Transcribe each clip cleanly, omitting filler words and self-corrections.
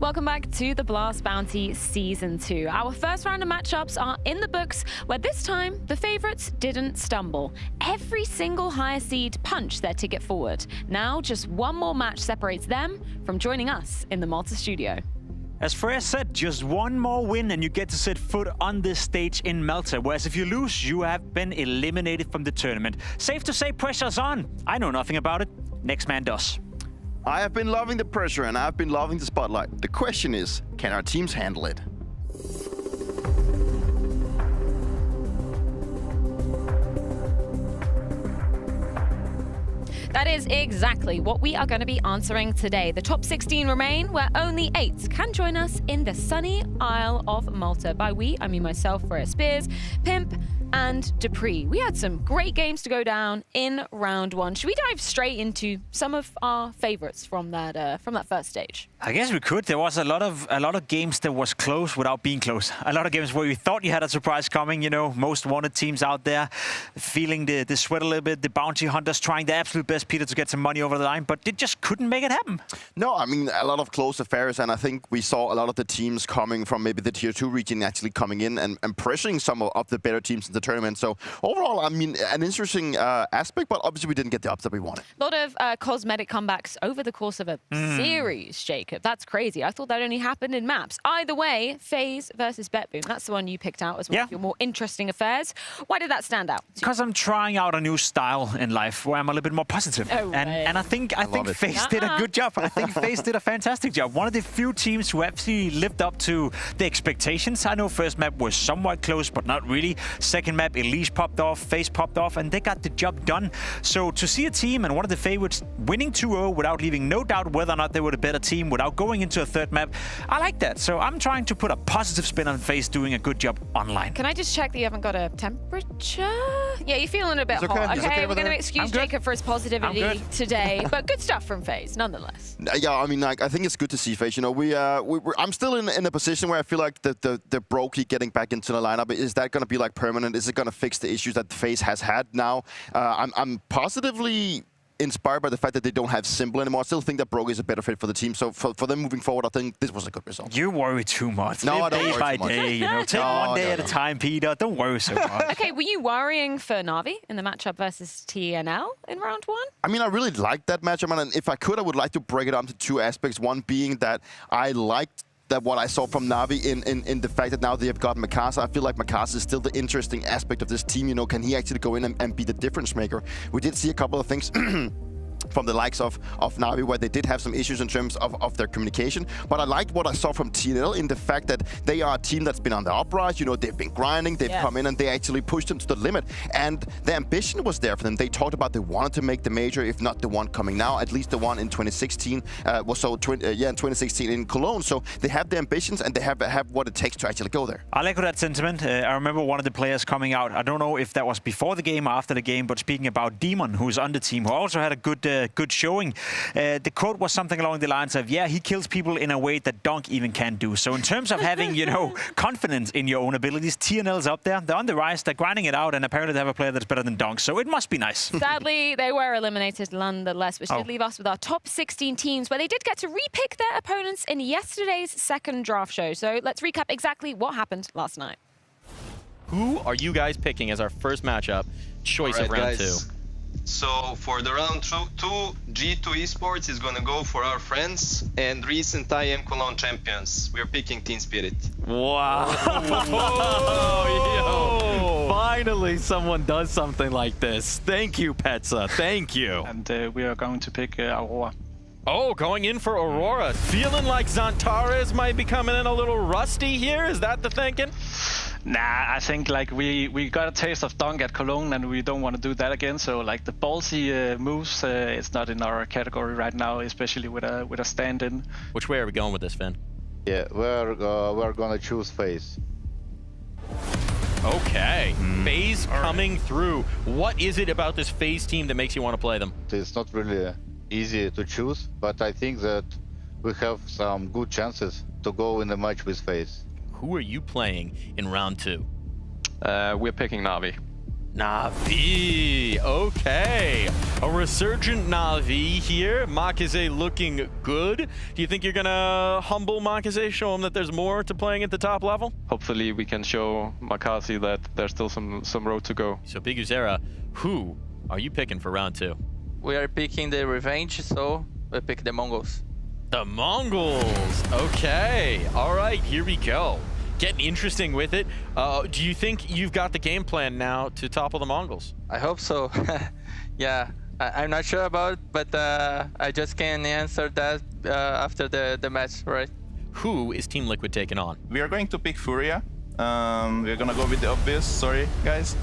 Welcome back to the Blast Bounty Season 2. Our first round of matchups are in the books, where this time the favorites didn't stumble. Every single higher seed punched their ticket forward. Now just one more match separates them from joining us in the Malta studio. As FURIA said, just one more win and you get to set foot on this stage in Malta, whereas if you lose, you have been eliminated from the tournament. Safe to say pressure's on. I know nothing about it. Next man does. I have been loving the pressure and I've been loving the spotlight. The question is, can our teams handle it? That is exactly what we are going to be answering today. The top 16 remain, where only 8 can join us in the sunny Isle of Malta. By we, I mean myself, FURIA Spears, Pimp, and Dupree. We had some great games to go down in round 1. Should we dive straight into some of our favorites from that first stage? I guess we could. There was a lot of games that was close without being close. A lot of games where you thought you had a surprise coming. You know, most wanted teams out there feeling the sweat a little bit. The bounty hunters trying their absolute best, Peter, to get some money over the line, but they just couldn't make it happen. No, I mean, a lot of close affairs, and I think we saw a lot of the teams coming from maybe the Tier 2 region actually coming in and pressuring some of the better teams in the tournament. So overall, I mean, an interesting aspect, but obviously we didn't get the ups that we wanted. A lot of cosmetic comebacks over the course of a series, Jacob. That's crazy. I thought that only happened in maps. Either way, FaZe versus BetBoom. That's the one you picked out as one of your more interesting affairs. Why did that stand out? Because I'm trying out a new style in life where I'm a little bit more positive. Oh, and I think FaZe did a good job. I think FaZe did a fantastic job. One of the few teams who actually lived up to the expectations. I know first map was somewhat close, but not really. Second map, Elise popped off, FaZe popped off, and they got the job done. So to see a team and one of the favorites winning 2-0 without leaving no doubt whether or not they were the better team, without going into a third map, I like that. So I'm trying to put a positive spin on FaZe doing a good job online. Can I just check that you haven't got a temperature? Yeah, you're feeling a bit hot. Okay, we're going to excuse Jacob for his positivity today, but good stuff from FaZe, nonetheless. Yeah, I mean, like, I think it's good to see FaZe. You know, I'm still in a position where I feel like the Brokey getting back into the lineup, is that going to be like permanent? Is it going to fix the issues that FaZe has had now? I'm positively inspired by the fact that they don't have Simple anymore. I still think that Brokey is a better fit for the team. So for them moving forward, I think this was a good result. You worry too much. No, I don't day worry by too much. day, you know, take one day at a time, Peter. Don't worry so much. Okay, were you worrying for NAVI in the matchup versus TNL in round 1? I mean, I really liked that matchup, and if I could, I would like to break it up into 2 aspects. One being that I liked that what I saw from NAVI in the fact that now they have got Mikasa. I feel like Mikasa is still the interesting aspect of this team. You know, can he actually go in and be the difference maker? We did see a couple of things from the likes of NAVI, where they did have some issues in terms of their communication. But I liked what I saw from TNL in the fact that they are a team that's been on the uprise. You know, they've been grinding, they've come in and they actually pushed them to the limit. And the ambition was there for them. They talked about they wanted to make the major, if not the one coming now, at least the one in 2016. In 2016 in Cologne. So they have the ambitions and they have what it takes to actually go there. I like that sentiment. I remember one of the players coming out. I don't know if that was before the game or after the game, but speaking about Demon, who's on the team, who also had a good showing. The quote was something along the lines of, yeah, he kills people in a way that Donk even can't do. So in terms of having, you know, confidence in your own abilities, TNL's up there. They're on the rise, they're grinding it out, and apparently they have a player that's better than Donk. So it must be nice. Sadly, they were eliminated nonetheless, which did leave us with our top 16 teams, where they did get to repick their opponents in yesterday's second draft show. So let's recap exactly what happened last night. Who are you guys picking as our first matchup? Choice of round 2. So for the round 2, G2 Esports is gonna go for our friends and recent IM Cologne champions. We're picking Team Spirit. Wow. Yo. Finally someone does something like this. Thank you, Petsa. Thank you. And we are going to pick Aurora. Oh, going in for Aurora. Feeling like Zantares might be coming in a little rusty here. Is that the thinking? Nah, I think like we got a taste of Donk at Cologne and we don't want to do that again. So like the ballsy moves, it's not in our category right now, especially with a stand-in. Which way are we going with this, Finn? Yeah, we're gonna choose FaZe. Okay, FaZe coming through. What is it about this FaZe team that makes you want to play them? It's not really easy to choose, but I think that we have some good chances to go in the match with FaZe. Who are you playing in round 2? We're picking NAVI. NAVI, okay. A resurgent NAVI here. Makaze looking good. Do you think you're gonna humble Makaze, show him that there's more to playing at the top level? Hopefully we can show Makaze that there's still some road to go. So Big Vincere, who are you picking for round 2? We are picking the revenge, so we pick the Mongols. The Mongols, okay. All right, here we go. Getting interesting with it. Do you think you've got the game plan now to topple the Mongols? I hope so. Yeah, I'm not sure about it, but I just can answer that after the match, right? Who is Team Liquid taking on? We are going to pick FURIA. We're gonna go with the obvious, sorry guys.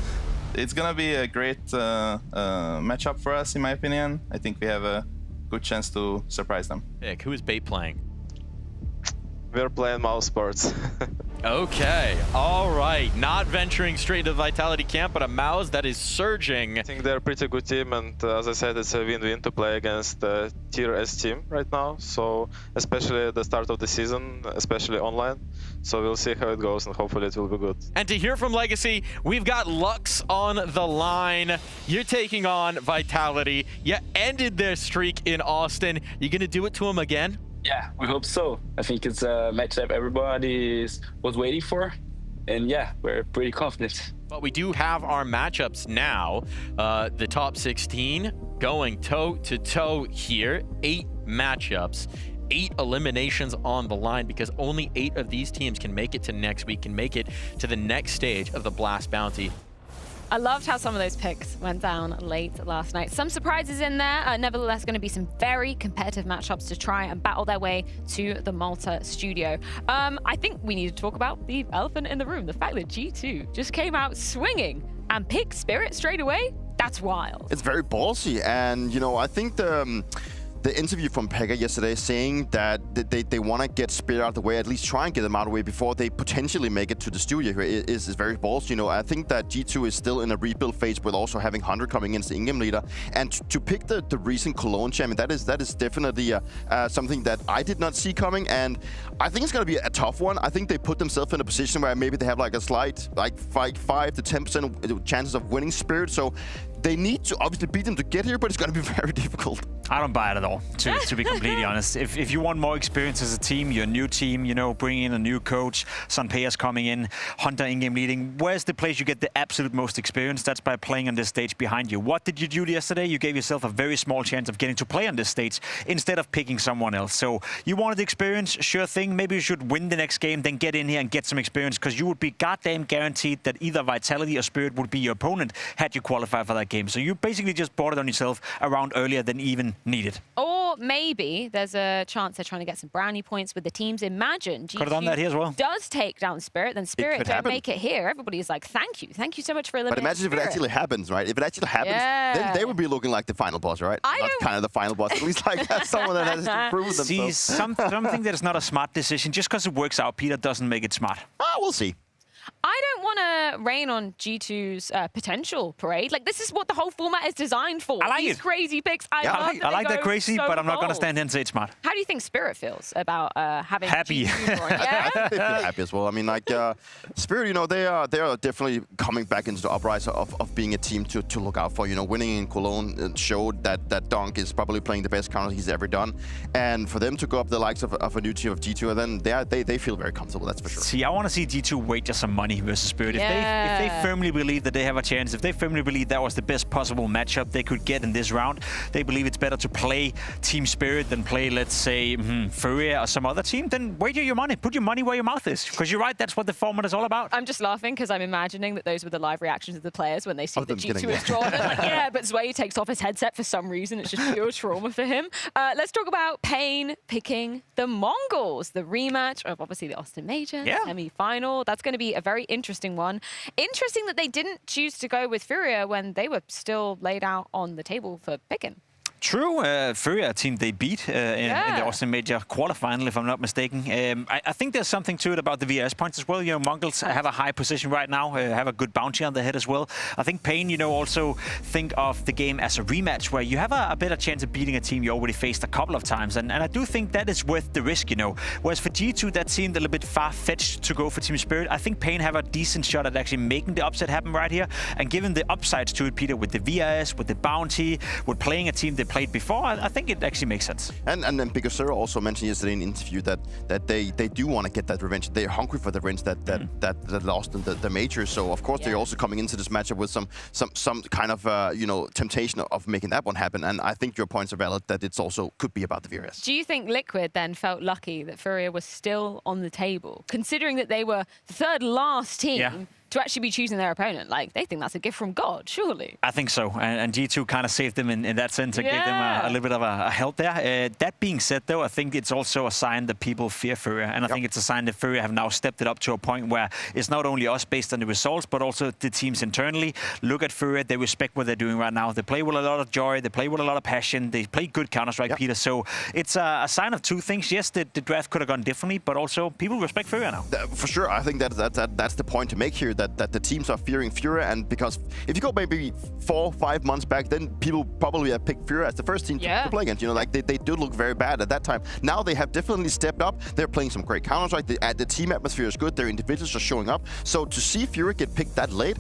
It's gonna be a great matchup for us, in my opinion. I think we have a good chance to surprise them. Pick. Who is Bait playing? We're playing mouse sports. Okay, all right. Not venturing straight into the Vitality camp, but a Mouse that is surging. I think they're a pretty good team, and as I said, it's a win-win to play against the Tier S team right now. So, especially at the start of the season, especially online. So we'll see how it goes, and hopefully it will be good. And to hear from Legacy, we've got Lux on the line. You're taking on Vitality. You ended their streak in Austin. You gonna do it to them again? Yeah, we hope so. I think it's a matchup everybody was waiting for. And yeah, we're pretty confident. But we do have our matchups now. The top 16 going toe-to-toe here. 8 matchups. 8 eliminations on the line because only 8 of these teams can make it to next week, can make it to the next stage of the Blast Bounty. I loved how some of those picks went down late last night. Some surprises in there. Nevertheless, going to be some very competitive matchups to try and battle their way to the Malta studio. I think we need to talk about the elephant in the room. The fact that G2 just came out swinging and picked Spirit straight away. That's wild. It's very ballsy. And, you know, I think the interview from Pega yesterday saying that they want to get Spirit out of the way, at least try and get them out of the way before they potentially make it to the studio here is very bold. You know, I think that G2 is still in a rebuild phase with also having 100 coming in as the in-game leader. And to pick the recent Cologne champion, that is definitely something that I did not see coming. And I think it's going to be a tough one. I think they put themselves in a position where maybe they have like a slight, like 5 to 10% chances of winning Spirit. So they need to obviously beat them to get here, but it's going to be very difficult. I don't buy it at all, to be completely honest. If you want more experience as a team, you're a new team, you know, bringing in a new coach, Sanpea's coming in, Hunter in-game leading, where's the place you get the absolute most experience? That's by playing on this stage behind you. What did you do yesterday? You gave yourself a very small chance of getting to play on this stage instead of picking someone else. So you wanted experience, sure thing. Maybe you should win the next game, then get in here and get some experience, because you would be goddamn guaranteed that either Vitality or Spirit would be your opponent had you qualified for that game. So you basically just brought it on yourself around earlier than even needed. Or maybe there's a chance they're trying to get some brownie points with the teams. Imagine Could have done that here as well. Does take down Spirit, then Spirit don't make it here. Everybody's like, thank you so much for eliminating But imagine Spirit. if it actually happens, right? If it actually happens, then they would be looking like the final boss, right? Not kind of the final boss, at least like someone that has to prove themselves. See, something that is not a smart decision. Just because it works out, Peter, doesn't make it smart. We'll see. I don't want to rain on G2's potential parade. Like, this is what the whole format is designed for. I like These it. crazy picks. I like that crazy, so but I'm not going to bold. stand here and say it's smart. How do you think Spirit feels about having Happy. G2 drawing? Yeah? I think they feel happy as well. I mean, like, Spirit, you know, they are definitely coming back into the uprise of being a team to look out for. You know, winning in Cologne showed that Donk is probably playing the best counter he's ever done. And for them to go up the likes of a new team of G2, and then they feel very comfortable, that's for sure. See, I want to see G2 wager some money versus Spirit. If they firmly believe that they have a chance, if they firmly believe that was the best possible matchup they could get in this round, they believe it's better to play Team Spirit than play, let's say, FURIA or some other team, then wager your money. Put your money where your mouth is. Because you're right, that's what the format is all about. I'm just laughing because I'm imagining that those were the live reactions of the players when they see that G2 is drawn. They're like, yeah, but Zwei takes off his headset for some reason. It's just pure trauma for him. Let's talk about Pain picking the Mongols, the rematch of obviously the Austin Major semi-final. That's going to be a very interesting one. Interesting that they didn't choose to go with FURIA when they were still laid out on the table for picking. True. FURIA, a team they beat in the Austin Major quarterfinal, if I'm not mistaken. I think there's something to it about the VRS points as well. You know, Mongols have a high position right now, have a good bounty on their head as well. I think Pain, you know, also think of the game as a rematch where you have a better chance of beating a team you already faced a couple of times. And I do think that is worth the risk, you know. Whereas for G2, that seemed a little bit far-fetched to go for Team Spirit. I think Pain have a decent shot at actually making the upset happen right here. And given the upsides to it, Peter, with the VRS, with the bounty, with playing a team they played before, I think it actually makes sense. And then Vincere also mentioned yesterday in an interview that they do want to get that revenge. They're hungry for the revenge that lost in the major. So of course they're also coming into this matchup with some kind of you know, temptation of making that one happen. And I think your points are valid that it's also could be about the VRS. Do you think Liquid then felt lucky that FURIA was still on the table, considering that they were the third last team to actually be choosing their opponent? Like, they think that's a gift from God, surely. I think so. And G2 kind of saved them in that sense and gave them a little bit of a help there. That being said, though, I think it's also a sign that people fear FURIA. And I think it's a sign that FURIA have now stepped it up to a point where it's not only us based on the results, but also the teams internally look at FURIA. They respect what they're doing right now. They play with a lot of joy. They play with a lot of passion. They play good Counter-Strike, Peter. So it's a sign of two things. Yes, the draft could have gone differently, but also people respect FURIA now. For sure. I think that's the point to make here, that the teams are fearing FURIA. And because if you go maybe 4-5 months back, then people probably have picked FURIA as the first team to play against. You know, like they did look very bad at that time. Now they have definitely stepped up. They're playing some great Counter-Strike. The team atmosphere is good. Their individuals are showing up. So to see FURIA get picked that late,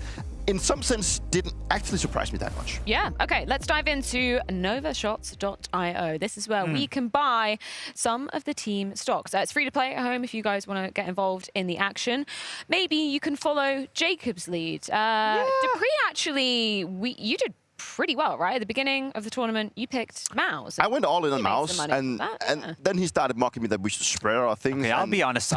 in some sense, didn't actually surprise me that much. Yeah, okay, let's dive into novashots.io. This is where we can buy some of the team stocks. It's free to play at home if you guys want to get involved in the action. Maybe you can follow Jacob's lead. Dupree, actually, you did pretty well, right? At the beginning of the tournament, you picked Mouse. I went all in on Mouse, and then he started mocking me that we should spread our things. Okay, I'll be honest.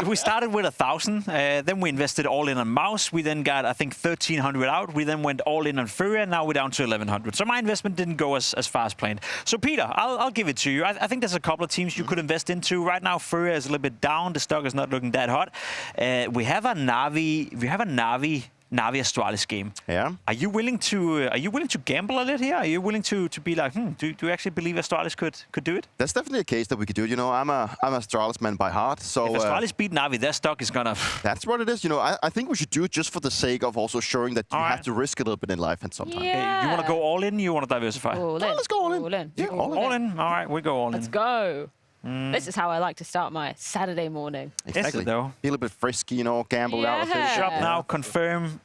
We started with 1,000, then we invested all in on Mouse. We then got, I think, 1,300 out. We then went all in on FURIA. Now we're down to 1,100. So my investment didn't go as far as planned. So Peter, I'll give it to you. I think there's a couple of teams you could invest into. Right now, FURIA is a little bit down. The stock is not looking that hot. We have a NAVI Astralis game. Yeah. Are you willing to gamble a little here? Are you willing to be like, do you actually believe Astralis could do it? That's definitely a case that we could do it. You know, I'm a Astralis man by heart. So if Astralis beat NAVI, their stock is gonna. That's what it is. You know, I think we should do it just for the sake of also showing that you have to risk a little bit in life and sometimes. Yeah. Okay, you want to go all in? You want to diversify? Let's go all in. All in. Yeah, all in. All right, we go all in. Let's go. This is how I like to start my Saturday morning. Exactly. Is it though? Be a little bit frisky, you know, gamble out of it. Shop now, confirm.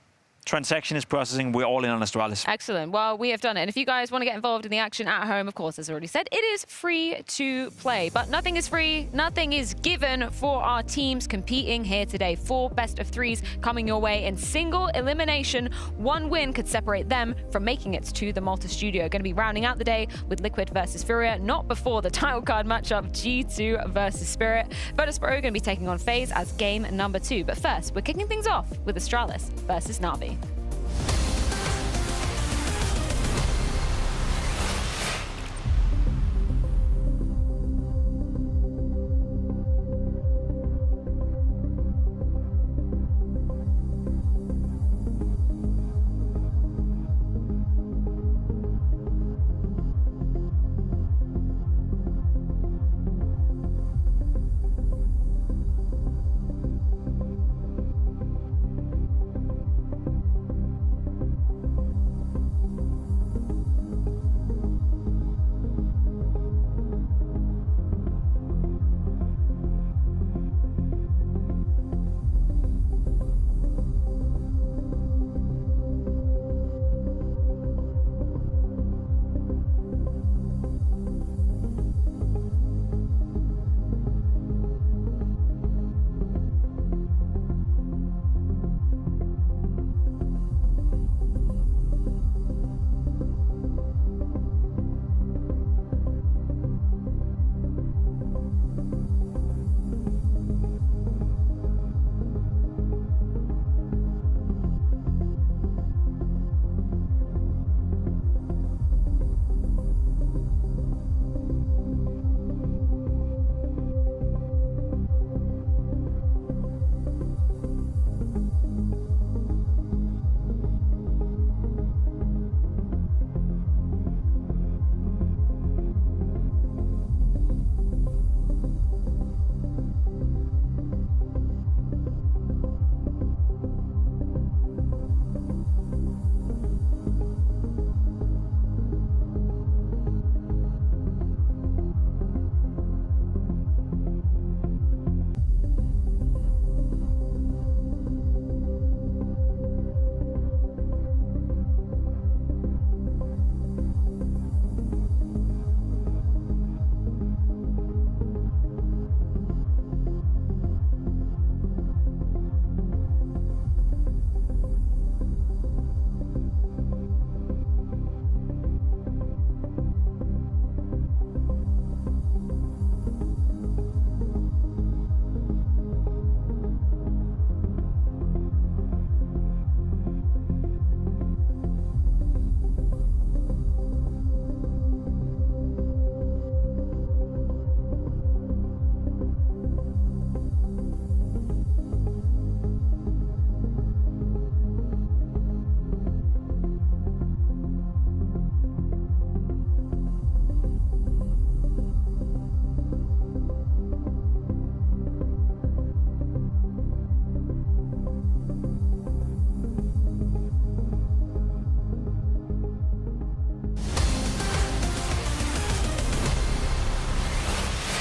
Transaction is processing. We're all in on Astralis. Excellent. Well, we have done it. And if you guys want to get involved in the action at home, of course, as already said, it is free to play. But nothing is free. Nothing is given for our teams competing here today. 4 best of 3s coming your way in single elimination. 1 win could separate them from making it to the Malta studio. Going to be rounding out the day with Liquid versus FURIA, not before the title card matchup G2 versus Spirit. Virtus.pro going to be taking on FaZe as game number 2. But first, we're kicking things off with Astralis versus NAVI.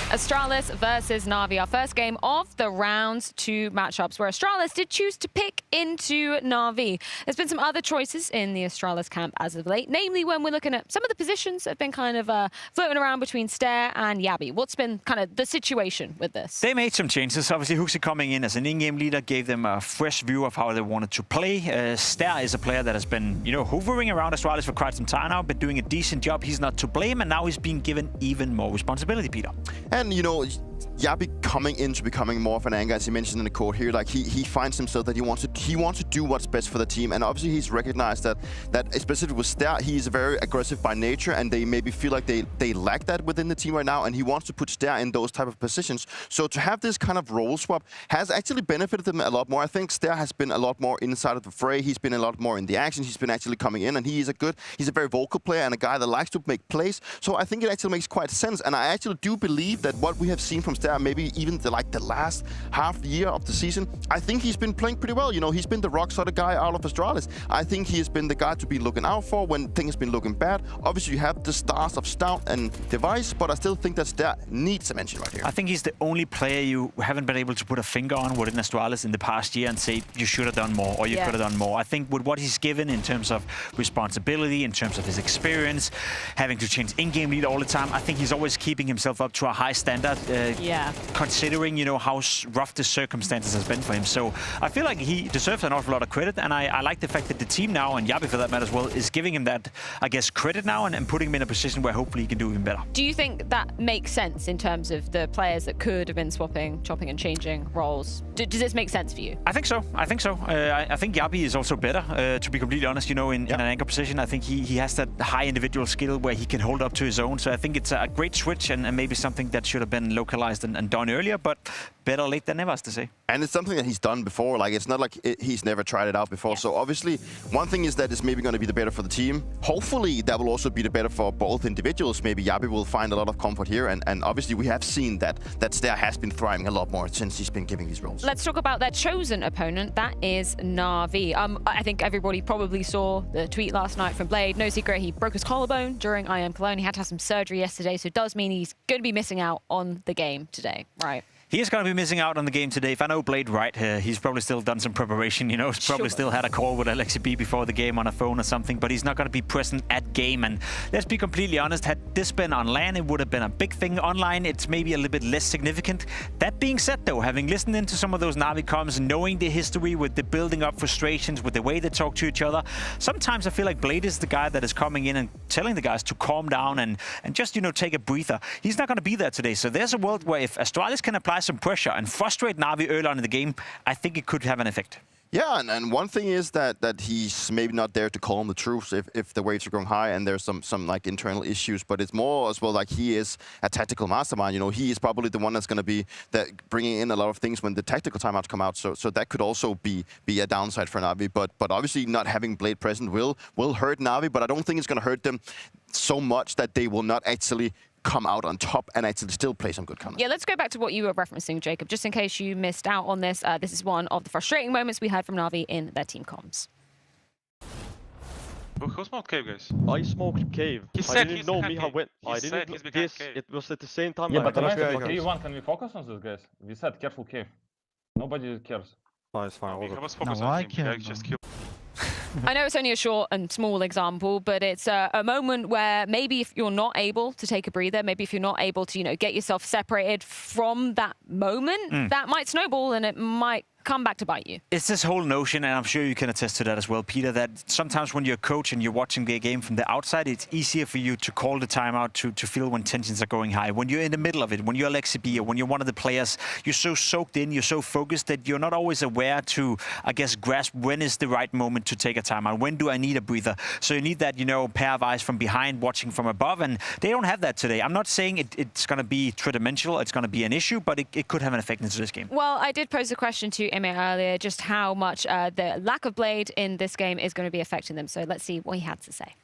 Astralis versus NAVI, our first game of the round 2 matchups, where Astralis did choose to pick into NAVI. There's been some other choices in the Astralis camp as of late, namely when we're looking at some of the positions that have been kind of floating around between Stair and Yabi. What's been kind of the situation with this? They made some changes. Obviously, Huxi coming in as an in-game leader gave them a fresh view of how they wanted to play. Stair is a player that has been, hovering around Astralis for quite some time now, but doing a decent job. He's not to blame, and now he's being given even more responsibility, Peter. And, Yabi coming into becoming more of an anchor, as he mentioned in the quote here, like he finds himself that he wants to do what's best for the team, and obviously he's recognized that specifically with Stair, he is very aggressive by nature, and they maybe feel like they lack that within the team right now, and he wants to put Stair in those type of positions. So to have this kind of role swap has actually benefited him a lot more. I think Stair has been a lot more inside of the fray. He's been a lot more in the action. He's been actually coming in, and he's a very vocal player and a guy that likes to make plays. So I think it actually makes quite sense, and I actually do believe that what we have seen from Stair, maybe even the last half year of the season, I think he's been playing pretty well. He's been the rock solid guy out of Astralis. I think he has been the guy to be looking out for when things have been looking bad. Obviously, you have the stars of Stout and Device, but I still think that Stair needs a mention right here. I think he's the only player you haven't been able to put a finger on within Astralis in the past year and say you should have done more or you could have done more. I think with what he's given in terms of responsibility, in terms of his experience, having to change in-game lead all the time, I think he's always keeping himself up to a high standard. Considering, how rough the circumstances has been for him. So I feel like he deserves an awful lot of credit, and I like the fact that the team now, and Yabi for that matter as well, is giving him that, I guess, credit now and putting him in a position where hopefully he can do even better. Do you think that makes sense in terms of the players that could have been swapping, chopping and changing roles? Does this make sense for you? I think so. I think Yabi is also better, to be completely honest, in an anchor position. I think he has that high individual skill where he can hold up to his own. So I think it's a great switch and maybe something that should have been localized and done earlier, but better late than never, as to say. And it's something that he's done before. Like, it's not like he's never tried it out before. So obviously, one thing is that it's maybe going to be the better for the team. Hopefully, that will also be the better for both individuals. Maybe Yabi will find a lot of comfort here. And obviously, we have seen that Stair has been thriving a lot more since he's been giving these roles. Let's talk about their chosen opponent. That is NAVI. I think everybody probably saw the tweet last night from Blade. No secret, he broke his collarbone during IM Cologne. He had to have some surgery yesterday, so it does mean he's going to be missing out on the game today, right? He is going to be missing out on the game today. If I know Blade right, he's probably still done some preparation. He's probably still had a call with Alexi B before the game on a phone or something, but he's not going to be present at game. And let's be completely honest, had this been on LAN, it would have been a big thing. Online, it's maybe a little bit less significant. That being said, though, having listened into some of those NAVI comms, knowing the history with the building up frustrations, with the way they talk to each other, sometimes I feel like Blade is the guy that is coming in and telling the guys to calm down and just, take a breather. He's not going to be there today. So there's a world where if Astralis can apply some pressure and frustrate NAVI early on in the game, I think it could have an effect. Yeah, and one thing is that he's maybe not there to call him the truth if the waves are going high and there's some like internal issues, but it's more as well like he is a tactical mastermind. He is probably the one that's going to be bringing in a lot of things when the tactical timeouts come out. So that could also be a downside for NAVI. But obviously not having Blade present will hurt NAVI, but I don't think it's going to hurt them so much that they will not actually come out on top and actually still play some good content. Yeah, let's go back to what you were referencing, Jacob, just in case you missed out on this. This is one of the frustrating moments we heard from NAVI in their team comms. Who smoked cave, guys? I smoked cave. I didn't know Miha went. I didn't know this. It was at the same time. Yeah, but tonight for 3-1, can we focus on this, guys? We said careful cave. Nobody cares. Oh, it's fine. We must focus on him. Just kill. I know it's only a short and small example, but it's a moment where maybe if you're not able to take a breather, maybe if you're not able to, get yourself separated from that moment, that might snowball and it might come back to bite you. It's this whole notion, and I'm sure you can attest to that as well, Peter, that sometimes when you're a coach and you're watching the game from the outside, it's easier for you to call the timeout to feel when tensions are going high. When you're in the middle of it, when you're Alexi B or when you're one of the players, you're so soaked in, you're so focused that you're not always aware to, I guess, grasp when is the right moment to take a timeout. When do I need a breather? So you need that, pair of eyes from behind watching from above, and they don't have that today. I'm not saying it's going to be three-dimensional, it's going to be an issue, but it could have an effect into this game. Well, I did pose a question to Emir earlier, just how much the lack of Blade in this game is going to be affecting them. So let's see what he had to say.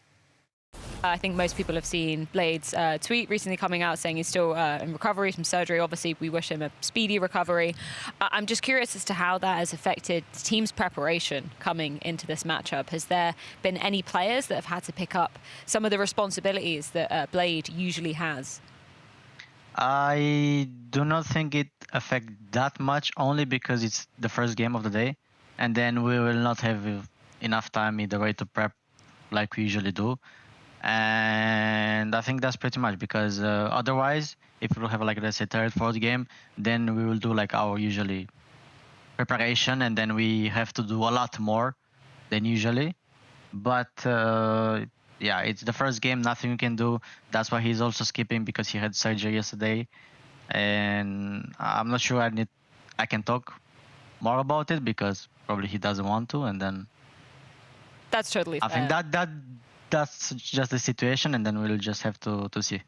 I think most people have seen Blade's tweet recently coming out saying he's still in recovery from surgery. Obviously, we wish him a speedy recovery. I'm just curious as to how that has affected the team's preparation coming into this matchup. Has there been any players that have had to pick up some of the responsibilities that Blade usually has? I do not think it affects that much, only because it's the first game of the day, and then we will not have enough time either way to prep like we usually do. And I think that's pretty much, because otherwise, if we have like, let's say, third, fourth game, then we will do like our usually preparation, and then we have to do a lot more than usually. But yeah, it's the first game, nothing we can do. That's why he's also skipping, because he had surgery yesterday. And I'm not sure I can talk more about it, because probably he doesn't want to. And then that's totally fair. I think that's just the situation, and then we'll just have to see.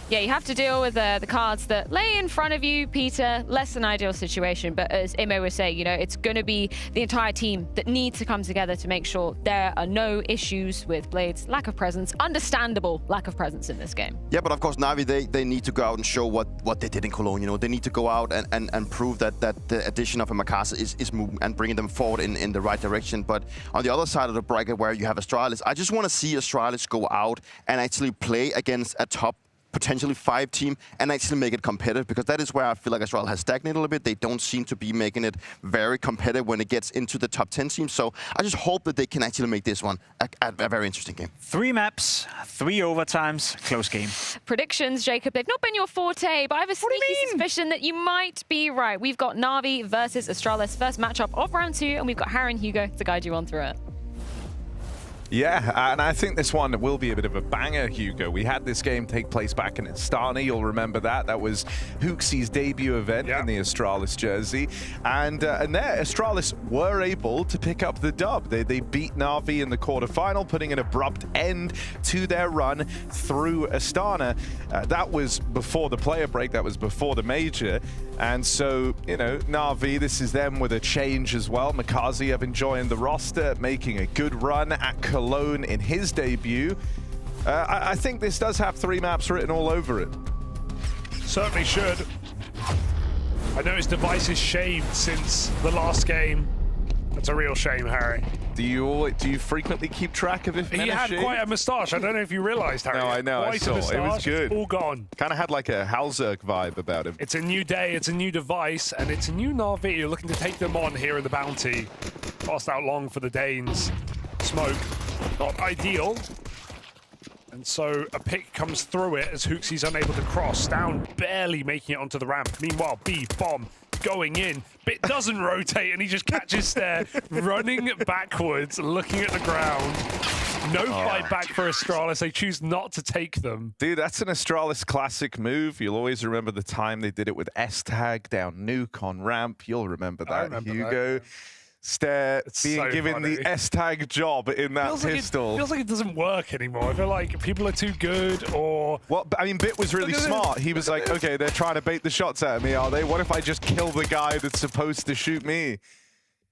Yeah, you have to deal with the cards that lay in front of you, Peter. Less than ideal situation, but as Imo was saying, you know, it's going to be the entire team that needs to come together to make sure there are no issues with Blade's lack of presence. Understandable lack of presence in this game. Yeah, but of course, NAVI, they need to go out and show what they did in Cologne. You know, they need to go out and prove that the addition of a Mikasa is moving and bringing them forward in the right direction. But on the other side of the bracket, where you have Astralis, I just want to see Astralis go out and actually play against a top potentially 5 team and actually make it competitive, because that is where I feel like Astralis has stagnated a little bit. They don't seem to be making it very competitive when it gets into the top 10 teams. So I just hope that they can actually make this one a very interesting game. 3 maps, 3 overtimes, close game. Predictions, Jacob, they've not been your forte, but I have a sneaky suspicion that you might be right. We've got Navi versus Astralis, first matchup of round 2, and we've got Harry and Hugo to guide you on through it. Yeah, and I think this one will be a bit of a banger, Hugo. We had this game take place back in Astana, you'll remember that. That was HooXi's debut event in the Astralis jersey. And there, Astralis were able to pick up the dub. They beat Navi in the quarterfinal, putting an abrupt end to their run through Astana. That was before the player break, that was before the major. And so, you know, Navi, this is them with a change as well. Makazi have enjoying the roster, making a good run at Cologne in his debut. I think this does have 3 maps written all over it. Certainly should. I know his device is shaved since the last game. That's a real shame, Harry. Do you frequently keep track of it? He had quite a moustache. I don't know if you realised, Harry. No, I know. I saw. It was good. All gone. Kind of had like a Halzerg vibe about him. It's a new day. It's a new device, and it's a new Navi. You're looking to take them on here in the bounty. Passed out long for the Danes. Smoke, not ideal. And so a pick comes through it as HooXi's unable to cross. Down, barely making it onto the ramp. Meanwhile, B, bomb, going in. Bit doesn't rotate, and he just catches there, running backwards, looking at the ground. No fight back for Astralis. They choose not to take them. Dude, that's an Astralis classic move. You'll always remember the time they did it with S-Tag down nuke on ramp. You'll remember that, Hugo. That. Stare being so given funny. the S-Tag job in that pistol. Feels like it doesn't work anymore. I feel like people are too good, or... Well, I mean, Bit was really smart. He was like, okay, they're trying to bait the shots at me, are they? What if I just kill the guy that's supposed to shoot me?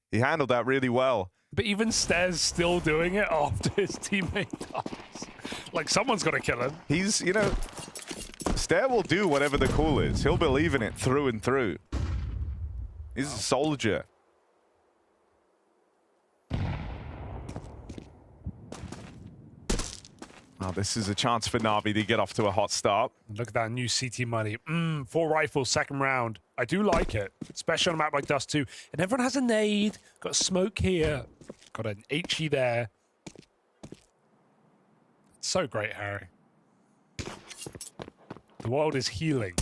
He handled that really well. But even Stare's still doing it after his teammate dies. Like, someone's got to kill him. He's, you know, Stare will do whatever the call is. He'll believe in it through and through. He's a soldier. Oh, this is a chance for Navi to get off to a hot start. Look at that new CT money. 4 rifles, second round. I do like it, especially on a map like Dust 2. And everyone has a nade. Got a smoke here. Got an HE there. It's so great, Harry. The world is healing.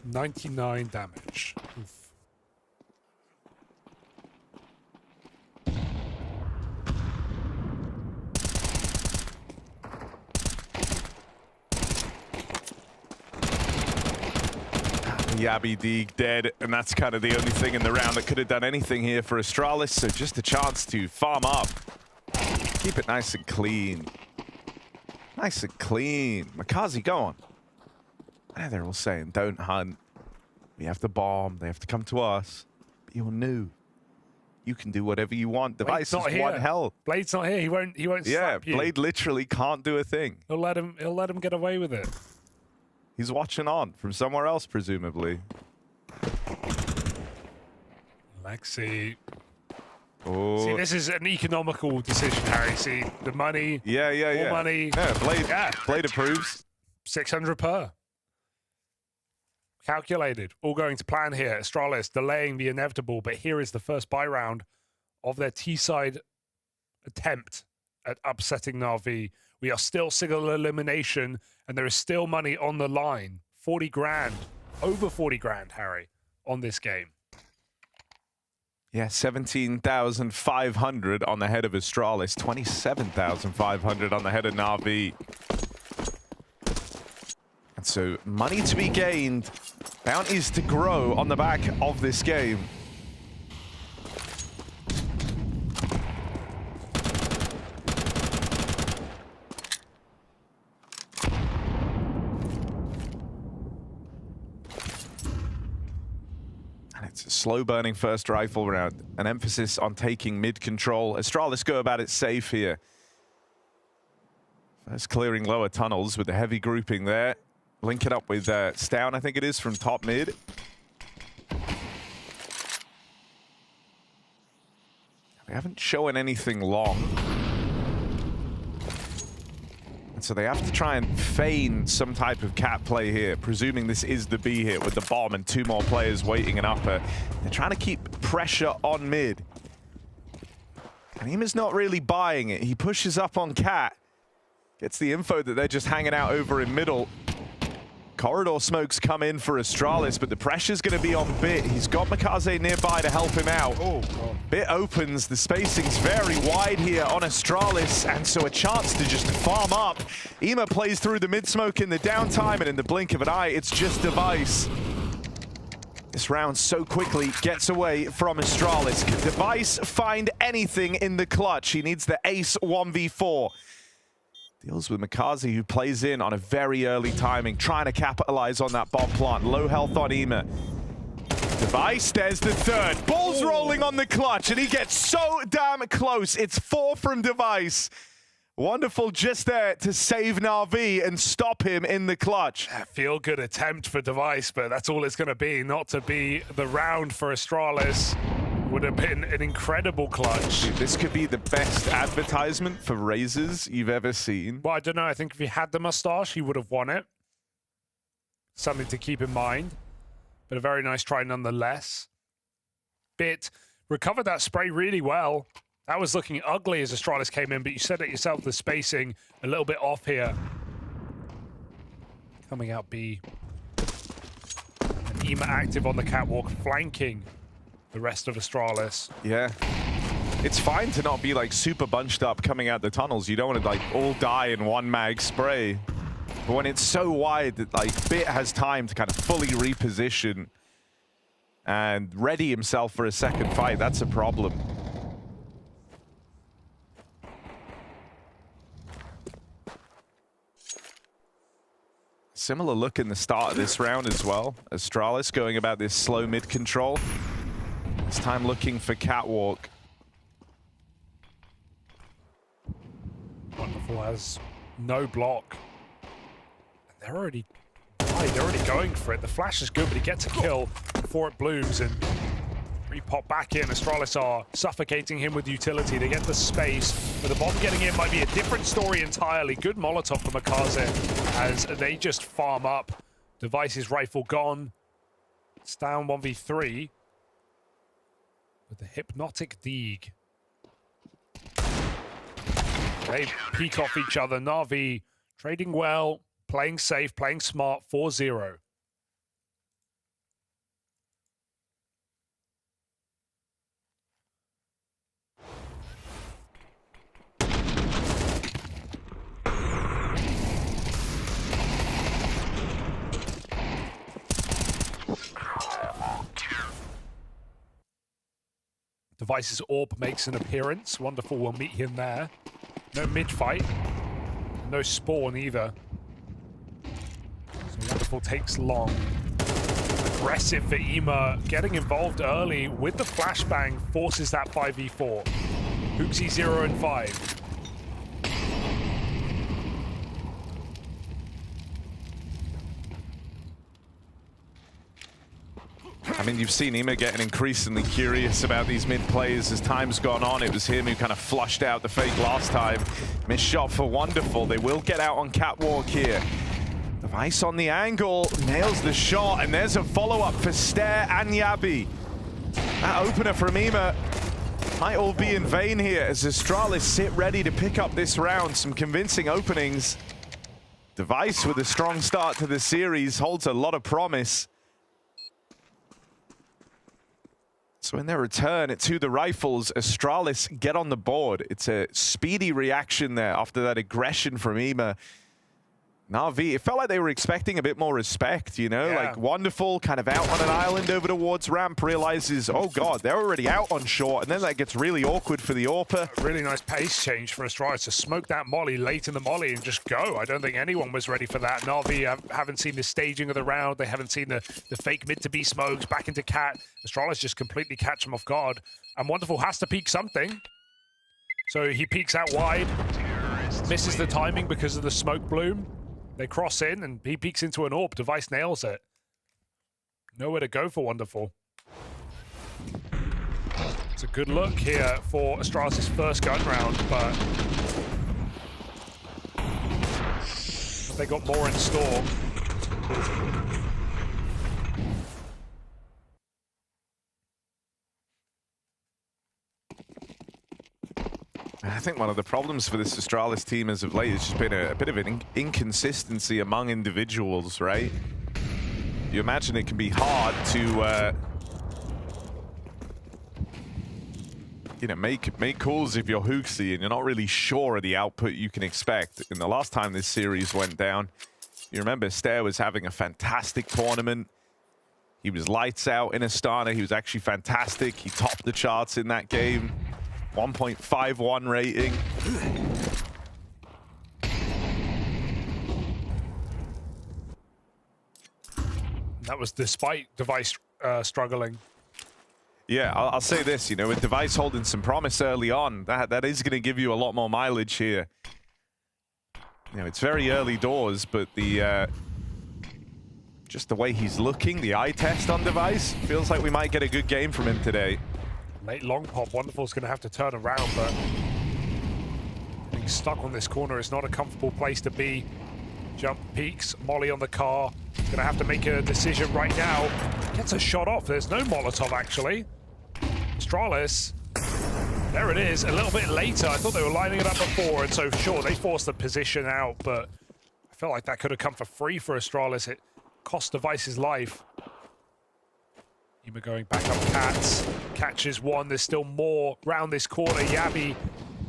99 damage. Oof. Yabi Deeg dead, and that's kind of the only thing in the round that could have done anything here for Astralis, so just a chance to farm up. Keep it nice and clean. Nice and clean. Makazi, go on. I know they're all saying, don't hunt. We have to bomb. They have to come to us. But you're new. You can do whatever you want. Device is one hell. Blade's not here. He won't slap you. Blade literally can't do a thing. He'll let him get away with it. He's watching on from somewhere else, presumably. Lexi. Oh. See, this is an economical decision, Harry. See, the money. More money. Yeah, Blade approves. 600 per. Calculated. All going to plan here. Astralis delaying the inevitable, but here is the first buy round of their T-side attempt at upsetting NAVI. We are still single elimination, and there is still money on the line. 40 grand. Over 40 grand, Harry, on this game. Yeah, 17,500 on the head of Astralis, 27,500 on the head of NAVI. And so money to be gained, bounties to grow on the back of this game. It's a slow-burning first rifle round. An emphasis on taking mid-control. Astralis go about it safe here. First clearing lower tunnels with the heavy grouping there. Link it up with Stown, I think it is, from top mid. They haven't shown anything long. And so they have to try and feign some type of cat play here, presuming this is the B hit with the bomb and 2 more players waiting an upper. They're trying to keep pressure on mid. And Ima's not really buying it. He pushes up on cat, gets the info that they're just hanging out over in middle. Corridor smokes come in for Astralis, but the pressure's going to be on Bit. He's got Makaze nearby to help him out. Oh, God. Bit opens. The spacing's very wide here on Astralis, and so a chance to just farm up. Ima plays through the mid-smoke in the downtime, and in the blink of an eye, it's just Device. This round so quickly gets away from Astralis. Can Device find anything in the clutch? He needs the ace 1v4. Deals with Makaze, who plays in on a very early timing, trying to capitalize on that bomb plant. Low health on Ima. Device, there's the third. Ball's rolling on the clutch, and he gets so damn close. It's 4 from Device. Wonderful just there to save NAVI and stop him in the clutch. Feel-good attempt for Device, but that's all it's going to be. Not to be the round for Astralis. Would have been an incredible clutch. Dude, this could be the best advertisement for Razors you've ever seen. Well, I don't know. I think if he had the mustache, he would have won it. Something to keep in mind. But a very nice try nonetheless. Bit recovered that spray really well. That was looking ugly as Astralis came in, but you said it yourself, the spacing a little bit off here. Coming out B. And Ima active on the catwalk, flanking the rest of Astralis. Yeah. It's fine to not be like super bunched up coming out the tunnels. You don't want to like all die in one mag spray. But when it's so wide that like Bit has time to kind of fully reposition and ready himself for a second fight, that's a problem. Similar look in the start of this round as well. Astralis going about this slow mid control. This time looking for catwalk. Wonderful has no block. They're already going for it. The flash is good, but he gets a kill before it blooms and repop back in. Astralis are suffocating him with utility. They get the space, but the bomb getting in might be a different story entirely. Good Molotov for Makaze as they just farm up. Device's rifle gone. It's down 1v3. With the hypnotic Deeg. They peek off each other. NAVI trading well, playing safe, playing smart, 4-0. Device's AWP makes an appearance. Wonderful will meet him there. No mid-fight. No spawn either. So Wonderful takes long. Aggressive for Ima. Getting involved early with the flashbang forces that 5v4. Hooksy 0 and 5. I mean, you've seen Ima getting increasingly curious about these mid players as time's gone on. It was him who kind of flushed out the fake last time. Missed shot for Wonderful. They will get out on Catwalk here. Device on the angle, nails the shot, and there's a follow-up for Stare and Yabi. That opener from Ima might all be in vain here as Astralis sit ready to pick up this round. Some convincing openings. Device with a strong start to the series holds a lot of promise. So in their return to the rifles, Astralis get on the board. It's a speedy reaction there after that aggression from Ima. NAVI, it felt like they were expecting a bit more respect, you know? Like, Wonderful kind of out on an island over towards ramp, realizes, oh god, they're already out on short, and then that gets really awkward for the AWPer. A really nice pace change for Astralis to smoke that molly late in the molly and just go. I don't think anyone was ready for that. NAVI haven't seen the staging of the round. They haven't seen the fake mid to be smoked back into Cat. Astralis just completely catch them off guard. And Wonderful has to peek something. So he peeks out wide, misses the timing because of the smoke bloom. They cross in, and he peeks into an AWP. Device nails it. Nowhere to go for Wonderful. It's a good look here for Astralis' first gun round, but they got more in store. I think one of the problems for this Astralis team as of late has just been a bit of an inconsistency among individuals, right? You imagine it can be hard to, you know, make calls if you're Hooksy and you're not really sure of the output you can expect. And the last time this series went down, you remember Stare was having a fantastic tournament. He was lights out in Astana. He was actually fantastic. He topped the charts in that game. 1.51 rating. That was despite Device struggling. Yeah, I'll say this, you know, with Device holding some promise early on, that is going to give you a lot more mileage here. You know, it's very early doors, but the just the way he's looking, the eye test on Device, feels like we might get a good game from him today. Late long pop, Wonderful's going to have to turn around, but being stuck on this corner is not a comfortable place to be. Jump peaks, molly on the car. He's going to have to make a decision right now. Gets a shot off. There's no Molotov, actually. Astralis, there it is, a little bit later. I thought they were lining it up before, and so sure, they forced the position out, but I felt like that could have come for free for Astralis. It cost Device's life. Ima going back up Cats, catches one. There's still more round this corner. Yabi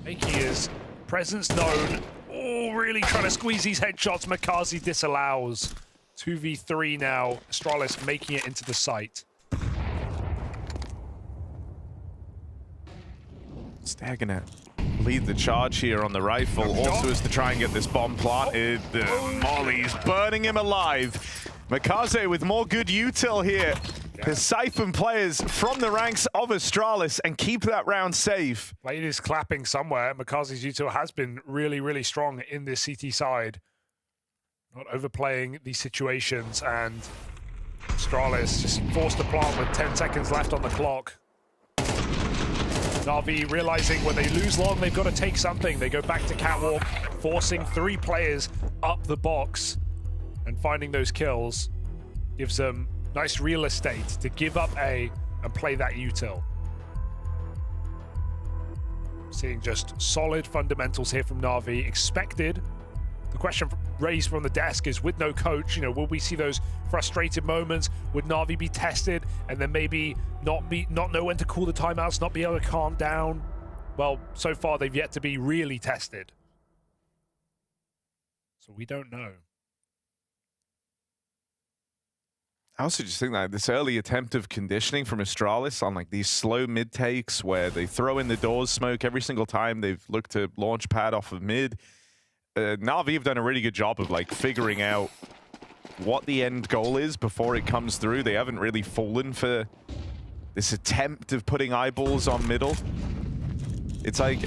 making his presence known. Oh, really trying to squeeze these headshots. Makazi disallows. 2v3 now. Astralis making it into the site. They're gonna lead the charge here on the rifle. Also is to try and get this bomb planted. The molly's burning him alive. Makaze with more good util here to siphon players from the ranks of Astralis and keep that round safe. Blade is clapping somewhere. Makaze's util has been really, really strong in this CT side. Not overplaying these situations, and Astralis just forced to plant with 10 seconds left on the clock. NAVI realizing when they lose long, they've got to take something. They go back to Catwalk, forcing 3 players up the box, and finding those kills gives them nice real estate to give up A and play that util. Seeing just solid fundamentals here from NAVI, expected. The question raised from the desk is, with no coach, you know, will we see those frustrated moments? Would NAVI be tested and then maybe not know when to call the timeouts, not be able to calm down? Well, so far they've yet to be really tested. So we don't know. I also just think that this early attempt of conditioning from Astralis on like these slow mid takes where they throw in the doors smoke every single time they've looked to launch pad off of mid. NAVI have done a really good job of like figuring out what the end goal is before it comes through. They haven't really fallen for this attempt of putting eyeballs on middle. It's like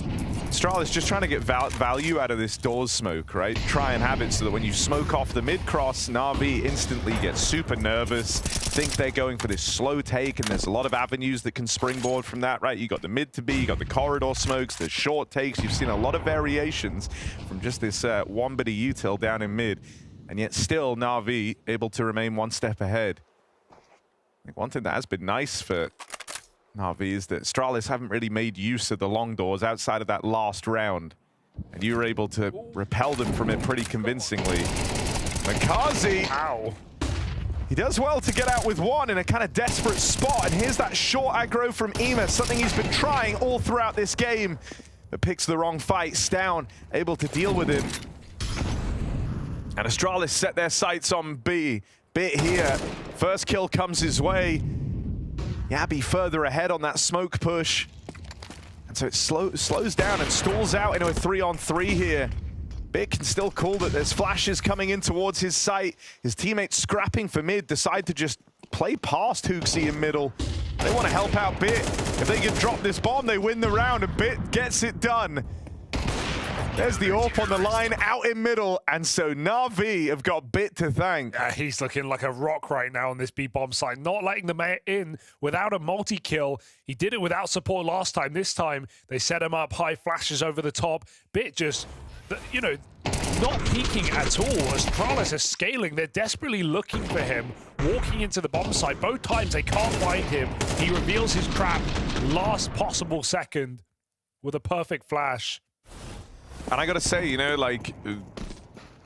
Astralis just trying to get value out of this doors smoke, right? Try and have it so that when you smoke off the mid-cross, Na'Vi instantly gets super nervous, think they're going for this slow take, and there's a lot of avenues that can springboard from that, right? You got the mid to B, you got the corridor smokes, there's short takes. You've seen a lot of variations from just this one bit of util down in mid, and yet still Na'Vi able to remain one step ahead. I think one thing that has been nice for Na'Vi is that Astralis haven't really made use of the long doors outside of that last round. And you were able to repel them from it pretty convincingly. Makazi! Ow. He does well to get out with one in a kind of desperate spot. And here's that short aggro from Ema, something he's been trying all throughout this game. But picks the wrong fight. Stown able to deal with him. And Astralis set their sights on B. Bit here. First kill comes his way. Yabi further ahead on that smoke push. And so it slows down and stalls out into a 3-on-3 here. Bit can still call that there's flashes coming in towards his site. His teammates scrapping for mid decide to just play past Hooksy in middle. They want to help out Bit. If they can drop this bomb, they win the round, and Bit gets it done. There's the AWP on the line out in middle, and so Na'Vi have got Bit to thank. He's looking like a rock right now on this B-bomb side, not letting them in without a multi-kill. He did it without support last time. This time, they set him up, high flashes over the top. Bit just, you know, not peeking at all. Astralis are scaling. They're desperately looking for him, walking into the bomb site. Both times they can't find him. He reveals his trap last possible second with a perfect flash. And I gotta say, you know, like,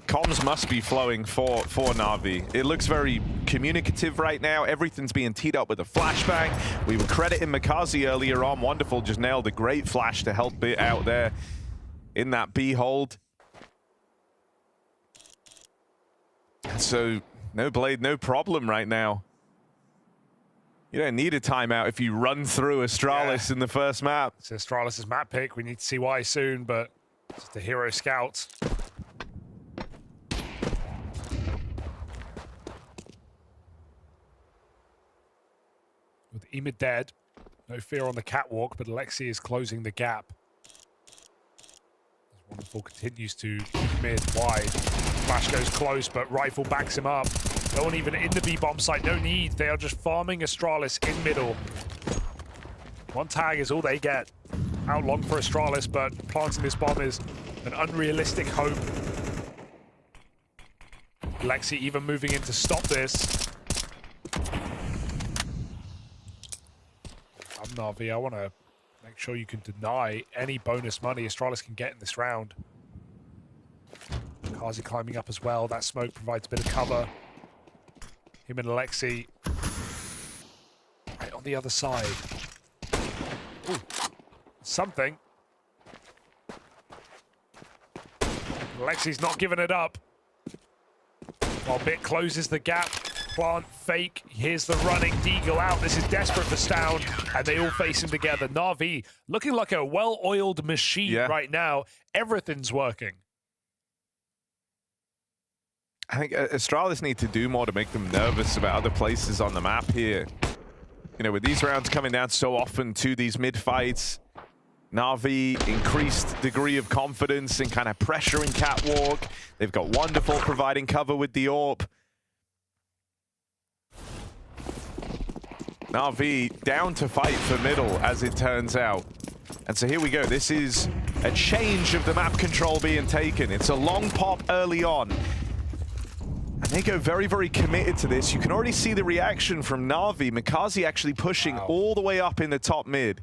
comms must be flowing for Na'Vi. It looks very communicative right now. Everything's being teed up with a flashbang. We were crediting Makazi earlier on. Wonderful, just nailed a great flash to help Bit out there in that B hold. And so, no Blade, no problem right now. You don't need a timeout if you run through Astralis in the first map. It's Astralis' map pick. We need to see why soon, but it's the hero scout. With Ema dead, no fear on the catwalk, but Alexi is closing the gap. Wonderful continues to mid wide. Flash goes close, but Rifle backs him up. No one even in the B-bomb site, no need. They are just farming Astralis in middle. One tag is all they get. Out long for Astralis, but planting this bomb is an unrealistic hope. Lexi even moving in to stop this. I'm Na'Vi, I want to make sure you can deny any bonus money Astralis can get in this round. Kazi climbing up as well. That smoke provides a bit of cover. Him and Alexi right on the other side. Ooh. Something. Alexi's not giving it up. While Bit closes the gap. Plant, fake. Here's the running. Deagle out. This is desperate for Stown. And they all face him together. Na'Vi looking like a well-oiled machine right now. Everything's working. I think Astralis need to do more to make them nervous about other places on the map here. You know, with these rounds coming down so often to these mid-fights, Na'Vi increased degree of confidence and kind of pressuring catwalk. They've got Wonderful providing cover with the AWP. Na'Vi down to fight for middle, as it turns out. And so here we go. This is a change of the map control being taken. It's a long pop early on. And they go very, very committed to this. You can already see the reaction from Na'Vi. Makazi actually pushing all the way up in the top mid.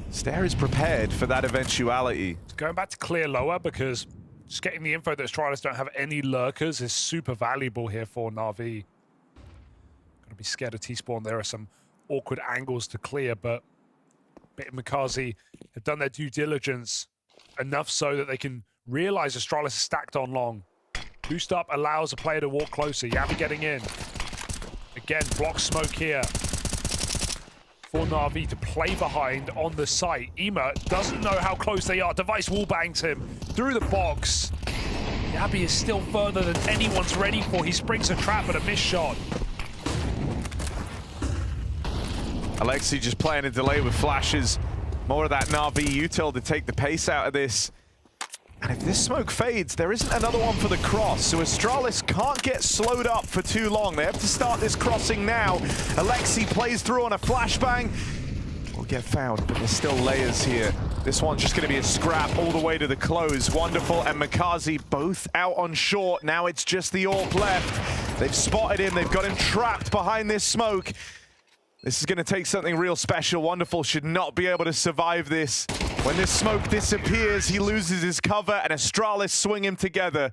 Stare is prepared for that eventuality. Going back to clear lower, because just getting the info that Astralis don't have any lurkers is super valuable here for Na'Vi. Gotta be scared of T-Spawn. There are some awkward angles to clear, but Bit and Makazi have done their due diligence enough so that they can realize Astralis is stacked on long. Boost up allows a player to walk closer. Yavi getting in. Again, block smoke here for Na'Vi to play behind on the site. Ema doesn't know how close they are. Device wallbangs him through the box. Yavi is still further than anyone's ready for. He springs a trap, but a missed shot. Alexi just playing a delay with flashes. More of that Na'Vi util to take the pace out of this. And if this smoke fades, there isn't another one for the cross. So Astralis can't get slowed up for too long. They have to start this crossing now. Alexi plays through on a flashbang. Will get found, but there's still layers here. This one's just going to be a scrap all the way to the close. Wonderful and Makazi both out on short. Now it's just the AWP left. They've spotted him. They've got him trapped behind this smoke. This is going to take something real special. Wonderful should not be able to survive this. When this smoke disappears, he loses his cover, and Astralis swing him together.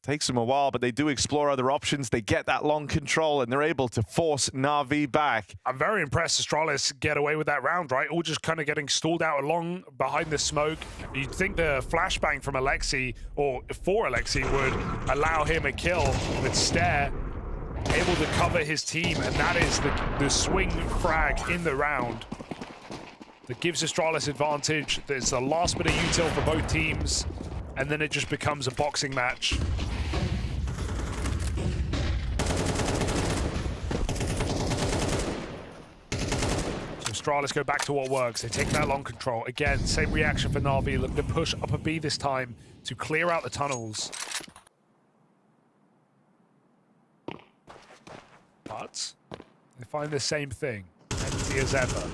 Takes them a while, but they do explore other options. They get that long control, and they're able to force Na'Vi back. I'm very impressed Astralis get away with that round, right? All just kind of getting stalled out along behind the smoke. You'd think the flashbang from Alexi, or for Alexi, would allow him a kill, but Stare able to cover his team, and that is the swing frag in the round that gives Astralis advantage. There's the last bit of util for both teams, and then it just becomes a boxing match. So Astralis go back to what works. They take that long control. Again, same reaction for Na'Vi. Look to push up a B this time to clear out the tunnels. But they find the same thing, empty as ever.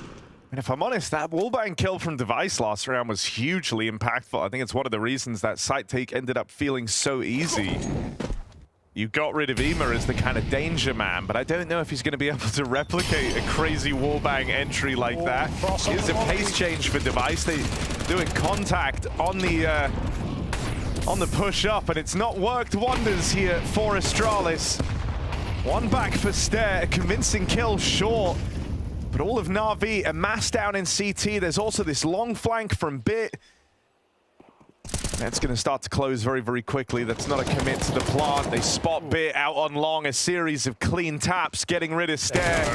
And if I'm honest, that wallbang kill from Device last round was hugely impactful. I think it's one of the reasons that site take ended up feeling so easy. You got rid of Ema as the kind of danger man, but I don't know if he's going to be able to replicate a crazy wallbang entry like that. Here's a pace change for Device. They doing contact on the push up, and it's not worked wonders here for Astralis. One back for Stare, a convincing kill short. But all of Na'Vi amassed down in CT. There's also this long flank from Bit. That's going to start to close very, very quickly. That's not a commit to the plant. They spot Bit out on long. A series of clean taps, getting rid of Stare.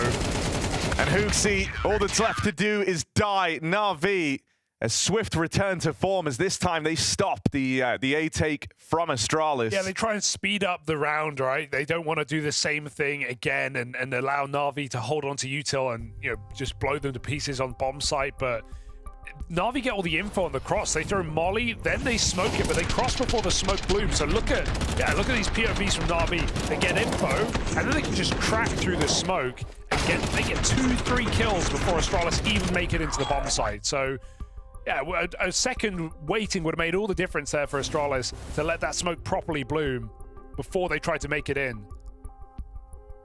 And Hooksy, all that's left to do is die. Na'Vi, a swift return to form as this time they stop the A take from Astralis. Yeah, they try and speed up the round, right? They don't want to do the same thing again and allow Na'Vi to hold on to util and, you know, just blow them to pieces on bomb site. But Na'Vi get all the info on the cross. They throw Molly, then they smoke it, but they cross before the smoke blooms. So look at these POVs from Na'Vi. They get info, and then they can just track through the smoke and they get 2-3 kills before Astralis even make it into the bomb site. So yeah, a second waiting would have made all the difference there for Astralis to let that smoke properly bloom before they tried to make it in.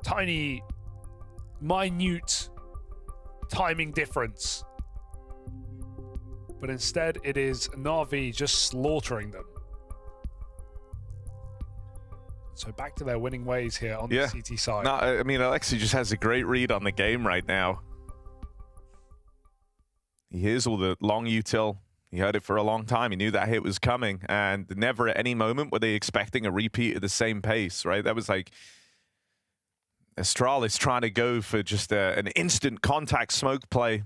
Tiny, minute timing difference. But instead, it is Na'Vi just slaughtering them. So back to their winning ways here on the CT side. No, I mean, Alexi just has a great read on the game right now. He hears all the long util. He heard it for a long time. He knew that hit was coming, and never at any moment were they expecting a repeat at the same pace, right? That was like Astralis trying to go for just an instant contact smoke play.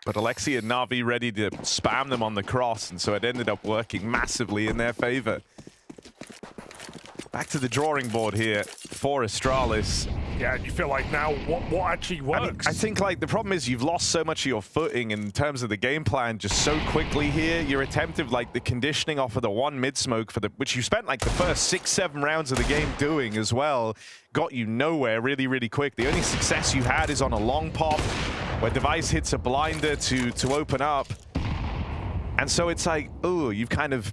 But Alexi and Na'Vi ready to spam them on the cross, and so it ended up working massively in their favor. Back to the drawing board here for Astralis. Yeah, you feel like now what actually works? I think like the problem is you've lost so much of your footing in terms of the game plan just so quickly here. Your attempt of like the conditioning off of the one mid smoke for which you spent like the first 6-7 rounds of the game doing as well, got you nowhere really, really quick. The only success you had is on a long pop where Device hits a blinder to open up. And so it's like, oh, you've kind of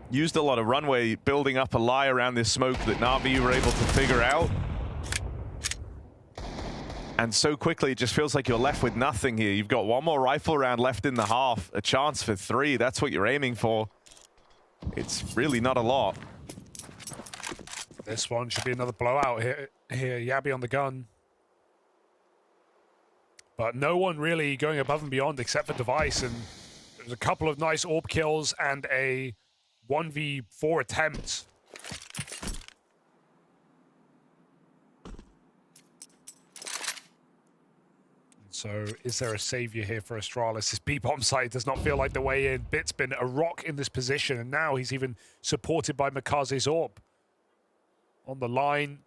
used a lot of runway building up a lie around this smoke that Na'Vi were able to figure out. And so quickly, it just feels like you're left with nothing here. You've got one more rifle round left in the half, a chance for 3. That's what you're aiming for. It's really not a lot. This one should be another blowout here. Yabi on the gun. But no one really going above and beyond except for Device. And there's a couple of nice AWP kills and a 1v4 attempt. So is there a savior here for Astralis? This B-bomb site does not feel like the way in. Bit's been a rock in this position, and now he's even supported by Makaze's AWP. On the line,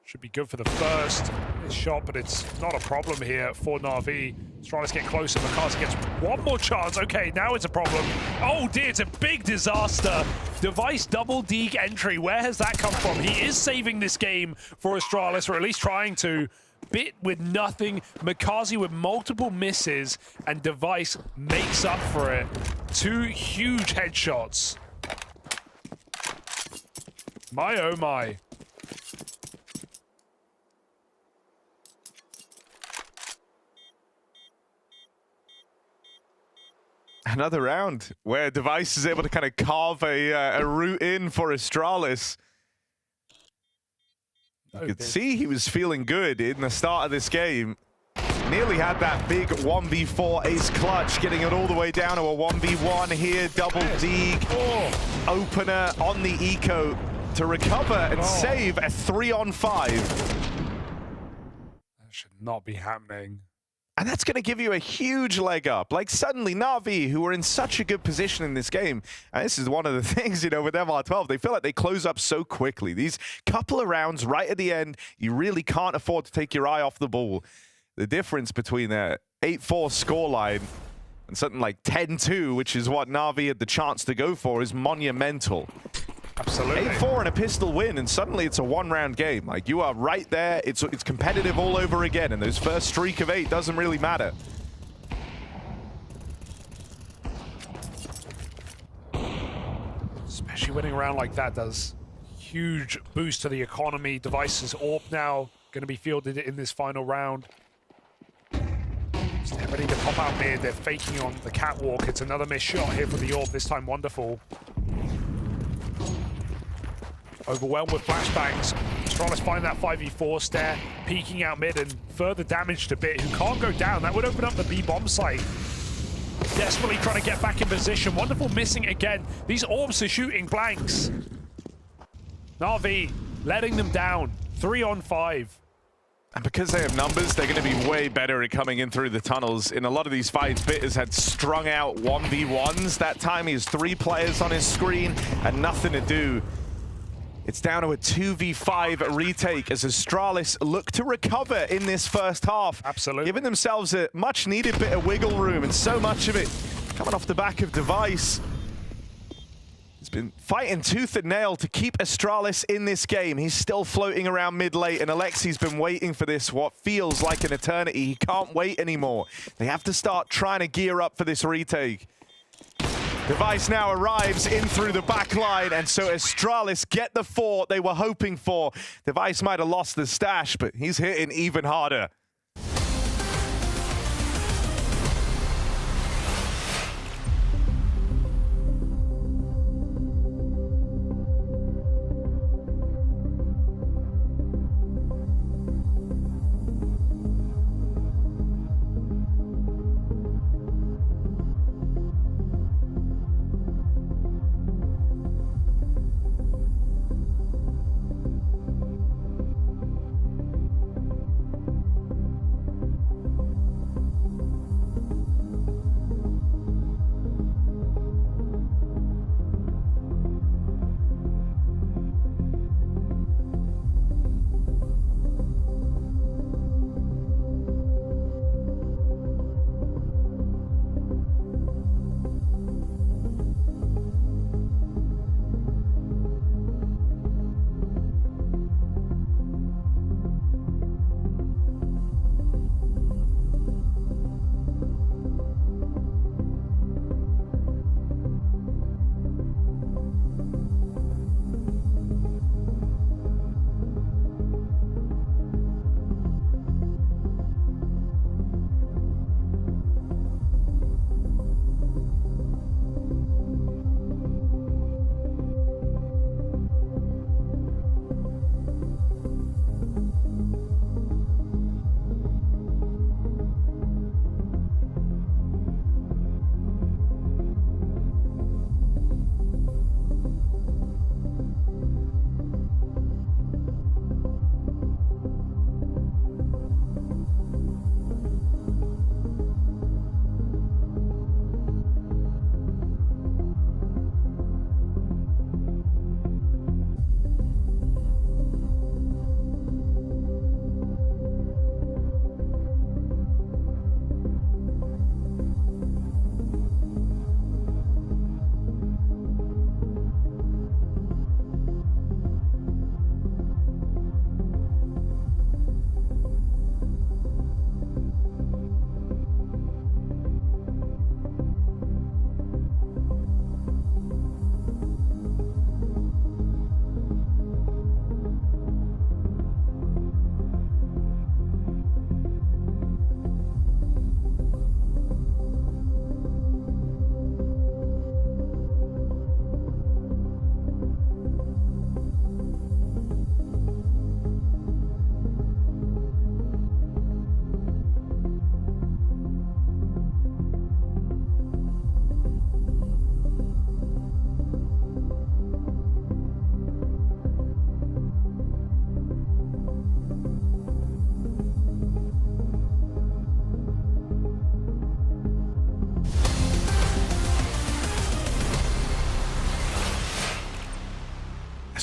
Should be good for the first shot, but it's not a problem here for Na'Vi. Astralis get closer. Mikasa gets one more chance. Okay, now it's a problem. Oh dear, it's a big disaster. Device double deke entry. Where has that come from? He is saving this game for Astralis, or at least trying to. Bit with nothing. Mikazi with multiple misses, and Device makes up for it. 2 huge headshots. My oh my. Another round where Device is able to kind of carve a route in for Astralis. You could see he was feeling good in the start of this game. Nearly had that big 1v4 ace clutch, getting it all the way down to a 1v1 here. Double deke, opener on the eco to recover and save a 3-on-5. That should not be happening. And that's going to give you a huge leg up. Like, suddenly, Na'Vi, who were in such a good position in this game, and this is one of the things, you know, with MR12, they feel like they close up so quickly. These couple of rounds right at the end, you really can't afford to take your eye off the ball. The difference between their 8-4 scoreline and something like 10-2, which is what Na'Vi had the chance to go for, is monumental. Absolutely. 8-4 and a pistol win, and suddenly it's a 1-round game. Like, you are right there. It's competitive all over again, and those first streak of 8 doesn't really matter. Especially winning a round like that does huge boost to the economy. Device's AWP now going to be fielded in this final round. They're ready to pop out mid. They're faking on the catwalk. It's another missed shot here for the AWP, this time Wonderful. Overwhelmed with flashbangs. Astralis find that 5v4 stare, peeking out mid, and further damage to Bit, who can't go down. That would open up the B bomb site. Desperately trying to get back in position. Wonderful missing again. These AWPs are shooting blanks. Na'Vi letting them down. 3-on-5. And because they have numbers, they're going to be way better at coming in through the tunnels. In a lot of these fights, Bit has had strung out 1v1s. That time he has 3 players on his screen and nothing to do. It's down to a 2v5 retake as Astralis look to recover in this first half. Absolutely. Giving themselves a much-needed bit of wiggle room, and so much of it coming off the back of Device. He's been fighting tooth and nail to keep Astralis in this game. He's still floating around mid-late, and Alexi's been waiting for this, what feels like an eternity. He can't wait anymore. They have to start trying to gear up for this retake. Device now arrives in through the back line, and so Astralis get the 4 they were hoping for. Device might have lost the stash, but he's hitting even harder.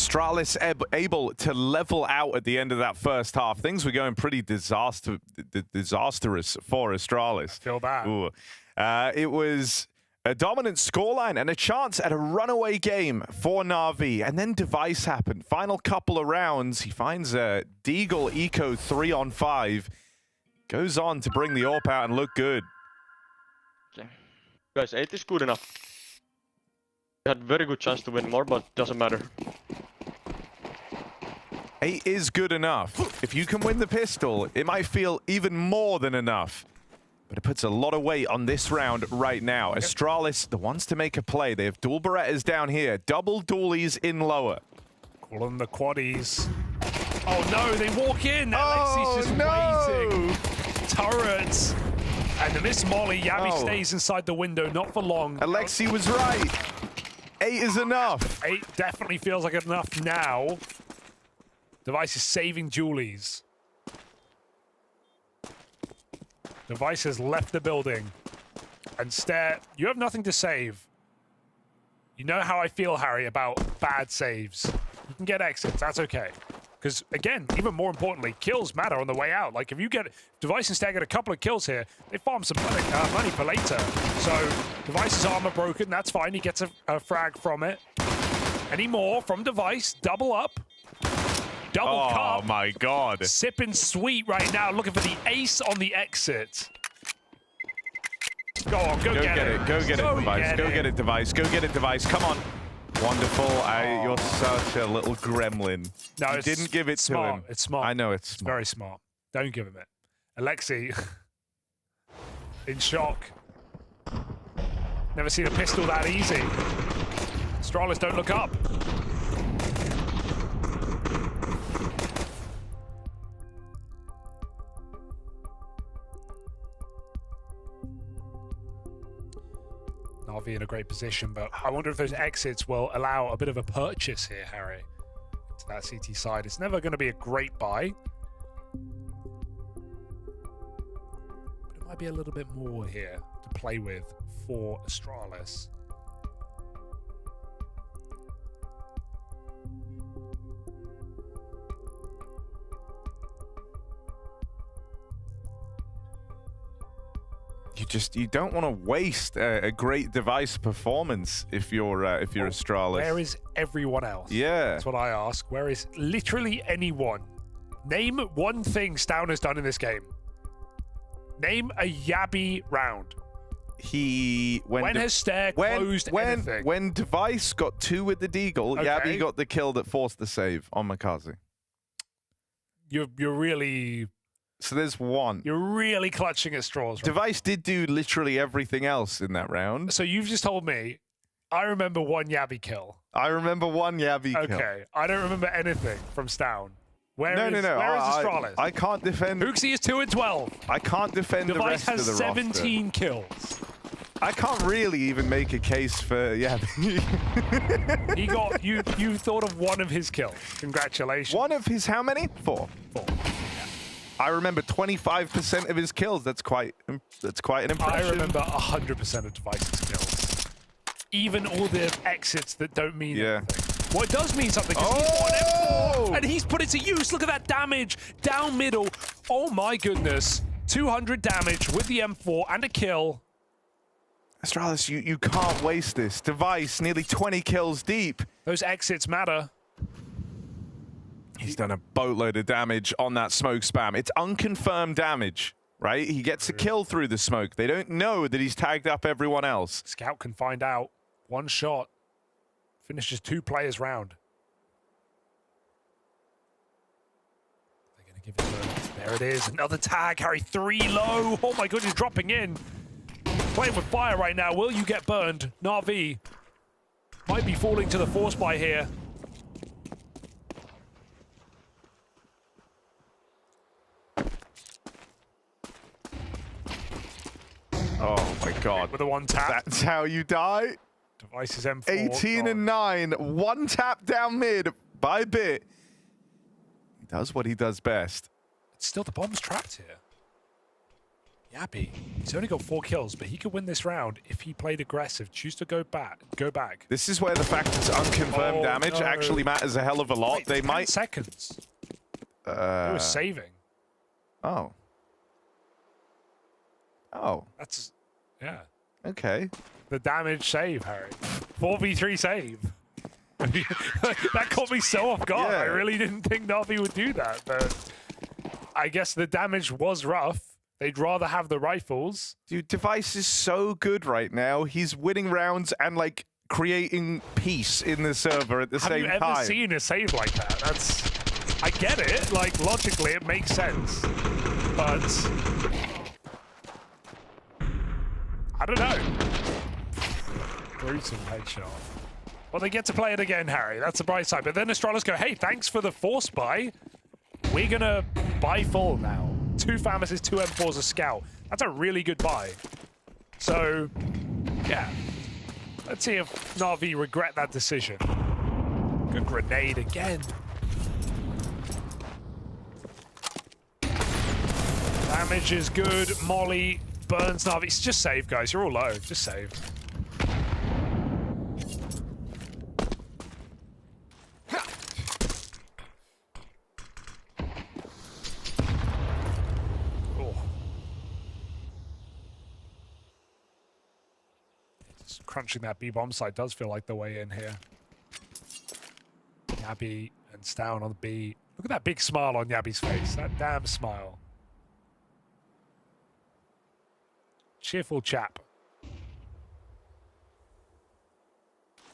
Astralis able to level out at the end of that first half. Things were going pretty disastrous for Astralis. Feel that. Ooh. It was a dominant scoreline and a chance at a runaway game for NAVI. And then Device happened. Final couple of rounds, he finds a Deagle Eco 3-on-5. Goes on to bring the AWP out and look good. Okay. Guys, 8 is good enough. We had very good chance to win more, but doesn't matter. 8 is good enough. If you can win the pistol, it might feel even more than enough. But it puts a lot of weight on this round right now. Astralis, the ones to make a play. They have dual Berettas down here. Double dualies in lower. Call them the quaddies. Oh no, they walk in. Alexi's just waiting. Turrets. And the Miss Molly, Yavi stays inside the window, not for long. Alexi was right. 8 is enough. 8 definitely feels like enough now. Device is saving Julies. Device has left the building. And Stare, you have nothing to save. You know how I feel, Harry, about bad saves. You can get exits, that's okay. Because, again, even more importantly, kills matter on the way out. Like, if you get... Device and Stare get a couple of kills here, they farm some money for later. So, Device's armor broken, that's fine. He gets a frag from it. Any more from Device? Double up. Double cup. Oh, my God. Sipping sweet right now, looking for the ace on the exit. Go on, go get it. Go get it, Device. Go get it, Device. Go get it, Device. Come on. Wonderful. You're such a little gremlin. No, you didn't give it to him. It's smart. I know it's smart. Very smart. Don't give him it. Alexi, in shock. Never seen a pistol that easy. Astralis, don't look up. Navi in a great position, but I wonder if those exits will allow a bit of a purchase here, Harry, to that CT side. It's never going to be a great buy, but it might be a little bit more here to play with for Astralis. You don't want to waste a great Device performance if you're Astralis. Where is everyone else? Yeah, that's what I ask. Where is literally anyone? Name one thing Stown has done in this game. Name a Yabby round. When has Stare closed anything? When Device got 2 with the Deagle, Yabby got the kill that forced the save on Makazi. You're really. So there's 1. You're really clutching at straws. Right? Device did do literally everything else in that round. So you've just told me, I remember 1 Yabby kill. I remember 1 Yabby kill. Okay, I don't remember anything from Stown. Where is Astralis? I can't defend. Hooksy is 2-12. I can't defend Device the rest of the roster. has 17 kills. I can't really even make a case for Yabby. He got you thought of 1 of his kills. Congratulations. 1 of his how many? 4. 4. I remember 25% of his kills. That's quite an impression. I remember 100% of Device's kills. Even all the exits that don't mean anything. Well, it does mean something because he's won M4 and he's put it to use. Look at that damage down middle. Oh my goodness. 200 damage with the M4 and a kill. Astralis, you can't waste this. Device nearly 20 kills deep. Those exits matter. He's done a boatload of damage on that smoke spam. It's unconfirmed damage, right? He gets a kill through the smoke. They don't know that he's tagged up everyone else. Scout can find out. 1 shot. Finishes 2 players round. They're going to give it to him. There it is. Another tag. Harry 3 low. Oh my goodness, dropping in. Playing with fire right now. Will you get burned? NAVI might be falling to the force buy here. Oh my God. With a 1 tap. That's how you die. Device is M4. 18 and 9. 1 tap down mid by bit. He does what he does best. It's still the bomb's trapped here. Yappy, he's only got 4 kills, but he could win this round if he played aggressive. Choose to go back. This is where the fact it's unconfirmed damage actually matters a hell of a lot. Wait, they 10 might seconds. He was saving. Oh. Oh. That's yeah. Okay. The damage save, Harry. 4v3 save. That caught me so off guard. Yeah. I really didn't think Navi would do that, but I guess the damage was rough. They'd rather have the rifles. Dude, Device is so good right now. He's winning rounds and like creating peace in the server at the same time. Have you ever seen a save like that? I get it. Like, logically, it makes sense. But I don't know. Brutal headshot. Well, they get to play it again, Harry. That's the bright side. But then Astralis go, hey, thanks for the force buy. We're going to buy full now. 2 Famises, 2 M4s, a Scout. That's a really good buy. So, yeah. Let's see if Na'Vi regret that decision. Good grenade again. Damage is good. Molly burns Na'Vi. It's just save, guys. You're all low. Just save. Crunching that B-bomb side does feel like the way in here. Yabby and Stown on the B. Look at that big smile on Yabby's face. That damn smile. Cheerful chap.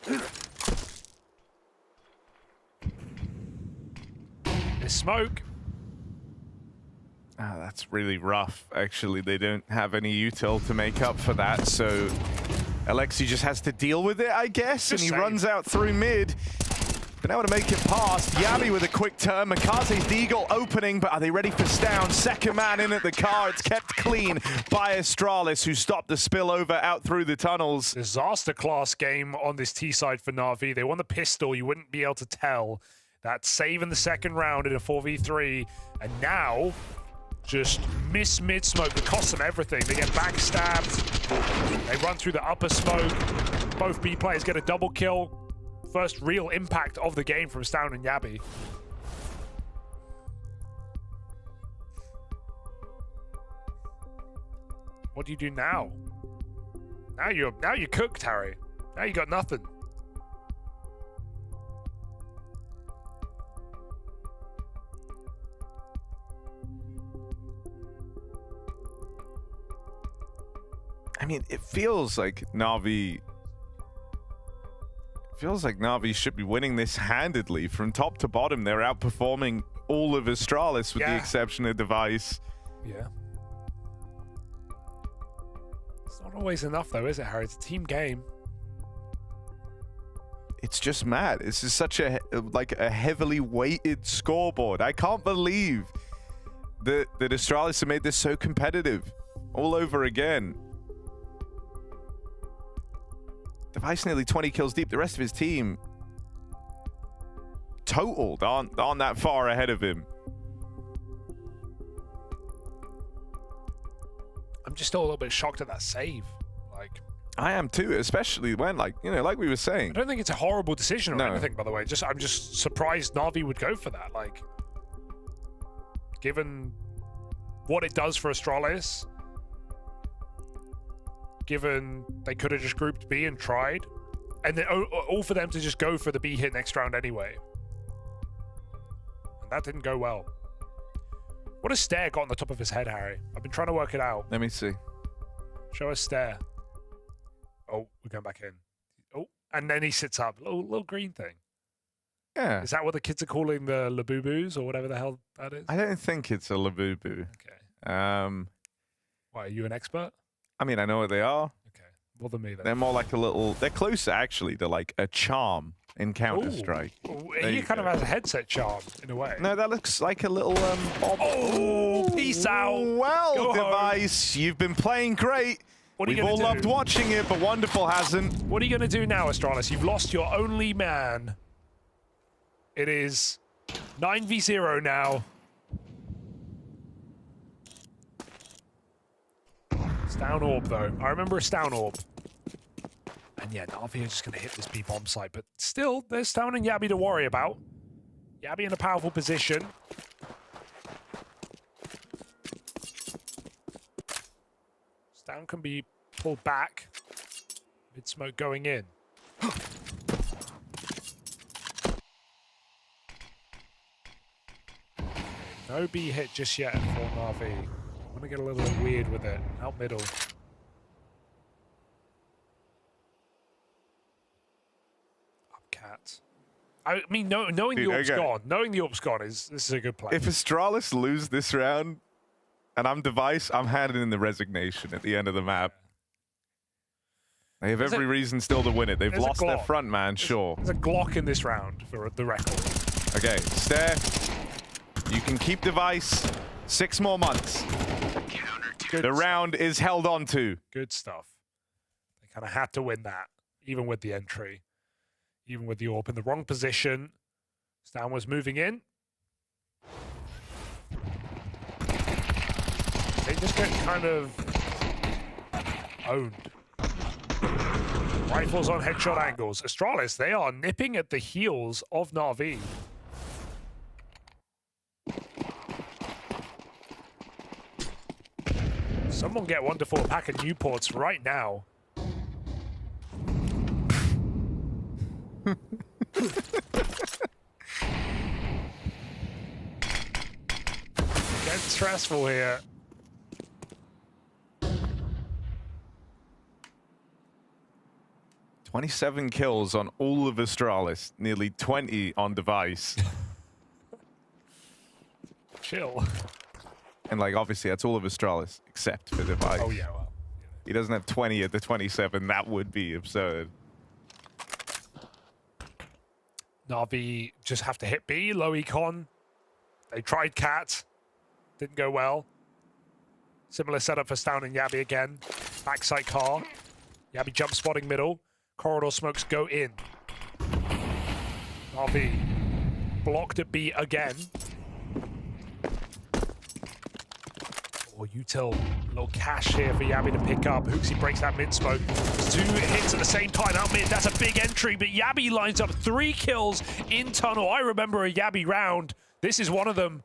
There's smoke. Ah, that's really rough. Actually, they don't have any util to make up for that, so Alexi just has to deal with it, I guess, and he runs out through mid. Been able to make it past. Yabby with a quick turn. Makaze's Deagle opening, but are they ready for Stown? Second man in at the car. It's kept clean by Astralis, who stopped the spillover out through the tunnels. Disaster class game on this T side for Na'Vi. They won the pistol. You wouldn't be able to tell. That save in the second round in a 4v3. And now, just miss mid-smoke. It costs them everything. They get backstabbed. They run through the upper smoke. Both B players get a double kill. First real impact of the game from Stown and Yabby. What do you do now? Now you're cooked, Harry. Now you got nothing. I mean, it feels like Na'Vi should be winning this handedly. From top to bottom, they're outperforming all of Astralis with the exception of Device. Yeah. It's not always enough though, is it, Harry? It's a team game. It's just mad. This is such a heavily weighted scoreboard. I can't believe that Astralis have made this so competitive all over again. Device nearly 20 kills deep. The rest of his team totaled aren't that far ahead of him. I'm just still a little bit shocked at that save. Like, I am too, especially when, like we were saying. I don't think it's a horrible decision or anything, by the way. I'm just surprised Na'Vi would go for that. Like, given what it does for Astralis, given they could have just grouped B and tried, and then all for them to just go for the B hit next round anyway. And that didn't go well. What has Stare got on the top of his head, Harry? I've been trying to work it out. Let me see. Show us Stare. Oh, we're going back in. Oh, and then he sits up. Little green thing. Yeah. Is that what the kids are calling the Labubu's or whatever the hell that is? I don't think it's a Labubu. Okay. Why, are you an expert? I mean, I know what they are. Okay. More than me, then. They're more like a little... They're closer, actually, to like a charm in Counter-Strike. He kind of has a headset charm, in a way. No, that looks like a little... bob. Oh, peace out. Well, Go Device, home. you've been playing great. We've all loved watching it, but Wonderful hasn't. What are you going to do now, Astralis? You've lost your only man. It is 9v0 now. Down orb, though. I remember a down orb. And yeah, Navi are just going to hit this B-bomb site. But still, there's Stown and Yabi to worry about. Yabi in a powerful position. Stown can be pulled back. Mid-smoke going in. No B hit just yet for Navi. I'm going to get a little bit weird with it. Out middle. Cat. I mean, knowing the orb's gone, this is a good play. If Astralis lose this round, and I'm Device, I'm handing in the resignation at the end of the map. They have every reason still to win it. They've lost their front man, sure. There's a Glock in this round for the record. Okay, Stare. You can keep Device 6 more months. The round is held on to. Good stuff. They kind of had to win that, even with the entry. Even with the AWP in the wrong position. Stan was moving in. They just get kind of owned. Rifles on headshot angles. Astralis, they are nipping at the heels of Na'Vi. Someone get 1 to 4 pack of Newports right now. Getting stressful here. "27 kills on all of Astralis, nearly 20 on Device." Chill. And like, obviously, that's all of Astralis, except for Device. Oh, yeah, well. He doesn't have 20 at the 27. That would be absurd. Na'Vi just have to hit B, low econ. They tried Cat. Didn't go well. Similar setup for Stown and Yabi again. Backside car. Yabi jump spotting middle. Corridor smokes go in. Na'Vi blocked at B again. Or Util, a little cash here for Yabi to pick up. Hooksy breaks that mid smoke. 2 hits at the same time out mid. That's a big entry, but Yabi lines up 3 kills in tunnel. I remember a Yabi round. This is one of them.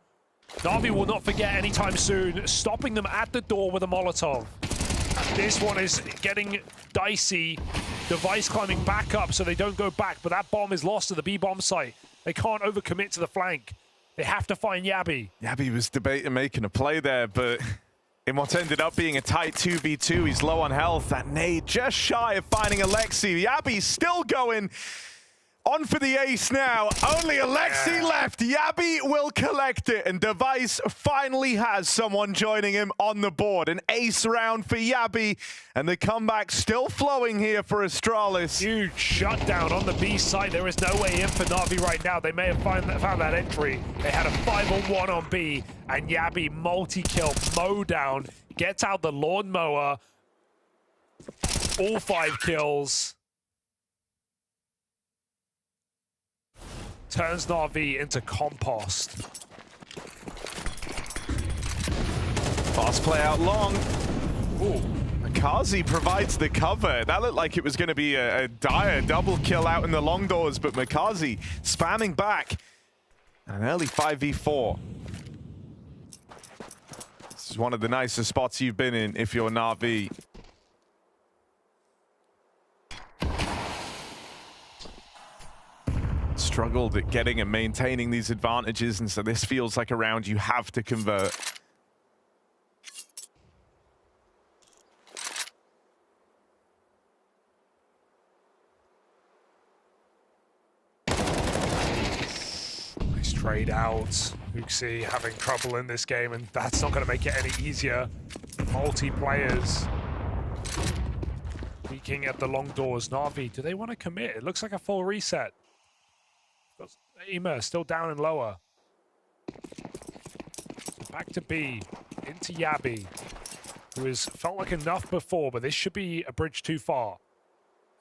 Navi will not forget anytime soon, stopping them at the door with a Molotov. And this one is getting dicey. Device climbing back up so they don't go back, but that bomb is lost to the B bomb site. They can't overcommit to the flank. They have to find Yabi. Yabi was debating making a play there, but in what ended up being a tight 2v2, he's low on health. That nade just shy of finding Alexi. Yabi's still going on for the ace now. Only Alexi left. Yabi will collect it, and Device finally has someone joining him on the board. An ace round for Yabi, and the comeback still flowing here for Astralis. Huge shutdown on the B side. There is no way in for Na'Vi right now. They may have found that entry. They had a 5-on-1 on B, and Yabi multi-kill, mow down, gets out the lawnmower. All 5 kills. Turns Na'Vi into compost. Fast play out long. Ooh. Makazi provides the cover. That looked like it was going to be a dire double kill out in the long doors, but Makazi spamming back. An early 5v4. This is one of the nicest spots you've been in if you're Na'Vi. Struggled at getting and maintaining these advantages, and so this feels like a round you have to convert. Nice trade out. Hooksy having trouble in this game, and that's not going to make it any easier. Multiplayers peeking at the long doors. Na'Vi, do they want to commit? It looks like a full reset. Ema still down and lower. Back to B, into Yabi, who has felt like enough before, but this should be a bridge too far.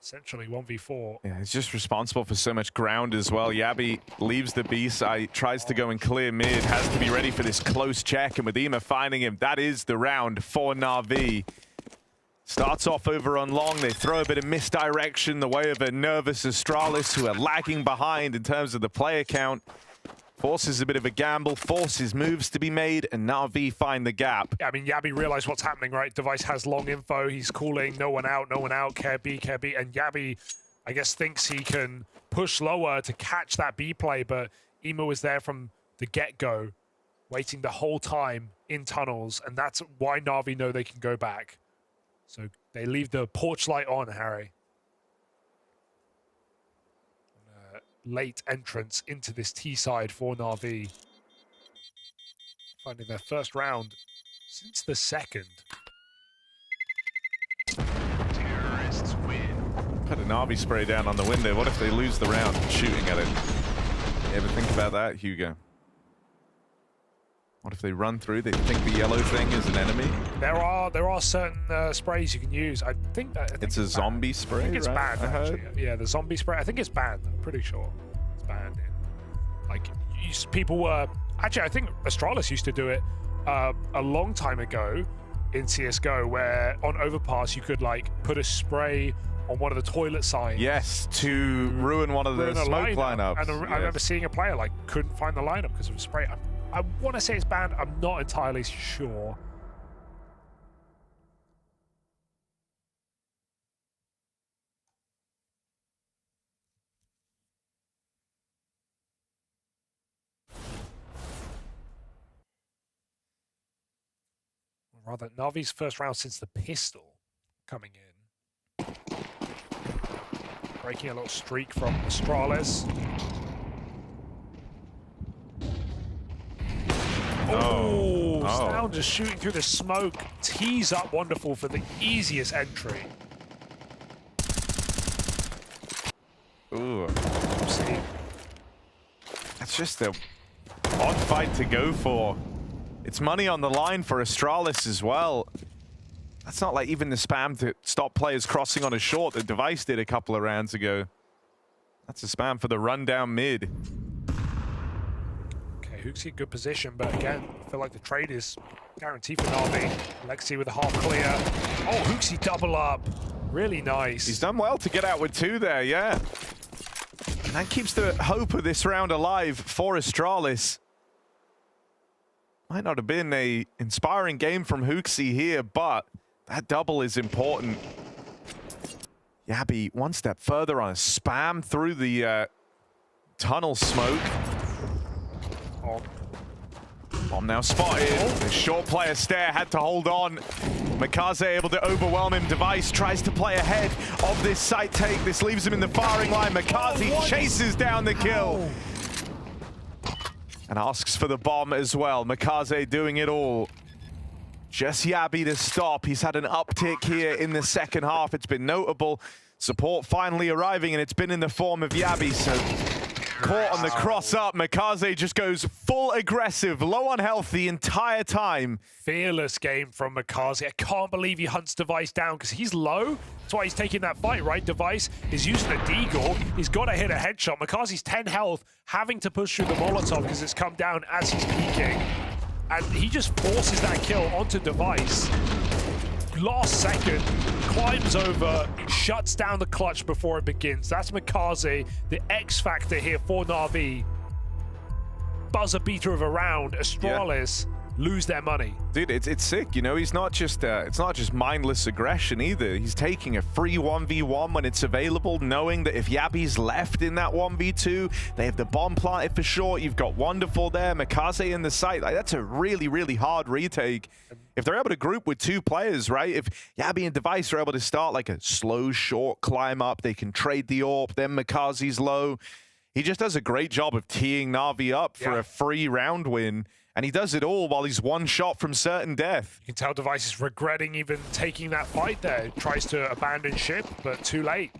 Essentially 1v4. Yeah, he's just responsible for so much ground as well. Yabi leaves the B site, tries to go and clear mid, has to be ready for this close check, and with Ema finding him, that is the round for Na'Vi. Starts off over on long. They throw a bit of misdirection the way of a nervous Astralis who are lagging behind in terms of the player count. Forces a bit of a gamble, forces moves to be made, and NAVI find the gap. Yeah, I mean, Yabi realized what's happening, right? Device has long info. He's calling no one out, care B. And Yabi, I guess, thinks he can push lower to catch that B play, but Emo is there from the get-go, waiting the whole time in tunnels, and that's why NAVI know they can go back. So they leave the porch light on, Harry. Late entrance into this T side for NAVI. Finding their first round since the second. Terrorists win. Put a NAVI spray down on the window. What if they lose the round shooting at it? You ever think about that, Hugo? What if they run through? They think the yellow thing is an enemy? There are certain sprays you can use. I think it's a zombie spray. I think it's right? banned. Actually. Yeah, the zombie spray. I think it's banned. I'm pretty sure it's banned. Like people were actually. I think Astralis used to do it a long time ago in CS:GO, where on overpass you could like put a spray on one of the toilet signs. Yes, to ruin one of the smoke lineups. And I remember seeing a player like couldn't find the lineup because of a spray. I want to say it's banned. I'm not entirely sure. Or rather, Navi's first round since the pistol coming in. Breaking a little streak from Astralis. Oh, Sound just shooting through the smoke. Tees up wonderful for the easiest entry. Ooh. That's just a odd fight to go for. It's money on the line for Astralis as well. That's not like even the spam to stop players crossing on a short that Device did a couple of rounds ago. That's a spam for the rundown mid. Hooksy, good position, but again, I feel like the trade is guaranteed for NAVI. Lexi with a half clear. Oh, Hooksy double up. Really nice. He's done well to get out with two there, yeah. And that keeps the hope of this round alive for Astralis. Might not have been an inspiring game from Hooksy here, but that double is important. Yabi one step further on a spam through the tunnel smoke. Bomb now spotted. The short player stare had to hold on. Makaze able to overwhelm him. Device tries to play ahead of this site take. This leaves him in the firing line. Makaze chases down the kill. And asks for the bomb as well. Makaze doing it all. Just Yabi to stop. He's had an uptick here in the second half. It's been notable. Support finally arriving, and it's been in the form of Yabi. So caught on the cross up. Makaze just goes full aggressive, low on health the entire time. Fearless game from Makaze. I can't believe he hunts Device down because he's low. That's why he's taking that fight, right? Device is using the deagle. He's got to hit a headshot. Makaze's 10 health, having to push through the Molotov because it's come down as he's peeking. And he just forces that kill onto Device. Last second, climbs over, shuts down the clutch before it begins. That's Makaze, the X factor here for NAVI. Buzzer beater of a round. Astralis lose their money. Dude, it's sick, you know. He's not just it's not just mindless aggression either. He's taking a free 1v1 when it's available, knowing that if Yabi's left in that 1v2, they have the bomb planted for short. You've got Wonderful there, Makaze in the site. Like, that's a really, really hard retake. If they're able to group with two players, right? If Yabi and Device are able to start like a slow, short climb up, they can trade the AWP, then Makaze's low. He just does a great job of teeing NAVI up for a free round win. And he does it all while he's one shot from certain death. You can tell Device is regretting even taking that fight there. He tries to abandon ship, but too late.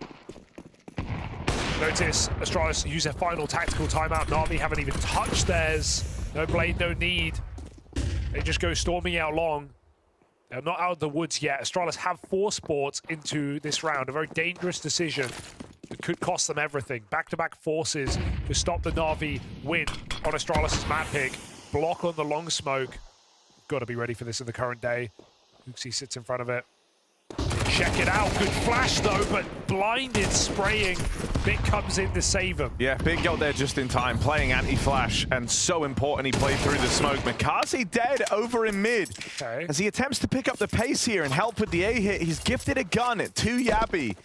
Notice Astralis use their final tactical timeout. NAVI haven't even touched theirs. No blade, no need. They just go storming out long. They're not out of the woods yet. Astralis have 4 sports into this round. A very dangerous decision. It could cost them everything. Back-to-back forces to stop the NAVI win on Astralis' map pick. Block on the long smoke. Got to be ready for this in the current day. Hooksy sits in front of it. Check it out. Good flash, though, but blinded spraying. Bit comes in to save him. Yeah, Bit got there just in time, playing anti-flash, and so important he played through the smoke. Makazi dead over in mid. Okay. As he attempts to pick up the pace here and help with the A-hit, he's gifted a gun to Yabi.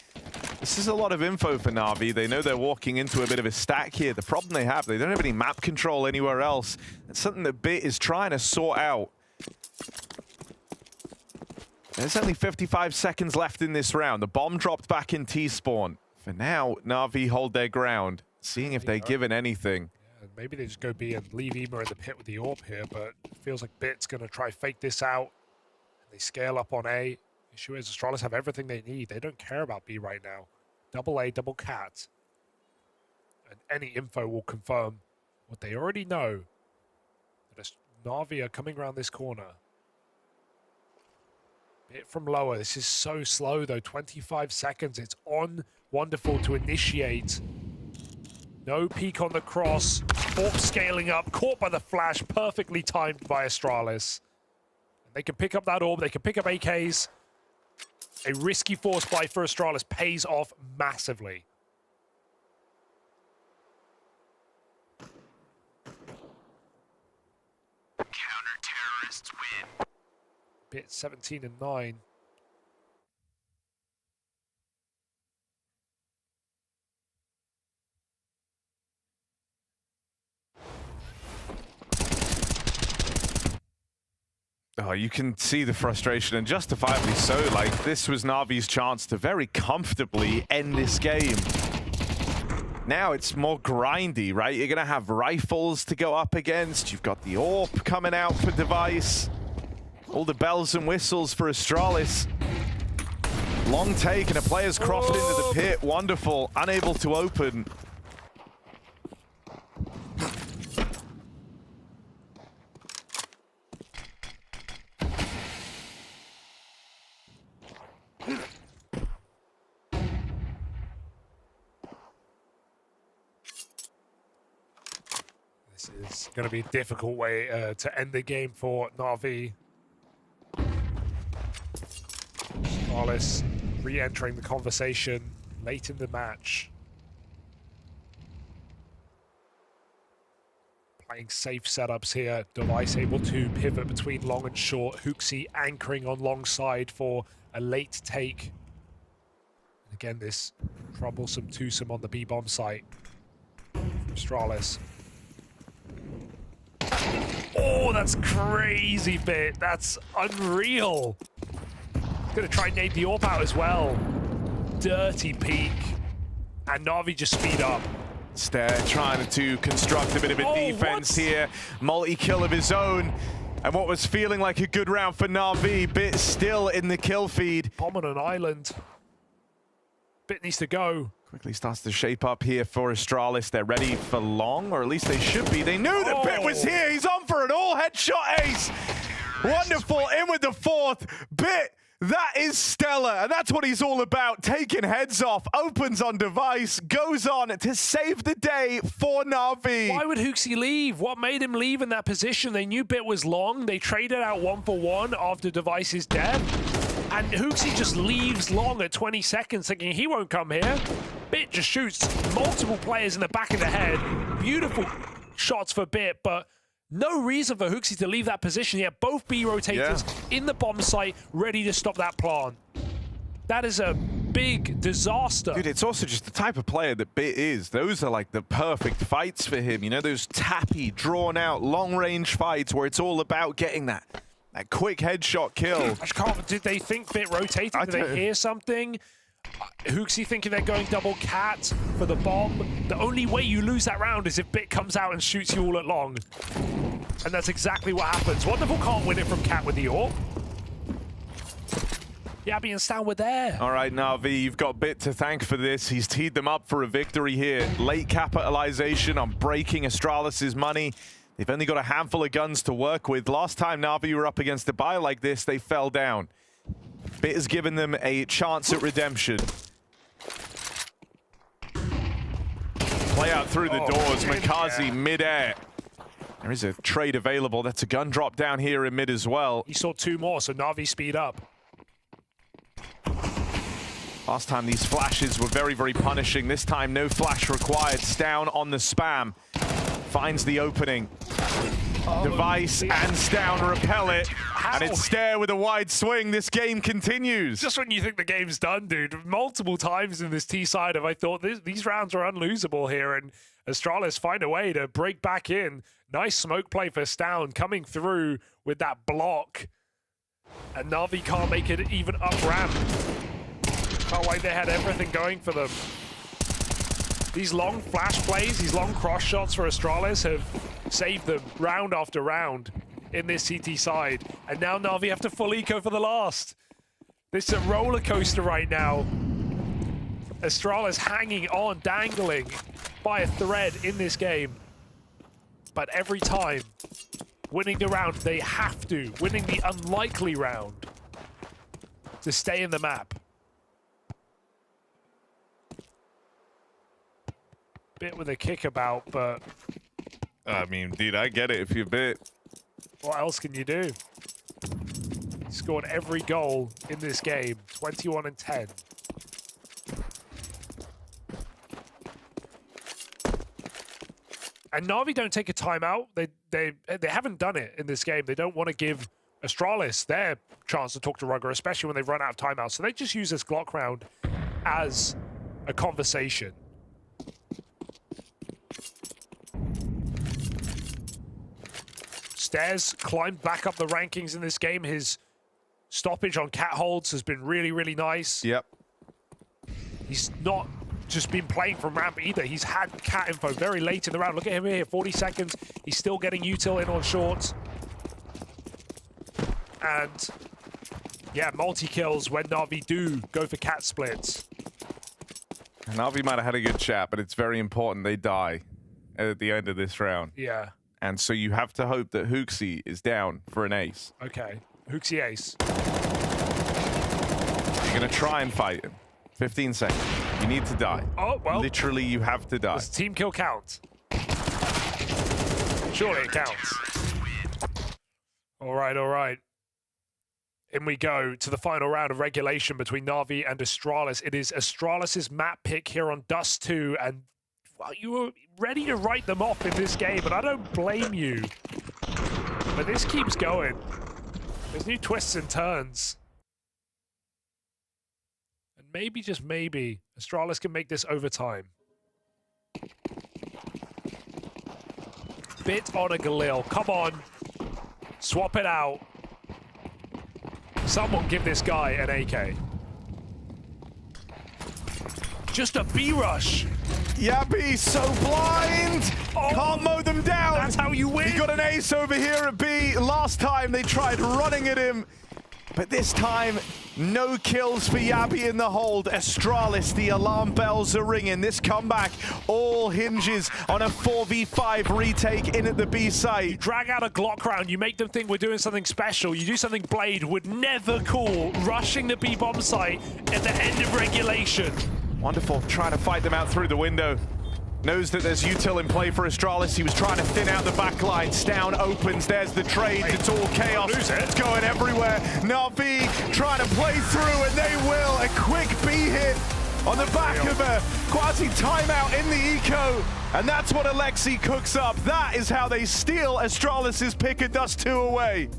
This is a lot of info for Na'Vi. They know they're walking into a bit of a stack here. The problem they have, they don't have any map control anywhere else. It's something that Bit is trying to sort out. There's only 55 seconds left in this round. The bomb dropped back in T-spawn. For now, Na'Vi hold their ground, seeing if they're given anything. Yeah, maybe they just go B and leave Ema in the pit with the AWP here, but it feels like Bit's going to try fake this out. They scale up on A. Issue is Astralis have everything they need. They don't care about B right now. Double A, double cat. And any info will confirm what they already know. That Na'Vi are coming around this corner. Bit from lower. This is so slow, though. 25 seconds. It's on Wonderful to initiate. No peek on the cross. AWP scaling up. Caught by the flash. Perfectly timed by Astralis. And they can pick up that AWP. They can pick up AKs. A risky force play for Astralis pays off massively. Counter-terrorists win. Bit 17 and 9. Oh, you can see the frustration, and justifiably so. Like, this was Na'Vi's chance to very comfortably end this game. Now it's more grindy, right? You're going to have rifles to go up against. You've got the AWP coming out for Device. All the bells and whistles for Astralis. Long take, and a player's crossed into the pit. Wonderful, unable to open. This is going to be a difficult way to end the game for Na'Vi. Astralis re-entering the conversation late in the match. Playing safe setups here. Device able to pivot between long and short. HooXi anchoring on long side for a late take. And again, this troublesome twosome on the B-bomb site from Astralis. Oh, that's crazy, Bit. That's unreal. Gonna try and nade the AWP out as well. Dirty peek. And Na'Vi just speed up. Stare trying to construct a bit of a defense here. Multi-kill of his own. And what was feeling like a good round for Na'Vi, Bit still in the kill feed. Bomb on an island. Bit needs to go. Quickly starts to shape up here for Astralis. They're ready for long, or at least they should be. They knew that Bit was here. He's on for an all-headshot ace. Wonderful, in with the fourth. Bit, that is stellar, and that's what he's all about. Taking heads off, opens on Device, goes on to save the day for Na'Vi. Why would HooXi leave? What made him leave in that position? They knew Bit was long. They traded out 1-for-1 after Device's death. And HooXi just leaves long at 20 seconds thinking he won't come here. Bit just shoots multiple players in the back of the head. Beautiful shots for Bit, but no reason for HooXi to leave that position yet. Both B rotators in the bomb site, ready to stop that plant. That is a big disaster. Dude, it's also just the type of player that Bit is. Those are like the perfect fights for him. You know, those tappy, drawn-out, long-range fights where it's all about getting that quick headshot kill. I just can't, did they think Bit rotated? Did they hear something? HooXi thinking they're going double cat for the bomb. The only way you lose that round is if Bit comes out and shoots you all at long. And that's exactly what happens. Wonderful can't win it from cat with the AWP. Yabi and Stan were there. All right, Na'Vi, you've got Bit to thank for this. He's teed them up for a victory here. Late capitalization on breaking Astralis' money. They've only got a handful of guns to work with. Last time Na'Vi were up against a buy like this, they fell down. Bit has given them a chance at redemption. Play out through the doors. Makazi mid-air. There is a trade available. That's a gun drop down here in mid as well. He saw two more, so Na'Vi speed up. Last time these flashes were very, very punishing. This time, no flash required. Stown on the spam. Finds the opening. Device and Stown repel it. And it's Stare with a wide swing. This game continues. Just when you think the game's done, dude. Multiple times in this T side have I thought these rounds are unlosable here. And Astralis find a way to break back in. Nice smoke play for Stown coming through with that block. And Navi can't make it even up ramp. Felt like they had everything going for them. These long flash plays, these long cross shots for Astralis have saved them round after round in this CT side. And now Navi have to full eco for the last. This is a roller coaster right now. Astralis hanging on, dangling by a thread in this game. But every time, winning the round, they have to. Winning the unlikely round to stay in the map. Bit with a kick about, but... I mean, dude, I get it if you bit. What else can you do? Scored every goal in this game, 21 and 10. And Navi don't take a timeout. They haven't done it in this game. They don't want to give Astralis their chance to talk to Rugger, especially when they've run out of timeouts. So they just use this Glock round as a conversation. Stairs climbed back up the rankings in this game. His stoppage on cat holds has been really, really nice. Yep. He's not just been playing from ramp either. He's had cat info very late in the round. Look at him here, 40 seconds. He's still getting util in on short. And yeah, multi-kills when Navi do go for cat splits. Navi might have had a good chat, but it's very important they die at the end of this round. Yeah. And so you have to hope that Hooksy is down for an ace. Okay, Hooksy ace. You're going to try and fight him. 15 seconds. You need to die. Oh, well. Literally, you have to die. Does team kill count? Surely it counts. All right, all right. In we go to the final round of regulation between Navi and Astralis. It is Astralis' map pick here on Dust 2, and well, you were ready to write them off in this game, and I don't blame you. But this keeps going. There's new twists and turns. And maybe, just maybe, Astralis can make this overtime. Bit on a Galil. Come on. Swap it out. Someone give this guy an AK. Just a B-rush. Yabi so blind! Oh, can't mow them down! That's how you win! He got an ace over here at B. Last time they tried running at him, but this time, no kills for Yabi in the hold. Astralis, the alarm bells are ringing. This comeback all hinges on a 4v5 retake in at the B site. You drag out a Glock round, you make them think we're doing something special. You do something Blade would never call, rushing the B bomb site at the end of regulation. Wonderful, trying to fight them out through the window. Knows that there's util in play for Astralis. He was trying to thin out the back line. Stown opens, there's the trade. It's all chaos. It's going everywhere. Navi trying to play through, and they will. A quick B hit on the back of a quasi timeout in the eco. And that's what Alexi cooks up. That is how they steal Astralis' pick at Dust 2 away.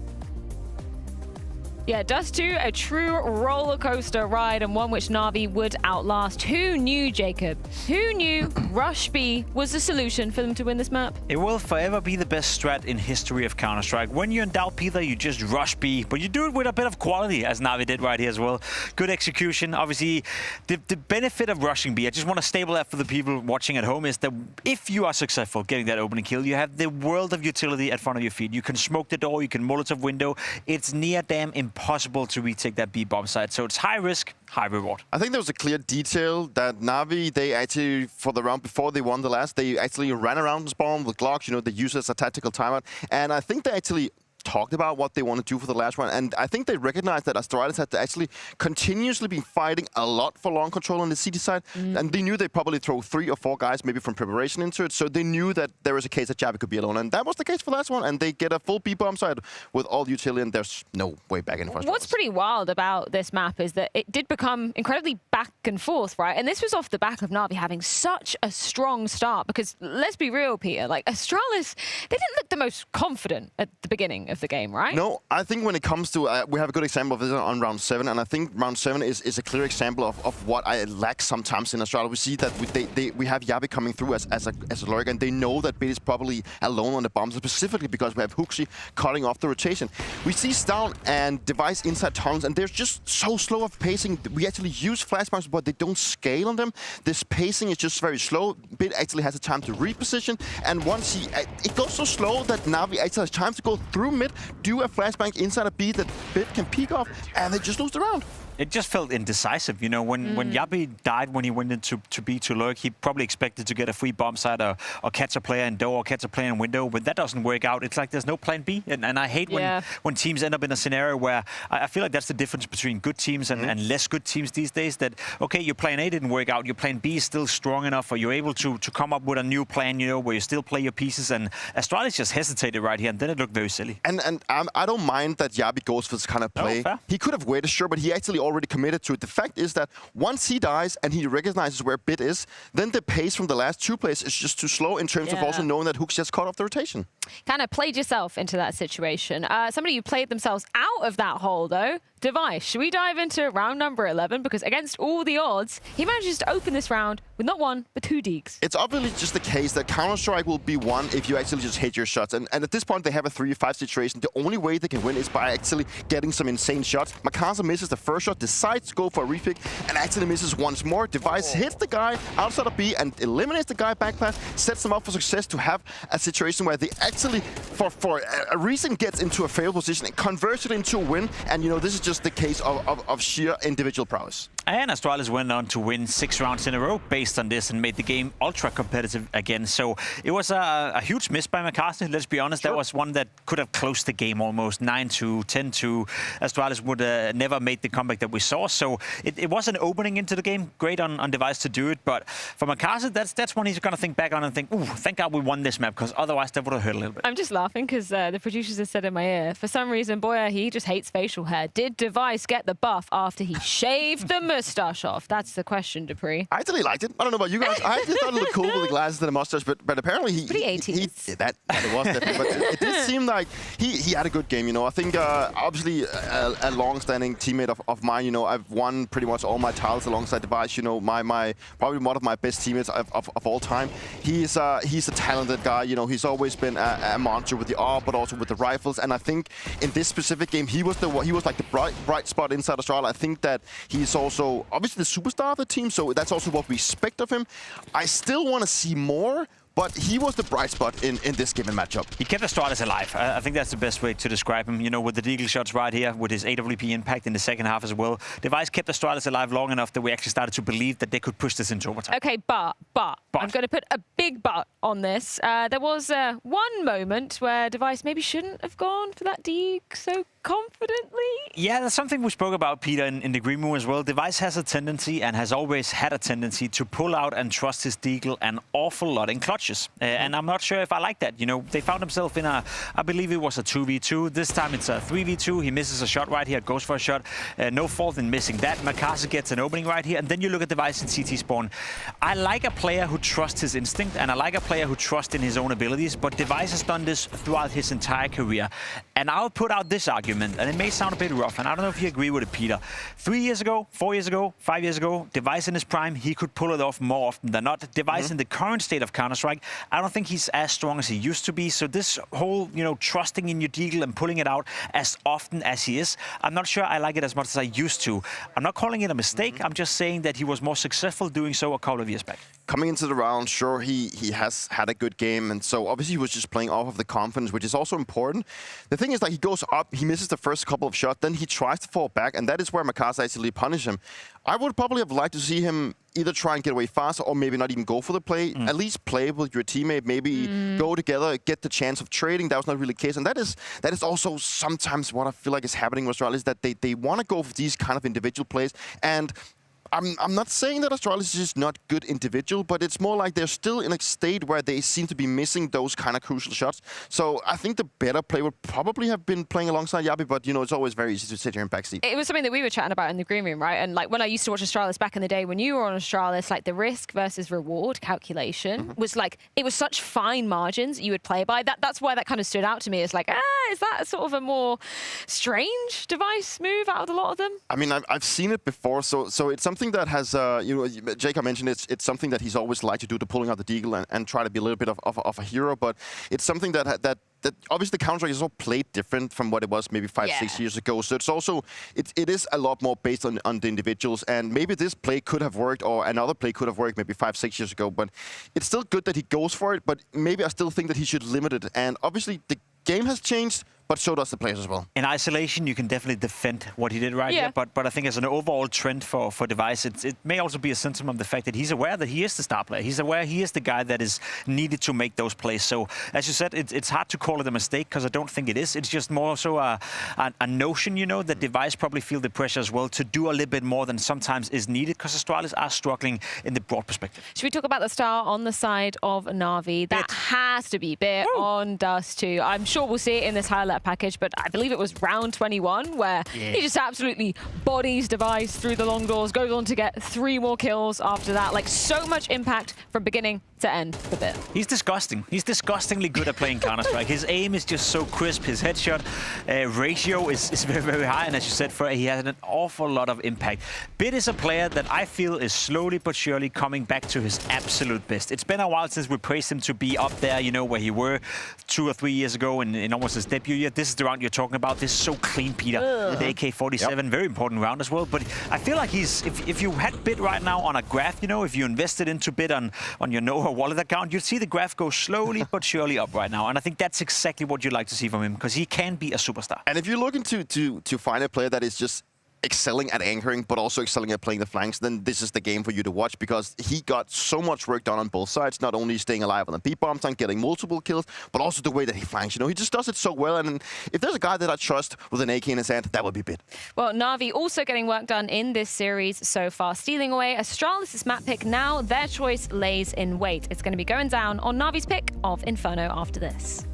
Yeah, Dust 2, a true roller coaster ride, and one which Navi would outlast. Who knew, Jacob? Who knew Rush B was the solution for them to win this map? It will forever be the best strat in history of Counter-Strike. When you're in doubt, Peter, you just rush B, but you do it with a bit of quality, as Navi did right here as well. Good execution. Obviously, the benefit of rushing B, I just want to stable that for the people watching at home, is that if you are successful getting that opening kill, you have the world of utility at front of your feet. You can smoke the door, you can Molotov window. It's near damn impossible to retake that B bomb site. So it's high risk, high reward. I think there was a clear detail that Navi, they actually, for the round before they won the last, they actually ran around the spawn with Glocks, you know, they used it as a tactical timeout. And I think they actually talked about what they want to do for the last one, and I think they recognized that Astralis had to actually continuously been fighting a lot for long control on the CT side, and they knew they'd probably throw 3 or 4 guys maybe from preparation into it, so they knew that there was a case that Javi could be alone, and that was the case for the last one, and they get a full B-bomb side with all the utility, and there's no way back in for Astralis. What's pretty wild about this map is that it did become incredibly back and forth, right? And this was off the back of Navi having such a strong start, because let's be real, Peter, like Astralis, they didn't look the most confident at the beginning of the game, right? No, I think when it comes to, we have a good example of this on round 7, and I think round 7 is a clear example of what I lack sometimes in Astralis. We see that we have Yabi coming through as a lurk, and they know that Bit is probably alone on the bombs, specifically because we have Huxi cutting off the rotation. We see Stown and Device inside tunnels, and they're just so slow of pacing. We actually use flashbangs, but they don't scale on them. This pacing is just very slow. Bit actually has a time to reposition, and once it goes so slow that Navi actually has time to go through mid, do a flashbang inside a B that Bit can peek off, and they just lose the round. It just felt indecisive, you know, when Yabi died when he went into B to lurk, he probably expected to get a free bomb side or catch a player in door or catch a player in window, but that doesn't work out. It's like there's no plan B, and I hate when teams end up in a scenario where I feel like that's the difference between good teams and less good teams these days, that, okay, your plan A didn't work out, your plan B is still strong enough, or you're able to come up with a new plan, you know, where you still play your pieces, and Astralis just hesitated right here, and then it looked very silly. And I don't mind that Yabi goes for this kind of play. No, he could have waited, sure, but he actually already committed to it. The fact is that once he dies and he recognizes where Bit is, then the pace from the last 2 plays is just too slow in terms of also knowing that Hooks just cut off the rotation. Kind of played yourself into that situation. Somebody who played themselves out of that hole, though, Device. Should we dive into round number 11? Because against all the odds, he manages to open this round with not 1, but 2 deeks. It's obviously just the case that Counter-Strike will be won if you actually just hit your shots. And at this point, they have a 3-5 situation. The only way they can win is by actually getting some insane shots. Makasa misses the first shot, decides to go for a refig, and actually misses once more. Device hits the guy outside of B and eliminates the guy backpass, sets them up for success to have a situation where they actually, for a reason, gets into a favorable position and converts it into a win. And, you know, this is just the case of sheer individual prowess. And Astralis went on to win 6 rounds in a row based on this and made the game ultra competitive again. So it was a huge miss by Makasa, let's be honest. That was one that could have closed the game almost 9-2, 10-2. Astralis would never made the comeback that we saw. So it was an opening into the game. Great on Device to do it. But for Makasa, that's one he's going to think back on and think, ooh, thank God we won this map, because otherwise that would have hurt a little bit. I'm just laughing because the producers have said in my ear, for some reason, Boya, he just hates facial hair. Did Device get the buff after he shaved the moustache off? That's the question, Dupree. I actually liked it. I don't know about you guys. I actually thought it looked cool with the glasses and the mustache, but apparently he... Pretty 80s. That it was definitely. But it did seem like he had a good game, you know. I think obviously a long-standing teammate of mine, you know, I've won pretty much all my titles alongside Device, you know, my probably one of my best teammates of all time. He's a talented guy, you know. He's always been a monster with the AWP, but also with the rifles. And I think in this specific game, he was like the bright spot inside Astralis. I think that he's also obviously the superstar of the team, so that's also what we expect of him. I still want to see more, but he was the bright spot in this given matchup. He kept Astralis alive. I think that's the best way to describe him. You know, with the deagle shots right here, with his AWP impact in the second half as well. Device kept Astralis alive long enough that we actually started to believe that they could push this into overtime. Okay, but I'm going to put a big but on this. There was one moment where Device maybe shouldn't have gone for that deke so confidently. Yeah, that's something we spoke about, Peter, in the green room as well. Device has a tendency, and has always had a tendency, to pull out and trust his deagle an awful lot in clutches. And I'm not sure if I like that. You know, they found himself in I believe it was a 2v2. This time it's a 3v2. He misses a shot right here, goes for a shot. No fault in missing that. Makasa gets an opening right here. And then you look at Device in CT spawn. I like a player who trusts his instinct, and I like a player who trusts in his own abilities, but Device has done this throughout his entire career. And I'll put out this argument, and it may sound a bit rough, and I don't know if you agree with it, Peter. 3 years ago, 4 years ago, 5 years ago, Device in his prime, he could pull it off more often than not. Device in the current state of Counter-Strike, I don't think he's as strong as he used to be. So this whole, you know, trusting in your deagle and pulling it out as often as he is, I'm not sure I like it as much as I used to. I'm not calling it a mistake. I'm just saying that he was more successful doing so a couple of years back. coming into the round, sure, he has had a good game, and so obviously he was just playing off of the confidence, which is also important. The thing is, like, he goes up, he misses the first couple of shots, then he tries to fall back, and that is where Makasa actually punished him. I would probably have liked to see him either try and get away faster or maybe not even go for the play. At least play with your teammate, maybe go together, get the chance of trading. That was not really the case. And that is also sometimes what I feel like is happening with Astralis, that they want to go for these kind of individual plays. And I'm not saying that Astralis is not good individual, but it's more like they're still in a state where they seem to be missing those kind of crucial shots. So I think the better play would probably have been playing alongside Yabi, but you know, it's always very easy to sit here in backseat. It was something that we were chatting about in the green room, right? And like when I used to watch Astralis back in the day, when you were on Astralis, like the risk versus reward calculation was like, it was such fine margins you would play by. That's why that kind of stood out to me. It's like, is that sort of a more strange device move out of the lot of them? I mean, I've seen it before, so it's something that has, you know, Jacob mentioned it's something that he's always liked to do, to pulling out the deagle and try to be a little bit of a hero, but it's something that obviously the Counter-Strike is all played different from what it was maybe 5-6 years ago. So it's also, it is a lot more based on the individuals, and maybe this play could have worked or another play could have worked maybe 5-6 years ago, but it's still good that he goes for it, but maybe I still think that he should limit it. And obviously the game has changed, but so does the players as well. In isolation, you can definitely defend what he did right here, but I think as an overall trend for Device, it may also be a symptom of the fact that he's aware that he is the star player. He's aware he is the guy that is needed to make those plays. So, as you said, it's hard to call it a mistake, because I don't think it is. It's just more so a notion, you know, that Device probably feel the pressure as well to do a little bit more than sometimes is needed, because Astralis are struggling in the broad perspective. Should we talk about the star on the side of Navi? That has to be Bit on Dust 2. I'm sure we'll see it in this highlight package, but I believe it was round 21 where he just absolutely bodies Device through the long doors, goes on to get 3 more kills after that. Like, so much impact from beginning to end for Bit. He's disgusting. He's disgustingly good at playing Counter-Strike. His aim is just so crisp. His headshot ratio is very, very high. And as you said, he has an awful lot of impact. Bit is a player that I feel is slowly but surely coming back to his absolute best. It's been a while since we praised him to be up there, you know, where he were 2 or 3 years ago in almost his debut year. This is the round you're talking about. This is so clean, Peter. The AK-47, very important round as well. But I feel like he's, if you had Bit right now on a graph, you know, if you invested into Bit on your Nova wallet account, you'd see the graph go slowly but surely up right now. And I think that's exactly what you'd like to see from him, because he can be a superstar. And if you're looking to find a player that is just excelling at anchoring, but also excelling at playing the flanks, then this is the game for you to watch, because he got so much work done on both sides, not only staying alive on the B-bombs and getting multiple kills, but also the way that he flanks. You know, he just does it so well, and if there's a guy that I trust with an AK in his hand, that would be Bit. Well, Navi also getting work done in this series so far, stealing away Astralis' map pick. Now their choice lays in wait. It's going to be going down on Navi's pick of Inferno after this.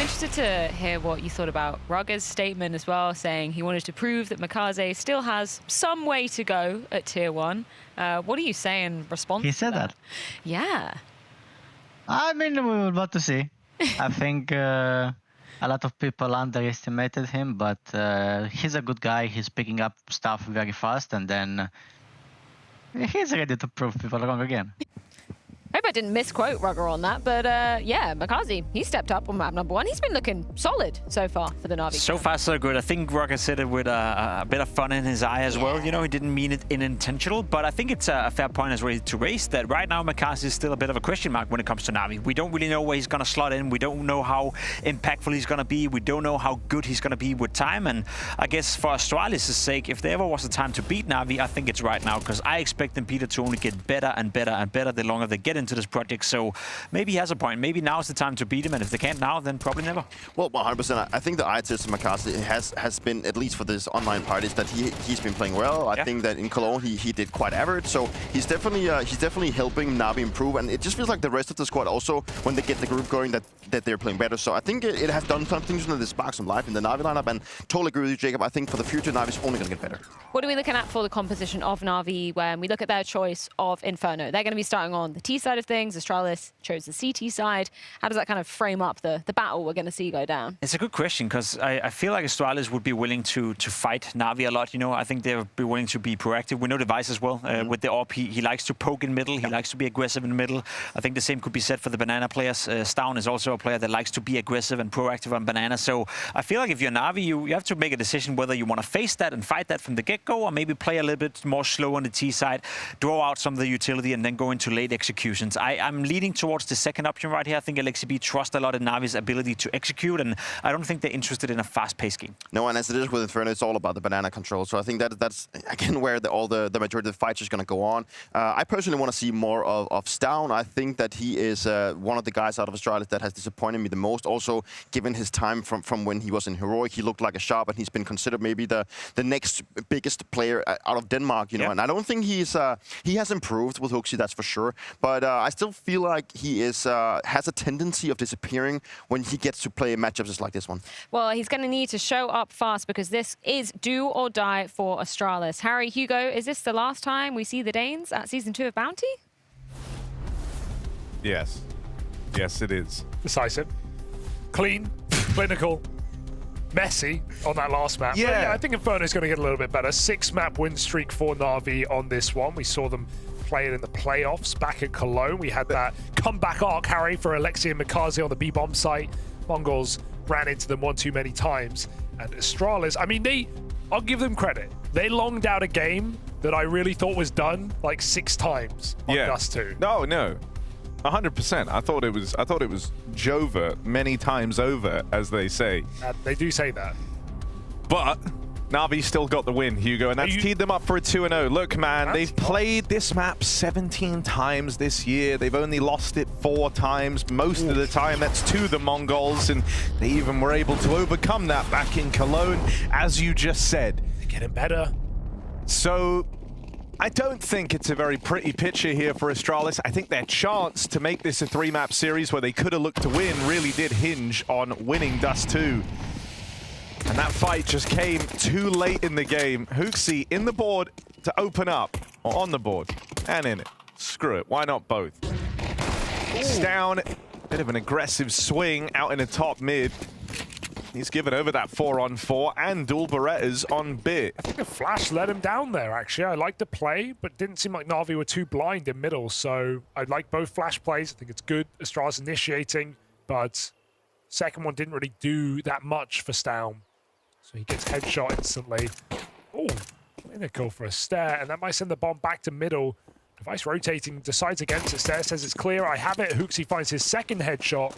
interested to hear what you thought about Rugger's statement as well, saying he wanted to prove that Makaze still has some way to go at Tier 1. What do you say in response He said to that? Yeah. I mean, we will about to see. I think a lot of people underestimated him, but he's a good guy. He's picking up stuff very fast, and then he's ready to prove people wrong again. Hope I didn't misquote Rugger on that, but yeah, Makaze, he stepped up on map number 1. He's been looking solid so far for the Navi. So far, so good. I think Rugger said it with a bit of fun in his eye as well. You know, he didn't mean it unintentional, but I think it's a fair point as well to raise that right now Makaze is still a bit of a question mark when it comes to Navi. We don't really know where he's going to slot in. We don't know how impactful he's going to be. We don't know how good he's going to be with time. And I guess for Astralis' sake, if there ever was a time to beat Navi, I think it's right now, because I expect them, Peter, to only get better and better and better the longer they get into this project. So maybe he has a point. Maybe now's the time to beat him, and if they can't now, then probably never. Well, 100%. I think the eye test of Makaze has been, at least for this online parties, that he's been playing well. I think that in Cologne he did quite average. So he's definitely helping Navi improve, and it just feels like the rest of the squad also, when they get the group going, that they're playing better. So I think it has done something to spark some life in the Navi lineup, and totally agree with you, Jacob. I think for the future, Navi's only going to get better. What are we looking at for the composition of Navi when we look at their choice of Inferno? They're going to be starting on the T side of things. Astralis chose the CT side. How does that kind of frame up the battle we're going to see go down? It's a good question, because I feel like Astralis would be willing to fight Navi a lot. You know, I think they would be willing to be proactive. We know Device as well. With the AWP, he likes to poke in middle. He likes to be aggressive in the middle. I think the same could be said for the Banana players. Stown is also a player that likes to be aggressive and proactive on Banana. So I feel like if you're Navi, you have to make a decision whether you want to face that and fight that from the get-go, or maybe play a little bit more slow on the T side, draw out some of the utility, and then go into late executions. I'm leaning towards the second option right here. I think LXCB trust a lot in Navi's ability to execute, and I don't think they're interested in a fast-paced game. No, and as it is with Inferno, it's all about the banana control. So I think that's again where all the majority of the fights is going to go on. I personally want to see more of Stown. I think that he is one of the guys out of Astralis that has disappointed me the most. Also, given his time from when he was in Heroic, he looked like a sharp, and he's been considered maybe the next biggest player out of Denmark. You know, and I don't think he has improved with Huxi, that's for sure. But I still feel like he has a tendency of disappearing when he gets to play matchups just like this one. Well, he's going to need to show up fast, because this is do or die for Astralis. Harry, Hugo, is this the last time we see the Danes at Season 2 of Bounty? Yes. Yes, it is. Decisive. Clean. Clinical. Messy on that last map. Yeah. But yeah, I think Inferno's going to get a little bit better. 6-map win streak for Navi on this one. We saw them play it in the playoffs back in Cologne. We had that comeback arc, Harry, for Alexi and Makaze on the B-bomb site. Mongols ran into them one too many times. And Astralis, I mean, I'll give them credit. They longed out a game that I really thought was done like 6 times on Dust 2. No. 100%. I thought it was Jova many times over, as they say. They do say that. But Navi still got the win, Hugo, and that's teed them up for a 2-0. Look, man, they've played this map 17 times this year. They've only lost it 4 times. Most of the time, that's to the Mongols, and they even were able to overcome that back in Cologne, as you just said. They're getting better. So I don't think it's a very pretty picture here for Astralis. I think their chance to make this a 3-map series where they could have looked to win really did hinge on winning Dust 2. And that fight just came too late in the game. Huxi in the board to open up, or on the board, and in it. Screw it, why not both? Stown, bit of an aggressive swing out in the top mid. He's given over that 4-on-4 and dual Berettas on bit. I think the flash let him down there, actually. I like the play, but didn't seem like Navi were too blind in middle, so I like both flash plays. I think it's good. Astralis initiating, but second one didn't really do that much for Stown. So he gets headshot instantly. Oh, clinical for a stare, and that might send the bomb back to middle. Device rotating, decides against it. Stare says it's clear, I have it. Huxi finds his second headshot.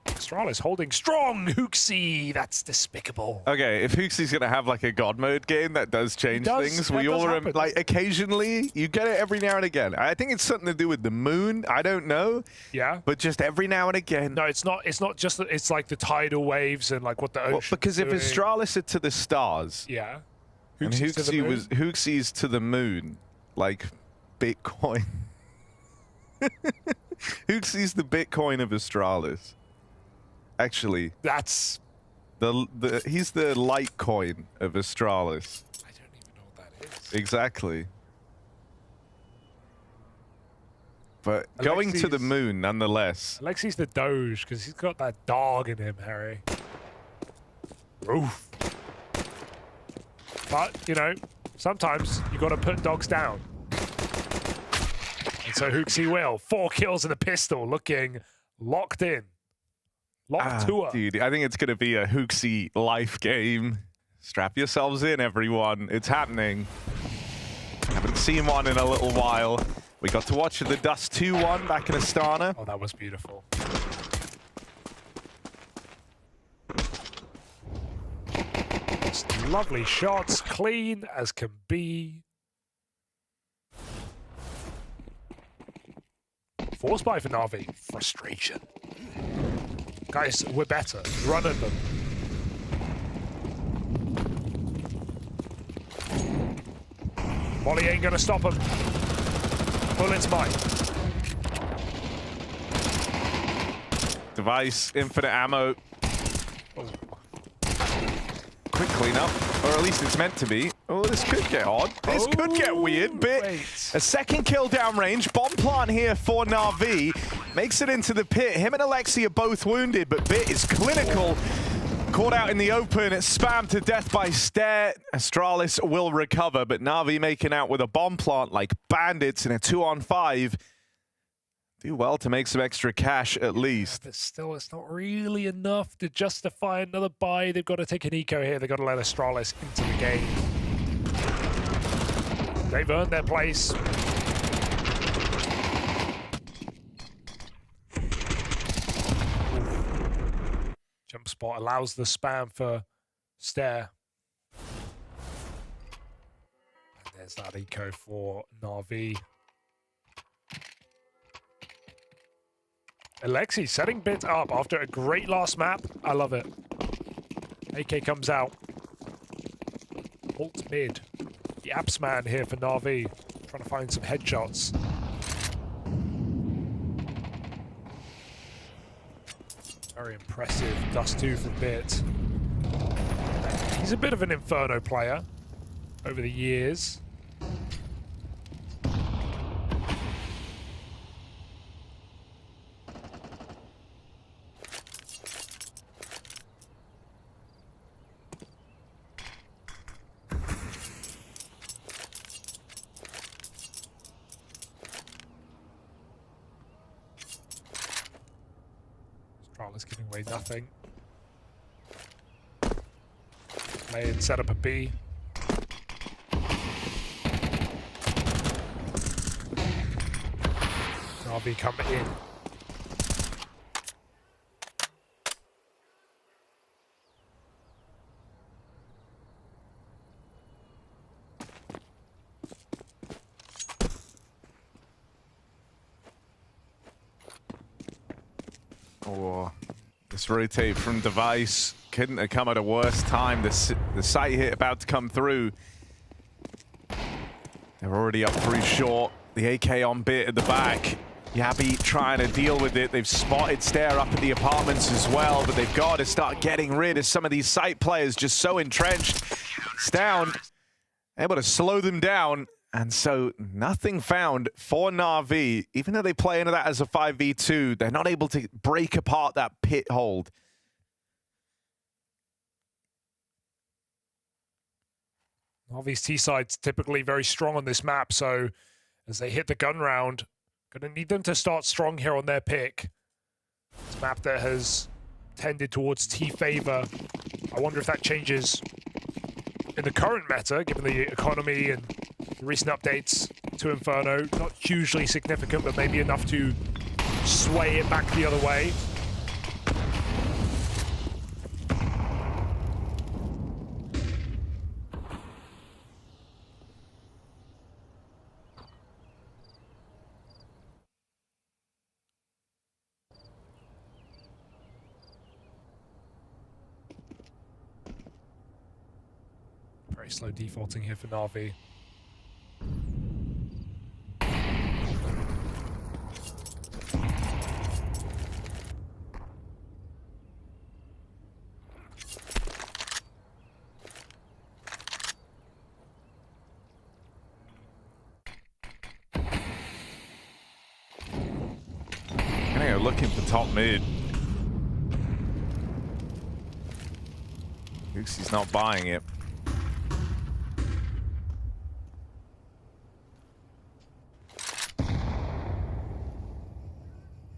Astralis holding strong. Huxi, that's despicable. Okay, if Huxi's gonna have like a god mode game, that does change things. We all like occasionally, you get it every now and again. I think it's something to do with the moon. I don't know. Yeah. But just every now and again. No, it's not. It's not just that. It's like the tidal waves and like what the ocean. Well, because if Astralis are to the stars, yeah, and Huxi's to the moon, like Bitcoin. Huxi's the Bitcoin of Astralis. actually. That's... He's the Litecoin of Astralis. I don't even know what that is. Exactly. But going to the moon, nonetheless. Alexi's the Doge, because he's got that dog in him, Harry. Oof. But, you know, sometimes you got to put dogs down. And so Hooksy will. 4 kills and a pistol, looking locked in. Locked to her. Dude, I think it's going to be a Hooksy life game. Strap yourselves in, everyone. It's happening. Haven't seen one in a little while. We got to watch the Dust 2-1 back in Astana. Oh, that was beautiful. Just lovely shots, clean as can be. Force buy for NAVI. Frustration. Guys, we're better. Run at them. Molly ain't gonna stop him. Bullets mine. Device, infinite ammo. Quick cleanup, or at least it's meant to be. Oh, this could get odd. This could get weird. Bit a second kill downrange. Bomb plant here for NAVI. Makes it into the pit. Him and Alexi are both wounded, but Bit is clinical. Caught out in the open. It's spammed to death by Stare. Astralis will recover, but NAVI making out with a bomb plant like bandits in a 2-on-5. Do well to make some extra cash at least. But still, it's not really enough to justify another buy. They've got to take an eco here. They've got to let Astralis into the game. They've earned their place. Jump spot allows the spam for Stare. And there's that eco for NAVI. Alexi setting Bit up after a great last map. I love it. AK comes out. Ult mid. The Apps man here for NAVI. Trying to find some headshots. Very impressive. Dust 2 from Bit. He's a bit of an Inferno player over the years. Astralis giving away nothing. Lay in, set up a B. NAVI come in. Oh, this rotate from Device couldn't have come at a worse time. The sight hit about to come through. They're already up 3 short. The AK on Bit at the back. Yabi trying to deal with it. They've spotted Stare up at the apartments as well, but they've got to start getting rid of some of these site players just so entrenched. It's down, able to slow them down. And so nothing found for NAVI. Even though they play into that as a 5v2, they're not able to break apart that pit hold. NAVI's T-side's typically very strong on this map, so as they hit the gun round, gonna need them to start strong here on their pick. It's a map that has tended towards T favor. I wonder if that changes in the current meta, given the economy and the recent updates to Inferno. Not hugely significant, but maybe enough to sway it back the other way. Very slow defaulting here for NAVI. Gonna go looking for top mid. He's not buying it.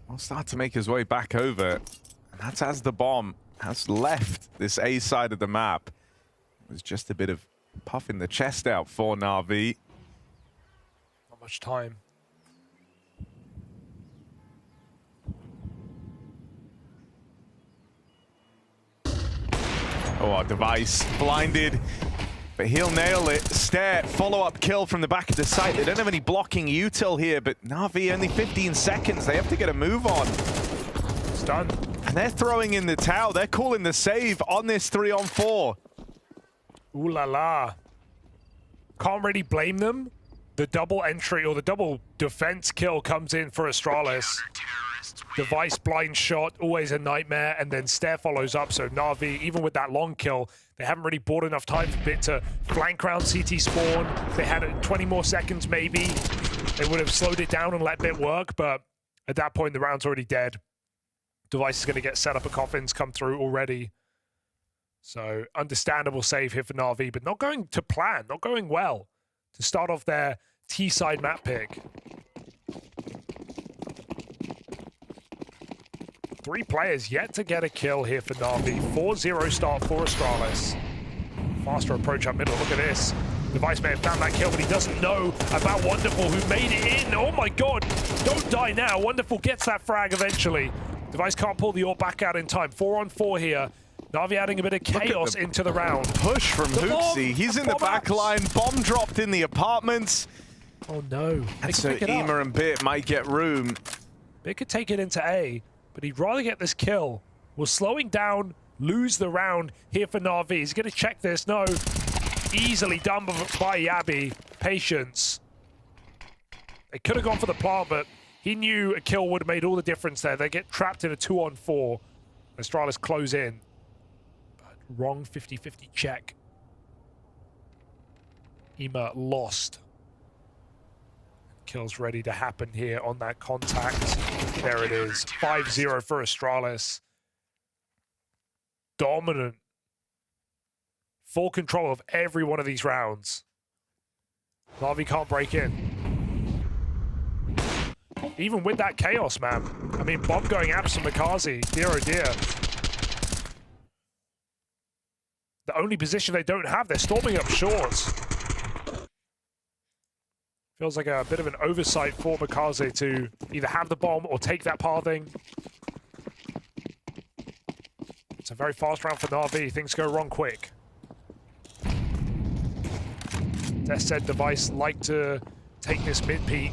Will start to make his way back over. And that's as the bomb has left this A side of the map. It was just a bit of puffing the chest out for NAVI. Not much time. Oh, our device blinded, but he'll nail it. Stare, follow-up kill from the back of the site. They don't have any blocking util here, but NAVI only 15 seconds. They have to get a move on. It's done. And they're throwing in the towel. They're calling the save on this 3-on-4. Ooh la la. Can't really blame them. The double entry or the double defense kill comes in for Astralis. Device blind shot, always a nightmare, and then Stare follows up. So NAVI, even with that long kill, they haven't really bought enough time for Bit to flank round CT spawn. If they had 20 more seconds, maybe they would have slowed it down and let Bit work, but at that point, the round's already dead. Device is going to get set up, a coffins come through already. So understandable save here for NAVI, but not going to plan, not going well to start off their T-side map pick. 3 players yet to get a kill here for NAVI. 4-0 start for Astralis. Faster approach up middle. Look at this. Device may have found that kill, but he doesn't know about Wonderful, who made it in. Oh my god. Don't die now. Wonderful gets that frag eventually. Device can't pull the AWP back out in time. 4-on-4 here. NAVI adding a bit of chaos into the round. Push from Hooksy. He's in the back line. Bomb dropped in the apartments. Oh no. And so Ema and Bit might get room. Bit could take it into A, but he'd rather get this kill. We're slowing down, lose the round here for NAVI. He's going to check this. No. Easily done by Yabi. Patience. They could have gone for the plant, but he knew a kill would have made all the difference there. They get trapped in a 2-on-4. Astralis close in. But wrong 50-50 check. Ema lost. Kill's ready to happen here on that contact. There it is. 5-0 for Astralis. Dominant. Full control of every one of these rounds. NAVI can't break in. Even with that chaos, man. I mean, bomb going abs from Makazi. Dear oh dear. The only position they don't have, they're storming up short. Feels like a bit of an oversight for Makaze to either have the bomb or take that pathing. It's a very fast round for NAVI. Things go wrong quick. Test said Device like to take this mid peak.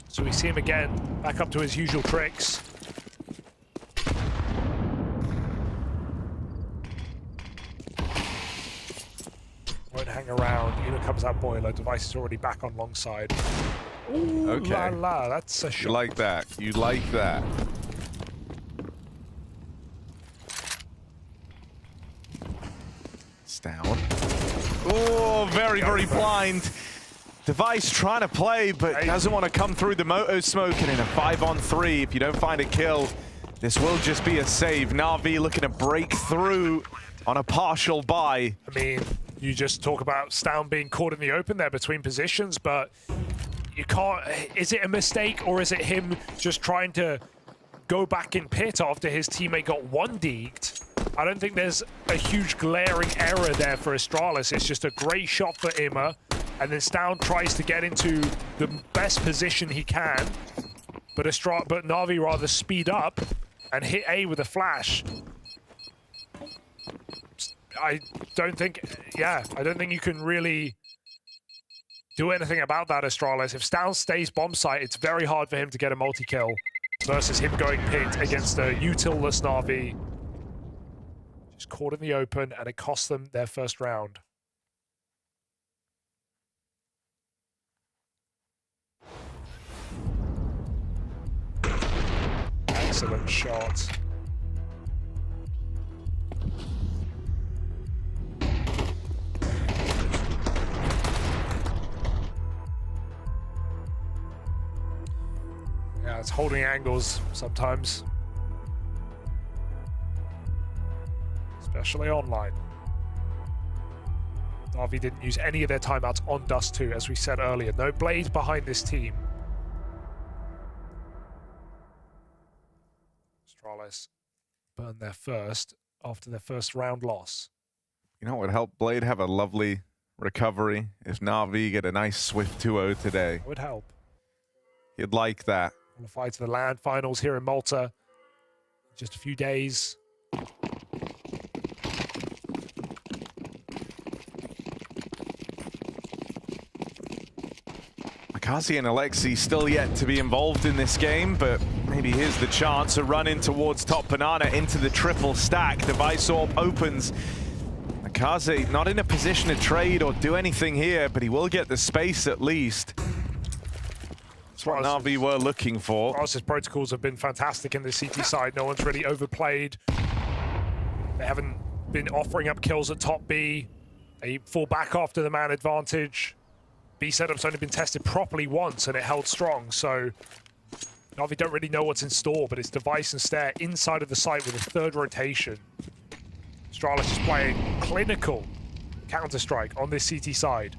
So we see him again, back up to his usual tricks. Won't hang around. Ema comes out boiler. Device is already back on long side. Ooh, okay. La la, that's a shot. You like that. You like that. It's down. Oh, very, very blind. Device trying to play, but doesn't want to come through the moto smoke. And in a 5-on-3, if you don't find a kill, this will just be a save. NAVI looking to break through on a partial buy. I mean, you just talk about Stown being caught in the open there between positions, but you can't... Is it a mistake, or is it him just trying to go back in pit after his teammate got 1-deeked? I don't think there's a huge glaring error there for Astralis. It's just a great shot for Ema, and then Stown tries to get into the best position he can, but NAVI rather speed up and hit A with a flash. I don't think you can really do anything about that, Astralis. If Stown stays bomb site, it's very hard for him to get a multi-kill versus him going pit against a util-less NAVI. Just caught in the open, and it cost them their first round. Excellent shot. Yeah, it's holding angles sometimes. Especially online. NAVI didn't use any of their timeouts on Dust 2, as we said earlier. No Blade behind this team. Astralis burned their first after their first round loss. You know what would help Blade have a lovely recovery? If NAVI get a nice swift 2-0 today. It would help. He'd like that. Qualify to the LAN finals here in Malta in just a few days. Kazi and Alexi still yet to be involved in this game, but maybe here's the chance to run in towards top banana into the triple stack. The Vice Orb opens. Kazi not in a position to trade or do anything here, but he will get the space at least. That's what NAVI were looking for. Astralis' protocols have been fantastic in the CT side. No one's really overplayed. They haven't been offering up kills at top B. They fall back after the man advantage. B setup's only been tested properly once and it held strong, so NAVI don't really know what's in store, but it's Device and Stare inside of the site with a third rotation. Astralis is playing clinical Counter-Strike on this CT side.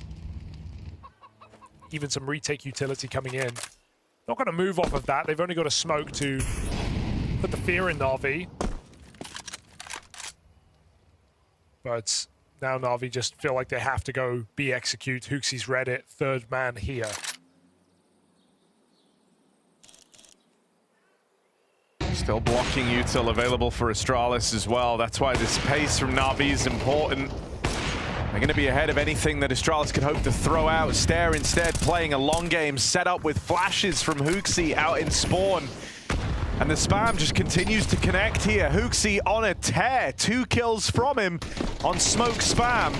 Even some retake utility coming in. Not going to move off of that. They've only got a smoke to put the fear in NAVI. But now NAVI just feel like they have to go B execute. HooXi's read it. Third man here. Still blocking util available for Astralis as well. That's why this pace from NAVI is important. They're going to be ahead of anything that Astralis could hope to throw out. Stare instead playing a long game set up with flashes from HooXi out in spawn. And the spam just continues to connect here. HooXi on a tear. 2 kills from him on smoke spam.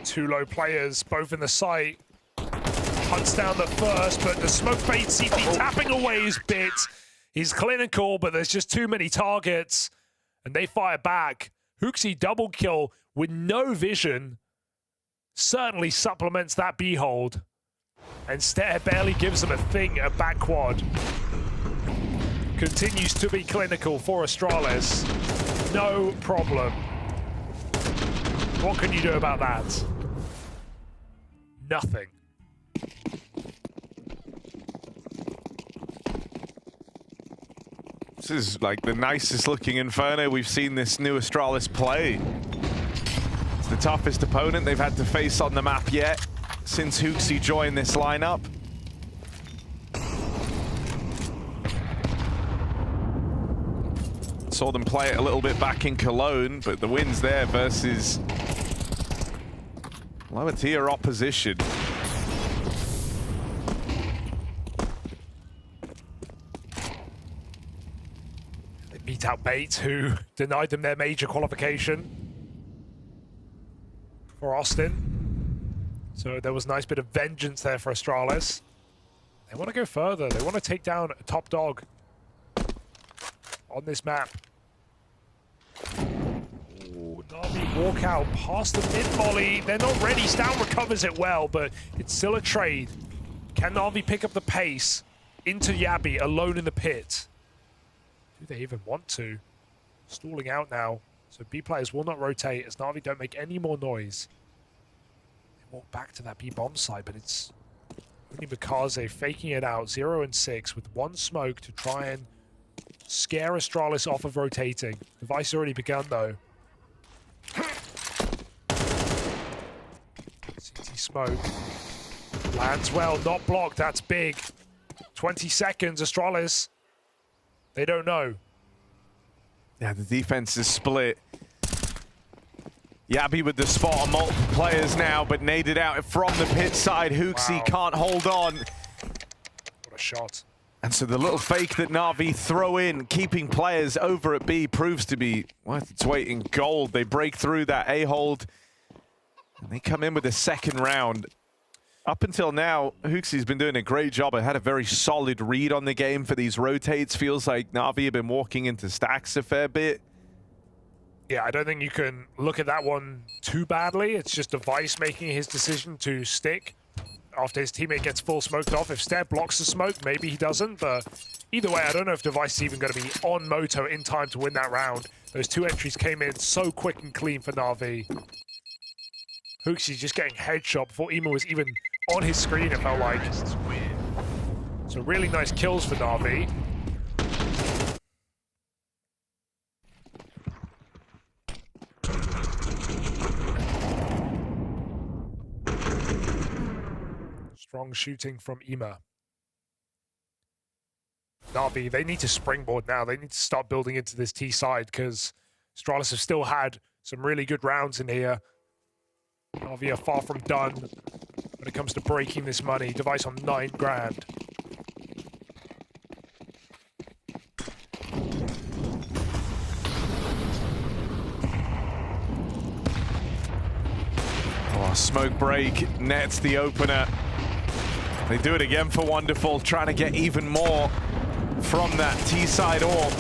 2 low players, both in the site. Hunts down the first, but the smoke bait CP tapping away his bit. He's clinical, but there's just too many targets. And they fire back. HooXi double kill with no vision. Certainly supplements that B hold. And Stare barely gives them a thing at back quad. Continues to be clinical for Astralis. No problem. What can you do about that? Nothing. This is like the nicest looking Inferno we've seen this new Astralis play. It's the toughest opponent they've had to face on the map yet since HooXi joined this lineup. Saw them play it a little bit back in Cologne, but the win's there versus lower tier opposition. They beat out Bait, who denied them their major qualification for Austin. So there was a nice bit of vengeance there for Astralis. They want to go further. They want to take down a top dog on this map. NAVI walk out past the mid volley. They're not ready. Stout recovers it well, but it's still a trade. Can NAVI pick up the pace into Yabi alone in the pit? Do they even want to? Stalling out now. So B players will not rotate as NAVI don't make any more noise. They walk back to that B bomb site, but it's only Mikaze faking it out. 0 and 6 with 1 smoke to try and scare Astralis off of rotating. The Vice already begun though. CT smoke. Lands well, not blocked, that's big. 20 seconds, Astralis. They don't know. Yeah, the defense is split. Yabi with the spot on multiple players now, but naded out from the pit side. HooXi can't hold on. What a shot. And so the little fake that NAVI throw in, keeping players over at B, proves to be worth its weight in gold. They break through that A-hold, and they come in with the second round. Up until now, HooXi's been doing a great job. I had a very solid read on the game for these rotates. Feels like NAVI have been walking into stacks a fair bit. Yeah, I don't think you can look at that one too badly. It's just Device making his decision to stick after his teammate gets full smoked off. If Stare blocks the smoke, maybe he doesn't, but either way, I don't know if Device is even going to be on Moto in time to win that round. Those 2 entries came in so quick and clean for Na'Vi. Hooksy's just getting headshot before Ema was even on his screen, it felt like. So really nice kills for Na'Vi. Strong shooting from Ema. Na'Vi, they need to springboard now. They need to start building into this T side because Astralis have still had some really good rounds in here. Na'Vi are far from done when it comes to breaking this money. Device on 9 grand. Oh, smoke break nets the opener. They do it again for Wonderful, trying to get even more from that T-side orb.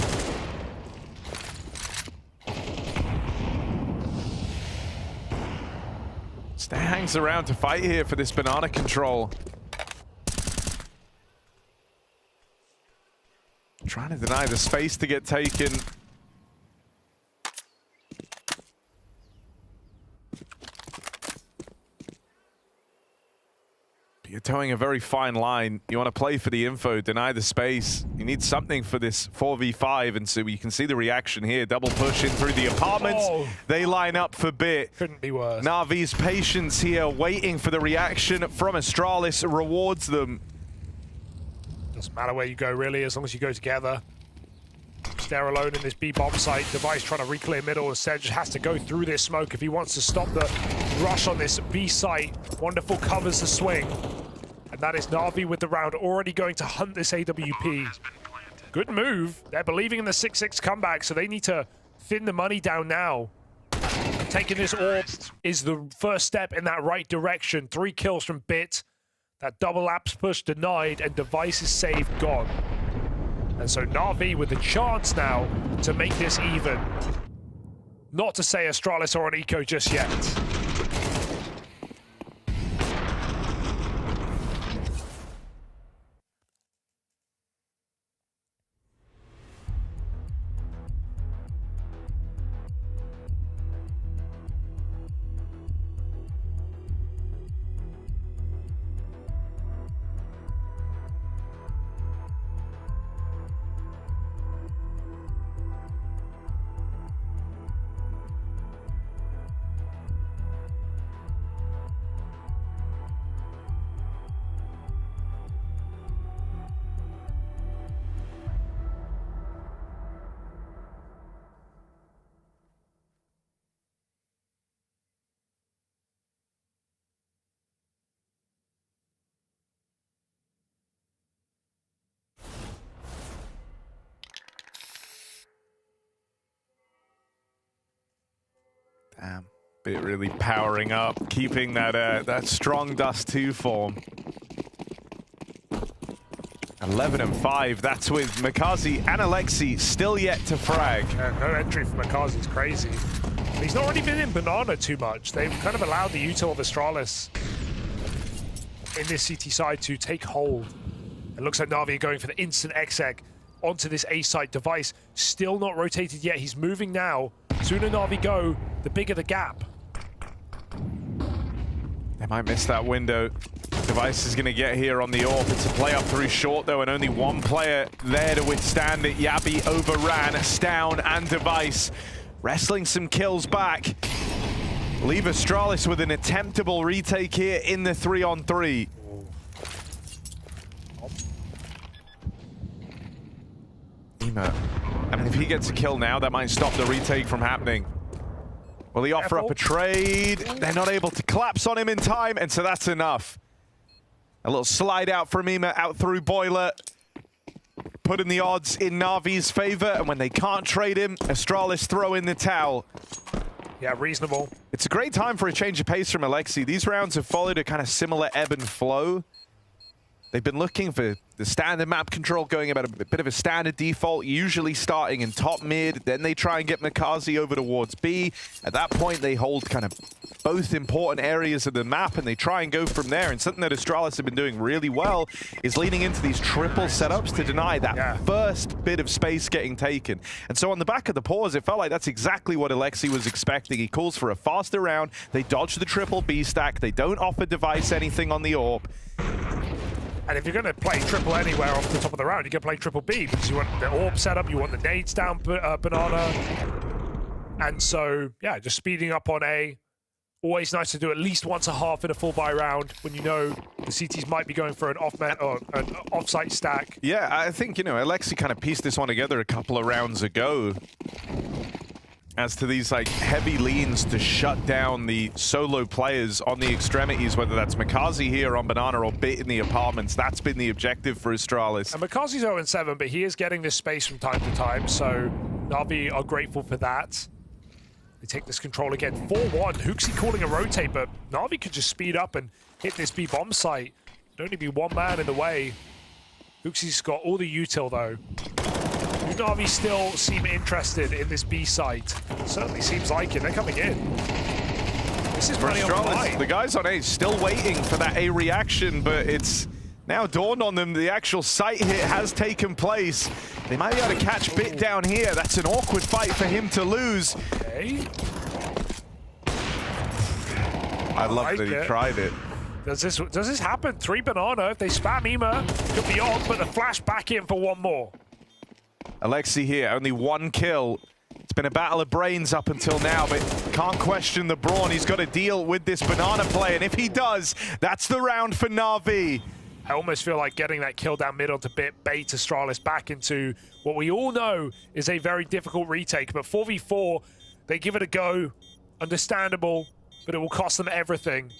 Stare hangs around to fight here for this banana control. Trying to deny the space to get taken. You're towing a very fine line. You want to play for the info, deny the space. You need something for this 4v5, and so you can see the reaction here. Double push in through the apartments. Oh. They line up for bit. Couldn't be worse. Na'Vi's patience here, waiting for the reaction from Astralis, rewards them. Doesn't matter where you go, really, as long as you go together. Stare alone in this B bomb site. Device trying to reclear middle. Instead, just has to go through this smoke if he wants to stop the rush on this B site. Wonderful covers the swing. And that is Na'Vi with the round, already going to hunt this AWP. Good move. They're believing in the 6-6 comeback, so they need to thin the money down now. Taking this orb is the first step in that right direction. 3 kills from Bit. That double apps push denied, and Device is saved, gone. And so Na'Vi with the chance now to make this even. Not to say Astralis are on eco just yet. Damn, Bit really powering up, keeping that that strong Dust 2 form. 11 and 5, that's with Makazi and Alexi still yet to frag. Yeah, no entry for Makazi is crazy. He's not really been in Banana too much. They've kind of allowed the util of Astralis in this CT side to take hold. It looks like Na'Vi are going for the instant exec onto this A site. Device still not rotated yet. He's moving now. Sooner Na'Vi go, the bigger the gap. They might miss that window. Device is going to get here on the AWP. It's a play up through short though, and only one player there to withstand it. Yabi overran Stown and Device, wrestling some kills back. Leave Astralis with an attemptable retake here in the 3-on-3. Ema, I mean, if he gets a kill now, that might stop the retake from happening. Will he offer up a trade? They're not able to collapse on him in time, and so that's enough. A little slide out from Ema, out through Boiler. Putting the odds in Navi's favor, and when they can't trade him, Astralis throw in the towel. Yeah, reasonable. It's a great time for a change of pace from Alexi. These rounds have followed a kind of similar ebb and flow. They've been looking for the standard map control, going about a bit of a standard default, usually starting in top mid. Then they try and get Makazi over towards B. At that point, they hold kind of both important areas of the map, and they try and go from there. And something that Astralis have been doing really well is leaning into these triple setups to deny that first bit of space getting taken. And so on the back of the pause, it felt like that's exactly what Alexi was expecting. He calls for a faster round. They dodge the triple B stack. They don't offer Device anything on the AWP. And if you're going to play triple anywhere off the top of the round, you can play triple B because you want the AWP setup, you want the nades down Banana. And so, yeah, just speeding up on A. Always nice to do at least once a half in a full buy round when you know the CTs might be going for an off-met or an off-site stack. Yeah, I think, you know, Alexi kind of pieced this one together a couple of rounds ago as to these like heavy leans to shut down the solo players on the extremities, whether that's Makazi here on Banana or Bit in the apartments. That's been the objective for Astralis. And Makazi's 0-7, but he is getting this space from time to time, so Navi are grateful for that. They take this control again. 4-1. HooXi calling a rotate, but Navi could just speed up and hit this B bomb site. There'd only be one man in the way. HooXi's got all the util though. Do Navi still seem interested in this B site? Certainly seems like it. They're coming in. This is money on the line. The guys on A still waiting for that A reaction, but it's now dawned on them the actual site hit has taken place. They might be able to catch Bit down here. That's an awkward fight for him to lose. Okay. I love that he tried it. Does this happen? 3 Banana. If they spam Ema, could be on, but the flash back in for one more. Alexi here, only 1 kill. It's been a battle of brains up until now, but can't question the brawn. He's got to deal with this Banana play, and if he does, that's the round for Na'Vi. I almost feel like getting that kill down mid onto Bit bait Astralis back into what we all know is a very difficult retake, but 4v4, they give it a go. Understandable, but it will cost them everything.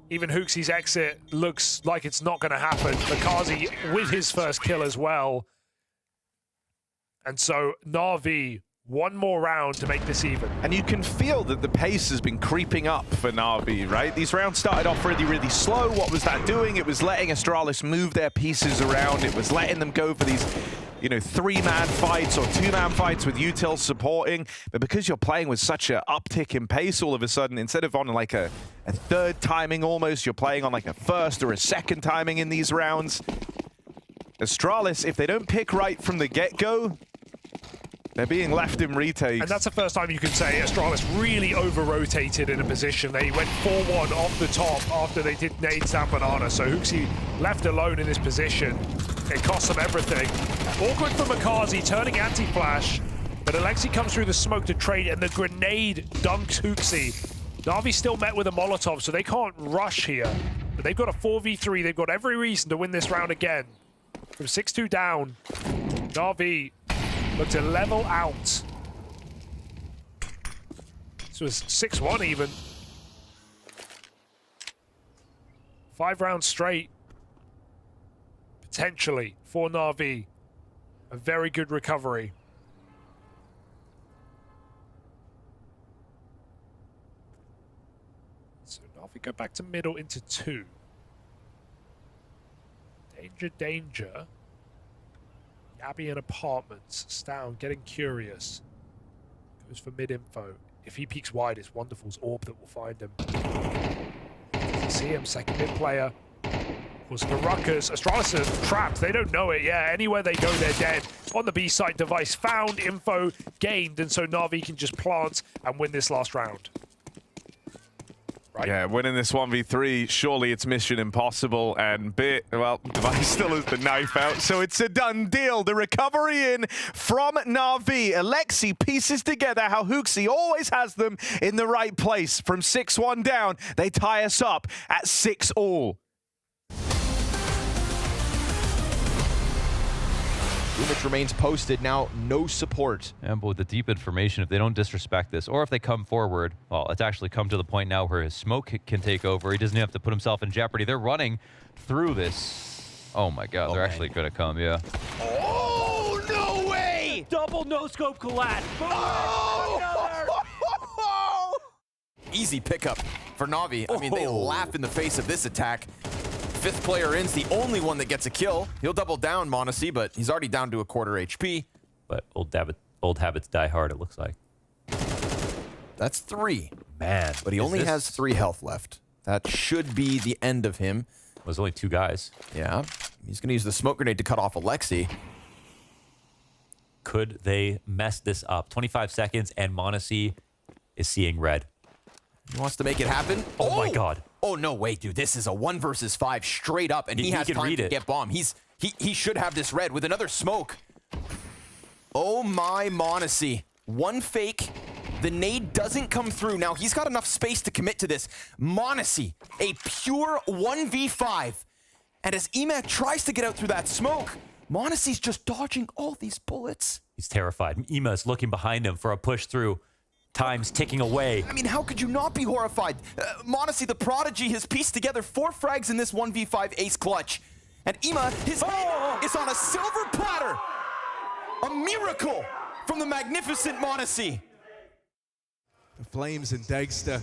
Even HooXi's exit looks like it's not going to happen. Makazi with his first kill as well. And so Na'Vi, one more round to make this even. And you can feel that the pace has been creeping up for Na'Vi, right? These rounds started off really, really slow. What was that doing? It was letting Astralis move their pieces around. It was letting them go for these, you know, 3-man fights or 2-man fights with util supporting. But because you're playing with such an uptick in pace all of a sudden, instead of on like a third timing almost, you're playing on like a first or a second timing in these rounds. Astralis, if they don't pick right from the get-go, they're being left in retakes. And that's the first time you can say Astralis really over-rotated in a position. They went 4-1 off the top after they did nades down Banana. So HooXi left alone in this position. It cost them everything. Awkward for Makazi, turning anti-flash. But Alexi comes through the smoke to trade, and the grenade dunks HooXi. Na'Vi still met with a Molotov, so they can't rush here. But they've got a 4v3. They've got every reason to win this round again. From 6-2 down, Na'Vi look to level out. This was 6-1 even. 5 rounds straight. Potentially for Na'Vi. A very good recovery. So Na'Vi go back to middle into 2. Danger, danger. Gabby in apartments. Stown getting curious. Goes for mid info. If he peeks wide, it's Wonderful's AWP that will find him. Doesn't see him. Second mid player. Was the Ruckers. Astralis are trapped. They don't know it. Yeah, anywhere they go, they're dead. On the B site, Device found, info gained, and so Na'Vi can just plant and win this last round. Right. Yeah, winning this 1v3, surely it's mission impossible, and Bit, well, Device still has the knife out, so it's a done deal. The recovery in from Na'Vi. Alexi pieces together how HooXi always has them in the right place. From 6-1 down, they tie us up at 6-all. Image remains posted, now no support. And but with the deep information, if they don't disrespect this, or if they come forward, well, it's actually come to the point now where his smoke can take over. He doesn't have to put himself in jeopardy. They're running through this. Oh my God, they're actually gonna come, yeah. Oh, no way! Double no-scope collapse. Easy pickup for Na'Vi. I mean, they laugh in the face of this attack. fifth player in's the only one that gets a kill. He'll double down m0NESY, but he's already down to a quarter HP. But old habits die hard, it looks like. That's 3. Man. But he only has 3 health left. That should be the end of him. There's only 2 guys. Yeah. He's going to use the smoke grenade to cut off Alexi. Could they mess this up? 25 seconds, and m0NESY is seeing red. He wants to make it happen. Oh my god. Oh, no, wait, dude. This is a 1 versus 5 straight up, and he has time to get bomb. He should have this red with another smoke. Oh, my m0NESY. 1 fake. The nade doesn't come through. Now, he's got enough space to commit to this. m0NESY, a pure 1v5. And as Emac tries to get out through that smoke, m0NESY's just dodging all these bullets. He's terrified. Ema's looking behind him for a push through. Time's ticking away. I mean, how could you not be horrified? m0NESY, the prodigy, has pieced together 4 frags in this 1v5 ace clutch. And Ema, his name is on a silver platter. A miracle from the magnificent m0NESY. The Flames and Degster.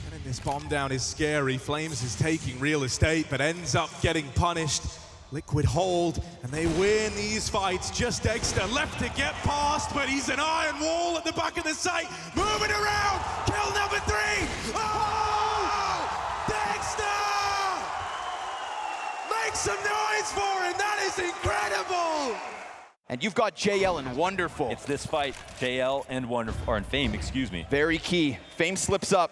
Getting this bomb down is scary. Flames is taking real estate, but ends up getting punished. Liquid hold, and they win these fights. Just Degster left to get past, but he's an iron wall at the back of the site. Moving around, kill number 3. Oh! Degster! Make some noise for him, that is incredible! And you've got JL and Wonderful. It's this fight, JL and Wonderful, or in Fame, excuse me. Very key. Fame slips up,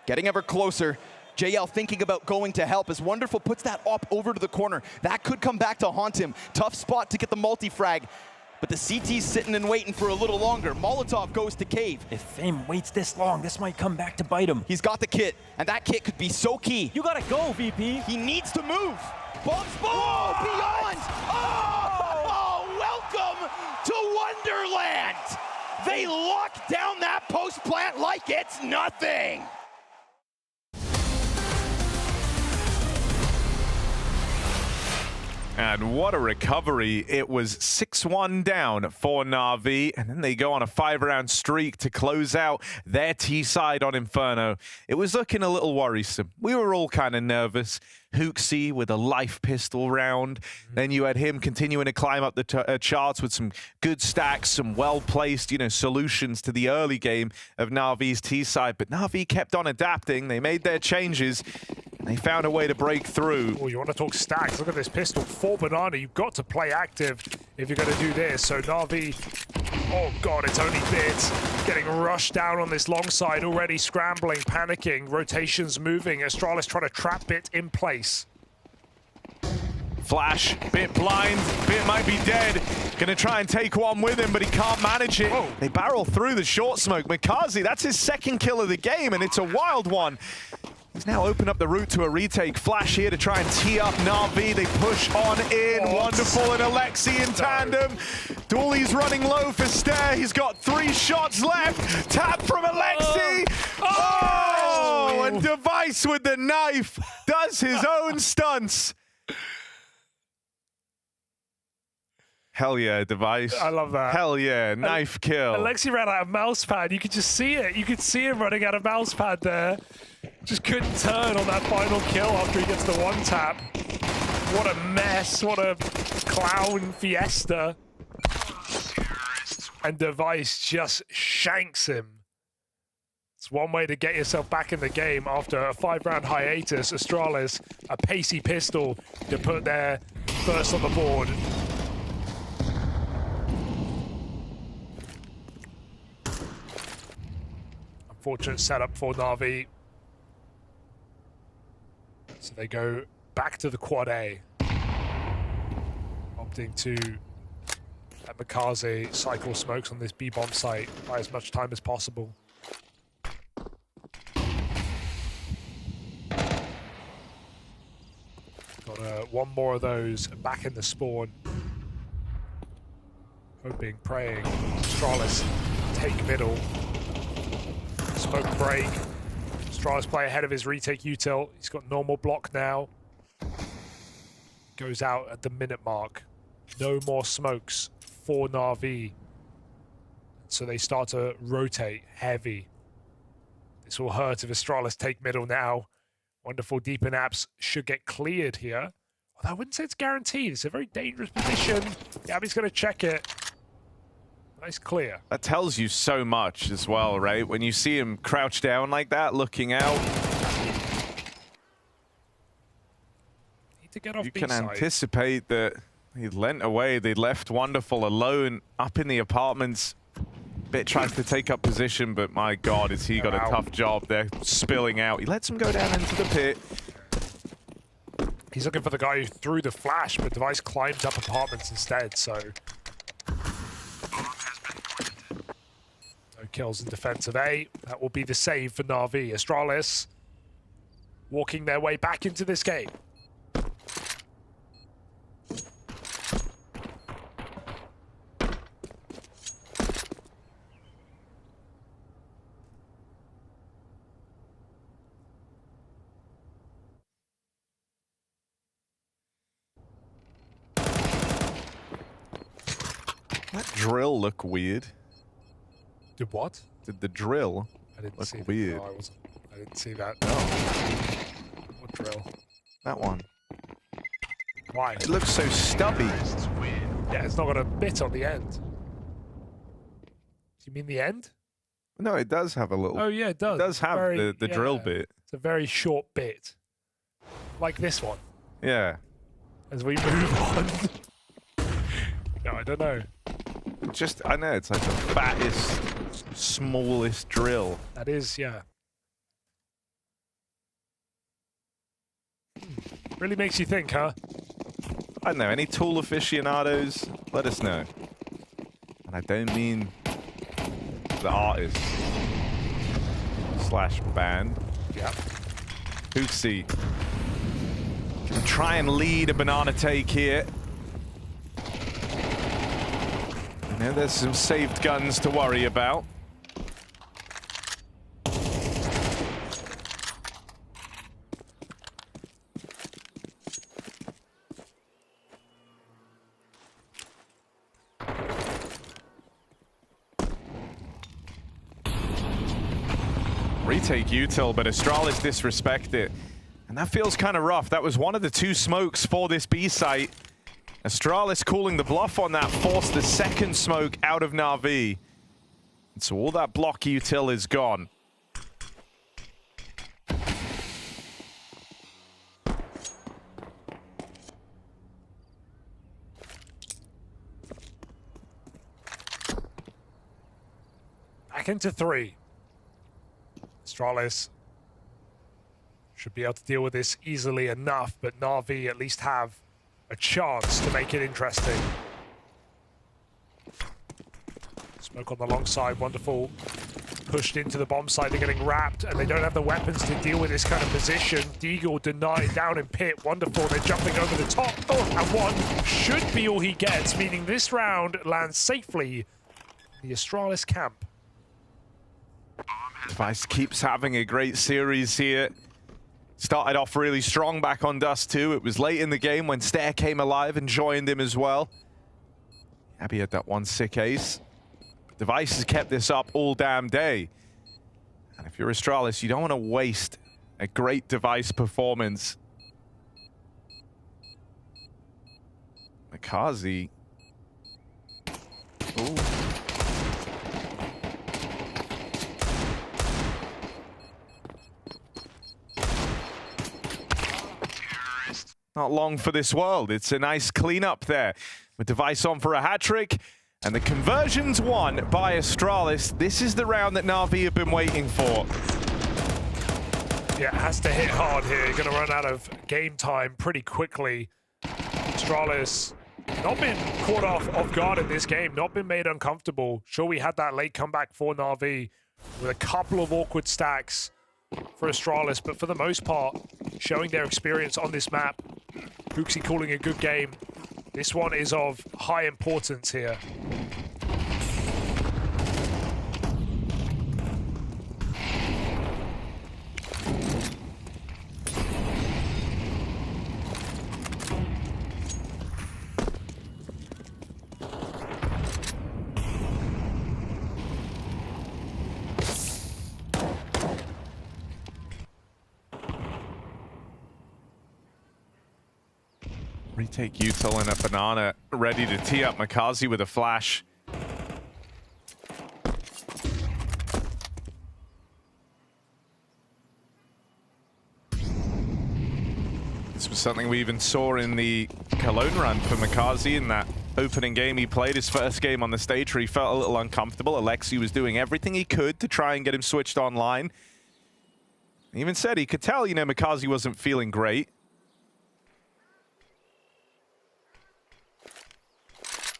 getting ever closer. JL thinking about going to help as Wonderful puts that op over to the corner. That could come back to haunt him. Tough spot to get the multi-frag. But the CT's sitting and waiting for a little longer. Molotov goes to Cave. If Fame waits this long, this might come back to bite him. He's got the kit, and that kit could be so key. You gotta go, VP. He needs to move. Bombs, oh, beyond! Oh, welcome to Wonderland! They lock down that post plant like it's nothing! And what a recovery. It was 6-1 down for NAVI, and then they go on a 5-round streak to close out their T-side on Inferno. It was looking a little worrisome. We were all kind of nervous. HooXi with a life pistol round. Then you had him continuing to climb up the charts with some good stacks, some well-placed, solutions to the early game of NAVI's T-side. But NAVI kept on adapting. They made their changes. They found a way to break through. Oh, you want to talk stacks? Look at this pistol. 4 banana. You've got to play active if you're going to do this. So NAVI, oh god, it's only Bit getting rushed down on this long side, already scrambling, panicking, rotations moving. Astralis trying to trap Bit in place. Flash, Bit blind, Bit might be dead. Gonna try and take one with him, but he can't manage it. Whoa. They barrel through the short smoke. Mikaze, that's his 2nd kill of the game, and it's a wild one. He's now opened up the route to a retake. Flash here to try and tee up NAVI. They push on in. Wonderful and Alexi in tandem. Dooley's running low for Stair. He's got 3 shots left. Tap from Alexi. Oh! And Device with the knife does his own stunts. Hell yeah, Device. I love that. Hell yeah, knife kill. Alexi ran out of mouse pad. You could just see it. You could see him running out of mouse pad there. Just couldn't turn on that final kill after he gets the 1 tap. What a mess. What a clown fiesta. And Device just shanks him. It's one way to get yourself back in the game after a 5-round hiatus. Astralis, a pacey pistol to put their first on the board. Unfortunate setup for NAVI. So they go back to the quad A. Opting to let Mikaze cycle smokes on this B-bomb site by as much time as possible. Got one more of those back in the spawn. Hoping, praying. Astralis take middle. Smoke break. Astralis play ahead of his retake util. He's got normal block now. Goes out at the minute mark. No more smokes for NAVI. So they start to rotate heavy. This will hurt if Astralis take middle now. Wonderful deep in apps should get cleared here. Although I wouldn't say it's guaranteed. It's a very dangerous position. Gabby's going to check it. Nice clear. That tells you so much as well, right? When you see him crouch down like that, looking out. Need to get off You B can side. anticipate that he leant away. They left Wonderful alone up in the apartments. Bit tries to take up position, but my God, has he got a tough job. They're spilling out. He lets him go down into the pit. He's looking for the guy who threw the flash, but Device climbed up apartments instead, so... No kills in defense of A. That will be the save for NAVI. Astralis walking their way back into this game. That drill look weird. Did what? Did the drill I didn't look see weird? No, I didn't see that. Oh. What drill? That one. Why? It looks so stubby. Yeah, it's not got a bit on the end. Do you mean the end? No, it does have a little... Oh, yeah, it does. It does have the drill bit. It's a very short bit. Like this one. Yeah. As we move on. No, I don't know. Just, I know, it's like the fattest, smallest drill. That is, yeah. Really makes you think, huh? I don't know, any tool aficionados, let us know. And I don't mean the artist / band. Yeah. HooXi can try and lead a banana take here. I know there's some saved guns to worry about. Retake util, but Astralis disrespect it. And that feels kind of rough. That was one of the 2 smokes for this B site. Astralis calling the bluff on that, forced the second smoke out of NAVI. And so all that block util is gone. Back into 3. Astralis should be able to deal with this easily enough, but NAVI at least have a chance to make it interesting. Smoke on the long side, Wonderful. Pushed into the bomb site, they're getting wrapped, and they don't have the weapons to deal with this kind of position. Deagle denied down in pit. Wonderful, they're jumping over the top. Oh, and one should be all he gets, meaning this round lands safely in the Astralis camp. Device keeps having a great series here. Started off really strong back on Dust 2. It was late in the game when Stair came alive and joined him as well. Abby had that one sick ace. Device has kept this up all damn day. And if you're Astralis, you don't want to waste a great Device performance. Makazi. Ooh. Not long for this world. It's a nice cleanup there. With Device on for a hat-trick. And the conversion's won by Astralis. This is the round that NAVI have been waiting for. Yeah, it has to hit hard here. You're going to run out of game time pretty quickly. Astralis not been caught off guard in this game, not been made uncomfortable. Sure, we had that late comeback for NAVI with a couple of awkward stacks for Astralis, but for the most part, showing their experience on this map. HooXi calling a good game. This one is of high importance here. Retake Util and a banana ready to tee up Makazi with a flash. This was something we even saw in the Cologne run for Makazi in that opening game. He played his first game on the stage where he felt a little uncomfortable. Alexi was doing everything he could to try and get him switched online. He even said he could tell, you know, Makazi wasn't feeling great.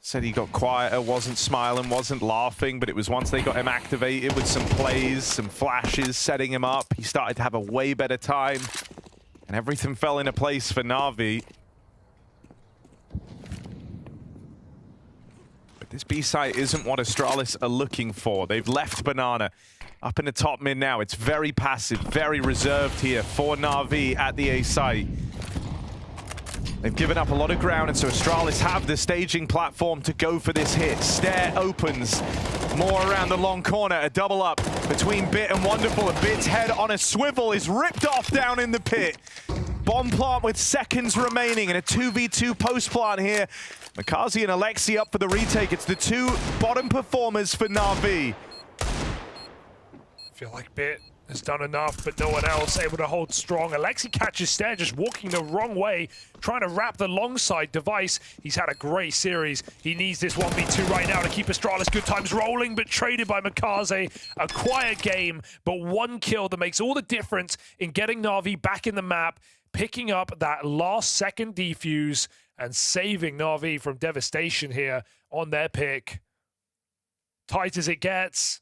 Said he got quieter, wasn't smiling, wasn't laughing, but it was once they got him activated with some plays, some flashes, setting him up, he started to have a way better time. And everything fell into place for NAVI. But this B site isn't what Astralis are looking for. They've left Banana up in the top mid now. It's very passive, very reserved here for NAVI at the A site. They've given up a lot of ground, and so Astralis have the staging platform to go for this hit. Stair opens more around the long corner. A double up between Bit and Wonderful. And Bit's head on a swivel is ripped off down in the pit. Bomb plant with seconds remaining, and a 2v2 post plant here. Makazi and Alexi up for the retake. It's the two bottom performers for NAVI. I feel like Bit has done enough, but no one else able to hold strong. Alexi catches Stair, just walking the wrong way, trying to wrap the long side device. He's had a great series. He needs this 1v2 right now to keep Astralis good times rolling, but traded by Makaze. A quiet game, but one kill that makes all the difference in getting NAVI back in the map, picking up that last second defuse and saving NAVI from devastation here on their pick. Tight as it gets.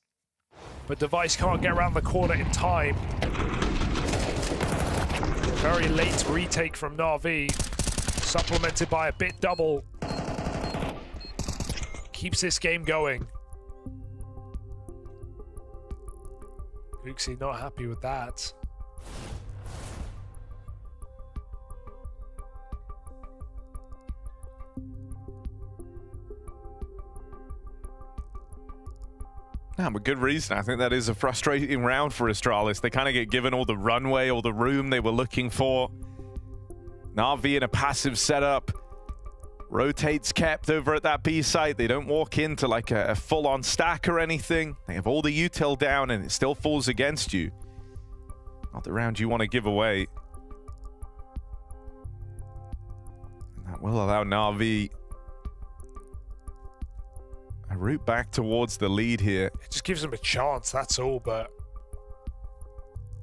But Device can't get around the corner in time. Very late retake from NAVI, supplemented by a Bit double. Keeps this game going. Uxie not happy with that. Yeah, with good reason. I think that is a frustrating round for Astralis. They kind of get given all the runway, all the room they were looking for. NAVI in a passive setup. Rotates kept over at that B site. They don't walk into like a full-on stack or anything. They have all the util down and it still falls against you. Not the round you want to give away. And that will allow NAVI a route back towards the lead here. It just gives them a chance, that's all, but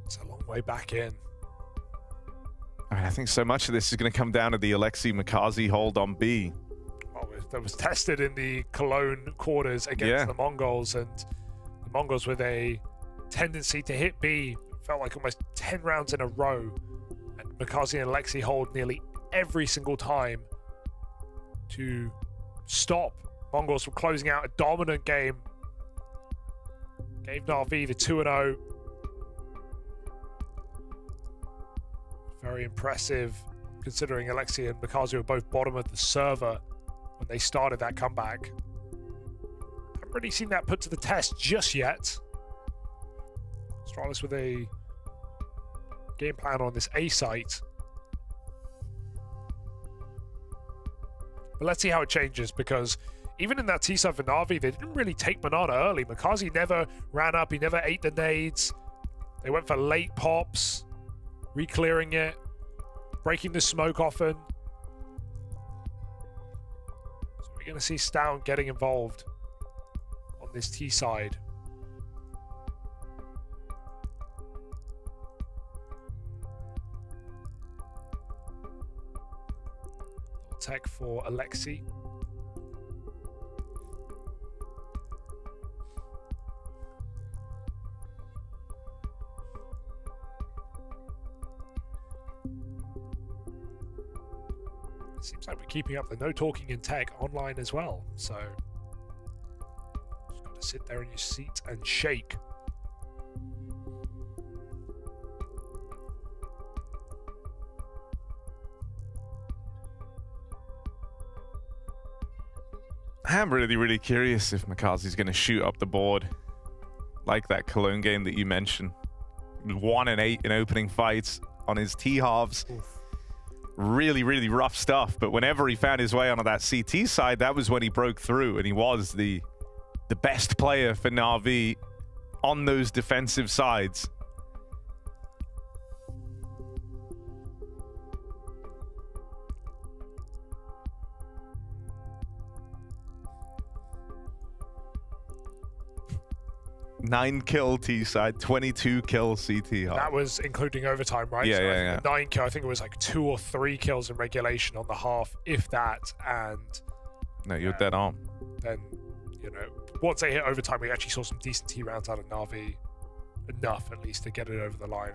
it's a long way back in. I think so much of this is going to come down to the Alexi Makazi hold on B. Well, that was tested in the Cologne quarters against the Mongols, and the Mongols with a tendency to hit B. Felt like almost 10 rounds in a row, and Makazi and Alexi hold nearly every single time to stop Mongols from closing out a dominant game. Gave NAVI the 2-0. Very impressive, considering Alexi and Makazi were both bottom of the server when they started that comeback. Haven't really seen that put to the test just yet. Astralis with a game plan on this A site. But let's see how it changes, because even in that T-side for NAVI, they didn't really take Banana early. Makazi never ran up, he never ate the nades. They went for late pops, re-clearing it, breaking the smoke often. So we're going to see Stout getting involved on this T-side. Tech for Alexi. Seems like we're keeping up the no talking in tech online as well, so just got to sit there in your seat and shake. I'm really curious if Makazi's going to shoot up the board like that Cologne game that you mentioned. 1 and 8 in opening fights on his T-halves. really, really rough stuff. But whenever he found his way onto that CT side, that was when he broke through, and he was the best player for NAVI on those defensive sides. Nine kill T side, 22 kill CT. That was including overtime, right? Yeah, so yeah. 9 kill. I think it was like 2 or 3 kills in regulation on the half, if that. And no, you're dead on. Then, you know, once they hit overtime, we actually saw some decent T rounds out of NAVI, enough at least to get it over the line.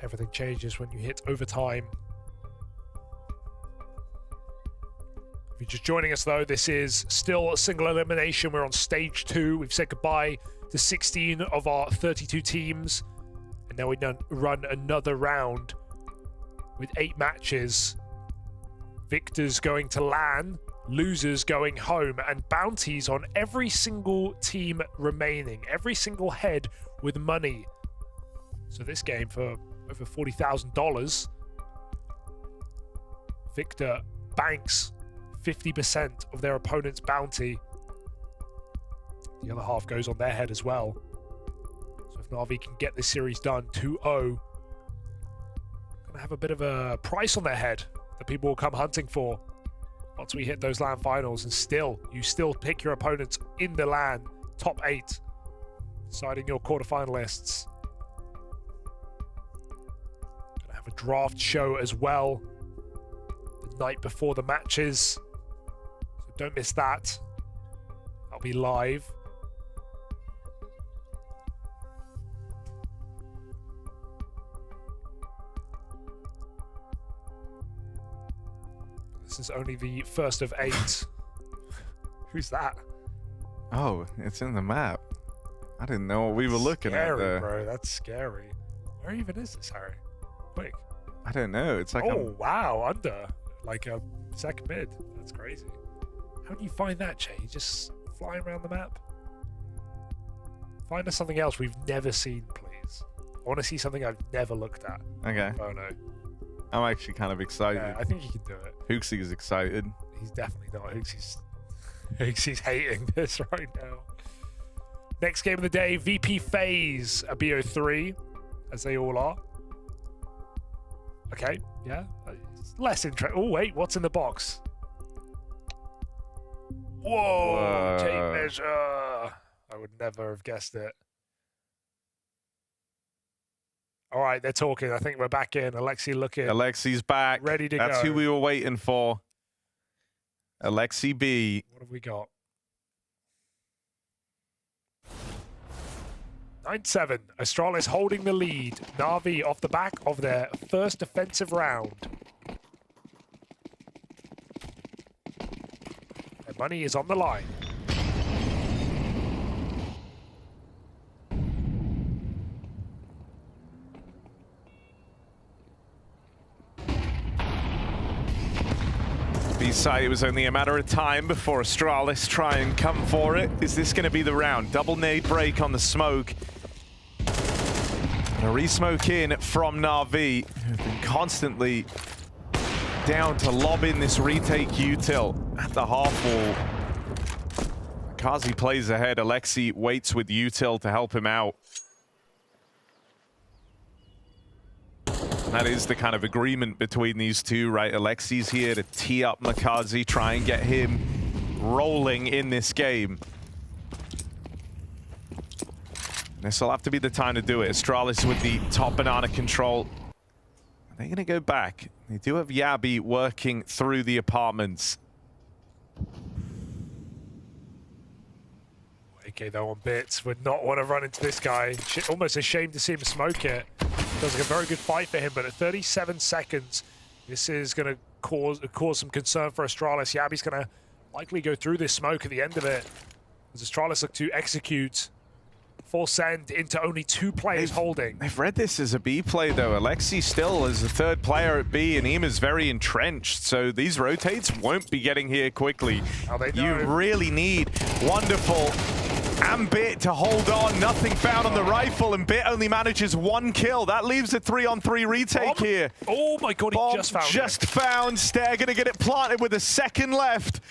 Everything changes when you hit overtime. If you're just joining us though, this is still a single elimination. We're on stage 2. We've said goodbye to 16 of our 32 teams. And now we run another round with 8 matches. Victors going to LAN, losers going home, and bounties on every single team remaining. Every single head with money. So this game for over $40,000. Victor banks 50% of their opponent's bounty. The other half goes on their head as well. So if NAVI can get this series done 2-0, gonna have a bit of a price on their head that people will come hunting for once we hit those LAN finals. And still, you still pick your opponents in the LAN top 8, deciding your quarterfinalists. Gonna have a draft show as well the night before the matches. Don't miss that. I'll be live. This is only the first of 8. Who's that? Oh, it's in the map. I didn't know what we were looking at there. Bro, that's scary. Where even is this, Harry? Quick. I don't know. It's like wow, under. Like a second mid. That's crazy. How do you find that, Jay? You just flying around the map? Find us something else we've never seen, please. I want to see something I've never looked at. Okay. Oh no. I'm actually kind of excited. Yeah, I think you can do it. Hooksy is excited. He's definitely not. Hooksy's hating this right now. Next game of the day, VP FaZe, a BO3, as they all are. Okay, yeah. Less interest. Oh wait, what's in the box? Whoa, tape measure. I would never have guessed it. All right, they're talking. I think we're back in. Alexi looking. Alexi's back. Ready to go. That's who we were waiting for. Alexi B. What have we got? 9-7. Astralis holding the lead. NAVI off the back of their first defensive round. Their money is on the line. B-side, it was only a matter of time before Astralis try and come for it. Is this going to be the round? Double nade break on the smoke. And a re-smoke in from NAVI, who've been constantly down to lob in this retake util at the half wall. Kazi plays ahead. Alexi waits with util to help him out. That is the kind of agreement between these two, right? Alexi's here to tee up Makazi, try and get him rolling in this game. This will have to be the time to do it. Astralis with the top banana control. They're going to go back. They do have Yabi working through the apartments. AK though on bits. Would not want to run into this guy. Almost ashamed to see him smoke it. Does like a very good fight for him, but at 37 seconds, this is going to cause some concern for Astralis. Yabi's going to likely go through this smoke at the end of it. As Astralis look to execute full send into only 2 players holding. They've read this as a B play though. Alexi still is the 3rd player at B, and Ema's very entrenched, so these rotates won't be getting here quickly. How they know. You really need wonderful And Bit to hold on, nothing found on the rifle, and Bit only manages 1 kill. That leaves a 3-on-3 retake here. Oh my god, Bomb he just found Stair gonna get it planted with a second left.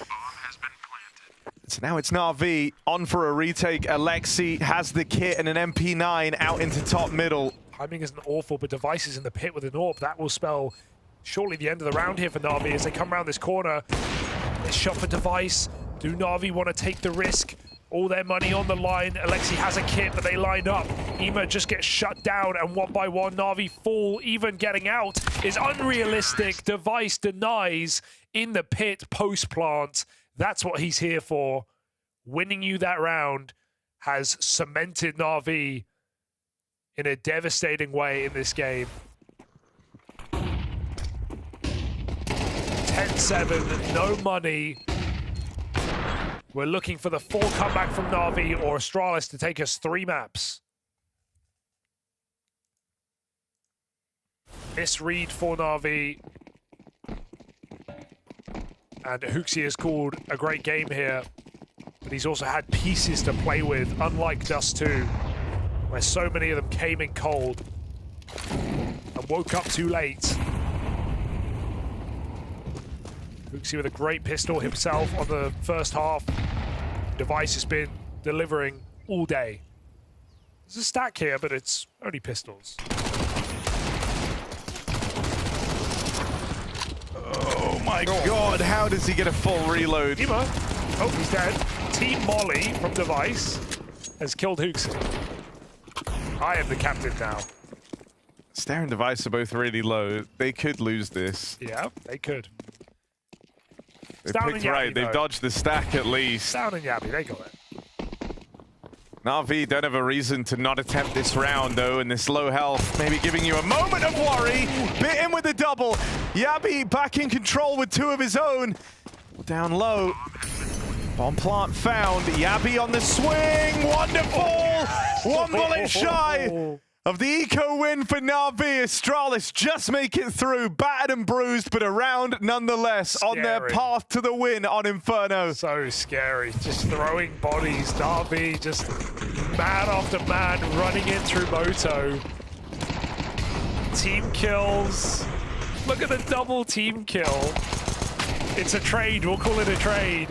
So now it's Na'Vi on for a retake. Alexi has the kit and an MP9 out into top middle. Timing isn't awful, but Device is in the pit with an AWP. That will spell shortly the end of the round here for Na'Vi as they come around this corner. This shot for Device. Do Na'Vi want to take the risk? All their money on the line. Alexi has a kit, but they line up. Ema just gets shut down, and one by one, Na'Vi fall. Even getting out is unrealistic. Device denies in the pit post-plant. That's what he's here for. Winning you that round has cemented Na'Vi in a devastating way in this game. 10-7, no money. We're looking for the full comeback from Na'Vi or Astralis to take us 3 maps. Misread for Na'Vi. And Hooksy has called a great game here. But he's also had pieces to play with, unlike Dust 2, where so many of them came in cold and woke up too late. Hooksy with a great pistol himself on the first half. Device has been delivering all day. There's a stack here, but it's only pistols. Oh my god, how does he get a full reload? Ema, oh, he's dead. Team Molly from Device has killed Hooksy. I am the captain now. Stair and Device are both really low. They could lose this. Yeah, they could. They picked right. They've dodged the stack at least. Down and Yabi, they got it. Na'Vi don't have a reason to not attempt this round, though, and this low health maybe giving you a moment of worry. Bit in with the double. Yabi back in control with 2 of his own. Down low. Bomb plant found. Yabi on the swing. Wonderful. 1 bullet shy of the eco win for Na'Vi. Astralis just make it through, battered and bruised, but around nonetheless. Scary. On their path to the win on Inferno. So scary, just throwing bodies. Na'Vi just man after man running in through Moto. Team kills. Look at the double team kill. It's a trade, we'll call it a trade.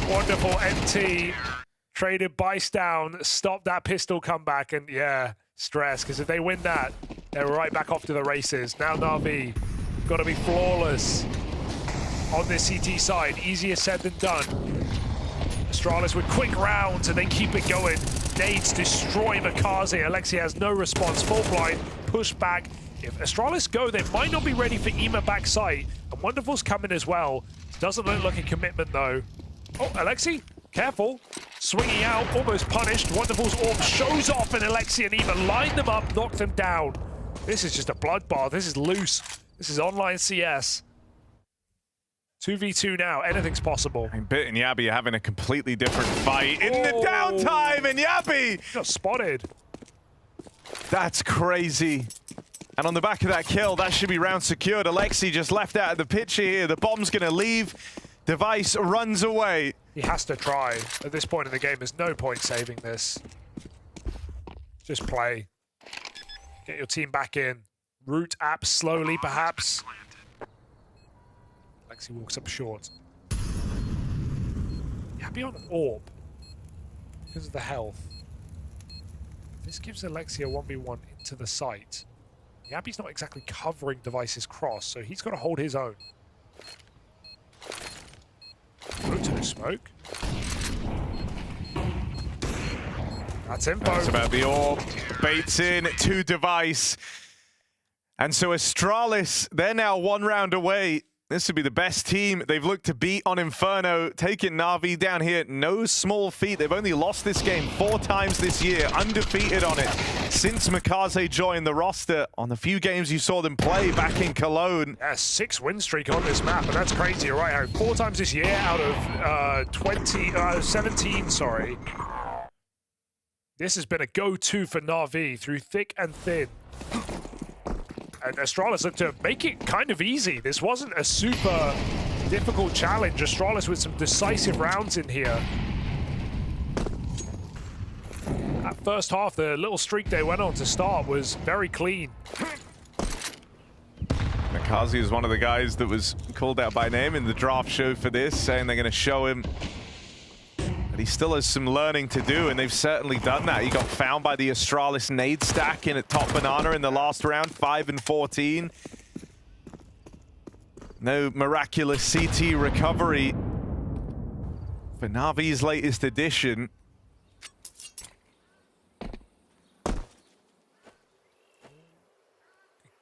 Wonderful MT. Traded Bice down, stop that pistol comeback, and yeah, stress, because if they win that, they're right back off to the races. Now Na'Vi, got to be flawless on this CT side. Easier said than done. Astralis with quick rounds and they keep it going. Nades destroy Makaze. Alexi has no response. Full blind, push back. If Astralis go, they might not be ready for Ema backside. And Wonderful's coming as well. Doesn't look like a commitment though. Oh, Alexi, careful. Swinging out, almost punished. Wonderful's AWP shows off and Alexi and Ema line them up, knock them down. This is just a bloodbath. This is loose. This is online CS. 2v2 now, anything's possible. And Bit and Yabi are having a completely different fight in the downtime, and Yabi got spotted. That's crazy. And on the back of that kill, that should be round secured. Alexi just left out of the picture here. The bomb's gonna leave. Device runs away. He has to try. At this point in the game, there's no point saving this. Just play. Get your team back in. Root app slowly, perhaps. Alexi walks up short. Yabi on AWP. Because of the health. This gives Alexi a 1v1 into the site. Yabi's not exactly covering Device's cross, so he's got to hold his own. Moto smoke. That's info. That's about the AWP. Baits in to Device. And so Astralis, they're now 1 round away. This would be the best team they've looked to beat on Inferno. Taking Na'Vi down here, no small feat. They've only lost this game 4 times this year, undefeated on it since Makaze joined the roster. On the few games you saw them play back in Cologne. Yeah, 6 win streak on this map, and that's crazy. You're right, 4 times this year out of 17, sorry. This has been a go-to for Na'Vi through thick and thin. And Astralis looked to make it kind of easy. This wasn't a super difficult challenge. Astralis with some decisive rounds in here. That first half, the little streak they went on to start was very clean. Makazi is one of the guys that was called out by name in the draft show for this, saying they're going to show him that he still has some learning to do, and they've certainly done that. He got found by the Astralis nade stack in at top banana in the last round, 5 and 14. No miraculous CT recovery for Navi's latest edition.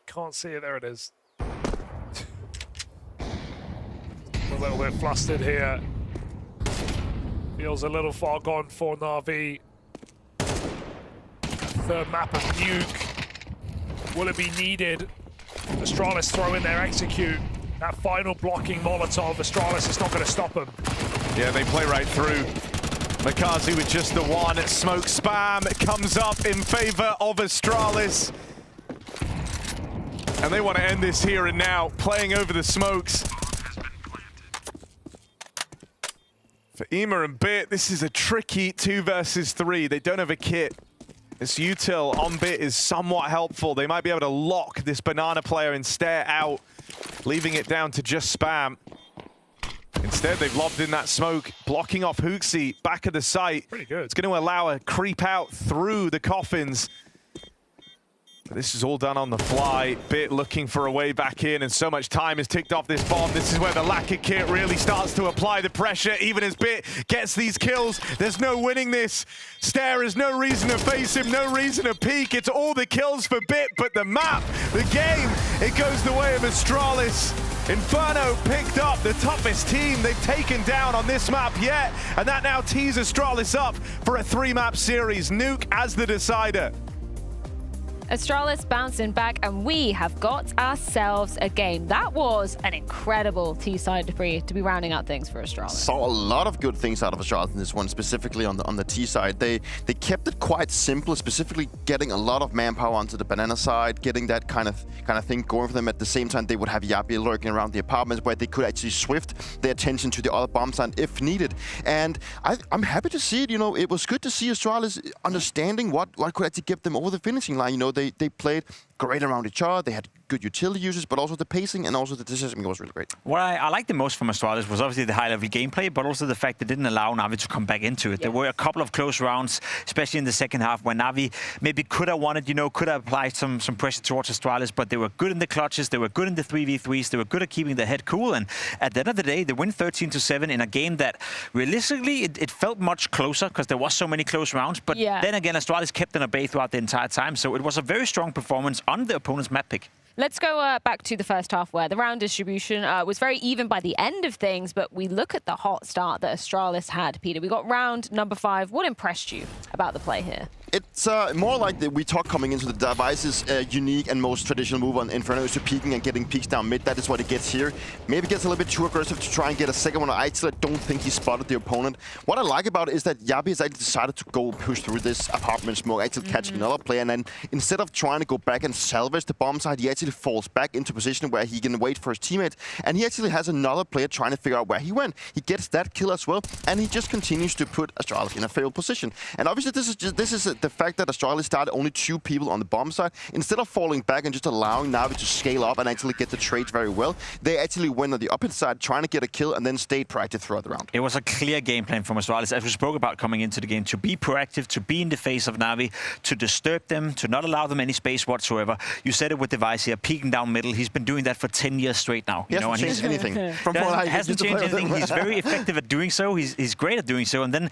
Can't see it, there it is. A little bit flustered here. Feels a little far gone for Na'Vi. Third map of Nuke. Will it be needed? Astralis throw in their execute. That final blocking Molotov, Astralis is not going to stop them. Yeah, they play right through. Makazi with just the one. Smoke spam comes up in favor of Astralis. And they want to end this here and now, playing over the smokes. For Ema and Bit, this is a tricky 2 versus 3. They don't have a kit. This util on Bit is somewhat helpful. They might be able to lock this banana player and stare out, leaving it down to just spam. Instead, they've lobbed in that smoke, blocking off Hooksy back of the site. Pretty good. It's going to allow a creep out through the coffins. This is all done on the fly. Bit looking for a way back in, and so much time has ticked off this bomb. This is where the lack of kit really starts to apply the pressure. Even as Bit gets these kills, there's no winning this. Stare has no reason to face him, no reason to peek. It's all the kills for Bit, but the map, the game, it goes the way of Astralis. Inferno picked up the toughest team they've taken down on this map yet, and that now tees Astralis up for a 3-map series. Nuke as the decider. Astralis bouncing back, and we have got ourselves a game. That was an incredible T-side debris to be rounding out things for Astralis. Saw a lot of good things out of Astralis in this one, specifically on the T side. They kept it quite simple, specifically getting a lot of manpower onto the banana side, getting that kind of thing going for them. At the same time, they would have Yabi lurking around the apartments where they could actually swift their attention to the other bomb side if needed. And I'm happy to see it. You know, it was good to see Astralis understanding what could actually get them over the finishing line. You know, they played great around each other. They had good utility users, but also the pacing and also the decision was really great. What I liked the most from Astralis was obviously the high-level gameplay, but also the fact they didn't allow Navi to come back into it. There were a couple of close rounds, especially in the second half, where Navi maybe could have wanted, could have applied some pressure towards Astralis, but they were good in the clutches, they were good in the 3v3s, they were good at keeping their head cool, and at the end of the day, they win 13-7 in a game that, realistically, it felt much closer, because there was so many close rounds, but then again, Astralis kept them at bay throughout the entire time, so it was a very strong performance on the opponent's map pick. Let's go back to the first half, where the round distribution was very even by the end of things, but we look at the hot start that Astralis had. Peter, we got round number 5. What impressed you about the play here? It's more like we talk coming into the device's unique and most traditional move on Inferno is to peeking and getting peeks down mid. That is what it gets here. Maybe gets a little bit too aggressive to try and get a second one. I still don't think he spotted the opponent. What I like about it is that Yabi has actually decided to go push through this apartment smoke, actually catching another player, and then instead of trying to go back and salvage the bomb side, he actually falls back into position where he can wait for his teammates, and he actually has another player trying to figure out where he went. He gets that kill as well, and he just continues to put Astralis in a favorable position. And obviously this is the fact that Astralis started only 2 people on the bomb side. Instead of falling back and just allowing Navi to scale up and actually get the trades very well, they actually went on the opposite side, trying to get a kill and then stayed proactive throughout the round. It was a clear game plan from Astralis, as we spoke about coming into the game, to be proactive, to be in the face of Navi, to disturb them, to not allow them any space whatsoever. You said it with the Vincere, peeking down middle. He's been doing that for 10 years straight now. He hasn't changed anything. From what I hasn't changed anything. He's very effective at doing so. He's great at doing so. And then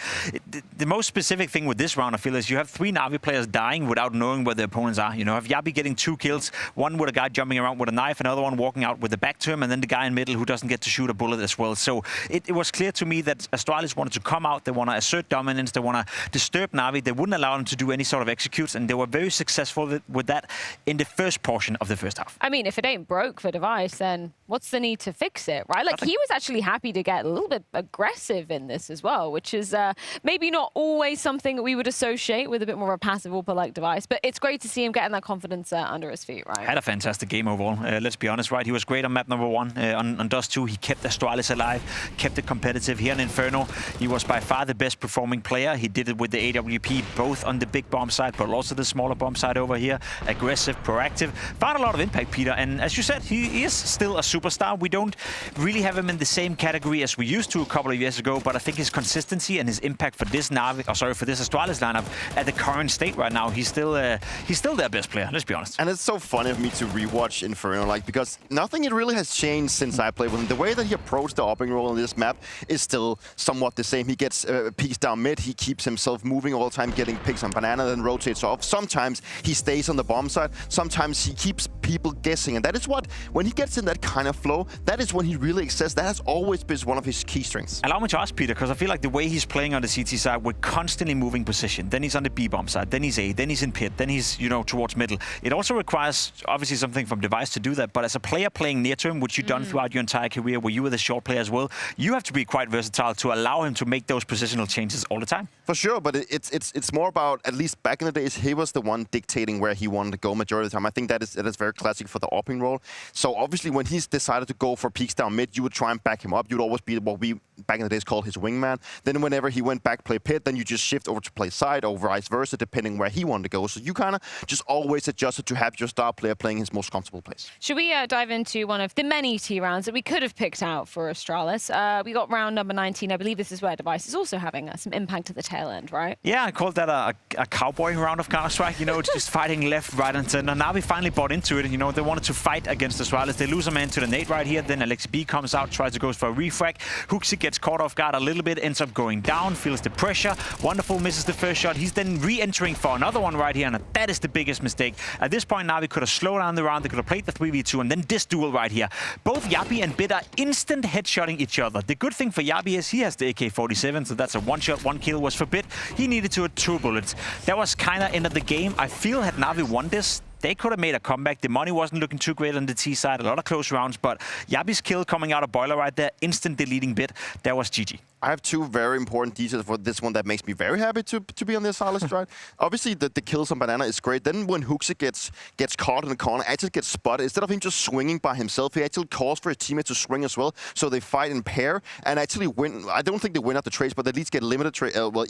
the most specific thing with this round, I feel, is you have 3 Navi players dying without knowing where the opponents are. You know, have Yabi getting 2 kills, one with a guy jumping around with a knife, another one walking out with the back to him, and then the guy in middle who doesn't get to shoot a bullet as well. So it was clear to me that Astralis wanted to come out, they want to assert dominance, they want to disturb Navi, they wouldn't allow them to do any sort of executes, and they were very successful with that in the first portion of the first half. I mean, if it ain't broke for Device, then what's the need to fix it, right? Like, he was actually happy to get a little bit aggressive in this as well, which is maybe not always something that we would associate with a bit more of a passive AWPer like Device. But it's great to see him getting that confidence under his feet, right? Had a fantastic game overall. Let's be honest, right? He was great on map number 1. On Dust 2, he kept Astralis alive, kept it competitive. Here in Inferno, he was by far the best performing player. He did it with the AWP, both on the big bomb side, but also the smaller bomb side over here. Aggressive, proactive. Found a lot of impact, Peter. And as you said, he is still a superstar. We don't really have him in the same category as we used to a couple of years ago, but I think his consistency and his impact for this for this Astralis lineup at the current state right now, he's still their best player, let's be honest. And it's so funny of me to rewatch Inferno, like, because nothing really has changed since I played with him. The way that he approached the opening role on this map is still somewhat the same. He gets peeks down mid, he keeps himself moving all the time, getting picks on banana, then rotates off. Sometimes he stays on the bomb side, sometimes he keeps people guessing, and that is what, when he gets in that kind of flow, that is when he really excels. That has always been one of his key strengths. Allow me to ask, Peter, because I feel like the way he's playing on the CT side, we're constantly moving position. Then he's on the B bomb side, then he's A, then he's in pit, then he's, you know, towards middle. It also requires, obviously, something from Device to do that, but as a player playing near to him, which you've done throughout your entire career, where you were the short player as well, you have to be quite versatile to allow him to make those positional changes all the time. For sure, but it's more about, at least back in the days, he was the one dictating where he wanted to go majority of the time. I think that is very classic for the opening role. So obviously, when he's decided to go for peeks down mid, you would try and back him up. You'd always be what we back in the days called his wingman. Then whenever he went back play pit, then you just shift over to play side or vice versa, depending where he wanted to go. So you kind of just always adjusted to have your star player playing his most comfortable place. Should we dive into one of the many T rounds that we could have picked out for Astralis? We got round number 19. I believe this is where Device is also having some impact at the tail end, right? Yeah, I called that a cowboy round of Counter-Strike. You know, it's just fighting left, right, and center. Now we finally bought into it. You know, they wanted to fight against Astralis. They lose a man to the nade right here. Then Alex B comes out, tries to go for a refrag. Hooksy gets caught off guard a little bit, ends up going down, feels the pressure. Wonderful misses the first shot. He's then re-entering for another one right here, and that is the biggest mistake. At this point, Navi could have slowed down the round. They could have played the 3v2, and then this duel right here. Both Yabi and Bid are instant headshotting each other. The good thing for Yabi is he has the AK-47, so that's a one-shot, one kill. Was for Bid. He needed to have 2 bullets. That was kind of end of the game. I feel had Navi won this, they could have made a comeback. The money wasn't looking too great on the T side. A lot of close rounds, but Yabi's kill coming out of Boiler right there, instant deleting Bid. That was GG. I have 2 very important details for this one that makes me very happy to be on this Astralis right? Obviously, the kills on Banana is great. Then when Hooksy gets caught in the corner, actually gets spotted, instead of him just swinging by himself, he actually calls for his teammate to swing as well. So they fight in pair and actually win. I don't think they win out the trades, but they at least get limited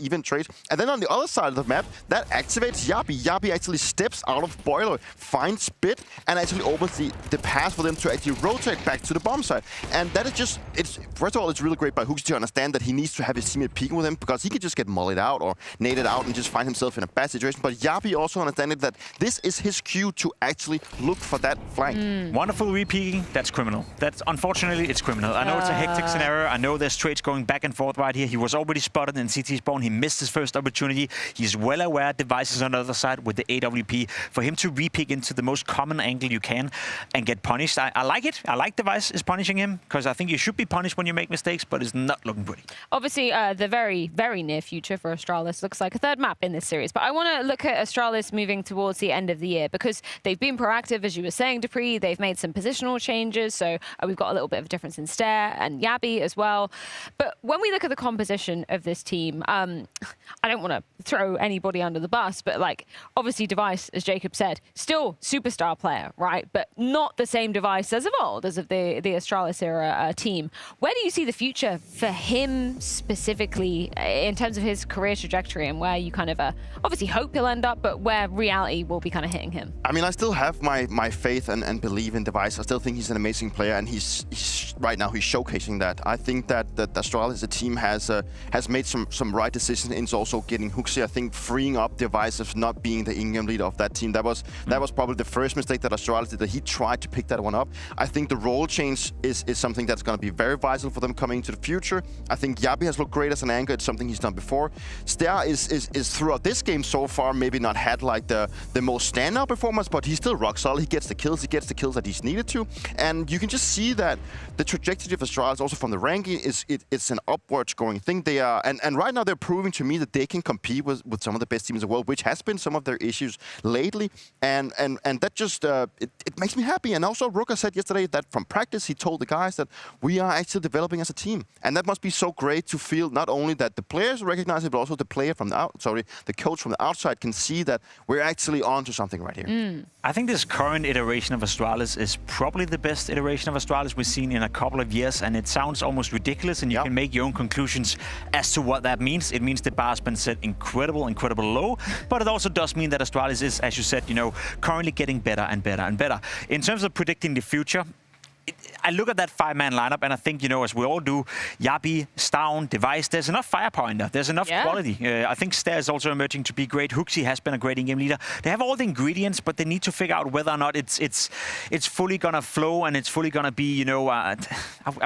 even trades. And then on the other side of the map, that activates Yabi. Yabi actually steps out of Boiler, finds Bit, and actually opens the path for them to actually rotate back to the bomb side. And that is just, first of all, it's really great by Hooksy to understand that he needs to have his teammate peeking with him, because he could just get mullied out or naded out and just find himself in a bad situation. But Yabi also understanding that this is his cue to actually look for that flank. Wonderful re-peeking. That's criminal. That's, unfortunately, it's criminal. I know it's a hectic scenario. I know there's trades going back and forth right here. He was already spotted in CT spawn. He missed his first opportunity. He's well aware Device is on the other side with the AWP. For him to re-peek into the most common angle you can and get punished, I like it. I like Device is punishing him, because I think you should be punished when you make mistakes, but it's not looking pretty. Obviously, the very, very near future for Astralis looks like a 3rd map in this series. But I want to look at Astralis moving towards the end of the year, because they've been proactive, as you were saying, Dupree. They've made some positional changes, so we've got a little bit of a difference in Stare and Yabi as well. But when we look at the composition of this team, I don't want to throw anybody under the bus, but like, obviously Device, as Jacob said, still superstar player, right? But not the same Device as of old, as of the Astralis era team. Where do you see the future for him specifically in terms of his career trajectory, and where you kind of obviously hope he'll end up, but where reality will be kind of hitting him? I mean, I still have my faith and believe in Device. I still think he's an amazing player, and he's right now he's showcasing that. I think that Astralis as a team has made some right decisions in also getting Hooksy. I think freeing up Device of not being the in-game leader of that team. That was probably the first mistake that Astralis did, that he tried to pick that one up. I think the role change is something that's going to be very vital for them coming into the future. I think Yabi has looked great as an anchor. It's something he's done before. Stare is throughout this game so far maybe not had like the most standout performance, but he's still rock solid. He gets the kills that he's needed to. And you can just see that the trajectory of Astralis also from the ranking it's an upwards going thing. They are and right now they're proving to me that they can compete with some of the best teams in the world, which has been some of their issues lately. And that just it makes me happy. And also Rooker said yesterday that from practice he told the guys that we are actually developing as a team. And that must be so great to feel not only that the players recognize it, but also the player from the coach from the outside can see that we're actually onto something right here. I think this current iteration of Astralis is probably the best iteration of Astralis we've seen in a couple of years, and it sounds almost ridiculous, and you can make your own conclusions as to what that means. It means the bar has been set incredible low, but it also does mean that Astralis is, as you said, currently getting better and better and better. In terms of predicting the future, I look at that 5-man lineup and I think, as we all do, Yabi, Stavn, Device, there's enough firepower in there. There's enough quality. I think Stair is also emerging to be great. Hooksy has been a great in-game leader. They have all the ingredients, but they need to figure out whether or not it's fully going to flow and it's fully going to be, are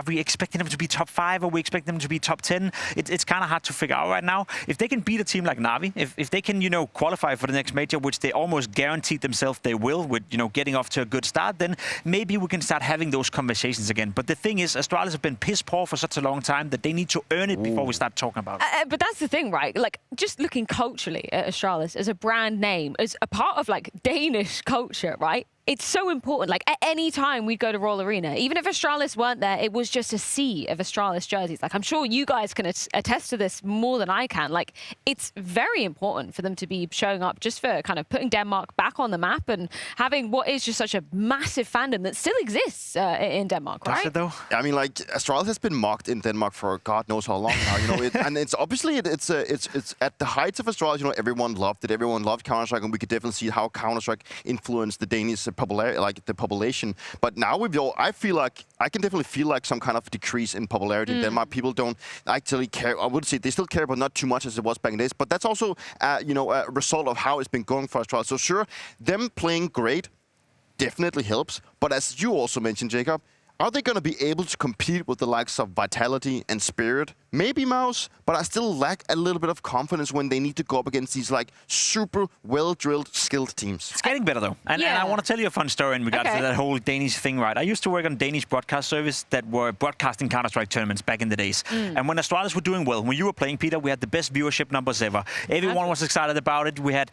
we expecting them to be top 5? Are we expecting them to be top 10? It's kind of hard to figure out right now. If they can beat a team like NAVI, if they can, qualify for the next major, which they almost guaranteed themselves they will with, getting off to a good start, then maybe we can start having those conversations again. But the thing is, Astralis have been piss poor for such a long time that they need to earn it before we start talking about it. But that's the thing, right? Like, just looking culturally at Astralis as a brand name, as a part of, Danish culture, right? It's so important. Like, at any time we'd go to Royal Arena, even if Astralis weren't there, it was just a sea of Astralis jerseys. Like, I'm sure you guys can attest to this more than I can. Like, it's very important for them to be showing up just for kind of putting Denmark back on the map and having what is just such a massive fandom that still exists in Denmark, right? Does it, though? I mean, Astralis has been mocked in Denmark for God knows how long now, and it's obviously it's at the heights of Astralis, everyone loved it. Everyone loved Counter-Strike, and we could definitely see how Counter-Strike influenced the Danish the population. But now I feel like I can definitely feel like some kind of decrease in popularity in Denmark. People don't actually care. I would say they still care, but not too much as it was back in the days. But that's also a result of how it's been going for Astralis. So sure, them playing great definitely helps. But as you also mentioned, Jacob, are they going to be able to compete with the likes of Vitality and Spirit? Maybe Mouse, but I still lack a little bit of confidence when they need to go up against these super well-drilled, skilled teams. It's getting better though, and I want to tell you a fun story in regards to that whole Danish thing. Right, I used to work on a Danish broadcast service that were broadcasting Counter-Strike tournaments back in the days. And when Astralis were doing well, when you were playing, Peter, we had the best viewership numbers ever. Everyone was excited about it. We had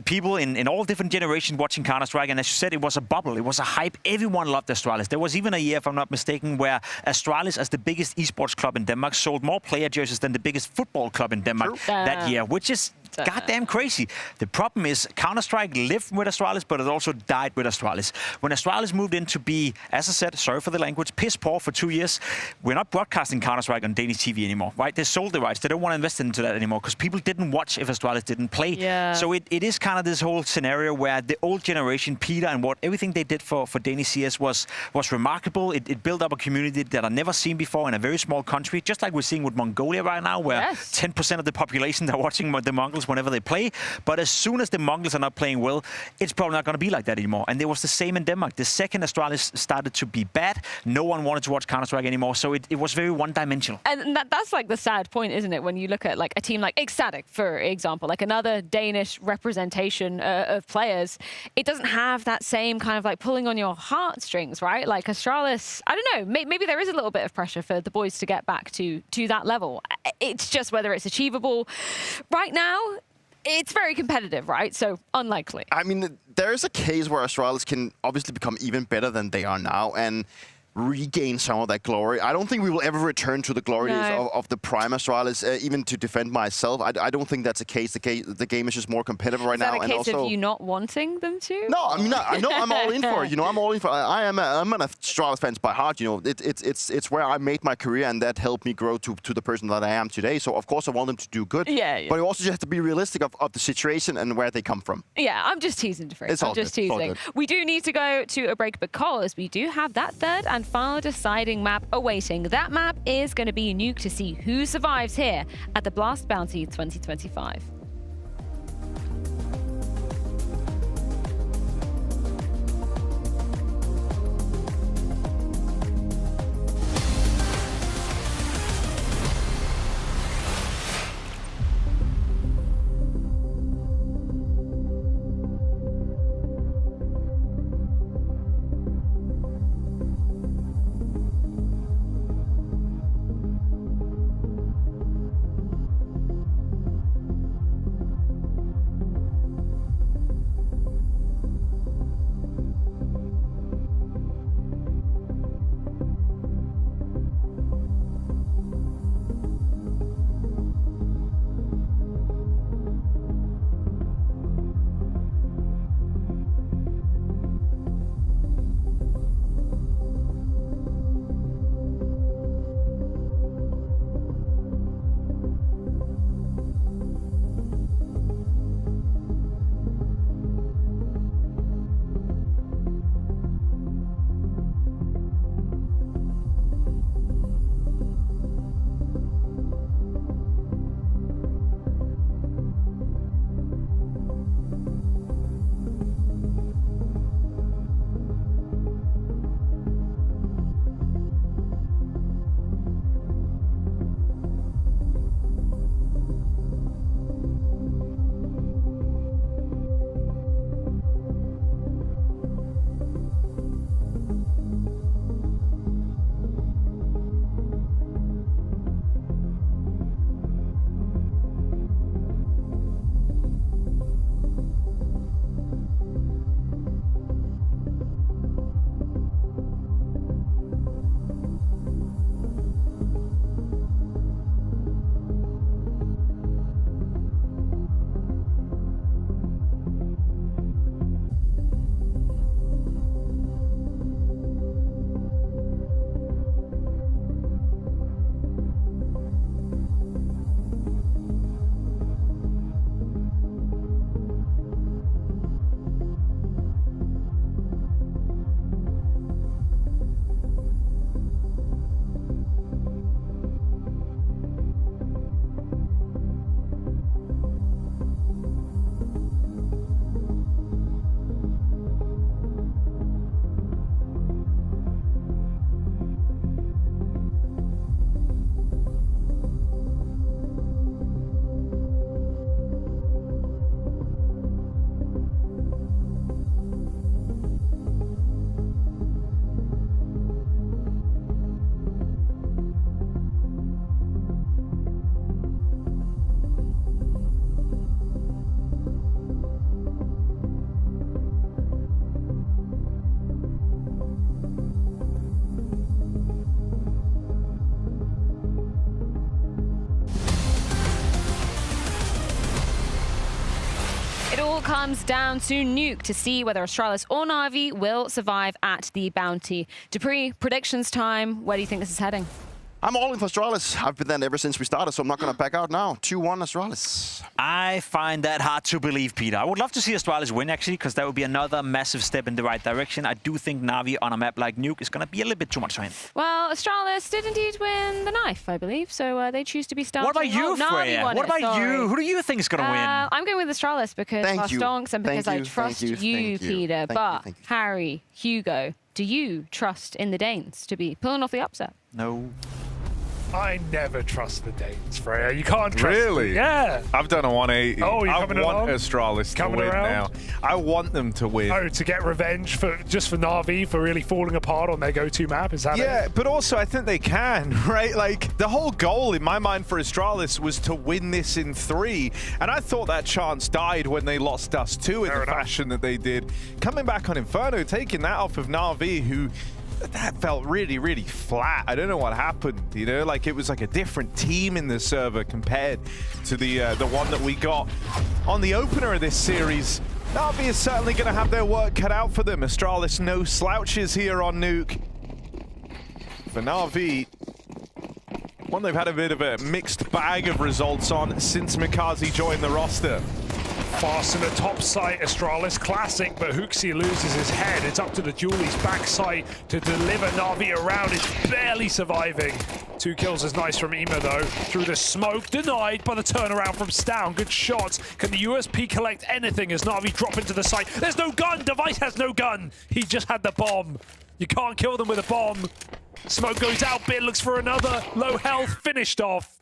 people in all different generations watching Counter-Strike, and as you said, it was a bubble. It was a hype. Everyone loved Astralis. There was even a year, if I'm not mistaken, where Astralis, as the biggest esports club in Denmark, sold more player jerseys than the biggest football club in Denmark that year, which is goddamn crazy. The problem is Counter-Strike lived with Astralis, but it also died with Astralis. When Astralis moved in to be, as I said, sorry for the language, piss poor for 2 years, we're not broadcasting Counter-Strike on Danish TV anymore, right? They sold the rights. They don't want to invest into that anymore because people didn't watch if Astralis didn't play. So it is kind of this whole scenario where the old generation, Peter, and everything they did for Danish CS was remarkable. It built up a community that I've never seen before in a very small country, just like we're seeing with Mongolia right now, where 10% of the population are watching the Mongols whenever they play. But as soon as the Mongols are not playing well, it's probably not going to be like that anymore. And there was the same in Denmark. The second Astralis started to be bad, no one wanted to watch Counter-Strike anymore. So it was very one-dimensional. And that's the sad point, isn't it? When you look at a team like Ecstatic, for example, another Danish representation of players, it doesn't have that same kind of pulling on your heartstrings, right? Like Astralis, I don't know, maybe there is a little bit of pressure for the boys to get back to that level. It's just whether it's achievable. Right now, it's very competitive, right? So unlikely. I mean, there is a case where Astralis can obviously become even better than they are now and regain some of that glory. I don't think we will ever return to the glory days of the prime Astralis, even to defend myself. I don't think that's a case. The game is just more competitive right now. Is that a case of you not wanting them to? No, I mean, I'm all in for it. I'm all in for it. I'm an Astralis fan by heart. It's where I made my career, and that helped me grow to the person that I am today. So, of course, I want them to do good. Yeah. But you also just have to be realistic of the situation and where they come from. Yeah, I'm just teasing, DeFreeze. I'm just teasing. We do need to go to a break because we do have that third and final deciding map awaiting. That map is going to be Nuke to see who survives here at the Blast Bounty 2025. all comes down to Nuke to see whether Astralis or Navi will survive at the bounty. Dupree, predictions time. Where do you think this is heading? I'm all in for Astralis. I've been there ever since we started, so I'm not going to back out now. 2-1 Astralis. I find that hard to believe, Peter. I would love to see Astralis win, actually, because that would be another massive step in the right direction. I do think Navi on a map like Nuke is going to be a little bit too much for him. Well, Astralis did indeed win the knife, I believe, so they choose to be starting. What about you, Freya? What about you? Who do you think is going to win? I'm going with Astralis because of our stonks and because I trust you, Peter. But Harry, Hugo, do you trust in the Danes to be pulling off the upset? No. I never trust the Danes, Freya. You can't trust Really? them. Yeah. I've done a 180. Oh, you're I coming want along? Astralis to win now. I want them to win. Oh, to get revenge for Navi for really falling apart on their go-to map? Is that it? But also I think they can, right? Like, the whole goal in my mind for Astralis was to win this in 3. And I thought that chance died when they lost Dust 2 in the fashion that they did. Coming back on Inferno, taking that off of Navi, who... that felt really, really flat. I don't know what happened, you know? Like, it was like a different team in the server compared to the one that we got on the opener of this series. Navi is certainly going to have their work cut out for them. Astralis, no slouches here on Nuke. For Navi, one they've had a bit of a mixed bag of results on since Mikaze joined the roster. Fast in the top site, Astralis classic, but HooXi loses his head. It's up to the Julie's back site to deliver Navi around. It's barely surviving. 2 kills is nice from Ema, though. Through the smoke, denied by the turnaround from Stown. Good shots. Can the USP collect anything as Navi drop into the site? There's no gun. Device has no gun. He just had the bomb. You can't kill them with a bomb. Smoke goes out. Bit looks for another. Low health, finished off.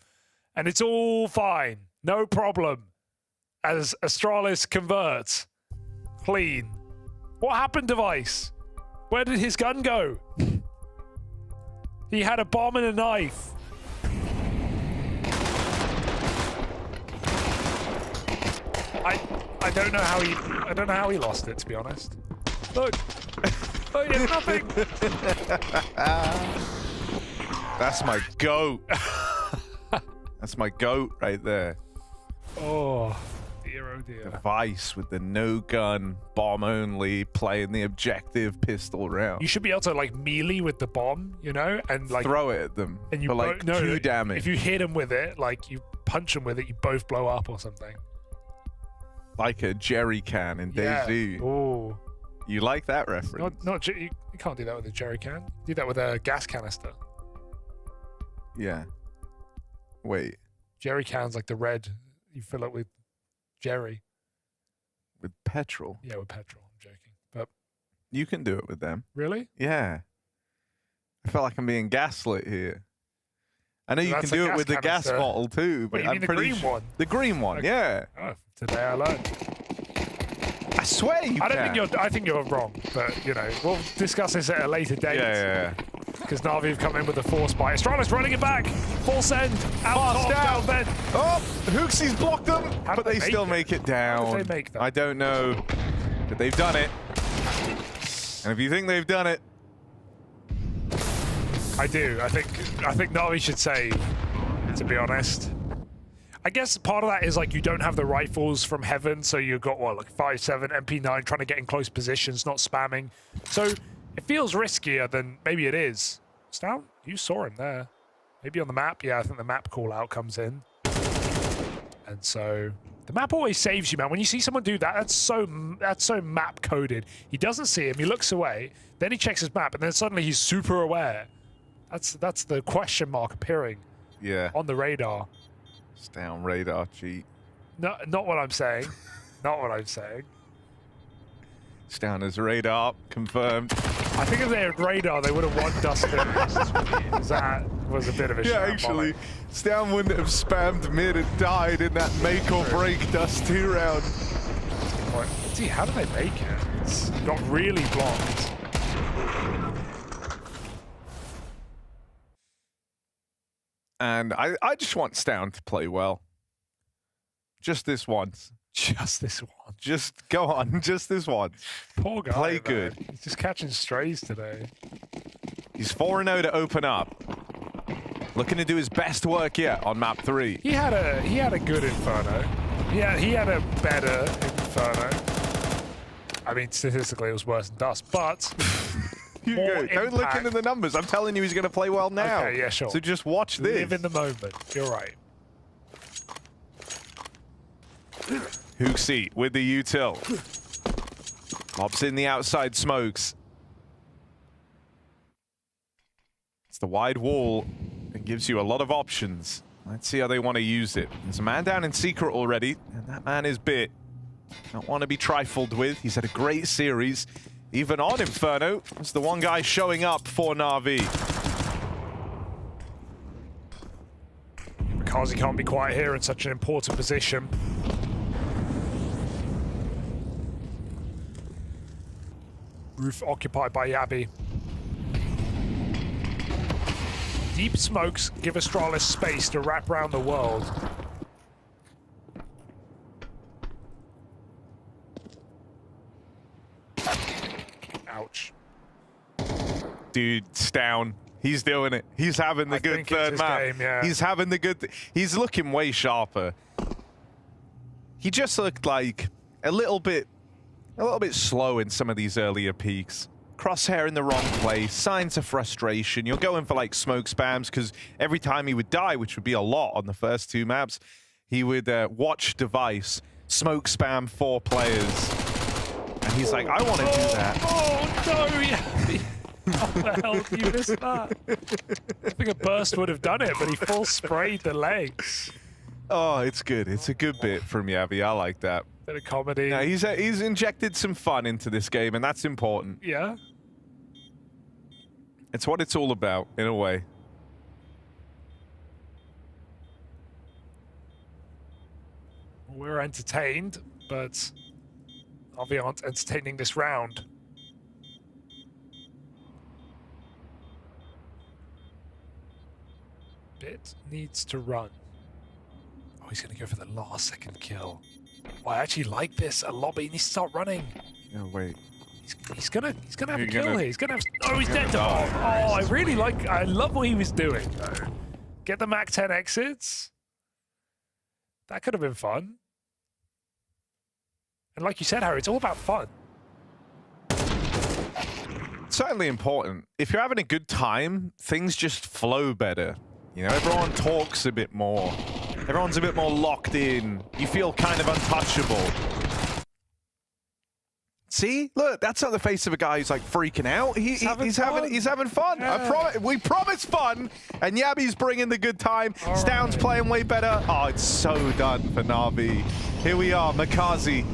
And it's all fine. No problem. As Astralis converts. Clean. What happened, Device? Where did his gun go? He had a bomb and a knife. I don't know how he lost it, to be honest. Look. Oh, he has nothing. That's my goat. That's my goat right there. Oh. Oh dear. Device with the no gun, bomb only, playing the objective pistol round. You should be able to like melee with the bomb, you know, and like throw it at them and you for like 2 damage. If you hit them with it, like you punch them with it, you both blow up or something. Like a jerry can in DayZ. Oh, you like that reference? You can't do that with a jerry can. Do that with a gas canister. Yeah. Wait. Jerry can's like the red. You fill it with Jerry. With petrol? Yeah, with petrol. I'm joking. But you can do it with them. Really? Yeah. I feel like I'm being gaslit here. I know you can do it with the gas bottle too, but I'm pretty sure. The green one? The green one, okay. Yeah. Oh, today I learned. I swear you can. I think you're wrong, but you know, we'll discuss this at a later date. Yeah. Because Navi have come in with a force bite. Astralis running it back. Full send. Out down bed. Oh, HooXi's blocked them, but they still make it down. How did they make that? I don't know, but they've done it. And if you think they've done it, I do. I think Navi should save, to be honest. I guess part of that is like you don't have the rifles from heaven, so you've got what, like 5.7 MP9 trying to get in close positions, not spamming. So it feels riskier than maybe it is. Stown, you saw him there. Maybe on the map. Yeah, I think the map call out comes in. And so the map always saves you, man. When you see someone do that, that's so map coded. He doesn't see him, he looks away, then he checks his map, and then suddenly he's super aware. That's the question mark appearing on the radar. Stown radar cheat. No, not what I'm saying. Not what I'm saying. Stown has radar confirmed. I think if they had radar, they would have won Dustin. That was a bit of a shame. Yeah, actually, Stown wouldn't have spammed mid and died in that make or break Dust 2 round. See, how do they make it? It's got really blocked. And I just want Stown to play well. Just this once. Just this one. Just go on. Just this once. Poor guy. Play man. good. He's just catching strays today. He's 4-0 to open up. Looking to do his best work yet on map 3. He had a good Inferno. Yeah, he had a better Inferno. I mean, statistically, it was worse than Dust, but... Hugo, don't look into the numbers. I'm telling you he's going to play well now. Okay, yeah, sure. So just watch this. Live in the moment. You're right. Hooksy with the util. Pops in the outside smokes. It's the wide wall. It gives you a lot of options. Let's see how they want to use it. There's a man down in secret already, and that man is Bit. Don't want to be trifled with. He's had a great series. Even on Inferno, it's the one guy showing up for NAVI. Because he can't be quiet here in such an important position. Roof occupied by Yabi. Deep smokes give Astralis space to wrap around the world. Ouch. Dude's down. He's doing it. He's having the good third map. Game, yeah. He's having the good... He's looking way sharper. He just looked like a little bit slow in some of these earlier peaks. Crosshair in the wrong place, signs of frustration. You're going for like smoke spams because every time he would die, which would be a lot on the first two maps, he would watch device, smoke spam 4 players. And he's like, I want to do that. Oh no, yeah. How the hell did you miss that? I think a burst would have done it, but he full sprayed the legs. Oh, it's good. It's a good bit from Yavi. I like that. Bit of comedy. Yeah, he's injected some fun into this game, and that's important. Yeah. It's what it's all about, in a way. We're entertained, but NAVI aren't entertaining this round. Bit needs to run. Oh, he's going to go for the last second kill. Oh, I actually like this a lot, but he needs to start running. No, wait. He's gonna have a kill here. He's gonna have. Oh, he's dead. Oh, I really like. I love what he was doing though. Get the Mac 10 exits. That could have been fun. And like you said, Harry, it's all about fun. Certainly important. If you're having a good time, things just flow better. You know, everyone talks a bit more. Everyone's a bit more locked in. You feel kind of untouchable. See? Look, that's not the face of a guy who's like freaking out. He's having fun. Yeah. We promise fun. And Yabi's bringing the good time. Stound's playing way better. Oh, it's so done for NAVI. Here we are, Makazi.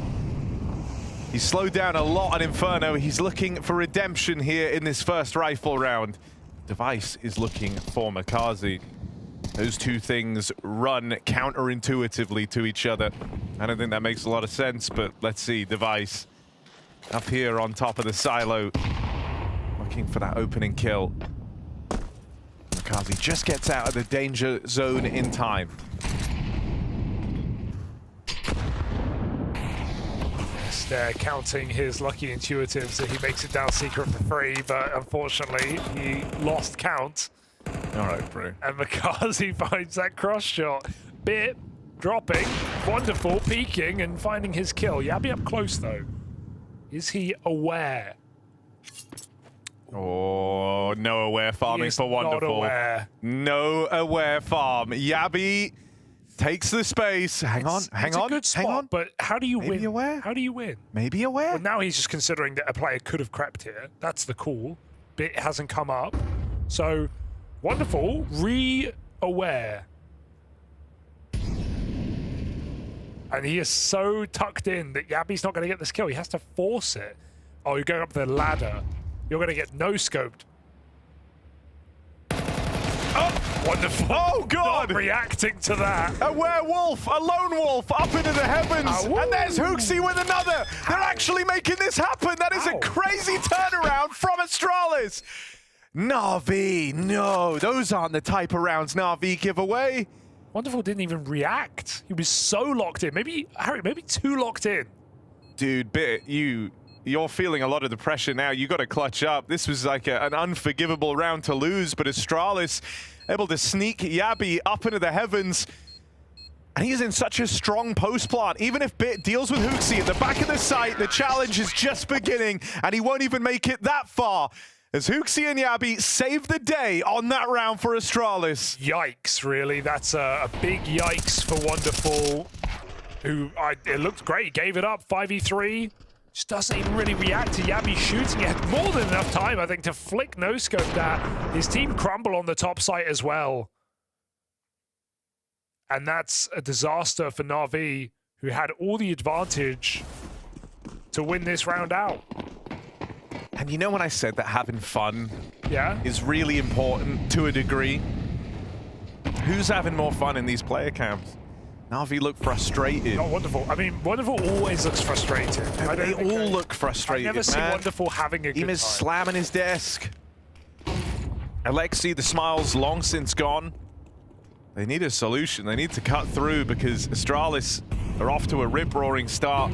He's slowed down a lot on Inferno. He's looking for redemption here in this first rifle round. Device is looking for Makazi. Those two things run counterintuitively to each other. I don't think that makes a lot of sense, but let's see. Device up here on top of the silo, looking for that opening kill. Makazi just gets out of the danger zone in time. They're counting his lucky intuitives that he makes it down secret for free, but unfortunately he lost count. All right, bro. And Makazi finds that cross shot. Bit dropping, wonderful, peeking and finding his kill. Yabi up close though. Is he aware? Oh, no aware farming for Wonderful. Not aware. No aware farm. Yabi takes the space. Hang on. It's a good spot, but how do you win? Maybe aware? How do you win? Maybe aware? Well, now he's just considering that a player could have crept here. That's the call. Bit hasn't come up. So, Wonderful, re-aware. And he is so tucked in that Yabi's not going to get this kill. He has to force it. Oh, you're going up the ladder. You're going to get no-scoped. Oh, Wonderful. Oh, God. Not reacting to that. A werewolf, a lone wolf up into the heavens. And there's Hooksy with another. They're actually making this happen. That is a crazy turnaround from Astralis. NAVI, no. Those aren't the type of rounds NAVI give away. Wonderful didn't even react. He was so locked in. Maybe, Harry, maybe too locked in. Dude, Bit, you're feeling a lot of the pressure now. You got to clutch up. This was like an unforgivable round to lose, but Astralis able to sneak Yabi up into the heavens. And he's in such a strong post plant. Even if Bit deals with Hooksy at the back of the site, the challenge is just beginning, and he won't even make it that far. As Hooksy and Yabi save the day on that round for Astralis. Yikes, really. That's a big yikes for Wonderful, who it looked great. Gave it up, 5v3. Just doesn't even really react to Yabi shooting. He had more than enough time, I think, to flick no-scope that. His team crumble on the top site as well. And that's a disaster for NAVI, who had all the advantage to win this round out. And you know when I said that having fun yeah, is really important to a degree? Who's having more fun in these player camps? NAVI look frustrated. Not Wonderful. I mean, Wonderful always looks frustrated. They all look frustrated, I've never seen Wonderful having a good time. He's slamming his desk. Alexi, the smile's long since gone. They need a solution. They need to cut through because Astralis are off to a rip-roaring start.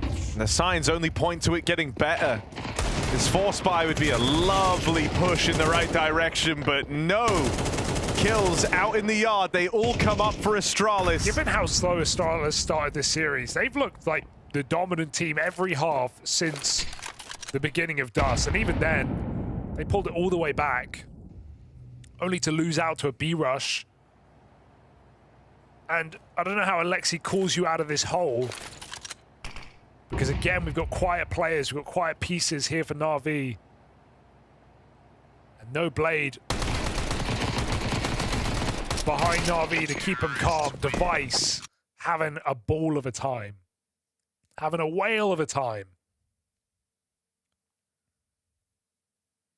And the signs only point to it getting better. This force buy would be a lovely push in the right direction, but no kills out in the yard. They all come up for Astralis. Given how slow Astralis started this series, they've looked like the dominant team every half since the beginning of Dust. And even then, they pulled it all the way back, only to lose out to a B-rush. And I don't know how Alexi calls you out of this hole. Because again, we've got quiet players, we've got quiet pieces here for NAVI. And no Blade behind NAVI to keep them calm. Device having a ball of a time. Having a whale of a time.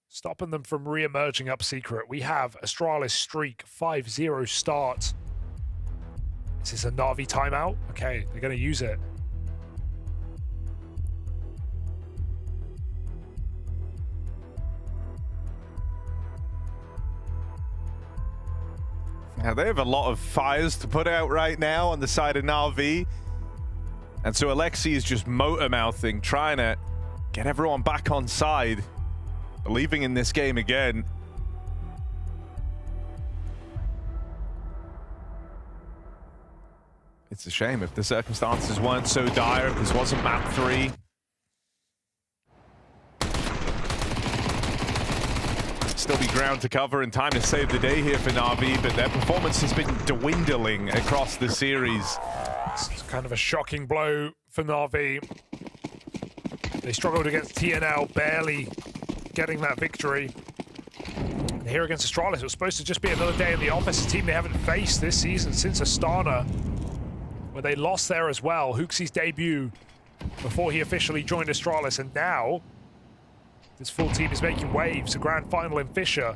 Stopping them from re-emerging up secret. We have Astralis streak, 5-0 start. Is this a NAVI timeout? Okay, they're going to use it. Now, they have a lot of fires to put out right now on the side of NAVI. And so Alexi is just motor-mouthing, trying to get everyone back on side. Believing in this game again. It's a shame if the circumstances weren't so dire, if this wasn't map 3. Still be ground to cover and time to save the day here for NAVI, but their performance has been dwindling across the series. It's kind of a shocking blow for NAVI. They struggled against TNL, barely getting that victory. And here against Astralis, it was supposed to just be another day in the office, a team they haven't faced this season since Astana, where they lost there as well. Hooksy's debut before he officially joined Astralis, and now this full team is making waves. A grand final in Fisher.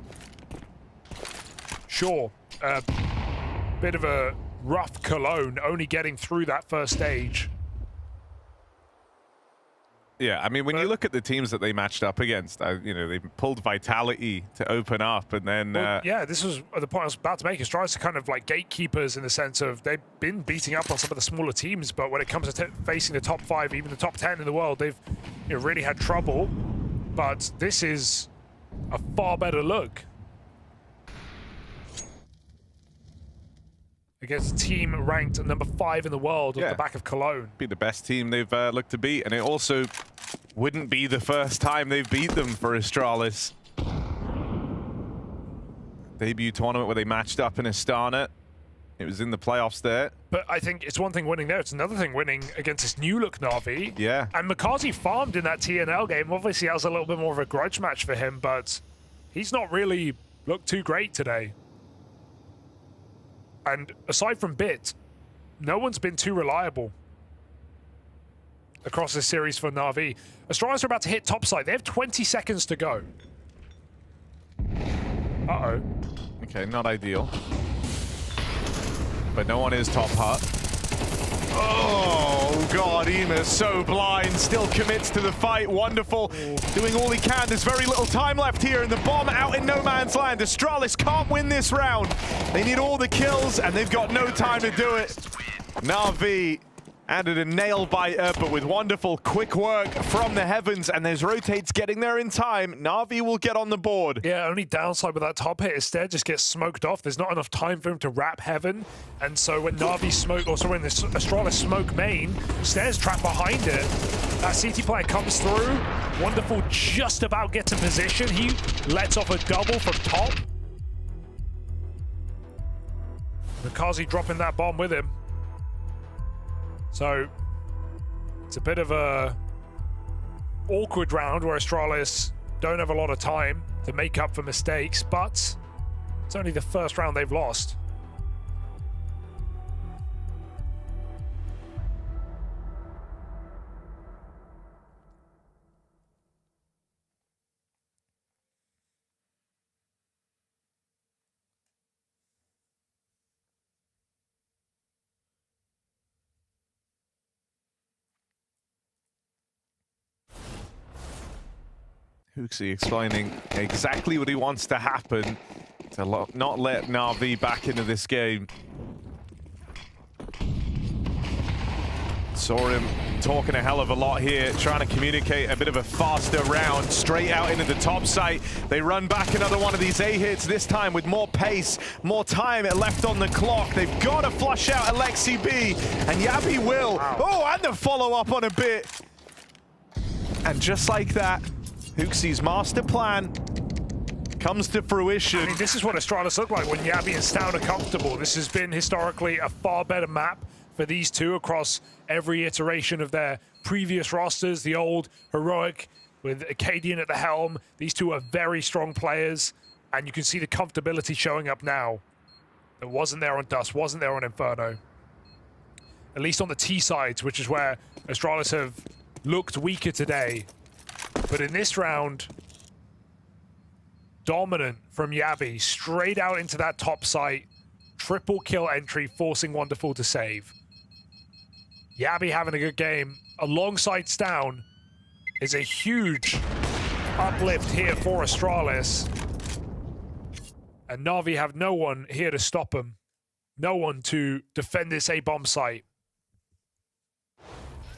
Sure, a bit of a rough Cologne, only getting through that first stage. Yeah, I mean, when you look at the teams that they matched up against, you know, they pulled Vitality to open up, and then... Well, yeah, this was the point I was about to make. Astralis are kind of like gatekeepers in the sense of they've been beating up on some of the smaller teams, but when it comes to facing the top 5, even the top 10 in the world, they've really had trouble. But this is a far better look against a team ranked number 5 in the world at the back of Cologne. Be the best team they've looked to beat, and it also wouldn't be the first time they've beat them for Astralis. Debut tournament where they matched up in Astana. It was in the playoffs there. But I think it's one thing winning there, it's another thing winning against this new look NAVI. Yeah. And Makazi farmed in that TNL game. Obviously, that was a little bit more of a grudge match for him, but he's not really looked too great today. And aside from Bit, no one's been too reliable across this series for NAVI. Astralis are about to hit topside. They have 20 seconds to go. Uh-oh. Okay, not ideal. But no one is top hut. Oh, God, Ema's so blind. Still commits to the fight. Wonderful. Doing all he can. There's very little time left here, and the bomb out in no man's land. Astralis can't win this round. They need all the kills, and they've got no time to do it. NAVI Added a nail biter, but with wonderful quick work from the heavens, and there's rotates getting there in time. Na'Vi will get on the board. Yeah, only downside with that top hit is Stead just gets smoked off. There's not enough time for him to wrap heaven, and so when Na'Vi smoke, also when the Astralis smoke main, Stead's trapped behind it. That CT player comes through. Wonderful just about gets in position. He lets off a double from top. Makazi dropping that bomb with him. So it's a bit of a awkward round where Astralis don't have a lot of time to make up for mistakes, but it's only the first round they've lost. HooXi explaining exactly what he wants to happen to not let Na'Vi back into this game. Saw him talking a hell of a lot here, trying to communicate a bit of a faster round straight out into the top site. They run back another one of these A hits, this time with more pace, more time left on the clock. They've got to flush out Alexi B, and Yabi will. Wow. Oh, and the follow-up on a bit. And just like that, HooXi's master plan comes to fruition. I mean, this is what Astralis look like when Yabi and Stown are comfortable. This has been historically a far better map for these two across every iteration of their previous rosters. The old heroic with Acadian at the helm. These two are very strong players, and you can see the comfortability showing up now. It wasn't there on Dust, wasn't there on Inferno. At least on the T sides, which is where Astralis have looked weaker today. But in this round, dominant from Yabi, straight out into that top site, triple kill entry, forcing Wonderful to save. Yabi having a good game alongside Stown is a huge uplift here for Astralis. And Na'Vi have no one here to stop them. No one to defend this A-bomb site.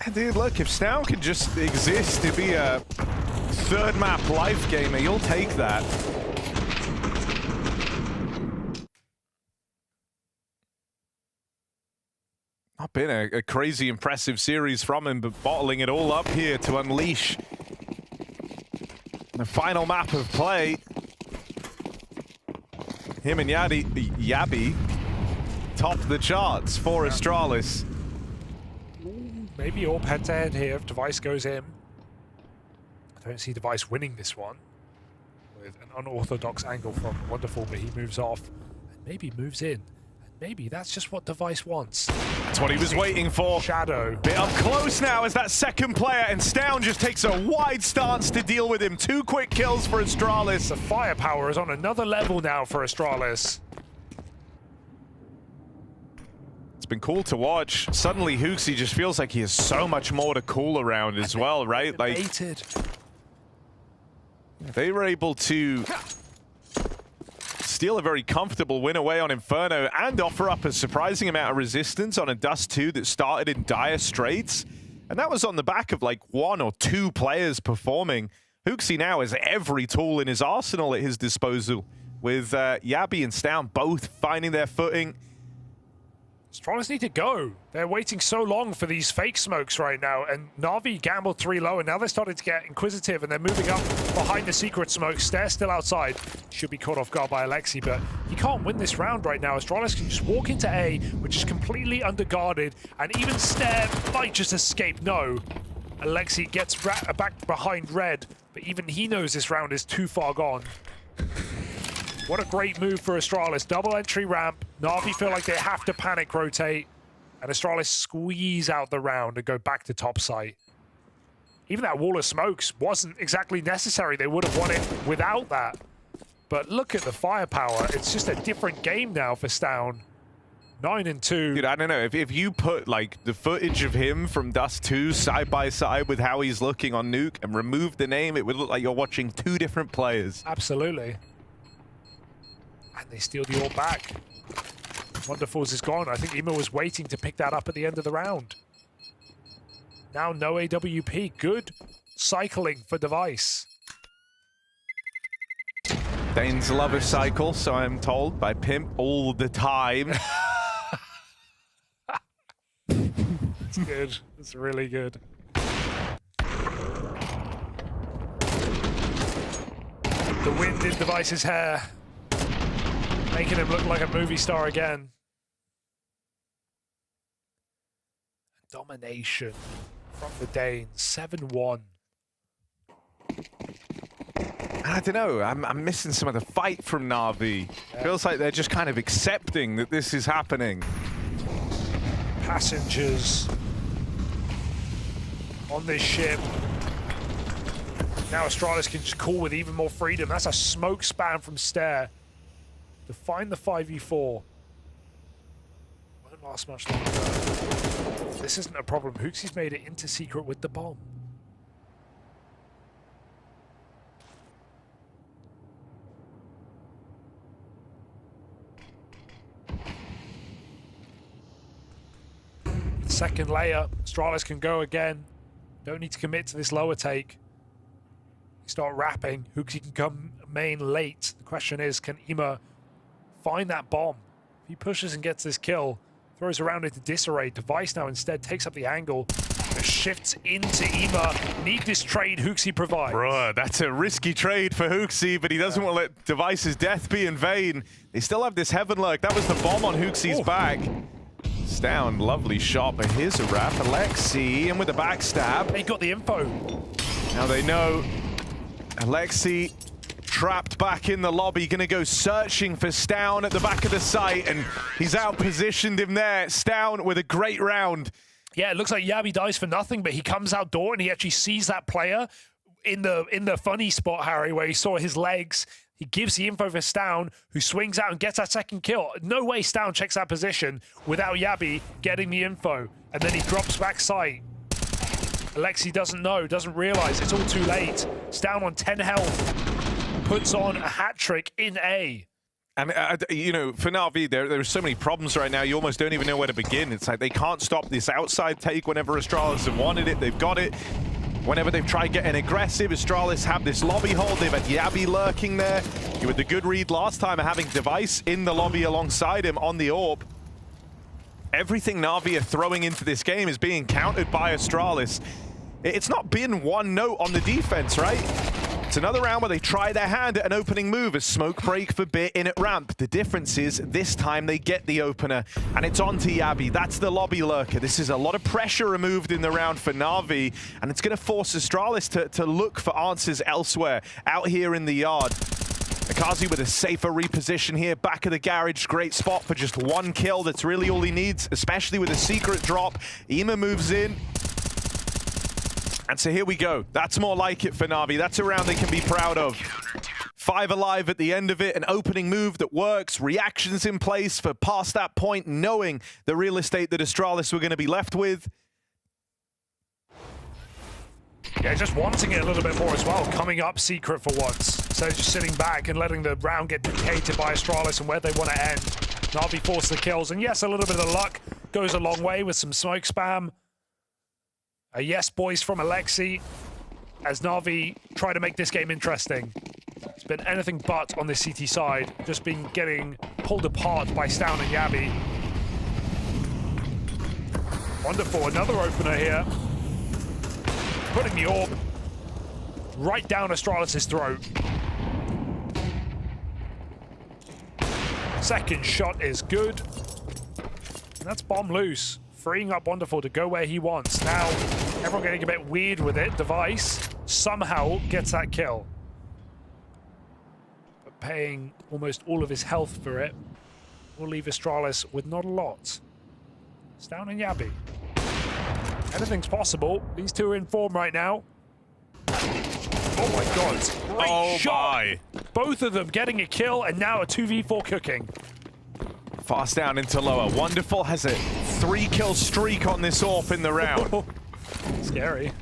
And dude, look, if Stown can just exist to be a third map life gamer, you'll take that. Not been a crazy impressive series from him, but bottling it all up here to unleash the final map of play. Him and Yabi top the charts for Astralis. Maybe AWP head-to-head here if Device goes in. I don't see Device winning this one with an unorthodox angle from Wonderful, but he moves off and maybe moves in. And maybe that's just what Device wants. That's what he was waiting for. Shadow. Bit up close now as that second player, and Stown just takes a wide stance to deal with him. 2 quick kills for Astralis. The firepower is on another level now for Astralis. It's been cool to watch. Suddenly HooXi just feels like he has so much more to cool around as well, right? Like they were able to steal a very comfortable win away on Inferno and offer up a surprising amount of resistance on a Dust 2 that started in dire straits. And that was on the back of like 1 or 2 players performing. HooXi now has every tool in his arsenal at his disposal, with Yabi and Stown both finding their footing. Astralis need to go. They're waiting so long for these fake smokes right now, and Na'Vi gambled 3 low, and now they're starting to get inquisitive, and they're moving up behind the secret smokes. They're still outside. Should be caught off guard by Alexi, but he can't win this round right now. Astralis can just walk into A, which is completely underguarded, and even Stare might just escape. No. Alexi gets back behind Red, but even he knows this round is too far gone. What a great move for Astralis. Double entry ramp. Na'Vi feel like they have to panic rotate. And Astralis squeeze out the round and go back to top site. Even that wall of smokes wasn't exactly necessary. They would have won it without that. But look at the firepower. It's just a different game now for Stown. 9 and 2. Dude, I don't know. If you put like the footage of him from Dust 2 side by side with how he's looking on Nuke and remove the name, it would look like you're watching 2 different players. Absolutely. And they steal the all back. Wonderful's is gone. I think Ema was waiting to pick that up at the end of the round. Now no AWP. Good cycling for Device. Danes love a cycle, so I'm told by Pimp all the time. It's good. It's really good. The wind in Device's hair, making him look like a movie star again. Domination from the Danes, 7-1. I don't know, I'm missing some of the fight from Na'Vi. Yeah. Feels like they're just kind of accepting that this is happening. Passengers on this ship. Now Astralis can just call with even more freedom. That's a smoke spam from Stare to find the 5v4. Won't last much longer. This isn't a problem. Hooksy's made it into secret with the bomb. Second layer, Astralis can go again. Don't need to commit to this lower take. Start wrapping. Hooksy can come main late. The question is, can Ima find that bomb? If he pushes and gets this kill, throws around into disarray. Device now instead takes up the angle. Shifts into Ima. Need this trade Hooksy provides. Bruh, that's a risky trade for Hooksy, but he doesn't want to let Device's death be in vain. They still have this heaven lurk. That was the bomb on Hooksy's back. It's down, lovely shot, but here's a wrap. Alexi in with the backstab. They got the info. Now they know Alexi trapped back in the lobby, gonna go searching for Stown at the back of the site, and he's out-positioned him there. Stown with a great round. Yeah, it looks like Yabi dies for nothing, but he comes outdoor and he actually sees that player in the funny spot, Harry, where he saw his legs. He gives the info for Stown, who swings out and gets that second kill. No way Stown checks that position without Yabi getting the info. And then he drops back sight. Alexi doesn't know, doesn't realize. It's all too late. Stown on 10 health. Puts on a hat trick in A. And, you know, for Na'Vi, there are so many problems right now, you almost don't even know where to begin. It's like they can't stop this outside take whenever Astralis have wanted it. They've got it. Whenever they've tried getting aggressive, Astralis have this lobby hold. They've had Yabi lurking there. You had the good read last time of having Device in the lobby alongside him on the AWP. Everything Na'Vi are throwing into this game is being countered by Astralis. It's not been one note on the defense, right? It's another round where they try their hand at an opening move, a smoke break for Bit in at ramp. The difference is this time they get the opener, and it's on to Yabi. That's the lobby lurker. This is a lot of pressure removed in the round for Na'Vi, and it's going to force Astralis to look for answers elsewhere, out here in the yard. Akazi with a safer reposition here, back of the garage. Great spot for just one kill. That's really all he needs, especially with a secret drop. Ima moves in. And so here we go. That's more like it for Na'Vi. That's a round they can be proud of. 5 alive at the end of it. An opening move that works. Reactions in place for past that point, knowing the real estate that Astralis were going to be left with. Yeah, just wanting it a little bit more as well. Coming up secret for once. So just sitting back and letting the round get dictated by Astralis and where they want to end. Na'Vi force the kills. And yes, a little bit of luck goes a long way with some smoke spam. A yes, boys, from Alexi, as Na'Vi try to make this game interesting. It's been anything but on the CT side, just been getting pulled apart by Stown and Yabi. Wonderful, another opener here. Putting the orb right down Astralis' throat. Second shot is good. And that's bomb loose. Freeing up Wonderful to go where he wants. Now, everyone getting a bit weird with it. Device somehow gets that kill. But paying almost all of his health for it will leave Astralis with not a lot. Stown and Yabi. Anything's possible. These two are in form right now. Oh my god. Great shot. My. Both of them getting a kill and now a 2v4 cooking. Fast down into lower. Wonderful has a 3-kill streak on this AWP in the round. Scary.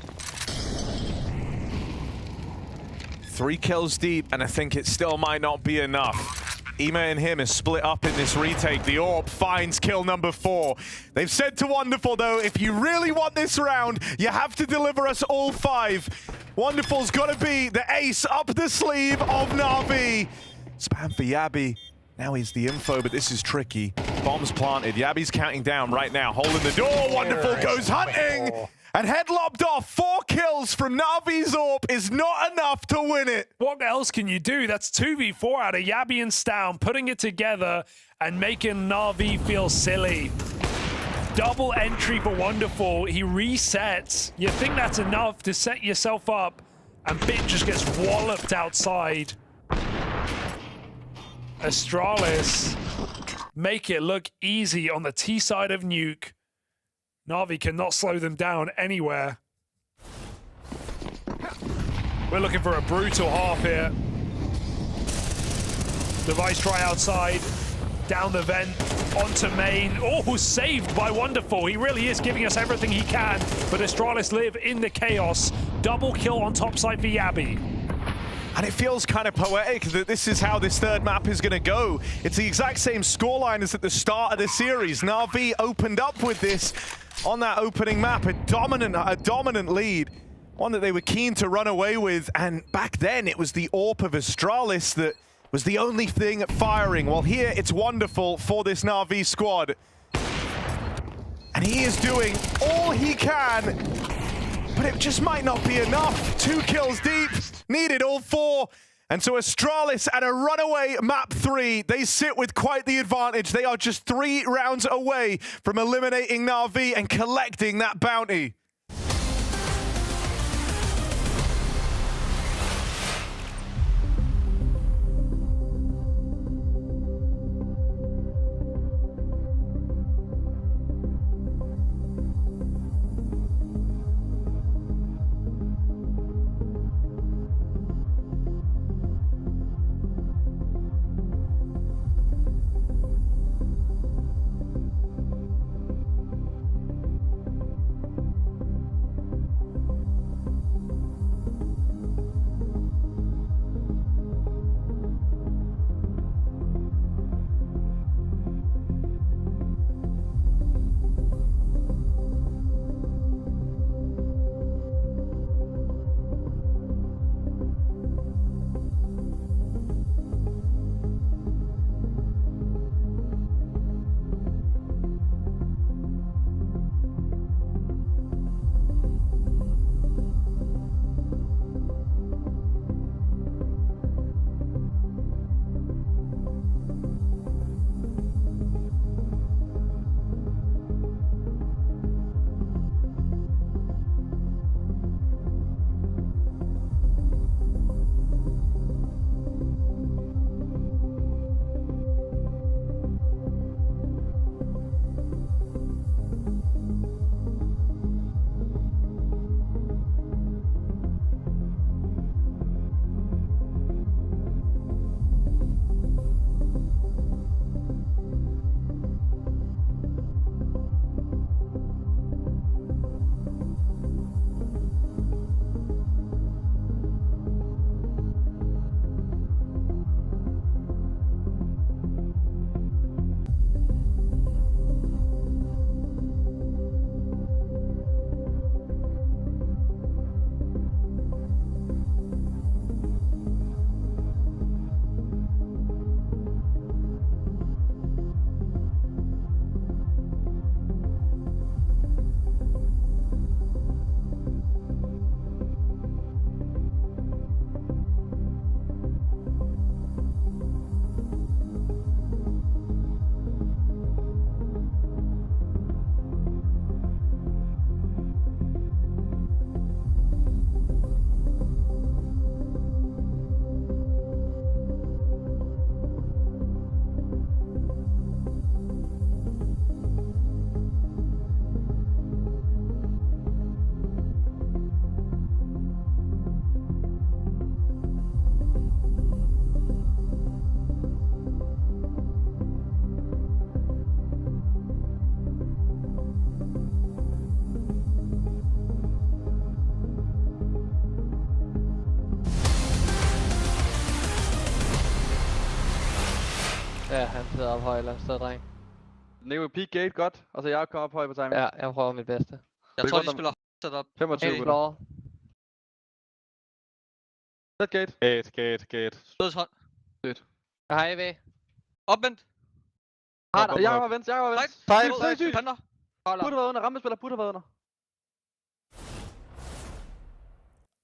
3 kills deep, and I think it still might not be enough. Ema and him is split up in this retake. The AWP finds kill number 4. They've said to Wonderful, though, if you really want this round, you have to deliver us all 5. Wonderful's got to be the ace up the sleeve of Na'Vi. Spam for Yabi. Now he's the info, but this is tricky. Bombs planted. Yabi's counting down right now. Holding the door. Wonderful goes hunting. And head lopped off. 4 kills from Na'Vi's AWP is not enough to win it. What else can you do? That's 2v4 out of Yabi and Stown, putting it together and making Na'Vi feel silly. Double entry for Wonderful. He resets. You think that's enough to set yourself up, and Bit just gets walloped outside. Astralis make it look easy on the T side of Nuke. Na'Vi cannot slow them down anywhere. We're looking for a brutal half here. Device try outside, down the vent, onto main. Oh, saved by Wonderful. He really is giving us everything he can, but Astralis live in the chaos. Double kill on top side for Yabi. And it feels kind of poetic that this is how this third map is going to go. It's the exact same scoreline as at the start of the series. Na'Vi opened up with this on that opening map, a dominant lead, one that they were keen to run away with. And back then, it was the AWP of Astralis that was the only thing firing. Well, here it's Wonderful for this Na'Vi squad. And he is doing all he can, but it just might not be enough. 2 kills deep, needed all 4. And so Astralis at a runaway map 3, they sit with quite the advantage. They are just 3 rounds away from eliminating Na'Vi and collecting that bounty. Ja, han sidder op højt eller andet sted, dreng. Neo peak gate godt, og så jeg kommer op højt på timing. Ja, jeg prøver mit bedste. Jeg tror, de spiller setup. 25 Helt floor. Set gate. Gate. Støds hånd. Sødt. Jeg har AV. Opvendt. Jeg var vendt. Sygt. Panda. Burde have været under. Rammespiller burde have været under.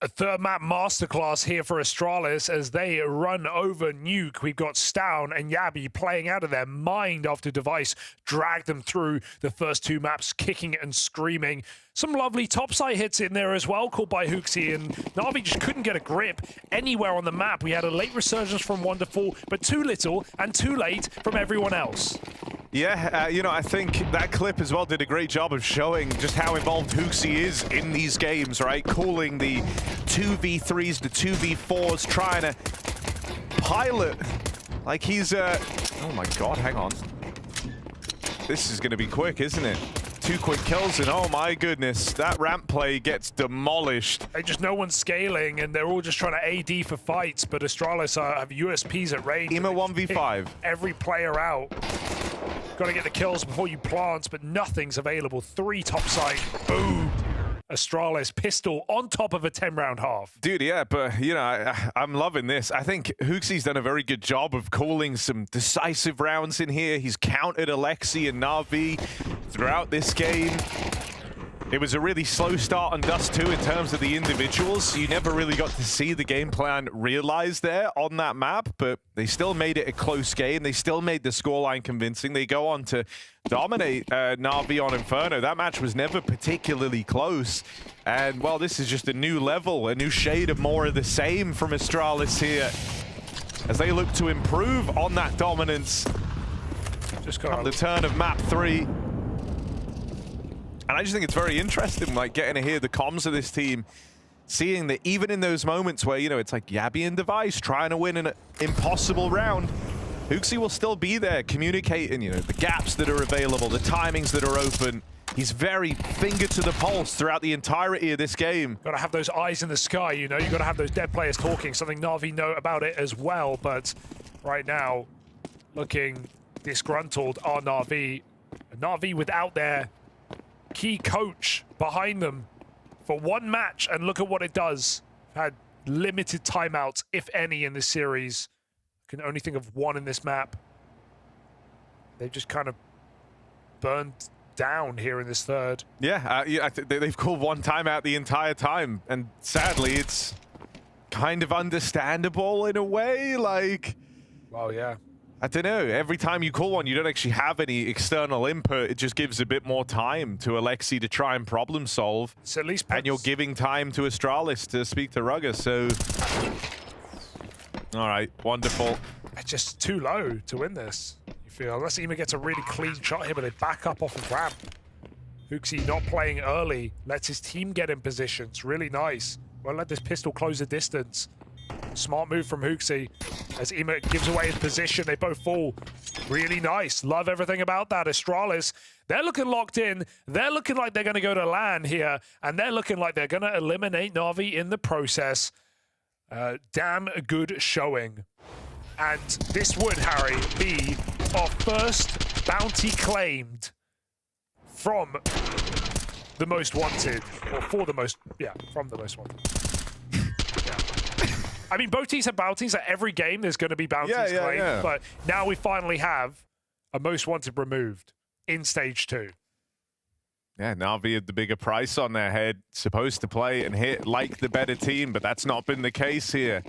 A third map masterclass here for Astralis as they run over Nuke. We've got Stown and Yabi playing out of their mind after Device dragged them through the first two maps, kicking and screaming. Some lovely topside hits in there as well, called by Hooksy, and Navi just couldn't get a grip anywhere on the map. We had a late resurgence from Wonderful, but too little and too late from everyone else. Yeah, you know, I think that clip as well did a great job of showing just how involved Hooksy is in these games, right? Calling the 2v3s, the 2v4s, trying to pilot like he's, oh my god, hang on. This is going to be quick, isn't it? 2 quick kills and oh my goodness, that ramp play gets demolished. No one's scaling and they're all just trying to AD for fights, but Astralis have USPs at range. EMA 1v5. Every player out. Got to get the kills before you plant, but nothing's available. 3 topside. Boom. Astralis pistol on top of a 10-round half. Dude, yeah, but, you know, I'm loving this. I think Hooksy's done a very good job of calling some decisive rounds in here. He's countered Alexi and Navi throughout this game. It was a really slow start on Dust 2 in terms of the individuals. You never really got to see the game plan realized there on that map, but they still made it a close game. They still made the scoreline convincing. They go on to dominate Navi on Inferno. That match was never particularly close. And, well, this is just a new level, a new shade of more of the same from Astralis here as they look to improve on that dominance on the turn of map 3. And I just think it's very interesting, like, getting to hear the comms of this team, seeing that even in those moments where, you know, it's like Yabi and Device trying to win an impossible round, Hooksy will still be there communicating, you know, the gaps that are available, the timings that are open. He's very finger to the pulse throughout the entirety of this game. Got to have those eyes in the sky, you know, you got to have those dead players talking, something Navi know about it as well, but right now, looking disgruntled are Navi. Navi without their key coach behind them for one match, and look at what it does. Had limited timeouts, if any, in this series. Can only think of one in this map. They've just kind of burned down here in this third. Yeah, they've called one timeout the entire time, and sadly, it's kind of understandable in a way. Like, well, yeah. I don't know, every time you call one, you don't actually have any external input. It just gives a bit more time to Alexi to try and problem solve. So at least and you're giving time to Astralis to speak to Rugger, so... All right, wonderful. It's just too low to win this, you feel. Unless Ema gets a really clean shot here, but they back up off of ramp. Hooksy not playing early, lets his team get in position. It's really nice. Won't let this pistol close the distance. Smart move from Hooksy as Ema gives away his position. They both fall. Really nice. Love everything about that. Astralis, they're looking locked in. They're looking like they're going to go to LAN here, and they're looking like they're going to eliminate Navi in the process. Damn good showing. And this would, Harry, be our first bounty claimed from the most wanted, or for the most, yeah, from the most wanted. I mean, both teams have bounties. At every game, there's going to be bounties claimed. But now we finally have a most wanted removed in stage 2. Yeah, Navi had the bigger price on their head. Supposed to play and hit like the better team, but that's not been the case here.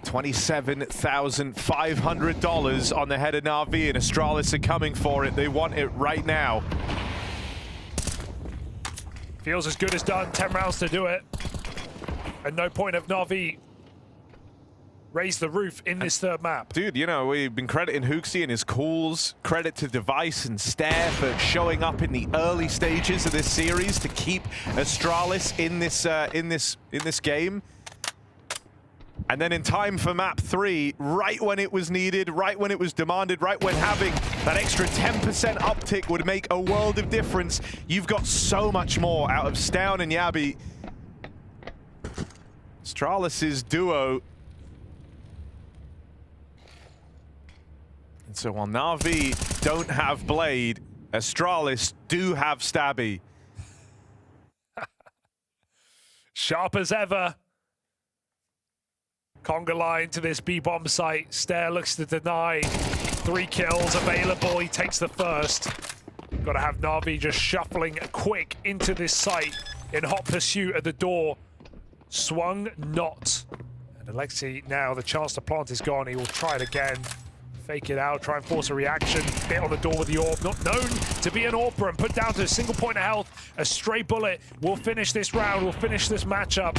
$27,500 on the head of Navi, and Astralis are coming for it. They want it right now. Feels as good as done. 10 rounds to do it. And no point of Navi raise the roof in this third map. Dude, you know, we've been crediting Hooksy and his calls. Credit to Device and Stare for showing up in the early stages of this series to keep Astralis in this game. And then in time for map 3, right when it was needed, right when it was demanded, right when having that extra 10% uptick would make a world of difference, you've got so much more out of Stown and Yabi. Astralis' duo And so while Na'Vi don't have Blade, Astralis do have Stabby. Sharp as ever. Conga line to this B-bomb site. Stair looks to deny. 3 kills available. He takes the first. Got to have Na'Vi just shuffling quick into this site in hot pursuit at the door. Swung not. And Alexi now, the chance to plant is gone. He will try it again. Fake it out, try and force a reaction. Hit on the door with the orb. Not known to be an AWPer and put down to a single point of health. A stray bullet will finish this round, will finish this matchup.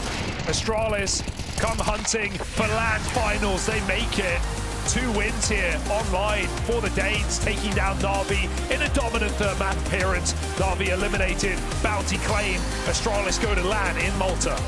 Astralis come hunting for LAN finals. They make it. 2 wins here online for the Danes, taking down Navi in a dominant third map appearance. Navi eliminated, bounty claim. Astralis go to LAN in Malta.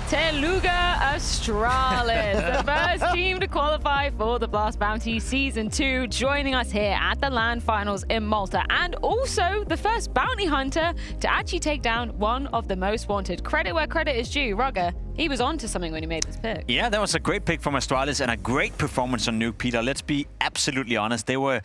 Teluga Astralis, the first team to qualify for the Blast Bounty Season 2, joining us here at the LAN Finals in Malta, and also the first bounty hunter to actually take down one of the most wanted. Credit where credit is due. Rugger, he was on to something when he made this pick. Yeah, that was a great pick from Astralis and a great performance on Nuke, Peter. Let's be absolutely honest. They were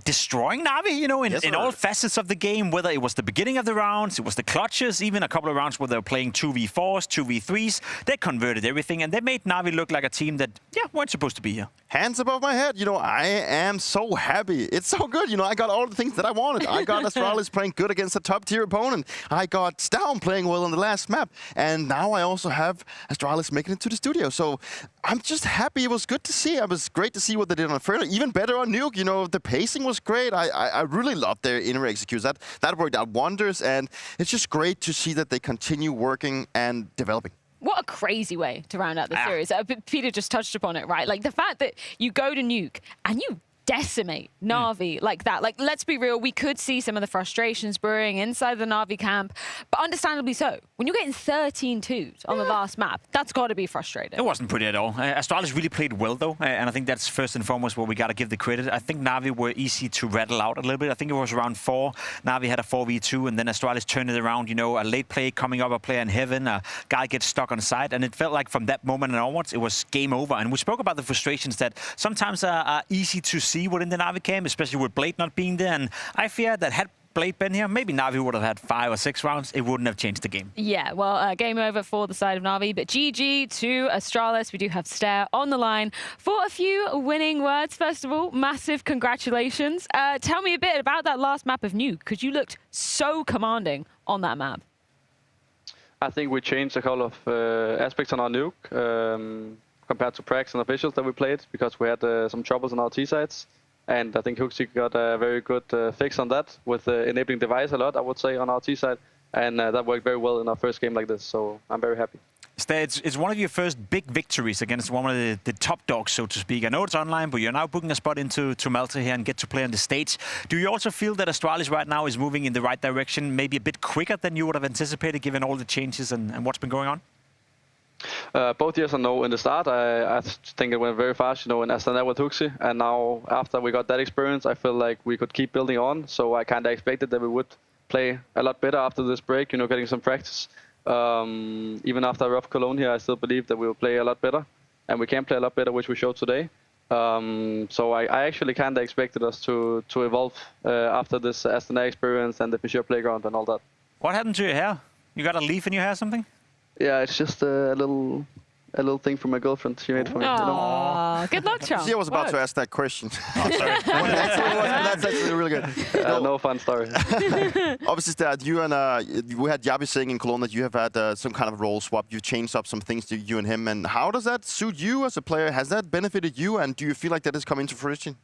destroying Navi, you know, in all facets of the game, whether it was the beginning of the rounds, it was the clutches, even a couple of rounds where they were playing 2v4s, 2v3s. They converted everything, and they made Navi look like a team that, weren't supposed to be here. Hands above my head. You know, I am so happy. It's so good. You know, I got all the things that I wanted. I got Astralis playing good against a top-tier opponent. I got Stown playing well on the last map. And now I also have Astralis making it to the studio. So I'm just happy. It was good to see. It was great to see what they did on FURIA. Even better on Nuke. You know, the pacing was great. I really loved their inner executes. That worked out wonders. And it's just great to see that they continue working and developing. What a crazy way to round out the series. Peter just touched upon it, right? Like the fact that you go to Nuke and you decimate Navi like that. Like, let's be real, we could see some of the frustrations brewing inside the Navi camp, but understandably so. When you're getting 13 twos on the last map, that's got to be frustrating. It wasn't pretty at all. Astralis really played well, though, and I think that's first and foremost where we got to give the credit. I think Navi were easy to rattle out a little bit. I think it was around 4. Navi had a 4v2, and then Astralis turned it around. You know, a late play coming up, a player in heaven, a guy gets stuck on site, and it felt like from that moment and onwards, it was game over. And we spoke about the frustrations that sometimes are easy to see within the Navi camp, especially with Blade not being there. And I fear that had Blade been here, maybe Navi would have had 5 or 6 rounds. It wouldn't have changed the game. Yeah, well, game over for the side of Navi, but GG to Astralis. We do have Stair on the line for a few winning words. First of all, massive congratulations. Tell me a bit about that last map of Nuke, because you looked so commanding on that map. I think we changed a couple of aspects on our Nuke compared to Prax and officials that we played, because we had some troubles on our T-sides. And I think Huxi got a very good fix on that with enabling device a lot, I would say, on our T-side. And that worked very well in our first game like this, so I'm very happy. It's one of your first big victories against one of the top dogs, so to speak. I know it's online, but you're now booking a spot into Malta here and get to play on the stage. Do you also feel that Astralis right now is moving in the right direction, maybe a bit quicker than you would have anticipated, given all the changes and what's been going on? Both yes and no. In the start, I think it went very fast, you know, in Astana with Huxi. And now, after we got that experience, I feel like we could keep building on. So I kind of expected that we would play a lot better after this break, you know, getting some practice. Even after rough Cologne here, I still believe that we will play a lot better. And we can play a lot better, which we showed today. So I actually kind of expected us to evolve after this Astana experience and the Vincere playground and all that. What happened to your hair? You got a leaf in your hair or something? Yeah, it's just a little thing from my girlfriend she made for me. You know? Good luck, Charles. I was about to ask that question. Oh, sorry. That's actually really good. No fun story. Obviously, that you and we had Yabi saying in Cologne that you have had some kind of role swap. You've changed up some things to you and him. And how does that suit you as a player? Has that benefited you? And do you feel like that has come into fruition?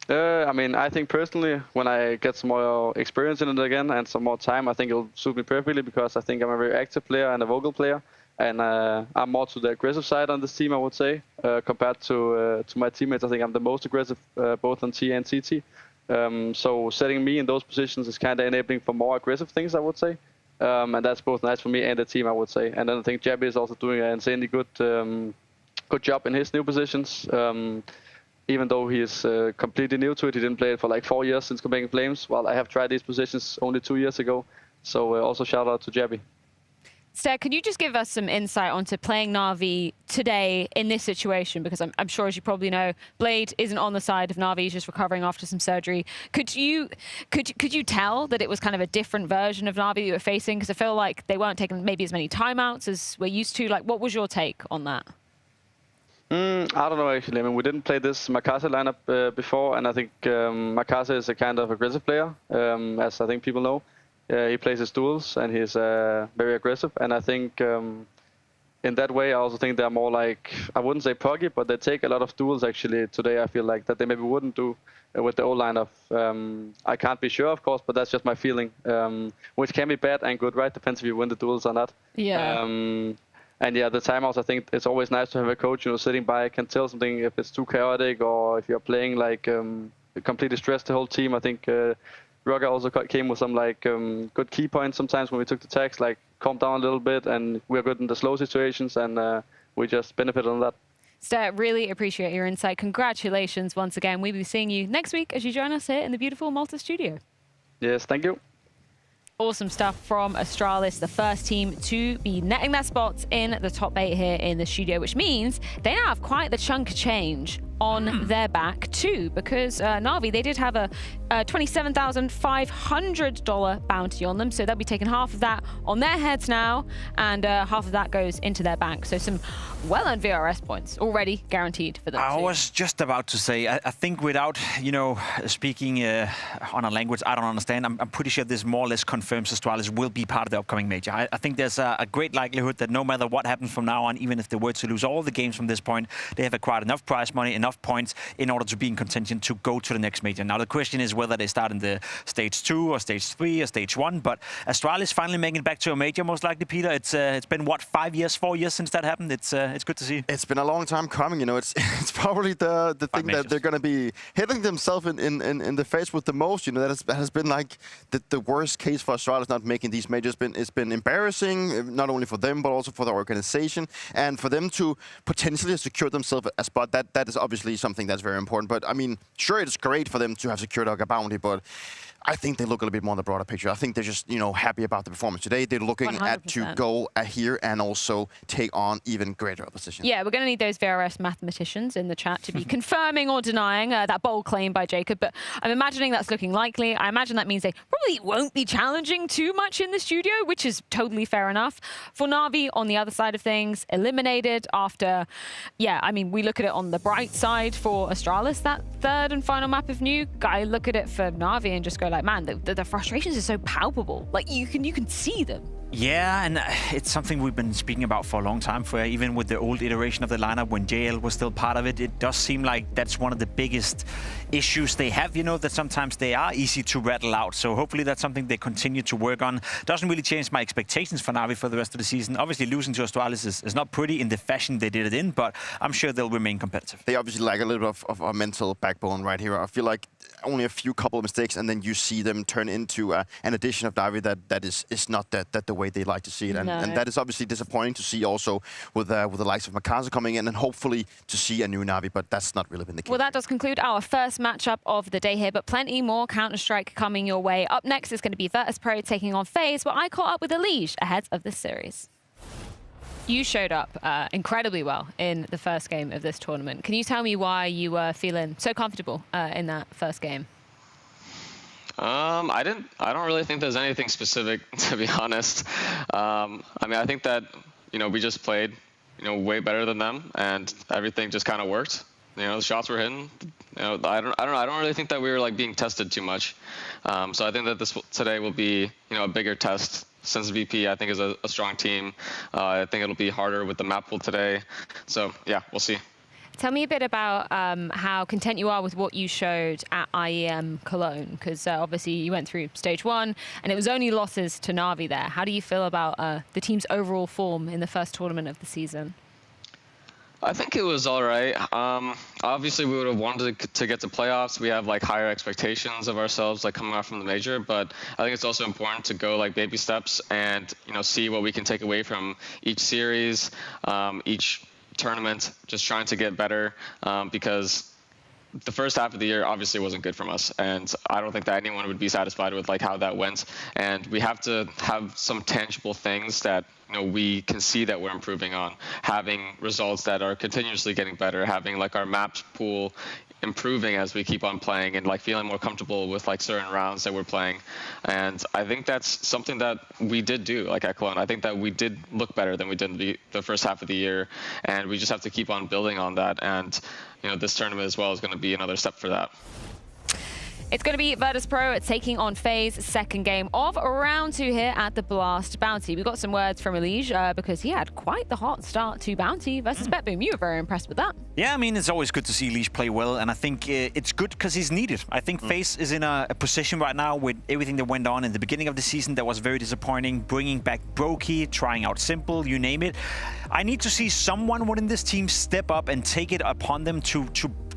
I mean, I think personally, when I get some more experience in it again and some more time, I think it'll suit me perfectly, because I think I'm a very active player and a vocal player, and I'm more to the aggressive side on this team, I would say, compared to my teammates. I think I'm the most aggressive, both on T and CT. So setting me in those positions is kind of enabling for more aggressive things, I would say, and that's both nice for me and the team, I would say. And then I think Jabby is also doing an insanely good job in his new positions. Even though he is completely new to it, he didn't play it for like 4 years since Copenhagen Flames. Well, I have tried these positions only 2 years ago. So also shout out to Jabby. Steph, could you just give us some insight onto playing Na'Vi today in this situation? Because I'm sure, as you probably know, Blade isn't on the side of Na'Vi. He's just recovering after some surgery. Could you tell that it was kind of a different version of Na'Vi you were facing? Because I feel like they weren't taking maybe as many timeouts as we're used to. Like, what was your take on that? I don't know, actually. I mean, we didn't play this Makasa lineup before, and I think Makasa is a kind of aggressive player, as I think people know. He plays his duels, and he's very aggressive. And I think in that way, I also think they're more like, I wouldn't say puggy, but they take a lot of duels, actually, today, I feel like, that they maybe wouldn't do with the old lineup. I can't be sure, of course, but that's just my feeling, which can be bad and good, right? Depends if you win the duels or not. Yeah. And yeah, the timeouts, I think it's always nice to have a coach, sitting by, can tell something if it's too chaotic or if you're playing like completely stressed the whole team. I think Roger also came with some like good key points sometimes when we took the tags, like calm down a little bit, and we're good in the slow situations, and we just benefit on that. Steph, really appreciate your insight. Congratulations once again. We'll be seeing you next week as you join us here in the beautiful Malta studio. Yes, thank you. Awesome stuff from Astralis, the first team to be netting their spots in the top 8 here in the studio, which means they now have quite the chunk of change on their back too, because Na'Vi, they did have a $27,500 bounty on them, so they'll be taking half of that on their heads now, and half of that goes into their bank. So some well-earned VRS points already guaranteed for them. I was just about to say, I think without, speaking on a language I don't understand, I'm pretty sure this more or less confirms Astralis will be part of the upcoming major. I think there's a great likelihood that no matter what happens from now on, even if they were to lose all the games from this point, they have acquired enough prize money, enough points in order to be in contention to go to the next major. Now the question is whether they start in the stage 2 or stage 3 or stage 1, but Astralis finally making it back to a major, most likely, Peter. It's been what, 4 years since that happened. It's good to see. It's been a long time coming. It's probably the thing that they're going to be hitting themselves in the face with the most. That has been like the worst case for Astralis not making these majors. It's been embarrassing, not only for them but also for the organization, and for them to potentially secure themselves a spot. That is obviously something that's very important. But I mean, sure, it's great for them to have secured a bounty, but I think they look a little bit more in the broader picture. I think they're just, happy about the performance today. They're looking 100%. at to go here and also take on even greater opposition. Yeah, we're going to need those VRS mathematicians in the chat to be confirming or denying that bold claim by Jacob, but I'm imagining that's looking likely. I imagine that means they probably won't be challenging too much in the studio, which is totally fair enough. For Na'Vi, on the other side of things, eliminated after, we look at it on the bright side for Astralis, that third and final map of New. I look at it for Na'Vi and just go like, man, the frustrations are so palpable. Like, you can see them. Yeah, and it's something we've been speaking about for a long time. For even with the old iteration of the lineup, when JL was still part of it, it does seem like that's one of the biggest issues they have, that sometimes they are easy to rattle out. So hopefully that's something they continue to work on. Doesn't really change my expectations for Navi for the rest of the season. Obviously, losing to Astralis is not pretty in the fashion they did it in, but I'm sure they'll remain competitive. They obviously lack a little bit of a mental backbone right here. I feel like only a couple of mistakes, and then you see them turn into an addition of Navi that is not that the way they like to see it. And that is obviously disappointing to see also with the likes of Makasa coming in, and hopefully to see a new Navi, but that's not really been the case. Well, that does conclude our first matchup of the day here, but plenty more Counter-Strike coming your way. Up next is going to be Virtus.pro taking on FaZe, where I caught up with Elige ahead of this series. You showed up incredibly well in the first game of this tournament. Can you tell me why you were feeling so comfortable in that first game? I don't really think there's anything specific, to be honest. I think that, we just played, way better than them, and everything just kind of worked. The shots were hitting. I don't really think that we were like being tested too much. So I think that today will be, a bigger test. Since VP, I think, is a strong team. I think it'll be harder with the map pool today. So yeah, we'll see. Tell me a bit about how content you are with what you showed at IEM Cologne, because obviously you went through stage 1 and it was only losses to Navi there. How do you feel about the team's overall form in the first tournament of the season? I think it was all right. Obviously, we would have wanted to get to playoffs. We have like higher expectations of ourselves, like coming out from the major. But I think it's also important to go like baby steps and see what we can take away from each series, each tournament. Just trying to get better because the first half of the year obviously wasn't good from us, and I don't think that anyone would be satisfied with like how that went. And we have to have some tangible things that we can see that we're improving on, having results that are continuously getting better, having like our maps pool improving as we keep on playing, and like feeling more comfortable with like certain rounds that we're playing. And I think that's something that we did do like at Cologne. I think that we did look better than we did in the first half of the year, and we just have to keep on building on that. And this tournament as well is going to be another step for that. It's going to be Virtus.pro taking on FaZe, second game of round 2 here at the Blast Bounty. We got some words from Elige because he had quite the hot start to Bounty versus BetBoom. You were very impressed with that. Yeah, I mean, it's always good to see Elige play well, and I think it's good because he's needed. I think FaZe is in a position right now with everything that went on in the beginning of the season that was very disappointing, bringing back Brokey, trying out Simple, you name it. I need to see someone within this team step up and take it upon them to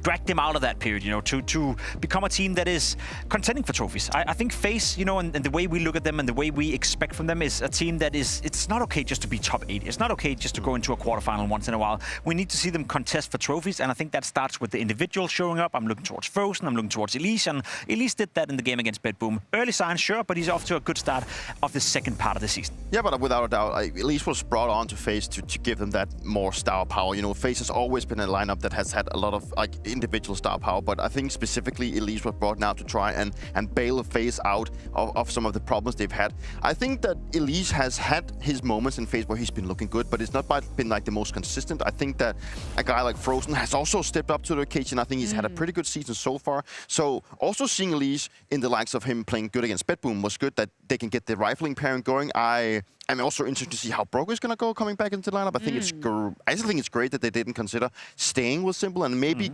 drag them out of that period, to become a team that is contending for trophies. I think FaZe, and the way we look at them and the way we expect from them is a team that is, it's not okay just to be top 8. It's not okay just to go into a quarterfinal once in a while. We need to see them contest for trophies, and I think that starts with the individual showing up. I'm looking towards Frozen, I'm looking towards Elige, and Elige did that in the game against BetBoom. Early signs, sure, but he's off to a good start of the second part of the season. Yeah, but without a doubt, Elige was brought on to FaZe to give them that more star power. FaZe has always been a lineup that has had a lot of individual star power, but I think specifically Elige was brought now to try and bail FaZe out of some of the problems they've had. I think that Elige has had his moments in FaZe where he's been looking good, but it's not been like the most consistent. I think that a guy like Frozen has also stepped up to the occasion. I think he's had a pretty good season so far. So also seeing Elige in the likes of him playing good against BetBoom was good, that they can get the rifling pairing going. I'm also interested to see how Broker is going to go coming back into the lineup. I think I think it's great that they didn't consider staying with Simple and maybe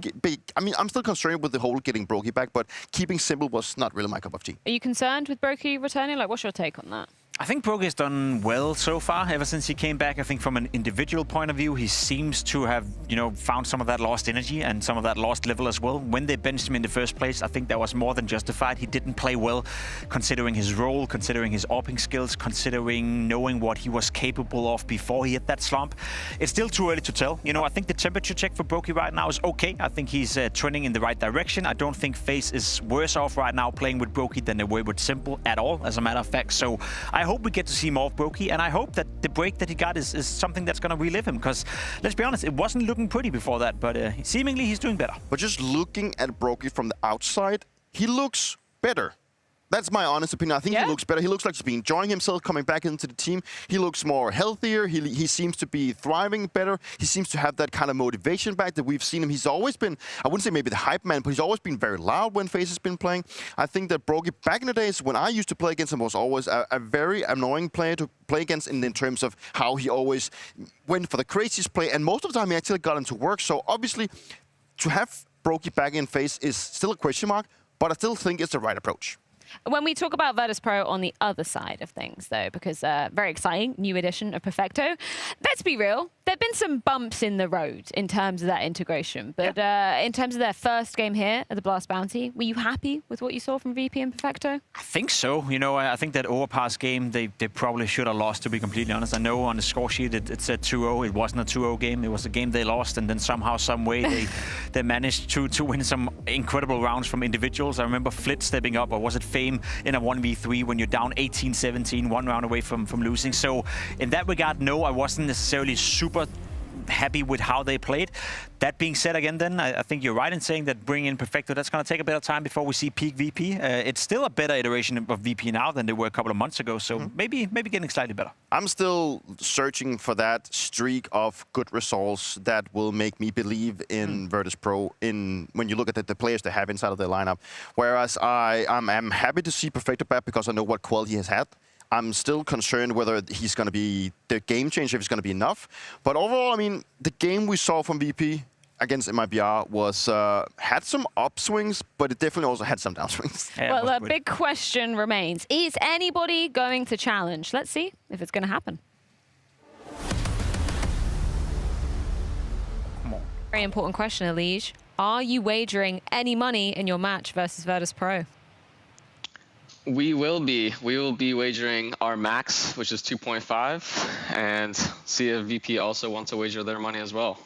I mean, I'm still concerned with the whole getting Brokey back, but keeping Simple was not really my cup of tea. Are you concerned with Brokey returning? Like, what's your take on that? I think Brokey has done well so far ever since he came back. I think from an individual point of view, he seems to have, found some of that lost energy and some of that lost level as well. When they benched him in the first place, I think that was more than justified. He didn't play well, considering his role, considering his AWPing skills, considering knowing what he was capable of before he hit that slump. It's still too early to tell. I think the temperature check for Brokey right now is okay. I think he's trending in the right direction. I don't think FaZe is worse off right now playing with Brokey than they were with Simple at all, as a matter of fact. So I hope we get to see more of Brokey, and I hope that the break that he got is something that's going to relive him, because let's be honest, it wasn't looking pretty before that, but seemingly he's doing better. But just looking at Brokey from the outside, he looks better. That's my honest opinion. I think he looks better. He looks like he's been enjoying himself coming back into the team. He looks more healthier. He seems to be thriving better. He seems to have that kind of motivation back that we've seen him. He's always been, I wouldn't say maybe the hype man, but he's always been very loud when FaZe has been playing. I think that Brokey, back in the days when I used to play against him, was always a very annoying player to play against in terms of how he always went for the craziest play. And most of the time he actually got into work. So obviously to have Brokey back in FaZe is still a question mark, but I still think it's the right approach. When we talk about Virtus.pro on the other side of things, though, because very exciting, new edition of Perfecto, let's be real, there have been some bumps in the road in terms of that integration. But in terms of their first game here at the Blast Bounty, were you happy with what you saw from VP and Perfecto? I think so. I think that overpass game, they probably should have lost, to be completely honest. I know on the score sheet it said 2-0. It wasn't a 2-0 game. It was a game they lost, and then somehow, some way, they managed to win some incredible rounds from individuals. I remember Flit stepping up, or was it FaZe, in a 1v3 when you're down 18-17, one round away from losing. So in that regard, no, I wasn't necessarily super happy with how they played. That being said, again, then I think you're right in saying that bringing in Perfecto, that's going to take a bit of time before we see peak VP. It's still a better iteration of VP now than they were a couple of months ago, so maybe getting slightly better. I'm still searching for that streak of good results that will make me believe in Virtus.pro when you look at the players they have inside of their lineup. Whereas I'm happy to see Perfecto back because I know what quality he has had. I'm still concerned whether he's going to be the game changer, if it's going to be enough. But overall, I mean, the game we saw from VP against MIBR was had some upswings, but it definitely also had some downswings. Well, the big question remains, is anybody going to challenge? Let's see if it's going to happen. Come on. Very important question, Elige. Are you wagering any money in your match versus Virtus.pro? We will be wagering our max, which is 2.5, and see if VP also wants to wager their money as well.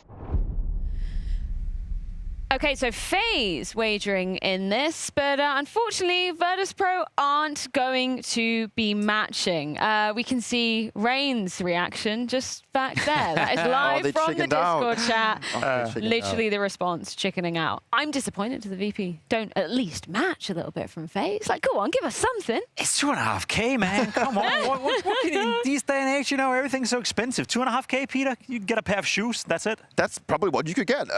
Okay, so FaZe wagering in this, but unfortunately, Virtus.pro aren't going to be matching. We can see Rain's reaction just back there. That is live from the Discord chat. Literally the response, chickening out. I'm disappointed to the VP. Don't at least match a little bit from FaZe. Like, go on, give us something. It's 2.5K, man. Come on. what can you, in these day and age, you know, everything's so expensive. 2.5K, Peter? You get a pair of shoes, that's it. That's probably what you could get.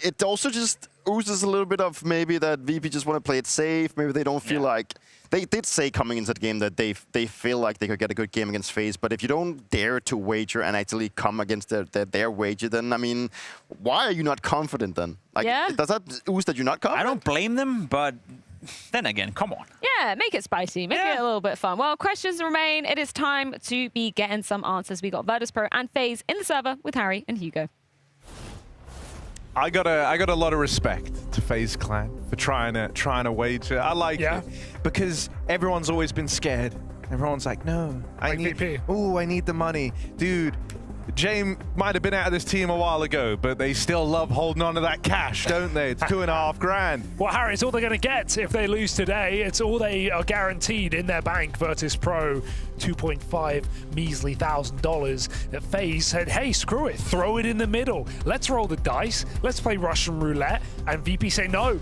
It also just oozes a little bit of maybe that VP just want to play it safe. Maybe they don't feel like... They did say coming into the game that they feel like they could get a good game against FaZe, but if you don't dare to wager and actually come against their wager, then, I mean, why are you not confident then? Like, does that ooze that you're not confident? I don't blame them, but then again, come on. Yeah, make it spicy. Make it a little bit fun. Well, questions remain. It is time to be getting some answers. We got Virtus.pro and FaZe in the server with Harry and Hugo. I got a lot of respect to FaZe Clan for trying to wager. I like it because everyone's always been scared. Everyone's like, no, I need the money, dude. James might have been out of this team a while ago, but they still love holding on to that cash, don't they? It's 2.5 grand. Well, Harry, it's all they're going to get if they lose today. It's all they are guaranteed in their bank. Virtus.pro, $2.5 measly $1,000. FaZe said, hey, screw it, throw it in the middle. Let's roll the dice. Let's play Russian roulette. And VP say, no,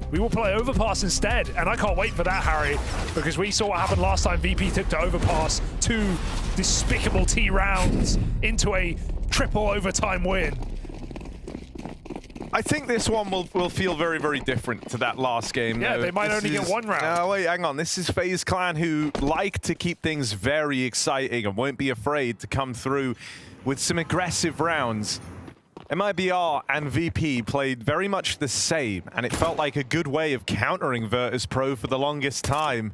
we will play Overpass instead. And I can't wait for that, Harry, because we saw what happened last time VP took to Overpass 2 despicable T rounds into a triple overtime win. I think this one will feel very, very different to that last game. Yeah, they might only get one round. No, wait, hang on. This is FaZe Clan, who like to keep things very exciting and won't be afraid to come through with some aggressive rounds. MIBR and VP played very much the same, and it felt like a good way of countering Virtus.pro for the longest time.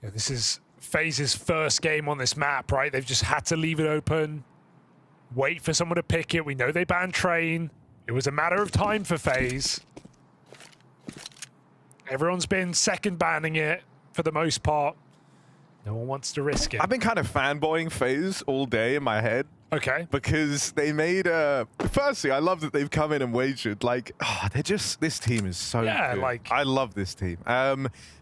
Yeah, this is FaZe's first game on this map, right? They've just had to leave it open, wait for someone to pick it. We know they banned Train. It was a matter of time for FaZe. Everyone's been second banning it for the most part. No one wants to risk it. I've been kind of fanboying FaZe all day in my head. Okay. Because they made firstly, I love that they've come in and wagered. Like, they're just, this team is so good. Like, I love this team.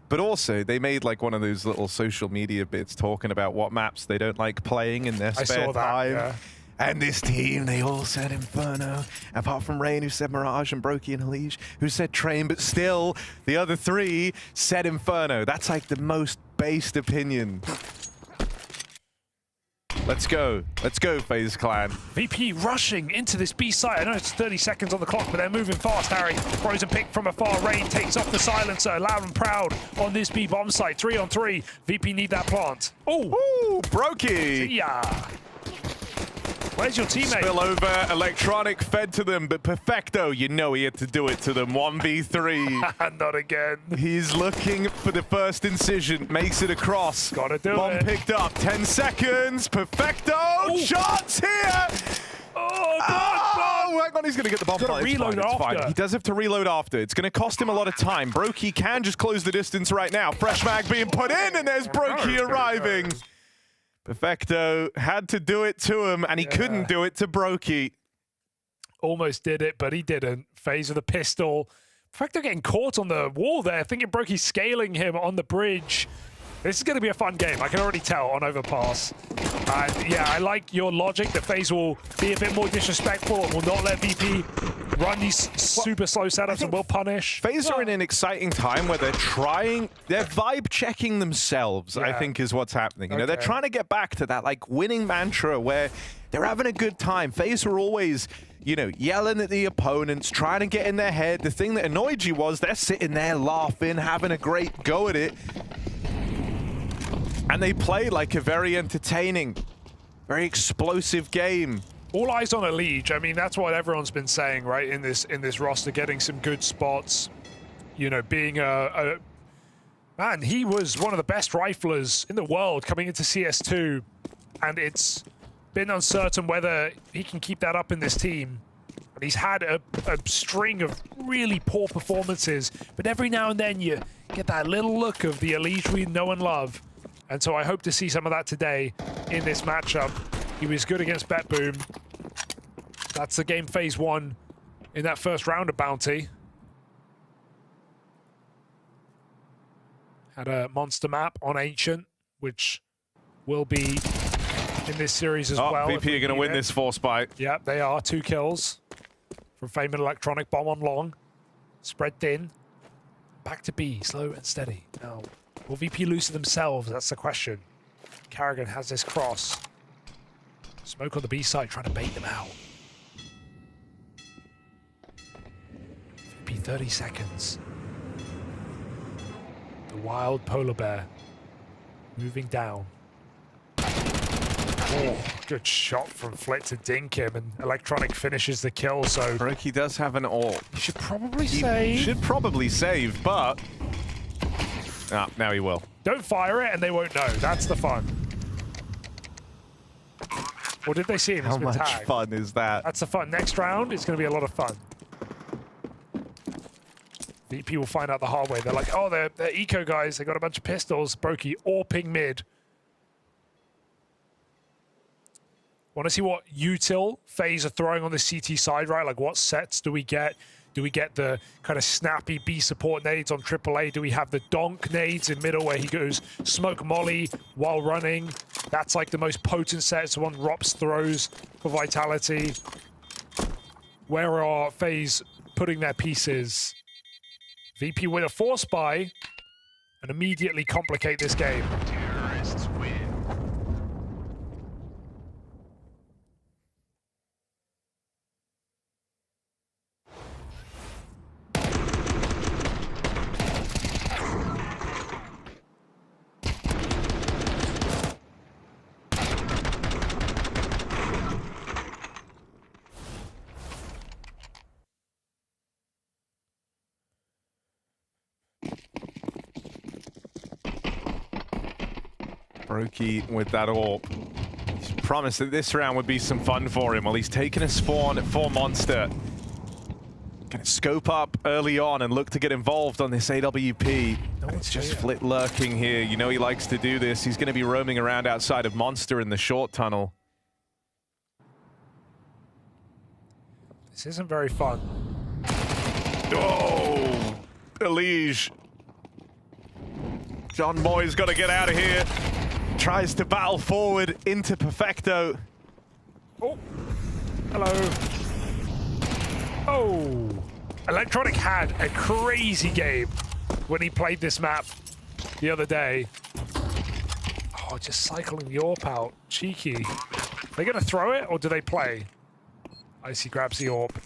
But also, they made like one of those little social media bits talking about what maps they don't like playing in their spare time. Yeah. And this team, they all said Inferno, apart from Rain, who said Mirage, and Brokey and Elige, who said Train, but still, the other 3 said Inferno. That's like the most based opinion. Let's go, FaZe Clan. VP rushing into this B site. I know it's 30 seconds on the clock, but they're moving fast, Harry. Frozen pick from afar. Rain takes off the silencer. Loud and proud on this B bomb site. 3-on-3. VP need that plant. Ooh, Brokey. Yeah. Where's your teammate? Spill over, Electronic fed to them, but Perfecto, you know he had to do it to them. 1v3. Not again. He's looking for the first incision, makes it across. Gotta do Bomb it. picked up, 10 seconds. Perfecto, shots here. Oh, hang on, he's gonna get the bomb. Gotta reload it's after. fine. He does have to reload after. It's gonna cost him a lot of time. Brokey can just close the distance right now. Fresh mag being put in, and there's Brokey arriving. Perfecto had to do it to him, and he couldn't do it to Brokey. Almost did it, but he didn't. FaZe with a pistol. Perfecto getting caught on the wall there, thinking Brokey scaling him on the bridge. This is going to be a fun game. I can already tell on Overpass. And yeah, I like your logic that FaZe will be a bit more disrespectful and will not let VP run these super slow setups and will punish. FaZe are in an exciting time where they're vibe checking themselves, I think is what's happening. You know, they're trying to get back to that like winning mantra where they're having a good time. FaZe were always, you know, yelling at the opponents, trying to get in their head. The thing that annoyed you was they're sitting there laughing, having a great go at it. And they play like a very entertaining, very explosive game. All eyes on Elige. I mean, that's what everyone's been saying, right? In this roster, getting some good spots. You know, being man, he was one of the best riflers in the world coming into CS2, and it's been uncertain whether he can keep that up in this team. And he's had a string of really poor performances, but every now and then you get that little look of the Elige we know and love. And so I hope to see some of that today in this matchup. He was good against BetBoom. That's the game FaZe won in that first round of Bounty. Had a monster map on Ancient, which will be in this series as well. VP are going to win this force fight. Yep, they are. 2 kills from Fame and Electronic. Bomb on long. Spread thin. Back to B, slow and steady. Now, will VP lose to themselves? That's the question. Carrigan has this cross. Smoke on the B side, trying to bait them out. VP 30 seconds. The wild polar bear moving down. Oh, good shot from Flit to dink him, and Electronic finishes the kill, so... Ricky does have an AWP. He should probably save. Should probably save, but... Ah, now he will. Don't fire it and they won't know. That's the fun. Or did they see him? How much fun is that? That's the fun. Next round, it's going to be a lot of fun. VP will find out the hard way. They're like, oh, they're eco guys. They got a bunch of pistols. Brokey AWPing mid. Want to see what util FaZe are throwing on the CT side, right? Like, what sets do we get? Do we get the kind of snappy B support nades on AAA? Do we have the donk nades in middle where he goes smoke molly while running? That's like the most potent set. It's the one Rops throws for Vitality. Where are FaZe putting their pieces? VP with a force buy and immediately complicate this game. Terrorists win. Brokey with that AWP. He's promised that this round would be some fun for him. Well, he's taken a spawn for Monster. Gonna scope up early on and look to get involved on this AWP. It's just Flit lurking here. You know he likes to do this. He's gonna be roaming around outside of Monster in the short tunnel. This isn't very fun. Oh, Elige. John Boy's got to get out of here. Tries to battle forward into Perfecto. Oh, hello. Oh, Electronic had a crazy game when he played this map the other day. Oh, just cycling the AWP out. Cheeky. They're going to throw it, or do they play? Icy grabs the AWP.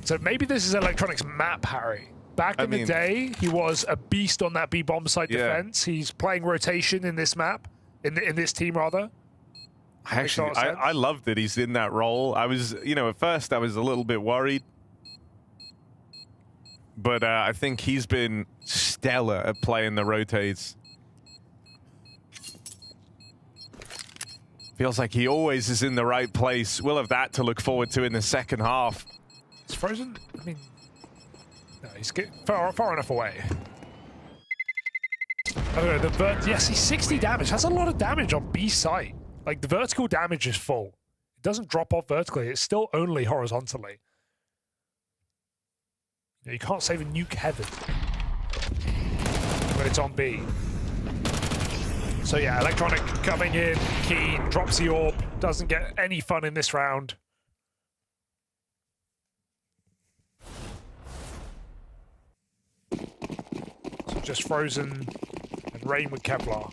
So maybe this is Electronic's map, Harry. Back in the day, he was a beast on that B-bomb site defense. He's playing rotation in this map, in this team, rather. Actually, I love that he's in that role. I was, you know, at first I was a little bit worried. But I think he's been stellar at playing the rotates. Feels like he always is in the right place. We'll have that to look forward to in the second half. It's frozen? I mean... No, he's far enough away. Oh, yes, he's 60 damage. That's a lot of damage on B site. Like, the vertical damage is full. It doesn't drop off vertically. It's still only horizontally. You can't save a nuke heaven when it's on B. So yeah, Electronic coming in, keen, drops the AWP, doesn't get any fun in this round. So just Frozen and Rain with Kevlar.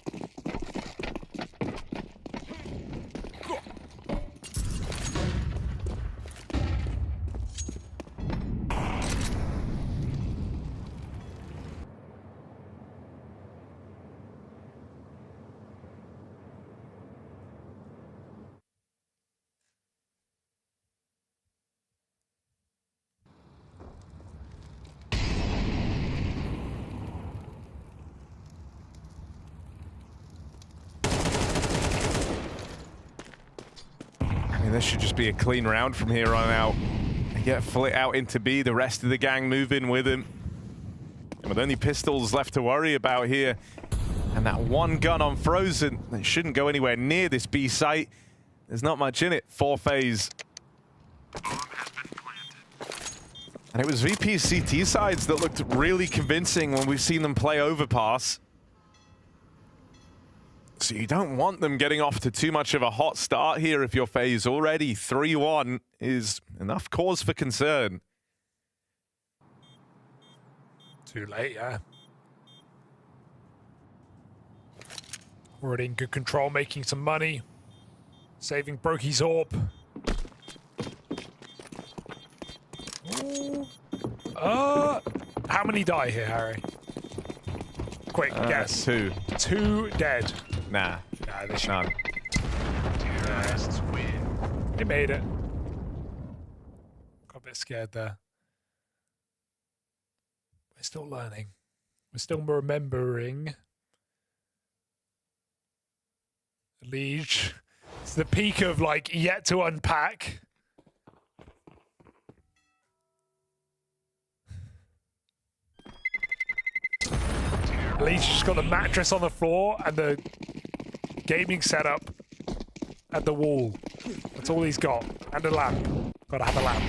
This should just be a clean round from here on out. They get Flit out into B, the rest of the gang moving with him. And with only pistols left to worry about here, and that one gun on Frozen, that shouldn't go anywhere near this B site. There's not much in it for FaZe. And it was VP's CT sides that looked really convincing when we've seen them play overpass. So you don't want them getting off to too much of a hot start here if you're FaZe. Already 3-1 is enough cause for concern. Too late, yeah. Already in good control, making some money. Saving Brokey's AWP. Ooh. How many die here, Harry? Quick guess. 2. 2 dead. Nah. Nah, they should. None. Terrorists win. They made it. Got a bit scared there. We're still learning. We're still remembering. Liege. It's the peak of like yet to unpack. Liege just got the mattress on the floor and the gaming setup at the wall. That's all he's got. And a lamp. Gotta have a lamp.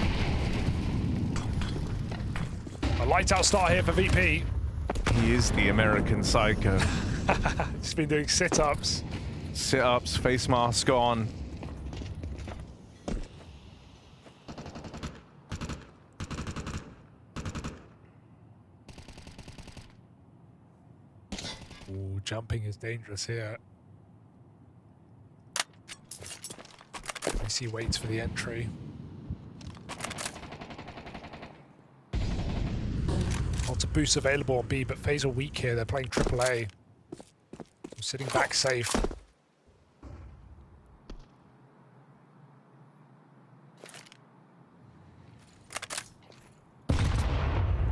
A lights out start here for VP. He is the American Psycho. He's been doing sit-ups. Sit-ups, face mask on. Ooh, jumping is dangerous here. I see waits for the entry. Lots of boosts available on B, but FaZe are weak here. They're playing AAA. I'm sitting back safe.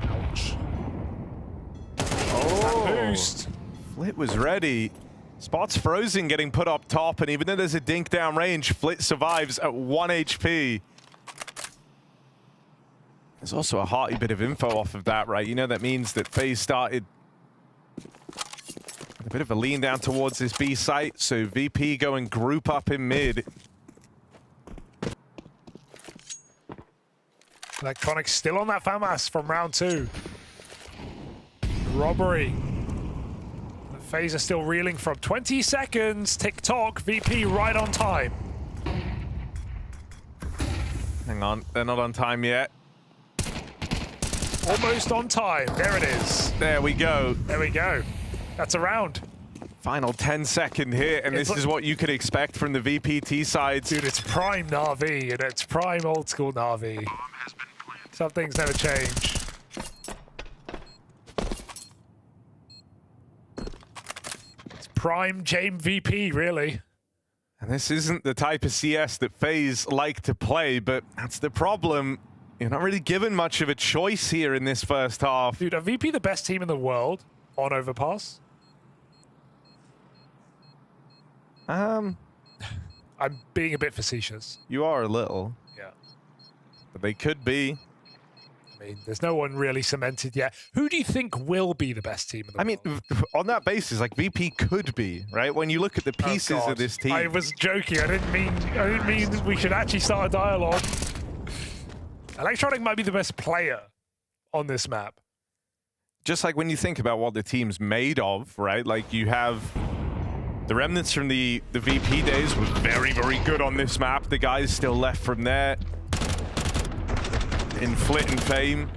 Ouch. Oh! That boost! Flit was ready. Spot's frozen, getting put up top, and even though there's a dink down range, Flit survives at 1 HP. There's also a hearty bit of info off of that, right? You know that means that FaZe started a bit of a lean down towards this B site, so VP going group up in mid. Electronics still on that FAMAS from round 2. Robbery. FaZe are still reeling from 20 seconds. Tick-tock, VP right on time. Hang on, they're not on time yet. Almost on time. There it is. There we go. There we go. That's a round. Final 10-second hit, and this is what you could expect from the VPT sides. Dude, it's prime NAVI, and it's prime old school NAVI. Some things never change. It's prime James VP, really. And this isn't the type of CS that FaZe like to play, but that's the problem. You're not really given much of a choice here in this first half. Dude, are VP the best team in the world on Overpass? I'm being a bit facetious. You are a little. Yeah. But they could be. I mean, there's no one really cemented yet. Who do you think will be the best team in the world? I mean, on that basis, like VP could be, right? When you look at the pieces of this team. I was joking. I didn't mean we should actually start a dialogue. Electronic might be the best player on this map. Just like when you think about what the team's made of, right? Like you have the remnants from the VP days was very, very good on this map. The guys still left from there. In Flit and Fame,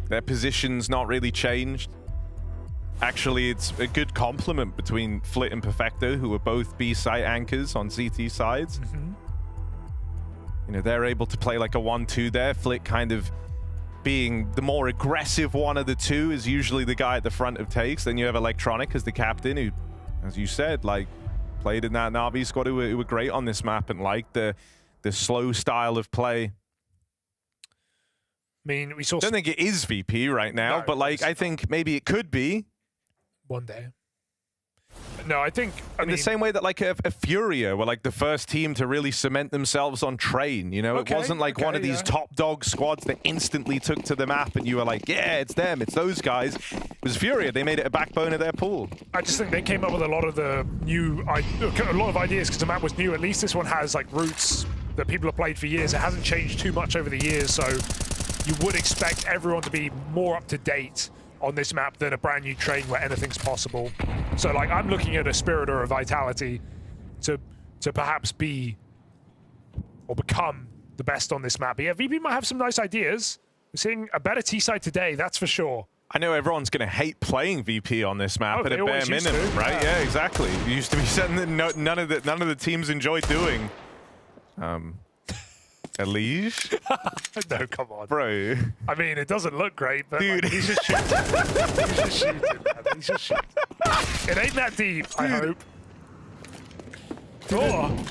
their position's not really changed. Actually, it's a good complement between Flit and Perfecto, who are both B-site anchors on CT sides. Mm-hmm. You know, they're able to play like a 1-2 there. Flit kind of being the more aggressive one of the two is usually the guy at the front of takes. Then you have Electronic as the captain who, as you said, like played in that NAVI squad who were great on this map and liked the slow style of play. I mean, we saw... I don't think it is VP right now, but like I think maybe it could be. One day. No, I think... In the same way that like a FURIA were like the first team to really cement themselves on Train, you know? It wasn't like one of these top dog squads that instantly took to the map and you were like, yeah, it's them, it's those guys. It was FURIA. They made it a backbone of their pool. I just think they came up with a lot of the new... a lot of ideas because the map was new. At least this one has like roots that people have played for years. It hasn't changed too much over the years, so you would expect everyone to be more up to date on this map than a brand new train where anything's possible. So like I'm looking at a Spirit or a Vitality to perhaps be or become the best on this map. But yeah, VP might have some nice ideas. We're seeing a better T-side today, that's for sure. I know everyone's going to hate playing VP on this map at a bare always used minimum, to, right? Yeah, exactly. It used to be something that none of the teams enjoyed doing. Elige? No, come on. Bro. I mean, it doesn't look great, but dude, like, he's just shooting. He's just shooting, man. He's just shooting. It ain't that deep, I hope. Oh.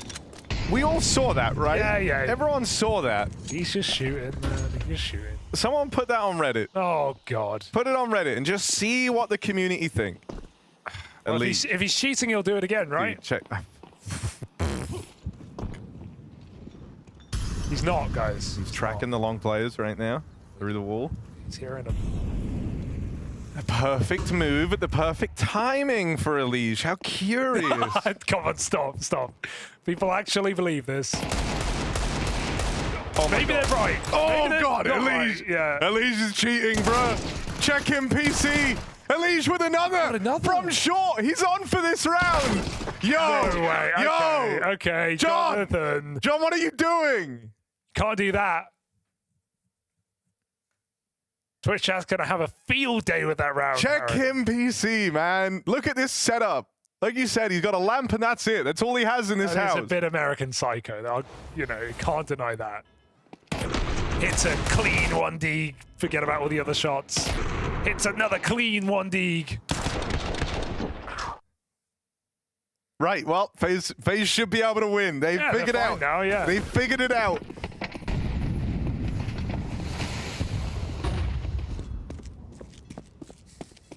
We all saw that, right? Yeah, yeah. Everyone saw that. He's just shooting, man. He's just shooting. Someone put that on Reddit. Oh, God. Put it on Reddit and just see what the community think. Well, if he's cheating, he'll do it again, right? Dude, check. He's not, guys. He's tracking the long players right now through the wall. He's hearing them. A perfect move at the perfect timing for Elige. How curious. Come on, stop. People actually believe this. Oh Maybe they're right. Oh, God, Elige. Elige. Yeah. Elige is cheating, bruh. Check him, PC. Elige with another. From short. He's on for this round. Yo. No way. Yo. Okay, John. Jonathan. John, what are you doing? Can't do that. Twitch chat's going to have a field day with that round. Check him, PC, man. Look at this setup. Like you said, he's got a lamp and that's it. That's all he has in this house. It's a bit American Psycho. You can't deny that. Hits a clean 1D. Forget about all the other shots. Hits another clean 1D. Right, well, FaZe should be able to win. They figured it out. Now, yeah. They figured it out.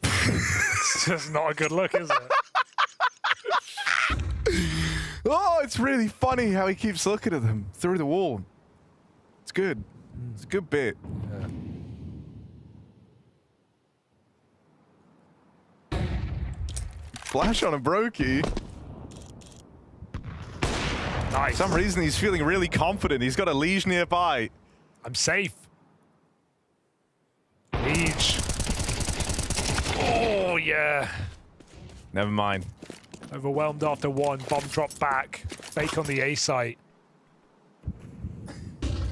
It's just not a good look, is it? Oh, it's really funny how he keeps looking at them through the wall. It's good. It's a good bit. Yeah. Flash on a Brokey. Nice. For some reason, he's feeling really confident. He's got a Liege nearby. I'm safe. Liege. Oh, yeah. Never mind. Overwhelmed after one. Bomb drop back. Fake on the A site.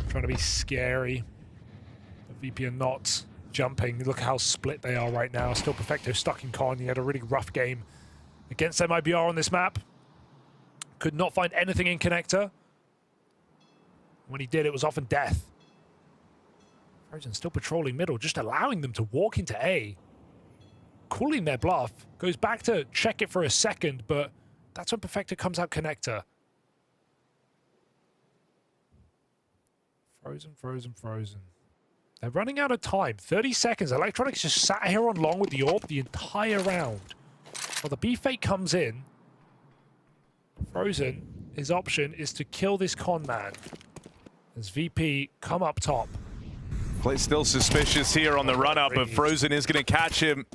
Trying to be scary. But VP are not jumping. Look how split they are right now. Still Perfecto stuck in con. He had a really rough game against MIBR on this map. Could not find anything in connector. When he did, it was often death. Frozen still patrolling middle, just allowing them to walk into A. Calling their bluff. Goes back to check it for a second, but that's when Perfecto comes out connector. Frozen. They're running out of time. 30 seconds. Electronics just sat here on long with the orb the entire round. Well, the B fake comes in. Frozen, his option is to kill this con man. As VP come up top. Play's still suspicious here on the run-up, but Frozen is going to catch him.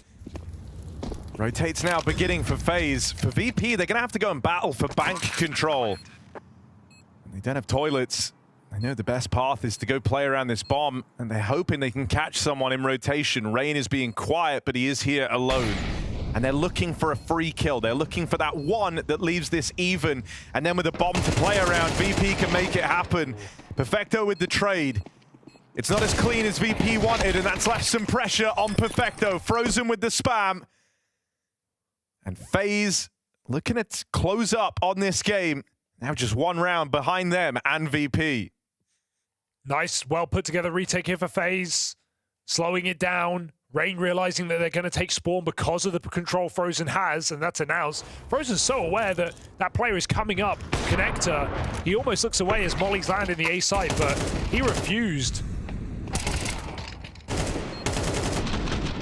Rotates now, beginning for FaZe. For VP, they're going to have to go and battle for bank control. They don't have toilets. They know the best path is to go play around this bomb, and they're hoping they can catch someone in rotation. Rain is being quiet, but he is here alone. And they're looking for a free kill. They're looking for that one that leaves this even. And then with a bomb to play around, VP can make it happen. Perfecto with the trade. It's not as clean as VP wanted, and that's left some pressure on Perfecto. Frozen with the spam. And FaZe looking to close up on this game. Now just one round behind them and VP. Nice, well put together retake here for FaZe. Slowing it down. Rain realizing that they're going to take Spawn because of the control Frozen has, and that's announced. Frozen's so aware that that player is coming up. Connector, he almost looks away as Molly's landing the A site, but he refused.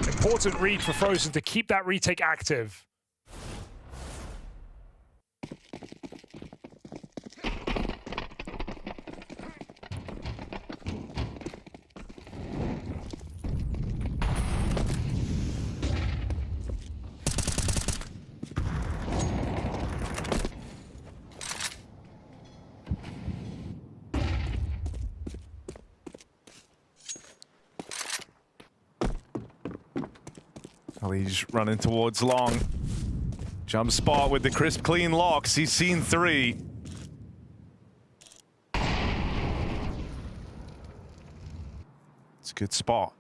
Important read for Frozen to keep that retake active. He's running towards long. Jump spot with the crisp, clean locks. He's seen 3. It's a good spot.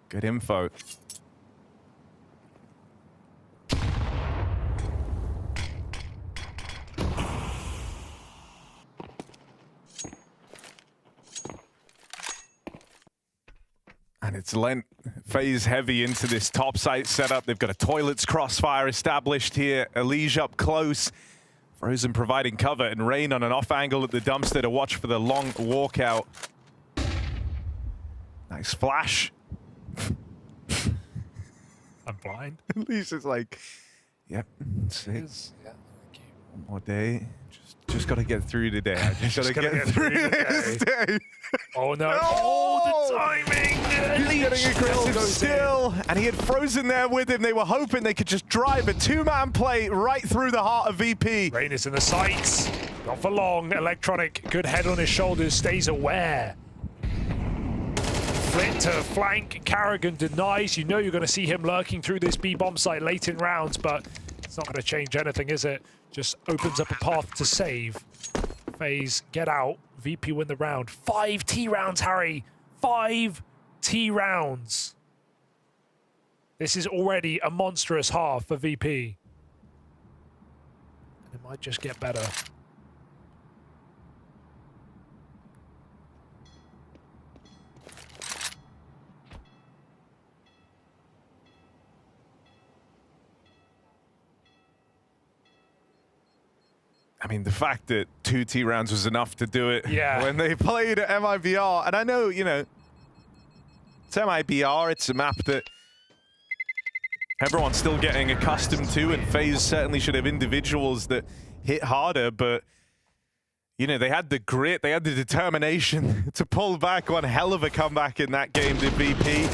Good info. And it's lent FaZe heavy into this top site setup. They've got a toilets crossfire established here. Elige up close. Frozen providing cover, and Rain on an off angle at the dumpster to watch for the long walkout. Nice flash. I'm blind. Elige is like, yep, 6. Yeah, one more day. Just got to get through today. I just got to get through this day. Oh no! Oh, the timing! He's getting aggressive still, and he had Frozen there with him. They were hoping they could just drive a 2-man play right through the heart of VP. Rain is in the sights. Not for long. Electronic, good head on his shoulders, stays aware. Flit to flank. Karrigan denies. You know you're going to see him lurking through this B-bomb site late in rounds, but it's not going to change anything, is it? Just opens up a path to save. FaZe get out. VP win the round. 5 T rounds, Harry. 5 T rounds. This is already a monstrous half for VP. It might just get better. I mean, the fact that 2 T rounds was enough to do it when they played at MIBR. And I know, you know, it's MIBR, it's a map that everyone's still getting accustomed to, and FaZe certainly should have individuals that hit harder, but, you know, they had the grit, they had the determination to pull back. One hell of a comeback in that game, did VP.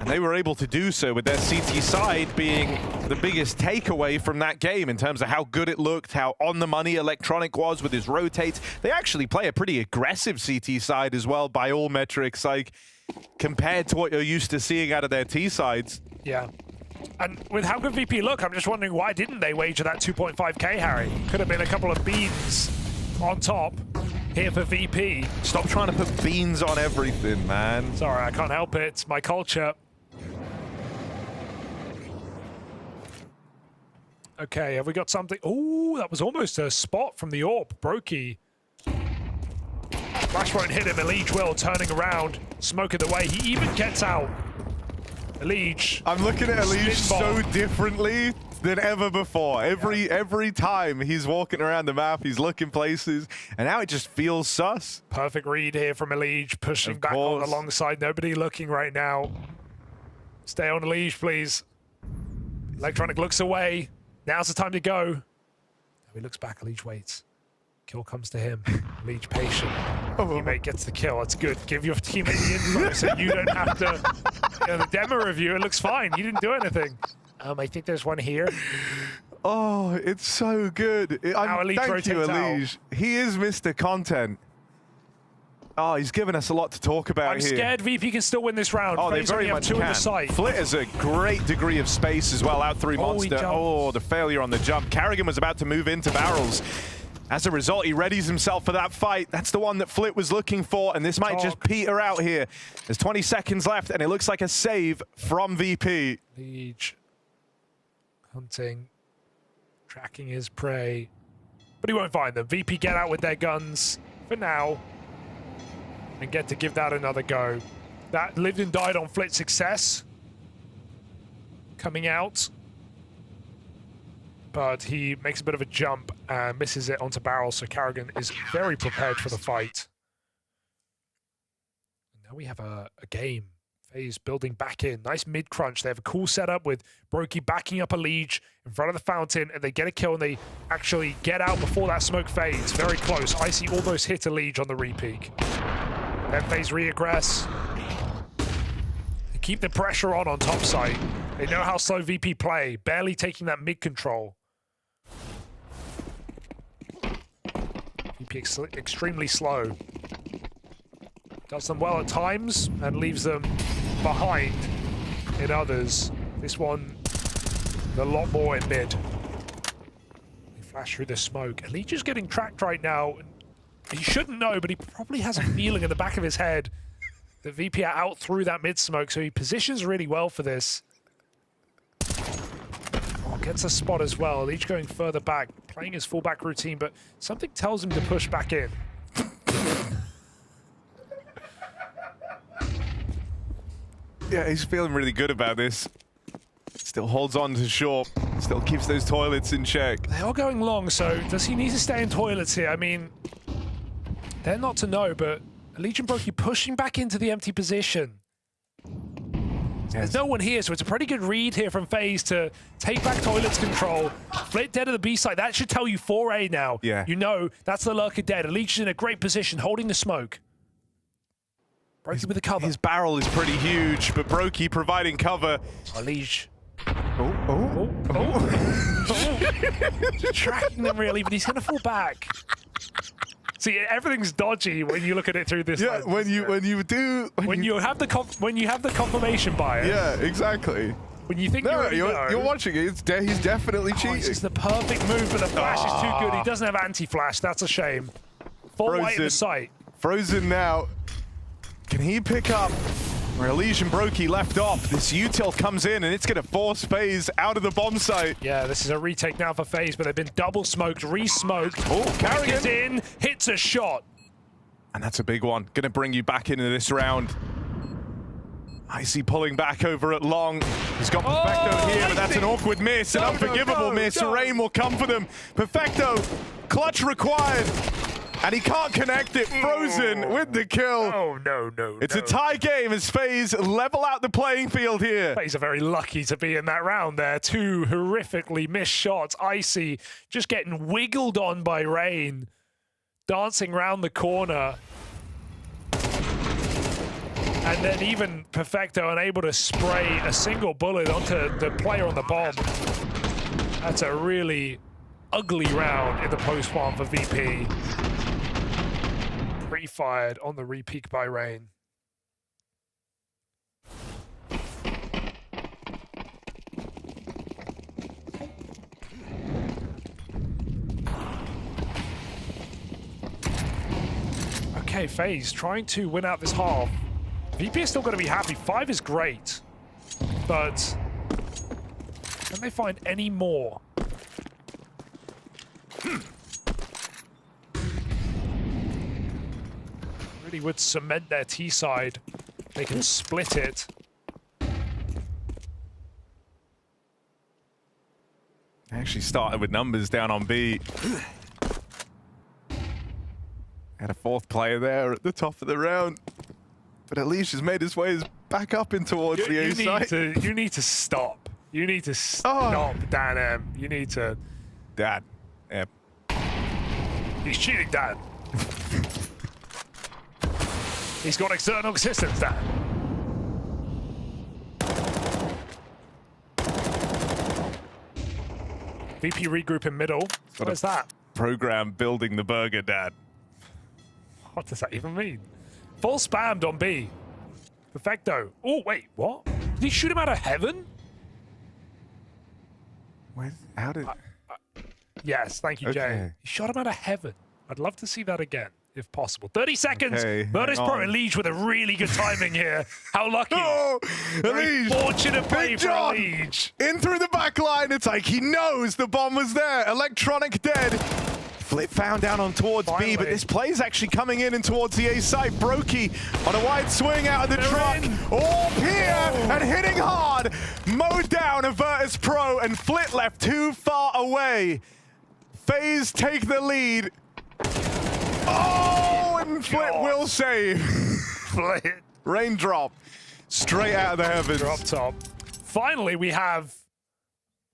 And they were able to do so with their CT side being the biggest takeaway from that game in terms of how good it looked, how on the money Electronic was with his rotates. They actually play a pretty aggressive CT side as well by all metrics, like compared to what you're used to seeing out of their T sides. Yeah. And with how good VP look, I'm just wondering why didn't they wager that 2.5k, Harry? Could have been a couple of beans on top here for VP. Stop trying to put beans on everything, man. Sorry, I can't help it. It's my culture. Okay, have we got something? Oh, that was almost a spot from the AWP. Brokey. Flash won't hit him. Elige will, turning around. Smoke it away. He even gets out. Elige. I'm looking at Elige so differently than ever before. Every time he's walking around the map, he's looking places, and now it just feels sus. Perfect read here from Elige, pushing back on alongside. Nobody looking right now. Stay on Elige, please. Electronic looks away. Now's the time to go. He looks back, Elige waits. Kill comes to him. Elige patient. Teammate gets the kill. That's good. Give your teammate the info so you don't have to. You know, the demo review, it looks fine. You didn't do anything. I think there's one here. Oh, it's so good. Thank you, Elige. He is Mr. Content. Oh, he's given us a lot to talk about I'm here. scared VP can still win this round. Oh, they FaZe very only have much 2 can. in the site. Flit has a great degree of space as well, out 3 Monster. Oh, the failure on the jump. Karrigan was about to move into barrels. As a result, he readies himself for that fight. That's the one that Flit was looking for, and this might just peter out here. There's 20 seconds left, and it looks like a save from VP. Elige hunting, tracking his prey, but he won't find them. VP get out with their guns for now and get to give that another go. That lived and died on Flit's success coming out, but he makes a bit of a jump and misses it onto barrel, so Karrigan is very prepared for the fight. Now we have a game. FaZe building back in. Nice mid-crunch. They have a cool setup with Brokey backing up Elige in front of the fountain, and they get a kill, and they actually get out before that smoke fades. Very close. Icy almost hit Elige on the re-peek. Then FaZe re-aggress. They keep the pressure on top side. They know how slow VP play, barely taking that mid-control. VP extremely slow. Does them well at times and leaves them behind. in others. This one, a lot more in mid. We flash through the smoke. Leech is getting tracked right now. He shouldn't know, but he probably has a feeling in the back of his head that VP are out through that mid smoke, so he positions really well for this. Oh, gets a spot as well. Leech going further back, playing his fullback routine, but something tells him to push back in. Yeah, he's feeling really good about this. Still holds on to short. Still keeps those toilets in check. They are going long, so does he need to stay in toilets here? I mean, they're not to know, but Legion Brokey pushing back into the empty position. There's no one here, so it's a pretty good read here from FaZe to take back toilets control. Flit dead at the B side. That should tell you 4A now. Yeah. You know that's the lurker dead. Legion's in a great position, holding the smoke. Brokey with the cover. His barrel is pretty huge, but Brokey providing cover. Oh, Liege. Oh. Tracking them really, but he's going to fall back. See, everything's dodgy when you look at it through this. Yeah, when you have the confirmation bias. Yeah, exactly. When you think you're watching it, he's definitely cheating. This is the perfect move, but the flash is too good. He doesn't have anti-flash. That's a shame. Full white in the sight. Frozen now. Can he pick up where Elysian Brokey left off? This util comes in and it's going to force FaZe out of the bomb site. Yeah, this is a retake now for FaZe, but they've been double smoked, re-smoked. Oh, Carrigan in, hits a shot. And that's a big one. Going to bring you back into this round. Icy pulling back over at long. He's got Perfecto here, but that's an awkward miss, an unforgivable miss. Rain will come for them. Perfecto, clutch required. And he can't connect it. Frozen with the kill. Oh, no. It's a tie game as FaZe level out the playing field here. FaZe are very lucky to be in that round there. Two horrifically missed shots. Icy just getting wiggled on by Rain. Dancing round the corner. And then even Perfecto unable to spray a single bullet onto the player on the bomb. That's a really ugly round in the post-one for VP. Pre-fired on the re-peak by Rain. Okay, FaZe trying to win out this half. VP is still going to be happy. 5 is great, but can they find any more? Really would cement their T side. They can split it. Actually started with numbers down on B. Had a fourth player there at the top of the round. But Elish has made his way back up in towards the A side. You need to stop. You need to stop, Dan M. You need to... Dad. Yeah. He's cheating, Dan. He's got external assistance, Dan. VP regroup in middle. What is that? Program building the burger, Dad. What does that even mean? Full spammed on B. Perfecto. Oh, wait, what? Did he shoot him out of heaven? How did... Yes, thank you, Jay. He shot him out of heaven. I'd love to see that again, if possible. 30 seconds. Virtus.pro and Liege with a really good timing here. How lucky. Oh, Very fortunate play for Liege. In through the back line. It's like he knows the bomb was there. Electronic dead. Flip found down on towards B, but this play is actually coming in and towards the A side. Brokey on a wide swing out of the truck. All here and hitting hard. Mowed down a Virtus.pro and Flit left too far away. FaZe take the lead. Oh, and Flit will save. Flit. Raindrop straight out of the heavens. Drop top. Finally, we have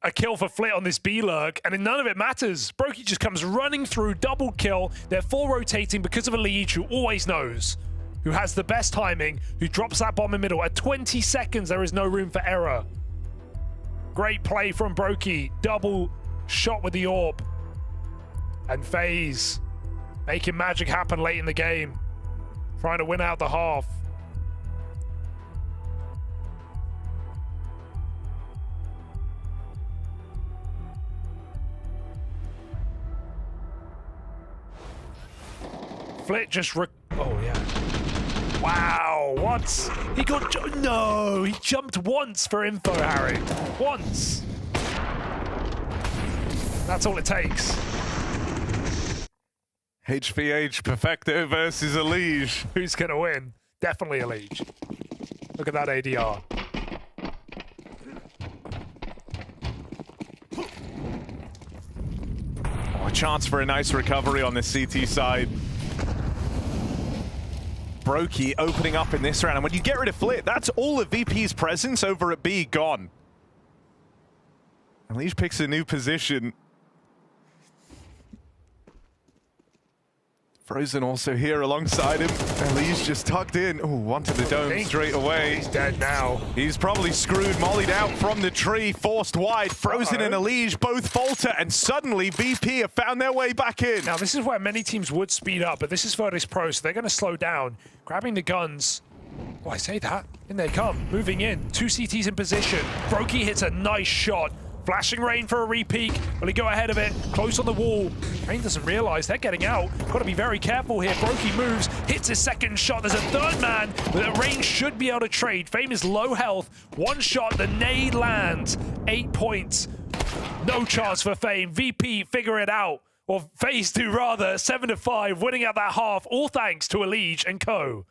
a kill for Flit on this B-lurk, and none of it matters. Brokey just comes running through, double kill. They're full rotating because of a Liege who always knows, who has the best timing, who drops that bomb in middle. At 20 seconds, there is no room for error. Great play from Brokey. Double shot with the AWP. And FaZe making magic happen late in the game. Trying to win out the half. Flit just oh yeah. Wow, what? He got, no, he jumped once for info, Harry. Once. That's all it takes. HVH Perfecto versus Elige. Who's gonna win? Definitely Elige. Look at that ADR. Oh, a chance for a nice recovery on the CT side. Brokey opening up in this round, and when you get rid of Flit, that's all of VP's presence over at B gone. Elige picks a new position. Frozen also here alongside him. Elige just tucked in. Oh, onto the dome straight away. He's dead now. He's probably screwed, mollied out from the tree, forced wide. Frozen and Elige both falter, and suddenly VP have found their way back in. Now, this is where many teams would speed up, but this is Virtus.pro, so they're going to slow down. Grabbing the guns. Oh, I say that. In they come. Moving in. 2 CTs in position. Brokey hits a nice shot. Flashing Rain for a re-peek. Will he go ahead of it? Close on the wall. Rain doesn't realize they're getting out. Got to be very careful here. Brokey moves, hits his second shot. There's a third man, but Rain should be able to trade. Fame is low health. One shot, the nade lands. 8 points. No chance for Fame. VP figure it out. Or FaZe do rather. 7-5, winning out that half. All thanks to Elige and co.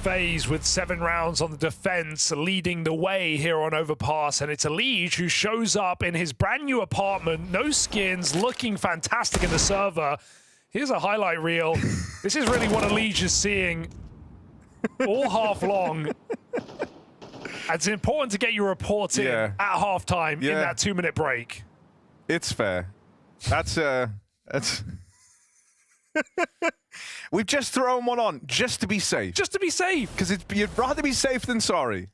FaZe with 7 rounds on the defense, leading the way here on Overpass, and it's Elige who shows up in his brand new apartment, no skins, looking fantastic in the server. Here's a highlight reel. This is really what Elige is seeing all half long. It's important to get your report in at halftime in that 2-minute break. It's fair. That's We've just thrown one on just to be safe. Just to be safe. Because you'd rather be safe than sorry.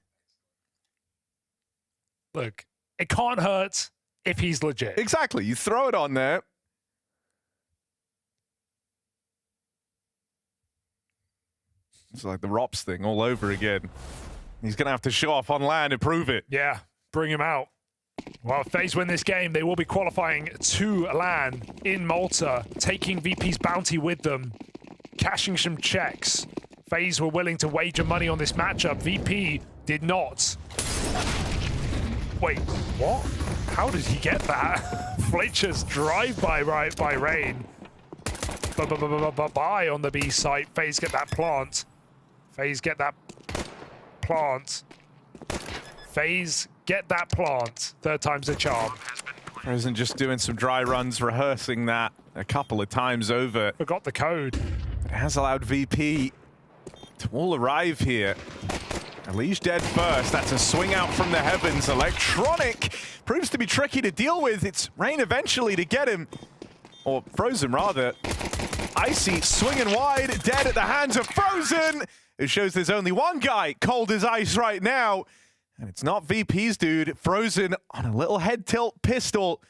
Look, it can't hurt if he's legit. Exactly. You throw it on there. It's like the ROPS thing all over again. He's going to have to show off on LAN and prove it. Yeah, bring him out. Well, if FaZe win this game, they will be qualifying to LAN in Malta, taking VP's bounty with them, cashing some checks. FaZe were willing to wager money on this matchup. VP did not. Wait, what? How did he get that? Fletcher's drive-by right by Rain. Bye on the B site. FaZe get that plant. FaZe get that plant. FaZe get that plant. Third time's a charm. Frozen just doing some dry runs, rehearsing that a couple of times over. Forgot the code. It has allowed VP to all arrive here. Elige dead first. That's a swing out from the heavens. Electronic proves to be tricky to deal with. It's Rain eventually to get him. Or Frozen, rather. Icy swinging wide, dead at the hands of Frozen. It shows there's only one guy cold as ice right now. And it's not VP's dude. Frozen on a little head tilt pistol.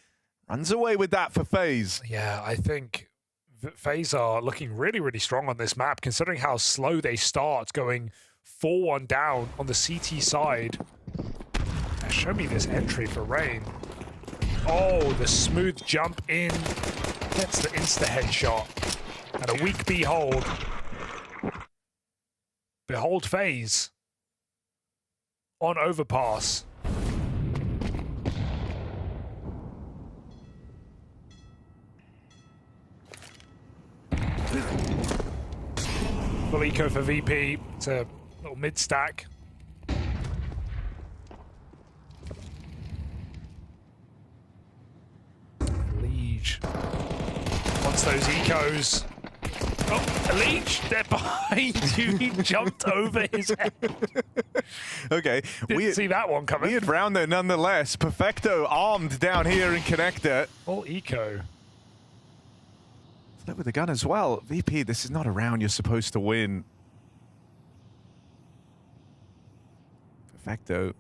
Runs away with that for FaZe. Yeah, I think FaZe are looking really, really strong on this map, considering how slow they start, going 4-1 down on the CT side. Show me this entry for Rain. Oh, the smooth jump in. Gets the insta-headshot. And a weak behold. Behold FaZe. On overpass. Full eco for VP. It's a little mid stack. Liege wants those ecos. Oh, Liege, they're behind you. He jumped over his head. Okay. Didn't see that one coming. Weird round there nonetheless. Perfecto armed down here in connector. Full eco. Flip with the gun as well. VP, this is not a round you're supposed to win. Perfecto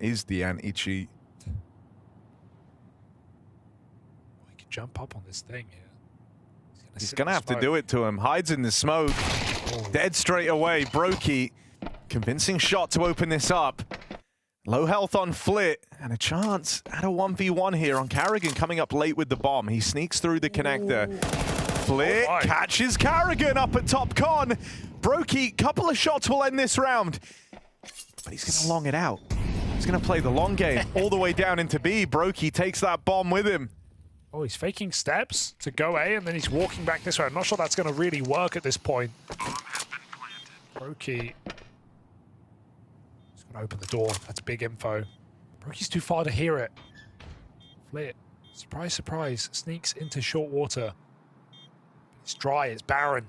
is the anti-cheat. We can jump up on this thing here. He's gonna have to do it to him. Hides in the smoke. Dead straight away. Brokey, convincing shot to open this up. Low health on Flit, and a chance at a 1v1 here on Carrigan coming up late with the bomb. He sneaks through the connector. Flit catches Carrigan up at top con. Brokey, couple of shots will end this round. But he's gonna long it out. He's gonna play the long game all the way down into B. Brokey takes that bomb with him. Oh, he's faking steps to go A, and then he's walking back this way. I'm not sure that's going to really work at this point. Brokey. He's going to open the door. That's big info. Brokey's too far to hear it. Flit. Surprise, surprise. Sneaks into short water. It's dry. It's barren.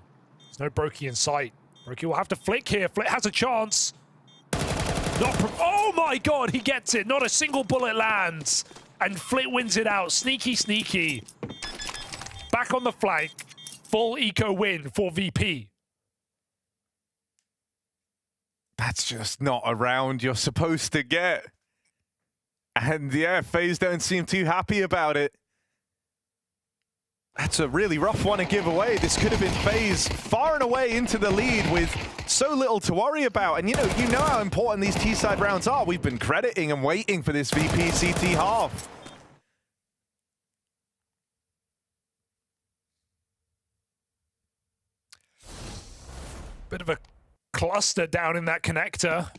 There's no Brokey in sight. Brokey will have to flick here. Flit has a chance. Oh my god, he gets it. Not a single bullet lands. And Flit wins it out. Sneaky, sneaky. Back on the flank. Full eco win for VP. That's just not a round you're supposed to get. And yeah, FaZe don't seem too happy about it. That's a really rough one to give away. This could have been FaZe far and away into the lead with so little to worry about. And you know how important these T-side rounds are. We've been crediting and waiting for this VP CT half. Bit of a cluster down in that connector.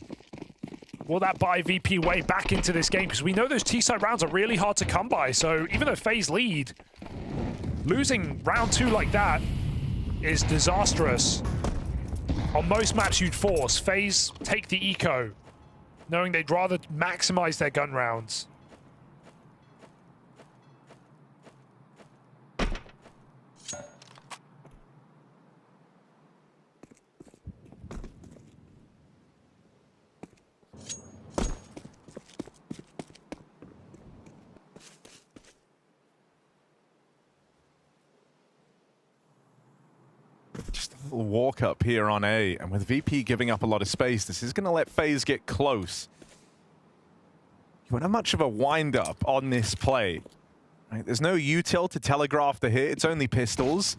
Will that buy VP way back into this game? Because we know those T-side rounds are really hard to come by. So even though FaZe lead, losing round 2 like that is disastrous. On most maps you'd force, FaZe take the eco, knowing they'd rather maximize their gun rounds. walk up here on A, and with VP giving up a lot of space, this is going to let FaZe get close. You won't have much of a wind-up on this play. Right? There's no util to telegraph the hit, it's only pistols.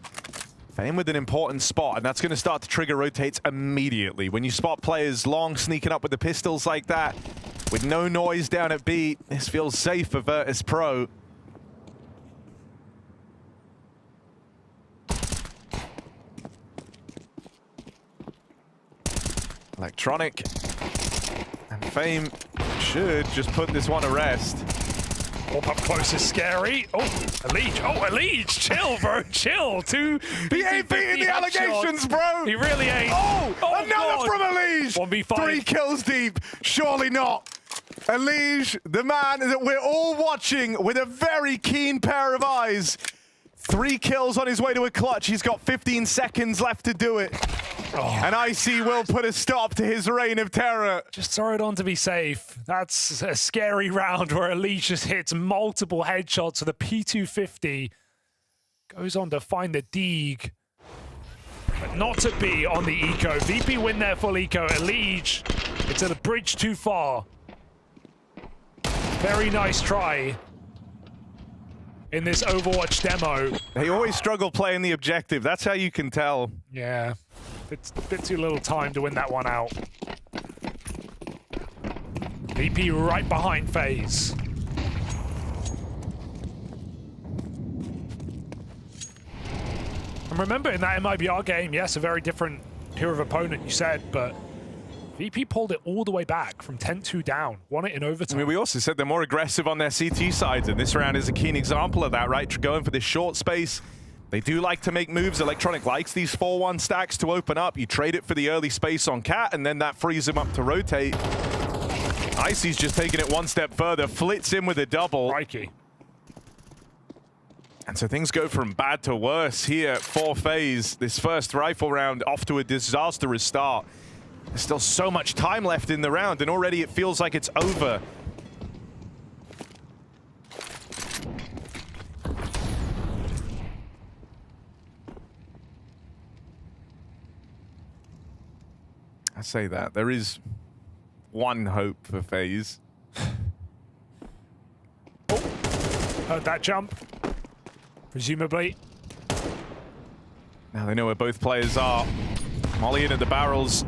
Fame with an important spot, and that's going to start to trigger rotates immediately. When you spot players long sneaking up with the pistols like that, with no noise down at B, this feels safe for Virtus.pro. Electronic and Fame should just put this one to rest. Up close is scary. Oh, Elige. Oh, Elige. Chill, bro. Chill. He ain't beating the allegations, bro. He really ain't. Oh, another God. from Elige. 1v5. 3 kills deep. Surely not. Elige, the man that we're all watching with a very keen pair of eyes. 3 kills on his way to a clutch. He's got 15 seconds left to do it. And Icy will put a stop to his reign of terror. Just throw it on to be safe. That's a scary round where Elige just hits multiple headshots with a P250. Goes on to find the Deeg. But not to be on the eco. VP win their full eco. Elige, it's at a bridge too far. Very nice try in this Overwatch demo. They always struggle playing the objective. That's how you can tell. Yeah. It's a bit too little time to win that one out. VP right behind FaZe. And remember, in that MIBR game, yes, a very different tier of opponent, you said, but VP pulled it all the way back from 10-2 down, won it in overtime. I mean, we also said they're more aggressive on their CT sides, and this round is a keen example of that, right? Going for this short space. They do like to make moves. Electronic likes these 4-1 stacks to open up. You trade it for the early space on Cat, and then that frees him up to rotate. Icy's just taking it one step further, flits in with a double. Crikey. And so things go from bad to worse here for FaZe. This first rifle round off to a disastrous start. There's still so much time left in the round, and already it feels like it's over. I say that. There is one hope for FaZe. Oh, heard that jump. Presumably. Now they know where both players are. Molly in at the barrels.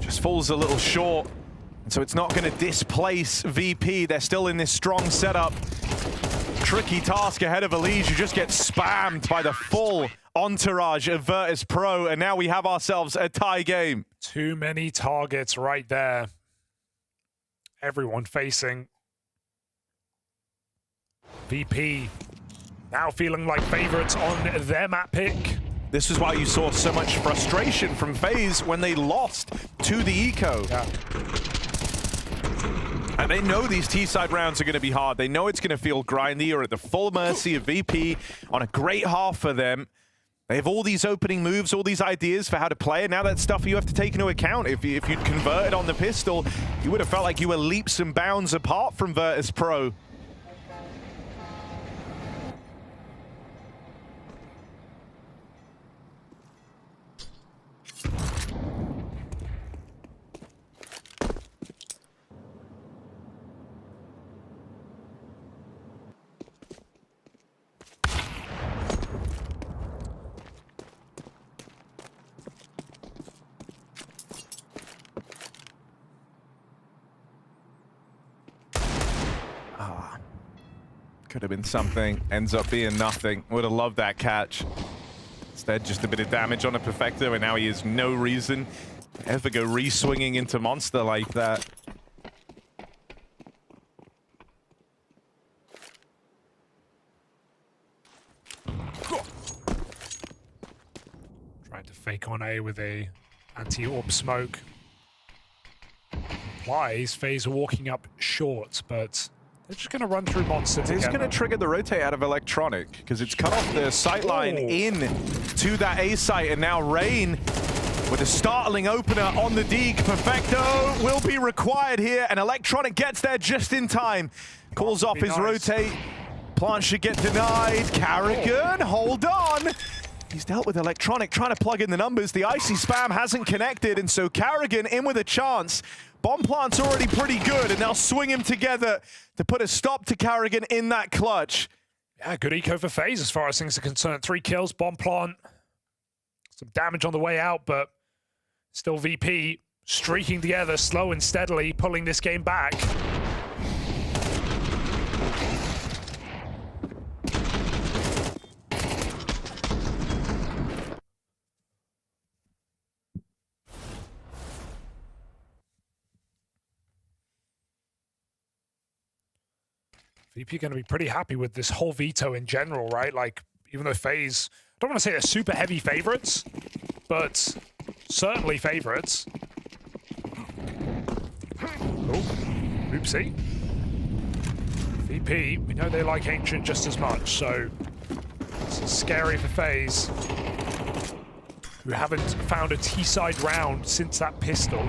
Just falls a little short. And so it's not going to displace VP. They're still in this strong setup. Tricky task ahead of Elige, who just gets spammed by the full entourage of Virtus.pro, and now we have ourselves a tie game. Too many targets right there. Everyone facing. VP now feeling like favorites on their map pick. This is why you saw so much frustration from FaZe when they lost to the eco. Yeah. And they know these T-side rounds are going to be hard. They know it's going to feel grindy, or at the full mercy of VP on a great half for them. They have all these opening moves, all these ideas for how to play, and now that's stuff you have to take into account. If you'd converted on the pistol, you would have felt like you were leaps and bounds apart from Virtus.pro. Could have been something, ends up being nothing. Would have loved that catch. Instead, just a bit of damage on a Perfecto, and now he has no reason to ever go re-swinging into Monster like that. Trying to fake on A with a anti-orb smoke. Implies FaZe are walking up short, but they're just going to run through Monster together. It's going to trigger the rotate out of Electronic, because it's cut off the sightline in to that A site, and now Rain with a startling opener on the Deeg. Perfecto will be required here, and Electronic gets there just in time. Calls off his rotate. Plant should get denied. Carrigan, hold on. He's dealt with Electronic, trying to plug in the numbers. The icy spam hasn't connected, and so Carrigan in with a chance. Bomb plant's already pretty good, and they'll swing him together to put a stop to Carrigan in that clutch. Yeah, good eco for FaZe as far as things are concerned. 3 kills, bomb plant. Some damage on the way out, but still VP streaking together, slow and steadily, pulling this game back. VP going to be pretty happy with this whole veto in general, right? Like, even though FaZe, I don't want to say they're super heavy favorites, but certainly favorites. Oh, oopsie. VP, we know they like Ancient just as much, so this is scary for FaZe, who haven't found a T-side round since that pistol.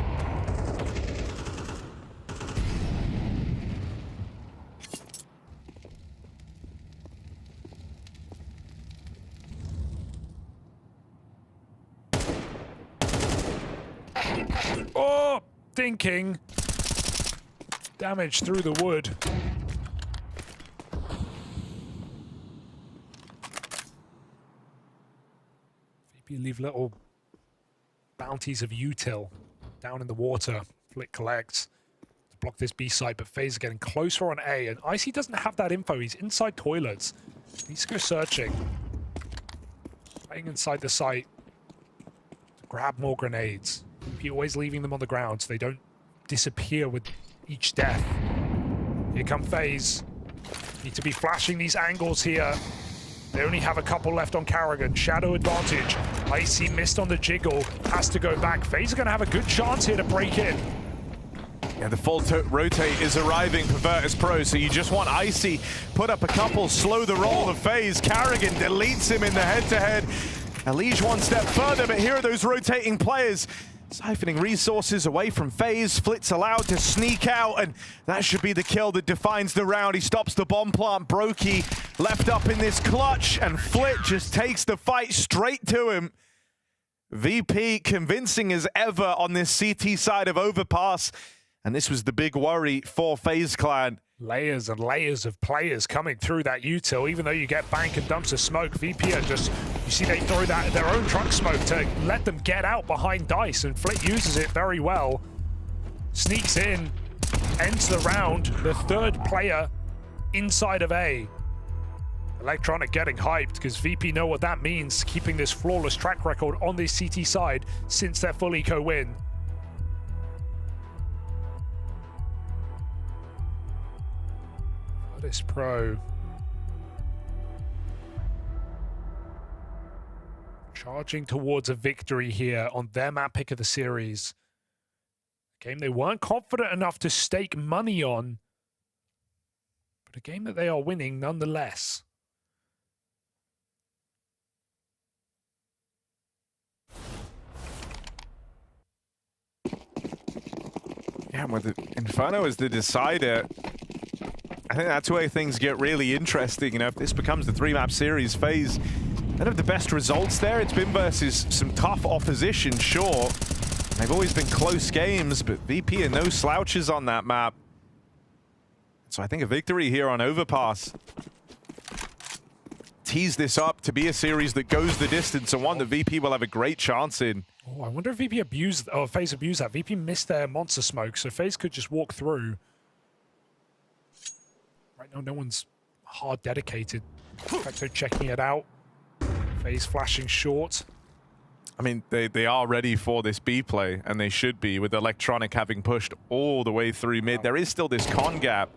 Oh, thinking. Damage through the wood. VP leave little bounties of util down in the water. Flick collects to block this B side, but FaZe are getting closer on A, and Icy doesn't have that info. He's inside toilets. He needs to go searching. Playing inside the site to grab more grenades. VP always leaving them on the ground so they don't disappear with each death. Here come FaZe. Need to be flashing these angles here. They only have a couple left on Carrigan. Shadow advantage. Icy missed on the jiggle. Has to go back. FaZe are going to have a good chance here to break in. Yeah, the full rotate is arriving for Virtus.pro, so you just want Icy put up a couple, slow the roll of FaZe. Carrigan deletes him in the head-to-head. Elige one step further, but here are those rotating players siphoning resources away from FaZe. Flit's allowed to sneak out, and that should be the kill that defines the round. He stops the bomb plant. Brokey left up in this clutch, and Flit just takes the fight straight to him. VP convincing as ever on this CT side of Overpass, and this was the big worry for FaZe Clan. Layers and layers of players coming through that util. Even though you get bank and dumps of smoke, VP are just, you see they throw that their own trunk smoke to let them get out behind Dice, and Flit uses it very well. Sneaks in, ends the round, the third player inside of A. Electronic getting hyped because VP know what that means, keeping this flawless track record on this CT side since their full eco win. Virtus.pro charging towards a victory here on their map pick of the series. A game they weren't confident enough to stake money on, but a game that they are winning nonetheless. Yeah, with the Inferno as the decider, I think that's where things get really interesting. You know, if this becomes the 3-map series, FaZe don't have the best results there. It's been versus some tough opposition, sure. They've always been close games, but VP are no slouches on that map. So I think a victory here on Overpass tees this up to be a series that goes the distance, and one that VP will have a great chance in. Oh, I wonder if VP abused, or FaZe abused that. VP missed their monster smoke, so FaZe could just walk through. Right now, no one's hard dedicated. In fact, they're checking it out. FaZe flashing short. I mean, they are ready for this B play, and they should be, with Electronic having pushed all the way through mid. There is still this con gap.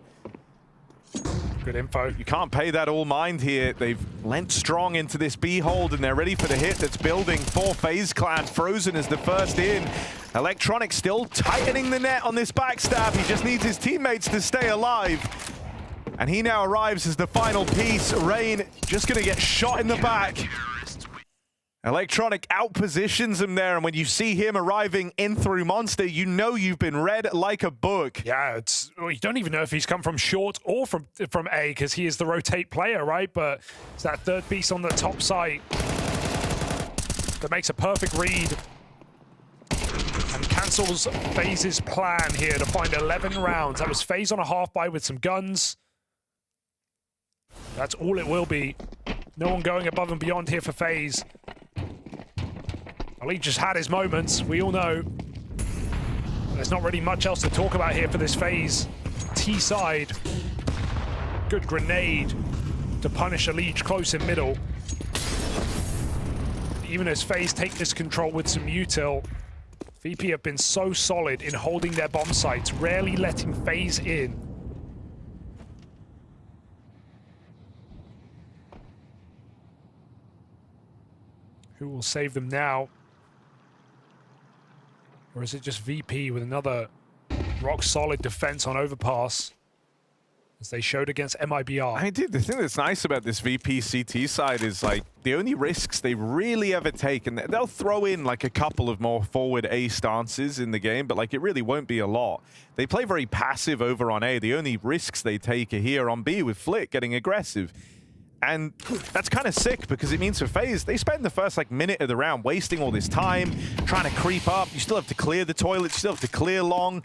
Good info. You can't pay that all mind here. They've lent strong into this B hold, and they're ready for the hit that's building for FaZe Clan. Frozen is the first in. Electronic still tightening the net on this backstab. He just needs his teammates to stay alive. And he now arrives as the final piece. Rain just going to get shot in the back. Electronic outpositions him there, and when you see him arriving in through Monster, you know you've been read like a book. Yeah, you don't even know if he's come from short or from A, because he is the rotate player, right? But it's that third piece on the top side. that makes a perfect read and cancels FaZe's plan here to find 11 rounds. That was FaZe on a half buy with some guns. That's all it will be. No one going above and beyond here for FaZe. Ali just had his moments, we all know. There's not really much else to talk about here for this FaZe T side. Good grenade to punish Elite close in middle. Even as FaZe take this control with some util, VP have been so solid in holding their bomb sites, rarely letting FaZe in. Who will save them now? Or is it just VP with another rock-solid defense on overpass, as they showed against MIBR? I did. The thing that's nice about this VP CT side is, like, the only risks they really ever take, and they'll throw in, like, a couple of more forward A stances in the game, but, like, it really won't be a lot. They play very passive over on A. The only risks they take are here on B with Flick getting aggressive. And that's kind of sick, because it means for FaZe, they spend the first like minute of the round wasting all this time, trying to creep up. You still have to clear the toilet, you still have to clear long.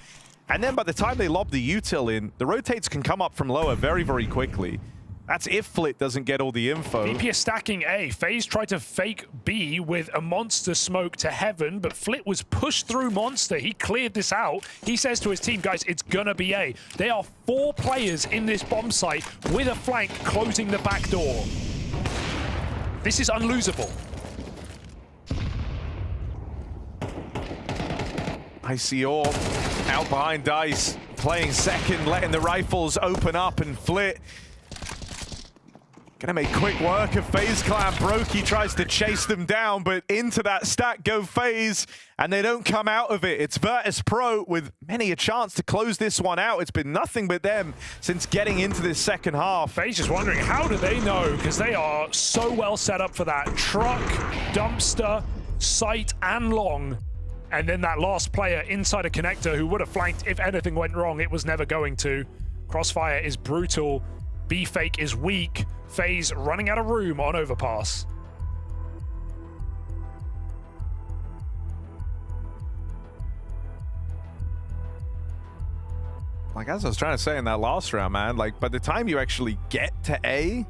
And then by the time they lob the util in, the rotates can come up from lower very, very quickly. That's if Flit doesn't get all the info. VP is stacking A. FaZe tried to fake B with a monster smoke to heaven, but Flit was pushed through monster. He cleared this out. He says to his team, guys, it's gonna be A. There are 4 players in this bomb site with a flank closing the back door. This is unlosable. ICO out behind Dice, playing second, letting the rifles open up, and Flit gonna make quick work of FaZe Clan. Brokey tries to chase them down, but into that stack go FaZe, and they don't come out of it. It's Virtus.pro with many a chance to close this one out. It's been nothing but them since getting into this second half. FaZe just wondering, how do they know? Because they are so well set up for that. Truck, dumpster, site, and long. And then that last player inside a connector who would have flanked if anything went wrong. It was never going to. Crossfire is brutal. B-Fake is weak. FaZe running out of room on overpass. Like, as I was trying to say in that last round, man, like, by the time you actually get to A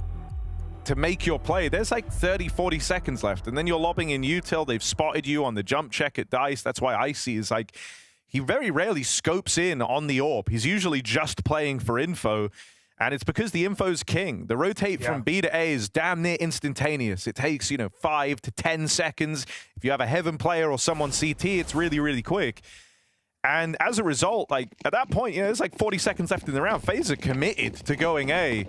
to make your play, there's like 30, 40 seconds left. And then you're lobbing in util. They've spotted you on the jump check at Dice. That's why Icy is like, he very rarely scopes in on the AWP. He's usually just playing for info. And it's because the info's king. The rotate from B to A is damn near instantaneous. It takes, 5 to 10 seconds. If you have a Heaven player or someone CT, it's really, really quick. And as a result, like, at that point, there's like 40 seconds left in the round. FaZe are committed to going A.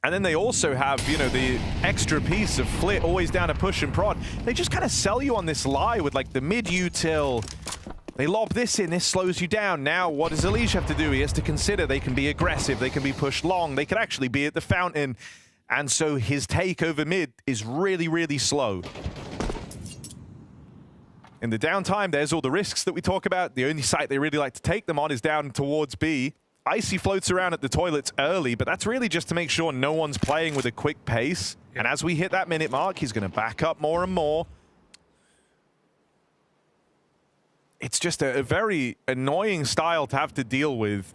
And then they also have, the extra piece of Flit always down to push and prod. They just kind of sell you on this lie with, like, the mid-util. They lob this in, this slows you down. Now, what does Elige have to do? He has to consider they can be aggressive, they can be pushed long, they can actually be at the fountain. And so his take over mid is really, really slow. In the downtime, there's all the risks that we talk about. The only site they really like to take them on is down towards B. Icy floats around at the toilets early, but that's really just to make sure no one's playing with a quick pace. And as we hit that minute mark, he's going to back up more and more. It's just a very annoying style to have to deal with.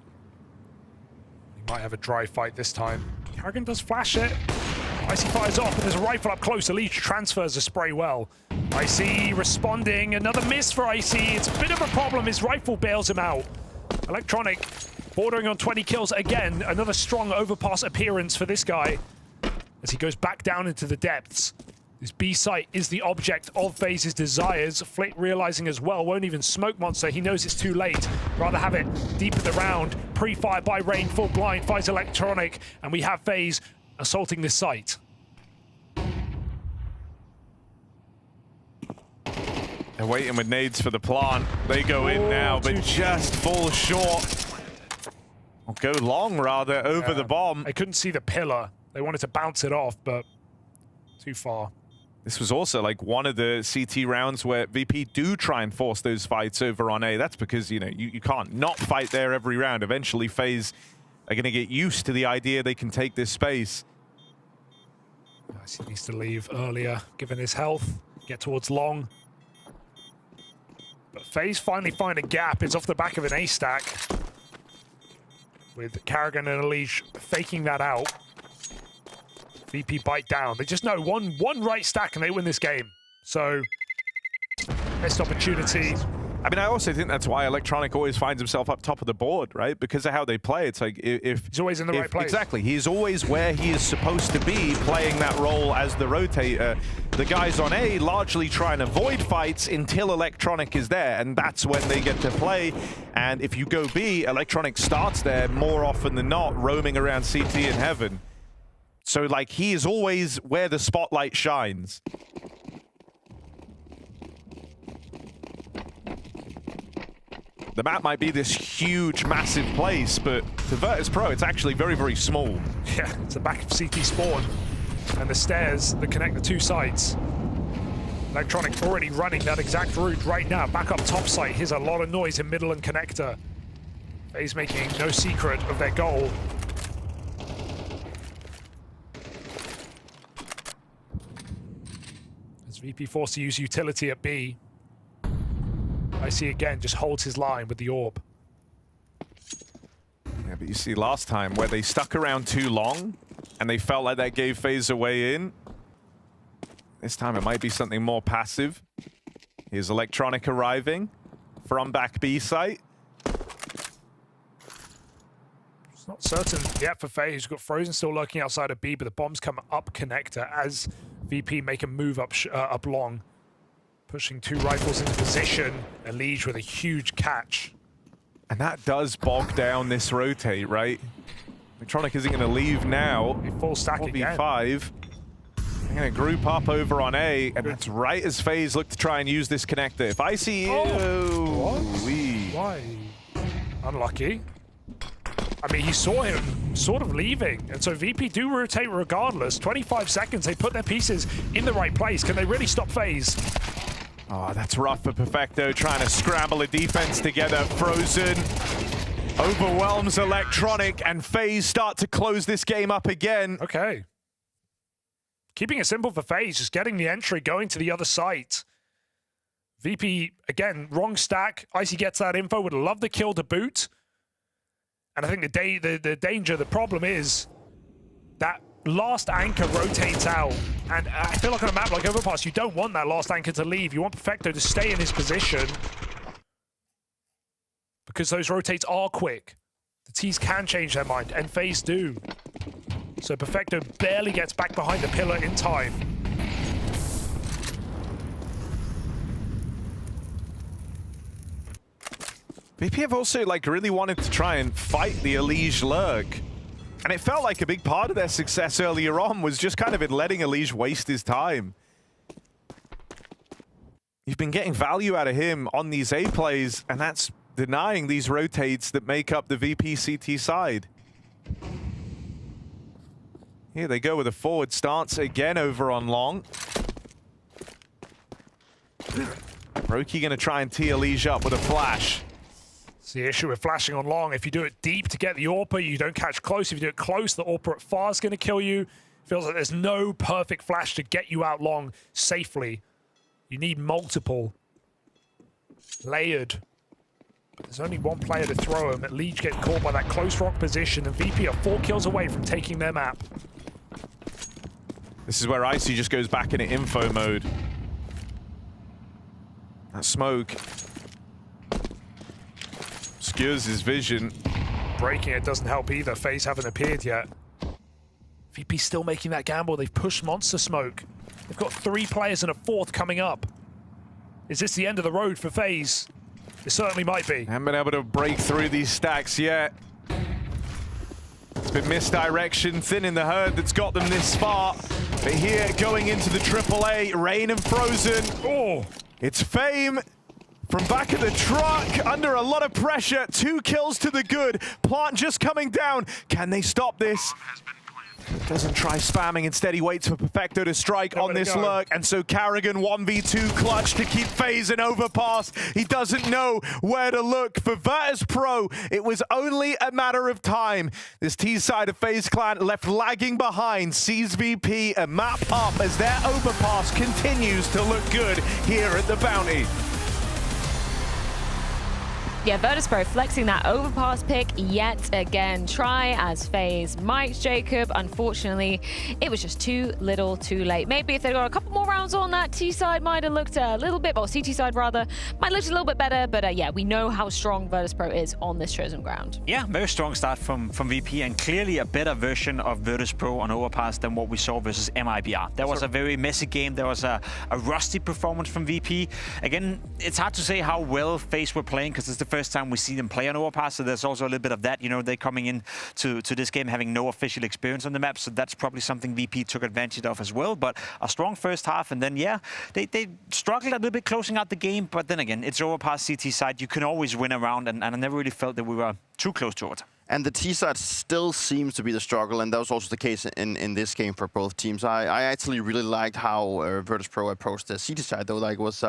He might have a dry fight this time. Karrigan does flash it. Icy fires off, and there's a rifle up close. Elite transfers the spray well. Icy responding. Another miss for Icy. It's a bit of a problem. His rifle bails him out. Electronic bordering on 20 kills again. Another strong overpass appearance for this guy as he goes back down into the depths. This B site is the object of FaZe's desires. Flit realizing as well, won't even smoke monster. He knows it's too late. Rather have it deep in the round. Pre-fire by Rain, full blind, finds Electronic, and we have FaZe assaulting this site. They're waiting with nades for the plant. They go in now, but just fall short. Or go long, rather, over the bomb. They couldn't see the pillar. They wanted to bounce it off, but too far. This was also like one of the CT rounds where VP do try and force those fights over on A. That's because, you can't not fight there every round. Eventually, FaZe are going to get used to the idea they can take this space. Nice, he needs to leave earlier, given his health. Get towards long. But FaZe finally find a gap. It's off the back of an A stack. With Karrigan and Elige faking that out. VP bite down. They just know one right stack and they win this game. So, missed opportunity. I mean, I also think that's why Electronic always finds himself up top of the board, right? Because of how they play. It's like if he's always in the right place. Exactly. He's always where he is supposed to be, playing that role as the rotator. The guys on A largely try and avoid fights until Electronic is there, and that's when they get to play. And if you go B, Electronic starts there more often than not, roaming around CT and Heaven. So, like, he is always where the spotlight shines. The map might be this huge, massive place, but to Virtus.pro, it's actually very, very small. Yeah, it's the back of CT spawn and the stairs that connect the two sites. Electronic already running that exact route right now. Back up top site. Here's a lot of noise in middle and connector. FaZe making no secret of their goal. As VP forced to use utility at B. Icy again just holds his line with the orb. Yeah, but you see last time where they stuck around too long and they felt like that gave FaZe a way in. This time it might be something more passive. Here's Electronic arriving from back B site. It's not certain yet for FaZe, who's got Frozen still lurking outside of B, but the bombs come up connector as VP make a move up long. Pushing two rifles into position. Elige with a huge catch. And that does bog down this rotate, right? Electronic isn't going to leave now. A full stack again. 5. They're going to group up over on A, and that's right as FaZe look to try and use this connector. If I see you... What? Why? Unlucky. I mean, he saw him sort of leaving, and so VP do rotate regardless. 25 seconds, they put their pieces in the right place. Can they really stop FaZe? Oh, that's rough for Perfecto, trying to scramble a defense together. Frozen overwhelms Electronic, and FaZe start to close this game up again. Okay. Keeping it simple for FaZe, just getting the entry, going to the other site. VP, again, wrong stack. Icy gets that info, would love the kill to boot. And I think the danger, the problem is that last anchor rotates out. And I feel like on a map like Overpass, you don't want that last anchor to leave. You want Perfecto to stay in his position. Because those rotates are quick. The T's can change their mind, and FaZe do. So Perfecto barely gets back behind the pillar in time. VP have also like really wanted to try and fight the Elige lurk. And it felt like a big part of their success earlier on was just kind of in letting Elige waste his time. You've been getting value out of him on these A plays, and that's denying these rotates that make up the VP CT side. Here they go with a forward stance again over on long. Roki gonna try and tee Elige up with a flash. It's the issue with flashing on long. If you do it deep to get the AWPer, you don't catch close. If you do it close, the AWPer at far is going to kill you. Feels like there's no perfect flash to get you out long safely. You need multiple. Layered. But there's only one player to throw him. Elige getting caught by that close rock position, and VP are 4 kills away from taking their map. This is where Icy just goes back into info mode. That smoke obscures his vision. Breaking it doesn't help either. FaZe haven't appeared yet. VP still making that gamble. They've pushed Monster Smoke. They've got 3 players and a 4th coming up. Is this the end of the road for FaZe? It certainly might be. Haven't been able to break through these stacks yet. It's been misdirection, thin in the herd that's got them this far. But here, going into the AAA, Rain and Frozen. Oh! It's Fame from back of the truck, under a lot of pressure. 2 kills to the good. Plant just coming down. Can they stop this? Doesn't try spamming, instead he waits for Perfecto to strike on this lurk, and so Carrigan 1v2 clutch to keep FaZe in overpass. He doesn't know where to look. For Virtus.pro, it was only a matter of time. This T-side of FaZe clan left lagging behind, sees VP a map up as their overpass continues to look good here at the Bounty. Yeah, Virtus.pro flexing that overpass pick yet again. Try as FaZe Mike Jacob. Unfortunately, it was just too little too late. Maybe if they got a couple more rounds on, that T side might have looked a little bit, or CT side rather, might look a little bit better. But yeah, we know how strong Virtus.pro is on this chosen ground. Yeah, very strong start from VP, and clearly a better version of Virtus.pro on overpass than what we saw versus MIBR. That was a very messy game. There was a rusty performance from VP. Again, it's hard to say how well FaZe were playing because it's the first time we see them play on overpass, so there's also a little bit of that. You know, they're coming in to this game having no official experience on the map, so that's probably something VP took advantage of as well. But a strong first half, and then yeah, they struggled a little bit closing out the game, but then again, it's overpass CT side. You can always win around, and I never really felt that we were too close to it. And the T-side still seems to be the struggle, and that was also the case in this game for both teams. I actually really liked how Virtus.pro approached the CT side, though. Like, it was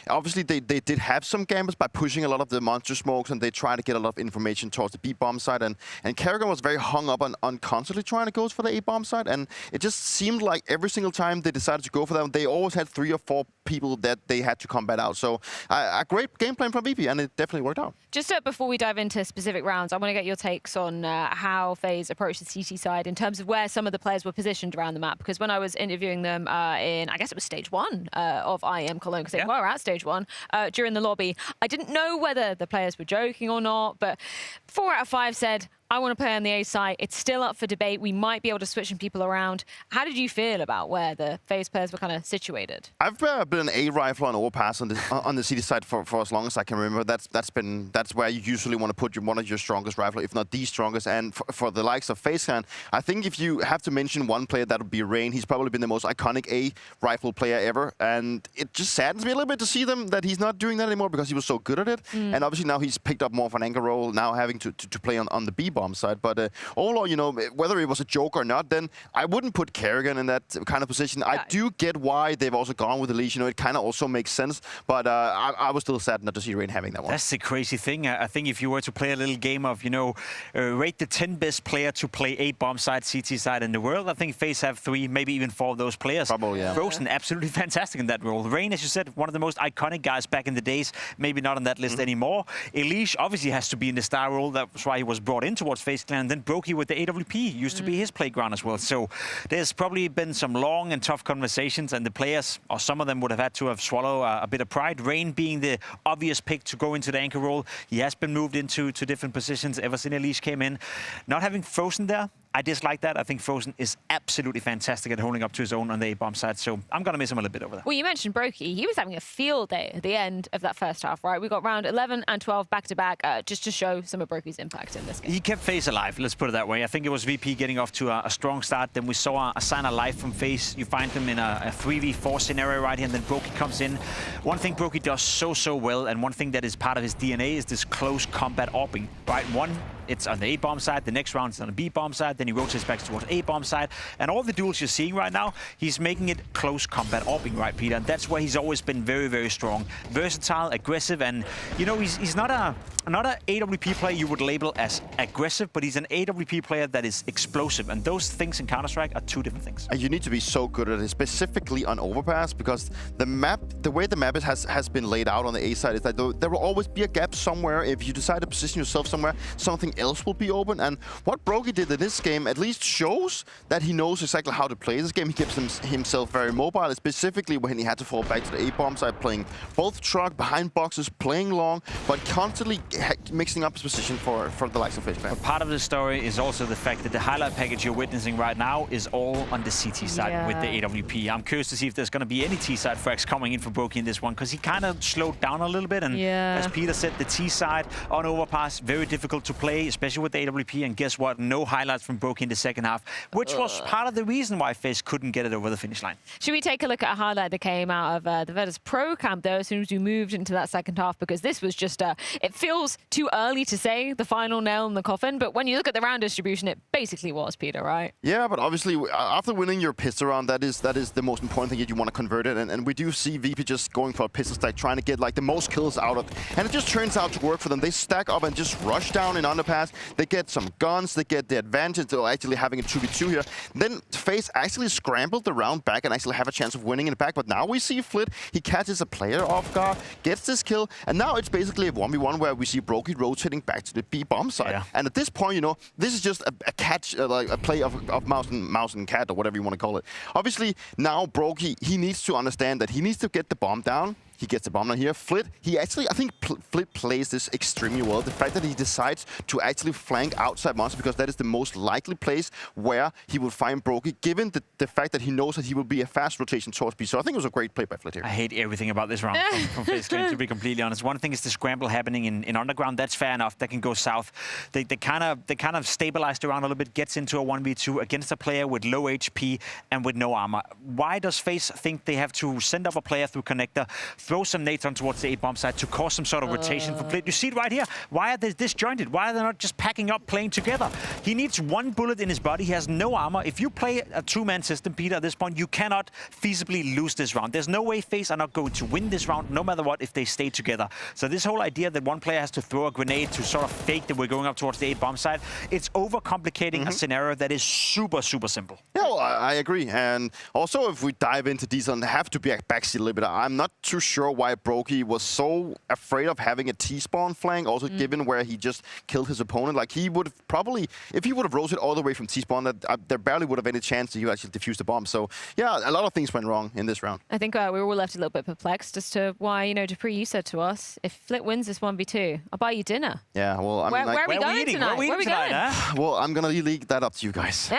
obviously they did have some gambles by pushing a lot of the monster smokes, and they tried to get a lot of information towards the B-bomb side. And Carrigan was very hung up on constantly trying to go for the A-bomb side, and it just seemed like every single time they decided to go for them, they always had 3 or 4 people that they had to combat out. So a great game plan from VP, and it definitely worked out. Just before we dive into specific rounds, I want to get your takes on how FaZe approached the CT side in terms of where some of the players were positioned around the map. Because when I was interviewing them in, I guess it was stage 1 of IEM Cologne, because they were at stage 1 during the lobby, I didn't know whether the players were joking or not, but 4 out of 5 said, I want to play on the A side. It's still up for debate. We might be able to switch some people around. How did you feel about where the FaZe players were kind of situated? I've been an A rifle on overpass on the CT side for as long as I can remember. That's where you usually want to put one of your strongest rifle, if not the strongest. And for the likes of FaZe clan, I think if you have to mention one player, that would be Rain. He's probably been the most iconic A rifle player ever, and it just saddens me a little bit to see that he's not doing that anymore because he was so good at it. And obviously now he's picked up more of an anchor role, now having to play on the B bomb side. But overall, you know, whether it was a joke or not, then I wouldn't put Carrigan in that kind of position. I do get why they've also gone with the leash. You know, it kind of also makes sense. But I was still sad not to see Rain having that one. That's the crazy thing. I think if you were to play a little game of, you know, rate the 10 best player to play 8 bomb side, CT side in the world, I think FaZe have 3, maybe even 4 of those players. Probably, yeah. Frozen, absolutely fantastic in that role. Rain, as you said, one of the most iconic guys back in the days, maybe not on that list anymore. Elish obviously has to be in the star role. That's why he was brought in towards FaZe clan. And then Brokey with the AWP used to be his playground as well. So there's probably been some long and tough conversations, and the players, or some of them, would have had to have swallowed a bit of pride. Rain being the obvious pick to go into the anchor role. He has been moved into different positions ever since Elish came in. Not having Frozen there, I dislike that. I think Frozen is absolutely fantastic at holding up to his own on the A-bomb side, so I'm going to miss him a little bit over there. Well, you mentioned Brokey. He was having a field day at the end of that first half, right? We got round 11 and 12 back-to-back, just to show some of Brokey's impact in this game. He kept FaZe alive, let's put it that way. I think it was VP getting off to a strong start. Then we saw a sign of life from FaZe. You find them in a 3v4 scenario right here, and then Brokey comes in. One thing Brokey does so well, and one thing that is part of his DNA, is this close combat AWPing, right? It's on the A-bomb side, the next round is on the B-bomb side, then he rotates back towards A-bomb side, and all the duels you're seeing right now, he's making it close combat AWPing, right, Peter? And that's where he's always been very strong. Versatile, aggressive, and, you know, he's not a AWP player you would label as aggressive, but he's an AWP player that is explosive, and those things in Counter-Strike are 2 different things. And you need to be so good at it, specifically on overpass, because the way the map has been laid out on the A side is that there will always be a gap somewhere. If you decide to position yourself somewhere, something else will be open. And what Brokey did in this game at least shows that he knows exactly how to play this game. He keeps himself very mobile, specifically when he had to fall back to the A-bomb side, playing both truck, behind boxes, playing long, but constantly mixing up his position for the likes of FaZe clan. But part of the story is also the fact that the highlight package you're witnessing right now is all on the CT side with the AWP. I'm curious to see if there's going to be any T-side frags coming in for Brokey in this one, because he kind of slowed down a little bit. And as Peter said, the T-side on overpass, very difficult to play, especially with the AWP. And guess what? No highlights from from Broky in the second half, which was part of the reason why FaZe couldn't get it over the finish line. Should we take a look at a highlight that came out of the Virtus.pro camp, though, as soon as we moved into that second half? Because this was just, it feels too early to say the final nail in the coffin, but when you look at the round distribution, it basically was, Peter, right? Yeah, but obviously, after winning your pistol round, that is the most important thing that you want to convert it. And we do see VP just going for a pistol stack, trying to get like the most kills out of it. And it just turns out to work for them. They stack up and just rush down in underpass. They get some guns. They get the advantage of actually having a 2v2 here. Then FaZe actually scrambled the round back and actually have a chance of winning it back. But now we see Flit. He catches a player off guard, gets this kill, and now it's basically a 1v1 where we see Broky rotating back to the B bomb side. Yeah. And at this point, you know, this is just a catch, like a play of mouse and cat, or whatever you want to call it. Obviously, now Broky, he needs to understand that he needs to get the bomb down. He gets the bomb down here. Flit, he actually, I think Flit plays this extremely well. The fact that he decides to actually flank outside Monster, because that is the most likely place where he will find Broky, given the fact that he knows that he will be a fast rotation towards B. So I think it was a great play by Flit here. I hate everything about this round from FaZe, to be completely honest. One thing is the scramble happening in underground. That's fair enough. That can go south. They kind of stabilized around a little bit, gets into a 1v2 against a player with low HP and with no armor. Why does FaZe think they have to send up a player through connector, throw some nades on towards the A bomb side to cause some sort of rotation for Flit? You see it right here. Why are they disjointed? Why are they not just packing up, playing together? He needs one bullet in his body. He has no armor. If you play a two-man system, Peter, at this point, you cannot feasibly lose this round. There's no way FaZe are not going to win this round, no matter what, if they stay together. So this whole idea that one player has to throw a grenade to sort of fake that we're going up towards the A bomb side, it's overcomplicating a scenario that is super, super simple. Yeah, well, I agree. And also, if we dive into these, and have to be a backseat a little bit, I'm not too sure why Broky was so afraid of having a T-spawn flank, also given where he just killed his opponent. Like, he would have probably, if he would have rotated all the way from T-spawn, there barely would have any chance that you actually defuse the bomb. So, yeah, a lot of things went wrong in this round. I think we were all left a little bit perplexed as to why, you know, Dupree, you said to us, if Flit wins this 1v2, I'll buy you dinner. Yeah, well, I mean, where are we going tonight? Where are we going? Well, I'm going to leave that up to you guys.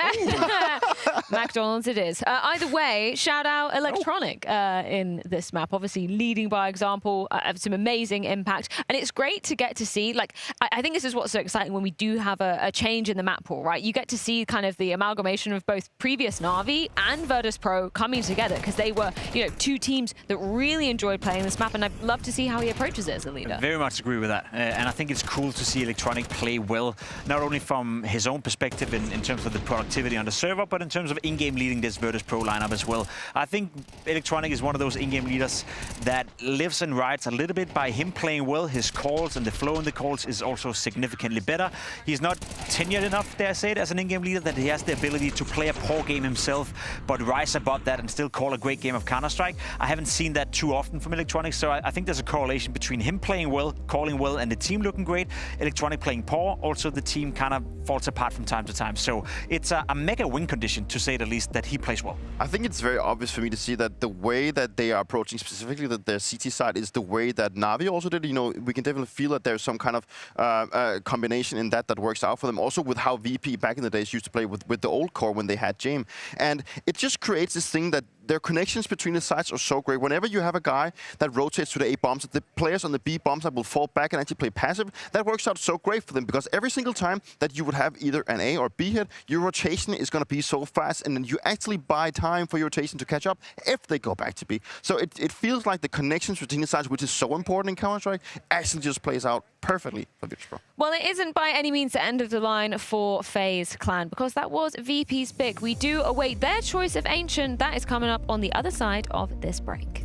McDonald's it is. Either way, shout out Electronic in this map. Obviously leading by example, some amazing impact. And it's great to get to see, like, I think this is what's so exciting when we do have a change in the map pool, right? You get to see kind of the amalgamation of both previous NAVI and Virtus.pro coming together, because they were, you know, two teams that really enjoyed playing this map, and I'd love to see how he approaches it as a leader. I very much agree with that. And I think it's cool to see Electronic play well, not only from his own perspective in terms of the productivity on the server, but in terms of in-game leading this Virtus.pro lineup as well. I think Electronic is one of those in-game leaders that lives and rides a little bit by him playing well. His calls and the flow in the calls is also significantly better. He's not tenured enough, dare I say it, as an in-game leader, that he has the ability to play a poor game himself, but rise above that and still call a great game of Counter-Strike. I haven't seen that too often from Electronic, so I think there's a correlation between him playing well, calling well, and the team looking great. Electronic playing poor, also the team kind of falls apart from time to time. So it's a mega win condition, to say the least, that he plays well. I think it's very obvious for me to see that the way that they are approaching specifically their CT side is the way that NAVI also did. You know, we can definitely feel that there's some kind of combination in that works out for them. Also with how VP back in the days used to play with the old core when they had Jame. And it just creates this thing that their connections between the sides are so great. Whenever you have a guy that rotates to the A bombs, the players on the B bombs that will fall back and actually play passive, that works out so great for them, because every single time that you would have either an A or B hit, your rotation is going to be so fast, and then you actually buy time for your rotation to catch up if they go back to B. So it feels like the connections between the sides, which is so important in Counter-Strike, actually just plays out perfectly for Virtus.pro. Well, it isn't by any means the end of the line for FaZe Clan, because that was VP's pick. We do await their choice of Ancient. That is coming up on the other side of this break.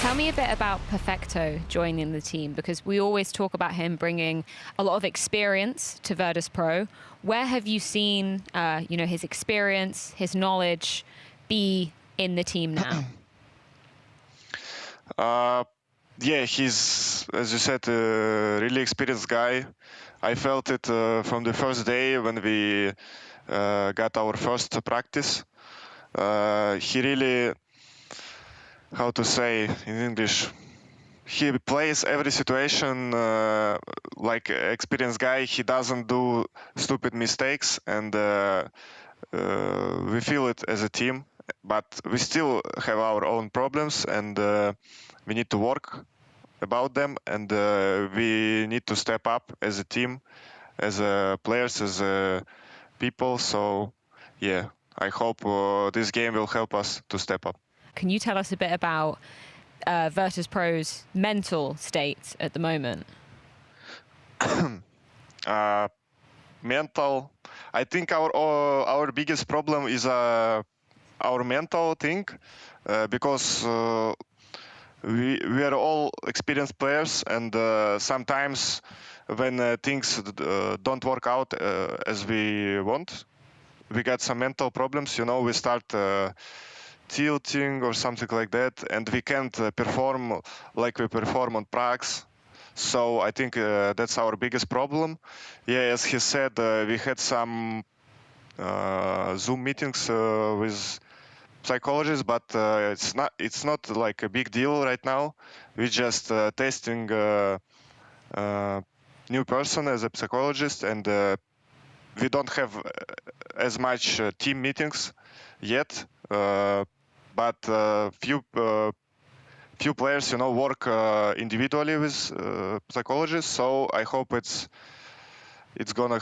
Tell me a bit about Perfecto joining the team, because we always talk about him bringing a lot of experience to Virtus.pro. Where have you seen, his experience, his knowledge be in the team now? Yeah, he's, as you said, a really experienced guy. I felt it from the first day when we got our first practice. He really, how to say in English, he plays every situation like an experienced guy. He doesn't do stupid mistakes, and we feel it as a team. But we still have our own problems, and we need to work about them, and we need to step up as a team, as players, as people. So yeah, I hope this game will help us to step up. Can you tell us a bit about Virtus.pro's mental state at the moment? Mental, I think our biggest problem is our mental thing, because we are all experienced players, and sometimes when things don't work out as we want, we get some mental problems. We start tilting or something like that, and we can't perform like we perform on pracs. So I think that's our biggest problem. Yeah, as he said, we had some Zoom meetings with psychologists, but it's not like a big deal right now. We're just testing new person as a psychologist, and we don't have as much team meetings yet. But few players, work individually with psychologists. So I hope it's gonna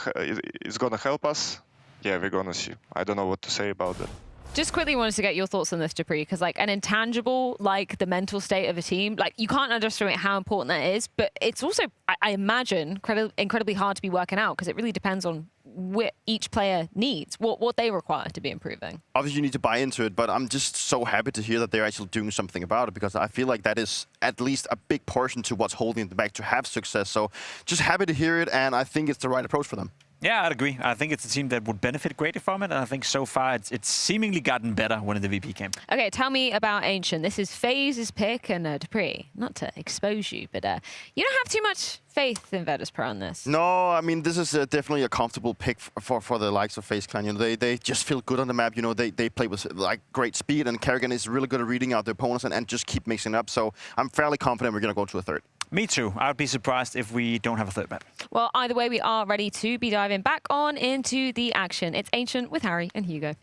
help us. Yeah, we're gonna see. I don't know what to say about that. Just quickly wanted to get your thoughts on this, Dupree, because like an intangible, like the mental state of a team, like you can't underestimate how important that is, but it's also, I imagine, incredibly hard to be working out, because it really depends on what each player needs, what they require to be improving. Obviously, you need to buy into it, but I'm just so happy to hear that they're actually doing something about it, because I feel like that is at least a big portion to what's holding them back to have success. So just happy to hear it, and I think it's the right approach for them. Yeah, I'd agree. I think it's a team that would benefit greatly from it, and I think so far it's seemingly gotten better when the VP came. Okay, tell me about Ancient. This is FaZe's pick, and Dupree, not to expose you, but you don't have too much faith in Virtus.pro on this. No, I mean, this is definitely a comfortable pick for the likes of FaZe Clan. They just feel good on the map. They play with like great speed, and Kerrigan is really good at reading out the opponents and just keep mixing up. So I'm fairly confident we're going to go to a third. Me too. I would be surprised if we don't have a third map. Well, either way, we are ready to be diving back on into the action. It's Ancient with Harry and Hugo.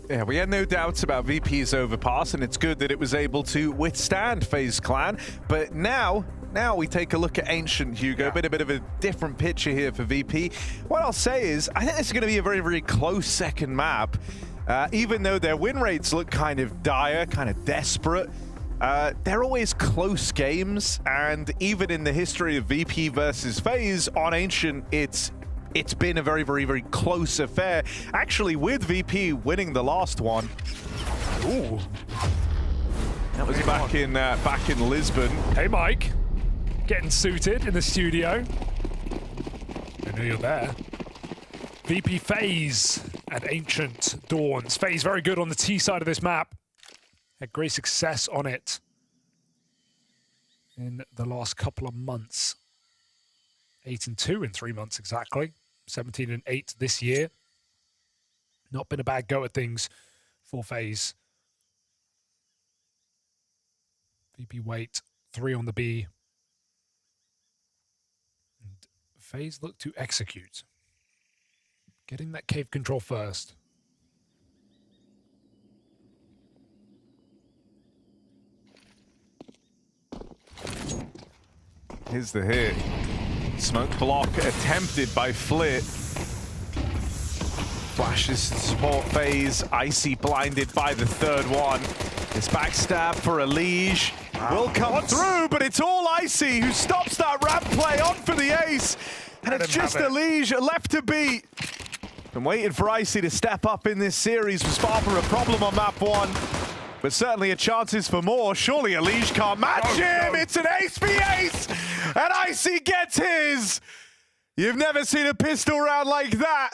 Yeah, we had no doubts about VP's overpass, and it's good that it was able to withstand FaZe Clan. But now we take a look at Ancient, Hugo. A bit of a different picture here for VP. What I'll say is, I think this is going to be a very, very close second map. Even though their win rates look kind of dire, kind of desperate, they're always close games, and even in the history of VP versus FaZe on Ancient, it's been a very, very, very close affair. Actually, with VP winning the last one. Ooh. That was back in Lisbon. Hey, Mike. Getting suited in the studio. I know you're there. VP FaZe and Ancient Dawns. FaZe very good on the T side of this map. Had great success on it in the last couple of months. 8-2 in 3 months exactly. 17-8 this year. Not been a bad go at things for FaZe. VP wait, 3 on the B. And FaZe look to execute. Getting that cave control first. Here's the hit. Smoke block attempted by Flit. Flashes to support FaZe. Icy blinded by the third one. This backstab for a Liege will come through, but it's all Icy who stops that ramp play on for the ace. And it's just a Liege left to beat. Been waiting for Icy to step up in this series. Was far from a problem on map 1. but certainly a chances for more. Surely Elige can't match him. No. It's an ace v ace, and Icy gets his. You've never seen a pistol round like that.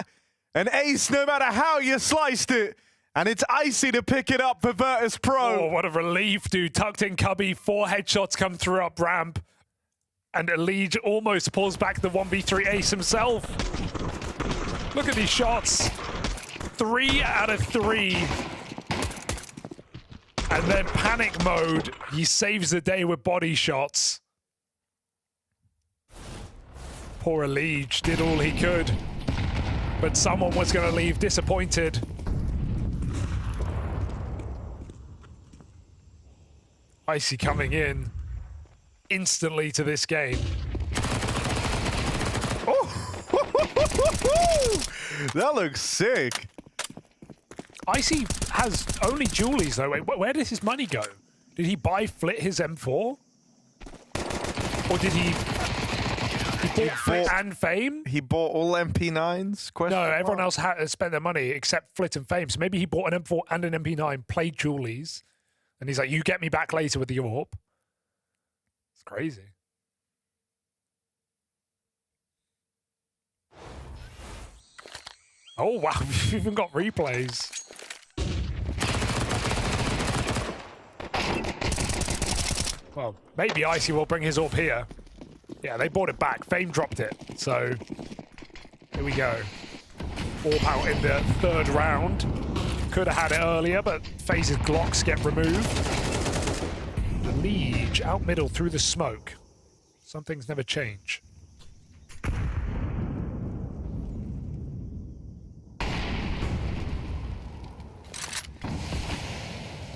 An ace, no matter how you sliced it. And it's Icy to pick it up for Virtus.pro. Oh, what a relief, dude. Tucked in cubby, 4 headshots come through up ramp. And Elige almost pulls back the 1v3 ace himself. Look at these shots. 3 out of 3. And then panic mode. He saves the day with body shots. Poor Elige did all he could. But someone was going to leave disappointed. Icy coming in instantly to this game. Oh, that looks sick. Icy has only Julies though. Wait, where does his money go? Did he buy Flit his M4? Or did he bought Flit and Fame? He bought all MP9s? No, everyone else had to spend their money except Flit and Fame. So maybe he bought an M4 and an MP9, played Julies, and he's like, you get me back later with the AWP. It's crazy. Oh, wow. We've even got replays. Well, maybe Icy will bring his AWP here. Yeah, they bought it back. Fame dropped it. So, here we go. AWP out in the 3rd round. Could have had it earlier, but FaZe's Glocks get removed. The Liege out middle through the smoke. Some things never change.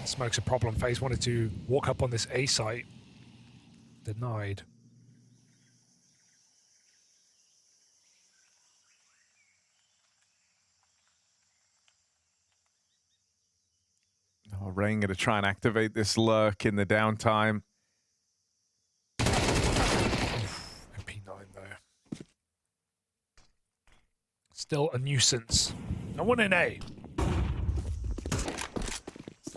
Smoke's a problem. FaZe wanted to walk up on this A site. Denied. Oh, Rain going to try and activate this lurk in the downtime. MP9 there. Still a nuisance. No one in A.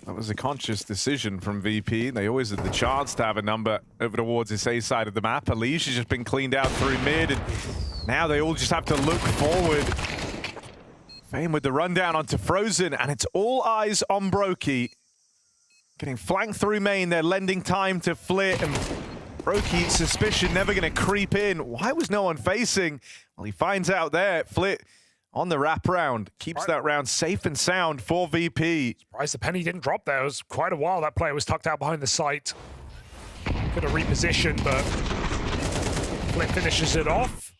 That was a conscious decision from VP. They always had the chance to have a number over towards this A side of the map. Elige has just been cleaned out through mid, and now they all just have to look forward. Fame with the rundown onto Frozen, and it's all eyes on Brokey. Getting flanked through main, they're lending time to Flit, and Brokey, suspicion never going to creep in. Why was no one facing? Well, he finds out there. Flit on the wrap round, keeps that round safe and sound for VP. Surprised the penny didn't drop there. It was quite a while that player was tucked out behind the site. Could have repositioned, but Flit finishes it off.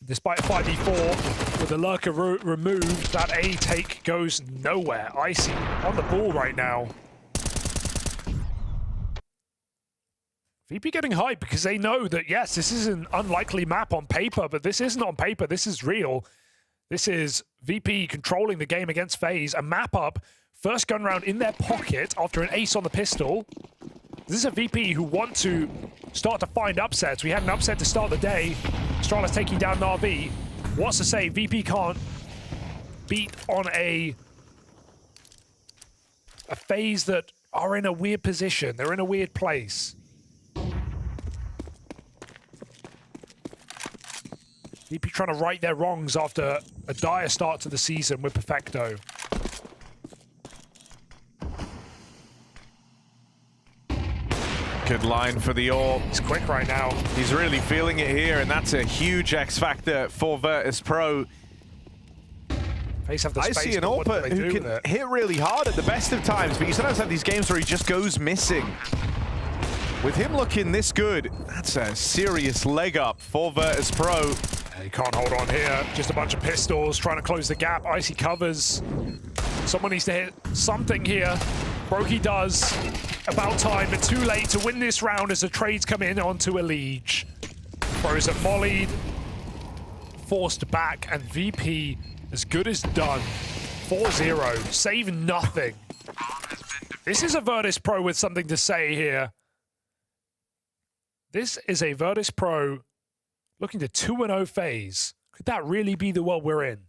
Despite a 5v4, with the lurker removed, that A take goes nowhere. Icy on the ball right now. VP getting hyped because they know that, yes, this is an unlikely map on paper, but this isn't on paper. This is real. This is VP controlling the game against FaZe. A map up, first gun round in their pocket after an ace on the pistol. This is a VP who want to start to find upsets. We had an upset to start the day. Astralis taking down NAVI. What's to say VP can't beat on a FaZe that are in a weird position. They're in a weird place. VP trying to right their wrongs after a dire start to the season with Perfecto. Good line for the AWP. He's quick right now. He's really feeling it here, and that's a huge X factor for Virtus.pro. FaZe have the I space, see an but what do AWP they who do can with it? hit really hard at the best of times, but you sometimes have these games where he just goes missing. With him looking this good, that's a serious leg up for Virtus.pro. He can't hold on here. Just a bunch of pistols trying to close the gap. Icy covers. Someone needs to hit something here. Brokey does. About time, but too late to win this round as the trades come in onto Elige. Frozen mollied. Forced back, and VP as good as done. 4-0. Save nothing. This is a Virtus.pro with something to say here. This is a Virtus.pro looking to 2-0 FaZe. Could that really be the world we're in?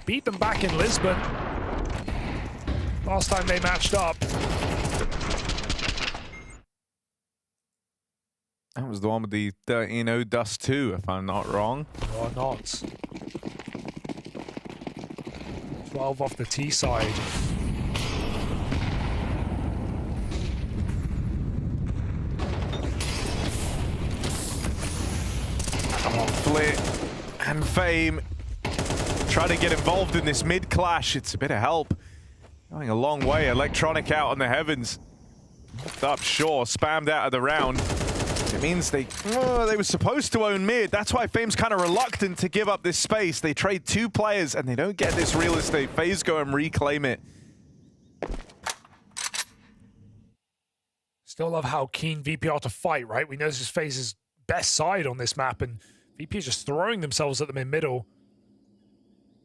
beat them back in Lisbon. Last time they matched up. That was the one with the 13-0 Dust 2, if I'm not wrong. Or not. 12 off the T side. Come on, Flit and Fame. Try to get involved in this mid clash. It's a bit of help. Going a long way. Electronic out on the heavens. Left up, sure. Spammed out of the round. It means they were supposed to own mid. That's why Fame's kind of reluctant to give up this space. They trade 2 players and they don't get this real estate. FaZe go and reclaim it. Still love how keen VP are to fight, right? We know this is FaZe's best side on this map, and VP is just throwing themselves at them in middle.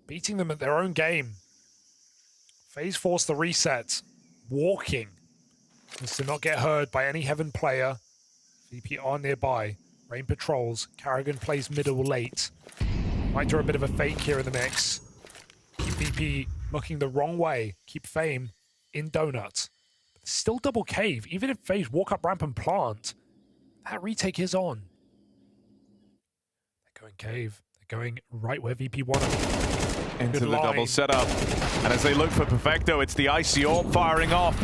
Beating them at their own game. FaZe forced the reset. Walking. Just to not get heard by any Heaven player. VP are nearby. Rain patrols. Karrigan plays middle late. Might do a bit of a fake here in the mix. Keep VP looking the wrong way. Keep Fame in donut. But still double cave. Even if FaZe walk up ramp and plant, that retake is on. They're going cave. They're going right where VP wanted. Into the double setup. And as they look for Perfecto, it's the Icy Orb firing off.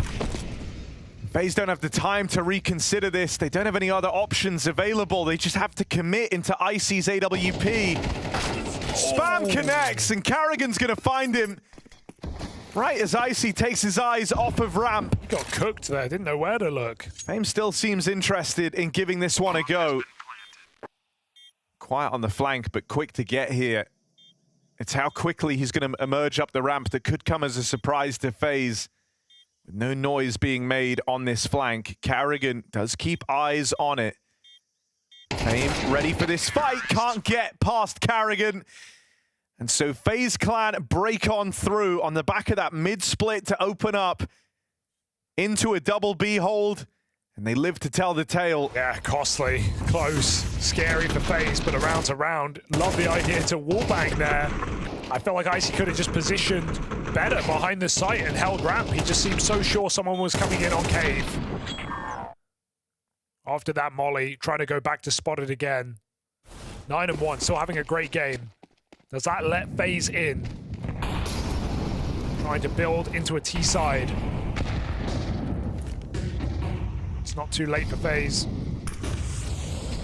FaZe don't have the time to reconsider this. They don't have any other options available. They just have to commit into Icy's AWP. Spam connects, and Karrigan's gonna find him right as Icy takes his eyes off of ramp. He got cooked there, didn't know where to look. Fame still seems interested in giving this one a go. Quiet on the flank, but quick to get here. It's how quickly he's going to emerge up the ramp that could come as a surprise to FaZe. With no noise being made on this flank, Karrigan does keep eyes on it. Fame ready for this fight, can't get past Karrigan. And so FaZe Clan break on through on the back of that mid-split to open up into a double B hold. And they live to tell the tale. Yeah, costly, close, scary for FaZe, but around to round. Love the idea to wallbang there. I felt like Icy could have just positioned better behind the site and held ramp. He just seemed so sure someone was coming in on cave. After that molly, trying to go back to spot it again. 9-1, still having a great game. Does that let FaZe in? Trying to build into a T side. It's not too late for FaZe.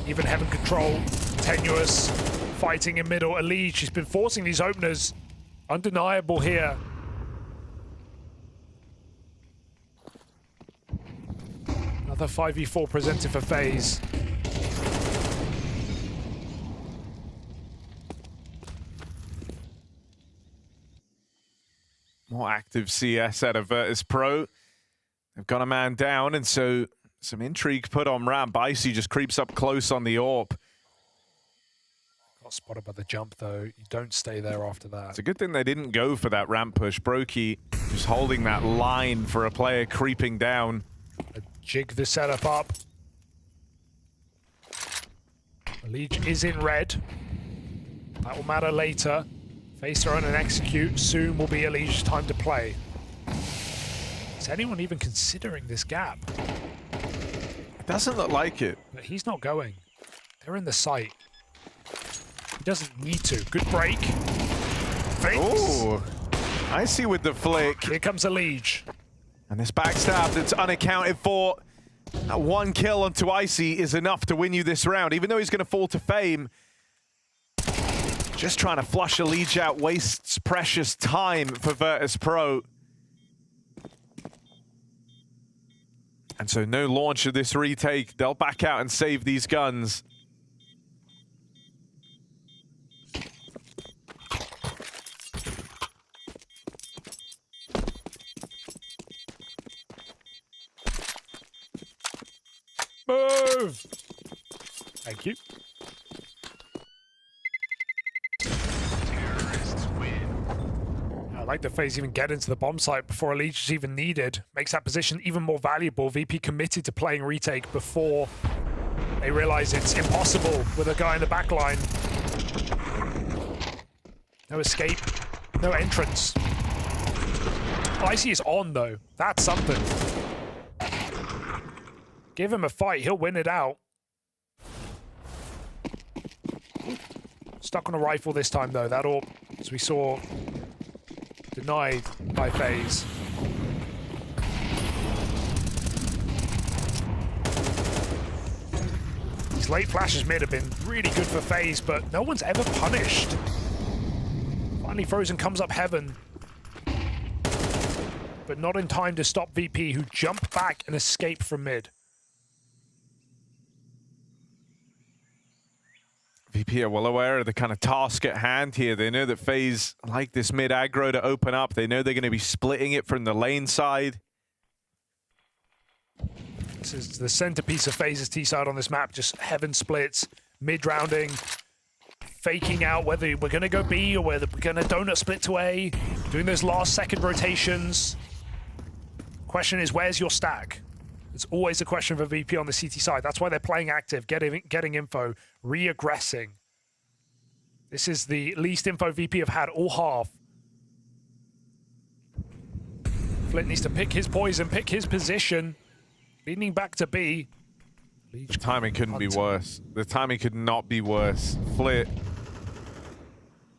Even Heaven control, tenuous, fighting in middle. Elite, she's been forcing these openers. Undeniable here. Another 5v4 presented for FaZe. More active CS out of Virtus.pro. They've got a man down, and so some intrigue put on ramp. Icy just creeps up close on the AWP. Got spotted by the jump, though. You don't stay there after that. It's a good thing they didn't go for that ramp push. Brokey just holding that line for a player creeping down. Jig the setup up. Leech is in red. That will matter later. FaZe throw and execute. Soon will be Elige's time to play. Is anyone even considering this gap? It doesn't look like it. But he's not going. They're in the site. He doesn't need to. Good break. Oh, Icy with the flick. Here comes Elige. And this backstab that's unaccounted for. That one kill onto Icy is enough to win you this round. Even though he's going to fall to Fame. Just trying to flush Elige out wastes precious time for Virtus.pro. And so no launch of this retake. They'll back out and save these guns. Move! Thank you. I like the FaZe even get into the bomb site before Elige is even needed. Makes that position even more valuable. VP committed to playing retake before they realize it's impossible with a guy in the back line. No escape. No entrance. Icy is on, though. That's something. Give him a fight. He'll win it out. Stuck on a rifle this time, though. That all, as we saw, denied by FaZe. These late flashes mid have been really good for FaZe, but no one's ever punished. Finally, Frozen comes up heaven, but not in time to stop VP, who jumped back and escaped from mid. VP are well aware of the kind of task at hand here. They know that FaZe like this mid aggro to open up. They know they're going to be splitting it from the lane side. This is the centerpiece of FaZe's T-side on this map. Just heaven splits, mid-rounding, faking out whether we're going to go B or whether we're going to donut split to A, doing those last second rotations. Question is, where's your stack? It's always a question for VP on the CT side. That's why they're playing active, getting info, re-aggressing. This is the least info VP have had all half. Flint needs to pick his poison, pick his position. Leaning back to B. The timing couldn't be worse. The timing could not be worse. Flit.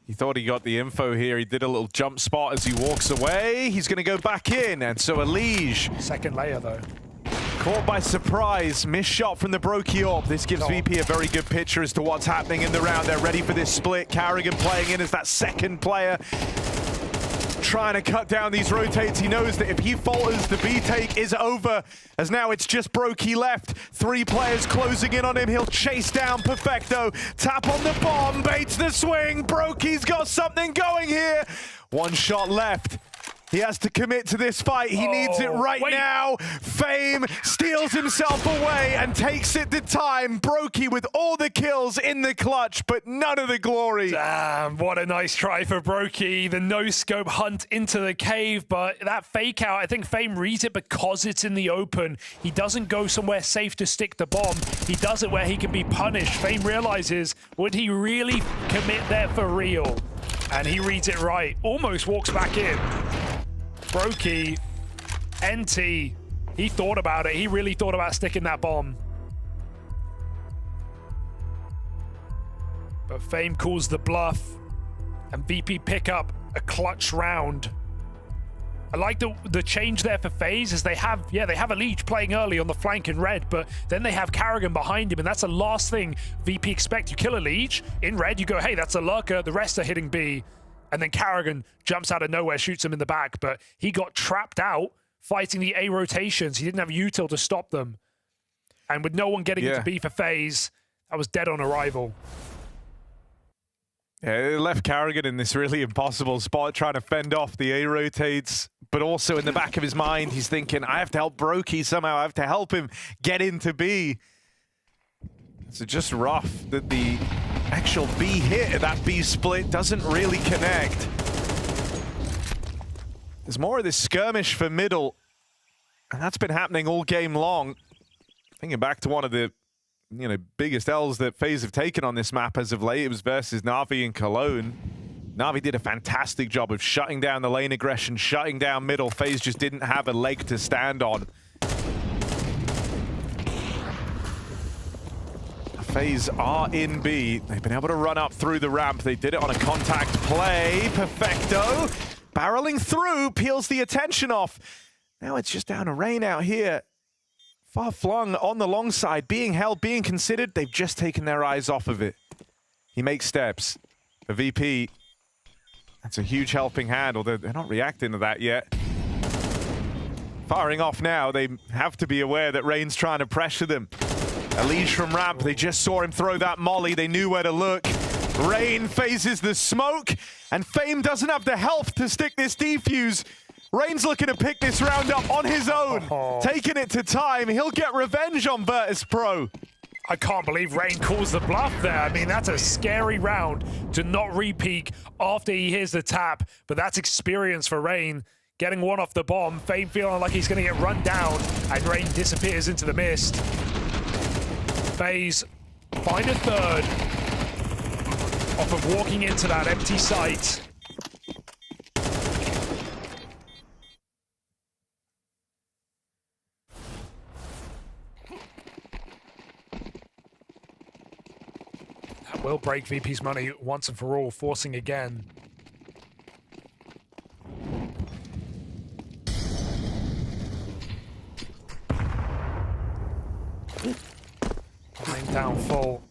He thought he got the info here. He did a little jump spot as he walks away. He's going to go back in, and so Elige. Second layer, though. Caught by surprise. Missed shot from the Brokey Orb. This gives VP a very good picture as to what's happening in the round. They're ready for this split. Carrigan playing in as that second player. Trying to cut down these rotates. He knows that if he falters, the B take is over, as now it's just Brokey left. 3 players closing in on him. He'll chase down Perfecto. Tap on the bomb, baits the swing. Brokey's got something going here. 1 shot left. He has to commit to this fight. He needs it right now. Fame steals himself away and takes it to time. Brokey with all the kills in the clutch, but none of the glory. Damn, what a nice try for Brokey. The no-scope hunt into the cave, but that fake out, I think Fame reads it because it's in the open. He doesn't go somewhere safe to stick the bomb. He does it where he can be punished. Fame realizes, would he really commit there for real? And he reads it right. Almost walks back in. Brokey, NT, he thought about it. He really thought about sticking that bomb. But Fame calls the bluff, and VP pick up a clutch round. I like the change there for FaZe, is they have Elige playing early on the flank in red, but then they have Carrigan behind him, and that's the last thing VP expect. You kill Elige, in red you go, hey, that's a lurker, the rest are hitting B. And then Carrigan jumps out of nowhere, shoots him in the back, but he got trapped out fighting the A rotations. He didn't have util to stop them. And with no one getting into B for FaZe, that was dead on arrival. Yeah, it left Carrigan in this really impossible spot, trying to fend off the A rotates, but also in the back of his mind, he's thinking, I have to help Brokey somehow. I have to help him get into B. So just rough that the actual B hit, that B split doesn't really connect. There's more of this skirmish for middle, and that's been happening all game long. Thinking back to one of the biggest L's that FaZe have taken on this map as of late, it was versus NAVI and Cologne. NAVI did a fantastic job of shutting down the lane aggression, shutting down middle. FaZe just didn't have a leg to stand on. FaZe are in B. They've been able to run up through the ramp. They did it on a contact play. Perfecto. Barreling through, peels the attention off. Now it's just down to Rain out here. Far flung on the long side, being held, being considered. They've just taken their eyes off of it. He makes steps. For VP, that's a huge helping hand, although they're not reacting to that yet. Firing off now, they have to be aware that Rain's trying to pressure them. Elige from ramp, they just saw him throw that molly, they knew where to look. Rain phases the smoke, and Fame doesn't have the health to stick this defuse. Rain's looking to pick this round up on his own, taking it to time. He'll get revenge on Virtus.pro. I can't believe Rain calls the bluff there. I mean, that's a scary round to not re-peek after he hears the tap, but that's experience for Rain. Getting one off the bomb, Fame feeling like he's going to get run down, and Rain disappears into the mist. FaZe find a third off of walking into that empty site. will break VP's money once and for all, forcing again. Coming down full.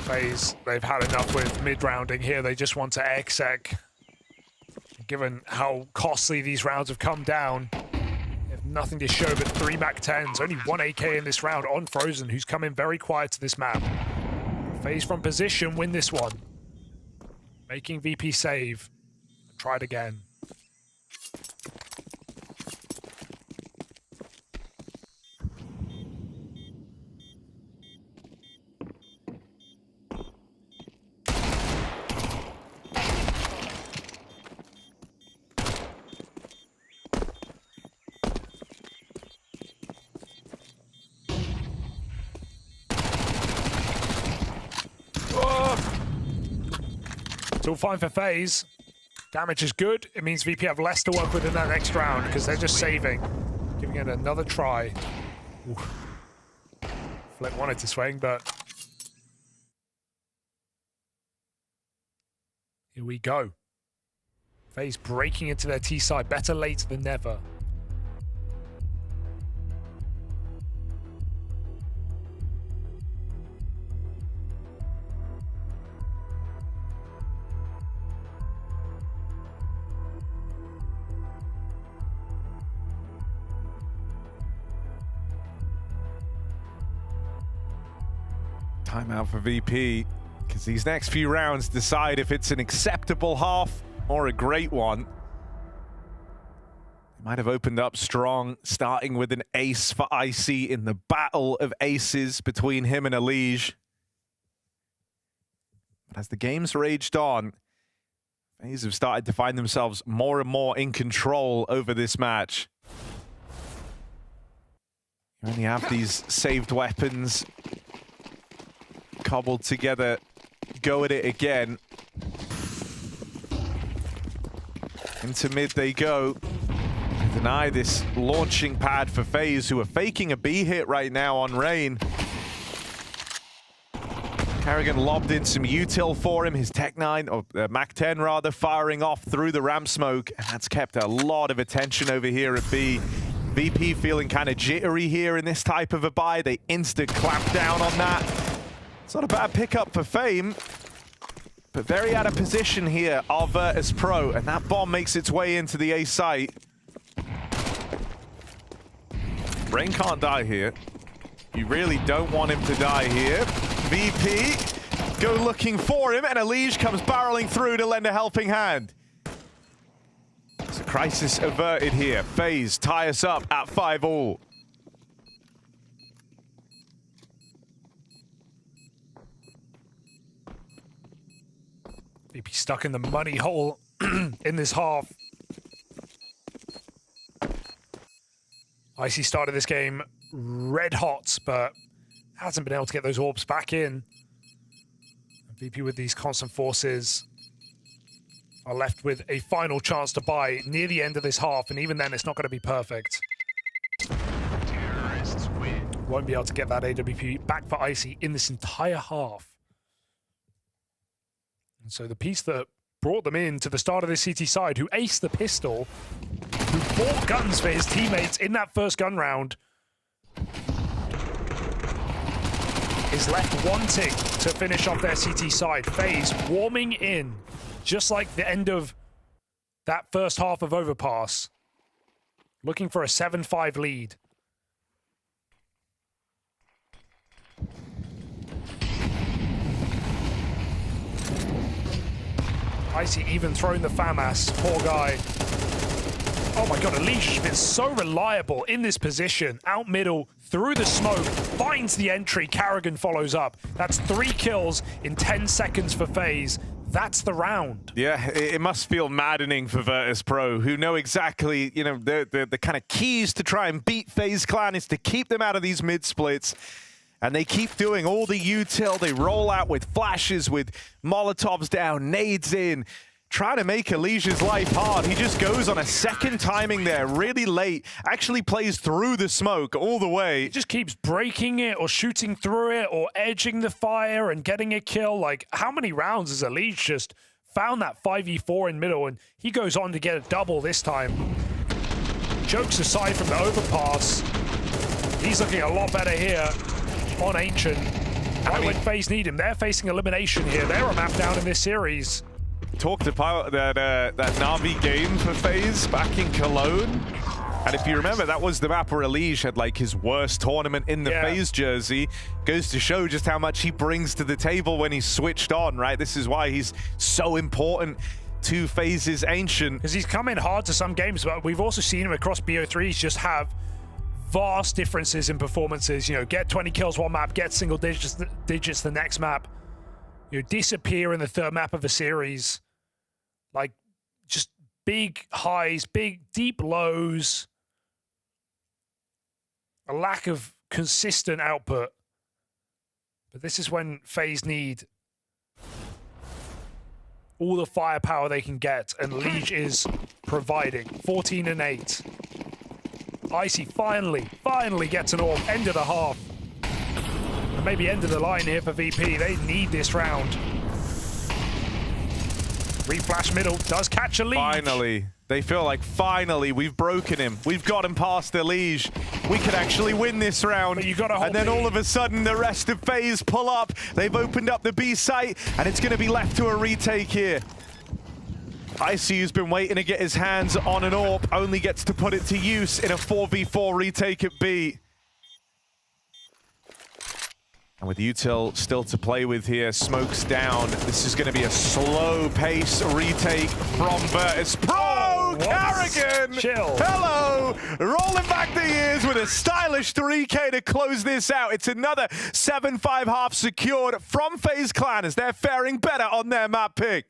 FaZe, they've had enough with mid-rounding here. They just want to exec. Given how costly these rounds have come down, they have nothing to show but 3 MAC-10s. Only 1 AK in this round on Frozen, who's come in very quiet to this map. FaZe from position win this one. Making VP save. Try it again. It's all fine for FaZe. Damage is good. It means VP have less to work with in that next round because they're just saving. Giving it another try. Oof. Flip wanted to swing, but... here we go. FaZe breaking into their T side. Better late than never. Timeout for VP, because these next few rounds decide if it's an acceptable half or a great one. They might have opened up strong, starting with an ace for Icy in the battle of aces between him and Elige. But as the games raged on, FaZe have started to find themselves more and more in control over this match. You only have these saved weapons cobbled together, go at it again. Into mid they go. Deny this launching pad for FaZe, who are faking a B hit right now on Rain. Carrigan lobbed in some util for him, his Tech 9, or MAC-10 rather, firing off through the ramp smoke, and that's kept a lot of attention over here at B. VP feeling kind of jittery here in this type of a buy. They instant clamp down on that. It's not a bad pickup for Fame, but very out of position here are Virtus.pro, and that bomb makes its way into the A site. Rain can't die here. You really don't want him to die here. VP go looking for him, and Elige comes barreling through to lend a helping hand. It's a crisis averted here. FaZe tie us up at 5-all. VP stuck in the money hole in this half. Icy started this game red hot, but hasn't been able to get those orbs back in. And VP with these constant forces are left with a final chance to buy near the end of this half, and even then it's not going to be perfect. Terrorists win. Won't be able to get that AWP back for Icy in this entire half. And so the piece that brought them in to the start of this CT side, who aced the pistol, who bought guns for his teammates in that first gun round, is left wanting to finish off their CT side. FaZe warming in, just like the end of that first half of Overpass. Looking for a 7-5 lead. Icy even throwing the FAMAS, poor guy. Oh my god, Elige has been so reliable in this position. Out middle, through the smoke, finds the entry, Carrigan follows up. That's 3 kills in 10 seconds for FaZe. That's the round. Yeah, it must feel maddening for Virtus.pro, who know exactly, you know, the kind of keys to try and beat FaZe Clan is to keep them out of these mid splits. And they keep doing all the util. They roll out with flashes, with Molotovs down, nades in. trying to make Alicia's life hard. He just goes on a second timing there, really late, actually plays through the smoke all the way. He just keeps breaking it or shooting through it or edging the fire and getting a kill. Like, how many rounds has Alicia just found that 5v4 in middle, and he goes on to get a double this time. Jokes aside from the overpass, he's looking a lot better here on Ancient. Right when FaZe need him. They're facing elimination here. They're a map down in this series. Talked about that Navi game for FaZe back in Cologne. And if you remember, that was the map where Elige had like his worst tournament in the FaZe jersey. Goes to show just how much he brings to the table when he's switched on, right? This is why he's so important to FaZe's Ancient. Because he's come in hard to some games, but we've also seen him across BO3s just have vast differences in performances. You know, get 20 kills one map, get single digits the next map. You know, disappear in the third map of the series. Like, just big highs, big deep lows. A lack of consistent output. But this is when FaZe need all the firepower they can get, and Liege is providing. 14 and 8. Icy finally gets an AWP, end of the half. And maybe end of the line here for VP. They need this round. Reflash middle, does catch a lead. Finally. They feel like finally we've broken him. We've got him past the Liege. We could actually win this round. But you gotta hold and then all of a sudden the rest of FaZe pull up. They've opened up the B site and it's going to be left to a retake here. ICU's been waiting to get his hands on an AWP, only gets to put it to use in a 4v4 retake at B. And with Util still to play with here, smokes down. This is going to be a slow pace retake from Virtus.pro. Carrigan! Chill. Hello! Rolling back the years with a stylish 3K to close this out. It's another 7-5 half secured from FaZe Clan as they're faring better on their map pick.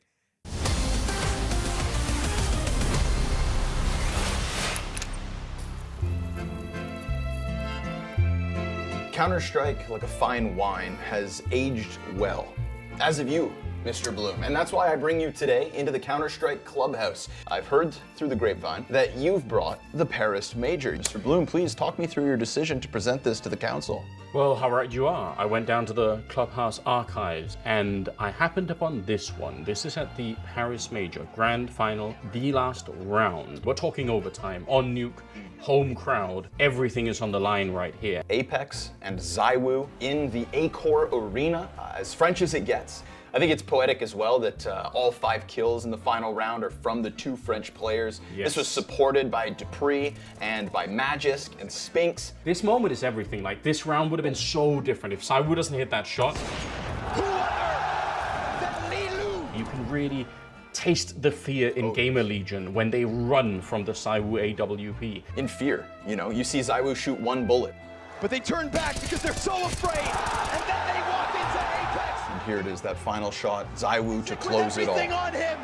Counter-Strike, like a fine wine, has aged well. As have you, Mr. Bloom. And that's why I bring you today into the Counter-Strike Clubhouse. I've heard through the grapevine that you've brought the Paris Major. Mr. Bloom, please talk me through your decision to present this to the council. Well, how right you are. I went down to the Clubhouse archives and I happened upon this one. This is at the Paris Major Grand Final, the last round. We're talking overtime, on nuke, home crowd. Everything is on the line right here. Apex and ZywOo in the Accor Arena, as French as it gets. I think it's poetic as well that all 5 kills in the final round are from the 2 French players. Yes. This was supported by Dupree and by Magisk and Spinks. This moment is everything. Like, this round would have been so different if ZywOo doesn't hit that shot. You can really taste the fear in Gamer Legion when they run from the ZywOo AWP. In fear, you know, you see ZywOo shoot 1 bullet. But they turn back because they're so afraid, and then they walk into Apex. And here it is, that final shot, ZywOo to close it all. Everything on him.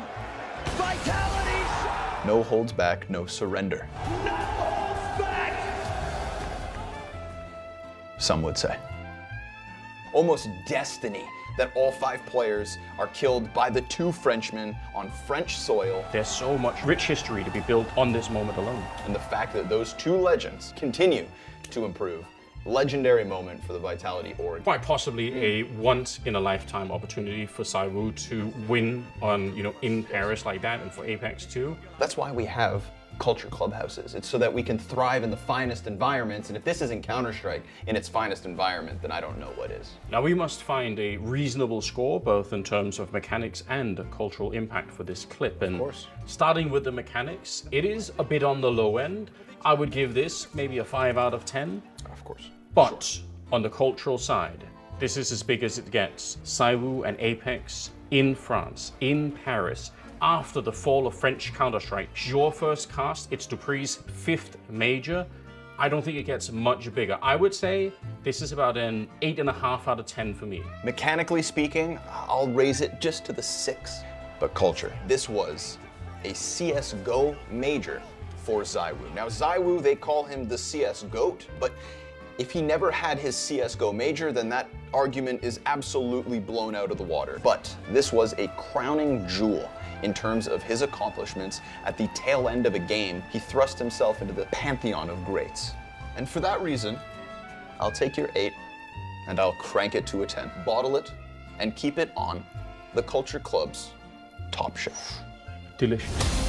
Vitality shot. No holds back, no surrender. No holds back. Some would say. Almost destiny that all 5 players are killed by the 2 Frenchmen on French soil. There's so much rich history to be built on this moment alone. And the fact that those 2 legends continue to improve. Legendary moment for the Vitality org. Quite possibly a once-in-a-lifetime opportunity for ZywOo to win on, you know, in Paris like that, and for Apex too. That's why we have culture clubhouses. It's so that we can thrive in the finest environments, and if this isn't Counter-Strike in its finest environment, then I don't know what is. Now we must find a reasonable score, both in terms of mechanics and cultural impact for this clip. And of course, starting with the mechanics, it is a bit on the low end. I would give this maybe a 5 out of 10. Of course. But on the cultural side, this is as big as it gets. ZywOo and Apex in France, in Paris, after the fall of French Counter-Strike. Your first cast, it's Dupree's 5th major. I don't think it gets much bigger. I would say this is about an 8.5 out of 10 for me. Mechanically speaking, I'll raise it just to the 6. But culture, this was a CSGO major for ZywOo. Now ZywOo, they call him the CS GOAT, but If he never had his CSGO major, then that argument is absolutely blown out of the water. But this was a crowning jewel in terms of his accomplishments. At the tail end of a game, he thrust himself into the pantheon of greats. And for that reason, I'll take your 8 and I'll crank it to a 10. Bottle it and keep it on the Culture Club's top shelf. Delicious.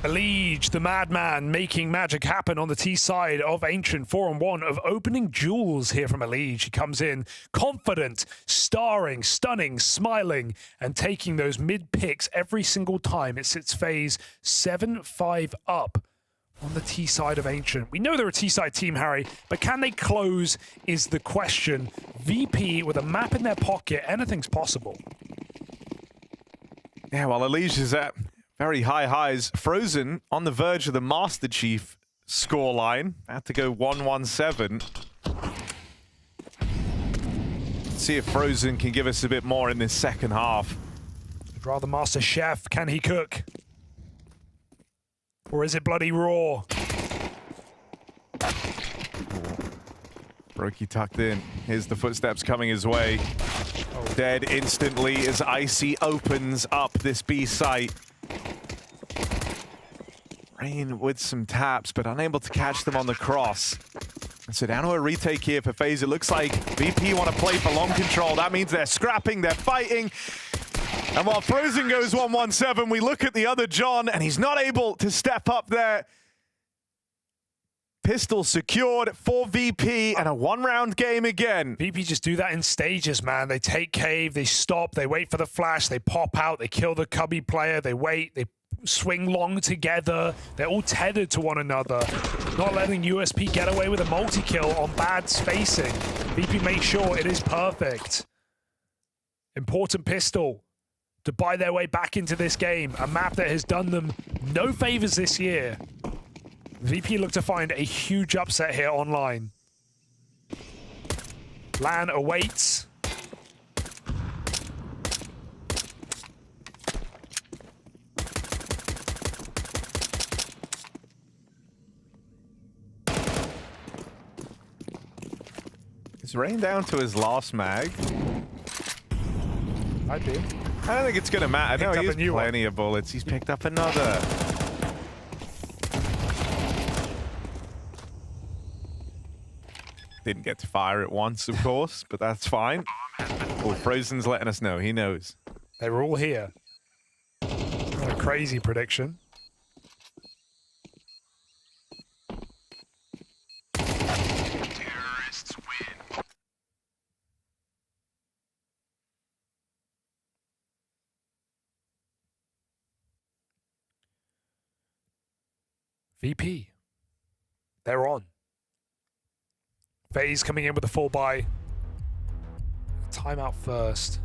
Elige, the madman, making magic happen on the T side of Ancient. 4-on-1 of opening jewels here from Elige. He comes in confident, starring, stunning, smiling, and taking those mid picks every single time. It sits FaZe 7-5 up on the T side of Ancient. We know they're a T side team, Harry, but can they close is the question. VP with a map in their pocket, anything's possible. Yeah, well, Elige is at very high highs. Frozen on the verge of the Master Chief scoreline. Had to go 1-1-7. See if Frozen can give us a bit more in this second half. I'd rather Master Chef. Can he cook? Or is it bloody raw? Brokey tucked in. Here's the footsteps coming his way. Dead instantly as Icy opens up this B site. Rain with some taps, but unable to catch them on the cross. So down to a retake here for FaZe. It looks like VP want to play for long control. That means they're scrapping, they're fighting. And while Frozen goes 1-1-7, we look at the other John, and he's not able to step up there. Pistol secured for VP, and a one-round game again. VP just do that in stages, man. They take cave, they stop, they wait for the flash, they pop out, they kill the cubby player, they wait, they swing long together. They're all tethered to one another. Not letting USP get away with a multi-kill on bad spacing. VP makes sure it is perfect. Important pistol to buy their way back into this game. A map that has done them no favors this year. VP look to find a huge upset here online. Lan awaits. Is Rain down to his last mag? Might be. I don't think it's going to matter. No, he has plenty of bullets. He's picked up another. Didn't get to fire it once, of course, but that's fine. Oh, Frozen's letting us know. He knows. They were all here. What a crazy prediction. Terrorists win. VP. They're on. FaZe coming in with a full buy. Timeout first.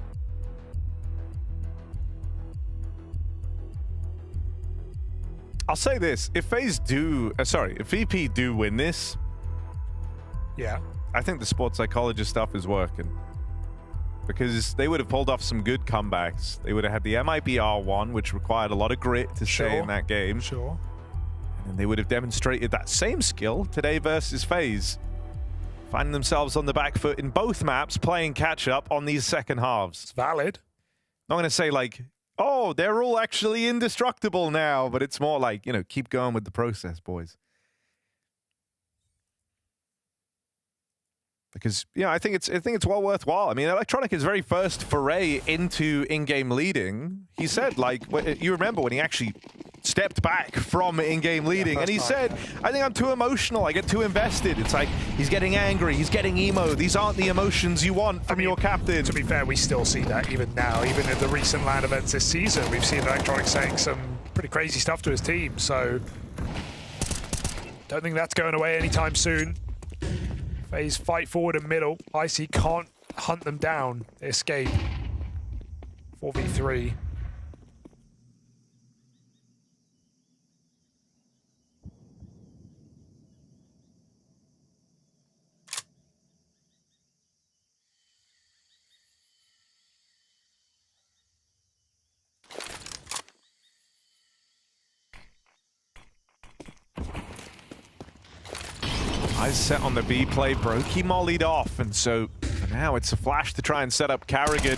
I'll say this. If FaZe do... if VP do win this... Yeah. I think the sports psychologist stuff is working. Because they would have pulled off some good comebacks. They would have had the MIBR one, which required a lot of grit to stay in that game. Sure. And they would have demonstrated that same skill today versus FaZe. Finding themselves on the back foot in both maps, playing catch-up on these second halves. It's valid. Not going to say like, oh, they're all actually indestructible now, but it's more like, you know, keep going with the process, boys. Because, yeah, I think it's well worthwhile. I mean, Electronic, his very first foray into in-game leading, he said, like, you remember when he actually stepped back from in-game leading, and he said, I think I'm too emotional, I get too invested. It's like, he's getting angry, he's getting emo. These aren't the emotions you want from your captain. To be fair, we still see that even now, even in the recent LAN events this season. We've seen Electronic saying some pretty crazy stuff to his team, so don't think that's going away anytime soon. FaZe fight forward and middle. Icy can't hunt them down. They escape. 4v3. Eyes set on the B play. Brokey mollied off, and so for now it's a flash to try and set up Carrigan,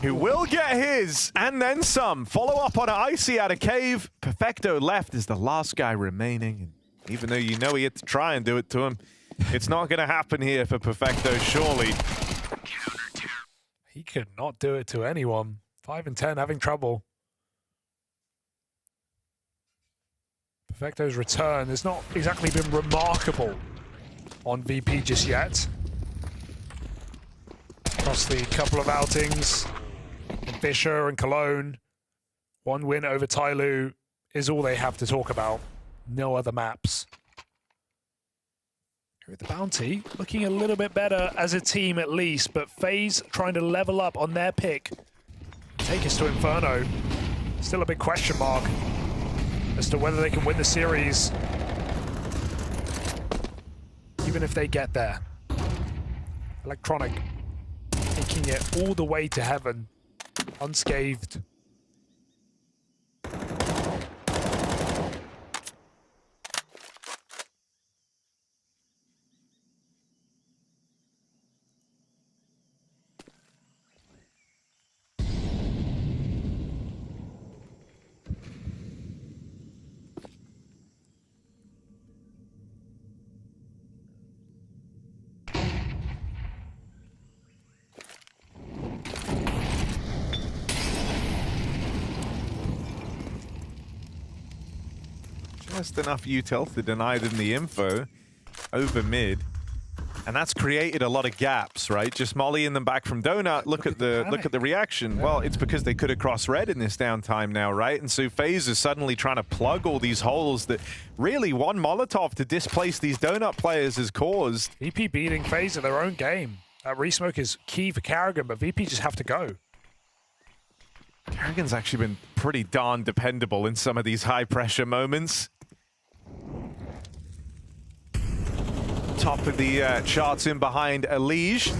who will get his, and then some. Follow up on an Icy out of cave. Perfecto left is the last guy remaining. And even though you know he had to try and do it to him, it's not going to happen here for Perfecto, surely. He could not do it to anyone. 5 and 10, having trouble. Perfecto's return has not exactly been remarkable on VP just yet. Across the couple of outings, in Fisher and Cologne, 1 win over Tyloo is all they have to talk about. No other maps. Here at the Bounty, looking a little bit better as a team at least, but FaZe trying to level up on their pick. Take us to Inferno. Still a big question mark as to whether they can win the series, even if they get there. Electronic taking it all the way to heaven, unscathed. Just enough util to deny them the info over mid, and that's created a lot of gaps, right? Just mollying them back from Donut. Look at the reaction. Well, it's because they could have crossed red in this downtime now, right? And so FaZe is suddenly trying to plug all these holes that really one Molotov to displace these Donut players has caused. VP beating FaZe at their own game. That resmoke is key for Carrigan, but VP just have to go. Carrigan's actually been pretty darn dependable in some of these high pressure moments. Top of the charts in behind Elige.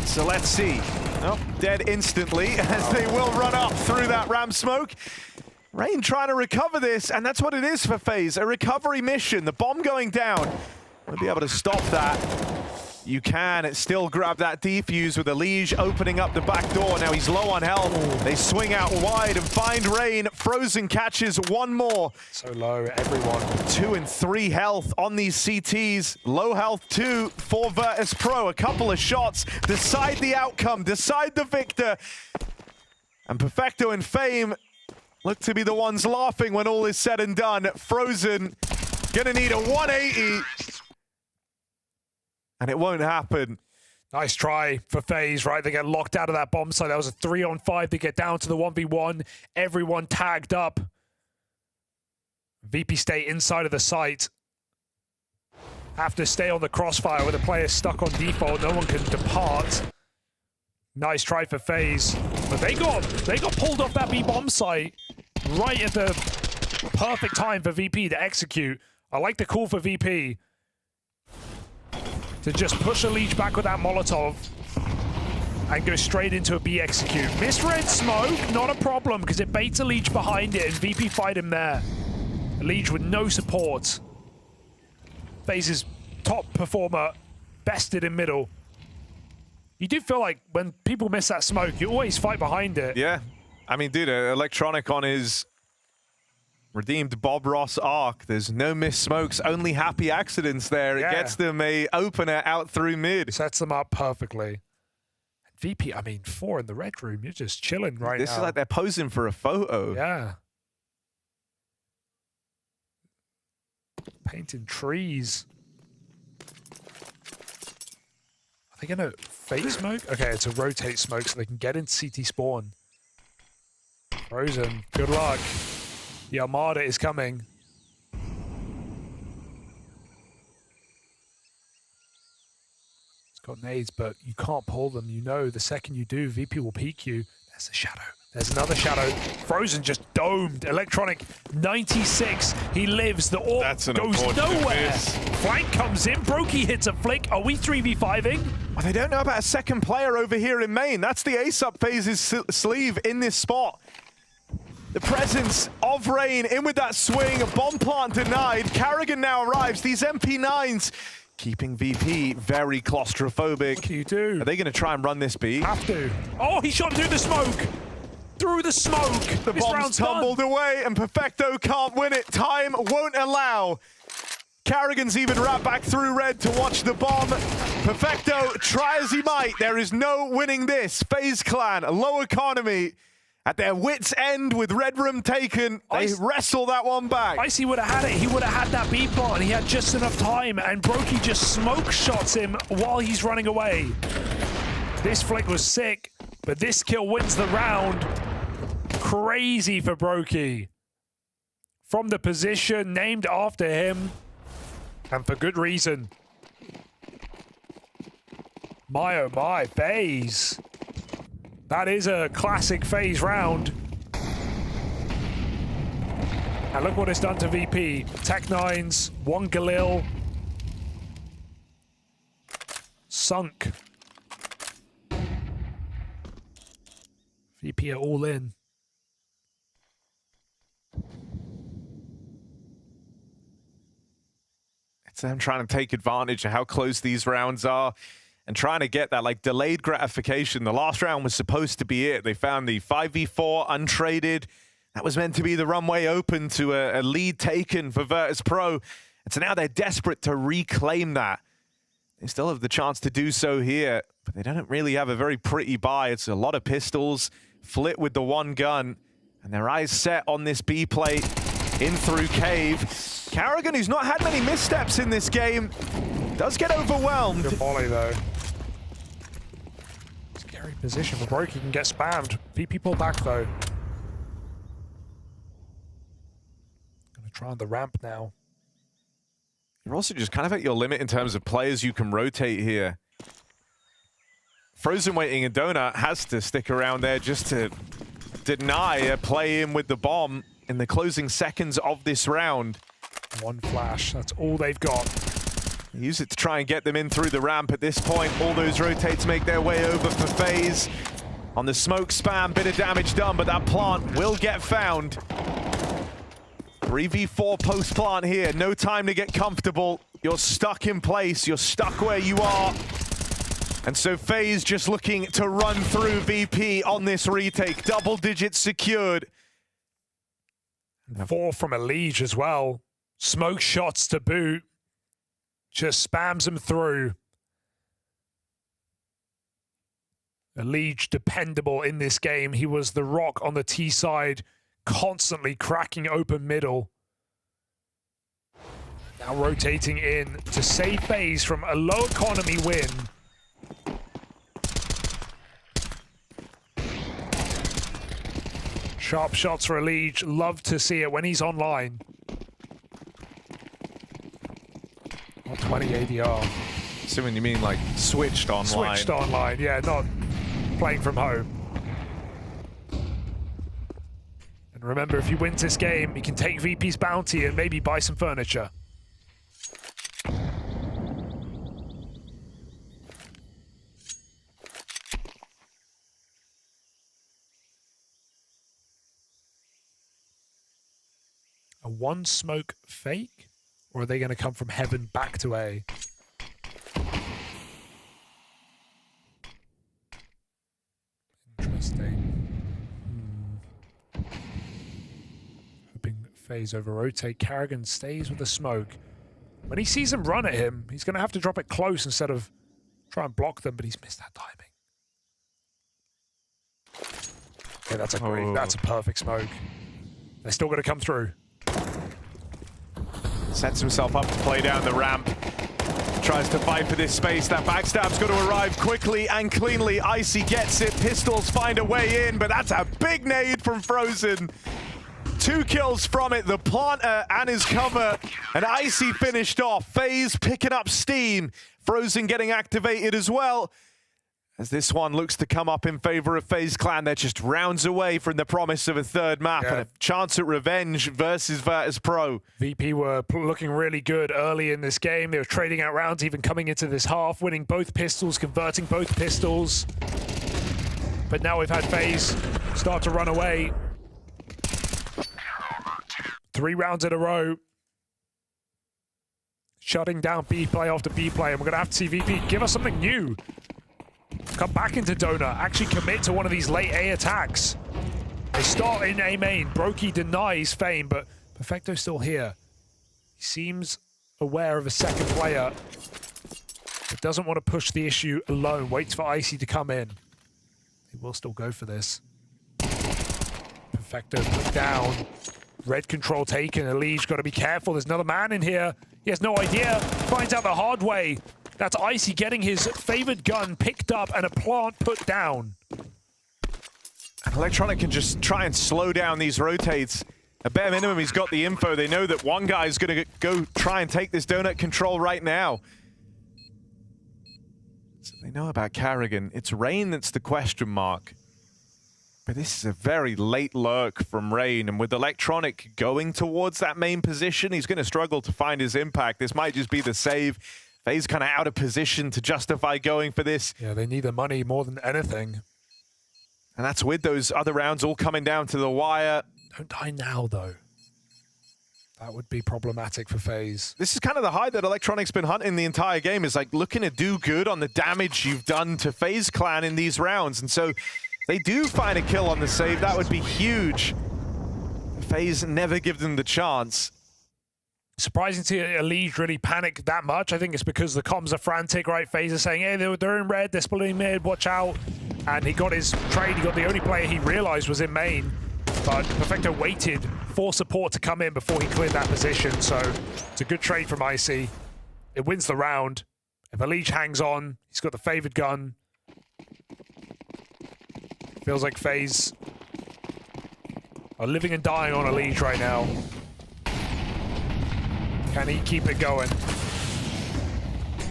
So let's see. Oh, dead instantly as they will run up through that ramp smoke. Rain trying to recover this, and that's what it is for FaZe, a recovery mission. The bomb going down. We'll be able to stop that. You can still grab that defuse with Elige opening up the back door. Now he's low on health. They swing out wide and find Rain. Frozen catches one more. So low, everyone. 2 and 3 health on these CTs. Low health too for Virtus.pro. A couple of shots. Decide the outcome. Decide the victor. And Perfecto and Fame look to be the ones laughing when all is said and done. Frozen gonna need a 180. And it won't happen. Nice try for FaZe, right? They get locked out of that bomb site. That was a 3-on-5. They get down to the 1v1. Everyone tagged up. VP stay inside of the site. Have to stay on the crossfire with the players stuck on default. No one can depart. Nice try for FaZe. But they got pulled off that B bomb site right at the perfect time for VP to execute. I like the call for VP to just push a Leech back with that Molotov and go straight into a B execute. Misread smoke, not a problem, because it baits a Leech behind it and VP fight him there. A Leech with no support. FaZe's top performer, bested in middle. You do feel like when people miss that smoke, you always fight behind it. Yeah. I mean, dude, Electronic on his redeemed Bob Ross arc. There's no missed smokes, only happy accidents there. Yeah. It gets them a opener out through mid. Sets them up perfectly. VP, I mean, 4 in the red room. You're just chilling right now. This is like they're posing for a photo. Yeah. Painting trees. Are they going to fake smoke? Okay, it's a rotate smoke so they can get into CT spawn. Frozen. Good luck. The Armada is coming. It's got nades, but you can't pull them. You know, the second you do, VP will peek you. There's a shadow. There's another shadow. Frozen just domed. Electronic 96. He lives. The AWP goes nowhere. Flank comes in. Brokey hits a flick. Are we 3v5ing? Well, they don't know about a second player over here in main. That's the ace up FaZe's sleeve in this spot. The presence of Rain in with that swing, a bomb plant denied. Carrigan now arrives. These MP9s keeping VP very claustrophobic. What do you do? Are they going to try and run this B? Have to. Oh, he shot through the smoke. Through the smoke. The bomb's tumbled away and Perfecto can't win it. Time won't allow. Carrigan's even wrapped back through red to watch the bomb. Perfecto, try as he might, there is no winning this. FaZe Clan, low economy, at their wits' end with red room taken. They wrestle that one back. Icy would have had it. He would have had that B plot and he had just enough time, and Brokey just smoke shots him while he's running away. This flick was sick, but this kill wins the round. Crazy for Brokey. From the position named after him, and for good reason. My oh my, FaZe. That is a classic FaZe round. And look what it's done to VP. Tech9s, one Galil. Sunk. VP are all in. It's them trying to take advantage of how close these rounds are and trying to get that like delayed gratification. The last round was supposed to be it. They found the 5v4 untraded. That was meant to be the runway open to a lead taken for Virtus.pro. And so now they're desperate to reclaim that. They still have the chance to do so here, but they don't really have a very pretty buy. It's a lot of pistols, Flit with the one gun, and their eyes set on this B plate in through cave. Carrigan, who's not had many missteps in this game, does get overwhelmed. Good volley though. Scary position for Brokey, can get spammed. VP pull back though. Gonna try on the ramp now. You're also just kind of at your limit in terms of players you can rotate here. Frozen waiting and Donut has to stick around there just to deny a play in with the bomb in the closing seconds of this round. One flash, that's all they've got. Use it to try and get them in through the ramp at this point. All those rotates make their way over for FaZe. On the smoke spam, bit of damage done, but that plant will get found. 3v4 post plant here, no time to get comfortable. You're stuck in place, you're stuck where you are. And so FaZe just looking to run through VP on this retake. Double digits secured. 4 from a Liege as well. Smoke shots to boot. Just spams him through. A Liege dependable in this game. He was the rock on the T side, constantly cracking open middle. Now rotating in to save FaZe from a low economy win. Sharp shots for a Liege. Love to see it when he's online. 20 ADR. Assuming you mean like switched online. Switched online, yeah, not playing from home. And remember, if he wins this game, he can take VP's bounty and maybe buy some furniture. A one smoke fake? Or are they going to come from heaven back to A? Interesting. Hoping FaZe over rotate. Carrigan stays with the smoke. When he sees them run at him, he's going to have to drop it close instead of try and block them, but he's missed that timing. Okay, that's a great, that's a perfect smoke. They're still going to come through. Sets himself up to play down the ramp. Tries to fight for this space. That backstab's got to arrive quickly and cleanly. Icy gets it. Pistols find a way in, but that's a big nade from Frozen. 2 kills from it. The planter and his cover. And Icy finished off. FaZe picking up steam. Frozen getting activated as well. As this one looks to come up in favor of FaZe Clan, they're just rounds away from the promise of a third map and a chance at revenge versus Virtus.pro. VP were looking really good early in this game. They were trading out rounds, even coming into this half, winning both pistols, converting both pistols. But now we've had FaZe start to run away. 3 rounds in a row. Shutting down B play after B play, and we're going to have to see VP give us something new. Come back into Donut, actually commit to one of these late A attacks. They start in A main. Brokey denies Fame, but Perfecto's still here. He seems aware of a second player, but doesn't want to push the issue alone. Waits for Icy to come in. He will still go for this. Perfecto put down. Red control taken. Elige got to be careful. There's another man in here. He has no idea. Finds out the hard way. That's Icy getting his favored gun picked up and a plant put down. And Electronic can just try and slow down these rotates. At bare minimum, he's got the info. They know that one guy is going to go try and take this donut control right now. So they know about Carrigan. It's Rain that's the question mark. But this is a very late lurk from Rain, and with Electronic going towards that main position, he's going to struggle to find his impact. This might just be the save. FaZe kind of out of position to justify going for this. Yeah, they need the money more than anything. And that's with those other rounds all coming down to the wire. Don't die now, though. That would be problematic for FaZe. This is kind of the high that Electronic's been hunting the entire game, is like looking to do good on the damage you've done to FaZe Clan in these rounds. And so they do find a kill on the save. That would be huge. FaZe never give them the chance. Surprising to see Elige really panic that much. I think it's because the comms are frantic, right? FaZe is saying, hey, they're in red, they're splitting mid, watch out. And he got his trade. He got the only player he realized was in main. But Perfecto waited for support to come in before he cleared that position. So it's a good trade from Icy. It wins the round. If Elige hangs on, he's got the favored gun. Feels like FaZe are living and dying on Elige right now. Can he keep it going?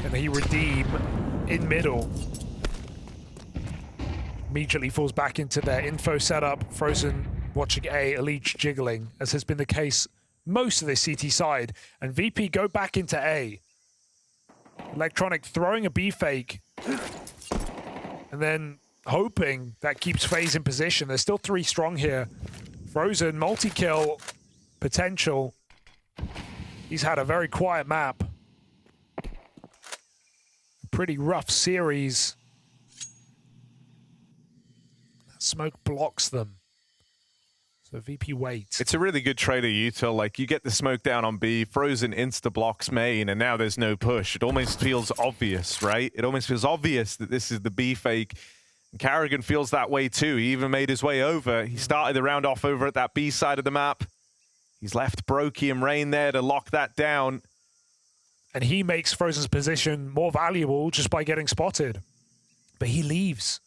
Can he redeem in middle? Immediately falls back into their info setup. Frozen watching A, Elige jiggling, as has been the case most of this CT side. And VP go back into A. Electronic throwing a B fake. And then hoping that keeps FaZe in position. There's still 3 strong here. Frozen, multi-kill potential. He's had a very quiet map. Pretty rough series. That smoke blocks them. So VP waits. It's a really good trade of util. Like, you get the smoke down on B, Frozen insta-blocks main, and now there's no push. It almost feels obvious, right? It almost feels obvious that this is the B fake. And Carrigan feels that way too. He even made his way over. He started the round off over at that B side of the map. He's left Brokey and Rain there to lock that down. And he makes Frozen's position more valuable just by getting spotted. But he leaves.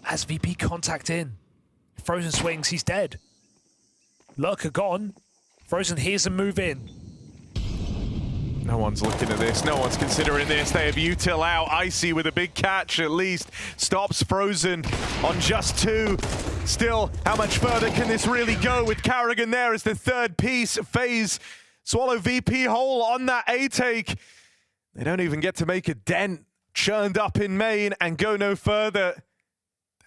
As VP contact in. If Frozen swings, he's dead. Lurker gone. Frozen hears him move in. No one's looking at this. No one's considering this. They have util out. Icy with a big catch at least. Stops Frozen on just 2. Still, how much further can this really go with Carrigan there as the third piece? FaZe swallow VP whole on that A take. They don't even get to make a dent. Churned up in main and go no further.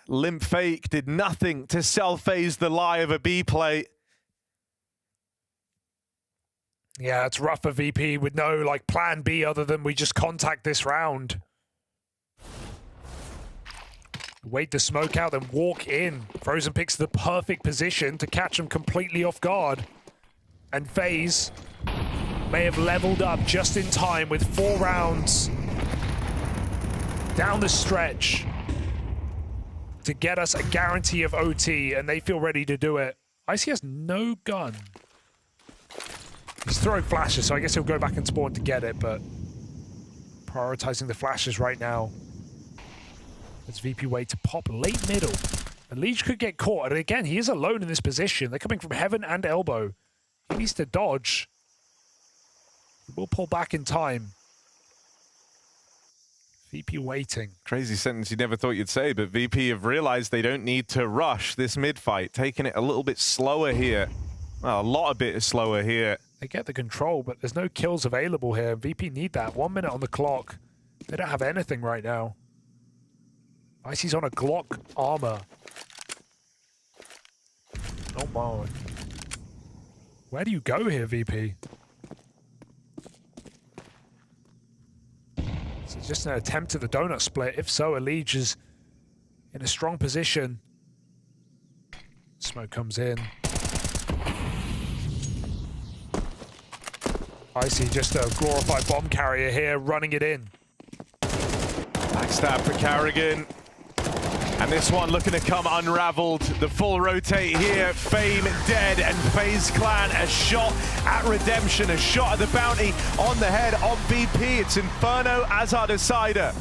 Limp fake did nothing to sell FaZe the lie of a B play. Yeah, it's rough for VP with no like plan B other than we just contact this round. Wait the smoke out, then walk in. Frozen picks the perfect position to catch him completely off guard. And FaZe may have leveled up just in time with 4 rounds down the stretch to get us a guarantee of OT, and they feel ready to do it. Icy has no gun. He's throwing flashes, so I guess he'll go back and spawn to get it, but prioritizing the flashes right now. It's VP way to pop late middle. Elige could get caught, and again, he is alone in this position. They're coming from heaven and elbow. He needs to dodge. He will pull back in time. VP waiting. Crazy sentence you never thought you'd say, but VP have realized they don't need to rush this mid-fight, taking it a little bit slower here. Well, a lot a bit slower here. They get the control, but there's no kills available here. VP need that. 1 minute on the clock. They don't have anything right now. Icy's on a Glock armor. Oh my. Where do you go here, VP? So just an attempt at the donut split. If so, Elige is in a strong position. Smoke comes in. I see just a glorified bomb carrier here, running it in. Backstab for Carrigan. And this one looking to come unraveled. The full rotate here. Fame dead, and FaZe Clan a shot at redemption, a shot at the bounty on the head on VP. It's Inferno as our decider.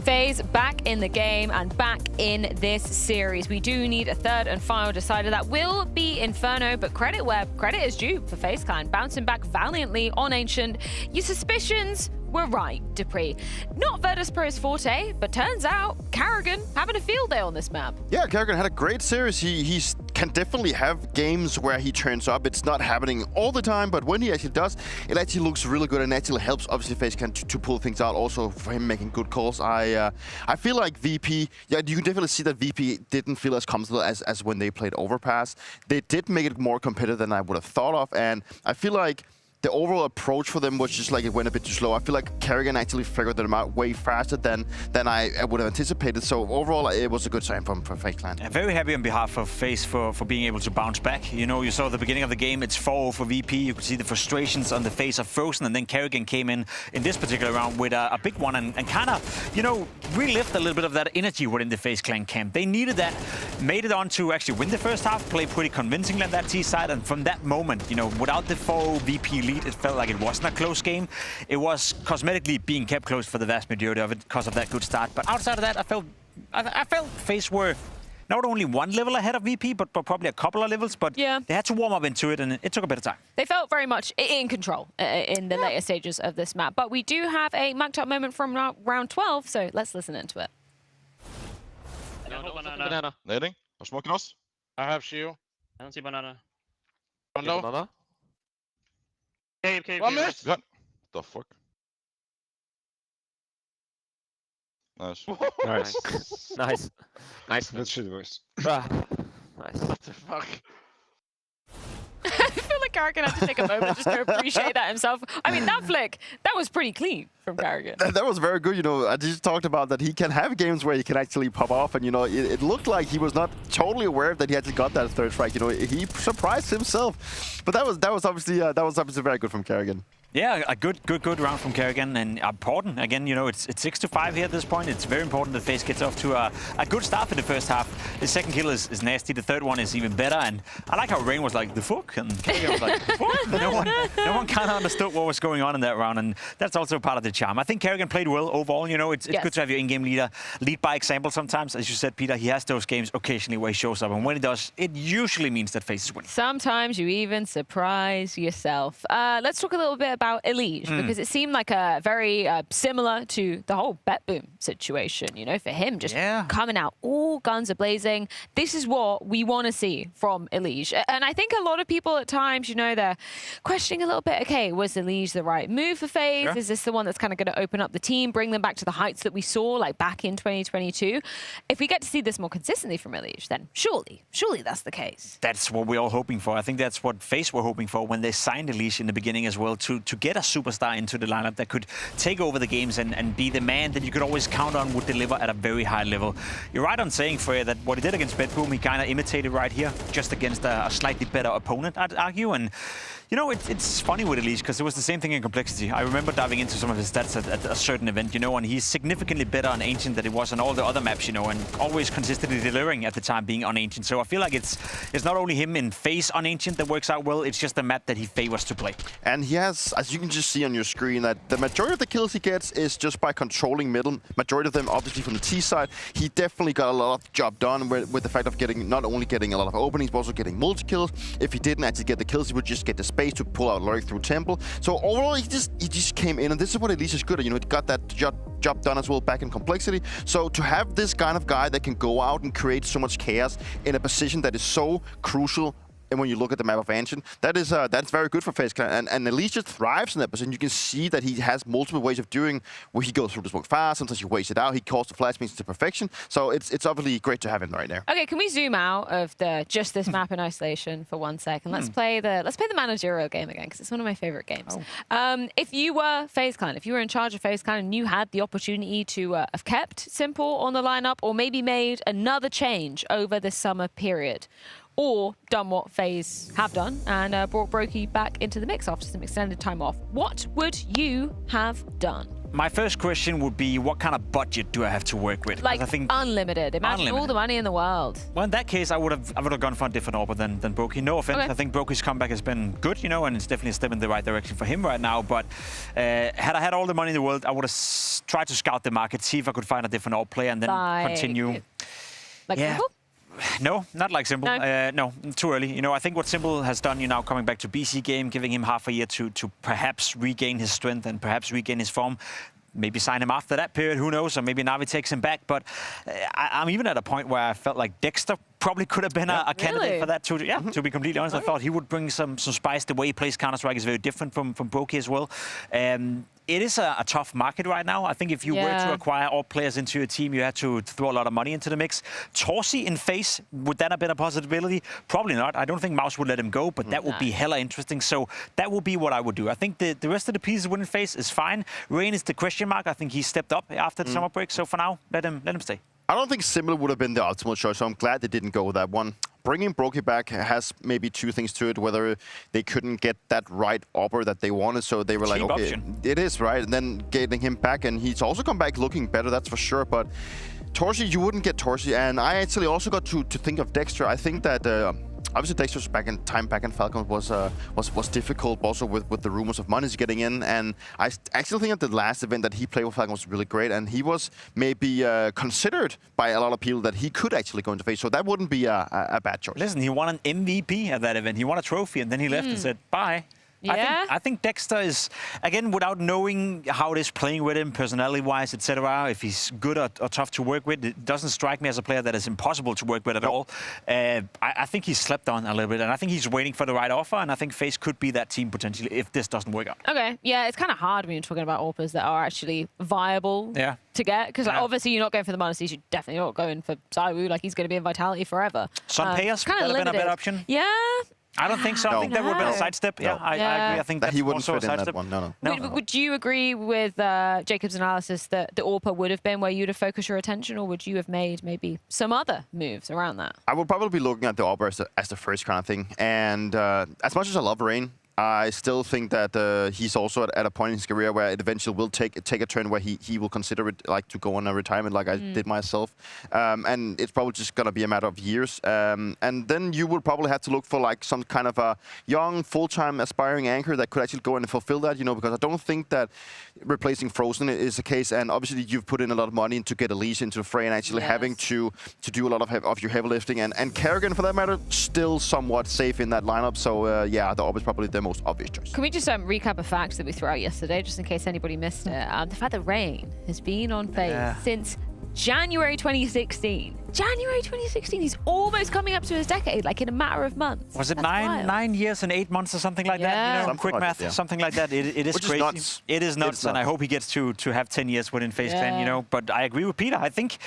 FaZe back in the game and back in this series. We do need a third and final decider. That will be Inferno, but credit where credit is due for FaZe Clan. Bouncing back valiantly on Ancient. Your suspicions were right, Dupree. Not Virtus.pro's forte, but turns out Carrigan having a field day on this map. Yeah, Carrigan had a great series. He can definitely have games where he turns up. It's not happening all the time, but when he actually does, it actually looks really good and actually helps, obviously, FaZe Clan to pull things out, also for him making good calls. I feel like VP, yeah, you can definitely see that VP didn't feel as comfortable as when they played Overpass. They did make it more competitive than I would have thought of, and I feel like the overall approach for them was just like it went a bit too slow. I feel like Carrigan actually figured them out way faster than I would have anticipated. So overall, it was a good sign for FaZe Clan. I'm very happy on behalf of FaZe for being able to bounce back. You know, you saw at the beginning of the game, it's 4-0 for VP. You could see the frustrations on the face of Frozen, and then Carrigan came in this particular round with a big one and kind of, you know, relift a little bit of that energy within the FaZe Clan camp. They needed that, made it on to actually win the first half, play pretty convincingly on that T side, and from that moment, you know, without the 4-0 VP lead, it felt like it wasn't a close game. It was cosmetically being kept close for the vast majority of it because of that good start. But outside of that, I felt FaZe were not only one level ahead of VP, but probably a couple of levels. But yeah, they had to warm up into it, and it took a bit of time. They felt very much in control in the later stages of this map. But we do have a mic'd up moment from round 12, so let's listen into it. No banana. Nading. I'm smoking us. I have shield. I don't see banana. Banana. Cave. One minute. What the fuck? Nice. Nice. Good shit, boys. Nice. What the fuck? I feel like Carrigan had to take a moment just to appreciate that himself. I mean, that flick, that was pretty clean from Carrigan. That was very good. You know, I just talked about that he can have games where he can actually pop off, and you know, it looked like he was not totally aware that he actually got that third strike. You know, he surprised himself. But that was obviously very good from Carrigan. Yeah, a good round from Carrigan, and important. Again, you know, it's 6-5 here at this point. It's very important that FaZe gets off to a good start in the first half. The second kill is nasty. The third one is even better, and I like how Rain was like, the fuck? And Carrigan was like, the fuck? No one kind of understood what was going on in that round, and that's also part of the charm. I think Carrigan played well overall. You know, it's good to have your in-game leader lead by example sometimes. As you said, Peter, he has those games occasionally where he shows up, and when he does, it usually means that FaZe is winning. Sometimes you even surprise yourself. Let's talk a little bit about Elige, because it seemed like a very similar to the whole Bet Boom situation, you know, for him just coming out all guns are blazing. This is what we want to see from Elige. And I think a lot of people at times, you know, they're questioning a little bit, okay, was Elige the right move for FaZe? Yeah. Is this the one that's kind of going to open up the team, bring them back to the heights that we saw like back in 2022? If we get to see this more consistently from Elige, then surely that's the case. That's what we're all hoping for. I think that's what FaZe were hoping for when they signed Elige in the beginning as well, to get a superstar into the lineup that could take over the games and be the man that you could always count on would deliver at a very high level. You're right on saying, FURIA, that what he did against Bet Boom, he kind of imitated right here, just against a slightly better opponent, I'd argue. And you know, it's funny with Elige, because it was the same thing in Complexity. I remember diving into some of his stats at a certain event, you know, and he's significantly better on Ancient than it was on all the other maps, you know, and always consistently delivering at the time being on Ancient. So I feel like it's not only him in FaZe on Ancient that works out well, it's just the map that he favors to play. And he has, as you can just see on your screen, that the majority of the kills he gets is just by controlling middle. Majority of them, obviously, from the T side. He definitely got a lot of job done with the fact of not only getting a lot of openings, but also getting multi-kills. If he didn't actually get the kills, he would just get the space to pull out Lurk through Temple. So overall, he just came in, and this is what Elige is good at. You know, he got that job done as well back in Complexity. So to have this kind of guy that can go out and create so much chaos in a position that is so crucial and when you look at the map of Ancient, that's very good for FaZe Clan. And Alicia thrives in that position. You can see that he has multiple ways of doing where he goes through the smoke fast. Sometimes he waits it out. He calls the flash means to perfection. So it's obviously great to have him right there. Okay, can we zoom out of just this map in isolation for 1 second? Let's play the managerial game again because it's one of my favorite games. If you were FaZe Clan, if you were in charge of FaZe Clan and you had the opportunity to have kept Simple on the lineup or maybe made another change over the summer period, or done what FaZe have done and brought Brokey back into the mix after some extended time off, what would you have done? My first question would be, what kind of budget do I have to work with? Like I think unlimited. Imagine all the money in the world. Well, in that case, I would have gone for a different AWPer than Brokey. No offense, I think Brokey's comeback has been good, you know, and it's definitely a step in the right direction for him right now. But had I had all the money in the world, I would have tried to scout the market, see if I could find a different AWP player, and then continue. Like Simple? No, not like Simple. No, too early. You know, I think what Simple has done, you know, coming back to BC game, giving him half a year to perhaps regain his strength and perhaps regain his form. Maybe sign him after that period, who knows, or maybe Navi takes him back. But I'm even at a point where I felt like Dexter probably could have been a candidate for that too. Yeah, to be completely honest, I thought he would bring some spice. The way he plays Counter-Strike is very different from Brokey as well. It is a tough market right now. I think if you were to acquire all players into your team, you had to throw a lot of money into the mix. Torsi in FaZe, would that have been a possibility? Probably not. I don't think Mouse would let him go, but that would be hella interesting. So that would be what I would do. I think the rest of the pieces within FaZe is fine. Rain is the question mark. I think he stepped up after the summer break. So for now, let him stay. I don't think Simple would have been the optimal choice, so I'm glad they didn't go with that one. Bringing Brokey back has maybe two things to it, whether they couldn't get that right AWPer that they wanted, so they were like, okay, it is, right? And then getting him back, and he's also come back looking better, that's for sure, but Torsi, you wouldn't get Torsi, and I actually also got to think of Dexter. I think that obviously Dexter's back in Falcon was difficult, also with the rumors of monies getting in, and I actually think that the last event that he played with Falcon was really great, and he was maybe considered by a lot of people that he could actually go into FaZe, so that wouldn't be a bad choice. Listen, he won an MVP at that event. He won a trophy, and then he left and said bye. Yeah. I think Dexter is, again, without knowing how it is playing with him, personality-wise, etc., if he's good or tough to work with, it doesn't strike me as a player that is impossible to work with at all. I think he's slept on a little bit, and I think he's waiting for the right offer, and I think FaZe could be that team potentially if this doesn't work out. Okay, yeah, it's kind of hard when you're talking about AWPers that are actually viable to get, because obviously you're not going for the Monasteries, you're definitely not going for Saiwu, like he's going to be in Vitality forever. Sun Payers would have been a better option. Yeah. I don't think so. I think that would have been a sidestep. Yeah, I agree. I think that he wouldn't fit in that one. No. Would you agree with Jacob's analysis that the AWPer would have been where you'd have focused your attention, or would you have made maybe some other moves around that? I would probably be looking at the AWPer as the first kind of thing. And as much as I love Rain, I still think that he's also at a point in his career where it eventually will take a turn where he will consider it like to go on a retirement like I did myself. And it's probably just going to be a matter of years. And then you will probably have to look for like some kind of a young, full-time aspiring anchor that could actually go in and fulfill that, you know, because I don't think that replacing Frozen is the case. And obviously you've put in a lot of money to get Elise into the fray and actually having to do a lot of your heavy lifting. And Kerrigan, for that matter, still somewhat safe in that lineup. So yeah, the AWPer is probably the most obvious choice. Can we just recap a fact that we threw out yesterday, just in case anybody missed it? The fact that Rain has been on FaZe since January 2016. January 2016. He's almost coming up to his decade, like in a matter of months. Was it 9 years and 8 months or something like that? You know, quick math, something like that. It is crazy. Nuts. It is nuts, and I hope he gets to have 10 years within FaZe 10. You know, but I agree with Peter. I think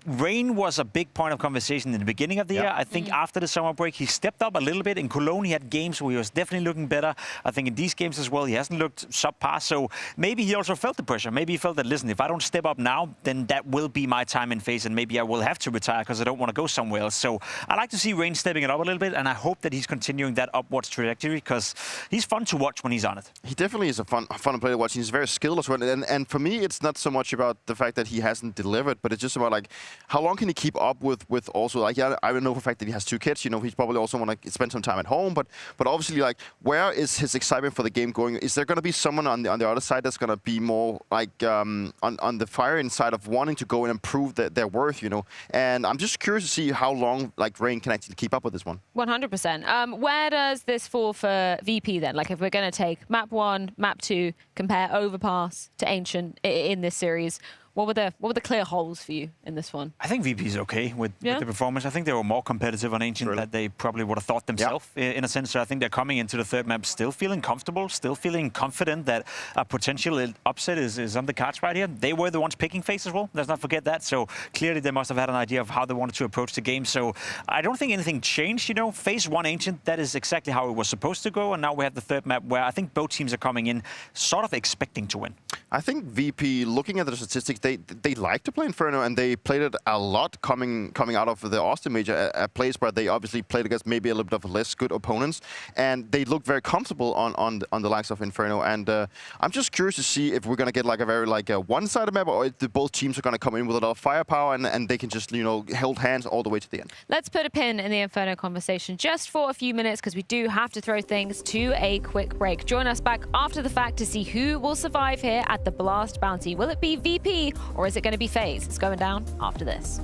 Rain was a big point of conversation in the beginning of the year. I think after the summer break, he stepped up a little bit. In Cologne, he had games where he was definitely looking better. I think in these games as well, he hasn't looked subpar. So maybe he also felt the pressure. Maybe he felt that, listen, if I don't step up now, then that will be my time in FaZe, and maybe I will have to retire because I don't want to go somewhere else. So I like to see Rain stepping it up a little bit, and I hope that he's continuing that upwards trajectory because he's fun to watch when he's on it. He definitely is a fun player to watch. He's very skilled as well. And for me, it's not so much about the fact that he hasn't delivered, but it's just about like how long can he keep up with also like I don't know for the fact that he has 2 kids. You know, he's probably also want to spend some time at home, but obviously like where is his excitement for the game going? Is there going to be someone on the other side that's going to be more like on the firing side of wanting to go and improve their worth? You know, and I'm just curious to see how long like Rain can actually keep up with this one. 100%. Where does this fall for VP then? Like if we're going to take map 1, map 2, compare Overpass to Ancient in this series, What were the clear holes for you in this one? I think VP is okay with the performance. I think they were more competitive on Ancient than they probably would have thought themselves, in a sense. So I think they're coming into the third map still feeling comfortable, still feeling confident that a potential upset is on the cards right here. They were the ones picking FaZe as well. Let's not forget that. So clearly they must have had an idea of how they wanted to approach the game. So I don't think anything changed, you know. FaZe won Ancient. That is exactly how it was supposed to go. And now we have the third map where I think both teams are coming in sort of expecting to win. I think VP, looking at the statistics, they like to play Inferno, and they played it a lot coming out of the Austin Major, a place where they obviously played against maybe a little bit of less good opponents, and they look very comfortable on the likes of Inferno. And I'm just curious to see if we're going to get like a very one-sided map, or if both teams are going to come in with a lot of firepower and they can just, you know, hold hands all the way to the end. Let's put a pin in the Inferno conversation just for a few minutes, because we do have to throw things to a quick break. Join us back after the fact to see who will survive here at the Blast Bounty. Will it be VP or is it going to be FaZe? It's going down after this.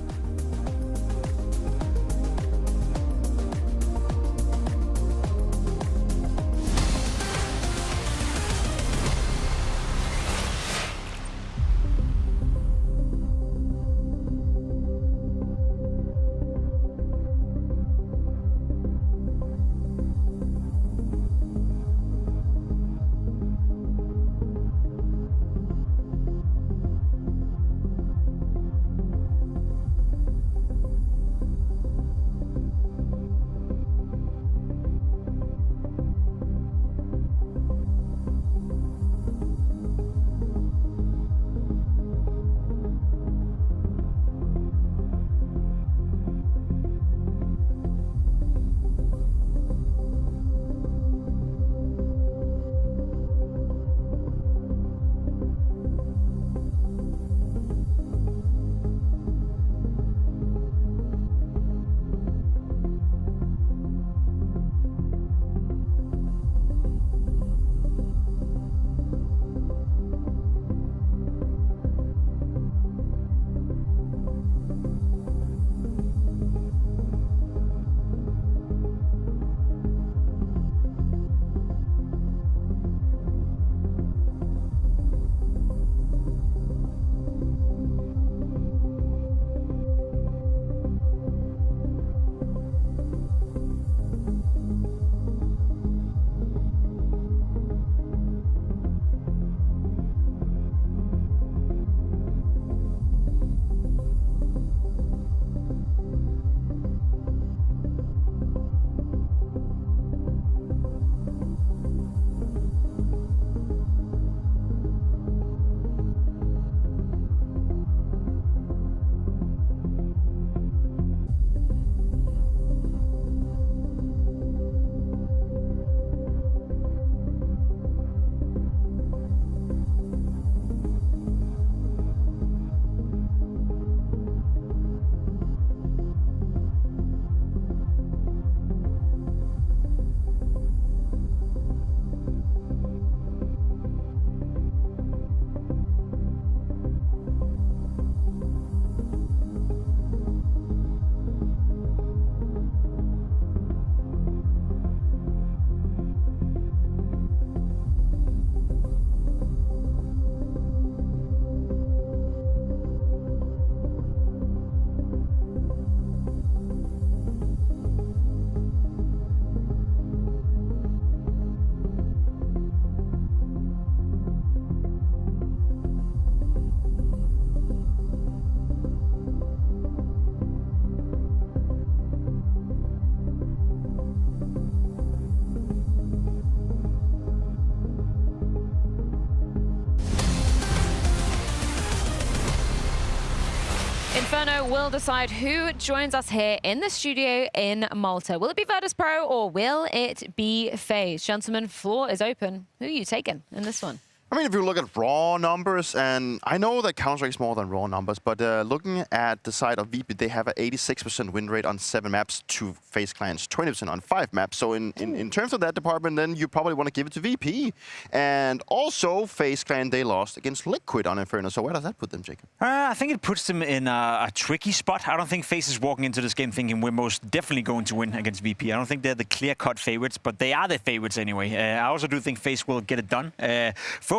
Inferno will decide who joins us here in the studio in Malta. Will it be Virtus.pro or will it be FaZe? Gentlemen, floor is open. Who are you taking in this one? I mean, if you look at raw numbers, and I know that Counter-Strike is more than raw numbers, but looking at the side of VP, they have an 86% win rate on 7 maps to FaZe clients, 20% on 5 maps. So in terms of that department, then you probably want to give it to VP. And also, FaZe client, they lost against Liquid on Inferno. So where does that put them, Jacob? I think it puts them in a tricky spot. I don't think FaZe is walking into this game thinking we're most definitely going to win against VP. I don't think they're the clear-cut favorites, but they are the favorites anyway. I also do think FaZe will get it done.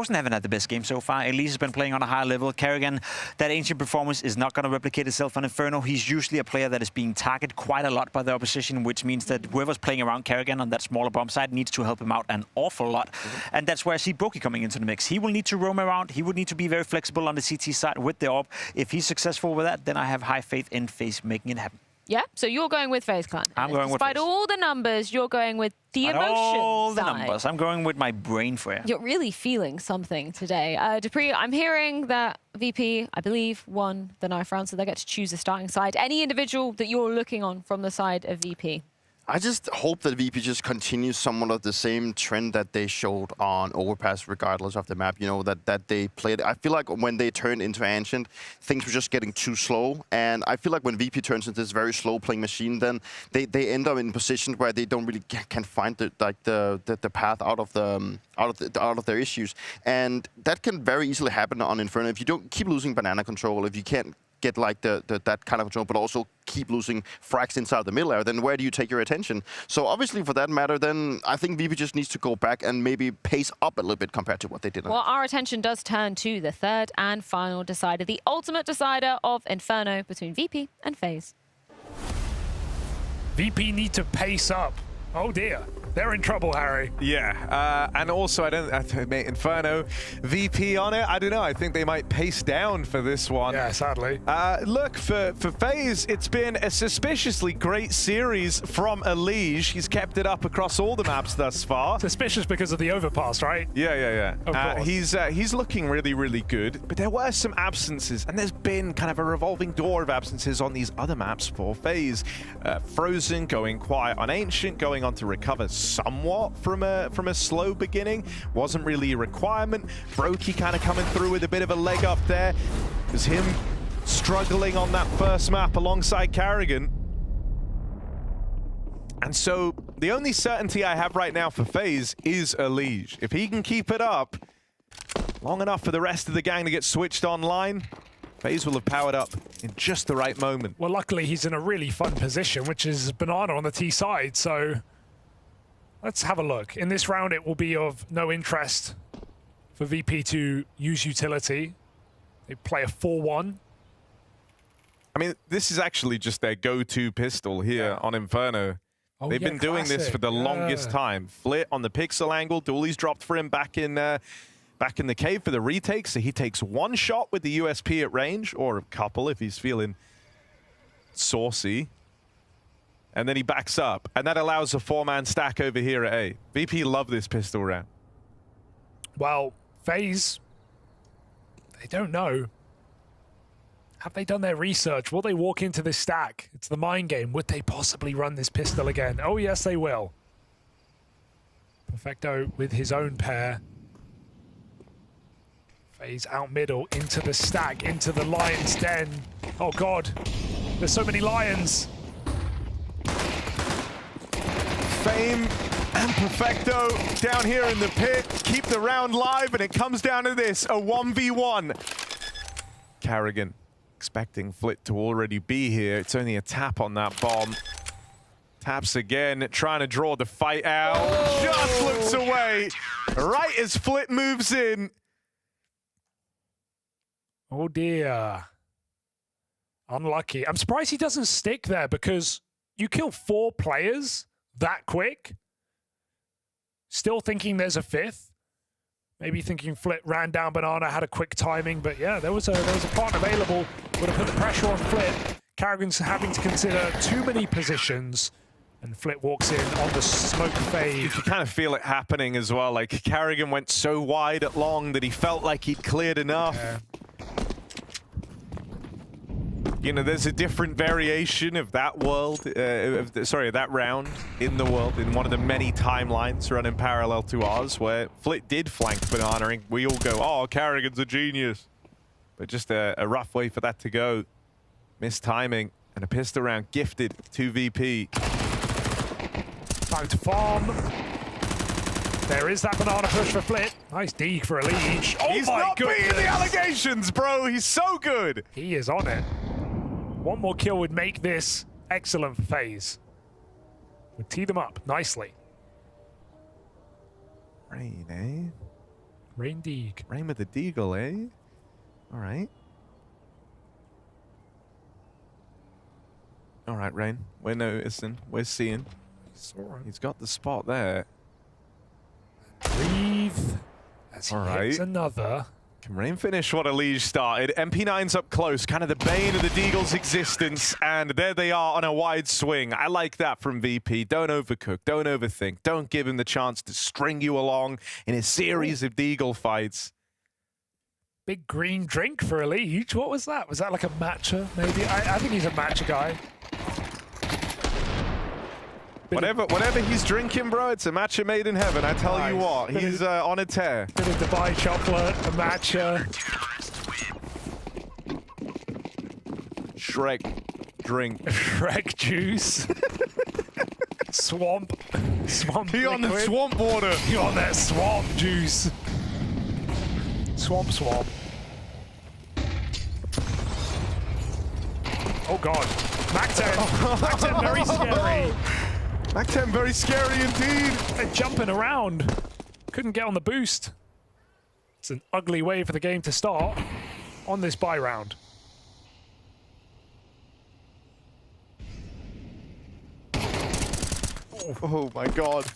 Frozen haven't had the best game so far. Elise has been playing on a high level. Karrigan, that ancient performance is not going to replicate itself on Inferno. He's usually a player that is being targeted quite a lot by the opposition, which means that whoever's playing around Karrigan on that smaller bomb side needs to help him out an awful lot. And that's where I see Brokey coming into the mix. He will need to roam around. He would need to be very flexible on the CT side with the AWP. If he's successful with that, then I have high faith in FaZe making it happen. Yeah, so you're going with FaZe Clan. I'm going with FaZe. Despite all the numbers, you're going with the emotion all the side. numbers. I'm going with my brain for you. You're really feeling something today. Dupree, I'm hearing that VP, I believe, won the knife round, so they get to choose a starting side. Any individual that you're looking on from the side of VP? I just hope that VP just continues somewhat of the same trend that they showed on Overpass, regardless of the map. You know, that they played. I feel like when they turned into Ancient, things were just getting too slow. And I feel like when VP turns into this very slow playing machine, then they end up in positions where they don't really can find the path out of their issues. And that can very easily happen on Inferno if you don't keep losing banana control. If you can't get like that kind of control, but also keep losing frags inside the middle area, then where do you take your attention? So obviously for that matter, then I think VP just needs to go back and maybe pace up a little bit compared to what they did. Well, our attention does turn to the third and final decider, the ultimate decider of Inferno between VP and FaZe. VP need to pace up. Oh dear. They're in trouble, Harry. Yeah, and also mate, Inferno, VP on it. I don't know. I think they might pace down for this one. Yeah, sadly. Look, for FaZe, it's been a suspiciously great series from Elige. He's kept it up across all the maps thus far. Suspicious because of the overpass, right? Yeah. Of course. He's looking really, really good. But there were some absences, and there's been kind of a revolving door of absences on these other maps for FaZe. Frozen going quiet on Ancient, going on to recover somewhat from a slow beginning. Wasn't really a requirement. Brokey kind of coming through with a bit of a leg up there. It was him struggling on that first map alongside Karrigan. And so the only certainty I have right now for FaZe is Elige. If he can keep it up long enough for the rest of the gang to get switched online, FaZe will have powered up in just the right moment. Well, luckily he's in a really fun position, which is Banana on the T side, so let's have a look. In this round, it will be of no interest for VP to use utility. They play a 4-1. I mean, this is actually just their go-to pistol here on Inferno. Oh, They've been doing this for the longest time. Flit on the pixel angle. Dooley's dropped for him back in the cave for the retake. So he takes one shot with the USP at range, or a couple if he's feeling saucy. And then he backs up, and that allows a 4-man stack over here at A. VP love this pistol round. Well, FaZe, they don't know. Have they done their research? Will they walk into this stack? It's the mind game. Would they possibly run this pistol again? Oh, yes, they will. Perfecto with his own pair. FaZe out middle, into the stack, into the lion's den. Oh, God. There's so many lions. Fame and Perfecto down here in the pit, keep the round live, and it comes down to this, a 1v1. Karrigan expecting Flit to already be here. It's only a tap on that bomb. Taps again, trying to draw the fight out. Oh. Just looks away, right as Flit moves in. Oh dear. Unlucky. I'm surprised he doesn't stick there, because you kill 4 players that quick. Still thinking there's a 5th. Maybe thinking Flit ran down Banana, had a quick timing, but yeah, there was a partner available. Would have put the pressure on Flit. Karrigan's having to consider too many positions, and Flit walks in on the smoke fade. You can kind of feel it happening as well. Like, Karrigan went so wide at long that he felt like he'd cleared enough. Yeah. You know, there's a different variation of that world, that round in the world, in one of the many timelines running parallel to ours, where Flit did flank Banana, and we all go, oh, Karrigan's a genius. But just a rough way for that to go. Missed timing, and a pistol round gifted to VP. Time to farm. There is that Banana push for Flit. Nice dig for Elige. Oh, he's my not goodness. beating the allegations, bro. He's so good. He is on it. One more kill would make this excellent for FaZe. Would tee them up nicely. Rain, eh? Rain Deeg. Rain with the Deagle, eh? All right. All right, Rain. We're noticing. We're seeing. He's got the spot there. Breathe. As he hits another. Can Rain finish what Elige started? MP9's up close, kind of the bane of the Deagle's existence, and there they are on a wide swing. I like that from VP. Don't overcook, don't overthink, don't give him the chance to string you along in a series of Deagle fights. Big green drink for Elige. What was that? Was that like a matcha, maybe? I think he's a matcha guy. Whatever he's drinking, bro, it's a matcha made in heaven. I tell you what, he's on a tear. Bit of Dubai chocolate, a matcha. Shrek drink. Shrek juice. Swamp. He on the swamp water. He on that swamp juice. Swamp. Oh god. Mac-10. Mac-10 very scary. Mac-10 very scary indeed. They're jumping around. Couldn't get on the boost. It's an ugly way for the game to start on this buy round. Oh my god.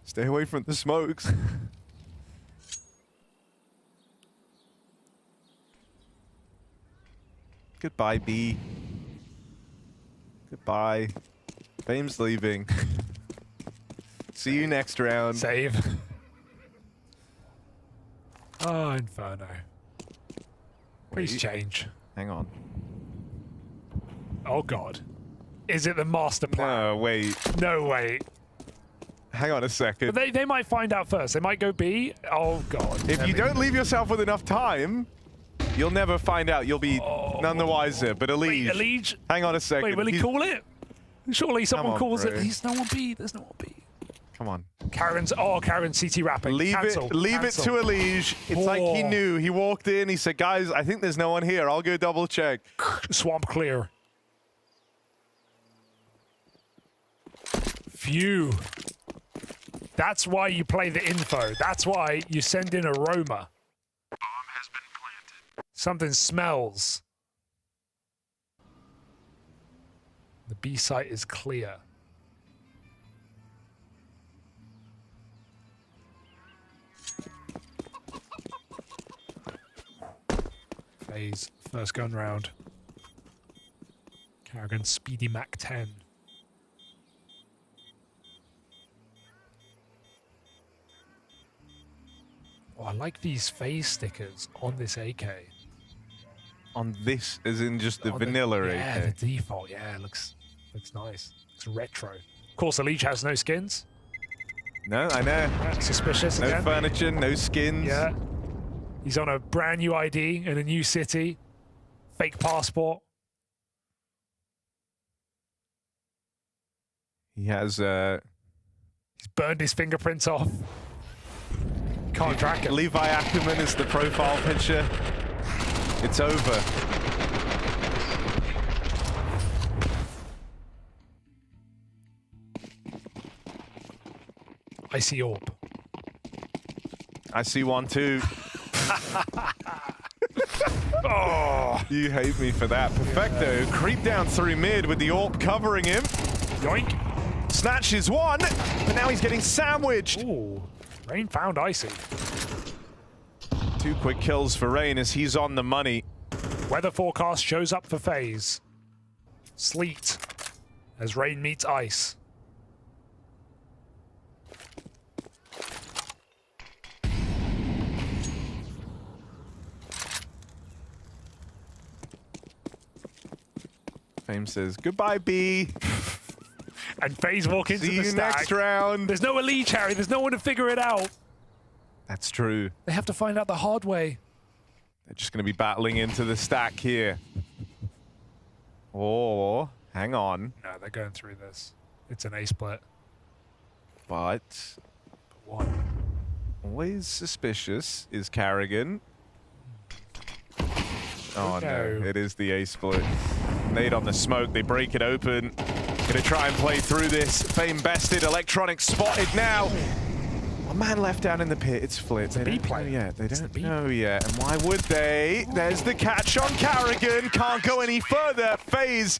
Stay away from the smokes. Goodbye, B. Goodbye. Fame's leaving. See you next round. Save. Oh, Inferno. Please change. Hang on. Oh god. Is it the master plan? No, wait. No, wait. Hang on a second. But they might find out first. They might go B. Oh god. If you don't leave yourself with enough time, you'll never find out. You'll be none the wiser. But Elige. Wait, Elige? Hang on a second. Wait, will he call it? Surely someone calls bro. it. There's no one B. There's no one B. Come on. Karen's CT wrapping. Leave it to Elige. It's like he knew. He walked in. He said, "Guys, I think there's no one here. I'll go double check." Swamp clear. Phew. That's why you play the info. That's why you send in aroma. Bomb has been planted. Something smells. The B site is clear. FaZe, first gun round. Karrigan, speedy Mac 10. Oh, I like these FaZe stickers on this AK. On this, as in just the vanilla AK? Yeah, the default. Yeah, looks nice. Looks retro. Of course, Elige has no skins. No, I know. Yeah, suspicious No again. furniture, no skins. Yeah. He's on a brand new ID in a new city. Fake passport. He has He's burned his fingerprints off. Can't track it. Levi Ackerman is the profile picture. It's over. I see orb. I see one too. Oh, you hate me for that. Perfecto. Creep down through mid with the AWP covering him. Yoink. Snatches one, but now he's getting sandwiched. Ooh, Rain found Icy. 2 quick kills for Rain as he's on the money. Weather forecast shows up for FaZe. Sleet as Rain meets ice. Fame says, goodbye, B. And FaZe walk into See the you stack. next round. There's no Elige, Harry. There's no one to figure it out. That's true. They have to find out the hard way. They're just going to be battling into the stack here. Oh, hang on. No, they're going through this. It's an A split. But one. Always suspicious is Karrigan. Oh no, it is the A split. Nade on the smoke, they break it open. Gonna try and play through this. Fame bested, Electronic spotted now. One man left down in the pit. It's Flit. They don't know yet. They don't know yet. And why would they? There's the catch on Carrigan. Can't go any further. FaZe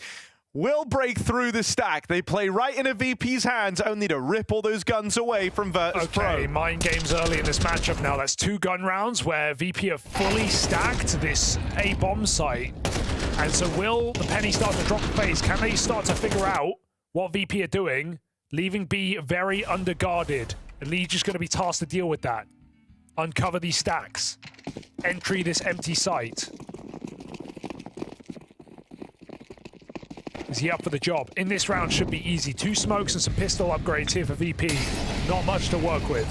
will break through the stack. They play right in a VP's hands, only to rip all those guns away from Virtus.pro. Okay, mind games early in this matchup now. That's 2 gun rounds where VP have fully stacked this A bomb site. And so will the penny start to drop FaZe? Can they start to figure out what VP are doing, leaving B very underguarded? Elite just going to be tasked to deal with that. Uncover these stacks. Entry this empty site. Is he up for the job? In this round should be easy. 2 smokes and some pistol upgrades here for VP. Not much to work with.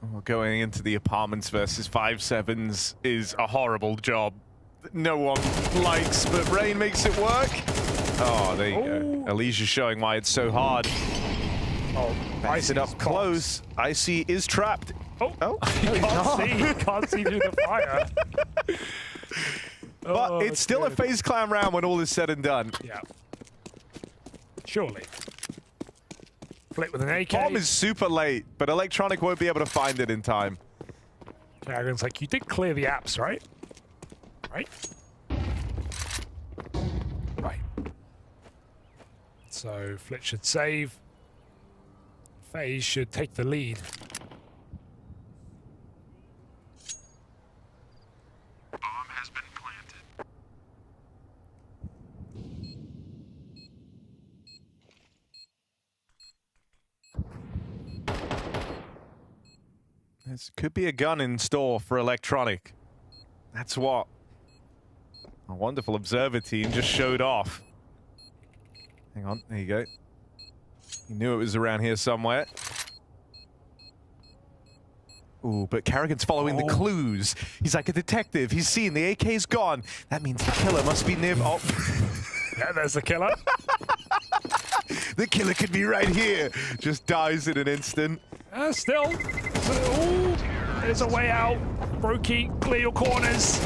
Well, going into the apartments versus 5-7s is a horrible job. No one likes, but Rain makes it work. Oh, there you go. Elysia showing why it's so hard. Oh, Ice it up close. Icy is trapped. Oh, can't see through the fire. But it's still a FaZe Clan round when all is said and done. Yeah. Surely. Flit with an AK. Bomb is super late, but Electronic won't be able to find it in time. Dragon's like, you did clear the apps, right? Right? Right. So Flit should save. FaZe should take the lead. Bomb has been planted. This could be a gun in store for Electronic. That's what a wonderful observer team just showed off. Hang on, there you go. He knew it was around here somewhere. Ooh, but Carrigan's following the clues. He's like a detective. He's seen the AK's gone. That means the killer must be near. Oh. Yeah, there's the killer. The killer could be right here. Just dies in an instant. Still. Ooh, there's a way out. Brokey, clear your corners.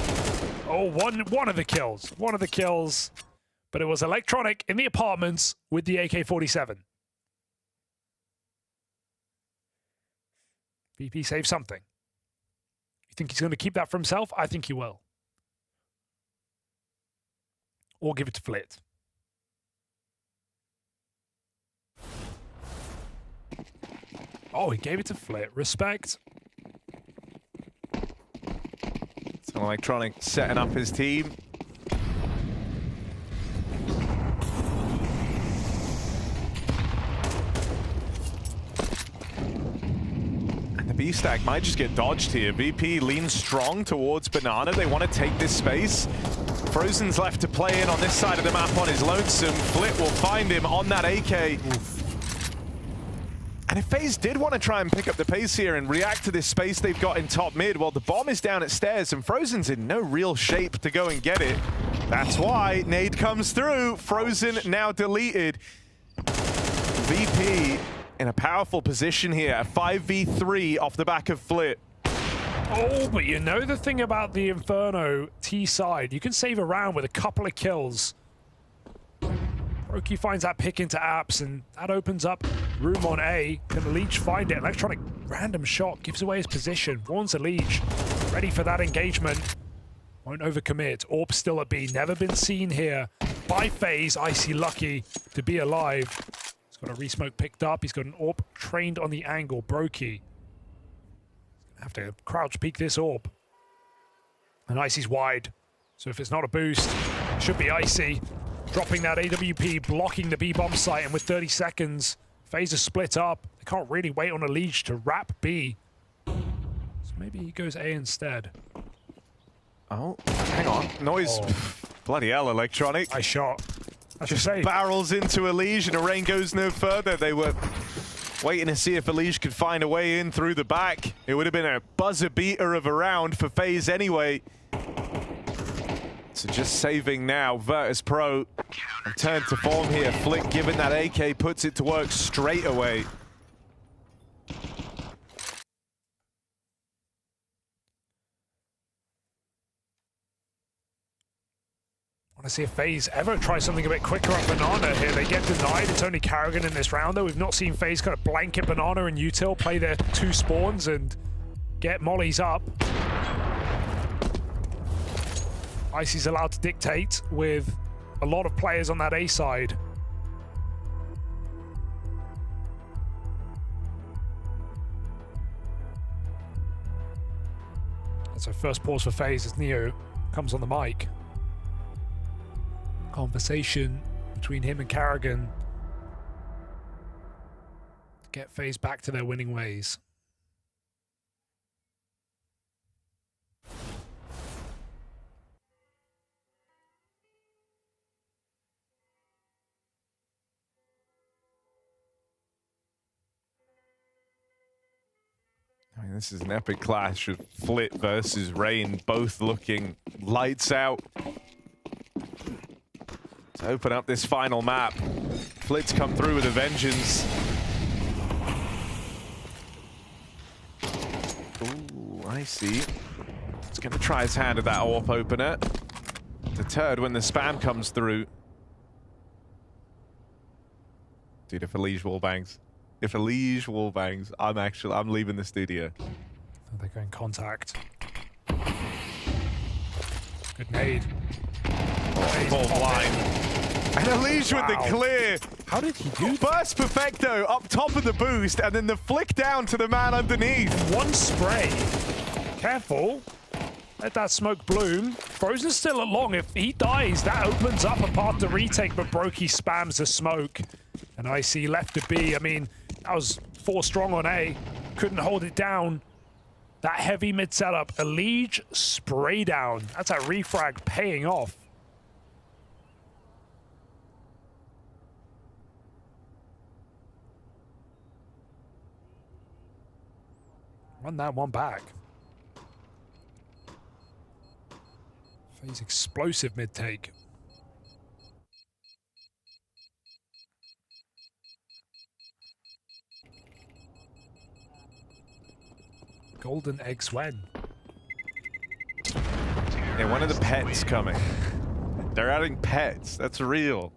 Oh, one of the kills. One of the kills. But it was Electronic in the apartments with the AK-47. VP saved something. You think he's going to keep that for himself? I think he will. Or give it to Flit. Oh, he gave it to Flit. Respect. So Electronic setting up his team. And the B stack might just get dodged here. VP leans strong towards Banana. They want to take this space. Frozen's left to play in on this side of the map on his lonesome. Flit will find him on that AK. Oof. And if FaZe did want to try and pick up the pace here and react to this space they've got in top mid, well, the bomb is down at stairs and Frozen's in no real shape to go and get it. That's why nade comes through. Frozen now deleted. VP in a powerful position here, a 5v3 off the back of Flit. Oh, but you know the thing about the Inferno T side, you can save a round with a couple of kills. Brokey finds that pick into apps, and that opens up room on A. Can Leech find it? Electronic random shot gives away his position. Warns the Leech. Ready for that engagement. Won't overcommit. Orb still at B. Never been seen here by FaZe. Icy lucky to be alive. He's got a resmoke picked up. He's got an Orb trained on the angle. Brokey. Have to crouch peek this Orb. And Icy's wide. So if it's not a boost, it should be Icy. Dropping that AWP, blocking the B-bomb site, and with 30 seconds, FaZe is split up. They can't really wait on a Leech to wrap B. So maybe he goes A instead. Oh, hang on. Noise. Oh. Bloody hell, Electronic. Nice shot. That's just barrels into Elige, and Arain goes no further. They were waiting to see if Elige could find a way in through the back. It would have been a buzzer beater of a round for FaZe anyway. So just saving now. Virtus.pro return to form here. Flick, given that AK, puts it to work straight away. Want to see if FaZe ever try something a bit quicker on Banana here. They get denied. It's only Karrigan in this round, though. We've not seen FaZe kind of blanket Banana and Util play their 2 spawns and get mollies up. Icy's allowed to dictate with a lot of players on that A side. And so first pause for FaZe as Neo comes on the mic. Conversation between him and Karrigan to get FaZe back to their winning ways. I mean, this is an epic clash of Flit versus Rain, both looking lights out. To open up this final map, Flit's come through with a vengeance. Ooh, I see. He's going to try his hand at that AWP opener. Deterred when the spam comes through. Dude, if Elige wallbangs. If Elige wallbangs, I'm leaving the studio. Oh, they're going contact. Good nade. Ball blind. And Elige with the clear. How did he do that? Burst Perfecto up top of the boost, and then the flick down to the man underneath. One spray. Careful. Let that smoke bloom. Frozen's still at long. If he dies, that opens up a path to retake, but Brokey spams the smoke. And Icy left to B. I mean, that was 4 strong on A. Couldn't hold it down. That heavy mid setup. Elige spray down. That's a refrag paying off. Run that one back. FaZe explosive mid take. Golden eggs when? Yeah, one of the pets coming. They're adding pets. That's real.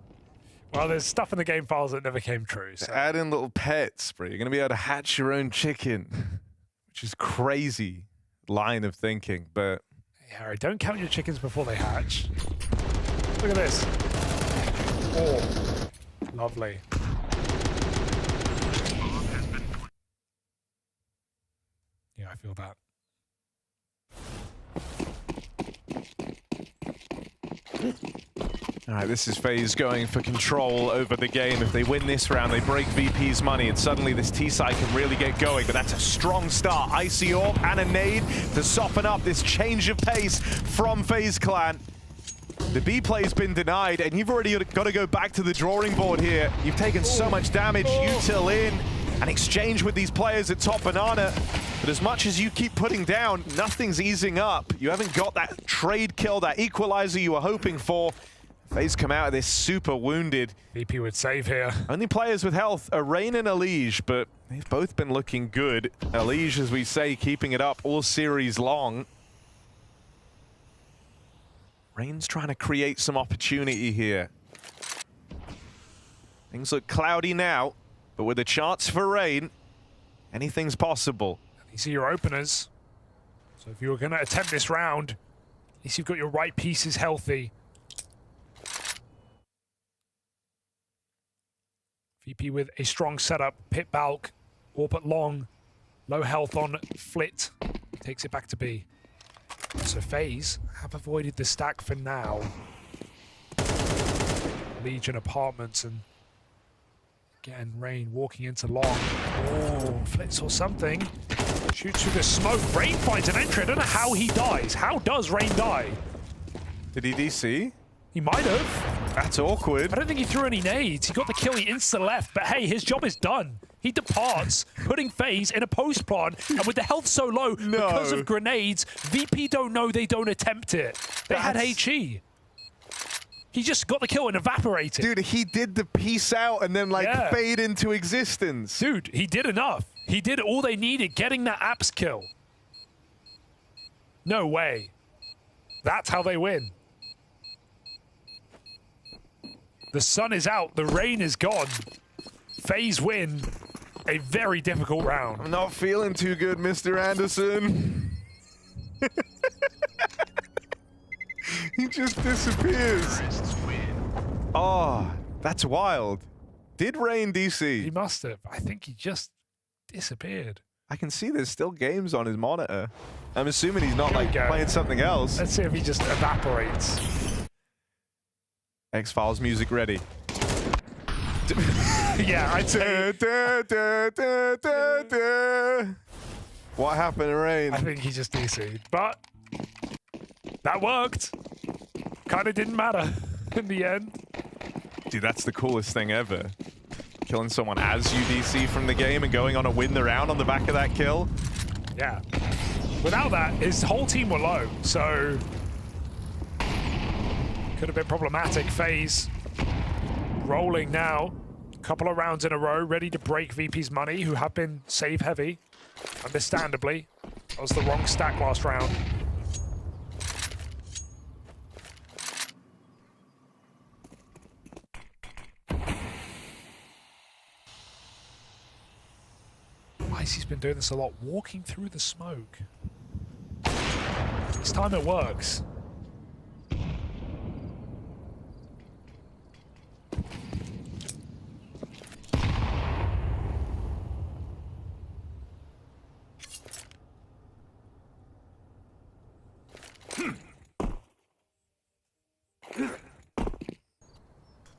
Well, there's stuff in the game files that never came true. So. They're adding little pets, bro. You're going to be able to hatch your own chicken, which is crazy line of thinking, but... Hey, Harry, don't count your chickens before they hatch. Look at this. Oh, lovely. Yeah, I feel that. All right, this is FaZe going for control over the game. If they win this round, they break VP's money, and suddenly this T-side can really get going. But that's a strong start. Icy AWP and a nade to soften up this change of pace from FaZe Clan. The B play's been denied, and you've already got to go back to the drawing board here. You've taken so much damage. Util in, and exchange with these players at top Banana. But as much as you keep putting down, nothing's easing up. You haven't got that trade kill, that equalizer you were hoping for. FaZe come out of this super wounded. VP would save here. Only players with health are Rain and Elige, but they've both been looking good. Elige, as we say, keeping it up all series long. Rain's trying to create some opportunity here. Things look cloudy now, but with a chance for Rain, anything's possible. These are your openers. So if you were going to attempt this round, at least you've got your right pieces healthy. VP with a strong setup. Pit Balk, AWP at long. Low health on Flit. Takes it back to B. So FaZe have avoided the stack for now. Legion Apartments and again Rain walking into long. Oh, Flit saw something. Shoots through the smoke. Rain finds an entry. I don't know how he dies. How does Rain die? Did he DC? He might have. That's awkward. I don't think he threw any nades. He got the kill, he insta-left, but hey, his job is done. He departs, putting FaZe in a post plan, and with the health so low, because of grenades, VP don't know they don't attempt it. They had HE. He just got the kill and evaporated. Dude, he did the peace out and then fade into existence. Dude, he did enough. He did all they needed, getting that apps kill. No way. That's how they win. The sun is out. The rain is gone. FaZe win a very difficult round. I'm not feeling too good, Mr. Anderson. He just disappears. Oh, that's wild. Did Rain DC? He must have. I think he just disappeared. I can see there's still games on his monitor. I'm assuming he's not like playing something else. Let's see if he just evaporates. X-Files music ready. Yeah, I'd say. What happened to Rain? I think he just DC'd, but that worked. Kind of didn't matter in the end. Dude, that's the coolest thing ever. Killing someone as you DC from the game and going on to win the round on the back of that kill. Yeah. Without that, his whole team were low, so could have been problematic. FaZe rolling now. Couple of rounds in a row, ready to break VP's money, who have been save heavy, understandably. That was the wrong stack last round. Icy's been doing this a lot, walking through the smoke. This time it works.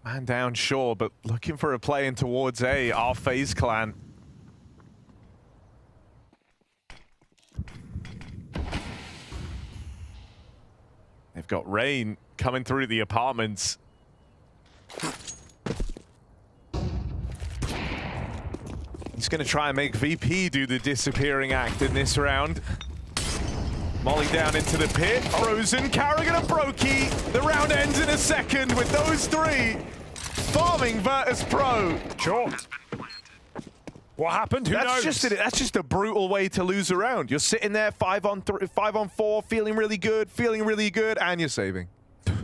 Man down, sure, but looking for a play in towards A, our FaZe clan. They've got Rain coming through the apartments. He's going to try and make VP do the disappearing act in this round. Molly down into the pit. Frozen, Carrigan and Brokey. The round ends in a second with those three farming Virtus.pro. Sure. What happened? Who knows? That's just a brutal way to lose a round. You're sitting there 5 on 4, feeling really good, and you're saving.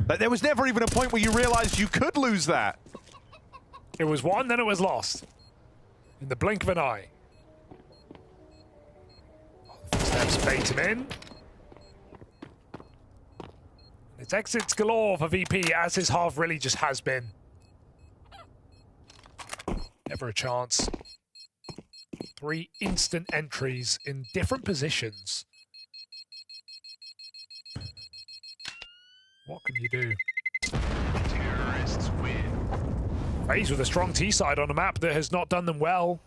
Like, there was never even a point where you realized you could lose that. It was won, then it was lost. In the blink of an eye. Steps bait him in. It's exits galore for VP, as his half really just has been. Never a chance. 3 instant entries in different positions. What can you do? Terrorists win. FaZe with a strong T side on a map that has not done them well.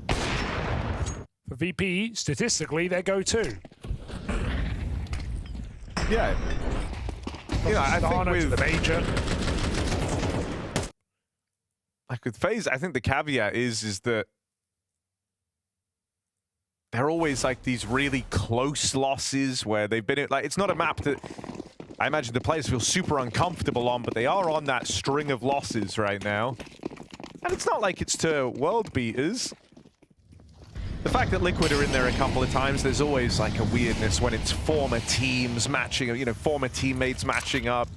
For VP, statistically, they go to. Yeah. You know, I think with the major. Like with FaZe, I think the caveat is that they're always like these really close losses where they've been like, it's not a map that I imagine the players feel super uncomfortable on, but they are on that string of losses right now. And it's not like it's to world beaters. The fact that Liquid are in there a couple of times, there's always like a weirdness when it's former teams matching, you know, former teammates matching up.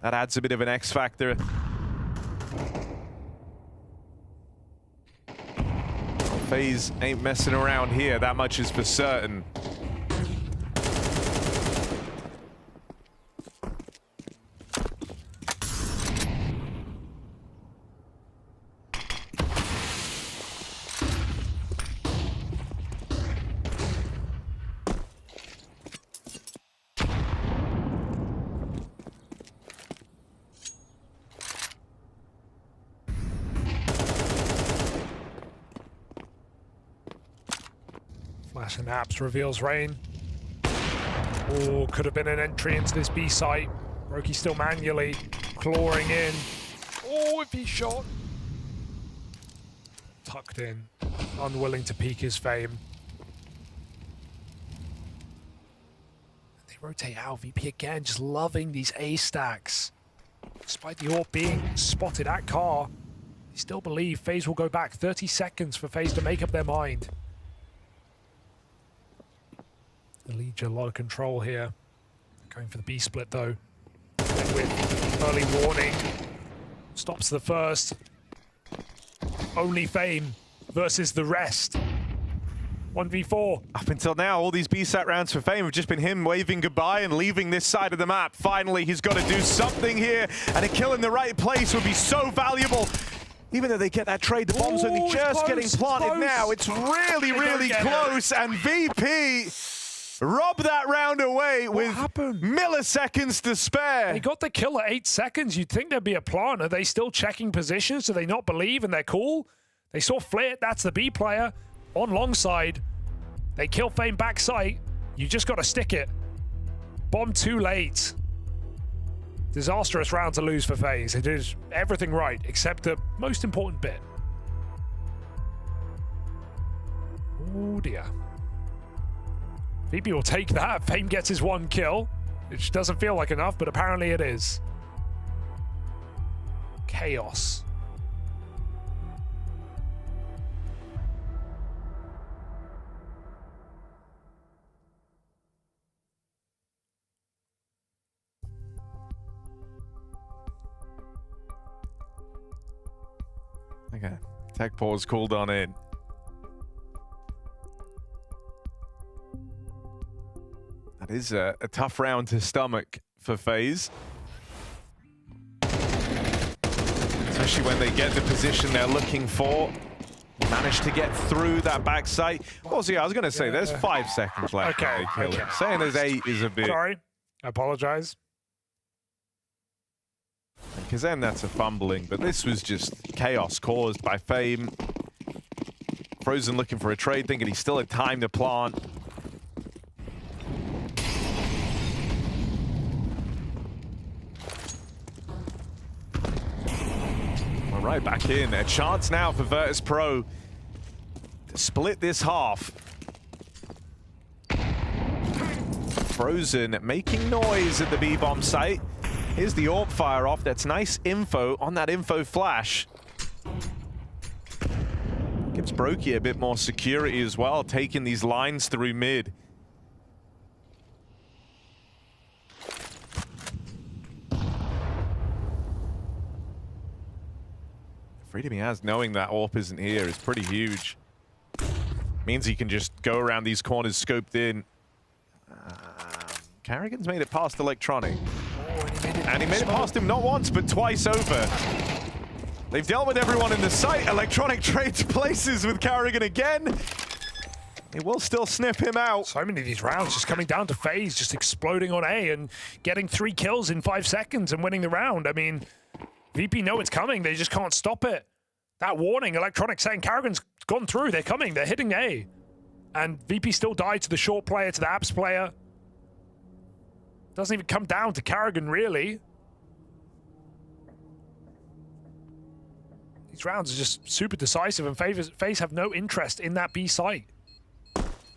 That adds a bit of an X factor. FaZe ain't messing around here, that much is for certain. Flash and Apps reveals Rain. Oh, could have been an entry into this B site. Roki still manually clawing in. Oh, if he shot. Tucked in, unwilling to peak his fame. They rotate out. VP again, just loving these A stacks. Despite the AWP being spotted at car, they still believe FaZe will go back. 30 seconds for FaZe to make up their mind. The Legion, a lot of control here. Going for the B split though. With early warning. stops the first. Only Fame versus the rest. 1v4. Up until now, all these BSAT rounds for Fame have just been him waving goodbye and leaving this side of the map. Finally, he's got to do something here, and a kill in the right place would be so valuable. Even though they get that trade, the bomb's only just getting planted now. It's really, really close, and VP rob that round away with milliseconds to spare. They got the kill at 8 seconds. You'd think there'd be a plan. Are they still checking positions? Do they not believe and they're cool? They saw Flit, that's the B player. On long side, they kill Fame backside. You just got to stick it. Bomb too late. Disastrous round to lose for FaZe. They did everything right, except the most important bit. Oh dear. VP will take that. Fame gets his 1 kill, which doesn't feel like enough, but apparently it is. Chaos. Okay, tech pause called on in. That is a tough round to stomach for FaZe. Especially when they get the position they're looking for. Managed to get through that backside. Also, yeah, I was going to say, there's 5 seconds left. Okay, Kill him. Saying there's 8 is a bit... Sorry, I apologize. Because then that's a fumbling, but this was just chaos caused by Fame. Frozen looking for a trade, thinking he still had time to plant. All right, back in. A chance now for Virtus.pro to split this half. Frozen making noise at the B-bomb site. Here's the AWP fire off. That's nice info on that info flash. Gives Brokey a bit more security as well, taking these lines through mid. Freedom he has knowing that AWP isn't here is pretty huge. Means he can just go around these corners scoped in. Carrigan's made it past Electronic. And he made it past him not once, but twice over. They've dealt with everyone in the site. Electronic trades places with Carrigan again. He will still sniff him out. So many of these rounds just coming down to FaZe, just exploding on A and getting 3 kills in 5 seconds and winning the round. I mean, VP know it's coming. They just can't stop it. That warning, Electronic saying Carrigan's gone through. They're coming. They're hitting A. And VP still died to the short player, to the apps player. Doesn't even come down to Carrigan, really. These rounds are just super decisive, and FaZe have no interest in that B site.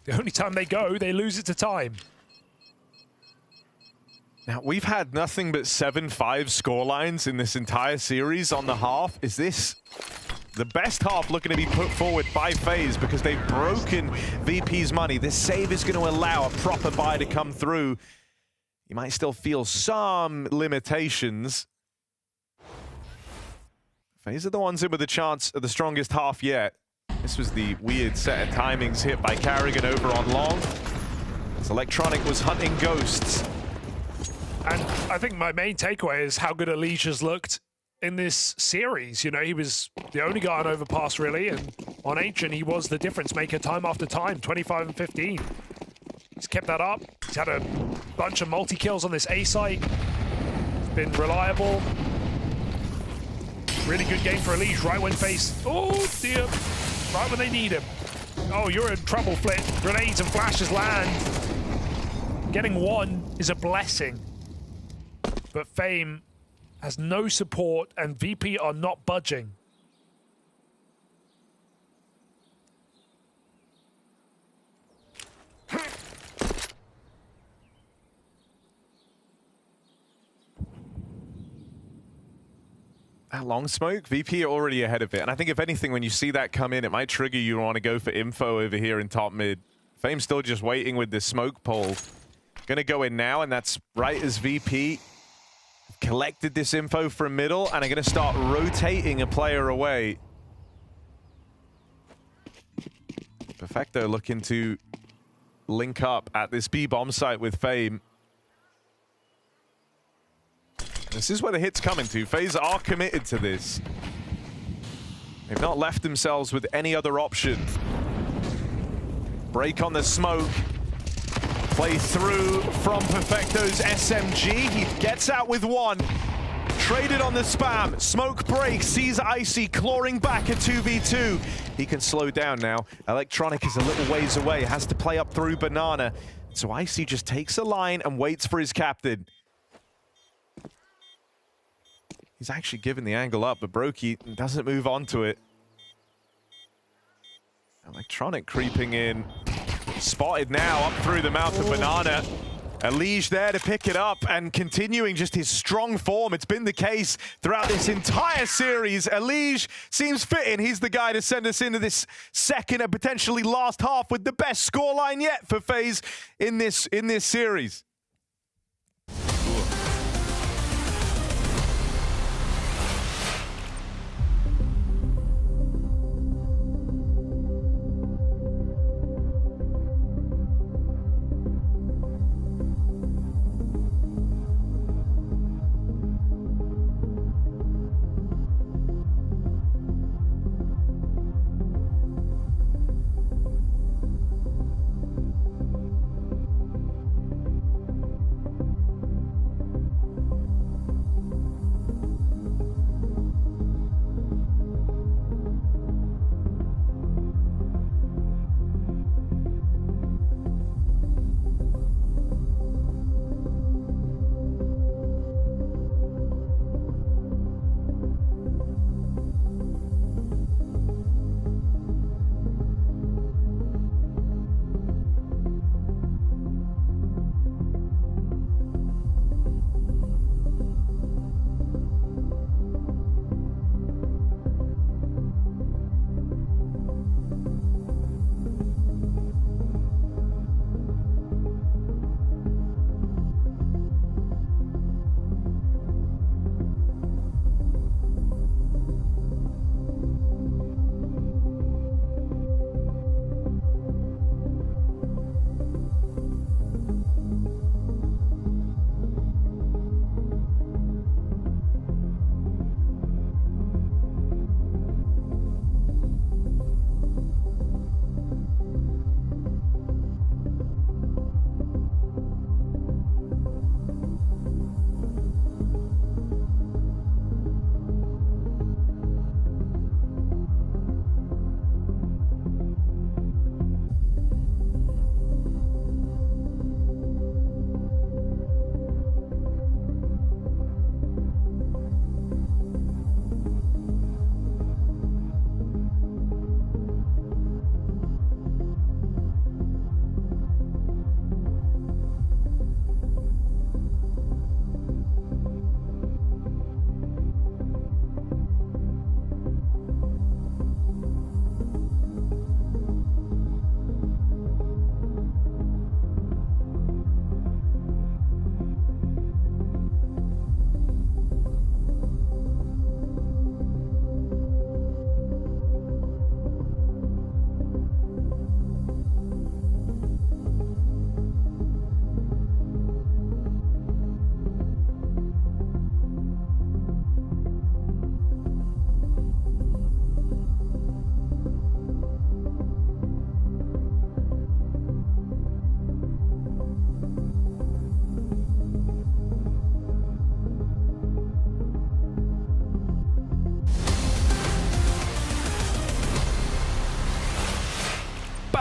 The only time they go, they lose it to time. Now, we've had nothing but 7-5 scorelines in this entire series on the half. Is this the best half looking to be put forward by FaZe because they've broken VP's money? This save is going to allow a proper buy to come through. You might still feel some limitations. FaZe are the ones in with a chance of the strongest half yet. This was the weird set of timings hit by Carrigan over on long. As Electronic was hunting ghosts. And I think my main takeaway is how good Alicia's looked in this series. You know, he was the only guy on Overpass, really, and on Ancient, he was the difference maker time after time, 25 and 15. He's kept that up. He's had a bunch of multi-kills on this A site. He's been reliable. Really good game for Elise right when FaZe... Oh, dear. Right when they need him. Oh, you're in trouble, Flit. Grenades and flashes land. Getting 1 is a blessing. But Fame has no support, and VP are not budging. That long smoke, VP are already ahead of it. And I think if anything, when you see that come in, it might trigger you to want to go for info over here in top mid. Fame's still just waiting with this smoke pole. Gonna go in now, and that's right as VP collected this info from middle and are going to start rotating a player away. Perfecto looking to link up at this B-bomb site with Fame. This is where the hit's coming to. FaZe are committed to this. They've not left themselves with any other option. Break on the smoke. Play through from Perfecto's SMG. He gets out with one. Traded on the spam. Smoke breaks. Sees Icy clawing back at 2v2. He can slow down now. Electronic is a little ways away. Has to play up through Banana. So Icy just takes a line and waits for his captain. He's actually given the angle up, but Brokey doesn't move on to it. Electronic creeping in. Spotted now up through the mouth of Banana. Elige there to pick it up and continuing just his strong form. It's been the case throughout this entire series. Elige seems fitting. He's the guy to send us into this second and potentially last half with the best scoreline yet for FaZe in this series.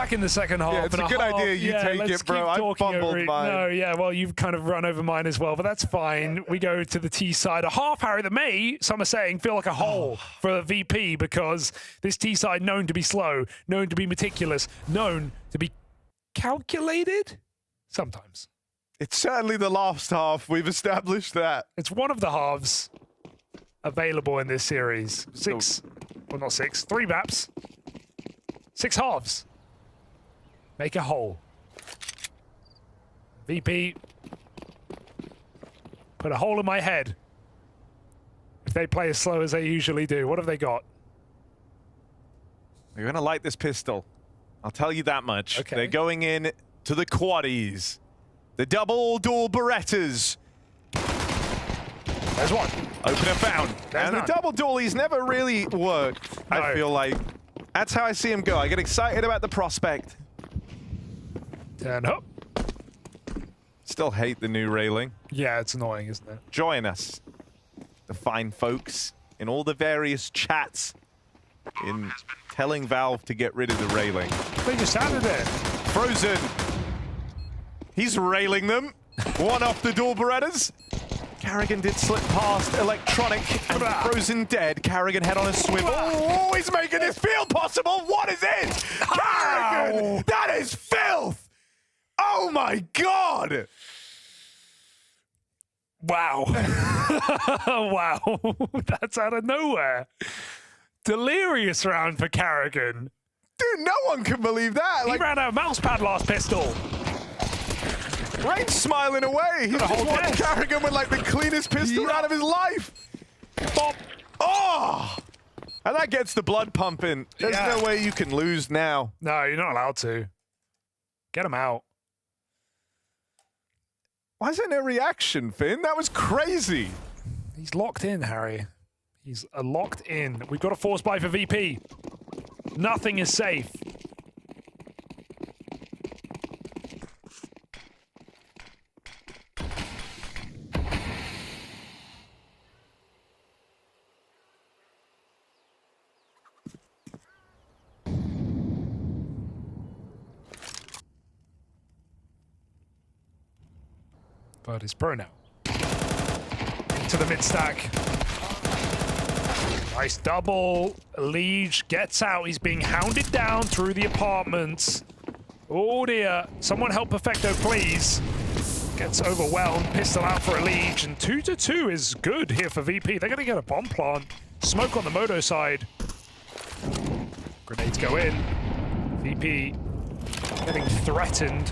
back in the second half. Yeah, it's a good idea you take it, bro. I fumbled mine. No, yeah, well, you've kind of run over mine as well, but that's fine. We go to the T side. A half, Harry, that may, some are saying, feel like a hole for VP because this T side known to be slow, known to be meticulous, known to be calculated sometimes. It's certainly the last half. We've established that. It's one of the halves available in this series. Well, not six, 3 maps. 6 halves. Make a hole. VP. Put a hole in my head. they play as slow as they usually do. What have they got? They're going to light this pistol. I'll tell you that much. Okay. They're going in to the quaddies. The double dual Berettas. There's one. Open and found. There's and none. the double dualies never really worked, No. I feel like. That's how I see him go. I get excited about the prospect. Turn up. Still hate the new railing. Yeah, it's annoying, isn't it? Join us, the fine folks, in all the various chats in telling Valve to get rid of the railing. They just added it. Frozen. He's railing them. One off the dual Berettas. Carrigan did slip past Electronic and Frozen dead. Carrigan head on a swivel. Oh, he's making this feel possible. What is it? Carrigan! That is filth! Oh my god! Wow. Wow. That's out of nowhere. Delirious round for Carrigan. Dude, no one can believe that. He ran out of mouse pad last pistol. Rain's smiling away. He's just watched Carrigan with like the cleanest pistol out of his life. Bop. Oh! And that gets the blood pumping. There's no way you can lose now. No, you're not allowed to. Get him out. Why is there no reaction, Finn? That was crazy. He's locked in, Harry. He's locked in. We've got a force buy for VP. Nothing is safe. But it's pro now. Into the mid stack. Nice double. Liege gets out. He's being hounded down through the apartments. Oh dear. Someone help Perfecto, please. Gets overwhelmed. Pistol out for a Liege. And 2-2 is good here for VP. They're going to get a bomb plant. Smoke on the Moto side. Grenades go in. VP getting threatened,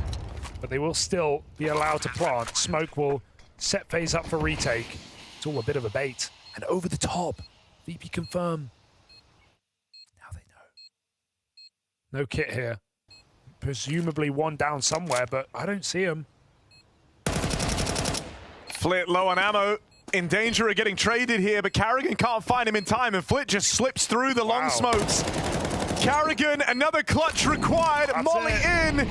but they will still be allowed to plant. Smoke will set FaZe up for retake. It's all a bit of a bait. And over the top. VP confirm. Now they know. No kit here. Presumably one down somewhere, but I don't see him. Flit low on ammo. In danger of getting traded here, but Carrigan can't find him in time, and Flit just slips through the long smokes. Carrigan, another clutch required. That's Molly it. in.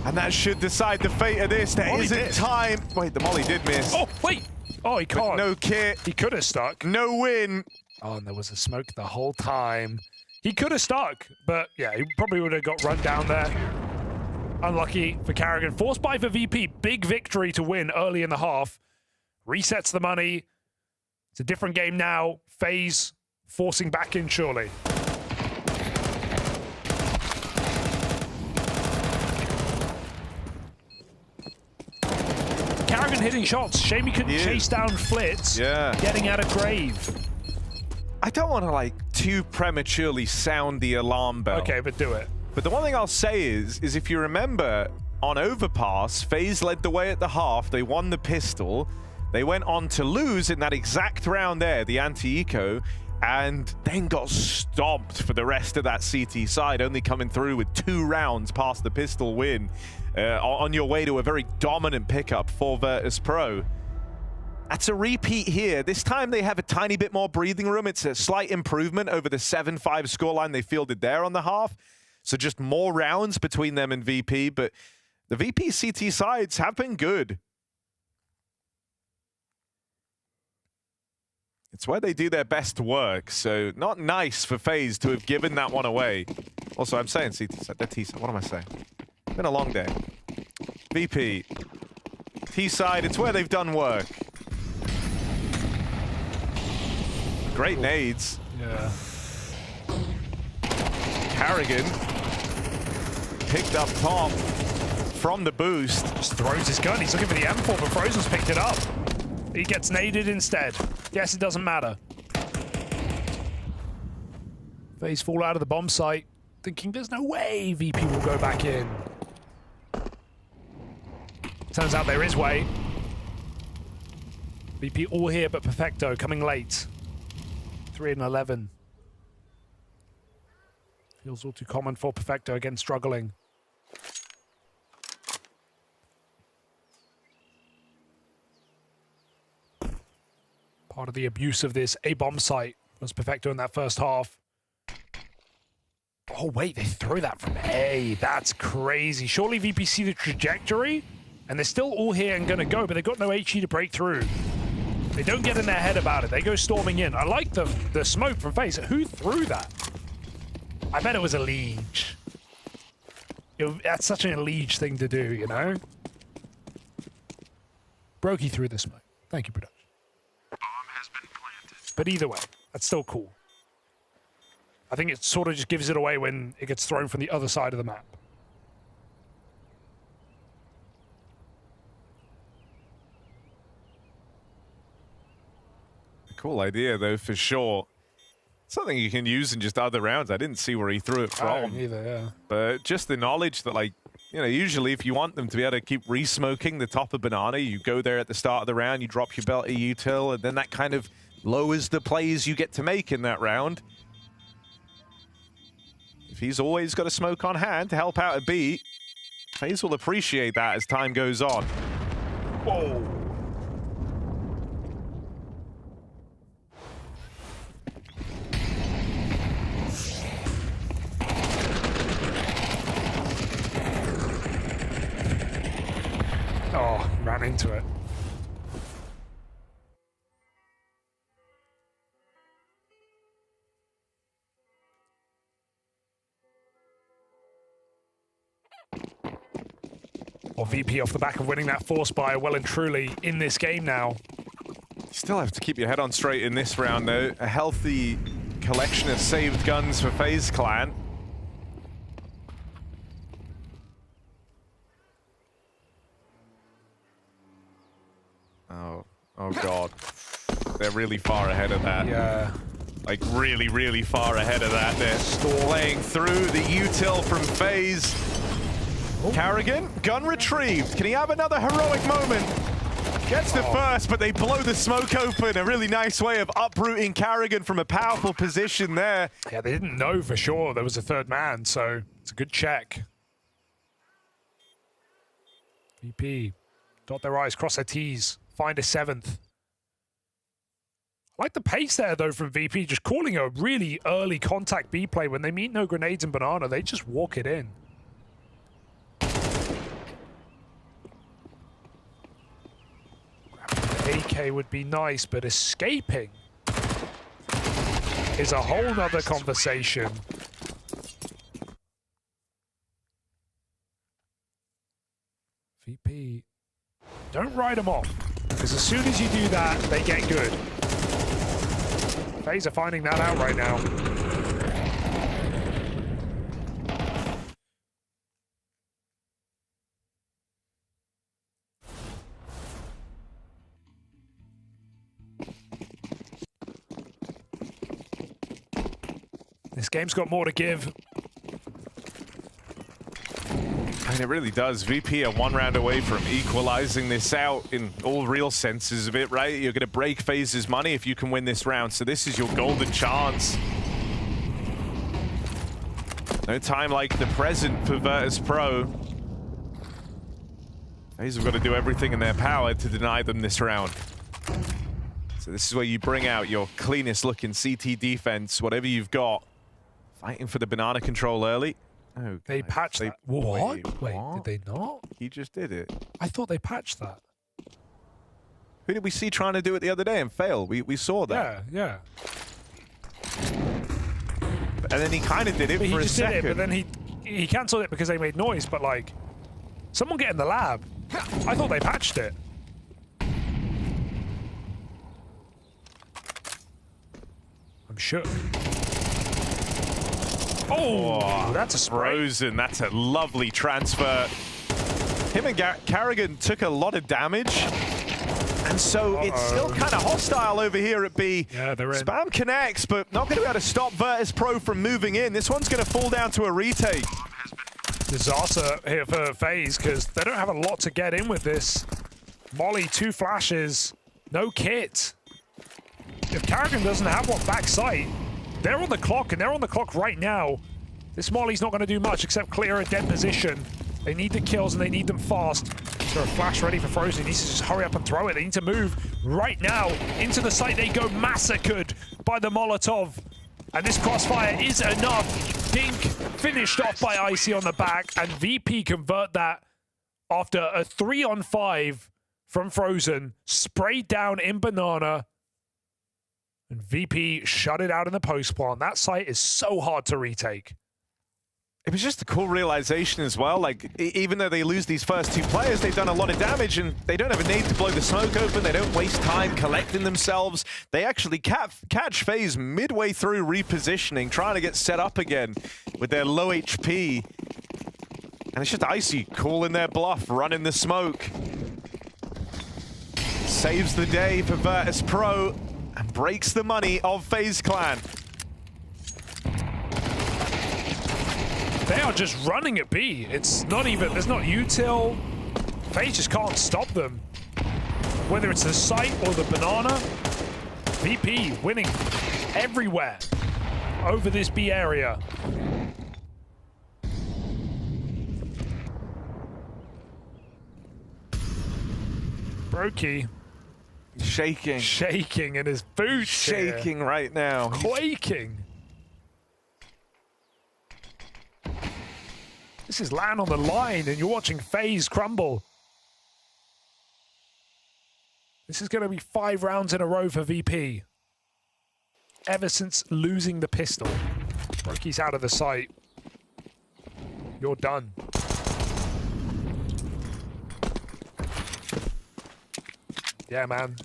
And that should decide the fate of this. There Molly isn't did. time. Wait, the Molly did miss. Oh, wait. Oh, he can't. But no kit. He could have stuck. No win. Oh, and there was a smoke the whole time. He could have stuck, but yeah, he probably would have got run down there. Unlucky for Carrigan. Force buy for VP. Big victory to win early in the half. Resets the money. It's a different game now. FaZe forcing back in, surely. Carrigan hitting shots. Shame he couldn't chase down Flitz. Yeah. Getting out of grave. I don't want to like too prematurely sound the alarm bell. Okay, but do it. But the one thing I'll say is if you remember on Overpass, FaZe led the way at the half. They won the pistol. They went on to lose in that exact round there, the anti-eco, and then got stomped for the rest of that CT side, only coming through with 2 rounds past the pistol win on your way to a very dominant pickup for Virtus.pro. That's a repeat here. This time they have a tiny bit more breathing room. It's a slight improvement over the 7-5 scoreline they fielded there on the half. So just more rounds between them and VP, but the VP CT sides have been good. It's where they do their best work, so not nice for FaZe to have given that one away. Also, I'm saying CT side, they're T side. What am I saying? It's been a long day. VP, T side, it's where they've done work. Great nades. Yeah. Carrigan picked up top from the boost. Just throws his gun. He's looking for the M4, but Frozen's picked it up. He gets naded instead. Yes, it doesn't matter. FaZe fall out of the bomb site, thinking there's no way VP will go back in. Turns out there is way. VP all here, but Perfecto coming late. 3 and 11. Feels all too common for Perfecto, again struggling. Part of the abuse of this A-bomb site was Perfecto in that first half. Oh wait, they throw that from A. That's crazy. Surely VP see the trajectory, and they're still all here and gonna go, but they've got no HE to break through. They don't get in their head about it. They go storming in. I like the smoke from FaZe. Who threw that? I bet it was a liege. That's such an liege thing to do, you know? Brokey threw the smoke. Thank you, production. But either way, that's still cool. I think it sort of just gives it away when it gets thrown from the other side of the map. Cool idea, though, for sure. Something you can use in just other rounds. I didn't see where he threw it from. I don't either, yeah. But just the knowledge that, like, you know, usually if you want them to be able to keep re-smoking the top of Banana, you go there at the start of the round, you drop your belt util, and then that kind of lowers the plays you get to make in that round. If he's always got a smoke on hand to help out a B, FaZe will appreciate that as time goes on. Whoa. Oh, ran into it. Or VP off the back of winning that force buy well and truly in this game now. Still have to keep your head on straight in this round, though. A healthy collection of saved guns for FaZe Clan. Oh God. They're really far ahead of that. Yeah. Like really, really far ahead of that. They're playing through the util from FaZe. Carrigan, gun retrieved. Can he have another heroic moment? Gets the first, but they blow the smoke open. A really nice way of uprooting Carrigan from a powerful position there. Yeah, they didn't know for sure there was a third man, so it's a good check. VP, dot their I's, cross their T's, find a 7th. I like the pace there, though, from VP, just calling a really early contact B play. When they meet no grenades and Banana, they just walk it in. AK would be nice, but escaping is a whole nother conversation. VP, don't write them off, because as soon as you do that, they get good. FaZe are finding that out right now. This game's got more to give. And it really does. VP are one round away from equalizing this out in all real senses of it, right? You're going to break FaZe's money if you can win this round. So this is your golden chance. No time like the present for Virtus.pro. FaZe have got to do everything in their power to deny them this round. So this is where you bring out your cleanest looking CT defense, whatever you've got. Fighting for the banana control early. Oh, they patched that. What? Wait, did they not? He just did it. I thought they patched that. Who did we see trying to do it the other day and fail? We saw that. Yeah. And then he kind of did it but for he a just second. did it, but then he cancelled it because they made noise. But like, someone get in the lab. I thought they patched it. I'm shook. Oh, that's a spray. Frozen. That's a lovely transfer. Him and Carrigan took a lot of damage. And so it's still kind of hostile over here at B. Yeah, they're in. Spam connects, but not going to be able to stop Virtus.pro from moving in. This one's going to fall down to a retake. Disaster here for FaZe because they don't have a lot to get in with this. Molly, 2 flashes, no kit. if Karrigan doesn't have one back sight, they're on the clock, and they're on the clock right now. This Molly's not going to do much except clear a dead position. They need the kills, and they need them fast. So a flash ready for FaZe. He needs to just hurry up and throw it. They need to move right now. Into the site they go, massacred by the Molotov. And this crossfire is enough. Dink finished off by Icy on the back, and VP convert that after a 3-on-5 from Frozen. Sprayed down in Banana. And VP shut it out in the post plant. That site is so hard to retake. It was just a cool realization as well. Like, even though they lose these first 2 players, they've done a lot of damage, and they don't have a need to blow the smoke open. They don't waste time collecting themselves. They actually catch FaZe midway through repositioning, trying to get set up again with their low HP. And it's just Icy calling their bluff, running the smoke. Saves the day for Virtus.pro and breaks the money of FaZe Clan. They are just running at B. It's not even, there's not util. FaZe just can't stop them. Whether it's the site or the Banana, VP winning everywhere over this B area. Brokey. Shaking. Shaking in his boots. Shaking here. right now. Quaking. This is land on the line, and you're watching FaZe crumble. This is going to be 5 rounds in a row for VP. Ever since losing the pistol. Brokey's out of the sight. You're done. Yeah, man.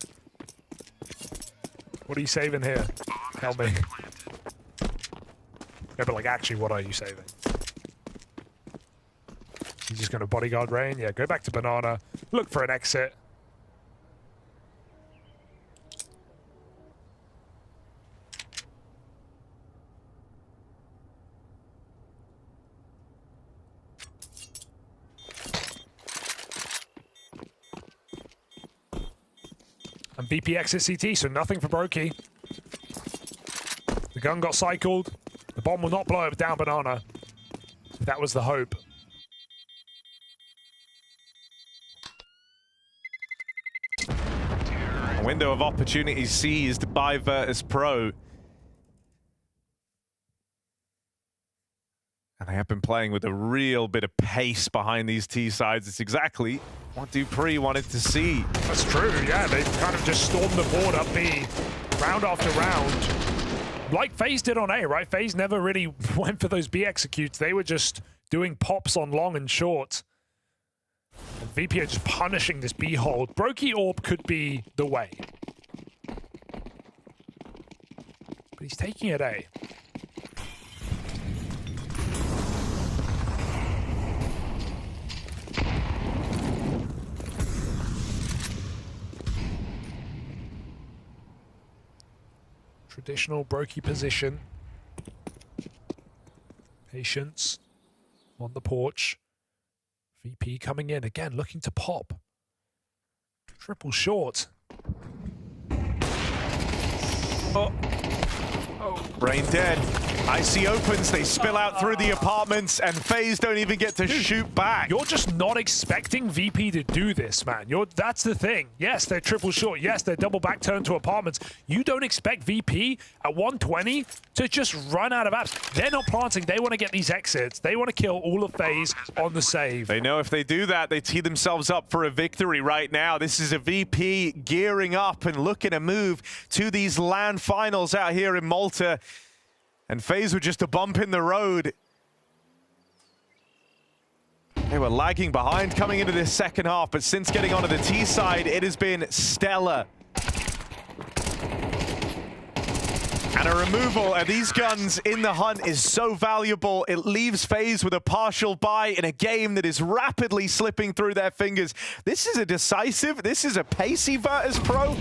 What are you saving here? Tell me. Yeah, but like, actually, what are you saving? He's just going to bodyguard Rain. Yeah, go back to Banana. Look for an exit. And VP exits CT, so nothing for Brokey. The gun got cycled. The bomb will not blow it down Banana. That was the hope. A window of opportunity seized by Virtus.pro. And they have been playing with a real bit of pace behind these T sides. It's exactly what Dupree wanted to see. That's true, yeah. They kind of just stormed the board up B, round after round. Like FaZe did on A, right? FaZe never really went for those B executes. They were just doing pops on long and short. And VP are just punishing this B hold. Brokey Orb could be the way. But he's taking it A. Traditional Brokey position. Patience on the porch. VP coming in again, looking to pop. Triple short. Oh. Brain dead. Icy opens, they spill out through the apartments, and FaZe don't even get to shoot back. You're just not expecting VP to do this, man. That's the thing. Yes, they're triple short. Yes, they're double back turn to apartments. You don't expect VP at 120 to just run out of apps. They're not planting. They want to get these exits. They want to kill all of FaZe on the save. They know if they do that, they tee themselves up for a victory right now. This is a VP gearing up and looking to move to these LAN finals out here in Malta. And FaZe were just a bump in the road. They were lagging behind coming into this second half, but since getting onto the T side, it has been stellar. And a removal of these guns in the hunt is so valuable. It leaves FaZe with a partial bye in a game that is rapidly slipping through their fingers. This is a decisive, this is a pacey Virtus.pro.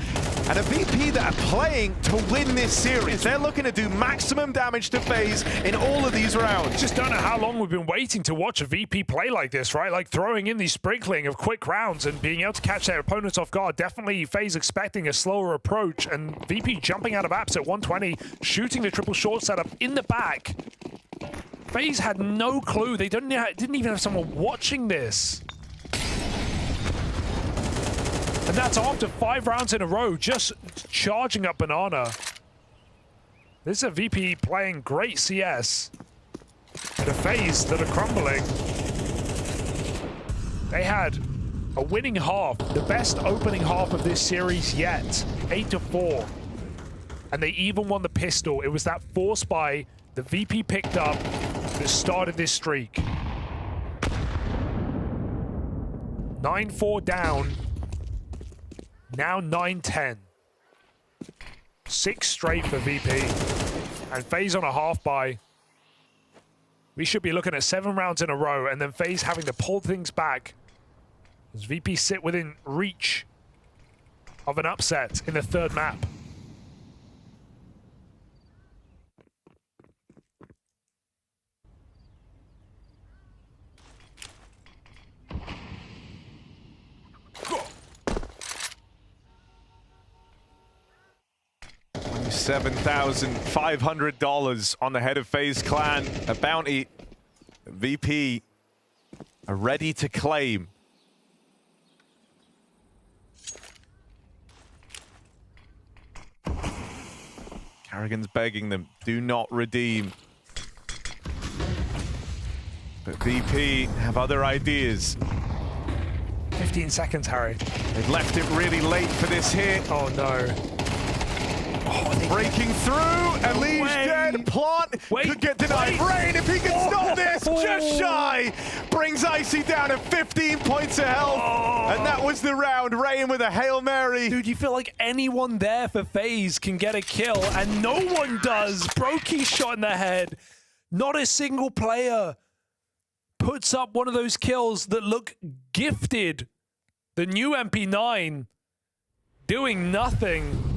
And a VP that are playing to win this series. They're looking to do maximum damage to FaZe in all of these rounds. Just don't know how long we've been waiting to watch a VP play like this, right? Like throwing in the sprinkling of quick rounds and being able to catch their opponents off guard. Definitely FaZe expecting a slower approach, and VP jumping out of apps at 120, shooting the triple short setup in the back. FaZe had no clue. They didn't even have someone watching this. And that's after 5 rounds in a row, just charging up Banana. This is a VP playing great CS. And a FaZe that are crumbling. They had a winning half, the best opening half of this series yet, 8-4. And they even won the pistol. It was that force buy the VP picked up that started this streak. 9-4 down. Now 9-10. 6 straight for VP. And FaZe on a half buy. We should be looking at 7 rounds in a row, and then FaZe having to pull things back as VP sit within reach of an upset in the 3rd map. $7,500 on the head of FaZe Clan. A bounty. VP are ready to claim. Carrigan's begging them, do not redeem. But VP have other ideas. 15 seconds, Harry. They've left it really late for this hit. Oh no. Breaking through, Elige dead, Plant could get denied. Rain, if he can stop this, just shy, brings Icy down to 15 points of health, and that was the round. Rain with a Hail Mary. Dude, you feel like anyone there for FaZe can get a kill, and no one does. Brokey shot in the head. Not a single player puts up one of those kills that look gifted. The new MP9 doing nothing.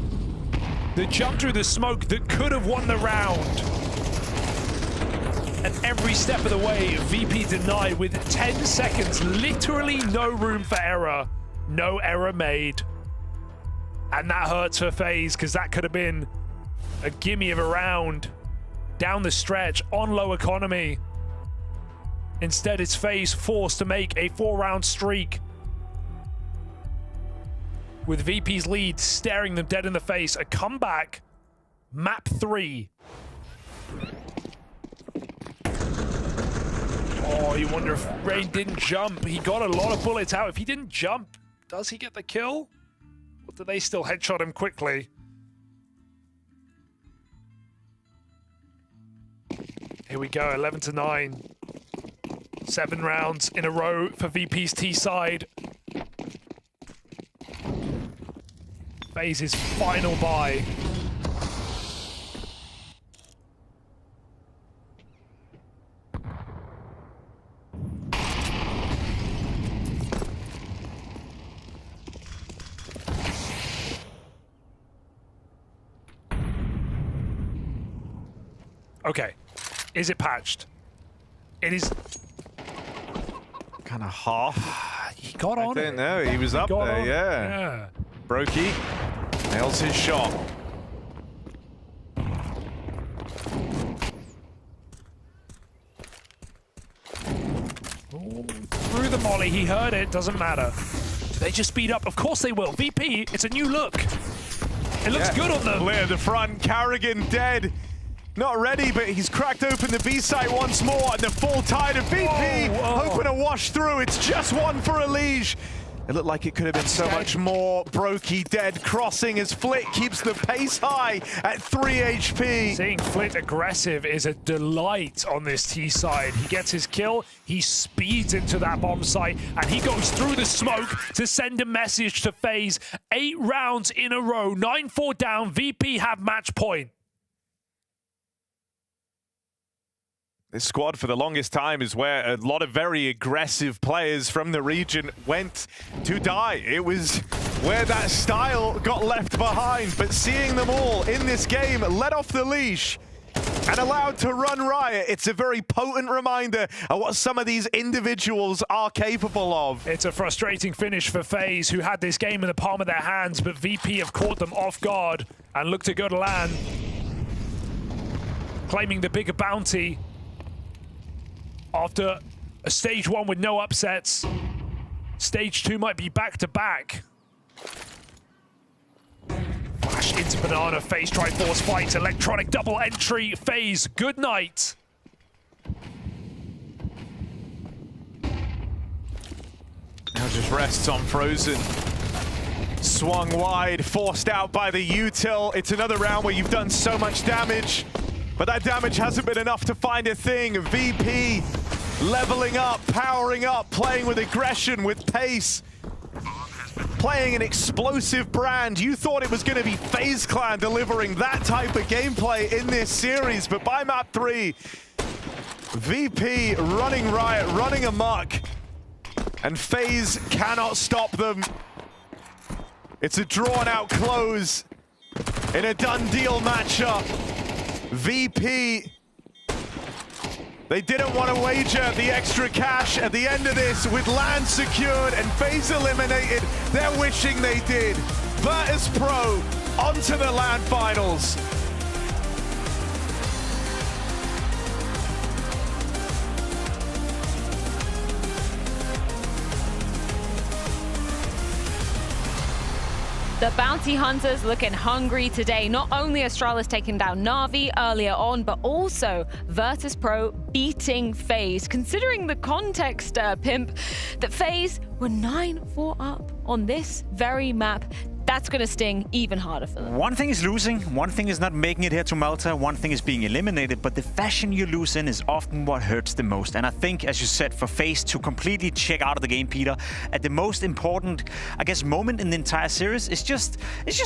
The jump through the smoke that could have won the round. And every step of the way, VP denied with 10 seconds. Literally no room for error. No error made. And that hurts for FaZe, because that could have been a gimme of a round down the stretch on low economy. Instead, it's FaZe forced to make a 4-round streak, with VP's lead staring them dead in the face. A comeback. Map 3. Oh, you wonder if Rain didn't jump. He got a lot of bullets out. If he didn't jump, does he get the kill? Or do they still headshot him quickly? Here we go, 11-9. 7 rounds in a row for VP's T side. FaZe's final buy. Okay, is it patched? It is kind of half. He got on it. I don't know, he was up there, yeah. Brokey nails his shot. Ooh, through the molly, he heard it, doesn't matter. Do they just speed up? Of course they will. VP, it's a new look. It looks good on them. Clear the front, Carrigan dead. Not ready, but he's cracked open the B site once more, and the full tide of VP hoping to wash through. It's just one for Elige. It looked like it could have been so much more. Brokey dead, crossing as Flit keeps the pace high at 3 HP. Seeing Flit aggressive is a delight on this T side. He gets his kill, he speeds into that bomb site, and he goes through the smoke to send a message to FaZe. 8 rounds in a row, 9-4 down, VP have match point. This squad for the longest time is where a lot of very aggressive players from the region went to die. It was where that style got left behind, but seeing them all in this game let off the leash and allowed to run riot, it's a very potent reminder of what some of these individuals are capable of. It's a frustrating finish for FaZe, who had this game in the palm of their hands, but VP have caught them off guard and look to go to LAN, claiming the bigger bounty. After a stage 1 with no upsets, stage 2 might be back-to-back. Flash into banana, FaZe Triforce fight, electronic double entry, FaZe, good night. Now just rests on Frozen. Swung wide, forced out by the util. It's another round where you've done so much damage, but that damage hasn't been enough to find a thing. VP leveling up, powering up, playing with aggression, with pace, playing an explosive brand. You thought it was going to be FaZe Clan delivering that type of gameplay in this series, but by map 3, VP running riot, running amok, and FaZe cannot stop them. It's a drawn-out close in a done deal matchup. VP, they didn't want to wager the extra cash at the end of this. With LAN secured and FaZe eliminated, they're wishing they did. Virtus.pro onto the LAN finals. The Bounty Hunters looking hungry today. Not only Astralis taking down NAVI earlier on, but also Virtus.pro beating FaZe. Considering the context, Pimp, that FaZe were 9-4 up on this very map, that's going to sting even harder for them. One thing is losing, one thing is not making it here to Malta, one thing is being eliminated, but the fashion you lose in is often what hurts the most. And I think, as you said, for FaZe to completely check out of the game, Peter, at the most important, I guess, moment in the entire series, it's just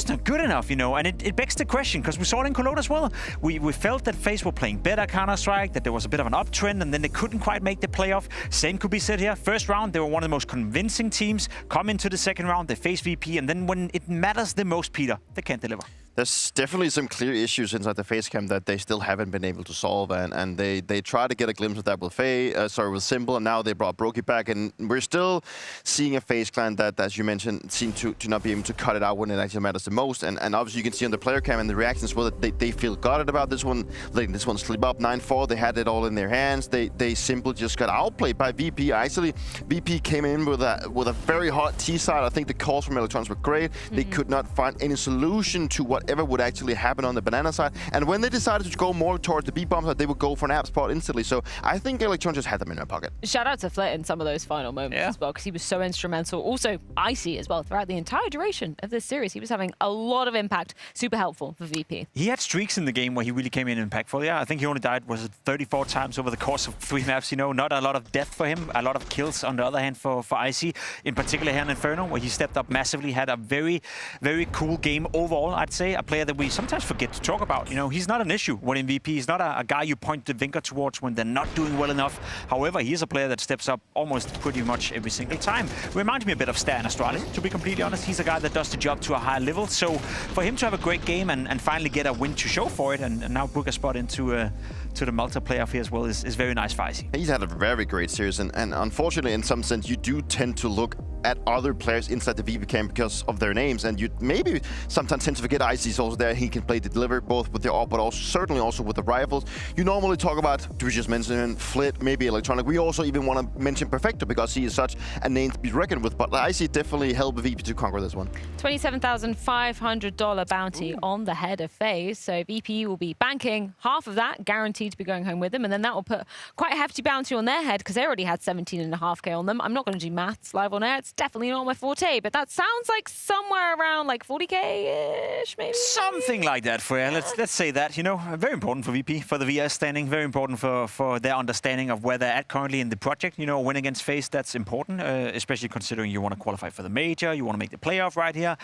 not good enough, you know. And it begs the question, because we saw it in Cologne as well. We felt that FaZe were playing better Counter-Strike, that there was a bit of an uptrend, and then they couldn't quite make the playoff. Same could be said here. First round, they were one of the most convincing teams. Come into the second round, they face VP, and then when it matters the most, Peter, they can't deliver. There's definitely some clear issues inside the FaZe camp that they still haven't been able to solve, and they try to get a glimpse of that with with Simple, and now they brought Brokey back, and we're still seeing a FaZe clan that, as you mentioned, seem to not be able to cut it out when it actually matters the most. And obviously you can see on the player cam and the reactions well that they feel gutted about this one, letting this one slip up 9-4. They had it all in their hands. They simply just got outplayed by VP. Actually, VP came in with a very hot T side. I think the calls from Electronics were great. They could not find any solution to whatever would actually happen on the banana side. And when they decided to go more towards the B-bomb side, they would go for an app spot instantly. So I think Electronics just had them in their pocket. Shout out to Flit in some of those final moments as well, because he was so instrumental. Also, Icy as well, throughout the entire duration of this series. He was having a lot of impact. Super helpful for VP. He had streaks in the game where he really came in impactful. Yeah, I think he only died, was it 34 times over the course of 3 maps, you know. Not a lot of death for him, a lot of kills on the other hand for Icy. In particular here in Inferno, where he stepped up massively, had a very, very cool game overall, I'd say. A player that we sometimes forget to talk about. You know, he's not an issue when MVP. He's not a guy you point the finger towards when they're not doing well enough. However, he is a player that steps up almost pretty much every single time. Reminds me a bit of Stan Astralis, to be completely honest. He's a guy that does the job to a high level. So for him to have a great game and finally get a win to show for it and now book a spot into to the Malta playoff here as well is very nice for Icy. He's had a very great series, and unfortunately, in some sense, you do tend to look at other players inside the VP camp because of their names, and you maybe sometimes tend to forget Icy's also there. He can play the deliver both with the AWP, but also certainly also with the rifles. You normally talk about, do we just mention Flit, maybe Electronic. We also even want to mention Perfecto because he is such a name to be reckoned with, but Icy definitely helped VP to conquer this one. $27,500 bounty on the head of FaZe, so VP will be banking half of that, guaranteed to be going home with them, and then that will put quite a hefty bounty on their head because they already had 17.5K on them. I'm not going to do maths live on air. It's definitely not my forte, but that sounds like somewhere around like 40K-ish, maybe? Something like that, Freya. Let's say that, you know. Very important for VP, for the VS standing. Very important for their understanding of where they're at currently in the project. You know, win against FaZe, that's important, especially considering you want to qualify for the major, you want to make the playoff right here.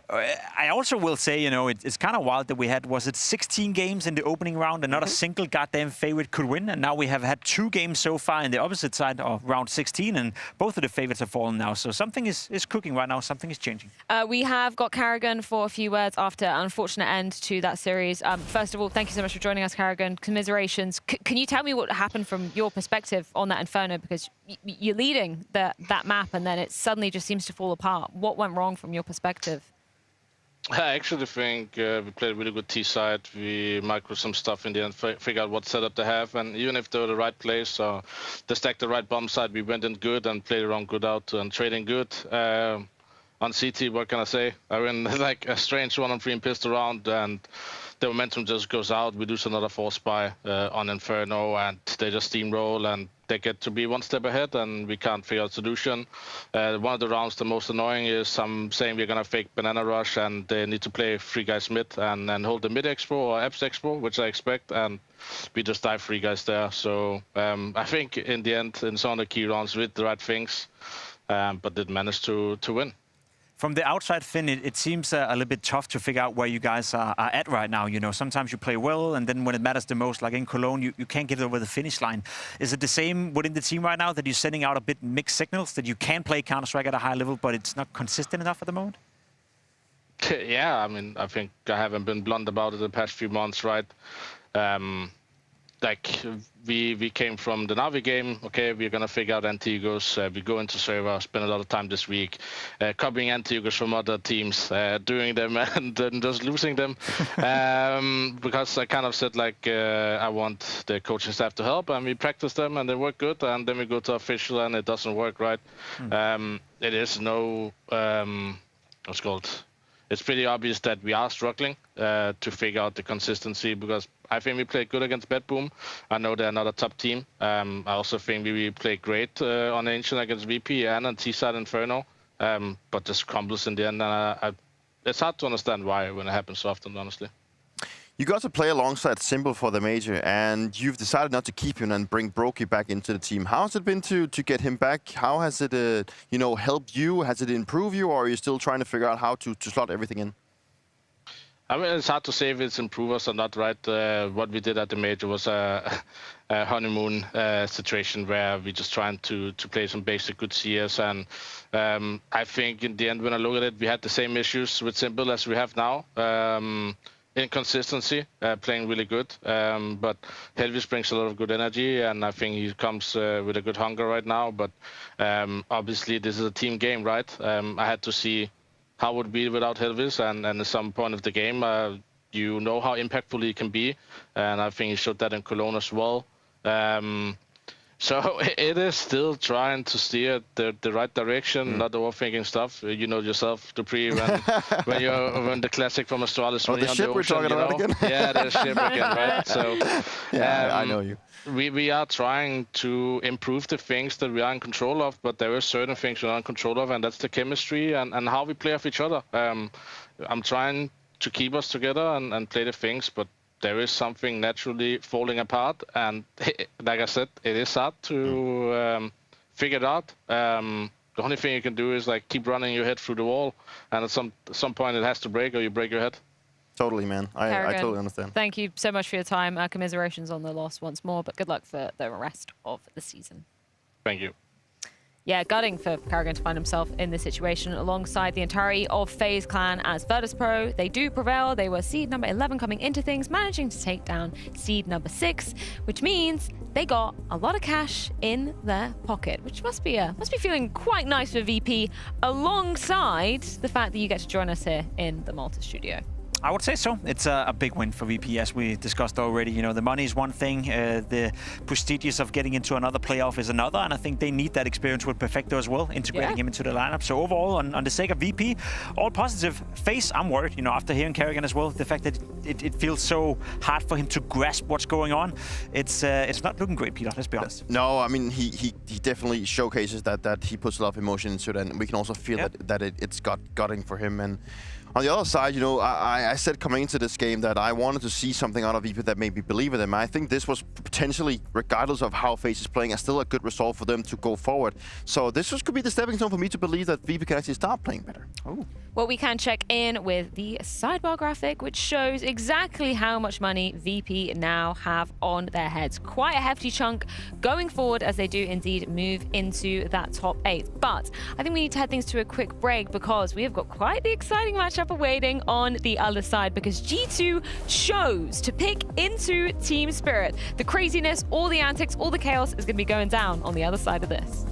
I also will say, you know, it's kind of wild that we had, was it 16 games in the opening round and not a single guy goddamn favorite could win. And now we have had 2 games so far in the opposite side of round 16, and both of the favorites have fallen now. So something is cooking right now. Something is changing. We have got Carrigan for a few words after an unfortunate end to that series. First of all, thank you so much for joining us, Carrigan. Commiserations. Can you tell me what happened from your perspective on that Inferno? Because you're leading that map, and then it suddenly just seems to fall apart. What went wrong from your perspective? I actually think we played a really good T-side. We micro some stuff in the end, figure out what setup they have, and even if they were the right place or they stacked the right bomb side, we went in good and played around good out and trading good. On CT, what can I say? I mean, like a strange 1-on-3 and pissed around, and the momentum just goes out. We lose another force buy on Inferno, and they just steamroll, and they get to be one step ahead, and we can't figure out a solution. One of the rounds, the most annoying is some saying we're going to fake banana rush, and they need to play 3 guys mid and then hold the mid expo or abs expo, which I expect, and we just dive 3 guys there. So I think in the end, in some of the key rounds, we did the right things, but didn't manage to win. From the outside, Finn, it seems a little bit tough to figure out where you guys are at right now. You know, sometimes you play well, and then when it matters the most, like in Cologne, you can't get over the finish line. Is it the same within the team right now, that you're sending out a bit mixed signals, that you can play Counter-Strike at a high level, but it's not consistent enough at the moment? Yeah, I mean, I think I haven't been blunt about it the past few months, right? Like we came from the Navi game. Okay, we're gonna figure out anti-egos. We go into server, spend a lot of time this week copying anti-egos from other teams, doing them and then just losing them. Because I kind of said like I want the coaching staff to help, and we practice them and they work good, and then we go to official and it doesn't work right. It is no what's called. It's pretty obvious that we are struggling to figure out the consistency, because I think we played good against Bedboom. I know they're not a top team. I also think we played great on Ancient against VP and on T-side Inferno, but just crumbles in the end. And it's hard to understand why when it happens so often, honestly. You got to play alongside Simple for the major, and you've decided not to keep him and bring Brokey back into the team. How has it been to get him back? How has it, helped you? Has it improved you, or are you still trying to figure out how to slot everything in? I mean, it's hard to say if it's improved us or not, right? What we did at the major was a honeymoon situation where we just trying to play some basic good CS, and I think in the end, when I look at it, we had the same issues with Simple as we have now. Inconsistency, playing really good, but Helvis brings a lot of good energy, and I think he comes with a good hunger right now. But obviously, this is a team game, right? I had to see how it would be without Helvis, and at some point of the game, you know how impactful he can be, and I think he showed that in Cologne as well. So it is still trying to steer the right direction, not overthinking stuff. You know yourself, Dupree, when the classic from Astralis. Oh, the ship we're talking about again? Yeah, the ship again, right? So yeah, I know you. We are trying to improve the things that we are in control of, but there are certain things we're not in control of, and that's the chemistry and how we play off each other. I'm trying to keep us together and play the things, but there is something naturally falling apart, and like I said, it is hard to figure it out. The only thing you can do is like keep running your head through the wall, and at some point it has to break, or you break your head. Totally, man. I totally understand. Thank you so much for your time. Commiserations on the loss once more, but good luck for the rest of the season. Thank you. Yeah, gutting for Carrigan to find himself in this situation alongside the entirety of FaZe clan as Virtus.pro. They do prevail. They were seed number 11 coming into things, managing to take down seed number 6, which means they got a lot of cash in their pocket, which must be feeling quite nice for VP, alongside the fact that you get to join us here in the Malta studio. I would say so. It's a big win for VP, as we discussed already. You know, the money is one thing, the prestigious of getting into another playoff is another, and I think they need that experience with Perfecto as well, integrating him into the lineup. So overall, on the sake of VP, all positive. FaZe, I'm worried, you know, after hearing Carrigan as well, the fact that it feels so hard for him to grasp what's going on. It's not looking great, Peter, let's be honest. No, I mean, he definitely showcases that he puts a lot of emotion into it, and we can also feel that it's gutting for him. And on the other side, you know, I I said coming into this game that I wanted to see something out of VP that made me believe in them. I think this was potentially, regardless of how FaZe is playing, still a good result for them to go forward. So this could be the stepping stone for me to believe that VP can actually start playing better. Oh. Well, we can check in with the sidebar graphic, which shows exactly how much money VP now have on their heads. Quite a hefty chunk going forward as they do indeed move into that top 8. But I think we need to head things to a quick break because we have got quite the exciting matchup awaiting on the other side, because G2 chose to pick into Team Spirit. The craziness, all the antics, all the chaos is going to be going down on the other side of this.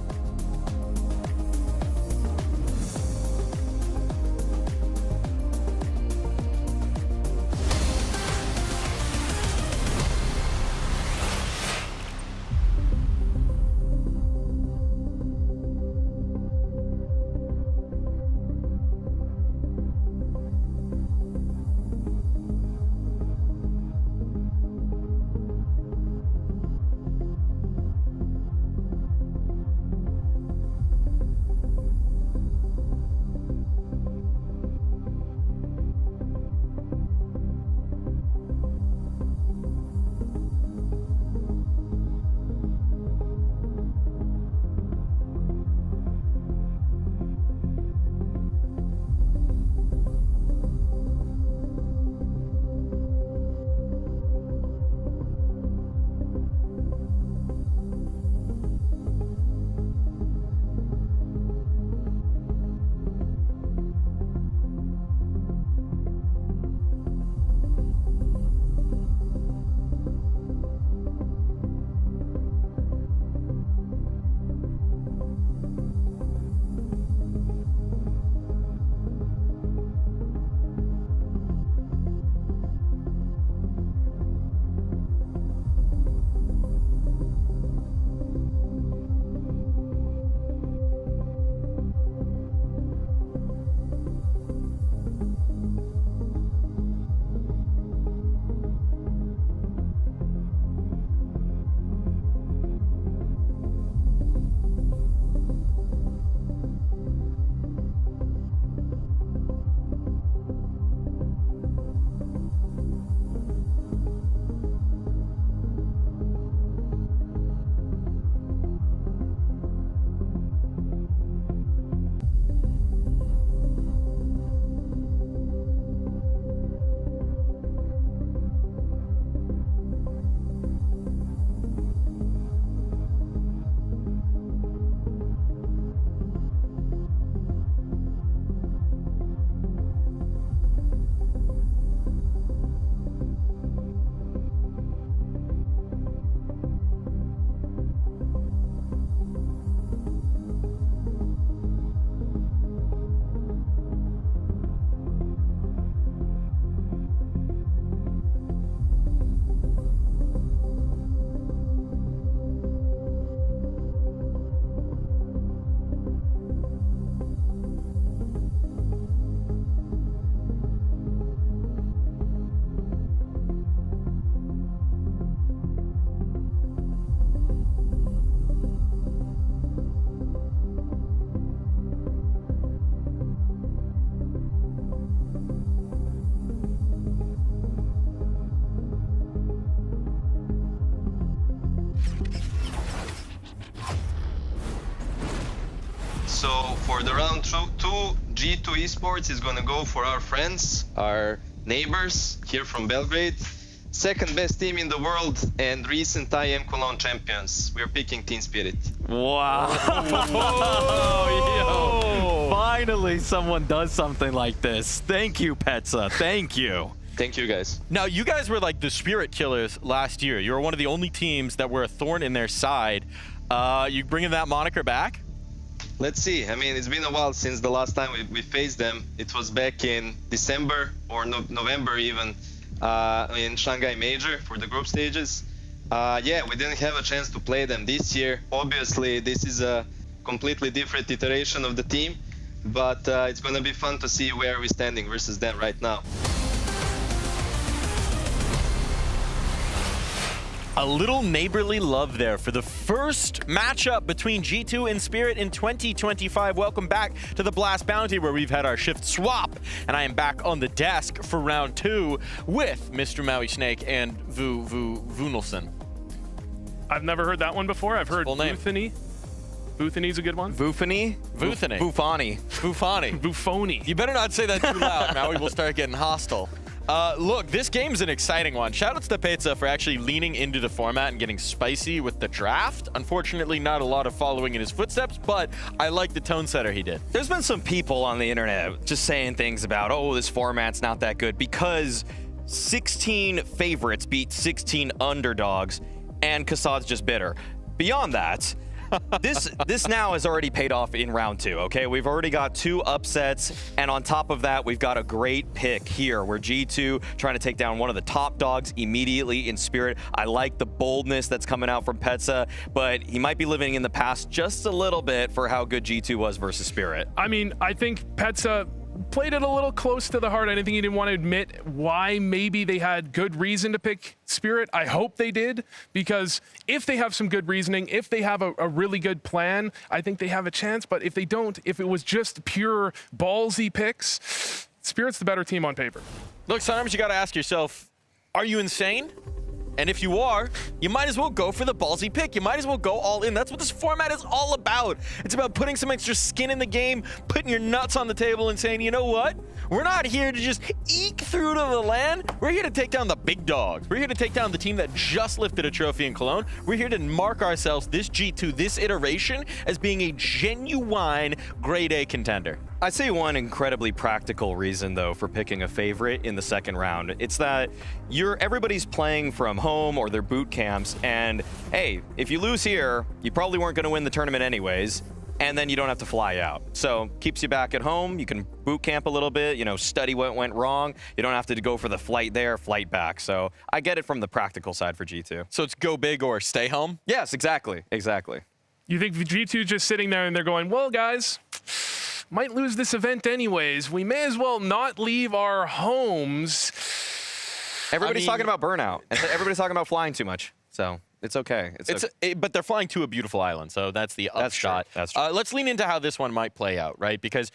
So for the round 2, G2 Esports is gonna go for our friends, our neighbors here from Belgrade. Second best team in the world and recent IM Cologne champions. We're picking Team Spirit. Wow. Yo. Finally someone does something like this. Thank you, Petsa. Thank you. Thank you, guys. Now, you guys were like the Spirit Killers last year. You were one of the only teams that were a thorn in their side. You bringing that moniker back? Let's see. I mean, it's been a while since the last time we faced them. It was back in December or November even in Shanghai Major for the group stages. Yeah, we didn't have a chance to play them this year. Obviously, this is a completely different iteration of the team, but it's going to be fun to see where we're standing versus them right now. A little neighborly love there for the first matchup between G2 and Spirit in 2025. Welcome back to the Blast Bounty, where we've had our shift swap, and I am back on the desk for round 2 with Mr. Maui Snake and Vunelson. I've never heard that one before. I've heard Vuthany. Vuthany's a good one. Vuthany? Vufoni. You better not say that too loud, Maui. We'll start getting hostile. Look, this game's an exciting one. Shoutouts to Pizza for actually leaning into the format and getting spicy with the draft. Unfortunately, not a lot of following in his footsteps, but I like the tone setter he did. There's been some people on the internet just saying things about, oh, this format's not that good because 16 favorites beat 16 underdogs and Kassad's just bitter. Beyond that, this now has already paid off in round 2, okay? We've already got 2 upsets, and on top of that, we've got a great pick here where G2 trying to take down one of the top dogs immediately in Spirit. I like the boldness that's coming out from Petsa, but he might be living in the past just a little bit for how good G2 was versus Spirit. I mean, I think Petsa played it a little close to the heart. I didn't think he didn't want to admit why maybe they had good reason to pick Spirit. I hope they did, because if they have some good reasoning, if they have a really good plan, I think they have a chance. But if they don't, if it was just pure ballsy picks, Spirit's the better team on paper. Look, sometimes you got to ask yourself, are you insane? And if you are, you might as well go for the ballsy pick. You might as well go all in. That's what this format is all about. It's about putting some extra skin in the game, putting your nuts on the table and saying, you know what? We're not here to just eke through to the land. We're here to take down the big dogs. We're here to take down the team that just lifted a trophy in Cologne. We're here to mark ourselves, this G2, this iteration, as being a genuine grade A contender. I see one incredibly practical reason, though, for picking a favorite in the second round. It's that everybody's playing from home or their boot camps, and hey, if you lose here, you probably weren't going to win the tournament anyways, and then you don't have to fly out. So keeps you back at home. You can boot camp a little bit, study what went wrong. You don't have to go for the flight there, flight back. So I get it from the practical side for G2. So it's go big or stay home? Yes, exactly. You think G2 just sitting there and they're going, well, guys, might lose this event anyways. We may as well not leave our homes. Everybody's talking about burnout. Everybody's talking about flying too much. So it's okay. But they're flying to a beautiful island, so that's the upshot. That's true. Let's lean into how this one might play out, right? Because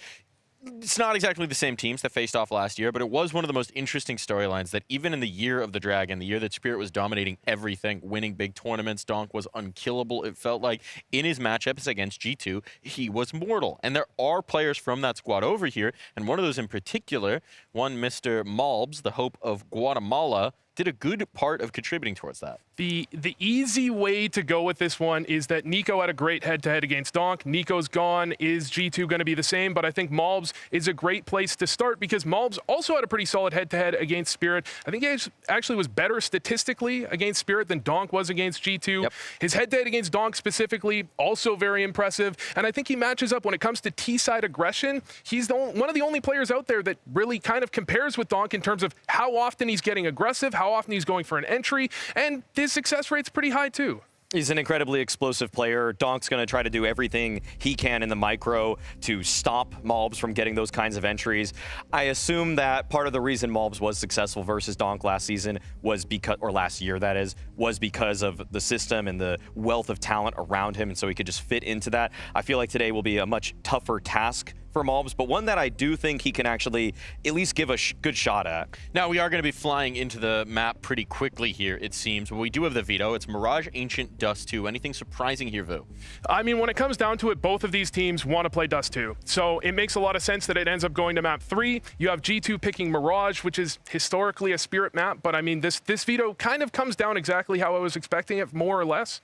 it's not exactly the same teams that faced off last year, but it was one of the most interesting storylines that even in the year of the Dragon, the year that Spirit was dominating everything, winning big tournaments, Donk was unkillable. It felt like in his matchups against G2, he was mortal. And there are players from that squad over here, and one of those in particular, one Mr. Malbs, the hope of Guatemala, did a good part of contributing towards that. The easy way to go with this one is that Nico had a great head-to-head against Donk. Nico's gone. Is G2 going to be the same? But I think Malbs is a great place to start because Malbs also had a pretty solid head-to-head against Spirit. I think he actually was better statistically against Spirit than Donk was against G2. Yep. His head-to-head against Donk specifically, also very impressive. And I think he matches up when it comes to T-side aggression. He's one of the only players out there that really kind of compares with Donk in terms of how often he's getting aggressive, how often he's going for an entry, and his success rate's pretty high too. He's an incredibly explosive player. Donk's going to try to do everything he can in the micro to stop Malbs from getting those kinds of entries. I assume that part of the reason Malbs was successful versus Donk last season was because, or last year that is, was because of the system and the wealth of talent around him, and so he could just fit into that. I feel like today will be a much tougher task for Malbs, but one that I do think he can actually at least give a good shot at. Now, we are going to be flying into the map pretty quickly here, it seems. But we do have the veto. It's Mirage, Ancient, Dust 2. Anything surprising here, Vu? I mean, when it comes down to it, both of these teams want to play Dust 2. So it makes a lot of sense that it ends up going to map 3. You have G2 picking Mirage, which is historically a Spirit map. But I mean, this veto kind of comes down exactly how I was expecting it, more or less.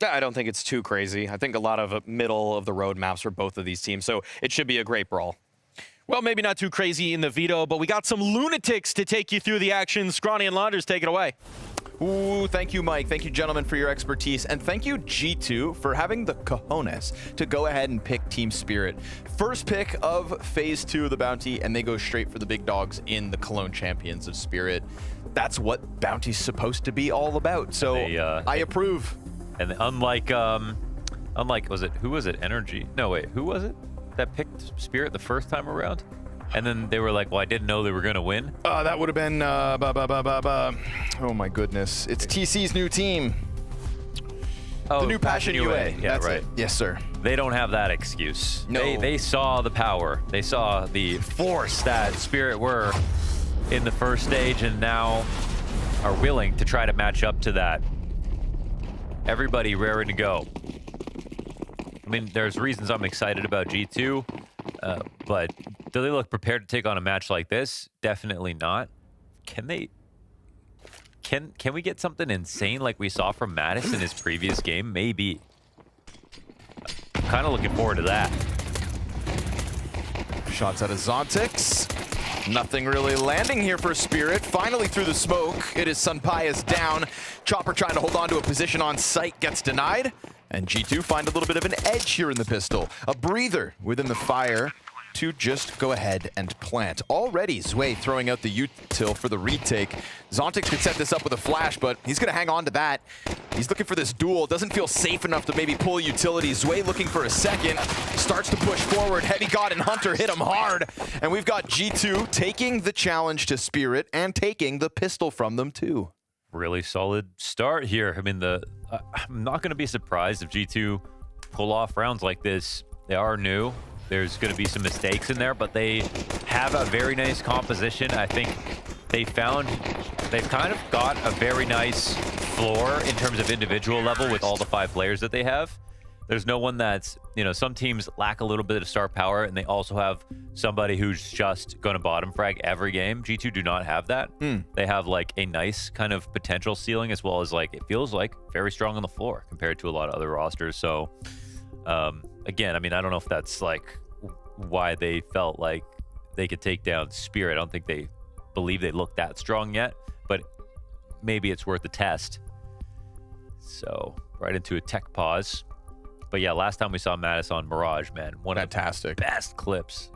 I don't think it's too crazy. I think a lot of middle of the road maps for both of these teams, so it should be a great brawl. Well, maybe not too crazy in the veto, but we got some lunatics to take you through the action. Scrawny and Launders, take it away. Ooh, thank you, Mike. Thank you, gentlemen, for your expertise. And thank you, G2, for having the cojones to go ahead and pick Team Spirit. First pick of Phase 2 of the Bounty, and they go straight for the big dogs in the Cologne Champions of Spirit. That's what Bounty's supposed to be all about, so I approve. And unlike, was it, who was it? Energy? No, wait, who was it that picked Spirit the first time around? And then they were like, well, I didn't know they were going to win. That would have been, oh my goodness. It's TC's new team. Oh, the new Passion UA. Yeah, That's right. it. Yes, sir. They don't have that excuse. No. They saw the power. They saw the force that Spirit were in the first stage and now are willing to try to match up to that. Everybody raring to go. I mean, there's reasons I'm excited about G2, but do they look prepared to take on a match like this? Definitely not. Can they? Can we get something insane like we saw from Natus in his previous game? Maybe. I'm kind of looking forward to that. Shots out of Zontix. Nothing really landing here for Spirit. Finally through the smoke. It is Sunpaya's down. Chopper trying to hold on to a position on site gets denied. And G2 find a little bit of an edge here in the pistol. A breather within the fire to just go ahead and plant. Already Zwei throwing out the util for the retake. Zontix could set this up with a flash, but he's going to hang on to that. He's looking for this duel. Doesn't feel safe enough to maybe pull utility. Zwei looking for a second. Starts to push forward. Heavy God and Hunter hit him hard. And we've got G2 taking the challenge to Spirit and taking the pistol from them too. Really solid start here. I mean, I'm not going to be surprised if G2 pull off rounds like this. They are new. There's going to be some mistakes in there, but they have a very nice composition. I think they've kind of got a very nice floor in terms of individual level with all the 5 players that they have. There's no one that's, some teams lack a little bit of star power, and they also have somebody who's just going to bottom frag every game. G2 do not have that. They have like a nice kind of potential ceiling, as well as like, it feels like very strong on the floor compared to a lot of other rosters. So again, I mean, I don't know if that's like why they felt like they could take down Spirit. I don't think they believe they look that strong yet, but maybe it's worth a test. So right into a tech pause. But yeah, last time we saw Natus on Mirage, man, one of the best clips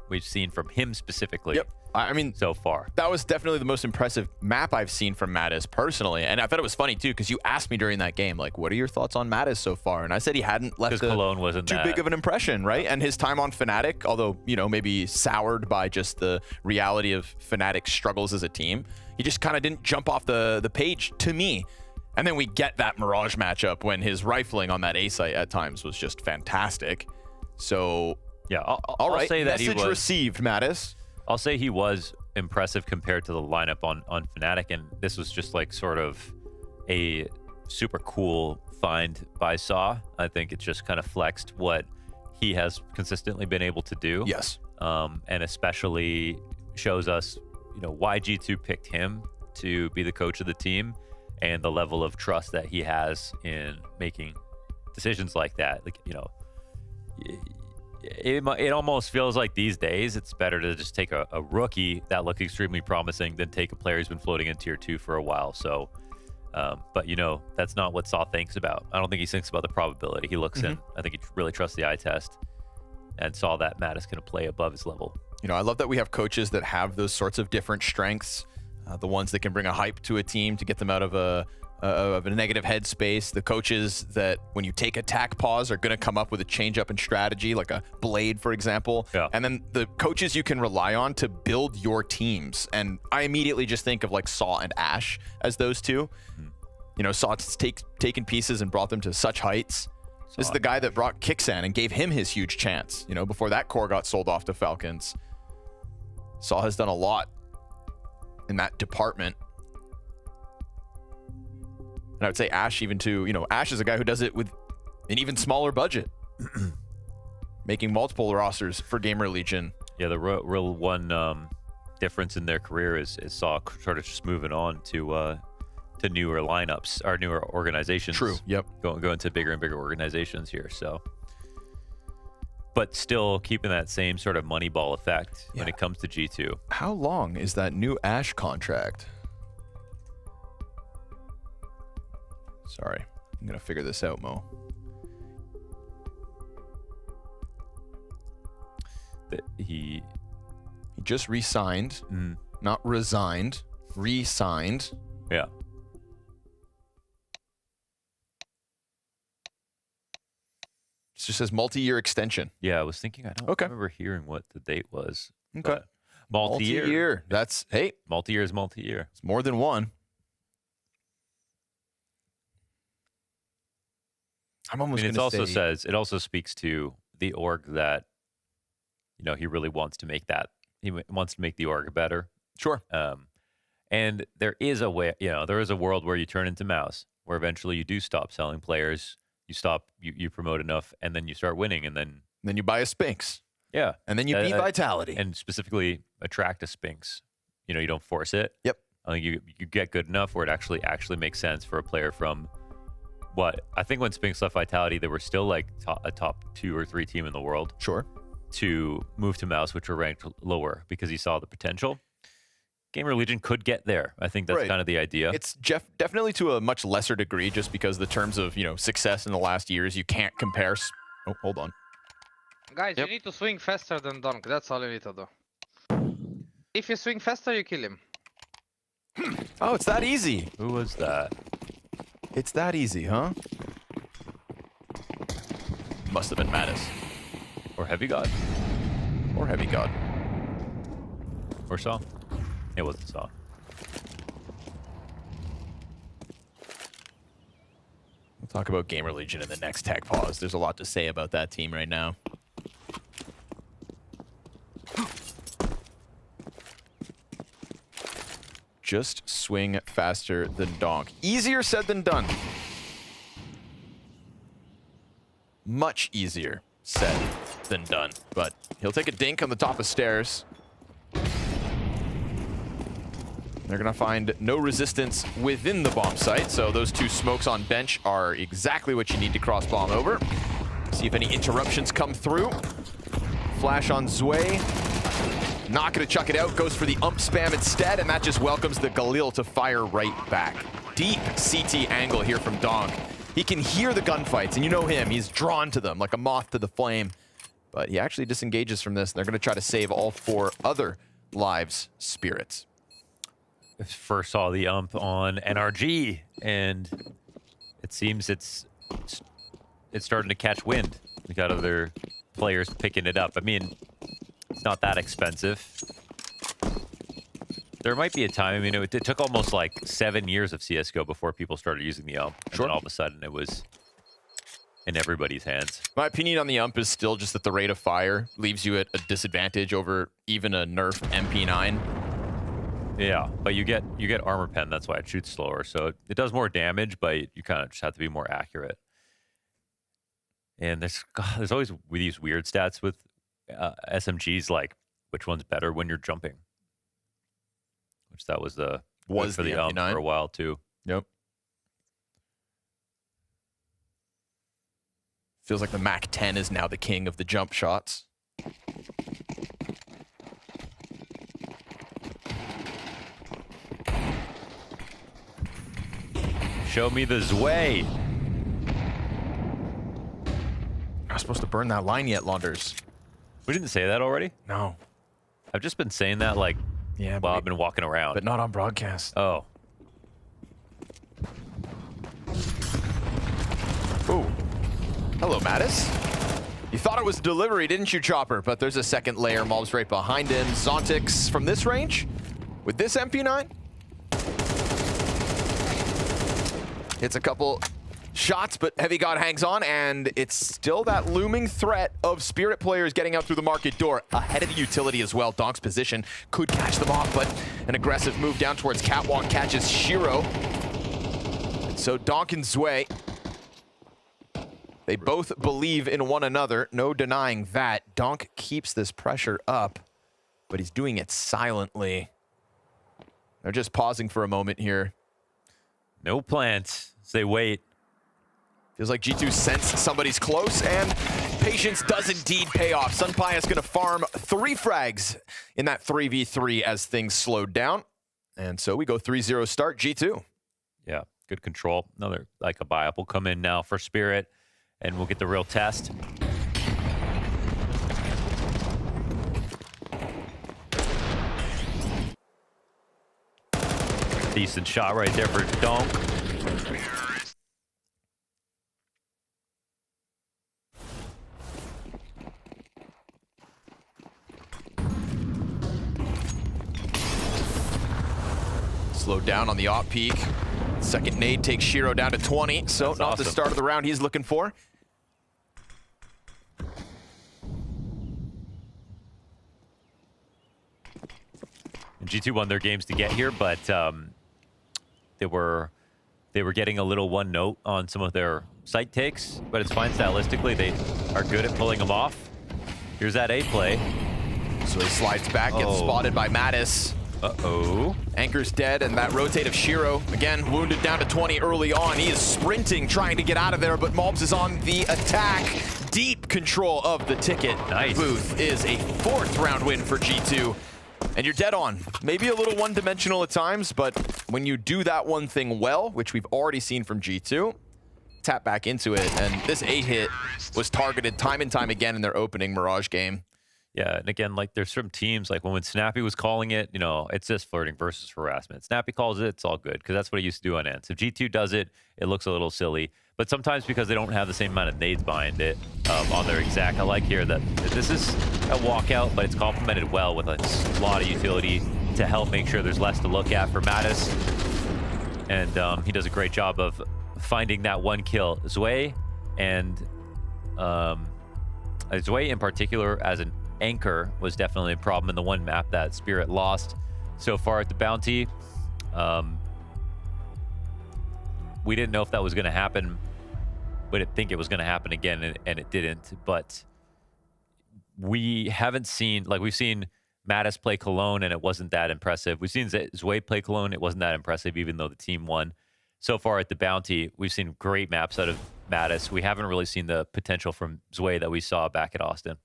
we've seen from him specifically. Yep. I mean, so far. That was definitely the most impressive map I've seen from Natus personally. And I thought it was funny too, because you asked me during that game, like, what are your thoughts on Natus so far? And I said he hadn't left Cologne wasn't too big of an impression, right? And his time on Fnatic, although, maybe soured by just the reality of Fnatic's struggles as a team, he just kind of didn't jump off the page to me. And then we get that Mirage matchup when his rifling on that A site at times was just fantastic. So, yeah, all right. I'll say that message received, Natus. I'll say he was impressive compared to the lineup on Fnatic, and this was just like sort of a super cool find by Saw. I think it just kind of flexed what he has consistently been able to do. Yes. And especially shows us, why G2 picked him to be the coach of the team and the level of trust that he has in making decisions like that. Like, it almost feels like these days it's better to just take a rookie that looked extremely promising than take a player who's been floating in tier 2 for a while. So, but that's not what Saw thinks about. I don't think he thinks about the probability. He looks in. I think he really trusts the eye test and saw that Natus can play above his level. I love that we have coaches that have those sorts of different strengths. The ones that can bring a hype to a team to get them out of a negative headspace. The coaches that, when you take attack pause, are going to come up with a change up in strategy, like a Blade, for example. Yeah. And then the coaches you can rely on to build your teams. And I immediately just think of like Saw and Ash as those two. Saw's taken pieces and brought them to such heights. This is the guy that brought Kixan and gave him his huge chance, before that core got sold off to Falcons. Saw has done a lot in that department. And I would say Ash even too, Ash is a guy who does it with an even smaller budget. Making multiple rosters for Gamer Legion. Yeah, the real one difference in their career is Saw sort of just moving on to newer lineups, or newer organizations. True, yep. Going to bigger and bigger organizations here, so. But still keeping that same sort of Moneyball effect when it comes to G2. How long is that new Ash contract? Sorry, I'm going to figure this out, Mo. He just re-signed, not resigned, re-signed. Yeah. It just says multi-year extension. Yeah, I was thinking, I don't remember hearing what the date was. Okay. Multi-year. Multi-year. That's, hey. Multi-year is multi-year. It's more than one. I'm almost going to say... It also speaks to the org that, you know, he really wants to make that. He wants to make the org better. Sure. And there is a way, you know, there is a world where you turn into Mouse, where eventually you do stop selling players. You promote enough, and then you start winning, and then you buy a Sphinx. Yeah. And then you beat Vitality. And specifically attract a Sphinx. You know, you don't force it. Yep. I think you get good enough where it actually makes sense for a player from what I think when Sphinx left Vitality, they were still like a top 2 or 3 team in the world. Sure. To move to Mouse, which were ranked lower because he saw the potential. Gamer Legion could get there. I think that's kind of the idea. It's definitely to a much lesser degree, just because the terms of, you know, success in the last years, you can't compare. Oh, hold on. Guys, you need to swing faster than Dunk. That's all you need to do. If you swing faster, you kill him. Oh, it's that easy. Who was that? It's that easy, huh? Must have been Natus. Or Heavy God. Or Heavy God. Or Saw. It wasn't Saw. We'll talk about Gamer Legion in the next tech pause. There's a lot to say about that team right now. Just swing faster than Donk. Easier said than done. Much easier said than done. But he'll take a dink on the top of stairs. They're going to find no resistance within the bomb site, so those 2 smokes on bench are exactly what you need to cross bomb over. See if any interruptions come through. Flash on Zwei. Not going to chuck it out, goes for the ump spam instead, and that just welcomes the Galil to fire right back. Deep CT angle here from Donk. He can hear the gunfights, and you know him. He's drawn to them like a moth to the flame. But he actually disengages from this. They're going to try to save all 4 other lives spirits. First saw the ump on NRG, and it seems it's starting to catch wind. We got other players picking it up. I mean, it's not that expensive. There might be a time, I mean, it took almost like 7 years of CSGO before people started using the ump. And then all of a sudden it was in everybody's hands. My opinion on the ump is still just that the rate of fire leaves you at a disadvantage over even a nerfed MP9. Yeah, but you get armor pen, that's why it shoots slower. So it does more damage, but you kind of just have to be more accurate. And there's always these weird stats with SMGs, like which one's better when you're jumping. Which that was for the ump for a while too. Yep. Feels like the Mac 10 is now the king of the jump shots. Show me the Zwei. Not supposed to burn that line yet, Launders. We didn't say that already? No. I've just been saying that like while I've been walking around. But not on broadcast. Oh. Ooh. Hello, Natus. You thought it was delivery, didn't you, Chopper? But there's a second layer. Mob's right behind him. Zontix from this range with this MP9. Hits a couple shots, but Heavy God hangs on, and it's still that looming threat of Spirit players getting out through the market door. Ahead of the utility as well. Donk's position could catch them off, but an aggressive move down towards Catwalk catches Shiro. So Donk and Zwei, they both believe in one another. No denying that. Donk keeps this pressure up, but he's doing it silently. They're just pausing for a moment here. No plants. They wait. Feels like G2 sensed somebody's close, and patience does indeed pay off. Sunpie is going to farm 3 frags in that 3v3 as things slowed down. And so we go 3-0 start, G2. Yeah, good control. Another, like a buy-up will come in now for Spirit, and we'll get the real test. Decent shot right there for Donk. Slowed down on the op peak. Second nade takes Shiro down to 20, so That's not awesome. the start of the round he's looking for. And G2 won their games to get here, but they were getting a little one note on some of their site takes, but it's fine stylistically. They are good at pulling them off. Here's that A play. So he slides back, gets spotted by Natus. Uh-oh. Anchor's dead, and that rotate of Shiro, again, wounded down to 20 early on. He is sprinting, trying to get out of there, but Malbs is on the attack. Deep control of the ticket. Nice. Booth is a 4th round win for G2. And you're dead on. Maybe a little one-dimensional at times, but when you do that one thing well, which we've already seen from G2, tap back into it. And this 8-hit was targeted time and time again in their opening Mirage game. Yeah, and again, like there's some teams, like when Snappy was calling it, you know, it's just flirting versus harassment. Snappy calls it, it's all good, because that's what he used to do on ends. If G2 does it, it looks a little silly. But sometimes because they don't have the same amount of nades behind it on their exact, I like here that this is a walkout, but it's complemented well with a lot of utility to help make sure there's less to look at for Natus. And he does a great job of finding that one kill. Zwei and Zwei in particular as an anchor was definitely a problem in the one map that Spirit lost so far at the Bounty. We didn't know if that was going to happen. We didn't think it was going to happen again, and it didn't. But we haven't seen, like we've seen Natus play Cologne, and it wasn't that impressive. We've seen Zwei play Cologne, it wasn't that impressive, even though the team won. So far at the Bounty, we've seen great maps out of Natus. We haven't really seen the potential from Zwei that we saw back at Austin.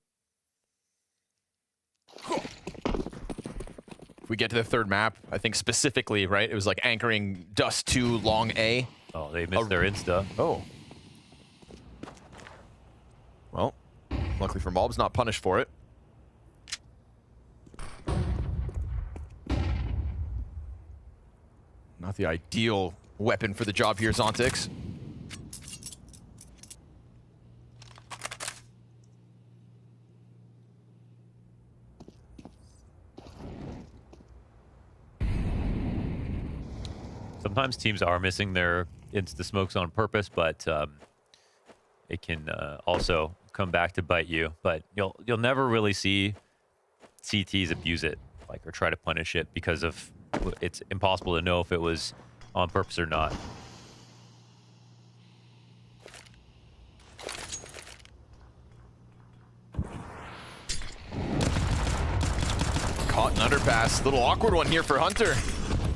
If we get to the 3rd map, I think specifically, right, it was like anchoring Dust 2 long A. Oh, they missed their insta. Oh. Well, luckily for Malbs, not punished for it. Not the ideal weapon for the job here, Zontix. Sometimes teams are missing their insta smokes on purpose, but it can also come back to bite you. But you'll never really see CTs abuse it, like, or try to punish it, because of it's impossible to know if it was on purpose or not. Caught an underpass. Little awkward one here for Hunter.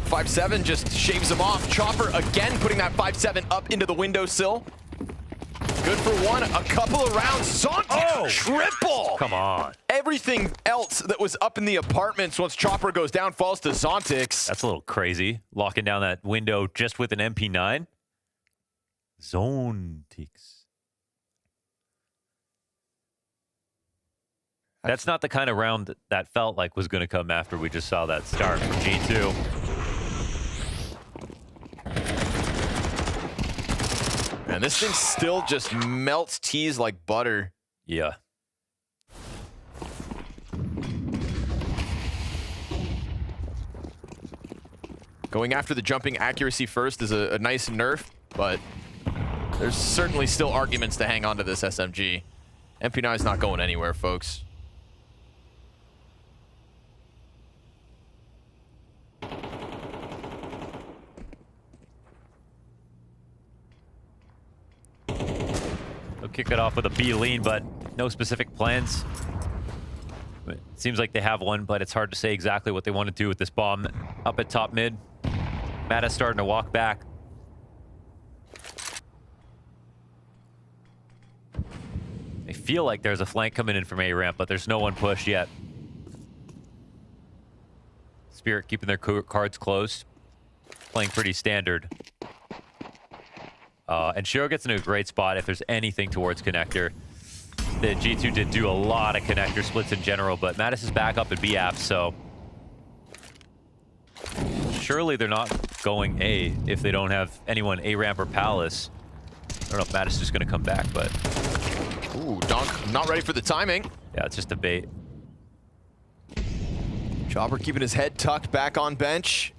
5-7 just shaves him off. Chopper again putting that 5-7 up into the windowsill. Good for one. A couple of rounds. Zontix triple. Come on. Everything else that was up in the apartments once Chopper goes down falls to Zontix. That's a little crazy. Locking down that window just with an MP9. Zontix. That's not the kind of round that felt like was going to come after we just saw that start from G2. And this thing still just melts teas like butter. Yeah. Going after the jumping accuracy first is a nice nerf, but there's certainly still arguments to hang on to this SMG. MP9 is not going anywhere, folks. They'll kick it off with a B lean, but no specific plans. It seems like they have one, but it's hard to say exactly what they want to do with this bomb up at top mid. Natus starting to walk back. They feel like there's a flank coming in from A ramp, but there's no one pushed yet. Spirit keeping their cards close, playing pretty standard. And Shiro gets into a great spot if there's anything towards connector. The G2 did do a lot of connector splits in general, but Natus is back up at B-Apps, so surely they're not going A if they don't have anyone A-Ramp or Palace. I don't know if Natus is just going to come back, but... Ooh, Dunk not ready for the timing. Yeah, it's just a bait. Chopper keeping his head tucked back on bench.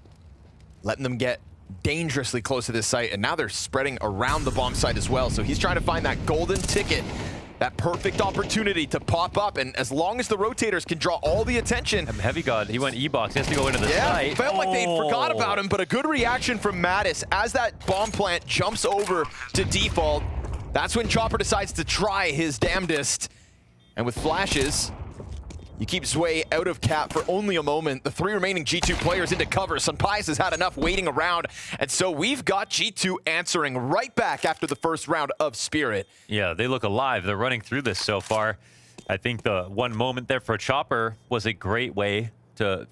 letting them get dangerously close to this site, and now they're spreading around the bomb site as well. So he's trying to find that golden ticket, that perfect opportunity to pop up, and as long as the rotators can draw all the attention. Heavy God, he went E-box, he has to go into the site. Felt like they forgot about him, but a good reaction from Natus as that bomb plant jumps over to default. That's when Chopper decides to try his damnedest. And with flashes, you keep Zwei out of cap for only a moment. The 3 remaining G2 players into cover. Sunpias has had enough waiting around. And so we've got G2 answering right back after the first round of Spirit. Yeah, they look alive. They're running through this so far. I think the one moment there for Chopper was a great way to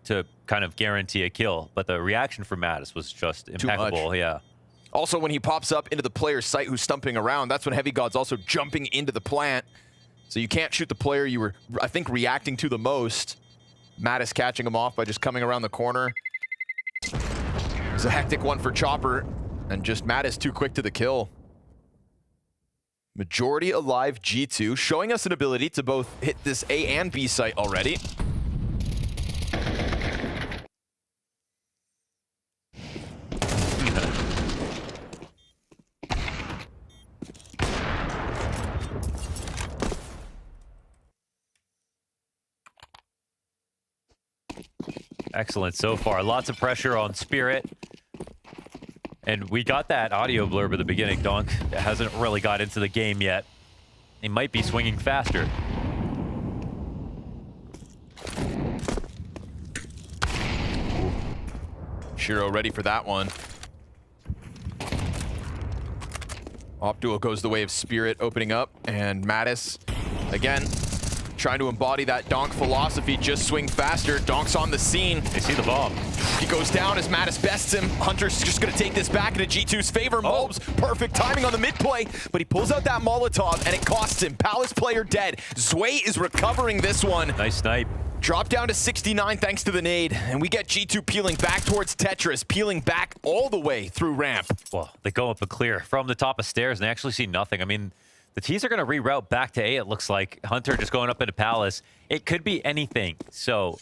kind of guarantee a kill. But the reaction from Natus was just impeccable. Yeah. Also, when he pops up into the player's site who's stumping around, that's when Heavy God's also jumping into the plant. So you can't shoot the player you were, I think, reacting to the most. Natus catching him off by just coming around the corner. It's a hectic one for Chopper, and just Natus too quick to the kill. Majority alive G2, showing us an ability to both hit this A and B site already. Excellent so far. Lots of pressure on Spirit. And we got that audio blurb at the beginning. Donk hasn't really got into the game yet. He might be swinging faster. Shiro ready for that one. Opduo goes the way of Spirit, opening up, and Natus, again, trying to embody that Donk philosophy, just swing faster. Donk's on the scene. They see the bomb. He goes down as Natus bests him. Hunter's just gonna take this back into G2's favor. Mobs, perfect timing on the mid play, but he pulls out that Molotov and it costs him. Palace player dead. Zwei is recovering this one. Nice snipe. Drop down to 69 thanks to the nade, and we get G2 peeling back towards Tetris, peeling back all the way through ramp. Well, they go up and clear from the top of stairs, and they actually see nothing. I mean, the T's are going to reroute back to A, it looks like. Hunter just going up into Palace. It could be anything, so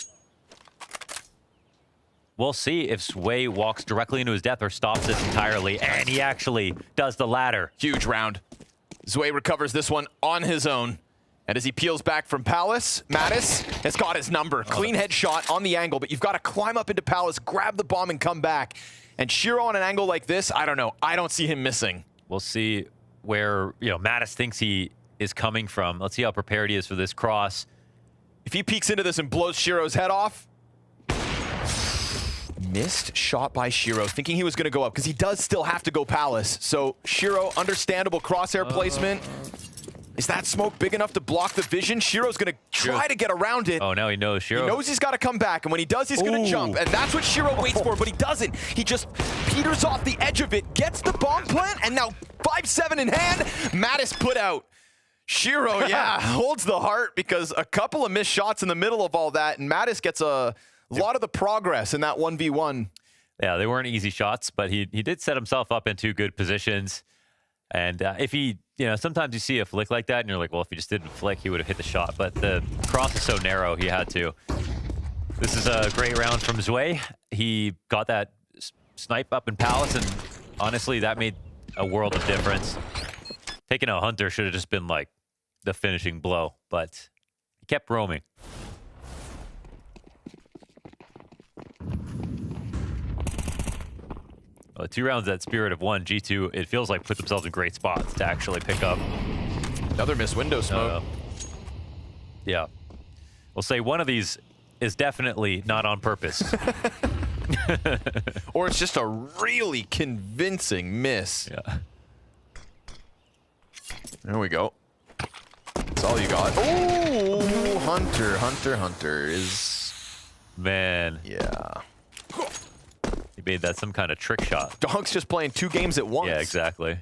we'll see if Zwei walks directly into his death or stops this entirely, and he actually does the latter. Huge round. Zwei recovers this one on his own. And as he peels back from Palace, Natus has got his number. Clean headshot on the angle, but you've got to climb up into Palace, grab the bomb, and come back. And Shiro on an angle like this, I don't know. I don't see him missing. We'll see where, Natus thinks he is coming from. Let's see how prepared he is for this cross. If he peeks into this and blows Shiro's head off. Missed shot by Shiro, thinking he was going to go up, because he does still have to go Palace. So Shiro, understandable crosshair placement. Is that smoke big enough to block the vision? Shiro's going to try to get around it. Oh, now he knows. Shiro. He knows he's got to come back, and when he does, he's going to jump. And that's what Shiro waits for, but he doesn't. He just peters off the edge of it, gets the bomb plant, and now 5-7 in hand. Natus put out. Shiro, yeah, holds the heart because a couple of missed shots in the middle of all that, and Natus gets a lot of the progress in that 1v1. Yeah, they weren't easy shots, but he did set himself up in 2 good positions. And if he, sometimes you see a flick like that and you're like, well, if he just didn't flick, he would have hit the shot. But the cross is so narrow, he had to. This is a great round from Zwei. He got that snipe up in Palace, and honestly, that made a world of difference. Taking out Hunter should have just been like the finishing blow, but he kept roaming. 2 rounds that Spirit have won. G2, it feels like, put themselves in great spots to actually pick up. Another missed window smoke. Yeah. We'll say one of these is definitely not on purpose. Or it's just a really convincing miss. Yeah. There we go. That's all you got. Oh, Hunter is... Man. Yeah. He made that some kind of trick shot. Donk's just playing 2 games at once. Yeah, exactly.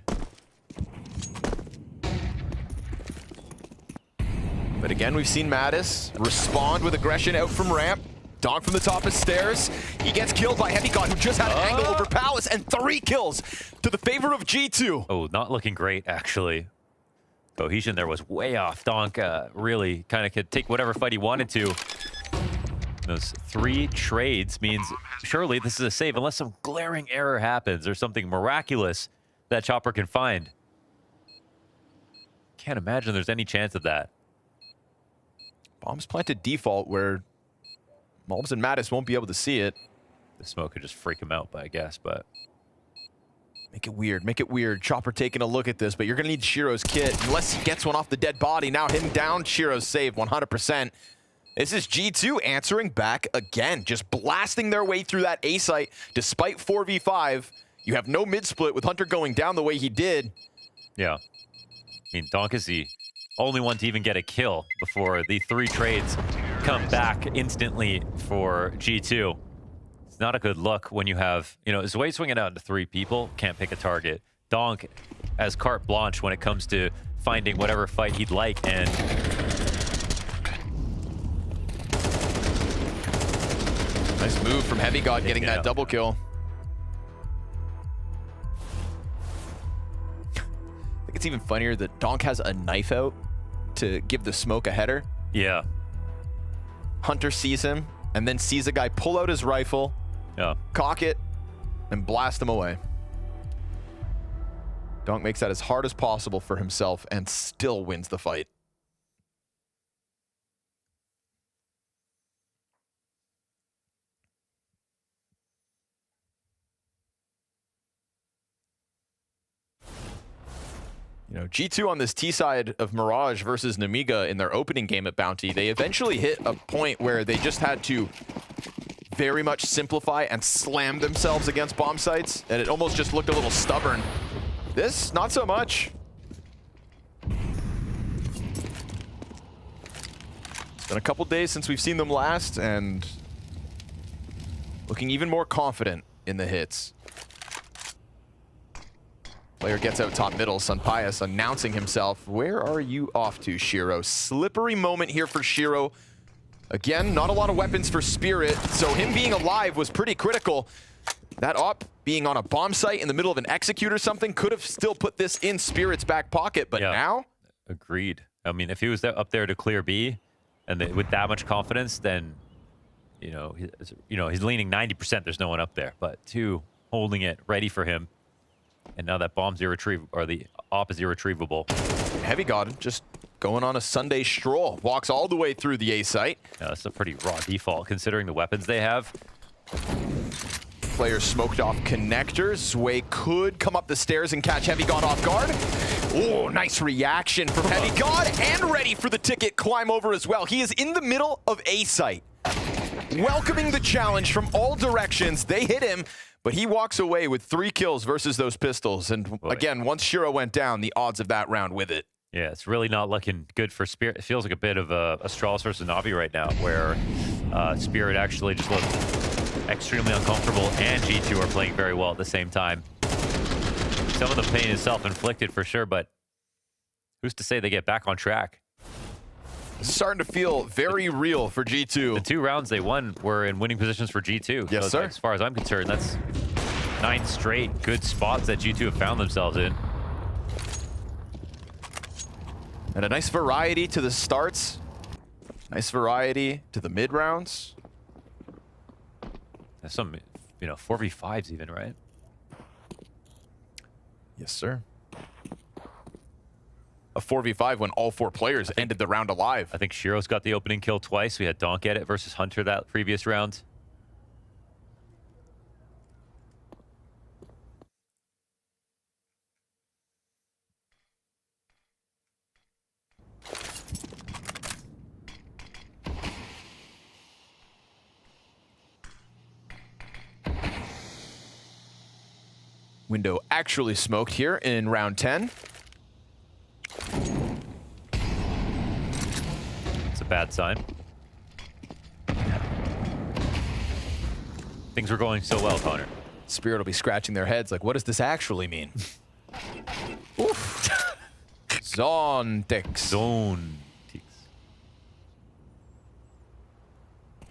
But again, we've seen Natus respond with aggression out from ramp. Donk from the top of stairs. He gets killed by Heavy God, who just had an angle over Palace, and 3 kills to the favor of G2. Oh, not looking great, actually. Cohesion there was way off. Donk really kind of could take whatever fight he wanted to. Those 3 trades means surely this is a save unless some glaring error happens or something miraculous that Chopper can find. Can't imagine there's any chance of that. Bombs planted default where Malbs and Natus won't be able to see it. The smoke could just freak him out, I guess, but... Make it weird, make it weird. Chopper taking a look at this, but you're going to need Shiro's kit. Unless he gets one off the dead body. Now him down, Shiro's saved 100%. This is G2 answering back again. Just blasting their way through that A site despite 4v5. You have no mid-split with Hunter going down the way he did. Yeah. I mean, Donk is the only one to even get a kill before the 3 trades come back instantly for G2. It's not a good look when you have, you know, Zwei swinging out into 3 people, can't pick a target. Donk has carte blanche when it comes to finding whatever fight he'd like, and nice move from Heavy God getting that double kill. I think it's even funnier that Donk has a knife out to give the smoke a header. Yeah. Hunter sees him and then sees a guy pull out his rifle, cock it, and blast him away. Donk makes that as hard as possible for himself and still wins the fight. You know, G2 on this T side of Mirage versus Namiga in their opening game at Bounty, they eventually hit a point where they just had to very much simplify and slam themselves against bomb sites, and it almost just looked a little stubborn. This, not so much. It's been a couple days since we've seen them last, and looking even more confident in the hits. Player gets out top middle, Sunpius announcing himself. Where are you off to, Shiro? Slippery moment here for Shiro. Again, not a lot of weapons for Spirit, so him being alive was pretty critical. That op being on a bomb site in the middle of an execute or something could have still put this in Spirit's back pocket, but now? Agreed. I mean, if he was up there to clear B, and with that much confidence, then, you know, he's leaning 90%, there's no one up there, but 2, holding it, ready for him. And now that bomb's irretrievable, or the op is irretrievable. Heavy God just going on a Sunday stroll. Walks all the way through the A site. Yeah, that's a pretty raw default considering the weapons they have. Players smoked off connectors. Zwei could come up the stairs and catch Heavy God off guard. Oh, nice reaction from Heavy God, and ready for the ticket climb over as well. He is in the middle of A site. Welcoming the challenge from all directions. They hit him, but he walks away with 3 kills versus those pistols. And again, once Shiro went down, the odds of that round with it. Yeah, it's really not looking good for Spirit. It feels like a bit of a Astralis versus NAVI right now, where Spirit actually just looked extremely uncomfortable, and G2 are playing very well at the same time. Some of the pain is self-inflicted for sure, but who's to say they get back on track? It's starting to feel very real for G2. The 2 rounds they won were in winning positions for G2. Yes, so sir. As far as I'm concerned, that's 9 straight good spots that G2 have found themselves in. And a nice variety to the starts. Nice variety to the mid rounds. There's some, 4v5s even, right? Yes, sir. A 4v5 when all 4 players ended the round alive. I think Shiro's got the opening kill twice. We had Donk get it versus Hunter that previous round. Window actually smoked here in round 10. It's a bad sign. Things were going so well, Connor. Spirit will be scratching their heads like, what does this actually mean? Oof. Zontex.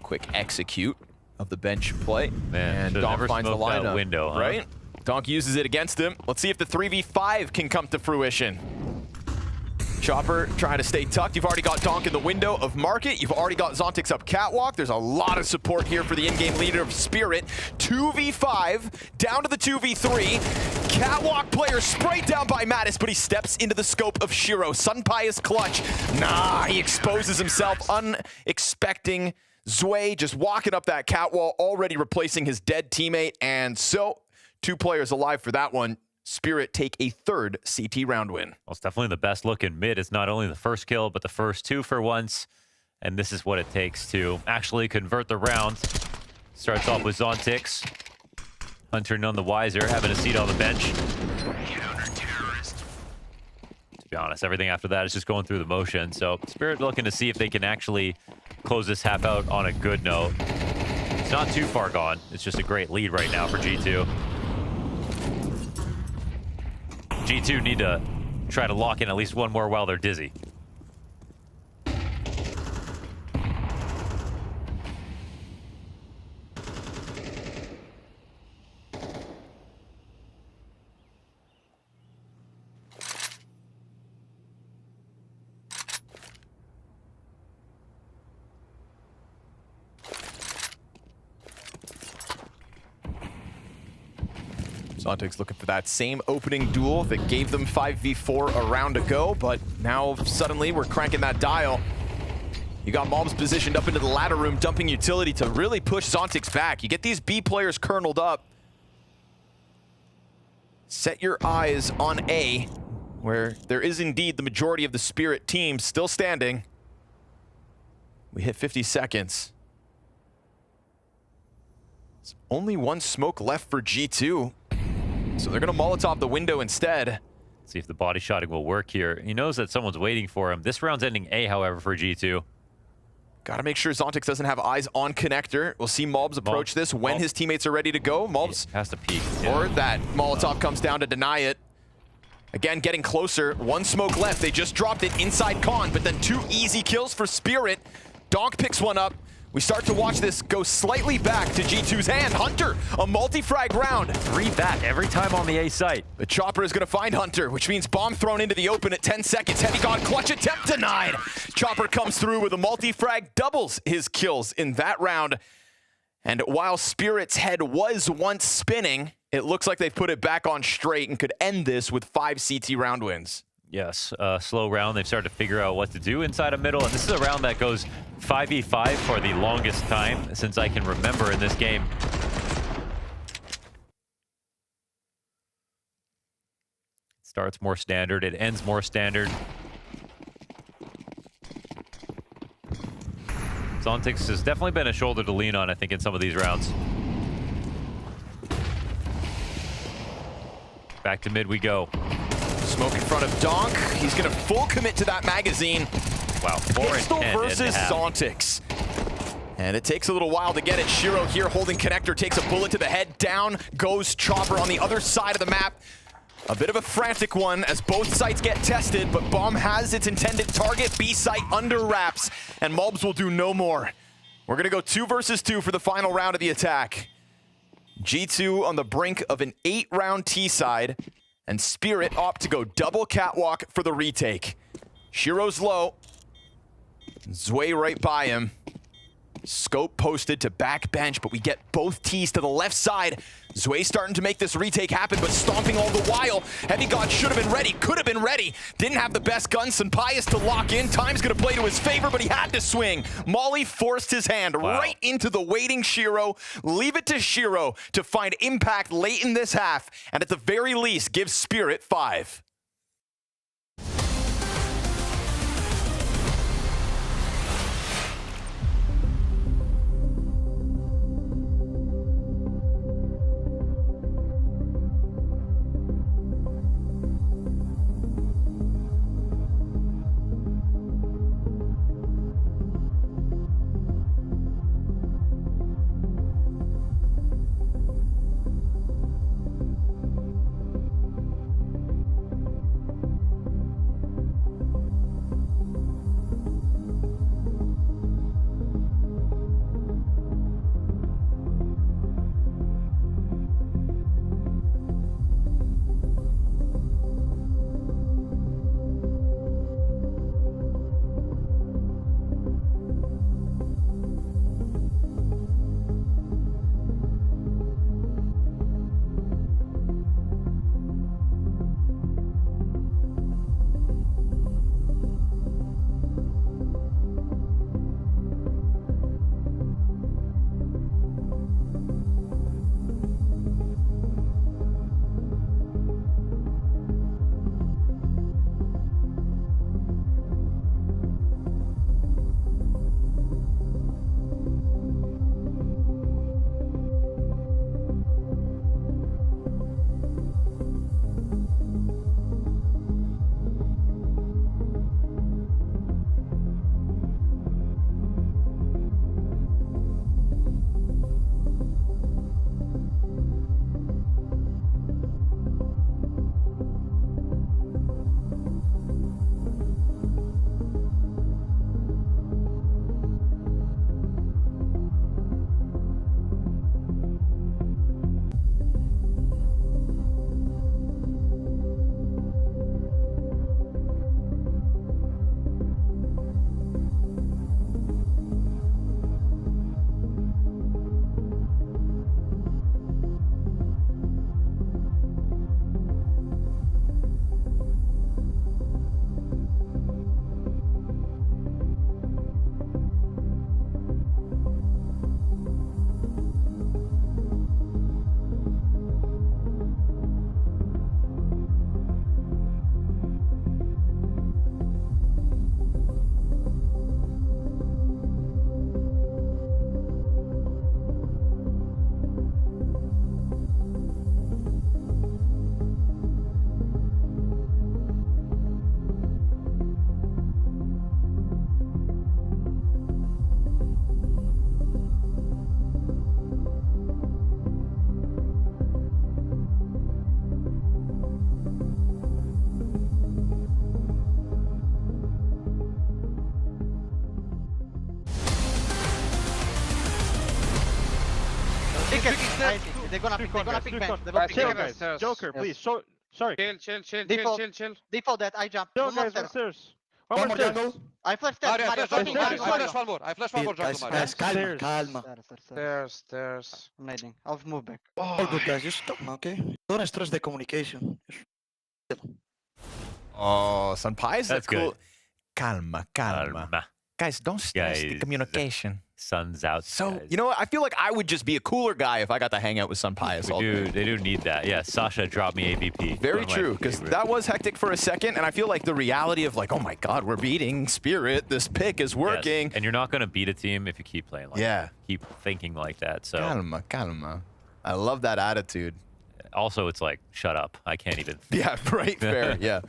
Quick execute of the bench play. Man, and Donk finds the lineup. Window, huh? Right? Donk uses it against him. Let's see if the 3v5 can come to fruition. Chopper trying to stay tucked. You've already got Donk in the window of market. You've already got Zontix up catwalk. There's a lot of support here for the in-game leader of Spirit. 2v5, down to the 2v3. Catwalk player sprayed down by Natus, but he steps into the scope of Shiro. Sunpious clutch. Nah, he exposes himself, unexpecting Zwei just walking up that catwall, already replacing his dead teammate. And so, 2 players alive for that one. Spirit take a 3rd CT round win. Well, it's definitely the best look in mid. It's not only the first kill, but the first 2 for once. And this is what it takes to actually convert the round. Starts off with Zontix. Hunter none the wiser, having a seat on the bench. To be honest, everything after that is just going through the motion. So Spirit looking to see if they can actually close this half out on a good note. It's not too far gone. It's just a great lead right now for G2. G2 need to try to lock in at least one more while they're dizzy. Zontix looking for that same opening duel that gave them 5v4 a round ago, but now suddenly we're cranking that dial. You got Mobs positioned up into the ladder room, dumping utility to really push Zontix back. You get these B players kerneled up. Set your eyes on A, where there is indeed the majority of the Spirit team still standing. We hit 50 seconds. There's only 1 smoke left for G2. So they're going to Molotov the window instead. See if the body shotting will work here. He knows that someone's waiting for him. This round's ending A, however, for G2. Got to make sure Zontix doesn't have eyes on connector. We'll see Mobs approach this when his teammates are ready to go. Mobs has to peek. Or that Molotov comes down to deny it. Again, getting closer. 1 smoke left. They just dropped it inside Con, but then 2 easy kills for Spirit. Donk picks one up. We start to watch this go slightly back to G2's hand. Hunter, a multi-frag round. 3 back every time on the A site. The Chopper is going to find Hunter, which means bomb thrown into the open at 10 seconds. Heavy God clutch attempt denied. Chopper comes through with a multi-frag, doubles his kills in that round. And while Spirit's head was once spinning, it looks like they've put it back on straight and could end this with 5 CT round wins. Yes, slow round. They've started to figure out what to do inside a middle, and this is a round that goes 5v5 for the longest time since I can remember in this game. It starts more standard, it ends more standard. Zontix has definitely been a shoulder to lean on, I think, in some of these rounds. Back to mid we go. Smoke in front of Donk. He's going to full commit to that magazine. Wow, 4 Pistol and 10 versus Zontix. And it takes a little while to get it. Shiro here holding connector, takes a bullet to the head. Down goes Chopper on the other side of the map. A bit of a frantic one as both sites get tested, but Bomb has its intended target. B site under wraps, and Mobs will do no more. We're going to go 2 versus 2 for the final round of the attack. G2 on the brink of an 8-round T side. And Spirit opt to go double catwalk for the retake. Shiro's low. Zwei right by him. Scope posted to back bench, but we get both T's to the left side. Zwei starting to make this retake happen, but stomping all the while. Heavy God should have been ready, could have been ready. Didn't have the best gun. Sunpious to lock in. Time's gonna play to his favor, but he had to swing. Molly forced his hand right into the waiting Shiro. Leave it to Shiro to find impact late in this half, and at the very least, give Spirit 5. They're gonna pick bench. They're gonna pick Chill, bench. guys. Joker, please. Sorry. Chill. Default that, I jump. Chill, One more guys. stairs. Stairs. One more stairs. I flash stairs. Mario, fucking Mario. I flash one more jungle, Mario. Calma. Stairs. I'm nading. I'll move back. All good, guys. Just calma, okay? Don't stress the communication. Oh, Sunpies. That's cool. good. Calma. Guys, don't stress the communication. Sun's out. So, guys. you know what? I feel like I would just be a cooler guy if I got to hang out with Sunpies all day. They do need that. Yeah, Sasha dropped me AVP. Very true, because that was hectic for a second, and I feel like the reality of like, oh my god, we're beating Spirit, this pick is working. Yes. And you're not going to beat a team if you keep playing like that. Keep thinking like that. So Calma. I love that attitude. Also, it's like, shut up. I can't even. Yeah, right, fair, yeah.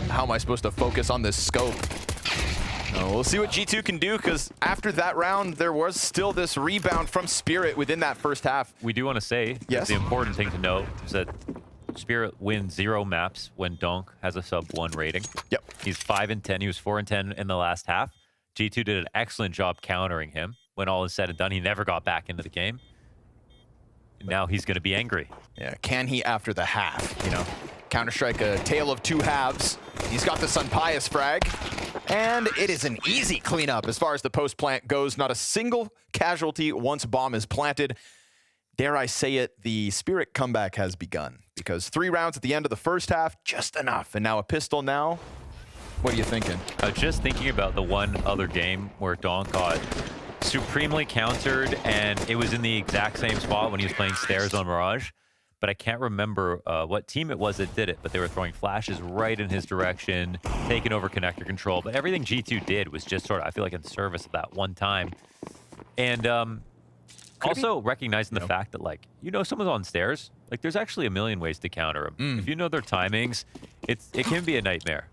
How am I supposed to focus on this scope? We'll see what G2 can do, because after that round, there was still this rebound from Spirit within that first half. We do want to say, the important thing to note is that Spirit wins 0 maps when Donk has a sub-1 rating. Yep. He's 5 and 10. He was 4 and 10 in the last half. G2 did an excellent job countering him. When all is said and done, he never got back into the game. Now he's going to be angry. Yeah, can he after the half, you know? Counter-Strike, a tale of 2 halves. He's got the Sunpius frag, and it is an easy cleanup as far as the post-plant goes. Not a single casualty once bomb is planted. Dare I say it, the Spirit comeback has begun, because 3 rounds at the end of the first half, just enough. And now a pistol now. What are you thinking? Just thinking about the one other game where Donk got supremely countered, and it was in the exact same spot when he was playing Stairs on Mirage. But I can't remember what team it was that did it, but they were throwing flashes right in his direction, taking over connector control. But everything G2 did was just sort of, I feel like, in service of that one time. And also recognizing the fact that, like, someone's on Stairs, like, there's actually a million ways to counter them. If you know their timings, it can be a nightmare.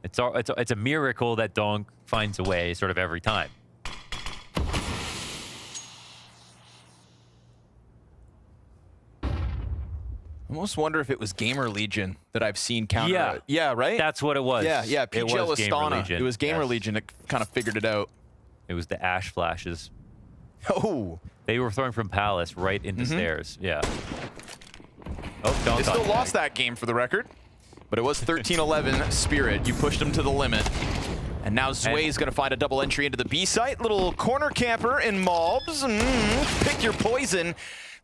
It's a miracle that Donk finds a way sort of every time. I almost wonder if it was Gamer Legion that I've seen counter. Yeah. Yeah, right? That's what it was. Yeah, PGL was Gamer Astana. Legion. It was Gamer Legion that kind of figured it out. It was the Ash flashes. Oh. They were throwing from Palace right into Stairs. Yeah. Oh, Donk They still lost that game for the record, but it was 13-11 Spirit. You pushed them to the limit. And now Zway's going to find a double entry into the B site. Little corner camper in Mobs. Pick your poison.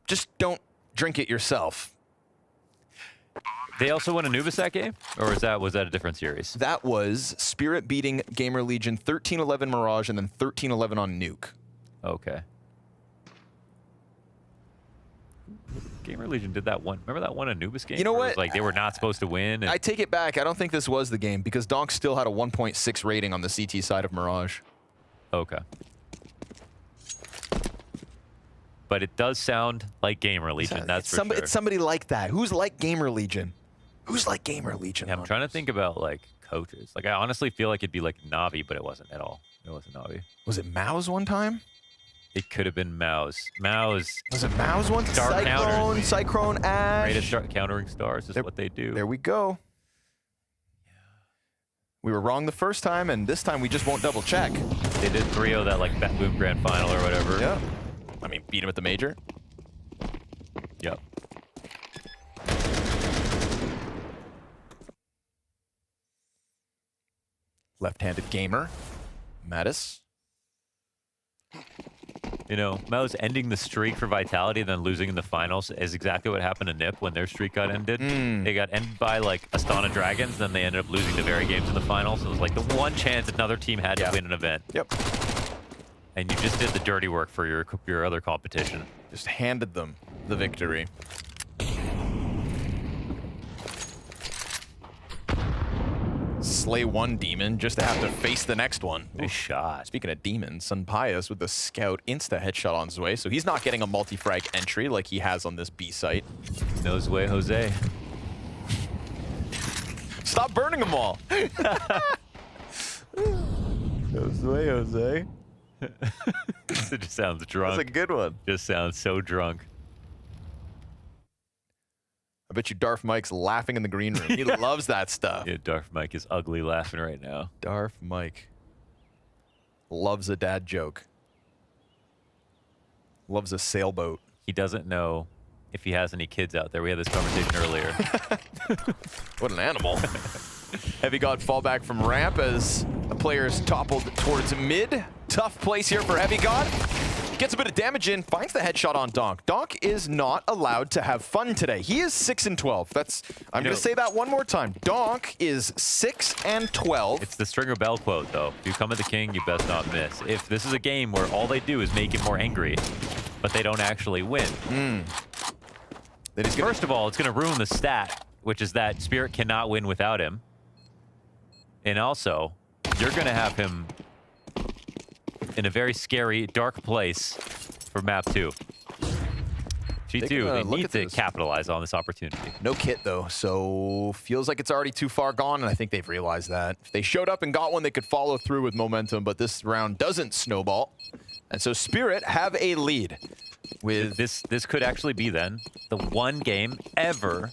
Just don't drink it yourself. They also won Anubis that game? Or was that a different series? That was Spirit beating Gamer Legion 13-11 Mirage and then 13-11 on Nuke. Okay. Gamer Legion did that one. Remember that one Anubis game? You know where what? It was like they were not supposed to win. And I take it back. I don't think this was the game because Donk still had a 1.6 rating on the CT side of Mirage. Okay. But it does sound like Gamer Legion, that's for sure. It's somebody like that. Who's like Gamer Legion? Who's like Gamer Legion? Yeah, I'm trying to think about like coaches. Like I honestly feel like it'd be like Navi, but it wasn't at all. It wasn't Navi. Was it Mao's one time? It could have been Mao's. Mao's. Was it Mao's one? Star counters. Cyclone, Ash. Greatest start countering stars is what they do. There we go. We were wrong the first time, and this time we just won't double check. They did 3-0 that like Boom Grand Final or whatever. Yeah. I mean, beat him at the major. Yep. Left-handed gamer, Natus. You know, Mao's ending the streak for Vitality and then losing in the finals is exactly what happened to NiP when their streak got ended. They got ended by like Astana Dragons, then they ended up losing the very games in the finals. It was like the one chance another team had to win an event. Yep. And you just did the dirty work for your other competition. Just handed them the victory. Slay one demon just to have to face the next one. Nice shot. Speaking of demons, Sunpius with the scout insta headshot on Zwei, so he's not getting a multi-frag entry like he has on this B site. No Zwei, Jose. Stop burning them all. No Zwei, Jose. It just sounds drunk. That's a good one. Just sounds so drunk. I bet you Darth Mike's laughing in the green room. He loves that stuff. Yeah, Darth Mike is ugly laughing right now. Darth Mike loves a dad joke. Loves a sailboat. he doesn't know if he has any kids out there. We had this conversation earlier. What an animal. Heavy God fall back from ramp as the player is toppled towards mid. Tough place here for Heavy God. Gets a bit of damage in, finds the headshot on Donk. Donk is not allowed to have fun today. He is 6-12. I'm going to say that one more time. Donk is 6-12. It's the Stringer Bell quote, though. If you come at the king, you best not miss. If this is a game where all they do is make him more angry, but they don't actually win. First of all, it's going to ruin the stat, which is that Spirit cannot win without him. And also, you're going to have him in a very scary, dark place for map 2. G2, they need to capitalize on this opportunity. No kit, though, so feels like it's already too far gone, and I think they've realized that. If they showed up and got one, they could follow through with momentum, but this round doesn't snowball. And so Spirit have a lead. With this could actually be, then, the one game ever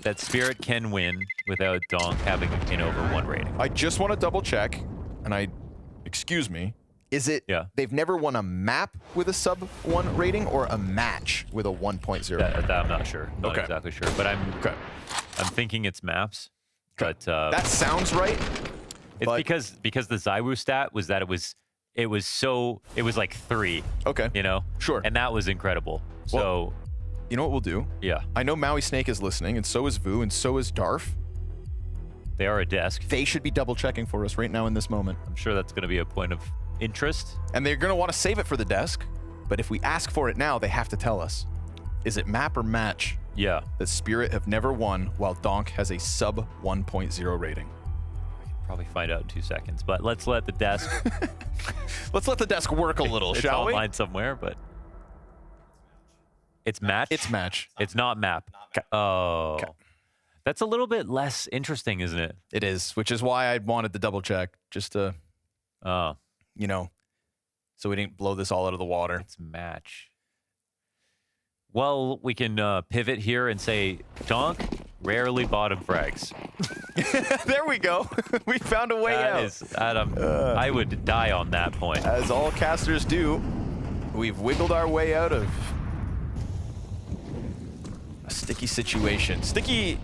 that Spirit can win without Donk having an over 1 rating. I just want to double check, and excuse me, is it they've never won a map with a sub 1 rating or a match with a 1.0? That I'm not sure. Not exactly sure, but I'm thinking it's maps. But that sounds right. It's because the Zywoo stat was that it was like 3. Okay. You know? Sure. And that was incredible. Well, so you know what we'll do? Yeah. I know Maui Snake is listening, and so is Vu, and so is Darf. They are a desk. They should be double checking for us right now in this moment. I'm sure that's going to be a point of interest. And they're going to want to save it for the desk, but if we ask for it now, they have to tell us. Is it map or match? Yeah. That Spirit have never won while Donk has a sub 1.0 rating. Probably find out in 2 seconds, but let's let the desk let's let the desk work a little, shall we? It's online somewhere, but it's match. It's match. It's not map. Oh, that's a little bit less interesting, isn't it? It is, which is why I wanted to double check, just to, you know, so we didn't blow this all out of the water. It's match. Well, we can pivot here and say Donk rarely bottom frags. There we go. We found a way out. Adam, I would die on that point. As all casters do, we've wiggled our way out of a sticky situation. Sticky,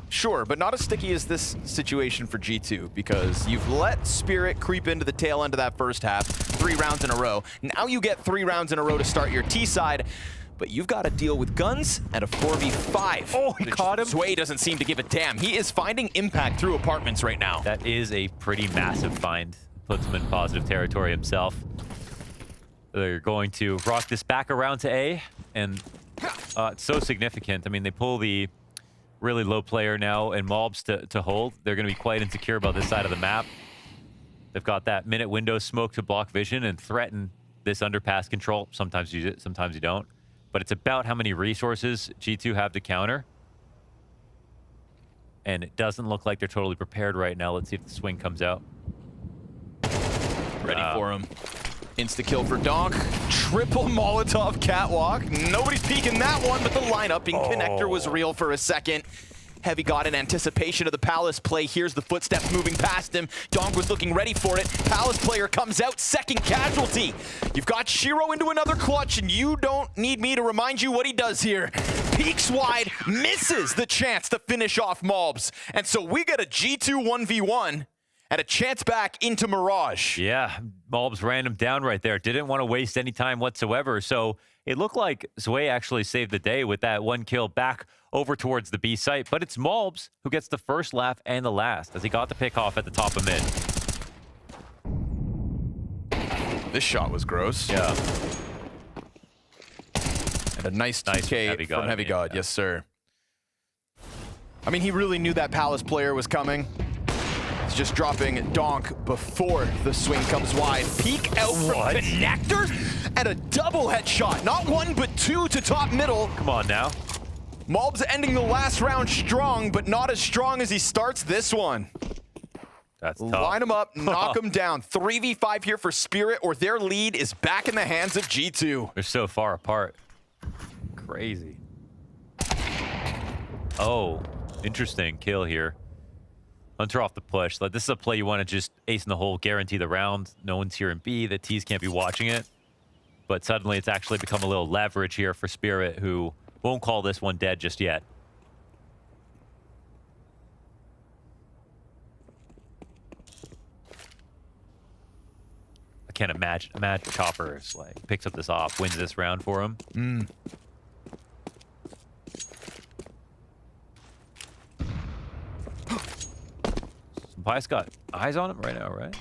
sure, but not as sticky as this situation for G2, because you've let Spirit creep into the tail end of that first half, 3 rounds in a row. Now you get 3 rounds in a row to start your T side. But you've got to deal with guns and a 4v5. Oh, he caught him. Sway doesn't seem to give a damn. He is finding impact through apartments right now. That is a pretty massive find. Puts him in positive territory himself. They're going to rock this back around to A, and it's so significant. I mean, they pull the really low player now and mobs to hold. They're going to be quite insecure about this side of the map. They've got that minute window smoke to block vision and threaten this underpass control. Sometimes you use it, sometimes you don't. But it's about how many resources G2 have to counter. And it doesn't look like they're totally prepared right now. Let's see if the swing comes out. Ready for him. Insta-kill for Donk. Triple Molotov catwalk. Nobody's peeking that one, but the lineup in connector was real for a second. Heavy got in anticipation of the Palace play. Here's the footsteps moving past him. Donk was looking ready for it. Palace player comes out, second casualty. You've got Shiro into another clutch, and you don't need me to remind you what he does here. Peeks wide, misses the chance to finish off Mobs. And so we get a G2 1v1 and a chance back into Mirage. Yeah, Mobs ran him down right there. Didn't want to waste any time whatsoever. So it looked like Sway actually saved the day with that 1 kill back over towards the B site. But it's Mobs who gets the first laugh and the last, as he got the pick off at the top of mid. This shot was gross. Yeah. And a nice TK from Heavy God. Yes, sir. I mean, he really knew that Palace player was coming. He's just dropping Donk before the swing comes wide. Peek out from connector and a double headshot. Not 1, but 2 to top middle. Come on now. Mobs ending the last round strong, but not as strong as he starts this one. That's tough. Line him up, knock him down. 3v5 here for Spirit, or their lead is back in the hands of G2. They're so far apart. Crazy. Oh, interesting kill here. Hunter off the push. Like, this is a play you want to just ace in the hole, guarantee the round. No one's here in B. The T's can't be watching it. but suddenly it's actually become a little leverage here for Spirit, who won't call this one dead just yet. I can't imagine Chopper is like picks up this off, wins this round for him. Pius got eyes on him right now, right?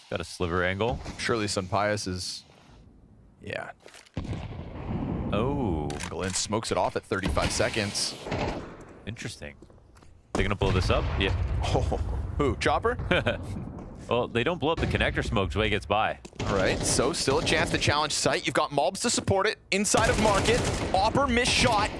Got a sliver angle. Surely Pius is... Yeah. Oh. Glenn smokes it off at 35 seconds. Interesting. They're gonna blow this up? Yeah. Oh, who? Chopper? Well, they don't blow up the connector smoke till he gets by. All right, so still a chance to challenge site. You've got Mobs to support it inside of market. Opper missed shot.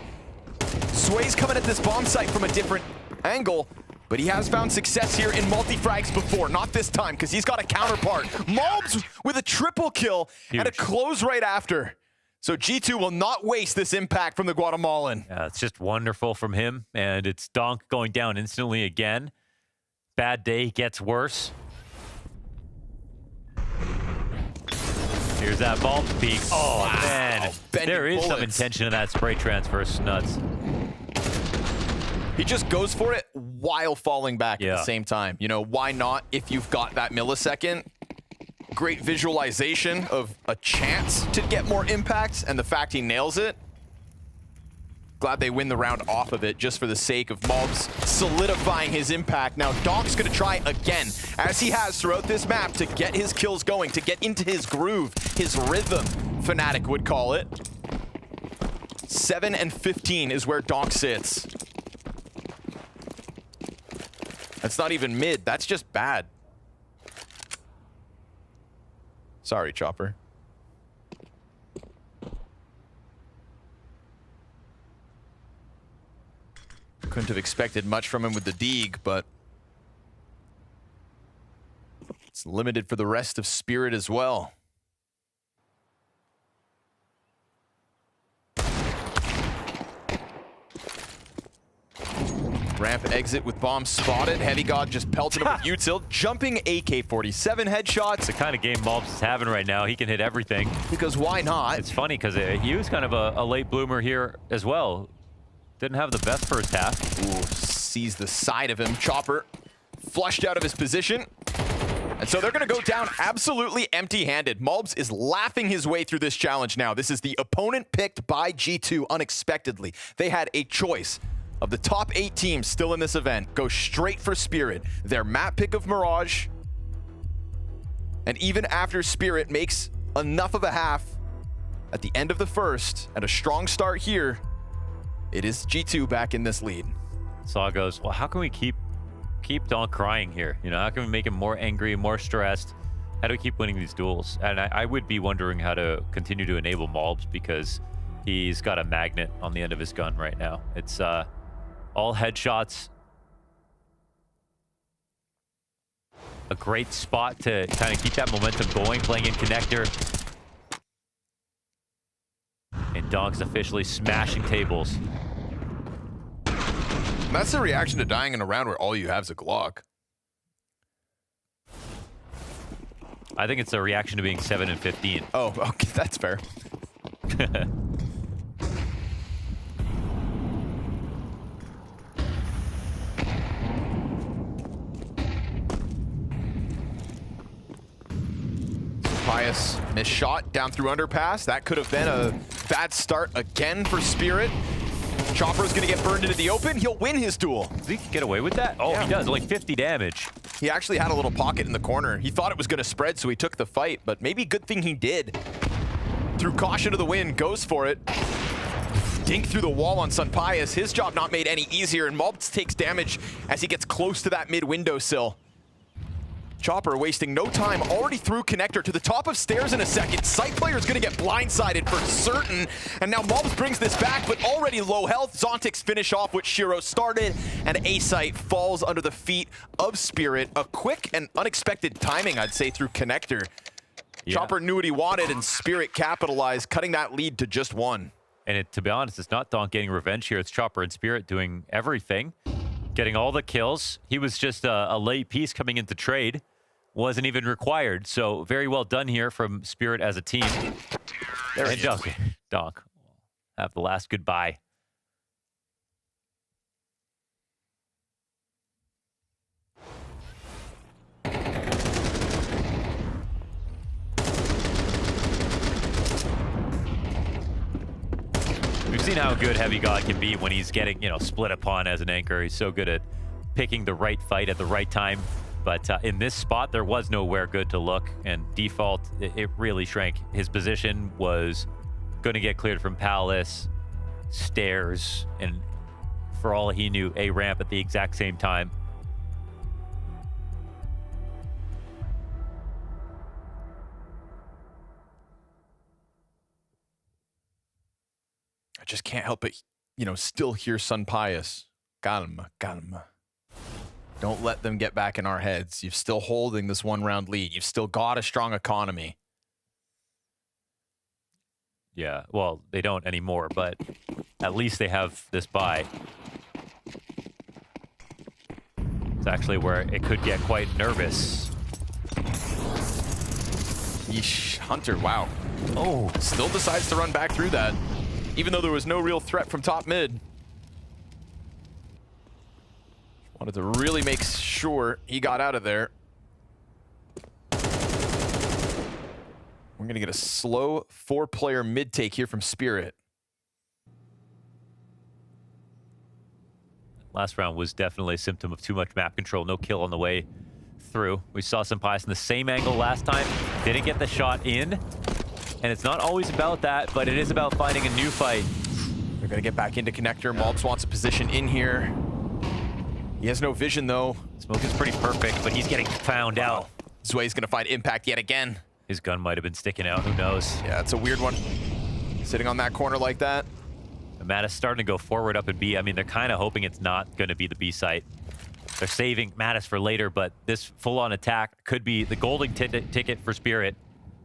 Sway's coming at this bomb site from a different angle, but he has found success here in multi-frags before. Not this time, because he's got a counterpart. Mobs with a triple kill and a close right after. So G2 will not waste this impact from the Guatemalan. Yeah, it's just wonderful from him, and it's Donk going down instantly again. Bad day gets worse. Here's that vault peak. Oh, wow. Man. There is some intention in that spray transfer. It's nuts. He just goes for it while falling back at the same time. You know, why not if you've got that millisecond? Great visualization of a chance to get more impact, and the fact he nails it. Glad they win the round off of it just for the sake of Mobs solidifying his impact. Now Donk's gonna try again, as he has throughout this map, to get his kills going, to get into his groove, his rhythm, Fnatic would call it. 7 and 15 is where Donk sits. That's not even mid, that's just bad. Sorry, Chopper. Couldn't have expected much from him with the Deeg, but it's limited for the rest of Spirit as well. Ramp exit with bomb spotted. Heavy God just pelted him with util. Jumping AK-47 headshots. The kind of game Mobs is having right now. He can hit everything. Because why not? It's funny because he was kind of a late bloomer here as well. Didn't have the best first half. Ooh, sees the side of him. Chopper flushed out of his position. And so they're going to go down absolutely empty-handed. Mobs is laughing his way through this challenge now. This is the opponent picked by G2 unexpectedly. They had a choice of the top 8 teams still in this event. Go straight for Spirit. Their map pick of Mirage. And even after Spirit makes enough of a half at the end of the first, and a strong start here, it is G2 back in this lead. Saw goes, well, how can we keep Donk crying here? You know, how can we make him more angry, more stressed? How do we keep winning these duels? And I would be wondering how to continue to enable Mobs, because he's got a magnet on the end of his gun right now. It's all headshots. A great spot to kind of keep that momentum going, playing in connector. And Donk's officially smashing tables. That's the reaction to dying in a round where all you have is a Glock. I think it's a reaction to being 7 and 15. Oh, okay, that's fair. Pius missed shot down through underpass. That could have been a bad start again for Spirit. Chopper's gonna get burned into the open. He'll win his duel. Does he get away with that? Oh, yeah. He does, like 50 damage. He actually had a little pocket in the corner. He thought it was gonna spread, so he took the fight, but maybe good thing he did. Through caution to the wind, goes for it. Dink through the wall on Pius. His job not made any easier, and Mobs takes damage as he gets close to that mid windowsill. Chopper wasting no time, already through connector to the top of stairs in a second. Site player is going to get blindsided for certain. And now Mobs brings this back, but already low health. Zontics finish off what Shiro started, and A-Site falls under the feet of Spirit. A quick and unexpected timing, I'd say, through connector. Yeah. Chopper knew what he wanted, and Spirit capitalized, cutting that lead to just 1. And to be honest, it's not Donk getting revenge here. It's Chopper and Spirit doing everything, getting all the kills. He was just a late piece coming into trade. wasn't even required. So very well done here from Spirit as a team. There and Donk have the last goodbye. We've seen how good Heavy God can be when he's getting, split upon as an anchor. He's so good at picking the right fight at the right time. But in this spot, there was nowhere good to look. And default, it really shrank. His position was going to get cleared from Palace, stairs, and for all he knew, a ramp at the exact same time. I just can't help but, still hear Sun Pius. Calma, calma. Don't let them get back in our heads. You're still holding this one-round lead. You've still got a strong economy. Yeah, well, they don't anymore, but at least they have this bye. It's actually where it could get quite nervous. Yeesh, Hunter, wow. Oh, still decides to run back through that, even though there was no real threat from top mid. Wanted to really make sure he got out of there. We're going to get a slow 4-player mid take here from Spirit. Last round was definitely a symptom of too much map control. No kill on the way through. We saw some Pius in the same angle last time. Didn't get the shot in. And it's not always about that, but it is about finding a new fight. They're going to get back into connector. Malbs wants a position in here. He has no vision, though. Smoke is pretty perfect, but he's getting found out. Zway's going to find impact yet again. His gun might have been sticking out. Who knows? Yeah, it's a weird one. Sitting on that corner like that. And Matt is starting to go forward up in B. I mean, they're kind of hoping it's not going to be the B site. They're saving Mattis for later, but this full-on attack could be the golden ticket for Spirit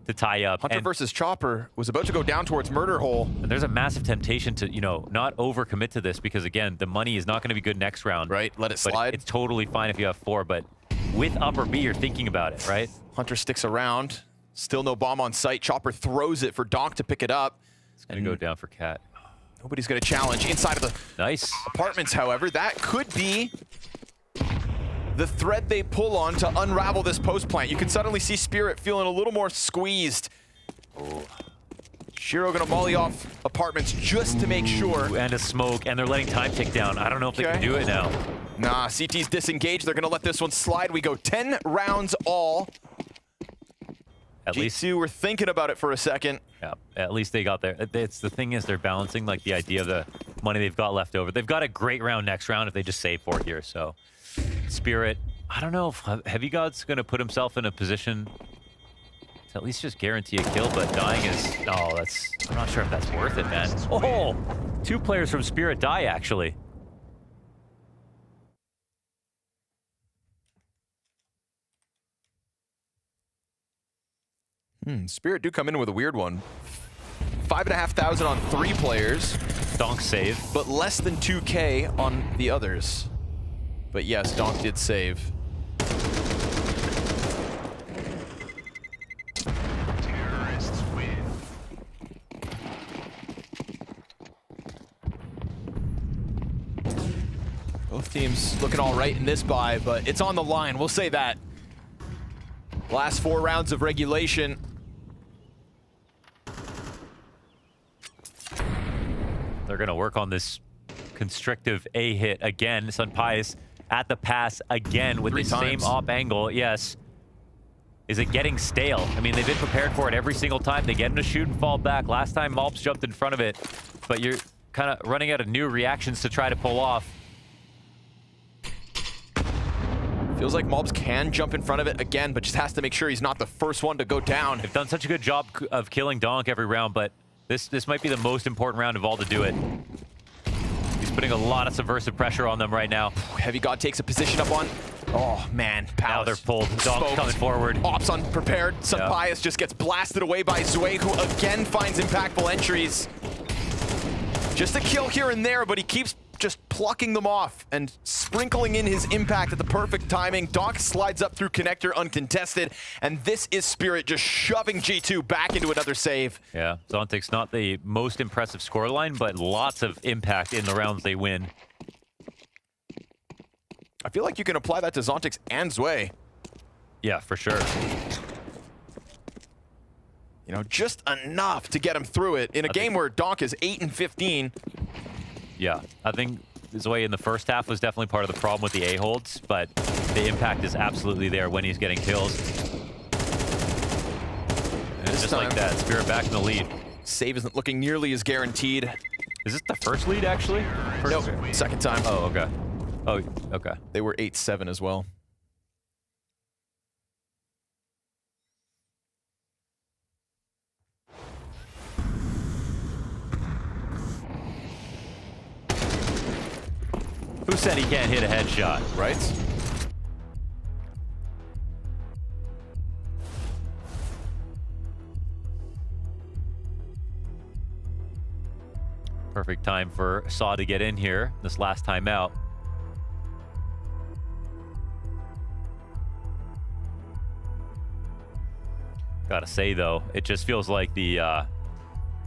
to tie up. Hunter versus Chopper was about to go down towards Murder Hole. And there's a massive temptation to, not overcommit to this because, again, the money is not going to be good next round. Right, let it slide. It's totally fine if you have 4, but with upper B, you're thinking about it, right? Hunter sticks around. Still no bomb on site. Chopper throws it for Donk to pick it up. It's going to go down for Cat. Nobody's going to challenge inside of the nice apartments, however. That could be the thread they pull on to unravel this post plant. You can suddenly see Spirit feeling a little more squeezed. Oh. Shiro gonna molly off apartments just to make sure. And a smoke, and they're letting time tick down. I don't know if they can do it now. Nah, CT's disengaged. They're gonna let this one slide. We go 10 rounds all. At least we're thinking about it for a second. Yeah, at least they got there. It's the thing is they're balancing like the idea of the money they've got left over. They've got a great round next round if they just save 4 here. So Spirit, I don't know if Heavy God's gonna put himself in a position to at least just guarantee a kill, but dying is, I'm not sure if that's worth it, man. Oh, 2 players from Spirit die actually. Spirit do come in with a weird one. 5,500 on 3 players. Donk save. But less than 2K on the others. But yes, Donk did save. Terrorists win. Both teams looking all right in this bye, but it's on the line. We'll say that. Last 4 rounds of regulation. They're going to work on this constrictive A hit again. Sun Pius at the pass again with the same op angle. Yes. Is it getting stale? I mean, they've been prepared for it every single time. They get him to shoot and fall back. Last time, Malps jumped in front of it, but you're kind of running out of new reactions to try to pull off. Feels like Malbs can jump in front of it again, but just has to make sure he's not the first one to go down. They've done such a good job of killing Donk every round, but this might be the most important round of all to do it. He's putting a lot of subversive pressure on them right now. Heavy God takes a position up on. Oh, man. Palace. Now they're pulled. Donk's coming forward. Ops unprepared. Sun Pius just gets blasted away by Zway, who again finds impactful entries. Just a kill here and there, but he keeps just plucking them off and sprinkling in his impact at the perfect timing. Donk slides up through connector uncontested, and this is Spirit just shoving G2 back into another save. Yeah, Zontic's not the most impressive scoreline, but lots of impact in the rounds they win. I feel like you can apply that to Zontix and Zwei. Yeah, for sure. You know, just enough to get him through it in a game where Donk is 8 and 15. Yeah, I think Zwei in the first half was definitely part of the problem with the A-holds, but the impact is absolutely there when he's getting kills. And it's just like that, Spirit back in the lead. Save isn't looking nearly as guaranteed. Is this the first lead, actually? Nope, second time. Oh, okay. Oh, okay. They were 8-7 as well. Who said he can't hit a headshot, right? Perfect time for Saw to get in here this last time out. Gotta say though, it just feels like the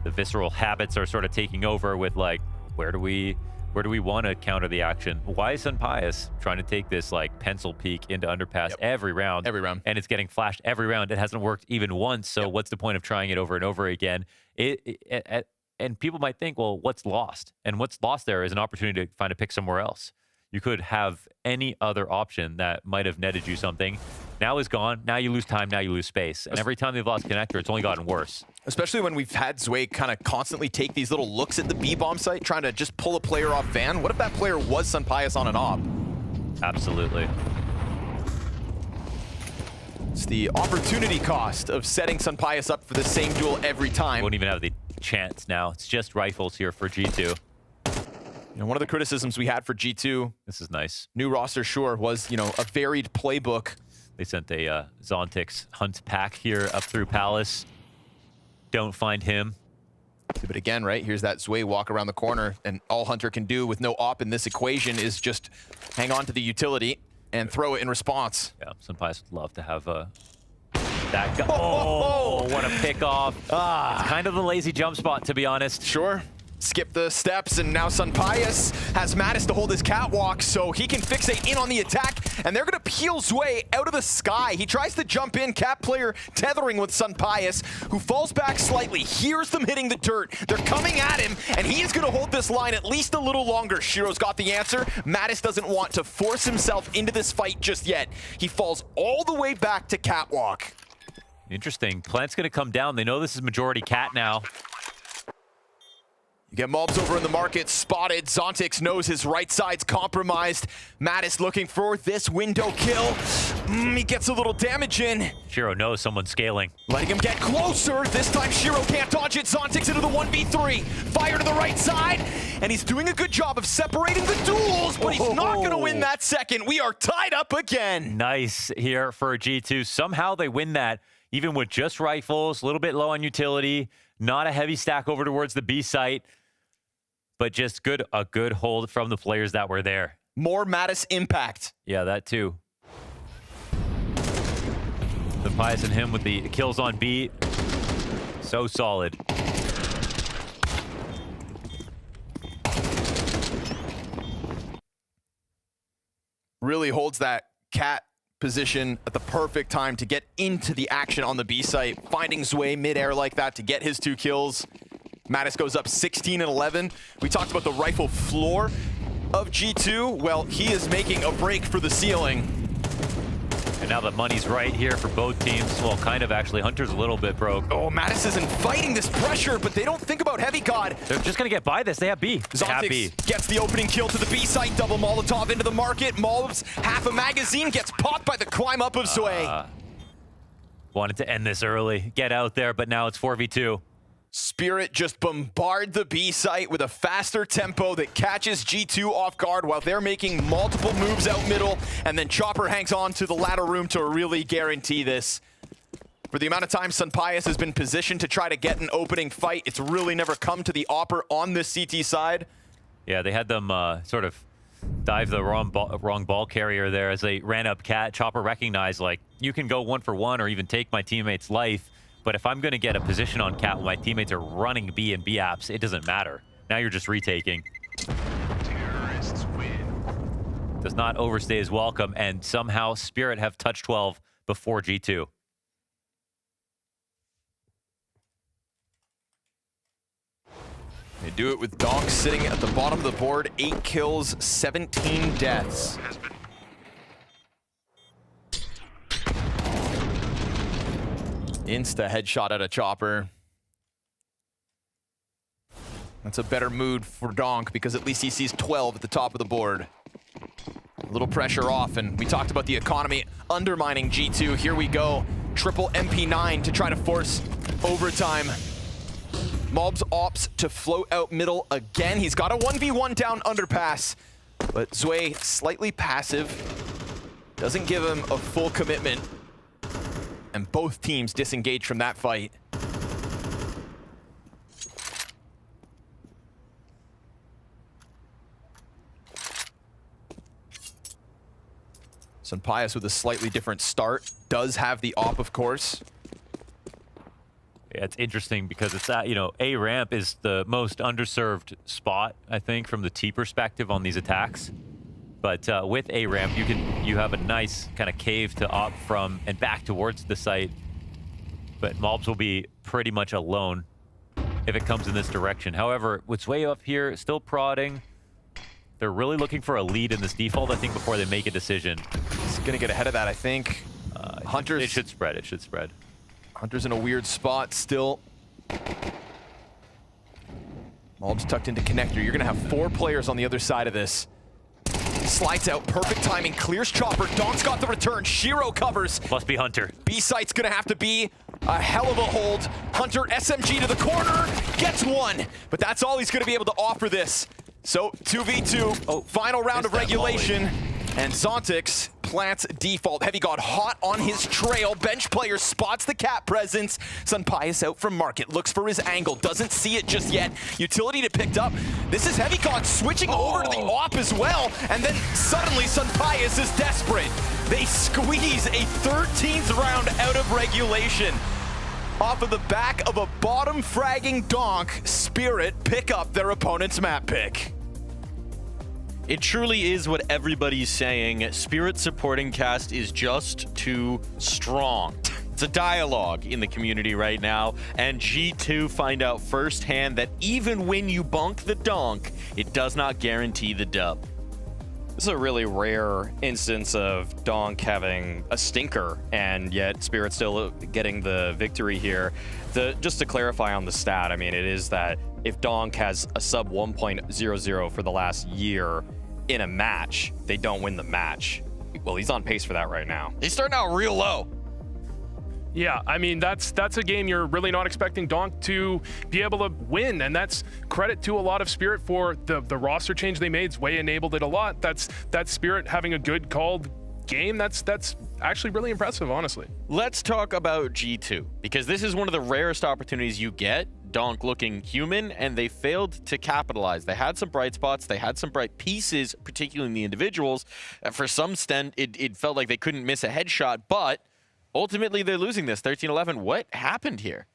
visceral habits are sort of taking over with like, where do we want to counter the action? Why is Sunpius trying to take this like pencil peek into underpass every round? Every round. And it's getting flashed every round. It hasn't worked even once. So what's the point of trying it over and over again? And people might think, well, what's lost? And what's lost there is an opportunity to find a pick somewhere else. You could have any other option that might have netted you something. Now is gone. Now you lose time. Now you lose space. And every time they've lost connector, it's only gotten worse. Especially when we've had Zwei kind of constantly take these little looks at the B-bomb site, trying to just pull a player off Van. What if that player was Sunpius on an op? Absolutely. It's the opportunity cost of setting Sunpius up for the same duel every time. Won't even have the chance now. It's just rifles here for G2. You know, one of the criticisms we had for G2, this is nice. New roster, sure, was, you know, a varied playbook. They sent a Zontix hunt pack here up through Palace. Don't find him. But again, right, here's that Zwei walk around the corner, and all Hunter can do with no op in this equation is just hang on to the utility and throw it in response. Yeah, Sunpius would love to have that guy. Oh, what a pick off. It's kind of the lazy jump spot, to be honest. Sure. Skip the steps, and now Sunpius has Natus to hold his catwalk, so he can fixate in on the attack, and they're going to peel Zwei out of the sky. He tries to jump in, Cap player tethering with Sunpius, who falls back slightly, hears them hitting the dirt. They're coming at him, and he is going to hold this line at least a little longer. Shiro's got the answer. Natus doesn't want to force himself into this fight just yet. He falls all the way back to catwalk. Interesting. Plant's going to come down. They know this is majority cat now. You get mobs over in the market, spotted. Zontix knows his right side's compromised. Natus looking for this window kill. He gets a little damage in. Shiro knows someone's scaling. Letting him get closer. This time Shiro can't dodge it. Zontix into the 1v3. Fire to the right side. And he's doing a good job of separating the duels, but he's not going to win that second. We are tied up again. Nice here for G2. Somehow they win that, even with just rifles, a little bit low on utility, not a heavy stack over towards the B site. But just a good hold from the players that were there. More Natus impact. Yeah, that too. Sunpius and him with the kills on beat. So solid. Really holds that cat position at the perfect time to get into the action on the B site. Finding Zwei midair like that to get his 2 kills. Natus goes up 16 and 11. We talked about the rifle floor of G2. Well, he is making a break for the ceiling. And now the money's right here for both teams. Well, kind of actually. Hunter's a little bit broke. Oh, Natus isn't fighting this pressure, but they don't think about Heavy God. They're just going to get by this. They have B. Zontix gets the opening kill to the B site. Double Molotov into the market. Mobs half a magazine, gets popped by the climb up of Zwei. Wanted to end this early. Get out there, but now it's 4v2. Spirit just bombard the B site with a faster tempo that catches G2 off guard while they're making multiple moves out middle, and then Chopper hangs on to the ladder room to really guarantee this. For the amount of time Sunpius has been positioned to try to get an opening fight, it's really never come to the Opper on this CT side. Yeah, they had them sort of dive the wrong ball carrier there as they ran up Cat. Chopper recognized, like, you can go 1-for-1 or even take my teammate's life, but if I'm going to get a position on Cat when my teammates are running B and B apps, it doesn't matter. Now you're just retaking. Terrorists win. Does not overstay his welcome, and somehow Spirit have touched 12 before G2. They do it with Donk sitting at the bottom of the board. 8 kills, 17 deaths. Insta headshot at a Chopper. That's a better mood for Donk because at least he sees 12 at the top of the board. A little pressure off, and we talked about the economy undermining G2. Here we go. Triple MP9 to try to force overtime. Mobs opts to float out middle again. He's got a 1v1 down underpass, but Zway slightly passive. Doesn't give him a full commitment. And both teams disengage from that fight. Sunpius with a slightly different start. Does have the op, of course. Yeah, it's interesting because it's that, you know, A ramp is the most underserved spot, I think, from the T perspective on these attacks. But with A ramp, you have a nice kind of cave to opt from and back towards the site. But Mobs will be pretty much alone if it comes in this direction. However, with Zway up here, still prodding. They're really looking for a lead in this default, I think, before they make a decision. He's gonna get ahead of that, I think. Hunter's... It should spread, it should spread. Hunter's in a weird spot still. Mobs tucked into connector. You're gonna have 4 players on the other side of this. Slides out, perfect timing, clears Chopper. Donk's got the return, Shiro covers. Must be Hunter. B site's gonna have to be a hell of a hold. Hunter SMG to the corner, gets one, but that's all he's gonna be able to offer this. So 2v2, final round of regulation. And Zontix plants default. Heavy God hot on his trail. Bench player spots the Cat presence. Sunpius out from market. Looks for his angle. Doesn't see it just yet. Utility to picked up. This is Heavy God switching over to the op as well. And then suddenly Sunpius is desperate. They squeeze a 13th round out of regulation. Off of the back of a bottom fragging Donk, Spirit pick up their opponent's map pick. It truly is what everybody's saying. Spirit supporting cast is just too strong. It's a dialogue in the community right now, and G2 find out firsthand that even when you bonk the donk, it does not guarantee the dub. This is a really rare instance of Donk having a stinker, and yet Spirit still getting the victory here. Just to clarify on the stat, I mean, it is that if Donk has a sub 1.00 for the last year in a match, they don't win the match. Well, he's on pace for that right now. He's starting out real low. Yeah, I mean, that's a game you're really not expecting Donk to be able to win, and that's credit to a lot of Spirit for the roster change they made. Zway enabled it a lot. That's Spirit having a good called game. That's actually really impressive, honestly. Let's talk about G2, because this is one of the rarest opportunities you get. Donk looking human, and they failed to capitalize. They had some bright spots, they had some bright pieces, particularly in the individuals. For some extent, it felt like they couldn't miss a headshot, but ultimately they're losing this 13-11. What happened here?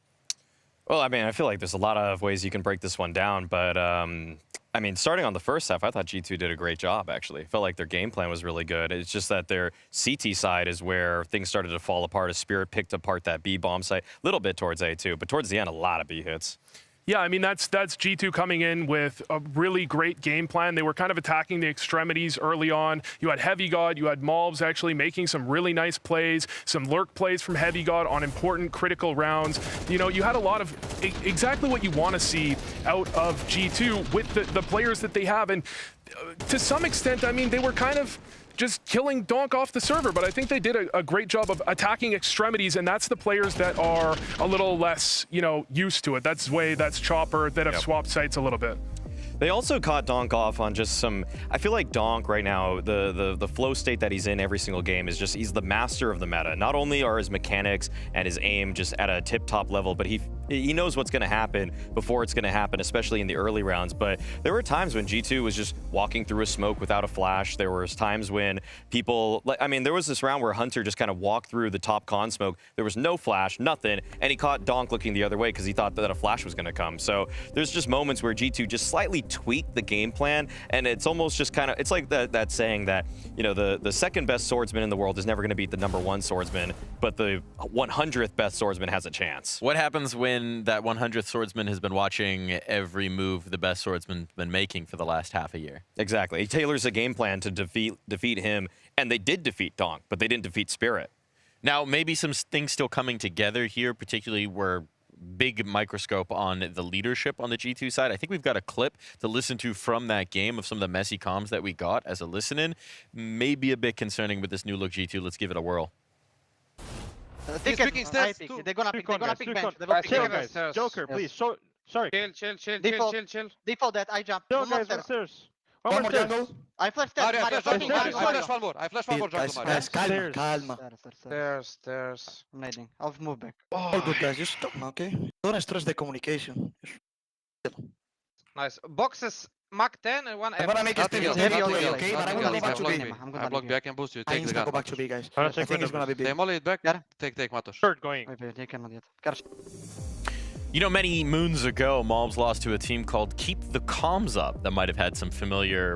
Well, I mean, I feel like there's a lot of ways you can break this one down, but I mean, starting on the first half, I thought G2 did a great job, actually. Felt like their game plan was really good. It's just that their CT side is where things started to fall apart as Spirit picked apart that B bomb site. A little bit towards A2, but towards the end, a lot of B hits. Yeah, I mean, that's G2 coming in with a really great game plan. They were kind of attacking the extremities early on. You had Heavy God, you had Malbs actually making some really nice plays, some lurk plays from Heavy God on important critical rounds. You know, you had a lot of exactly what you want to see out of G2 with the players that they have. And to some extent, I mean, they were kind of just killing Donk off the server, but I think they did a great job of attacking extremities, and that's the players that are a little less, you know, used to it. That's Zway, that's Chopper, that have swapped sites a little bit. They also caught Donk off on just some. I feel like Donk right now, the flow state that he's in every single game is just he's the master of the meta. Not only are his mechanics and his aim just at a tip-top level, but he knows what's going to happen before it's going to happen, especially in the early rounds. But there were times when G2 was just walking through a smoke without a flash. There was times when people, I mean, there was this round where Hunter just kind of walked through the top con smoke. There was no flash, nothing, and he caught Donk looking the other way because he thought that a flash was going to come. So there's just moments where G2 just slightly tweaked the game plan, and it's almost just kind of, it's like that saying that, you know, the second best swordsman in the world is never going to beat the #1 swordsman, but the 100th best swordsman has a chance. What happens when that 100th swordsman has been watching every move the best swordsman's been making for the last half a year? Exactly. He tailors a game plan to defeat him, and they did defeat Donk, but they didn't defeat Spirit. Now, maybe some things still coming together here, particularly where big microscope on the leadership on the G2 side. I think we've got a clip to listen to from that game of some of the messy comms that we got as a listen-in. Maybe a bit concerning with this new look G2. Let's give it a whirl. They're gonna pick bench. They will pick bench. Joker, please. Sorry. Chill. Default that, I jump. Yo, guys, upstairs. One more jungle. I flash that. I flash one more. I flash one more jungle, Mario. Calma. Stairs. I'm nading. I'll move back. All good, guys. Just stop now, okay? Don't stress the communication. Nice. Boxes Mach 10 and one. I'm gonna make a step heavy already, okay? But I'm gonna go back to B. I block B, I can boost you. I Take the go gun. back to B, guys. I think it's gonna be B. They molly it back. Take Matos. Third going. Wait, they cannot yet. You know, many moons ago, Malbs lost to a team called Keep the Comms Up that might have had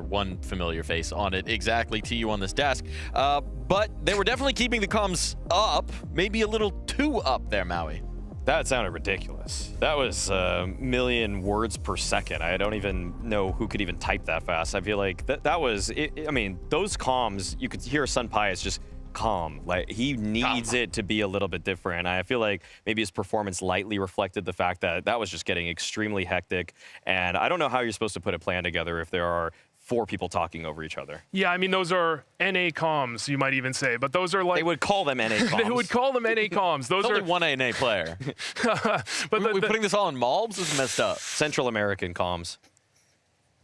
one familiar face on it, exactly to you on this desk. But they were definitely keeping the comms up, maybe a little too up there, Maui. That sounded ridiculous. That was a million words per second. I don't even know who could even type that fast. I feel like that was, I mean, those comms, you could hear Sun Pius just calm. Like, he needs it to be a little bit different. I feel like maybe his performance lightly reflected the fact that that was just getting extremely hectic. And I don't know how you're supposed to put a plan together if there are 4 people talking over each other. Yeah, I mean, those are NA comms, you might even say, but those are like... They would call them NA comms. They would call them NA comms. Those There's are... only one NA player. But we're putting this all in Malbs? This is messed up. Central American comms.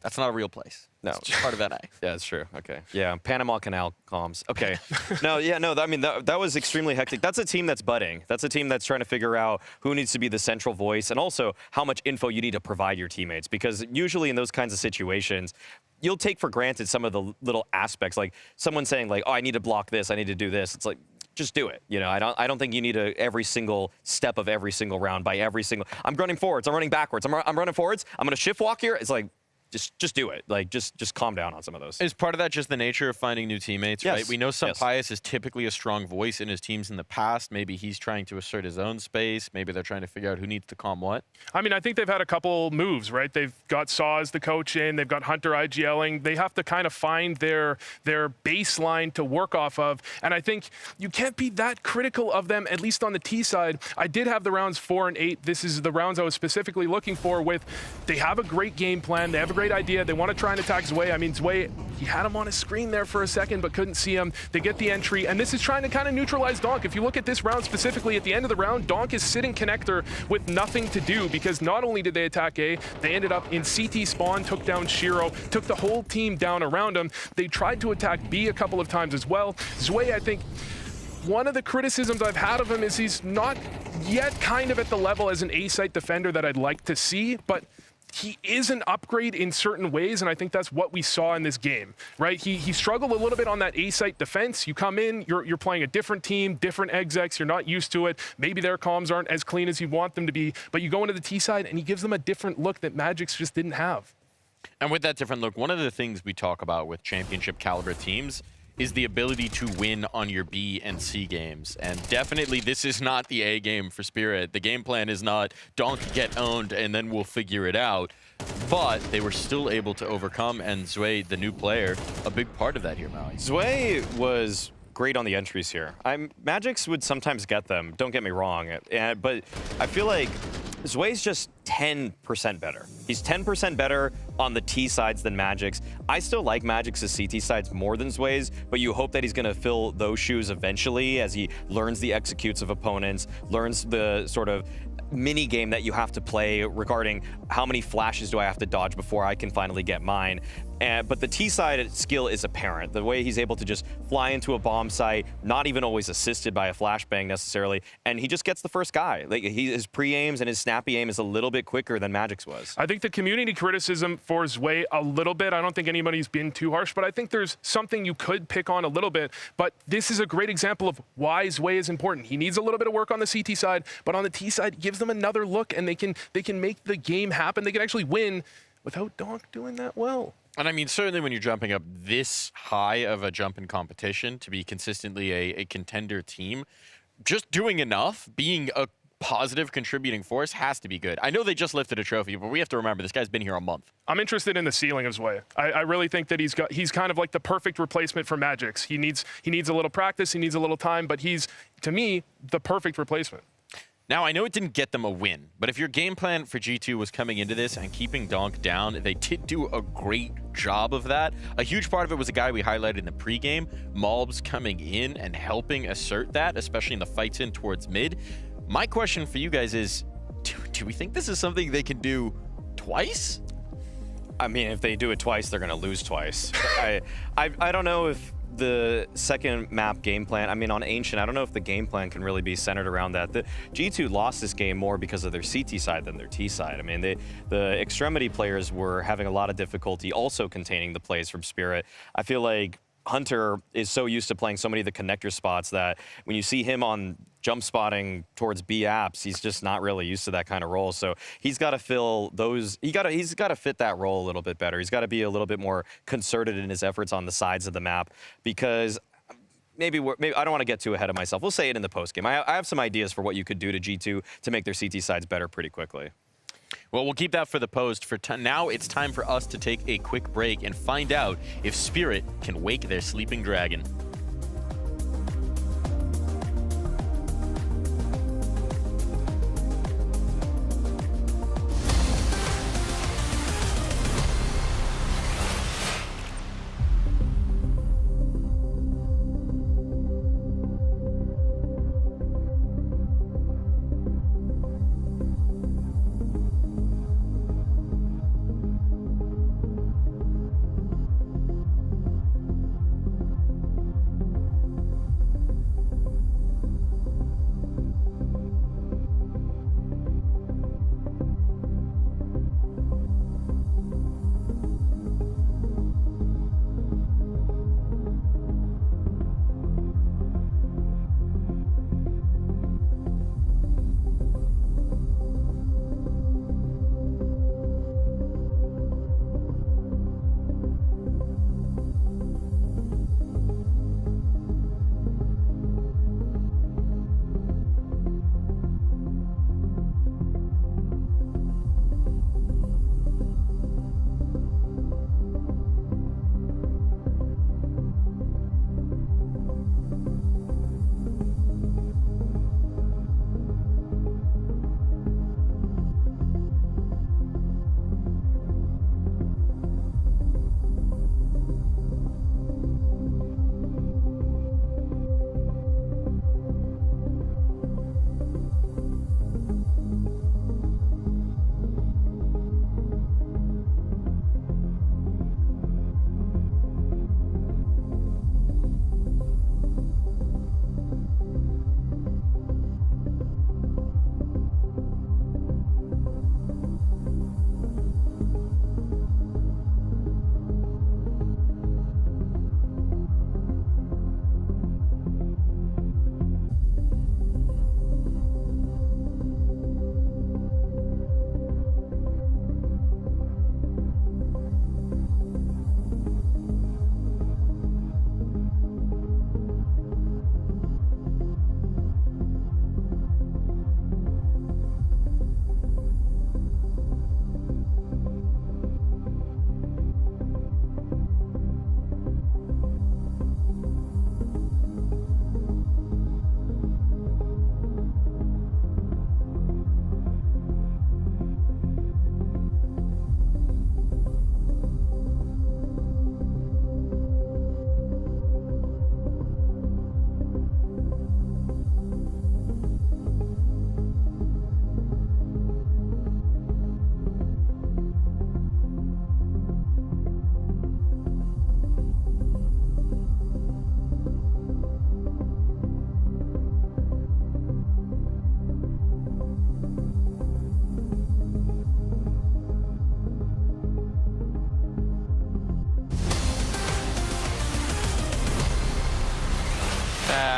That's not a real place. No. It's just part of NA. Yeah, that's true. Okay. Yeah, Panama Canal comms. Okay. I mean, that was extremely hectic. That's a team that's budding. That's a team that's trying to figure out who needs to be the central voice and also how much info you need to provide your teammates. Because usually in those kinds of situations, you'll take for granted some of the little aspects, like someone saying like, oh, I need to block this, I need to do this. It's like, just do it. You know, I don't think you need every single step of every single round by every single, I'm running forwards, I'm running backwards, I'm running forwards, I'm going to shift walk here. It's like, just do it. Like, just calm down on some of those. Is part of that just the nature of finding new teammates, yes. right? We know Pius is typically a strong voice in his teams in the past. Maybe he's trying to assert his own space. Maybe they're trying to figure out who needs to calm what. I mean, I think they've had a couple moves, right? They've got Saw as the coach in. They've got Hunter IGLing. They have to kind of find their baseline to work off of. And I think you can't be that critical of them, at least on the T side. I did have the rounds 4 and 8. This is the rounds I was specifically looking for with, they have a great game plan. They have a great idea. They want to try and attack Zwei. I mean, Zwei, he had him on his screen there for a second, but couldn't see him. They get the entry, and this is trying to kind of neutralize Donk. If you look at this round specifically, at the end of the round, Donk is sitting connector with nothing to do because not only did they attack A, they ended up in CT spawn, took down Shiro, took the whole team down around him. They tried to attack B a couple of times as well. Zwei, I think, one of the criticisms I've had of him is he's not yet kind of at the level as an A-site defender that I'd like to see, but he is an upgrade in certain ways, and I think that's what we saw in this game, right? He struggled a little bit on that A-site defense. You come in, you're playing a different team, different execs, you're not used to it. Maybe their comms aren't as clean as you want them to be, but you go into the T side and he gives them a different look that Magic's just didn't have. And with that different look, one of the things we talk about with championship caliber teams is the ability to win on your B and C games. And definitely this is not the A game for Spirit. The game plan is not Donk get owned and then we'll figure it out. But they were still able to overcome, and Zwei, the new player, a big part of that here, Maui. Zwei was great on the entries here. Magics would sometimes get them, don't get me wrong, but I feel like Zwei's just 10% better. He's 10% better on the T sides than Magic's. I still like Magic's CT sides more than Zwei's, but you hope that he's gonna fill those shoes eventually as he learns the executes of opponents, learns the sort of mini game that you have to play regarding how many flashes do I have to dodge before I can finally get mine. But the T-side skill is apparent. The way he's able to just fly into a bomb site, not even always assisted by a flashbang necessarily, and he just gets the first guy. Like his pre-aims and his snappy aim is a little bit quicker than Magic's was. I think the community criticism for Zwei a little bit, I don't think anybody's been too harsh, but I think there's something you could pick on a little bit. But this is a great example of why Zwei is important. He needs a little bit of work on the CT side, but on the T side, gives them another look, and they can make the game happen. They can actually win without Donk doing that well. And I mean, certainly when you're jumping up this high of a jump in competition to be consistently a contender team, just doing enough, being a positive contributing force has to be good. I know they just lifted a trophy, but we have to remember this guy's been here a month. I'm interested in the ceiling of Zwei. I really think that he's kind of like the perfect replacement for Magic's. He needs a little practice, he needs a little time, but he's, to me, the perfect replacement. Now, I know it didn't get them a win, but if your game plan for G2 was coming into this and keeping Donk down, they did do a great job of that. A huge part of it was a guy we highlighted in the pregame, Malbs coming in and helping assert that, especially in the fights in towards mid. My question for you guys is, do we think this is something they can do twice? I mean, if they do it twice, they're going to lose twice. I don't know if the second map game plan, I mean, on Ancient, I don't know if the game plan can really be centered around that. The G2 lost this game more because of their CT side than their T side. I mean, the Extremity players were having a lot of difficulty also containing the plays from Spirit. I feel like Hunter is so used to playing so many of the connector spots that when you see him on jump spotting towards B apps, he's just not really used to that kind of role. So he's got to fill those. He's got to fit that role a little bit better. He's got to be a little bit more concerted in his efforts on the sides of the map, because maybe I don't want to get too ahead of myself. We'll say it in the post game. I have some ideas for what you could do to G2 to make their CT sides better pretty quickly. Well, we'll keep that for the post. For now, it's time for us to take a quick break and find out if Spirit can wake their sleeping dragon.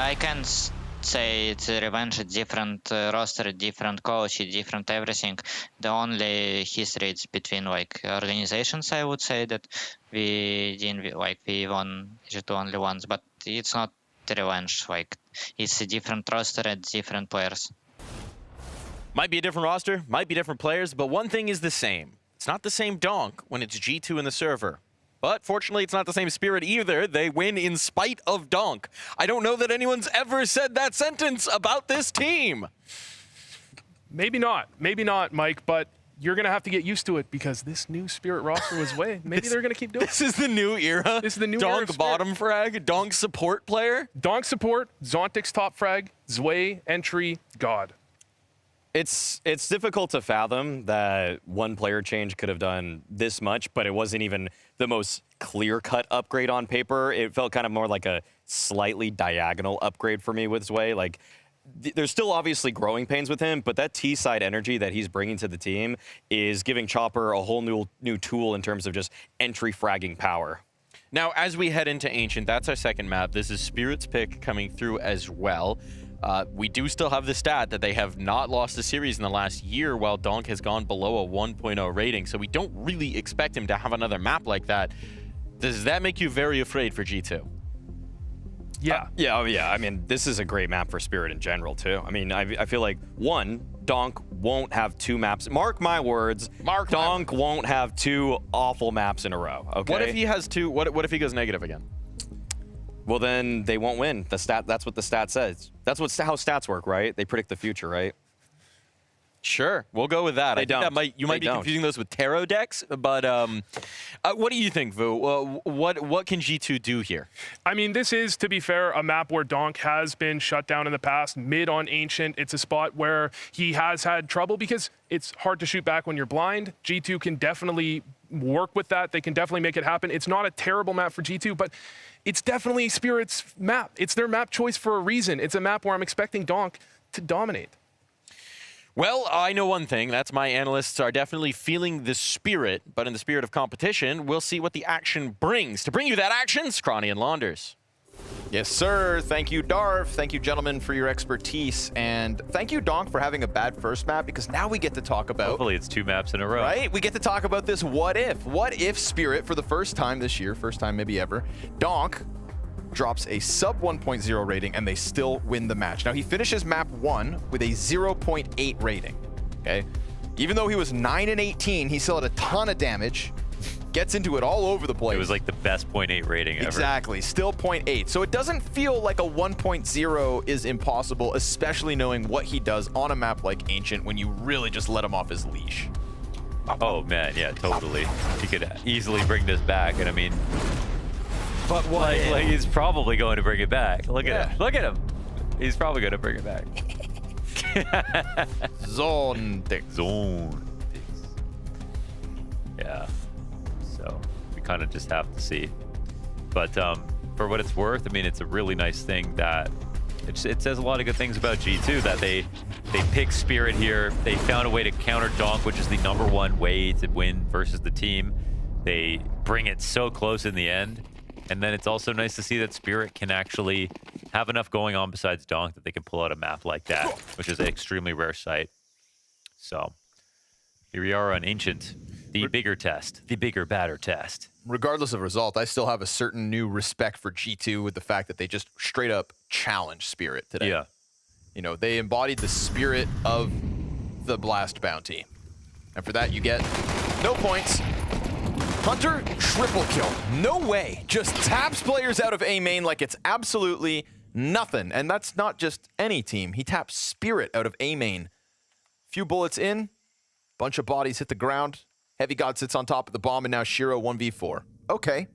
I can say it's a revenge, different roster, different coach, different everything. The only history it's between like organizations. I would say that we didn't like we won G2 only once, but it's not the revenge. Like it's a different roster and different players. Might be a different roster, might be different players, but one thing is the same. It's not the same donk when it's G2 in the server. But fortunately, it's not the same spirit either. They win in spite of donk. I don't know that anyone's ever said that sentence about this team. Maybe not, Mike, but you're going to have to get used to it because this new spirit roster was way. Maybe they're going to keep doing it. This is the new era? This is the new era. Donk bottom frag, donk support player? Donk support, Zontic's top frag, Zwei, entry, God. It's difficult to fathom that one player change could have done this much, but it wasn't even the most clear-cut upgrade on paper. It felt kind of more like a slightly diagonal upgrade for me with Zwei. Like, there's still obviously growing pains with him, but that T-side energy that he's bringing to the team is giving Chopper a whole new tool in terms of just entry fragging power. Now, as we head into Ancient, that's our second map. This is Spirit's pick coming through as well. We do still have the stat that they have not lost a series in the last year while Donk has gone below a 1.0 rating, so we don't really expect him to have another map like that. Does that make you very afraid for G2? Yeah. Yeah. I mean, this is a great map for Spirit in general, too. I mean, I feel like, one, Donk won't have 2 maps. Mark my words. Donk won't have 2 awful maps in a row, okay? What if he has 2? What if he goes negative again? Well, then they won't win. That's what the stat says. That's how stats work, right? They predict the future, right? Sure, we'll go with that. They I think don't. you might be confusing those with tarot decks, but what do you think, Vu? What can G2 do here? I mean, this is, to be fair, a map where Donk has been shut down in the past. Mid on Ancient, it's a spot where he has had trouble because it's hard to shoot back when you're blind. G2 can definitely work with that. They can definitely make it happen. It's not a terrible map for G2, but it's definitely Spirit's map. It's their map choice for a reason. It's a map where I'm expecting Donk to dominate. Well, I know one thing. That's my analysts are definitely feeling the spirit, but in the spirit of competition, we'll see what the action brings. To bring you that action, Scrawny and Launders. Yes, sir. Thank you, Darv. Thank you, gentlemen, for your expertise. And thank you, Donk, for having a bad first map, because now we get to talk about... Hopefully it's 2 maps in a row. Right? We get to talk about this what if. What if Spirit, for the first time this year, first time maybe ever, Donk drops a sub 1.0 rating and they still win the match. Now, he finishes map 1 with a 0.8 rating, okay? Even though he was 9 and 18, he still had a ton of damage. Gets into it all over the place. It was like the best 0.8 rating ever. Exactly, still 0.8. So it doesn't feel like a 1.0 is impossible, especially knowing what he does on a map like Ancient when you really just let him off his leash. Oh man, yeah, totally. He could easily bring this back, and I mean, but what? Like he's probably going to bring it back. Look at him. Look at him. He's probably going to bring it back. Zone. Yeah. So we kind of just have to see. But for what it's worth, I mean, it's a really nice thing that it says a lot of good things about G2, that they pick Spirit here. They found a way to counter Donk, which is the #1 way to win versus the team. They bring it so close in the end. And then it's also nice to see that Spirit can actually have enough going on besides Donk that they can pull out a map like that, which is an extremely rare sight. So here we are on Ancient, the bigger test, the bigger, badder test. Regardless of result, I still have a certain new respect for G2 with the fact that they just straight up challenged Spirit today. Yeah. You know, they embodied the spirit of the Blast Bounty. And for that, you get no points. Hunter, triple kill. No way. Just taps players out of A main like it's absolutely nothing. And that's not just any team. He taps Spirit out of A main. Few bullets in. Bunch of bodies hit the ground. Heavy God sits on top of the bomb, and now Shiro 1v4. Okay.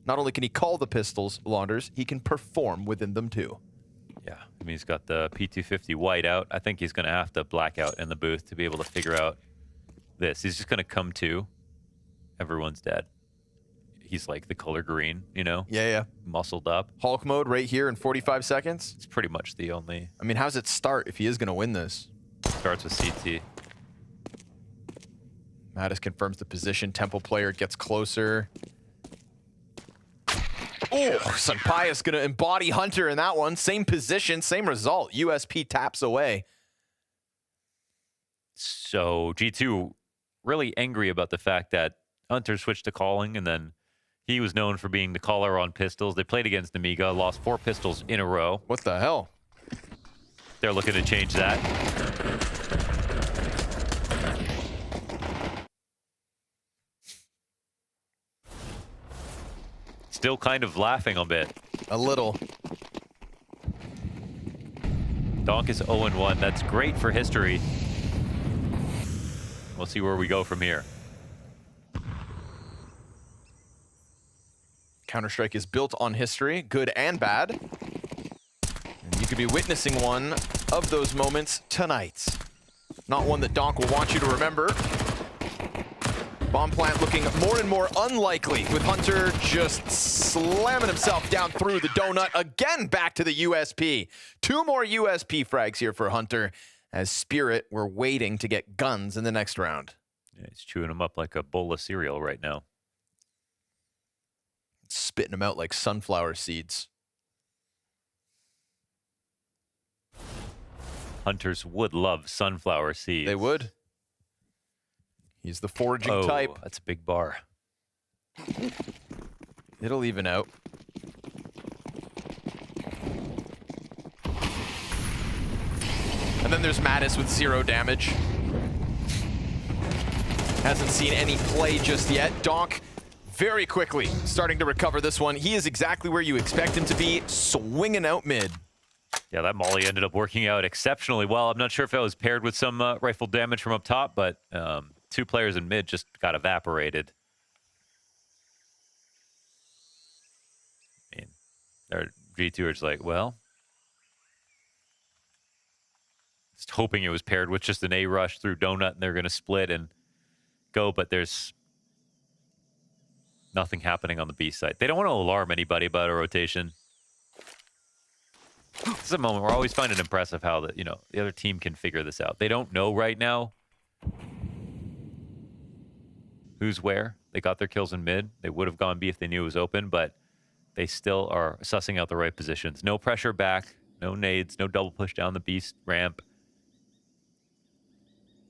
Not only can he call the pistols, Launders, he can perform within them too. Yeah, I mean, he's got the P250 white out. I think he's going to have to black out in the booth to be able to figure out this. He's just going to come to. Everyone's dead. He's like the color green, you know? Yeah. Muscled up. Hulk mode right here in 45 seconds. It's pretty much the only... I mean, how's it start if he is going to win this? Starts with CT. Natus confirms the position. Temple player gets closer. Oh, Sunpia's gonna embody Hunter in that one. Same position, same result. USP taps away. So G2 really angry about the fact that Hunter switched to calling, and then he was known for being the caller on pistols. They played against Amiga, lost 4 pistols in a row. What the hell? They're looking to change that. Still kind of laughing a bit. A little. Donk is 0-1. That's great for history. We'll see where we go from here. Counter-Strike is built on history, good and bad. And you could be witnessing one of those moments tonight. Not one that Donk will want you to remember. Bomb plant looking more and more unlikely, with Hunter just slamming himself down through the donut. Again, back to the USP. 2 more USP frags here for Hunter, as Spirit were waiting to get guns in the next round. Yeah, he's chewing them up like a bowl of cereal right now. Spitting them out like sunflower seeds. Hunters would love sunflower seeds. They would. He's the foraging type. That's a big bar. It'll even out. And then there's Natus with 0 damage. Hasn't seen any play just yet. Donk very quickly starting to recover this one. He is exactly where you expect him to be, swinging out mid. Yeah, that molly ended up working out exceptionally well. I'm not sure if that was paired with some rifle damage from up top, but 2 players in mid just got evaporated. I mean, our G2 are just like, well, just hoping it was paired with just an A rush through Donut and they're going to split and go, but there's nothing happening on the B side. They don't want to alarm anybody about a rotation. This is a moment where I always find it impressive how the other team can figure this out. They don't know right now who's where. They got their kills in mid. They would have gone B if they knew it was open, but they still are sussing out the right positions. No pressure back, no nades, no double push down the B ramp.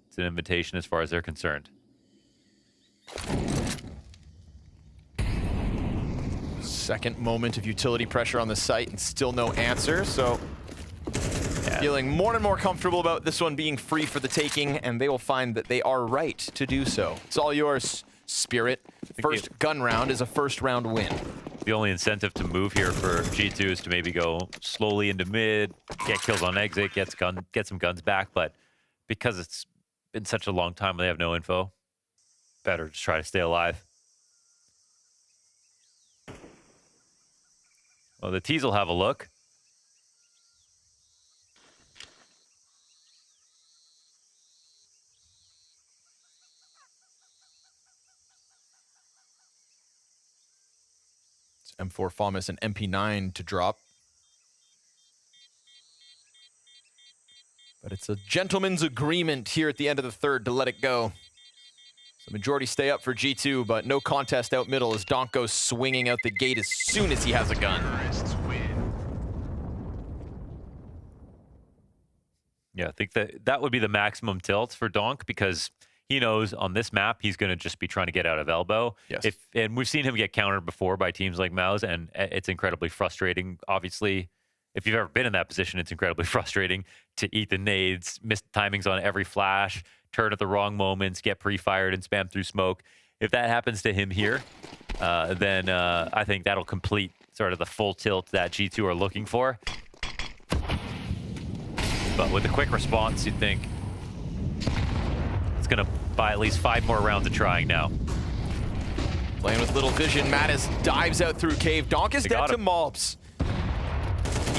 It's an invitation as far as they're concerned. Second moment of utility pressure on the site and still no answer, so feeling more and more comfortable about this one being free for the taking, and they will find that they are right to do so. It's all yours, Spirit. First gun round is a first round win. The only incentive to move here for G2 is to maybe go slowly into mid, get kills on exit, get some guns back, but because it's been such a long time, they have no info. Better just try to stay alive. Well, the T's will have a look. It's M4 FAMAS and MP9 to drop. But it's a gentleman's agreement here at the end of the third to let it go. The majority stay up for G2, but no contest out middle as Donk goes swinging out the gate as soon as he has a gun. Yeah, I think that would be the maximum tilt for Donk because he knows on this map he's going to just be trying to get out of elbow. Yes. And we've seen him get countered before by teams like Mouse, and it's incredibly frustrating. Obviously, if you've ever been in that position, it's incredibly frustrating to eat the nades, miss timings on every flash, turn at the wrong moments, get pre-fired and spam through smoke. If that happens to him here, then I think that'll complete sort of the full tilt that G2 are looking for. But with a quick response, you'd think it's going to buy at least 5 more rounds of trying now. Playing with little vision, Natus dives out through cave. Donk is dead to Malbs.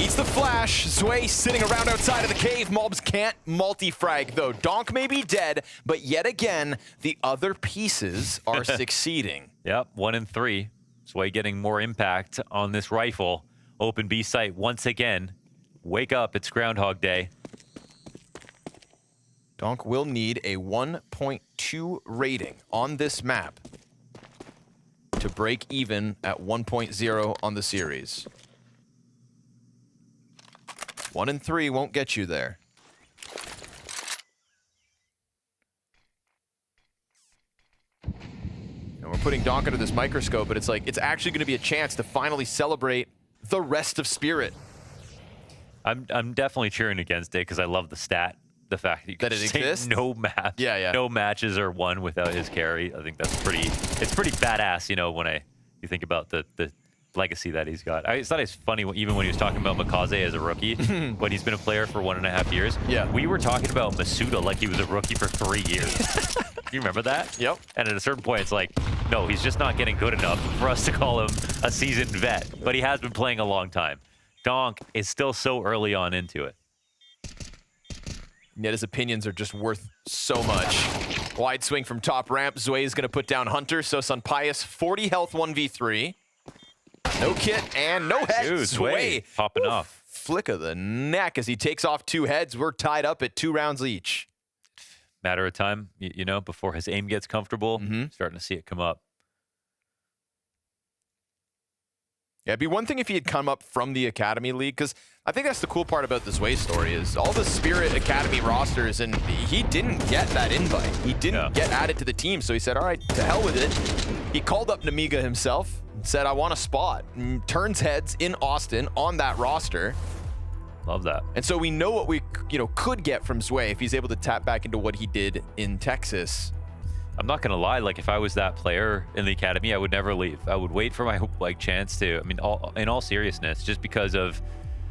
Eats the flash. Zway sitting around outside of the cave. Malbs can't multi-frag, though. Donk may be dead, but yet again, the other pieces are succeeding. Yep, 1 in 3. Zway getting more impact on this rifle. Open B site once again. Wake up, it's Groundhog Day. Donk will need a 1.2 rating on this map to break even at 1.0 on the series. 1 and 3 won't get you there. And we're putting Donk under this microscope, but it's like, it's actually going to be a chance to finally celebrate the rest of Spirit. I'm definitely cheering against it because I love the stat. The fact that it exists, no match, no matches are won without his carry. I think that's it's pretty badass, you know, when you think about the legacy that he's got. I thought it's funny even when he was talking about Makaze as a rookie, when he's been a player for 1.5 years. Yeah, we were talking about Masuda like he was a rookie for 3 years. You remember that? Yep. And at a certain point, it's like, no, he's just not getting good enough for us to call him a seasoned vet. But he has been playing a long time. Donk is still so early on into it. Yet his opinions are just worth so much. Wide swing from top ramp. Zwei is going to put down Hunter. So Sunpius, 40 health, 1v3. No kit and no head. Dude, Zwei popping off. Flick of the neck as he takes off 2 heads. We're tied up at 2 rounds each. Matter of time, you know, before his aim gets comfortable. Starting to see it come up. Yeah, it'd be one thing if he had come up from the Academy League, because I think that's the cool part about the Zwei story is all the Spirit Academy rosters, and he didn't get that invite. He didn't get added to the team, so he said, all right, to hell with it. He called up Namiga himself and said, I want a spot. And turns heads in Austin on that roster. Love that. And so we know what we could get from Zwei if he's able to tap back into what he did in Texas. I'm not gonna lie, like if I was that player in the academy, I would never leave. I would wait for my chance to. I mean, in all seriousness, just because of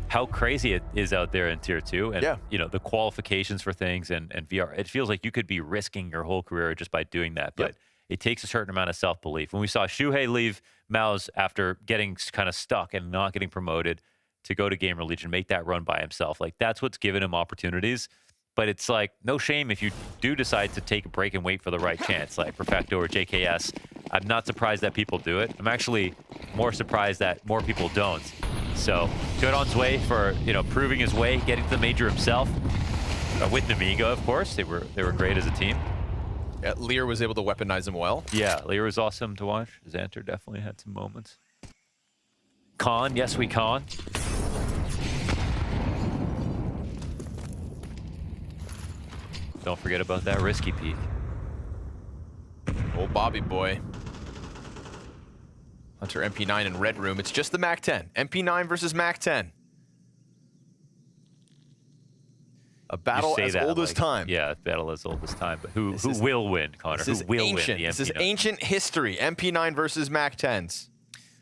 how crazy it is out there in Tier 2, and you know the qualifications for things and VR. It feels like you could be risking your whole career just by doing that, but it takes a certain amount of self-belief. When we saw Shuhei leave Mouse after getting kind of stuck and not getting promoted to go to Gamer Legion, make that run by himself, like that's what's given him opportunities. But it's like, no shame if you do decide to take a break and wait for the right chance, like Perfecto or JKS. I'm not surprised that people do it. I'm actually more surprised that more people don't. So, good on Zwei for, proving his way, getting to the major himself. With Namiga, of course. They were great as a team. Yeah, Lear was able to weaponize him well. Yeah, Lear was awesome to watch. Xanter definitely had some moments. Con, yes, we con. Don't forget about that risky peek. Old Bobby boy. Hunter MP9 in red room. It's just the MAC 10. MP9 versus MAC 10. A battle as old as time. Yeah, a battle as old as time. But who will win, Connor? Who will win the MP9? This is ancient history. MP9 versus MAC 10s.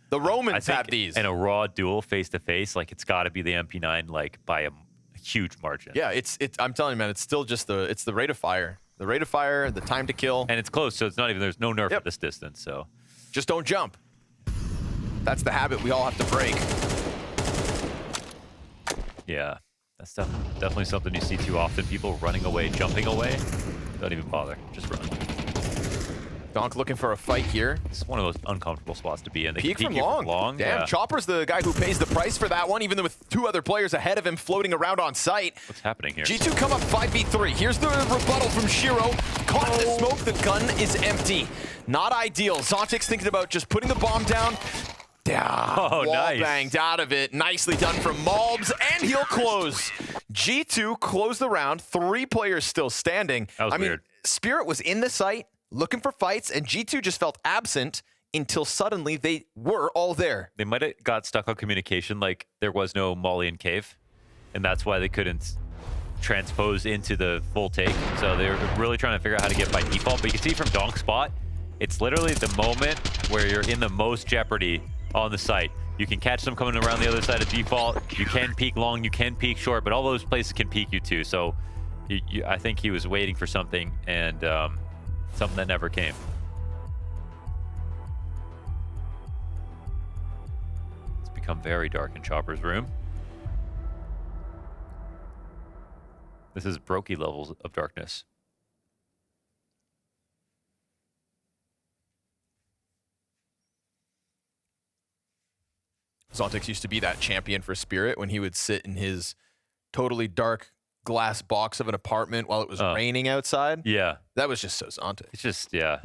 The Romans have these. In a raw duel face-to-face, like it's got to be the MP9 like by a huge margin. Yeah, I'm telling you, man, it's still just the rate of fire. The rate of fire, the time to kill. And it's close, so it's not even, there's no nerf at this distance, so. Just don't jump. That's the habit we all have to break. Yeah, that's definitely something you see too often. People running away, jumping away. Don't even bother, just run. Donk looking for a fight here. It's one of those uncomfortable spots to be in. They peek from long. Damn, yeah. Chopper's the guy who pays the price for that one, even though with 2 other players ahead of him floating around on site. What's happening here? G2 come up 5v3. Here's the rebuttal from Shiro. Caught in the smoke, the gun is empty. Not ideal. Zontic's thinking about just putting the bomb down. Wall nice. Banged out of it. Nicely done from Malbs, and he'll close. G2 close the round. 3 players still standing. That was weird. Spirit was in the site, looking for fights, and G2 just felt absent until suddenly they were all there. They might have got stuck on communication, like there was no Molly and Cave, and that's why they couldn't transpose into the full take. So they were really trying to figure out how to get by default. But you can see from Donk's spot, it's literally the moment where you're in the most jeopardy on the site. You can catch them coming around the other side of default. You can peek long, you can peek short, but all those places can peek you too. So I think he was waiting for something, and something that never came. It's become very dark in Chopper's room. This is Brokey levels of darkness. Zontic used to be that champion for Spirit when he would sit in his totally dark glass box of an apartment while it was raining outside. Yeah. That was just so Zontic. It's just, yeah.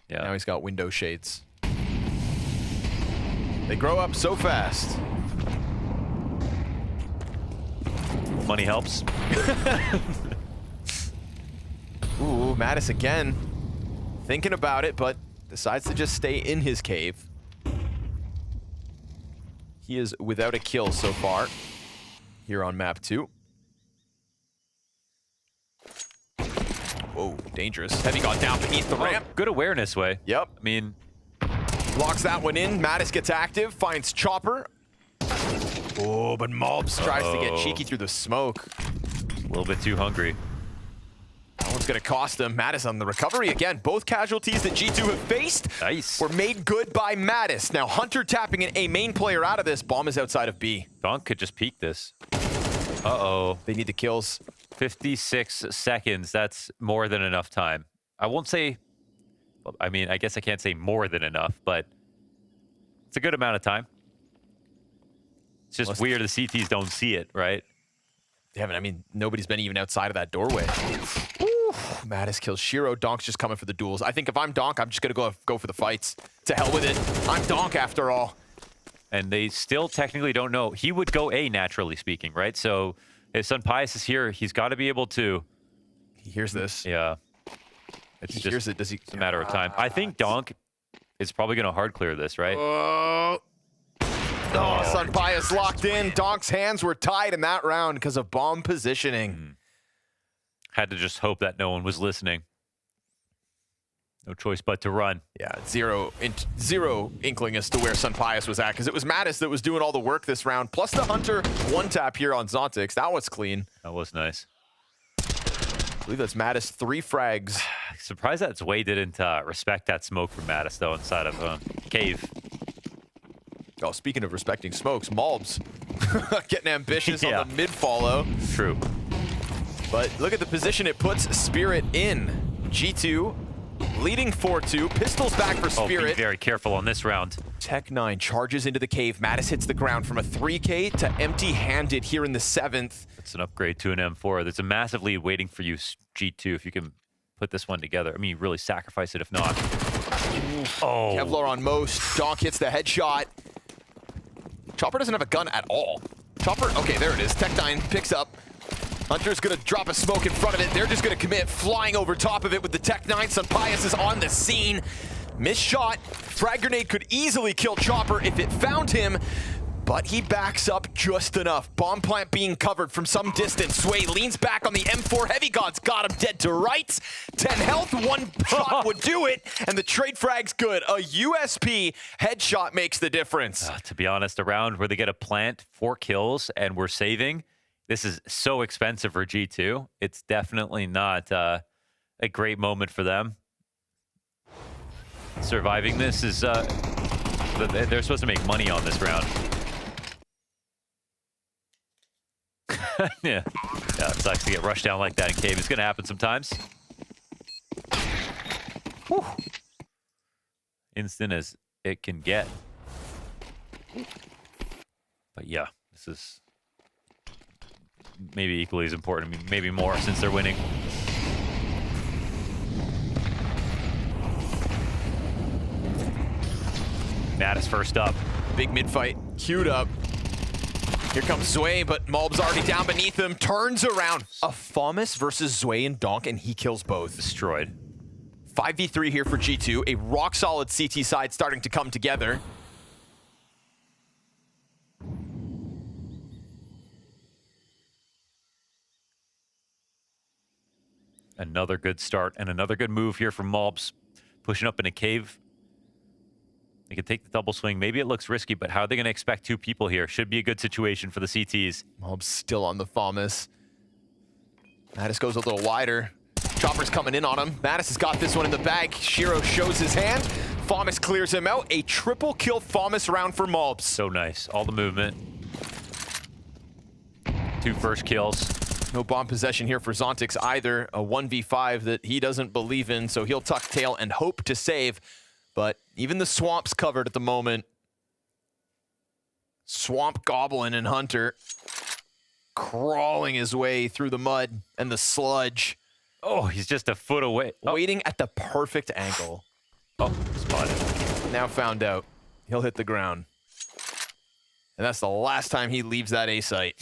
Yeah. Now he's got window shades. They grow up so fast. Money helps. Ooh, Natus again. Thinking about it, but decides to just stay in his cave. He is without a kill so far here on map 2. Whoa, dangerous. Heavy got down beneath the ramp. Good awareness way. Yep. I mean, locks that one in. Natus gets active, finds Chopper. Oh, but Mobs tries to get cheeky through the smoke. A little bit too hungry. That one's going to cost him. Natus on the recovery again. Both casualties that G2 have faced were made good by Natus. Now Hunter tapping in a main player out of this. Bomb is outside of B. Donk could just peek this. Uh-oh. They need the kills. 56 seconds. That's more than enough time. I won't say... I mean, I guess I can't say more than enough, but it's a good amount of time. It's just weird the CTs don't see it, right? They haven't. I mean, nobody's been even outside of that doorway. Natus kills Shiro. Donk's just coming for the duels. I think if I'm Donk, I'm just going to go for the fights. To hell with it. I'm Donk after all. And they still technically don't know. He would go A, naturally speaking, right? So if Sunpius is here, he's got to be able to... He hears this. Yeah. It's just it's a matter of time. I think Donk is probably going to hard clear this, right? Oh, Sunpius locked in. Donk's hands were tied in that round because of bomb positioning. Had to just hope that no one was listening. No choice but to run. Yeah, zero inkling as to where Sunpius was at, because it was Natus that was doing all the work this round. Plus the Hunter one tap here on Zontix. That was clean. That was nice. I believe that's Natus 3 frags. Surprised that Zway didn't respect that smoke from Natus, though, inside of cave. Oh, speaking of respecting smokes, Malbs getting ambitious on the mid-follow. True. But look at the position it puts Spirit in. G2 leading 4-2. Pistols back for Spirit. Be very careful on this round. Tech9 charges into the cave. Natus hits the ground from a 3K to empty-handed here in the 7th. It's an upgrade to an M4. There's a massive lead waiting for you, G2, if you can put this one together. I mean, you really sacrifice it if not. Oh. Kevlar on most. Donk hits the headshot. Chopper doesn't have a gun at all. Chopper, okay, there it is. Tech9 picks up. Hunter's gonna drop a smoke in front of it. They're just gonna commit, flying over top of it with the Tech9. Sunpius is on the scene. Missed shot. Frag grenade could easily kill Chopper if it found him, but he backs up just enough. Bomb plant being covered from some distance. Sway leans back on the M4. Heavy God's got him dead to rights. 10 health, one shot would do it, and the trade frag's good. A USP headshot makes the difference. To be honest, a round where they get a plant, 4 kills, and we're saving, this is so expensive for G2. It's definitely not a great moment for them. Surviving this is, they're supposed to make money on this round. Yeah, it sucks to get rushed down like that in cave. It's going to happen sometimes. Whew. Instant as it can get. But yeah, this is maybe equally as important. I mean, maybe more since they're winning. Natus first up. Big mid-fight queued up. Here comes Zway, but Malb's already down beneath him. Turns around. A FAMAS versus Zway and Donk, and he kills both. Destroyed. 5v3 here for G2. A rock-solid CT side starting to come together. Another good start and another good move here from Malbs. Pushing up in a cave. They can take the double swing. Maybe it looks risky, but how are they going to expect 2 people here? Should be a good situation for the CTs. Malbs still on the FAMAS. Natus goes a little wider. Chopper's coming in on him. Natus has got this one in the bag. Shiro shows his hand. FAMAS clears him out. A triple kill FAMAS round for Malbs. So nice. All the movement. 2 first kills. No bomb possession here for Zontix either. A 1v5 that he doesn't believe in, so he'll tuck tail and hope to save. But even the swamp's covered at the moment. Swamp Goblin and Hunter crawling his way through the mud and the sludge. Oh, he's just a foot away. Waiting at the perfect angle. Oh, spotted. Now found out. He'll hit the ground. And that's the last time he leaves that A site.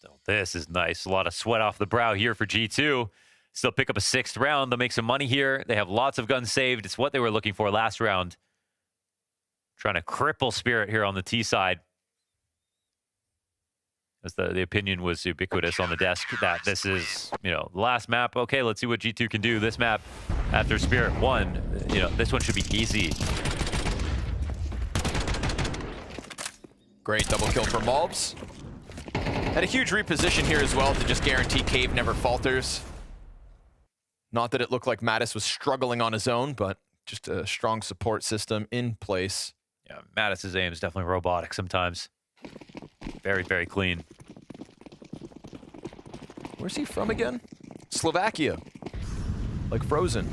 So this is nice. A lot of sweat off the brow here for G2. Still pick up a 6th round. They'll make some money here. They have lots of guns saved. It's what they were looking for last round. Trying to cripple Spirit here on the T side. As the opinion was ubiquitous on the desk that this is, you know, the last map. Okay, let's see what G2 can do. This map after Spirit won, you know, this one should be easy. Great double kill for Malbs. Had a huge reposition here as well to just guarantee Cave never falters. Not that it looked like Natus was struggling on his own, but just a strong support system in place. Yeah, Natus's aim is definitely robotic sometimes. Very, very clean. Where's he from again? Slovakia. Like Frozen.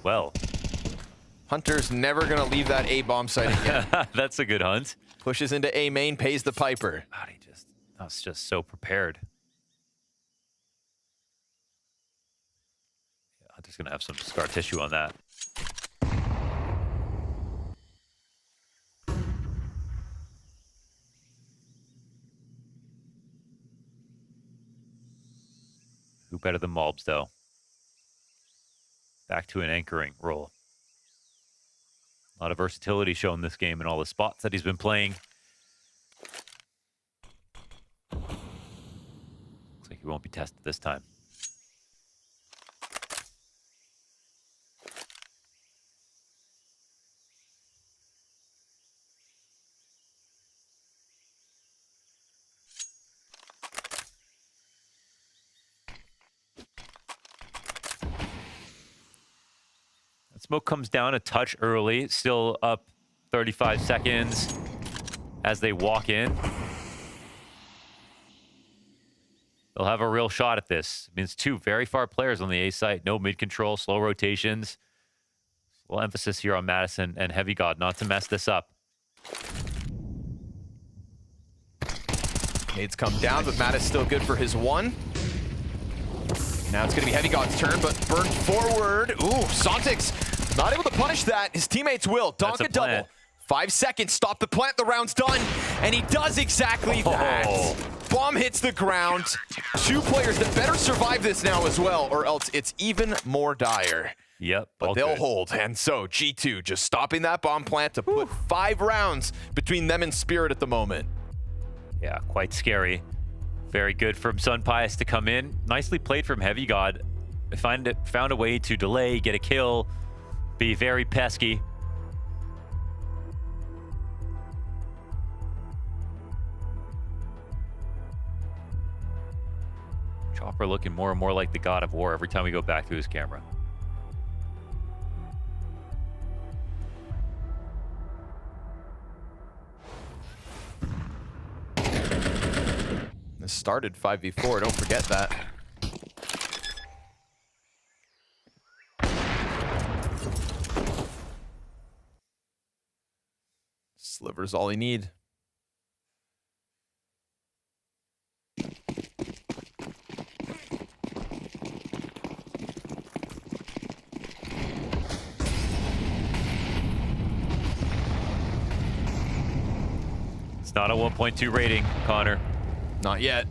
Well. Hunter's never going to leave that A bomb site again. That's a good hunt. Pushes into A main, pays the piper. God, that's just so prepared. Yeah, Hunter's going to have some scar tissue on that. Who better than Malbs, though? Back to an anchoring role. A lot of versatility shown this game in all the spots that he's been playing. Looks like he won't be tested this time. Smoke comes down a touch early, still up 35 seconds as they walk in. They'll have a real shot at this. I mean, it's two very far players on the A site. No mid control, slow rotations. A little emphasis here on Madison and Heavy God not to mess this up. Nades come down, but Matt is still good for his one. Now it's going to be Heavy God's turn, but burned forward. Ooh, Sontix not able to punish that. His teammates will. Donk a double. 5 seconds. Stop the plant. The round's done. And he does exactly that. Bomb hits the ground. Two players that better survive this now as well, or else it's even more dire. Yep. But they'll hold. And so G2 just stopping that bomb plant to put 5 rounds between them and Spirit at the moment. Yeah, quite scary. Very good from Sunpius to come in. Nicely played from Heavy God. Found a way to delay, get a kill, be very pesky. Chopper looking more and more like the God of War every time we go back to his camera. This started 5v4, don't forget that. Sliver's all he need. It's not a 1.2 rating, Connor. Not yet.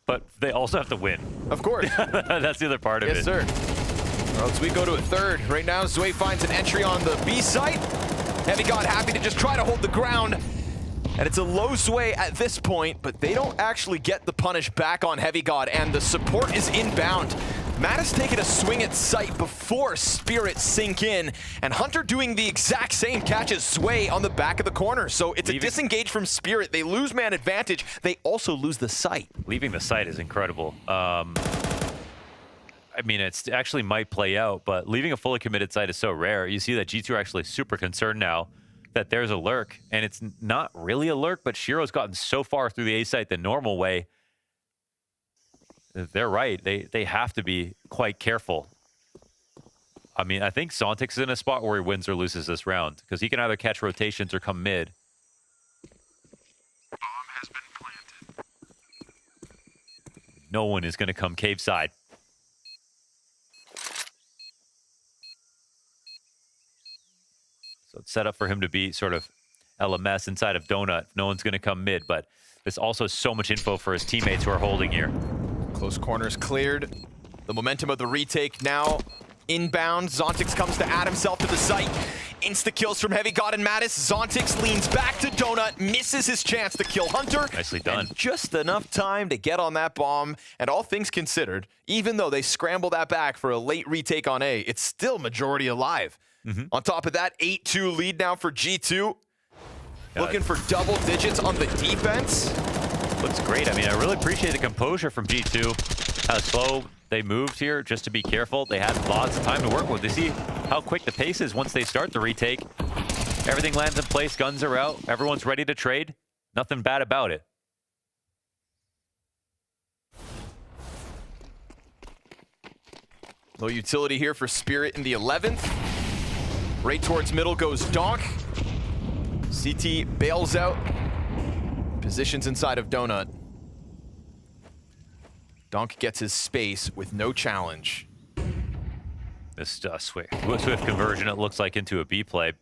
But they also have to win. Of course. That's the other part of it. Yes, sir. Or else we go to a third. Right now, Zwei finds an entry on the B site. Heavy God happy to just try to hold the ground. And it's a low Zwei at this point, but they don't actually get the punish back on Heavy God, and the support is inbound. Matt has taken a swing at sight before Spirit sink in, and Hunter doing the exact same catch as Zwei on the back of the corner. So it's a disengage from Spirit. They lose man advantage. They also lose the sight. Leaving the site is incredible. I mean, it actually might play out, but leaving a fully committed site is so rare. You see that G2 are actually super concerned now that there's a lurk, and it's not really a lurk, but Shiro's gotten so far through the A site the normal way. They're right. They have to be quite careful. I mean, I think Zontix is in a spot where he wins or loses this round, because he can either catch rotations or come mid. Bomb has been planted. No one is going to come cave side. So it's set up for him to be sort of LMS inside of Donut. No one's going to come mid, but there's also so much info for his teammates who are holding here. Close corners cleared. The momentum of the retake now inbound. Zontix comes to add himself to the site. Insta kills from Heavy God and Natus. Zontix leans back to Donut, misses his chance to kill Hunter. Nicely done. And just enough time to get on that bomb. And all things considered, even though they scramble that back for a late retake on A, it's still majority alive. On top of that, 8-2 lead now for G2. Looking for double digits on the defense. Looks great. I mean, I really appreciate the composure from G2. How slow they moved here, just to be careful. They had lots of time to work with. They see how quick the pace is once they start the retake. Everything lands in place, guns are out, everyone's ready to trade. Nothing bad about it. Low utility here for Spirit in the 11th. Right towards middle goes Donk. CT bails out. Positions inside of Donut. Donk gets his space with no challenge. This Swift conversion, it looks like, into a B play.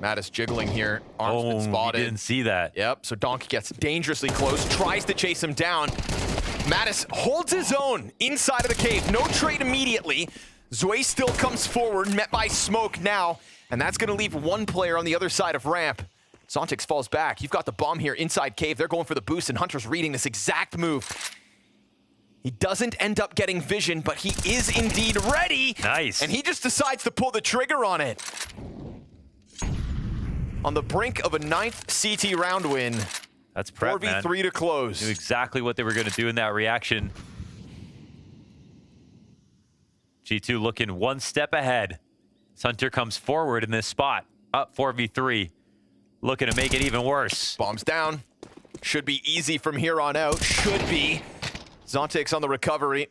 Natus jiggling here. Arm's been spotted. Didn't see that. Yep, so Donk gets dangerously close, tries to chase him down. Natus holds his own inside of the cave. No trade immediately. Zwei still comes forward, met by smoke now, and that's going to leave one player on the other side of ramp. Zontix falls back. You've got the bomb here inside cave. They're going for the boost, and Hunter's reading this exact move. He doesn't end up getting vision, but he is indeed ready. Nice. And he just decides to pull the trigger on it. On the brink of a 9th CT round win. That's prep, 4v3 to close. Knew exactly what they were going to do in that reaction. G2 looking one step ahead. Hunter comes forward in this spot. Up 4v3. Looking to make it even worse. Bombs down. Should be easy from here on out. Should be. Zontix on the recovery.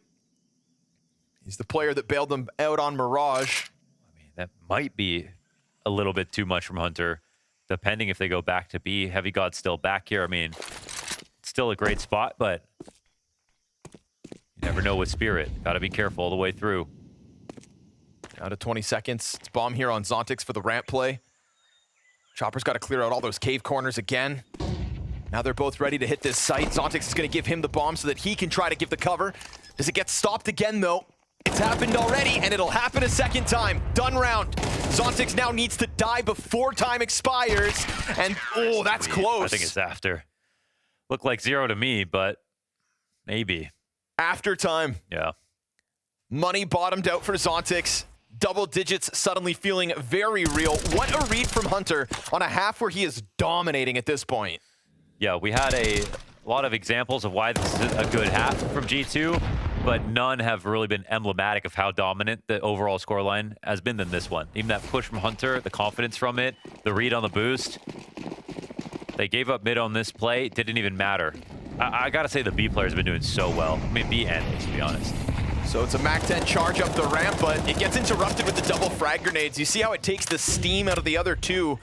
He's the player that bailed them out on Mirage. I mean, that might be a little bit too much from Hunter, depending if they go back to B. Heavy God's still back here. I mean, it's still a great spot, but you never know with Spirit. Got to be careful all the way through. Out of 20 seconds. It's bomb here on Zontix for the ramp play. Chopper's got to clear out all those cave corners again. Now they're both ready to hit this site. Zontix is going to give him the bomb so that he can try to give the cover. Does it get stopped again, though? It's happened already, and it'll happen a second time. Done round. Zontix now needs to die before time expires. And, oh, that's close. I think it's after. Looked like 0 to me, but maybe. After time. Yeah. Money bottomed out for Zontix. Double digits suddenly feeling very real. What a read from Hunter on a half where he is dominating at this point. Yeah, we had a lot of examples of why this is a good half from G2, but none have really been emblematic of how dominant the overall scoreline has been than this one. Even that push from Hunter, the confidence from it, the read on the boost. They gave up mid on this play. It didn't even matter. I gotta say the B players have been doing so well. I mean, B and A, to be honest. So it's a MAC-10 charge up the ramp, but it gets interrupted with the double frag grenades. You see how it takes the steam out of the other two.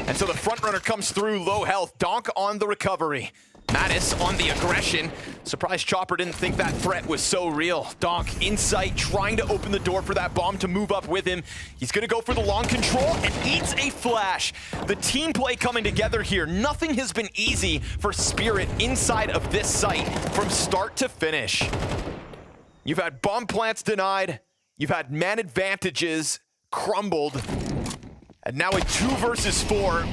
And so the front runner comes through low health. Donk on the recovery. Natus on the aggression. Surprised Chopper didn't think that threat was so real. Donk in sight, trying to open the door for that bomb to move up with him. He's gonna go for the long control and eats a flash. The team play coming together here. Nothing has been easy for Spirit inside of this site from start to finish. You've had bomb plants denied. You've had man advantages crumbled. And now a 2 versus 4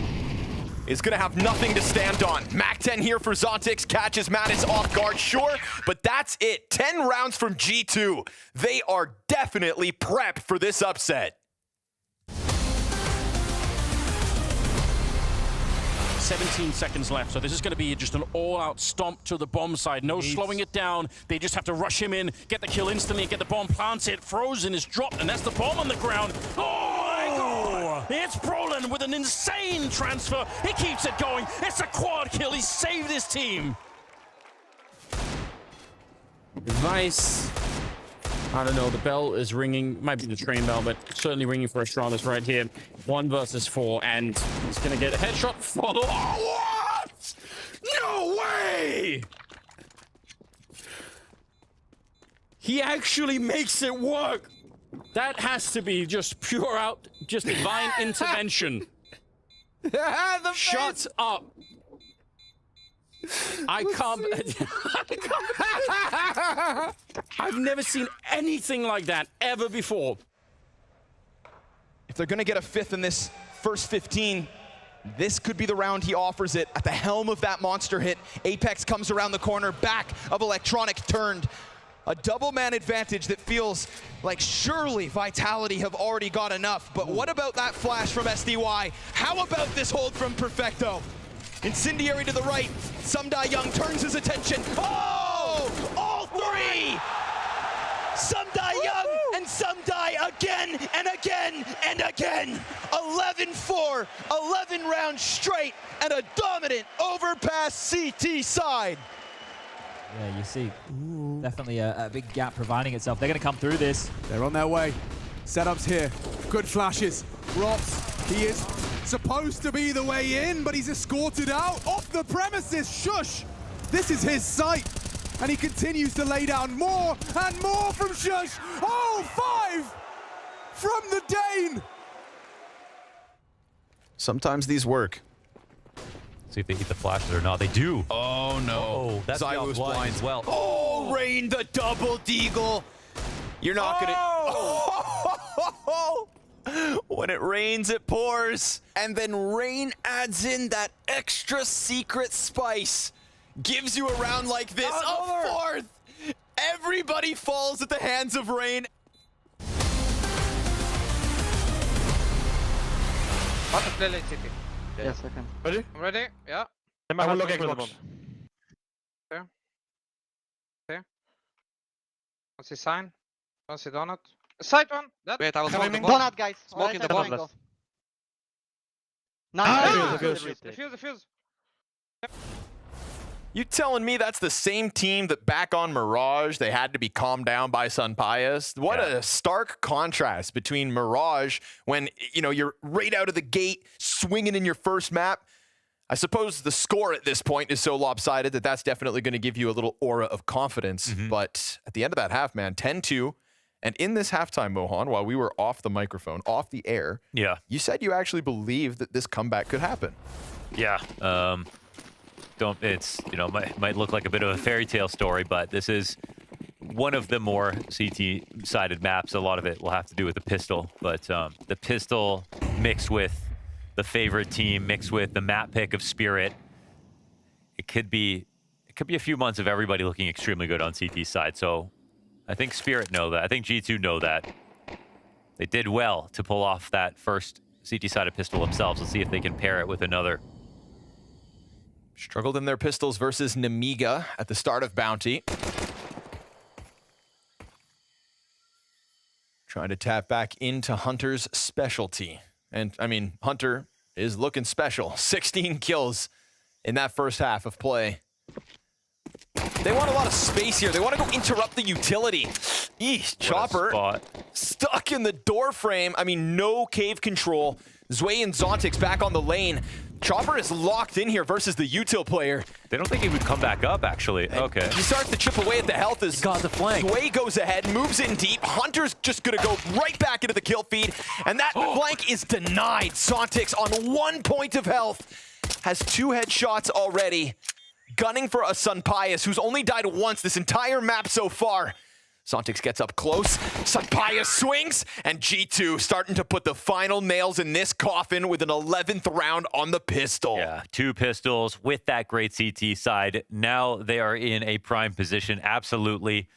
is going to have nothing to stand on. MAC-10 here for Zontix. Catches Natus off guard, sure, but that's it. 10 rounds from G2. They are definitely prepped for this upset. 17 seconds left, so this is going to be just an all-out stomp to the bomb side. No slowing it down. They just have to rush him in, get the kill instantly, get the bomb planted. Frozen is dropped, and that's the bomb on the ground. Oh my God! It's Brolin with an insane transfer. He keeps it going. It's a quad kill. He saved his team. Vice I don't know, the bell is ringing, might be the train bell, but certainly ringing for Astralis right here. 1 versus 4, and he's gonna get a headshot follow. Oh, what? No way! He actually makes it work. That has to be just pure out, just divine intervention. Shut up. I can't. I've never seen anything like that ever before. If they're going to get a 5th in this first 15, this could be the round he offers it. At the helm of that monster hit, Apex comes around the corner, back of Electronic turned. A double-man advantage that feels like surely Vitality have already got enough. But what about that flash from SDY? How about this hold from Perfecto? Incendiary to the right. Sumdai Young turns his attention. Oh! All 3! Sumdai Young and Sumdai again and again and again. 11-4, 11 rounds straight, and a dominant overpass CT side. Yeah, you see definitely a big gap providing itself. They're going to come through this. They're on their way. Setups here. Good flashes. Rots, he is supposed to be the way in, but he's escorted out off the premises. Shush! This is his site, and he continues to lay down more and more from Shush. Oh, 5 from the Dane. Sometimes these work. See if they eat the flashes or not. They do. Oh no. Oh, that's Zywo's blind as well. Oh, Rain the double deagle. You're not gonna. Oh! When it rains, it pours. And then Rain adds in that extra secret spice. Gives you a round like this. A 4th. Everybody falls at the hands of Rain. Want to play late city? Yes, I can. Ready? I'm ready? Yeah. I will look at the bomb. Okay. Okay. What's his sign? What's the donut? Side one! That. Wait, I will smoke the bomb. Donut, guys. Smoking the bomb. Nice. Defuse. You telling me that's the same team that back on Mirage, they had to be calmed down by Sunpius? What a stark contrast between Mirage when, you know, you're right out of the gate swinging in your first map. I suppose the score at this point is so lopsided that that's definitely going to give you a little aura of confidence. But at the end of that half, man, 10-2. And in this halftime, Mohan, while we were off the microphone, off the air, you said you actually believed that this comeback could happen. Yeah. It's, you know, might look like a bit of a fairy tale story, but this is one of the more CT-sided maps. A lot of it will have to do with the pistol, but the pistol mixed with the favorite team, mixed with the map pick of Spirit, it could be a few months of everybody looking extremely good on CT's side. So I think Spirit know that. I think G2 know that. They did well to pull off that first CT-sided pistol themselves. Let's see if they can pair it with another. Struggled in their pistols versus Nemiga at the start of Bounty. Trying to tap back into Hunter's specialty. And, I mean, Hunter is looking special. 16 kills in that first half of play. They want a lot of space here. They want to go interrupt the utility. Eesh, Chopper stuck in the door frame. I mean, no cave control. Zway and Zontix back on the lane. Chopper is locked in here versus the util player. They don't think he would come back up, actually. Okay. He starts to chip away at the health as the flank. Zway goes ahead, moves in deep. Hunter's just going to go right back into the kill feed. And that flank is denied. Zontix on 1 point of health. Has 2 headshots already. Gunning for a Sunpius, who's only died once this entire map so far. Zontix gets up close, Sunpius swings, and G2 starting to put the final nails in this coffin with an 11th round on the pistol. Yeah, 2 pistols with that great CT side. Now they are in a prime position, absolutely.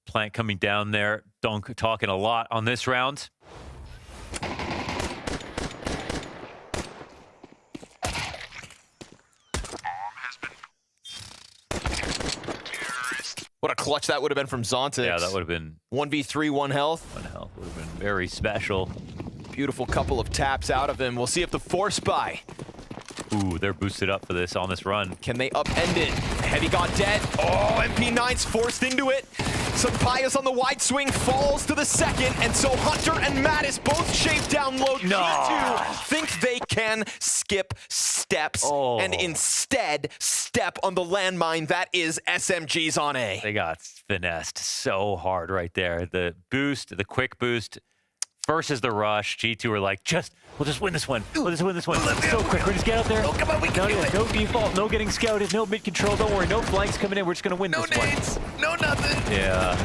Plant coming down there, Dunk talking a lot on this round. What a clutch that would have been from Zontix. Yeah, that would have been 1v3, 1 health. 1 health would have been very special. Beautiful couple of taps out of him. We'll see if the force buy. Ooh, they're boosted up for this on this run. Can they upend it? Heavy got dead. Oh, MP9's forced into it. Sampaio's on the wide swing, falls to the second, and so Hunter and Natus both shaved down low. G2 think they can skip steps and instead step on the landmine that is SMGs on A. They got finessed so hard right there. The boost, the quick boost versus the rush. G2 were like, we'll just win this one. We'll just win this one. So quick, we're just get out there. Oh, come on, we can do it. No default, no getting scouted, no mid control. Don't worry, no flanks coming in. We're just gonna win this nades, no nothing. Yeah.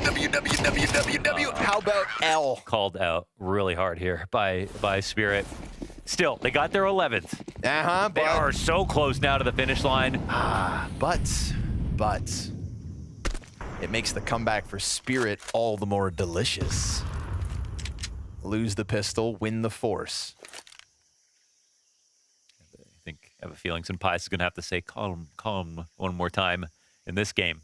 W. How about L? Called out really hard here by Spirit. Still, they got their 11th. They are so close now to the finish line. But it makes the comeback for Spirit all the more delicious. Lose the pistol, win the force. I have a feeling Senpai is going to have to say calm one more time in this game.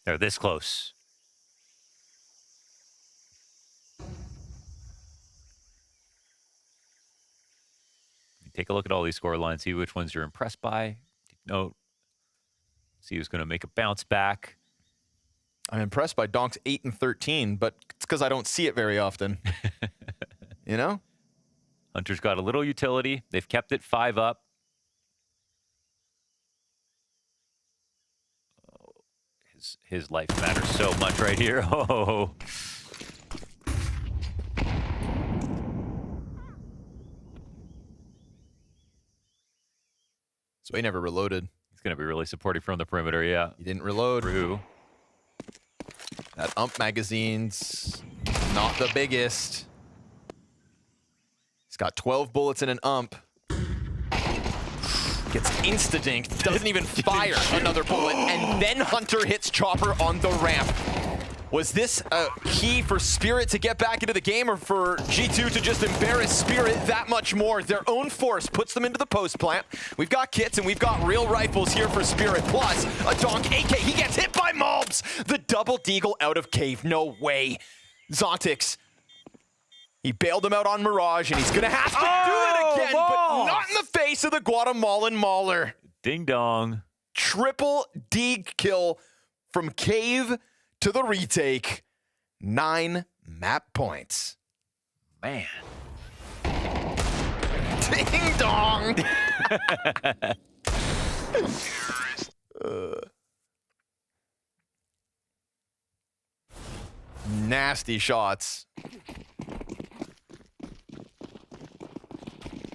They're this close. Take a look at all these score lines, see which ones you're impressed by. Note, see who's going to make a bounce back. I'm impressed by Donk's 8 and 13, but it's because I don't see it very often. You know? Hunter's got a little utility. They've kept it 5 up. Oh, his life matters so much right here. Oh. So he never reloaded. He's going to be really supportive from the perimeter, yeah. He didn't reload. True. That ump magazine's not the biggest. He's got 12 bullets in an ump. Gets insta-dinked, doesn't even fire another bullet, and then Hunter hits Chopper on the ramp. Was this a key for Spirit to get back into the game, or for G2 to just embarrass Spirit that much more? Their own force puts them into the post plant. We've got kits and we've got real rifles here for Spirit, plus a Donk AK. He gets hit by mobs. The double deagle out of cave. No way. Zontix. He bailed him out on Mirage, and he's gonna have to do it again, but not in the face of the Guatemalan Mauler. Ding dong. Triple deeg kill from cave to the retake. 9 map points. Man. Ding dong. Nasty shots.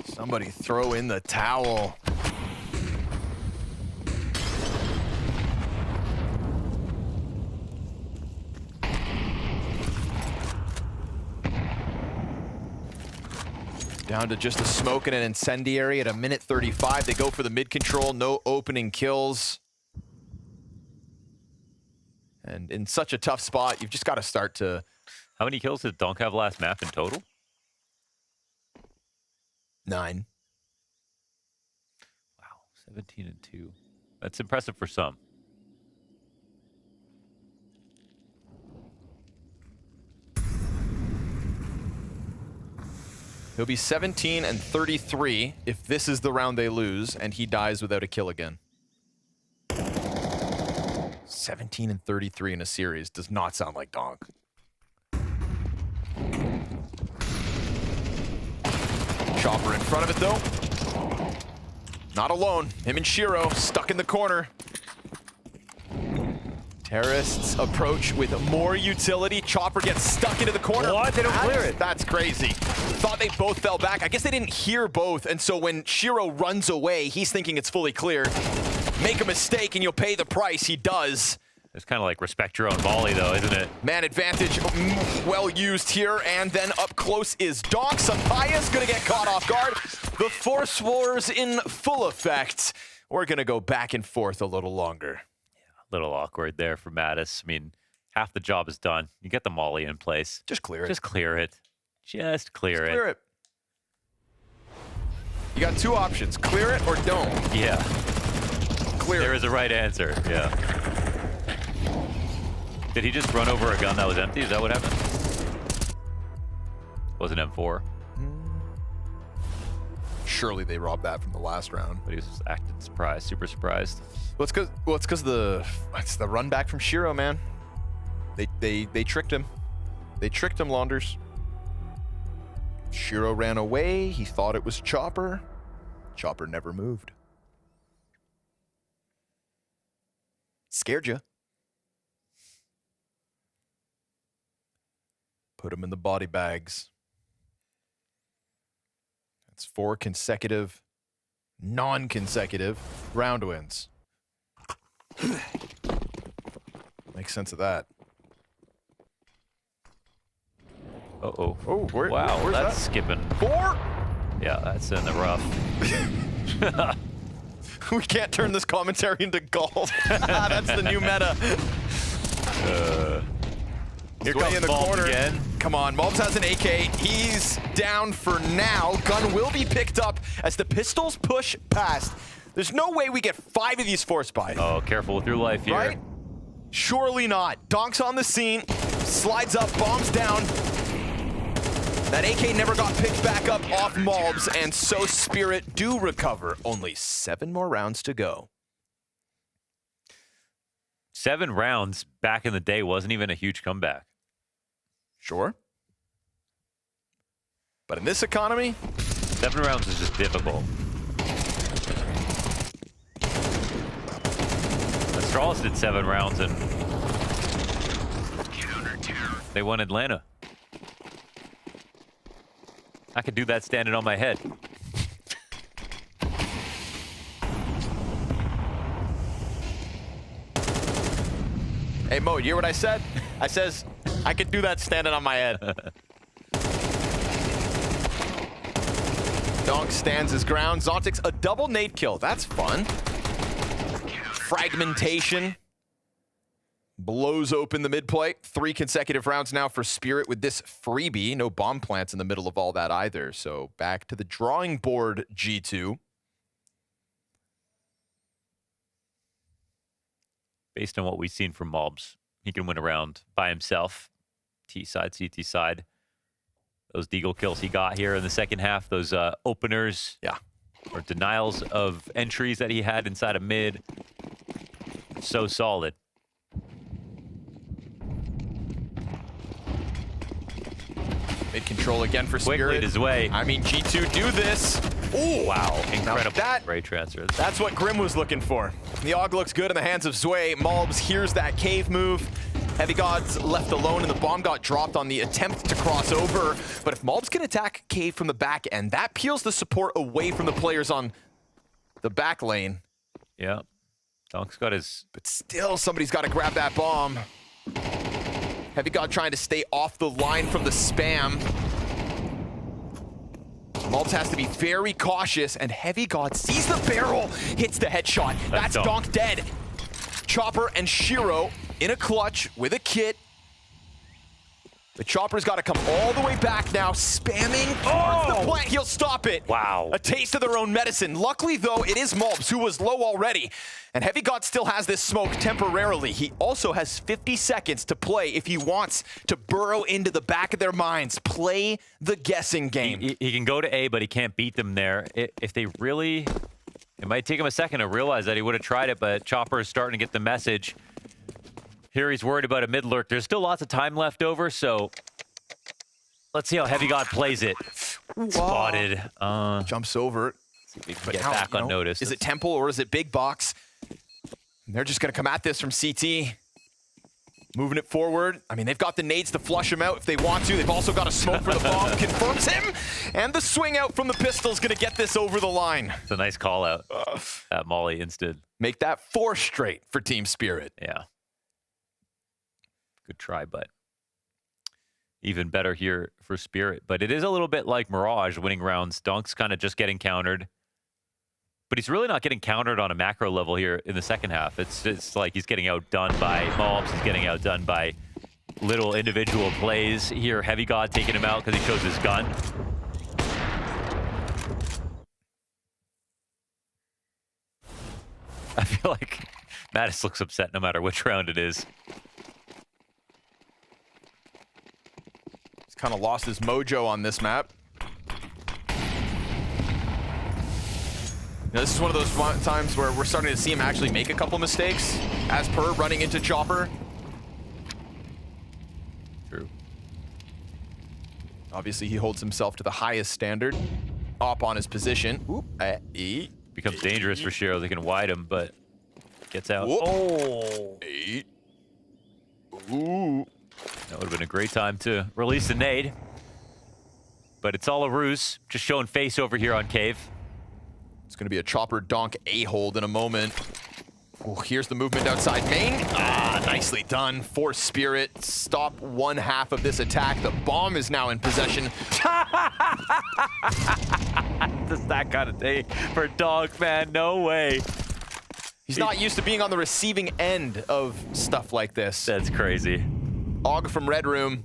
Somebody throw in the towel. Down to just a smoke and an incendiary at a minute 35. They go for the mid control, no opening kills. And in such a tough spot, you've just got to start to... How many kills did Donk have last map in total? 9. Wow, 17 and 2. That's impressive for some. He'll be 17 and 33 if this is the round they lose and he dies without a kill again. 17 and 33 in a series does not sound like Donk. Chopper in front of it though. Not alone. Him and Shiro stuck in the corner. Terrorists approach with more utility. Chopper gets stuck into the corner. What? They don't clear it. That's crazy. Thought they both fell back. I guess they didn't hear both, and so when Shiro runs away, he's thinking it's fully clear. Make a mistake and you'll pay the price. He does. It's kind of like respect your own volley though, isn't it? Man advantage well used here, and then up close is Donk. Sampaio's gonna get caught off guard. The force wars in full effect. We're gonna go back and forth a little longer. Little awkward there for Natus. I mean, half the job is done. You get the molly in place. Just clear it. Just clear it. Just clear it. Clear it. You got 2 options. Clear it or don't. Yeah. Clear There it. is a right answer. Yeah. Did he just run over a gun that was empty? Is that what happened? Was it M4? surely they robbed that from the last round. But he was acting surprised, super surprised. Well, it's because it's the run back from Shiro, man. They tricked him. They tricked him, Launders. Shiro ran away. He thought it was Chopper. Chopper never moved. Scared you. Put him in the body bags. That's 4 consecutive, non-consecutive round wins. Makes sense of that. Uh-oh. Oh, wow, where's that's that? skipping. 4? Yeah, that's in the rough. We can't turn this commentary into golf. That's the new meta. Here comes in the corner. Again. Come on, Mobs has an AK. He's down for now. Gun will be picked up as the pistols push past. There's no way we get 5 of these force buys. Oh, careful with your life here. Right? Surely not. Donk's on the scene. Slides up, bombs down. That AK never got picked back up off Mobs, and so Spirit do recover. Only 7 more rounds to go. 7 rounds back in the day wasn't even a huge comeback. Sure. But in this economy, 7 rounds is just difficult. Astralis did 7 rounds and they won Atlanta. I could do that standing on my head. Hey, Mo, you hear what I said? I says, I could do that standing on my head. Donk stands his ground. Zontix, a double nade kill. That's fun. Fragmentation. Blows open the mid-play. 3 consecutive rounds now for Spirit with this freebie. No bomb plants in the middle of all that either. So back to the drawing board, G2. Based on what we've seen from Mobs, he can win a round by himself. T side, CT side. Those deagle kills he got here in the second half, those openers, or denials of entries that he had inside of mid. So solid. Mid control again for Spirit. Quick lead his way. I mean, G2 do this. Ooh, wow, incredible spray transfer. That's what Grim was looking for. The AUG looks good in the hands of Zwei. Malbs hears that cave move. Heavy Gods left alone, and the bomb got dropped on the attempt to cross over. But if Malbs can attack cave from the back end, that peels the support away from the players on the back lane. Yeah, Donk's got his... But still, somebody's got to grab that bomb. Heavy God trying to stay off the line from the spam. Malbs has to be very cautious, and Heavy God sees the barrel, hits the headshot. That's Donk dead. Chopper and Shiro in a clutch with a kit. The Chopper's got to come all the way back now, spamming towards the plant. He'll stop it. Wow. A taste of their own medicine. Luckily, though, it is Malbs, who was low already. And Heavy God still has this smoke temporarily. He also has 50 seconds to play if he wants to burrow into the back of their minds. Play the guessing game. He can go to A, but he can't beat them there. If they really... It might take him a second to realize that he would have tried it, but Chopper is starting to get the message. Here he's worried about a mid lurk. There's still lots of time left over, so let's see how Heavy God plays it. Spotted. Jumps over. See if he can get back on notice. Is it Temple or is it Big Box? And they're just going to come at this from CT. Moving it forward. I mean, they've got the nades to flush him out if they want to. They've also got a smoke for the bomb. Confirms him. And the swing out from the pistol is going to get this over the line. It's a nice call out. That Molly instant. Make that 4 straight for Team Spirit. Yeah. Good try, but even better here for Spirit. But it is a little bit like Mirage winning rounds. Donk's kind of just getting countered. But he's really not getting countered on a macro level here in the second half. It's like he's getting outdone by Malbs. He's getting outdone by little individual plays. Here, Heavy God taking him out because he shows his gun. I feel like Natus looks upset no matter which round it is. He's kind of lost his mojo on this map. Now, this is one of those times where we're starting to see him actually make a couple mistakes, as per running into Chopper. True. Obviously, he holds himself to the highest standard. Up on his position. Oop, becomes dangerous for Shiro. They can wide him, but gets out. Whoop. Oh! Ooh. That would have been a great time to release the nade. But it's all a ruse. Just showing face over here on Cave. It's going to be a Chopper Donk A-hold in a moment. Oh, here's the movement outside main. Ah, nicely done for Spirit. Stop one half of this attack. The bomb is now in possession. Just that kind of day for Dog, man. No way. He's not used to being on the receiving end of stuff like this. That's crazy. Og from Red Room.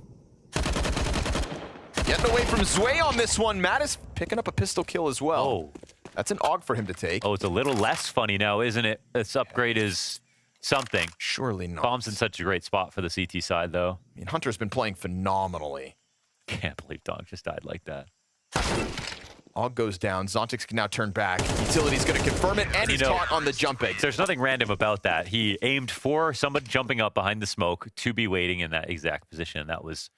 Getting away from Zway on this one. Natus picking up a pistol kill as well. Oh. That's an Og for him to take. Oh, it's a little less funny now, isn't it? This upgrade is something. Surely not. Bomb's in such a great spot for the CT side, though. I mean, Hunter's been playing phenomenally. Can't believe Dog just died like that. Og goes down. Zontix can now turn back. Utility's going to confirm it, and he's caught on the jump egg. There's nothing random about that. He aimed for someone jumping up behind the smoke to be waiting in that exact position. That was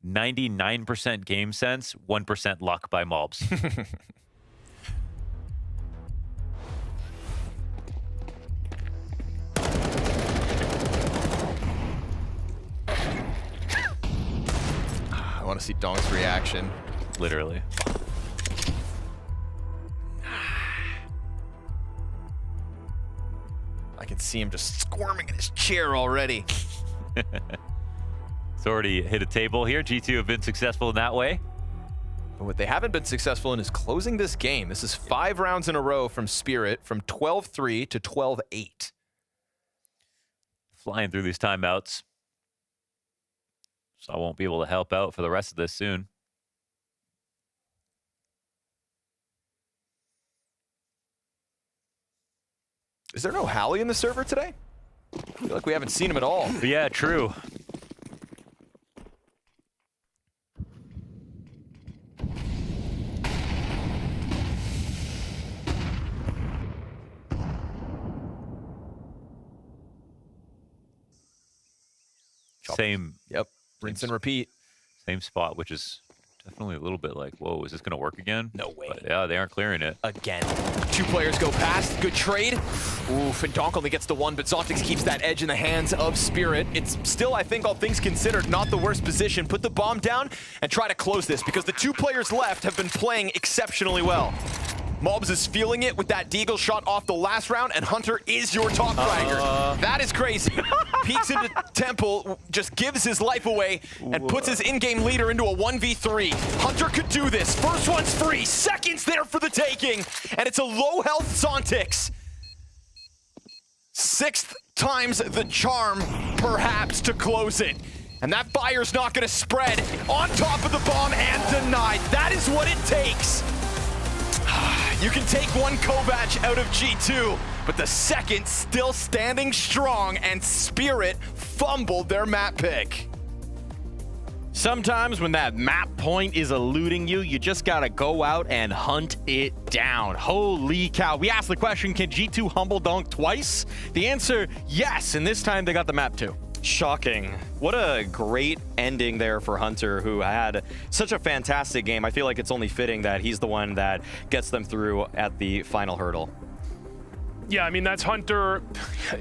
99% game sense, 1% luck by mobs. I want to see Dong's reaction. Literally. I can see him just squirming in his chair already. It's already hit a table here. G2 have been successful in that way. But what they haven't been successful in is closing this game. This is 5 rounds in a row from Spirit, from 12-3 to 12-8. Flying through these timeouts. So I won't be able to help out for the rest of this soon. Is there no Hallie in the server today? I feel like we haven't seen him at all. But yeah, true. Same. Yep. Rinse and repeat. Same spot, which is definitely a little bit like, whoa, is this going to work again? No way. But yeah, they aren't clearing it. Again. 2 players go past. Good trade. Oof, and Donk only gets the 1, but Zontix keeps that edge in the hands of Spirit. It's still, I think, all things considered, not the worst position. Put the bomb down and try to close this, because the 2 players left have been playing exceptionally well. Mobs is feeling it with that Deagle shot off the last round, and Hunter is your top fragger. That is crazy. Peeks into Temple, just gives his life away, and puts his in-game leader into a 1v3. Hunter could do this. First one's free. Second's there for the taking, and it's a low-health Zontix. 6th time's the charm, perhaps, to close it. And that fire's not going to spread. On top of the bomb and denied. That is what it takes. You can take one Kovac out of G2, but the second still standing strong, and Spirit fumbled their map pick. Sometimes when that map point is eluding you, you just gotta go out and hunt it down. Holy cow. We asked the question, can G2 humble Donk twice? The answer, yes, and this time they got the map too. Shocking. What a great ending there for Hunter, who had such a fantastic game. I feel like it's only fitting that he's the one that gets them through at the final hurdle. Yeah, I mean, that's Hunter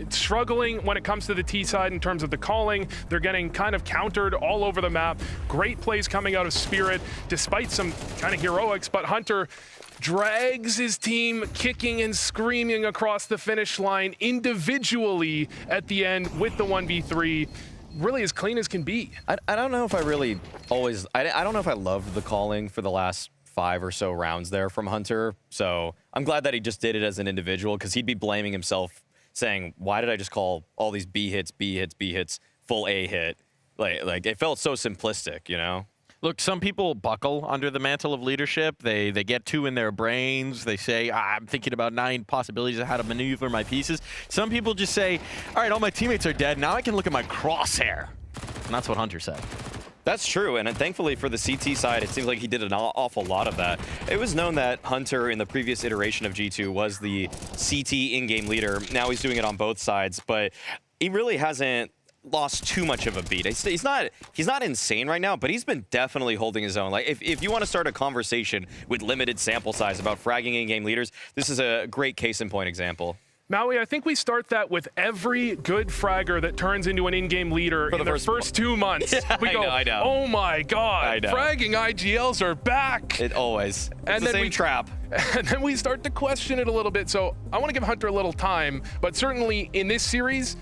struggling when it comes to the T side in terms of the calling. They're getting kind of countered all over the map. Great plays coming out of Spirit, despite some kind of heroics, but Hunter drags his team kicking and screaming across the finish line individually at the end with the 1v3. Really as clean as can be. I don't know if I really always... I don't know if I loved the calling for the last 5 or so rounds there from Hunter. So I'm glad that he just did it as an individual, because he'd be blaming himself, saying, why did I just call all these B hits, full A hit? Like it felt so simplistic, you know? Look, some people buckle under the mantle of leadership. They get 2 in their brains. They say, I'm thinking about 9 possibilities of how to maneuver my pieces. Some people just say, all right, all my teammates are dead. Now I can look at my crosshair. And that's what Hunter said. That's true, and thankfully for the CT side, it seems like he did an awful lot of that. It was known that Hunter in the previous iteration of G2 was the CT in-game leader. Now he's doing it on both sides, but he really hasn't lost too much of a beat. He's not insane right now, but he's been definitely holding his own. Like if you want to start a conversation with limited sample size about fragging in-game leaders, this is a great case in point example. Maui, I think we start that with every good fragger that turns into an in-game leader in their first 2 months. Yeah, we go, I know. oh my God, fragging IGLs are back. It always. It's the same trap. And then we start to question it a little bit. So I want to give Hunter a little time, but certainly in this series,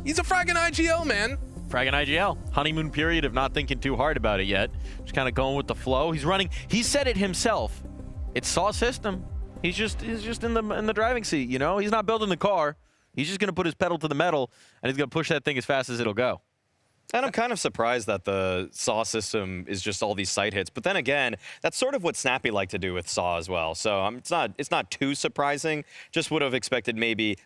he's a fragging IGL, man. Fragging IGL. Honeymoon period of not thinking too hard about it yet. Just kind of going with the flow. He's running. He said it himself. It's SAW system. He's just in the driving seat, you know? He's not building the car. He's just going to put his pedal to the metal, and he's going to push that thing as fast as it'll go. And I'm kind of surprised that the SAW system is just all these side hits. But then again, that's sort of what Snappy liked to do with SAW as well. So it's not too surprising. Just would have expected maybe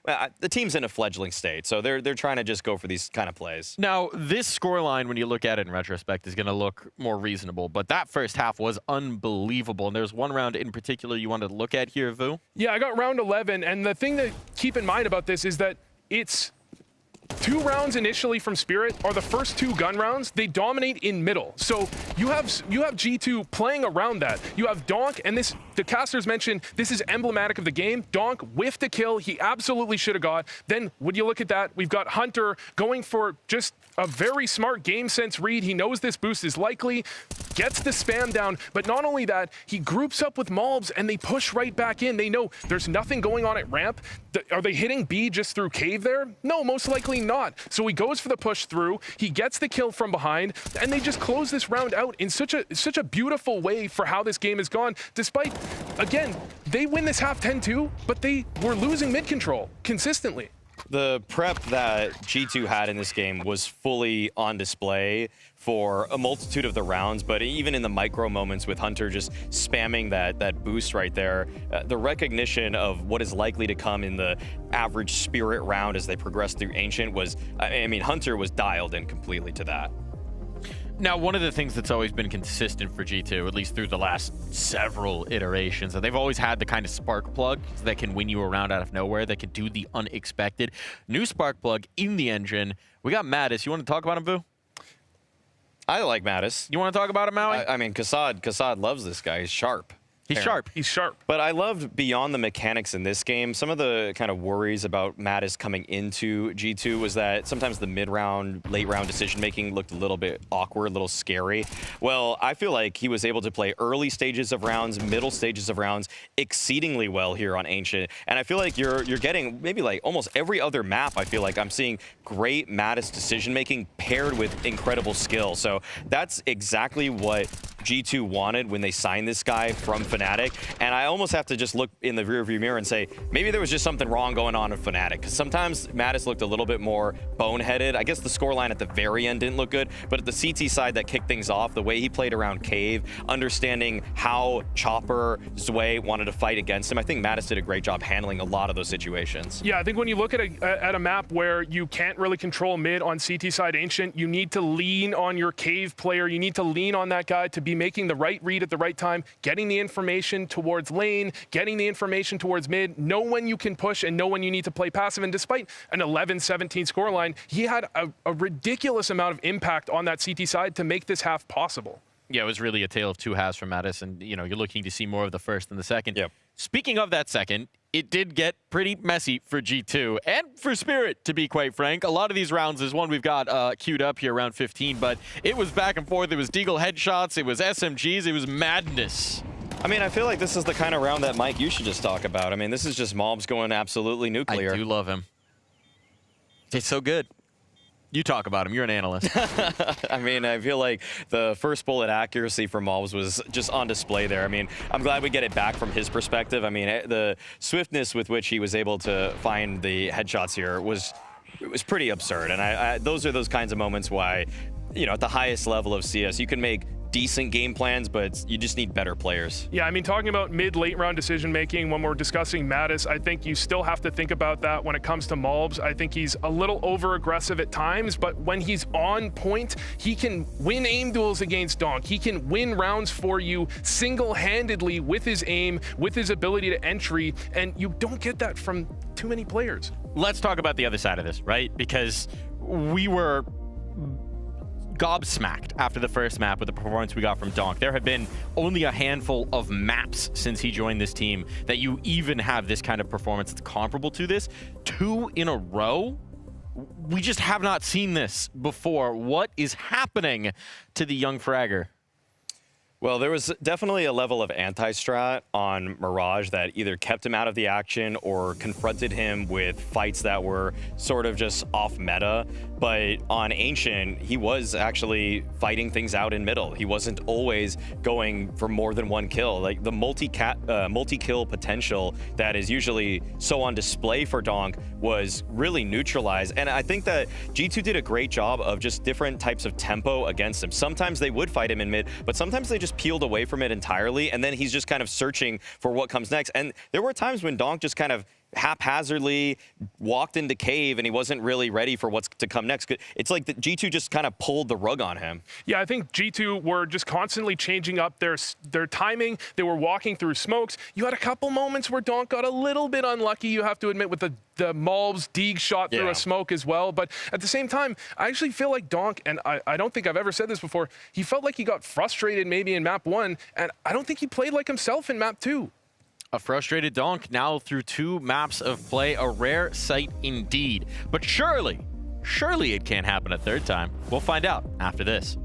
the team's in a fledgling state, so they're trying to just go for these kind of plays. Now, this scoreline, when you look at it in retrospect, is going to look more reasonable. But that first half was unbelievable. And there's one round in particular you wanted to look at here, Vu? Yeah, I got round 11. And the thing to keep in mind about this is that it's 2 rounds initially from Spirit are the first 2 gun rounds. They dominate in middle. So you have G2 playing around that. You have Donk, and this, the casters mentioned, this is emblematic of the game. Donk whiffed a kill he absolutely should have got. Then when you look at that, we've got Hunter going for just a very smart game sense read. He knows this boost is likely, gets the spam down, but not only that, he groups up with Malbs and they push right back in. They know there's nothing going on at ramp. Are they hitting B just through cave there? No, most likely not. So he goes for the push through, he gets the kill from behind, and they just close this round out in such a beautiful way for how this game has gone. Despite, again, they win this half 10-2, but they were losing mid control consistently. The prep that G2 had in this game was fully on display for a multitude of the rounds, but even in the micro moments with Hunter just spamming that boost right there, the recognition of what is likely to come in the average Spirit round as they progress through Ancient was, I mean, Hunter was dialed in completely to that. Now, one of the things that's always been consistent for G2, at least through the last several iterations, that they've always had the kind of spark plug that can win you around out of nowhere, that can do the unexpected. New spark plug in the engine. We got Natus. You want to talk about him, Vu? I like Natus. You want to talk about him, Maui? I mean, Kassad loves this guy. He's sharp. He's sharp. He's sharp. But I loved beyond the mechanics in this game, some of the kind of worries about Natus coming into G2 was that sometimes the mid-round, late-round decision-making looked a little bit awkward, a little scary. Well, I feel like he was able to play early stages of rounds, middle stages of rounds exceedingly well here on Ancient. And I feel like you're getting maybe like almost every other map, I feel like I'm seeing great Natus decision-making paired with incredible skill. So that's exactly what G2 wanted when they signed this guy from Fnatic, and I almost have to just look in the rearview mirror and say maybe there was just something wrong going on in Fnatic, because sometimes Natus looked a little bit more boneheaded. I guess the scoreline at the very end didn't look good, but at the CT side that kicked things off, the way he played around Cave, understanding how Chopper, Zwei wanted to fight against him, I think Natus did a great job handling a lot of those situations. Yeah, I think when you look at a map where you can't really control mid on CT side Ancient, you need to lean on your Cave player, you need to lean on that guy to be making the right read at the right time, getting the information towards lane, getting the information towards mid, know when you can push and know when you need to play passive. And despite an 11-17 scoreline, he had a ridiculous amount of impact on that CT side to make this half possible. Yeah, it was really a tale of two halves from Natus, and you know, you're looking to see more of the first than the second. Yep. Speaking of that second, it did get pretty messy for G2 and for Spirit, to be quite frank. A lot of these rounds, there's one we've got queued up here around 15, but it was back and forth. It was Deagle headshots, it was SMGs, it was madness. I mean, I feel like this is the kind of round that, Mike, you should just talk about. I mean, this is just Malbs going absolutely nuclear. I do love him. It's so good. You talk about him. You're an analyst. I mean, I feel like the first bullet accuracy for Malbs was just on display there. I mean, I'm glad we get it back from his perspective. I mean, the swiftness with which he was able to find the headshots here was pretty absurd. And those are those kinds of moments why, you know, at the highest level of CS, you can make decent game plans, but you just need better players. Yeah, I mean, talking about mid-late round decision making when we're discussing Natus, I think you still have to think about that when it comes to Malbs. I think he's a little over-aggressive at times, but when he's on point, he can win aim duels against Donk. He can win rounds for you single-handedly with his aim, with his ability to entry, and you don't get that from too many players. Let's talk about the other side of this, right? Because we were gobsmacked after the first map with the performance we got from Donk. There have been only a handful of maps since he joined this team that you even have this kind of performance that's comparable to this. 2 in a row? We just have not seen this before. What is happening to the young fragger? Well, there was definitely a level of anti-strat on Mirage that either kept him out of the action or confronted him with fights that were sort of just off meta. But on Ancient, he was actually fighting things out in middle. He wasn't always going for more than one kill. Like the multi-kill potential that is usually so on display for Donk was really neutralized. And I think that G2 did a great job of just different types of tempo against him. Sometimes they would fight him in mid, but sometimes they just peeled away from it entirely, and then he's just kind of searching for what comes next. And there were times when Donk just kind of haphazardly walked into cave and he wasn't really ready for what's to come next. It's like the G2 just kind of pulled the rug on him. Yeah, I think G2 were just constantly changing up their timing. They were walking through smokes. You had a couple moments where Donk got a little bit unlucky, you have to admit, with the Malbs Deeg shot through a smoke as well. But at the same time, I actually feel like Donk, and I don't think I've ever said this before, he felt like he got frustrated maybe in map 1, and I don't think he played like himself in map 2. A frustrated Donk now through 2 maps of play, a rare sight indeed. But surely it can't happen a third time. We'll find out after this.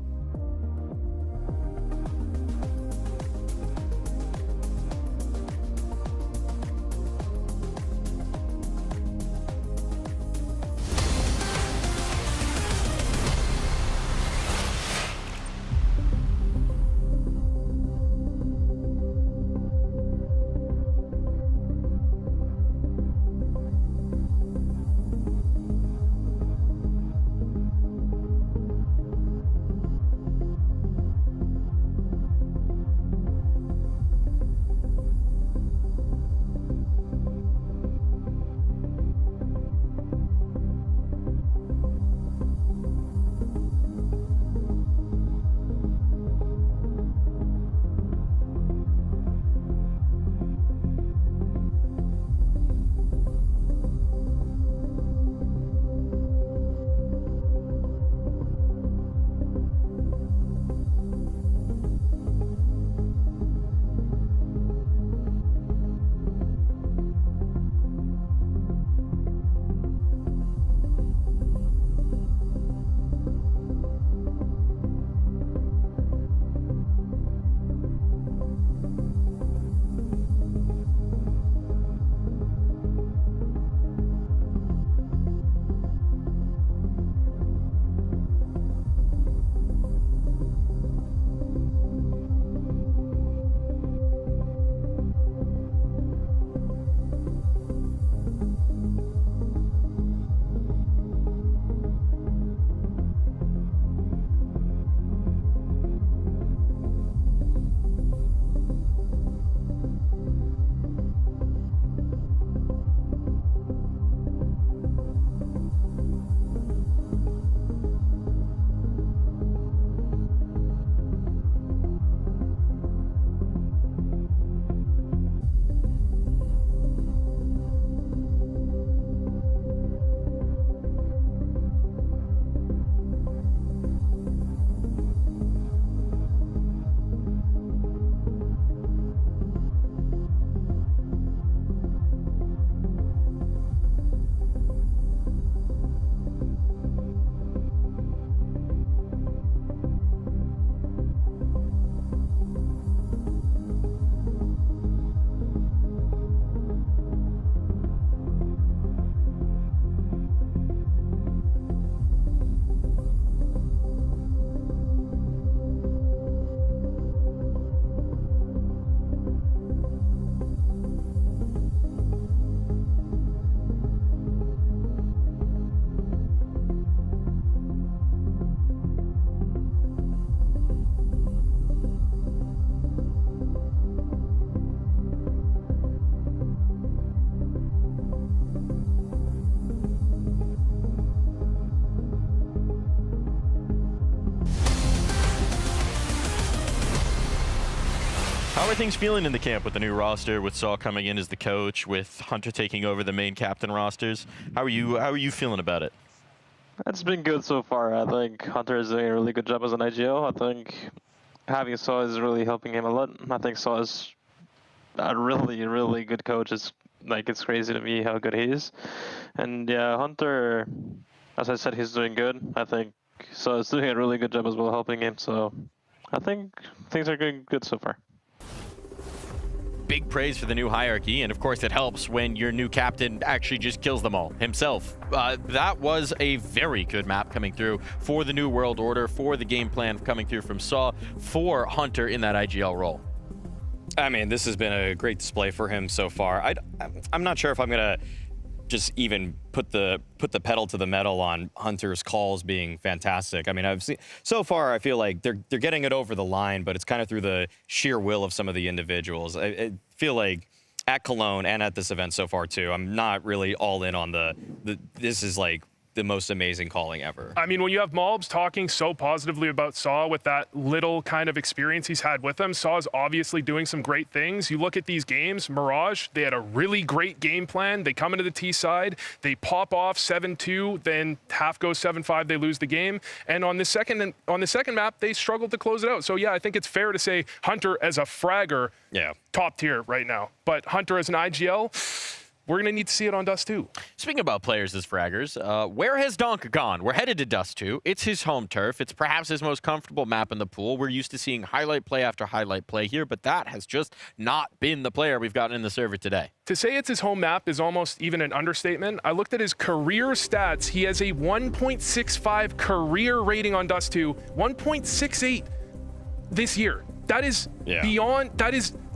How are things feeling in the camp with the new roster, with Saw coming in as the coach, with Hunter taking over the main captain rosters? How are you feeling about it? It's been good so far. I think Hunter is doing a really good job as an IGL. I think having Saw is really helping him a lot. I think Saw is a really, really good coach. It's crazy to me how good he is. And yeah, Hunter, as I said, he's doing good. I think Saw is doing a really good job as well, helping him. So I think things are going good so far. Big praise for the new hierarchy, and of course it helps when your new captain actually just kills them all himself. That was a very good map coming through for the new world order, for the game plan coming through from Saw, for Hunter in that IGL role. I mean, this has been a great display for him so far. I'm not sure if I'm gonna just even put the pedal to the metal on Hunter's calls being fantastic. I mean, I've seen so far, I feel like they're getting it over the line, but it's kind of through the sheer will of some of the individuals. I feel like at Cologne and at this event so far too, I'm not really all in on this is like the most amazing calling ever. I mean, when you have Malbs talking so positively about Saw with that little kind of experience he's had with him, Saw is obviously doing some great things. You look at these games, Mirage, they had a really great game plan. They come into the T side, they pop off 7-2, then half goes 7-5, they lose the game. And on the second map, they struggled to close it out. So yeah, I think it's fair to say Hunter as a fragger, top tier right now. But Hunter as an IGL, we're going to need to see it on Dust 2. Speaking about players as fraggers, where has Donk gone? We're headed to Dust 2. It's his home turf. It's perhaps his most comfortable map in the pool. We're used to seeing highlight play after highlight play here, but that has just not been the player we've gotten in the server today. To say it's his home map is almost even an understatement. I looked at his career stats. He has a 1.65 career rating on Dust 2, 1.68 this year. That is beyond,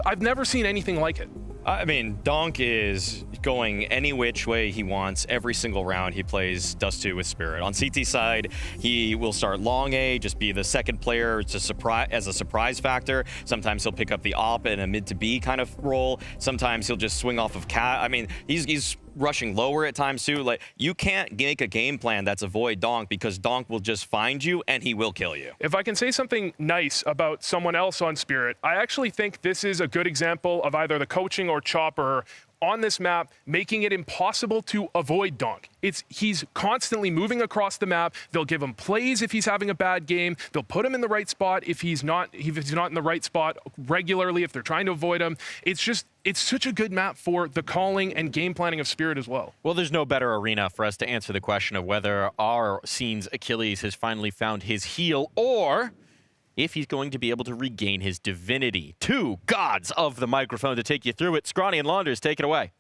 I've never seen anything like it. I mean, Donk is going any which way he wants every single round he plays Dust 2 with Spirit. On CT side, he will start long A, just be the second player as a surprise factor. Sometimes he'll pick up the op in a mid to B kind of role. Sometimes he'll just swing off of cat. I mean, he's rushing lower at times too. Like, you can't make a game plan that's avoid Donk, because Donk will just find you and he will kill you. If I can say something nice about someone else on Spirit, I actually think this is a good example of either the coaching or Chopper on this map, making it impossible to avoid Donk. He's constantly moving across the map. They'll give him plays if he's having a bad game. They'll put him in the right spot if he's not in the right spot regularly, if they're trying to avoid him. It's such a good map for the calling and game planning of Spirit as well. Well, there's no better arena for us to answer the question of whether our scene's Achilles has finally found his heel, or if he's going to be able to regain his divinity. Two gods of the microphone to take you through it. Scrawny and Launders, take it away.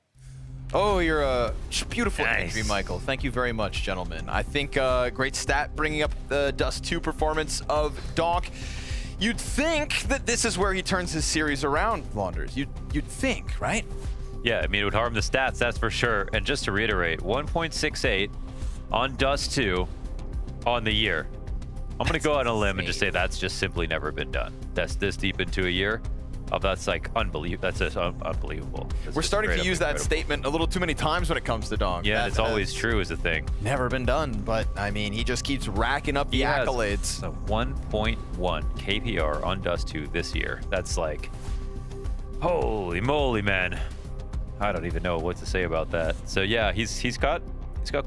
Oh, you're a beautiful entry, Michael. Thank you very much, gentlemen. I think great stat bringing up the Dust 2 performance of Donk. You'd think that this is where he turns his series around, Launders. You'd think, right? Yeah, I mean, it would harm the stats, that's for sure. And just to reiterate, 1.68 on Dust 2 on the year. I'm going to go out on a limb and just say that's just simply never been done. That's this deep into a year. That's like unbelievable. That's just unbelievable. We're starting to use that statement a little too many times when it comes to Donk. Yeah, it's always true is the thing. Never been done, but I mean, he just keeps racking up the accolades. A 1.1 KPR on Dust 2 this year. That's like, holy moly, man. I don't even know what to say about that. So yeah, he's got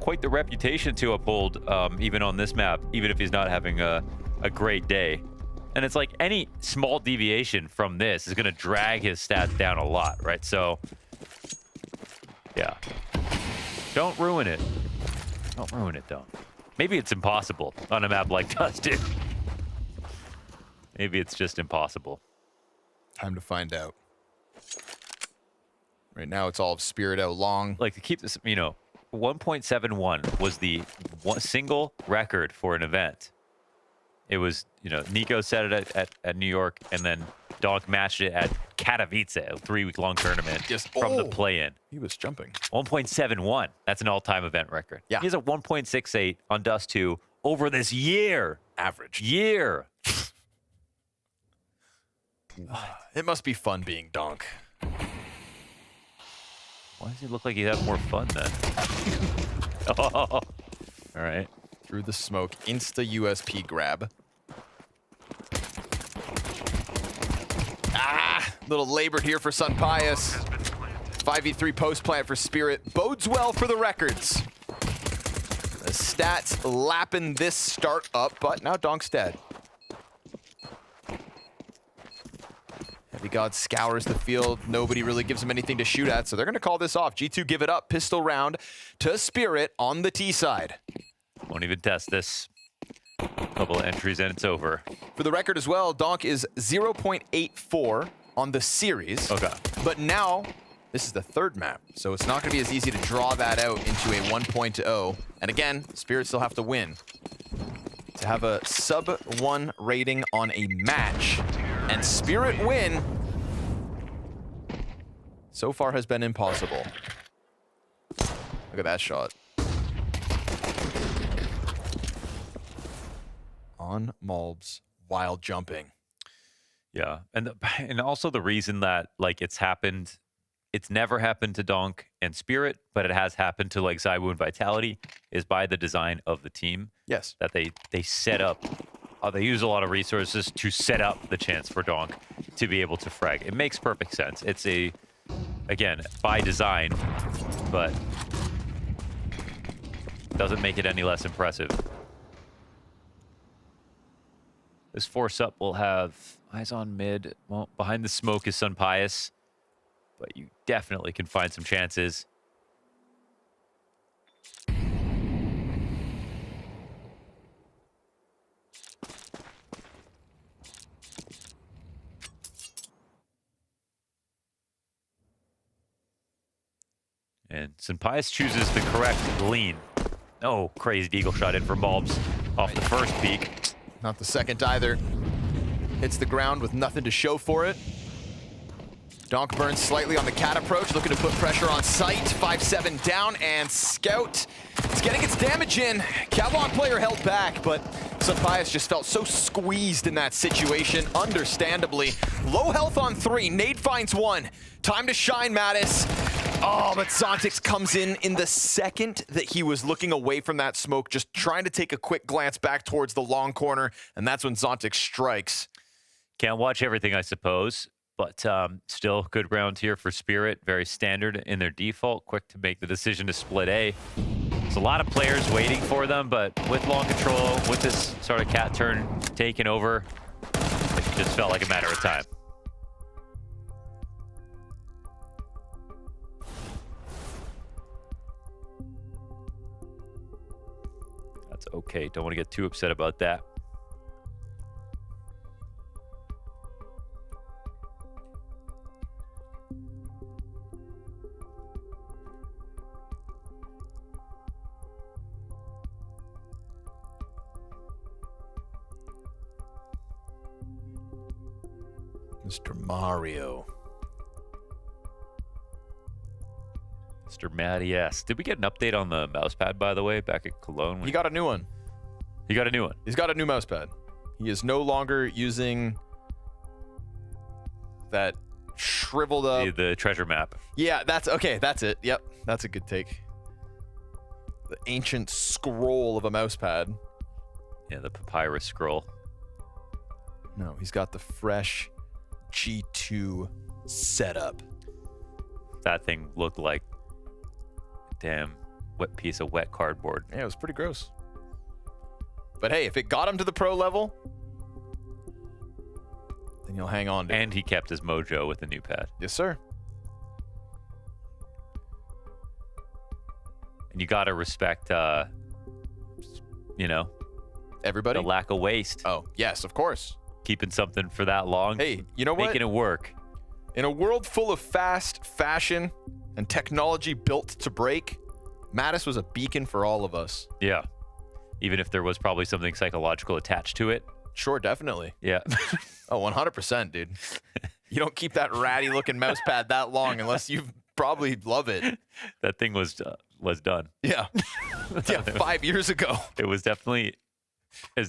quite the reputation to uphold, even on this map, even if he's not having a great day. And it's like any small deviation from this is going to drag his stats down a lot, right? So, yeah. Don't ruin it. Don't ruin it, though. Maybe it's impossible on a map like Dust 2. Maybe it's just impossible. Time to find out. Right now, it's all of Spirit out long. Like, to keep this, 1.71 was the single record for an event. It was, Nico set it at New York, and then Donk matched it at Katowice, a 3-week-long tournament from the play-in. He was jumping. 1.71. That's an all-time event record. Yeah. He has a 1.68 on Dust 2 over this year. Average. Year. It must be fun being Donk. Why does he look like he'd have more fun then? Oh, all right. Through the smoke, insta USP grab. Little labored here for Sunpius. 5v3 post plant for Spirit. Bodes well for the records. The stats lapping this start up, but now Donk's dead. Heavy God scours the field. Nobody really gives him anything to shoot at, so they're going to call this off. G2 give it up. Pistol round to Spirit on the T side. Won't even test this. Couple of entries and it's over. For the record as well, Donk is 0.84 on the series. Okay. But now, this is the third map, so it's not going to be as easy to draw that out into a 1.0. And again, Spirit still have to win. To have a sub-1 rating on a match and Spirit win so far has been impossible. Look at that shot. On Malbs, wild jumping. Yeah, and also the reason that like it's never happened to Donk and Spirit, but it has happened to like Zywoo and Vitality is by the design of the team. Yes. That they set up, they use a lot of resources to set up the chance for Donk to be able to frag. It makes perfect sense. It's again, by design, but doesn't make it any less impressive. This force up will have eyes on mid. Well, behind the smoke is Sunpius, but you definitely can find some chances. And Sunpius chooses the correct lean. Oh, crazy eagle shot in for Malbs off the first peak. Not the second either. Hits the ground with nothing to show for it. Donk burns slightly on the cat approach, looking to put pressure on sight. 5-7 down, and Scout is getting its damage in. Kavon player held back, but Sunpius just felt so squeezed in that situation, understandably. Low health on 3, Nade finds 1. Time to shine, Natus. Oh, but Zontix comes in the second that he was looking away from that smoke, just trying to take a quick glance back towards the long corner, and that's when Zontix strikes. Can't watch everything, I suppose, but still good round here for Spirit. Very standard in their default, quick to make the decision to split A. There's a lot of players waiting for them, but with long control, with this sort of cat turn taken over, it just felt like a matter of time. That's okay. Don't want to get too upset about that. Mr. Mario. Mr. Matty-S. Did we get an update on the mousepad, by the way, back at Cologne? He got a new one. He got a new one? He's got a new mousepad. He is no longer using that shriveled up... The treasure map. Yeah, that's... Okay, that's it. Yep, that's a good take. The ancient scroll of a mousepad. Yeah, the papyrus scroll. No, he's got the fresh G2 setup. That thing looked like a damn wet piece of wet cardboard. Yeah, it was pretty gross. But hey, if it got him to the pro level, then he'll hang on to it. And he kept his mojo with the new pad. Yes, sir. And you gotta respect, you know, everybody. The lack of waste. Oh, yes, of course. Keeping something for that long. Hey, you know what? Making it work. In a world full of fast fashion and technology built to break, Natus was a beacon for all of us. Yeah. Even if there was probably something psychological attached to it. Sure, definitely. Yeah. Oh, 100%, dude. You don't keep that ratty looking mouse pad that long unless you probably love it. That thing was done. Yeah. Yeah, 5 years ago. It was definitely, there's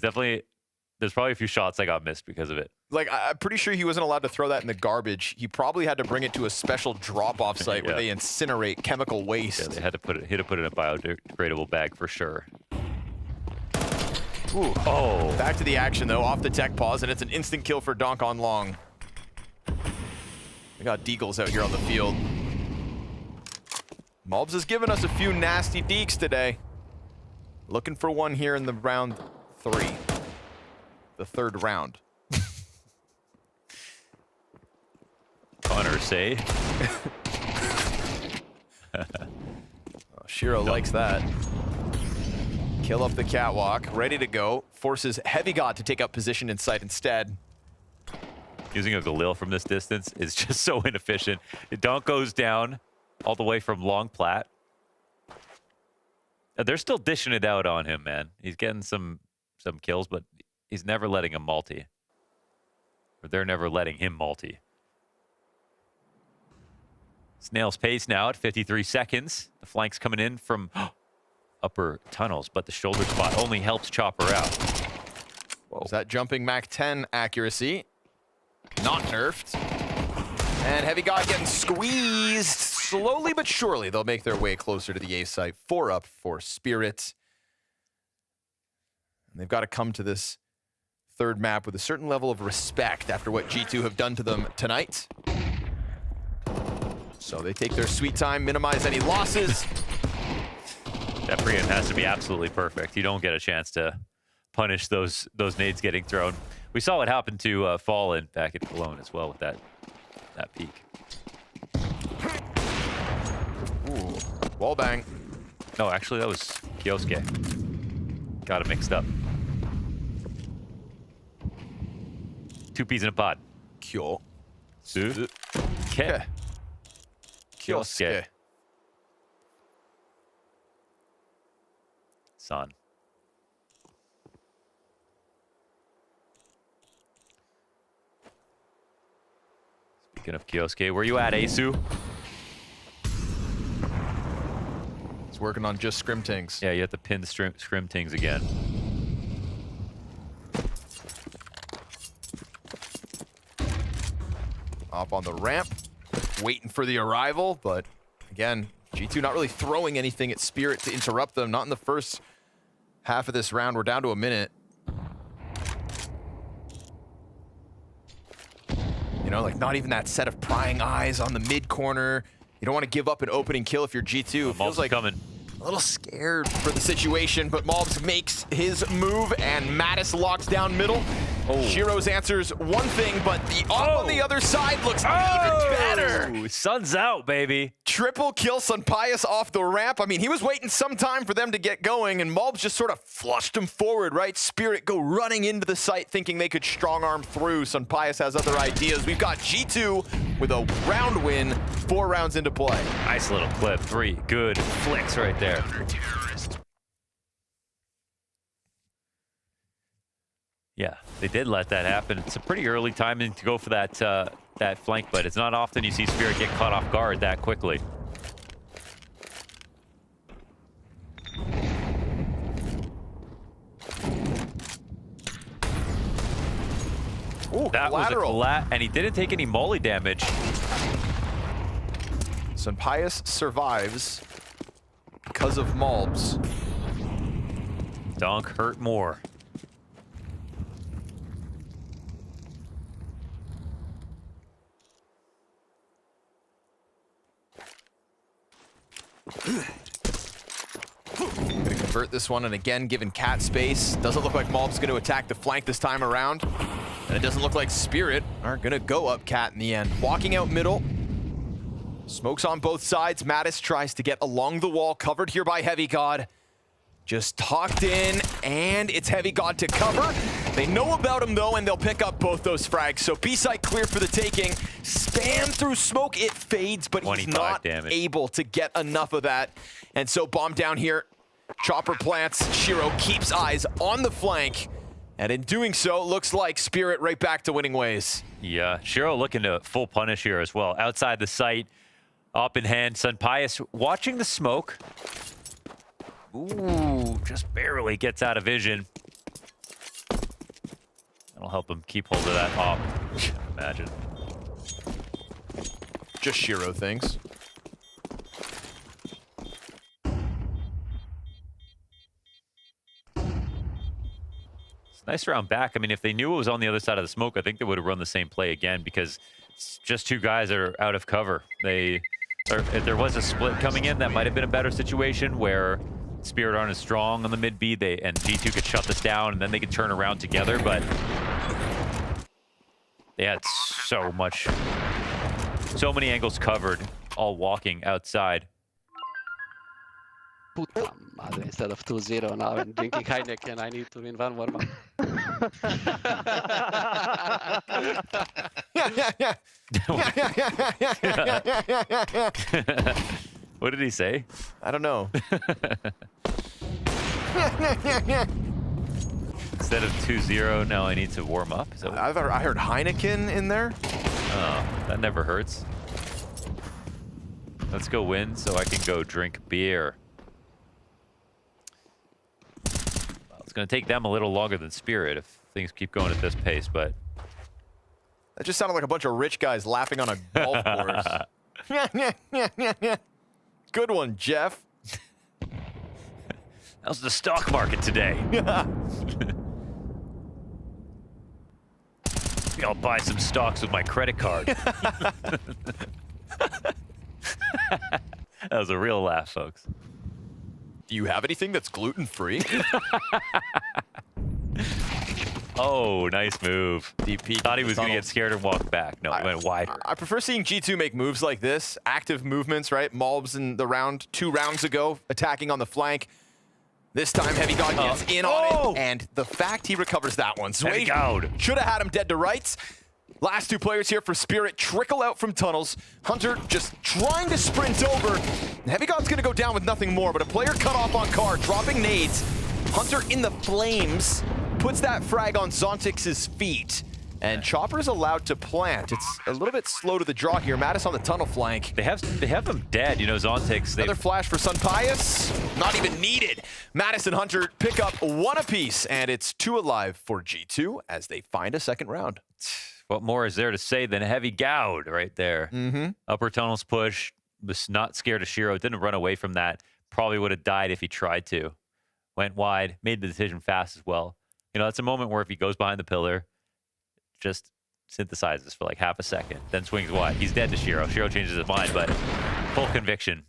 probably a few shots I got missed because of it. Like, I'm pretty sure he wasn't allowed to throw that in the garbage. He probably had to bring it to a special drop-off site where they incinerate chemical waste. Yeah, they had to put it in a biodegradable bag for sure. Ooh. Oh. Back to the action, though, off the tech pause, and it's an instant kill for Donk on long. We got Deagles out here on the field. Malbs has given us a few nasty deeks today. Looking for one here in the round 3. The 3rd round. Connor say. Shiro likes that. Kill up the catwalk, ready to go. Forces Heavy God to take up position in sight instead. Using a Galil from this distance is just so inefficient. Donk goes down all the way from Long Plat. They're still dishing it out on him, man. He's getting some kills, but he's never letting him multi. Or they're never letting him multi. Snail's pace now at 53 seconds. The flank's coming in from upper tunnels, but the shoulder spot only helps Chopper out. Whoa. Is that jumping Mach 10 accuracy? Not nerfed. And Heavy God getting squeezed. Slowly but surely, they'll make their way closer to the A site. 4 up for Spirit. And they've got to come to this 3rd map with a certain level of respect after what G2 have done to them tonight. So they take their sweet time, minimize any losses. That preempt has to be absolutely perfect. You don't get a chance to punish those nades getting thrown. We saw what happened to Fallen back at Cologne as well with that peak. Ooh, wall bang. No, actually that was Kyosuke. Got it mixed up. 2 peas in a pod. Kyo. Okay. Kyosuke. Son. Speaking of Kyosuke, where you at, Asu? He's working on just Scrimtings. Yeah, you have to pin the Scrimtings again. Up on the ramp, waiting for the arrival, but again, G2 not really throwing anything at Spirit to interrupt them. Not in the first half of this round. We're down to a minute. You know, like not even that set of prying eyes on the mid corner. You don't want to give up an opening kill if you're G2. It feels like coming. A little scared for the situation, but Malbs makes his move and Natus locks down middle. Oh. Shiro's answers one thing, but the up on the other side looks even better. Sun's out, baby. Triple kill Sunpius off the ramp. I mean, he was waiting some time for them to get going, and Malbs just sort of flushed him forward, right? Spirit go running into the site thinking they could strong arm through. Sunpius has other ideas. We've got G2 with a round win, 4 rounds into play. Nice little clip. 3 good flicks right there. Yeah, they did let that happen. It's a pretty early timing to go for that that flank, but it's not often you see Spirit get caught off guard that quickly. Ooh, that collateral. Was a and he didn't take any molly damage. Sunpius survives because of Malbs. Donk hurt more. Gonna convert this one, and again, given Cat space, doesn't look like Malb's gonna attack the flank this time around. And it doesn't look like Spirit are gonna go up Cat in the end. Walking out middle. Smokes on both sides. Natus tries to get along the wall, covered here by Heavy God. Just talked in, and it's Heavy God to cover. They know about him though, and they'll pick up both those frags. So B-site clear for the taking. Spam through smoke, it fades, but he's not able to get enough of that. And so bomb down here. Chopper plants. Shiro keeps eyes on the flank. And in doing so, looks like Spirit right back to winning ways. Yeah, Shiro looking to full punish here as well. Outside the site, up in hand. Sunpius watching the smoke. Ooh, just barely gets out of vision. That'll help him keep hold of that op. Imagine. Just Shiro things. It's a nice round back. I mean, if they knew it was on the other side of the smoke, I think they would have run the same play again because It's just two guys that are out of cover. If there was a split coming in, that might have been a better situation where Spirit aren't as strong on the mid B, and G2 could shut this down, and then they could turn around together, but they had so many angles covered, all walking outside. Puta madre, instead of 2-0 now and drinking Heineken, I need to win one more month. What did he say? I don't know. Instead of 2-0, now I need to warm up. So I heard Heineken in there. Oh, that never hurts. Let's go win so I can go drink beer. Well, it's going to take them a little longer than Spirit if things keep going at this pace, but... That just sounded like a bunch of rich guys laughing on a golf course. Good one, Jeff. How's the stock market today? I'll buy some stocks with my credit card. That was a real laugh, folks. Do you have anything that's gluten-free? Oh, nice move. DP. Thought he was going to get scared and walk back. No, he went wider. I prefer seeing G2 make moves like this. Active movements, right? Malbs in the round 2 rounds ago, attacking on the flank. This time, Heavy God gets in on it, and the fact he recovers that one. Heavy God should have had him dead to rights. Last two players here for Spirit trickle out from tunnels. Hunter just trying to sprint over. Heavy God's going to go down with nothing more, but a player cut off on car, dropping nades. Hunter in the flames, puts that frag on Zontix's feet. And Chopper's allowed to plant. It's a little bit slow to the draw here. Mattis on the tunnel flank. They have them dead, you know, Zontix. Another flash for Sun Pius. Not even needed. Mattis and Hunter pick up one apiece, and it's 2 alive for G2 as they find a second round. What more is there to say than Heavy Goud right there? Upper tunnels push. Was not scared of Shiro. Didn't run away from that. Probably would have died if he tried to. Went wide. Made the decision fast as well. You know, that's a moment where if he goes behind the pillar, just synthesizes for like half a second, then swings wide. He's dead to Shiro. Shiro changes his mind, but full conviction.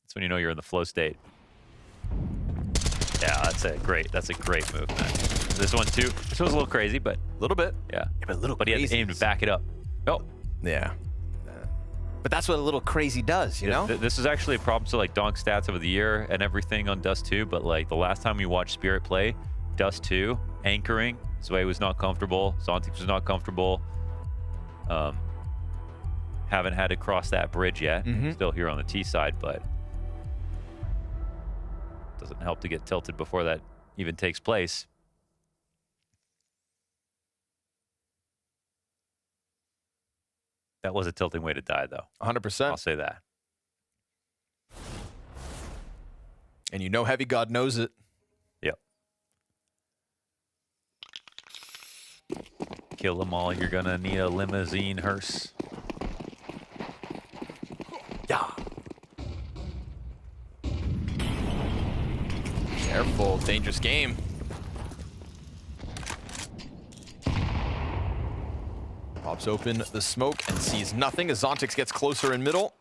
That's when you know you're in the flow state. Yeah, that's a great move, man. This one too. This one's a little crazy, but a little bit. Yeah, but he had to aim to back it up. Oh, yeah. But that's what a little crazy does, you know? This is actually a problem to like Donk stats over the year and everything on Dust 2, but like the last time we watched Spirit play, Dust 2, anchoring, Sway was not comfortable, Zontix was not comfortable. Haven't had to cross that bridge yet. Still here on the T side, but doesn't help to get tilted before that even takes place. That was a tilting way to die, though. 100%. I'll say that. And you know Heavy God knows it. Yep. Kill them all. You're going to need a limousine hearse. Yeah. Careful. Dangerous game. Pops open the smoke and sees nothing as Zontix gets closer in middle.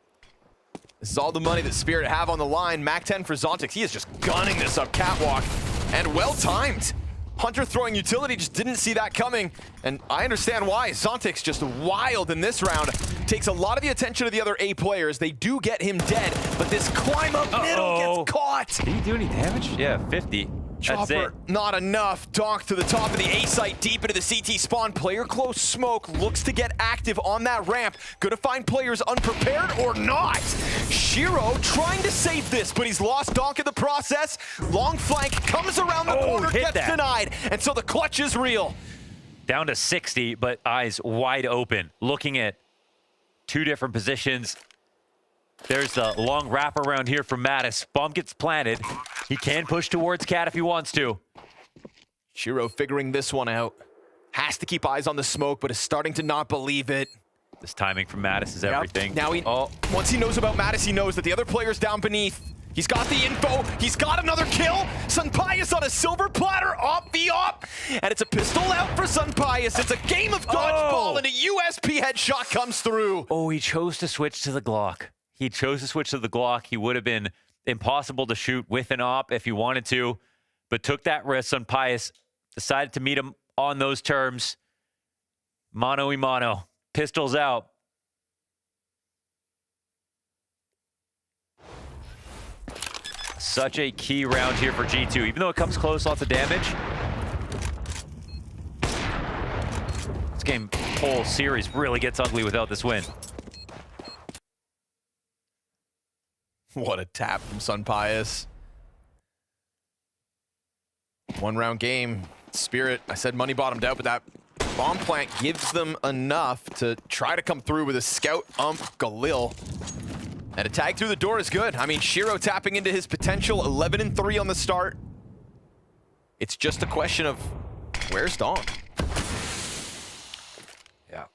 This is all the money that Spirit have on the line. Mac 10 for Zontix. He is just gunning this up catwalk. And well timed. Hunter throwing utility, just didn't see that coming. And I understand why. Zontix just wild in this round. Takes a lot of the attention of the other A players. They do get him dead, but this climb up middle gets caught. Did he do any damage? Yeah, 50. That's Chopper, it. not enough. Donk to the top of the A site, deep into the CT spawn. Player close smoke, looks to get active on that ramp. Gonna find players unprepared or not. Shiro trying to save this, but he's lost Donk in the process. Long flank comes around the corner, gets denied, and so the clutch is real. Down to 60, but eyes wide open, looking at two different positions. There's the long wrap around here from Mattis. Bomb gets planted. He can push towards Cat if he wants to. Shiro figuring this one out. Has to keep eyes on the smoke, but is starting to not believe it. This timing from Mattis is everything. Now once he knows about Mattis, he knows that the other player's down beneath. He's got the info. He's got another kill. Sunpius on a silver platter, op v op. And it's a pistol out for Sunpius. It's a game of dodgeball, and a USP headshot comes through. Oh, he chose to switch to the Glock. He chose to switch to the Glock. He would have been impossible to shoot with an op if he wanted to, but took that risk. Sunpius decided to meet him on those terms. Mano y mano. Pistols out. Such a key round here for G2. Even though it comes close, lots of damage. This game, whole series really gets ugly without this win. What a tap from Sunpius. One round game. Spirit, I said money bottomed out, but that bomb plant gives them enough to try to come through with a scout Galil. And a tag through the door is good. I mean, Shiro tapping into his potential, 11-3 on the start. It's just a question of where's Donk? Yeah.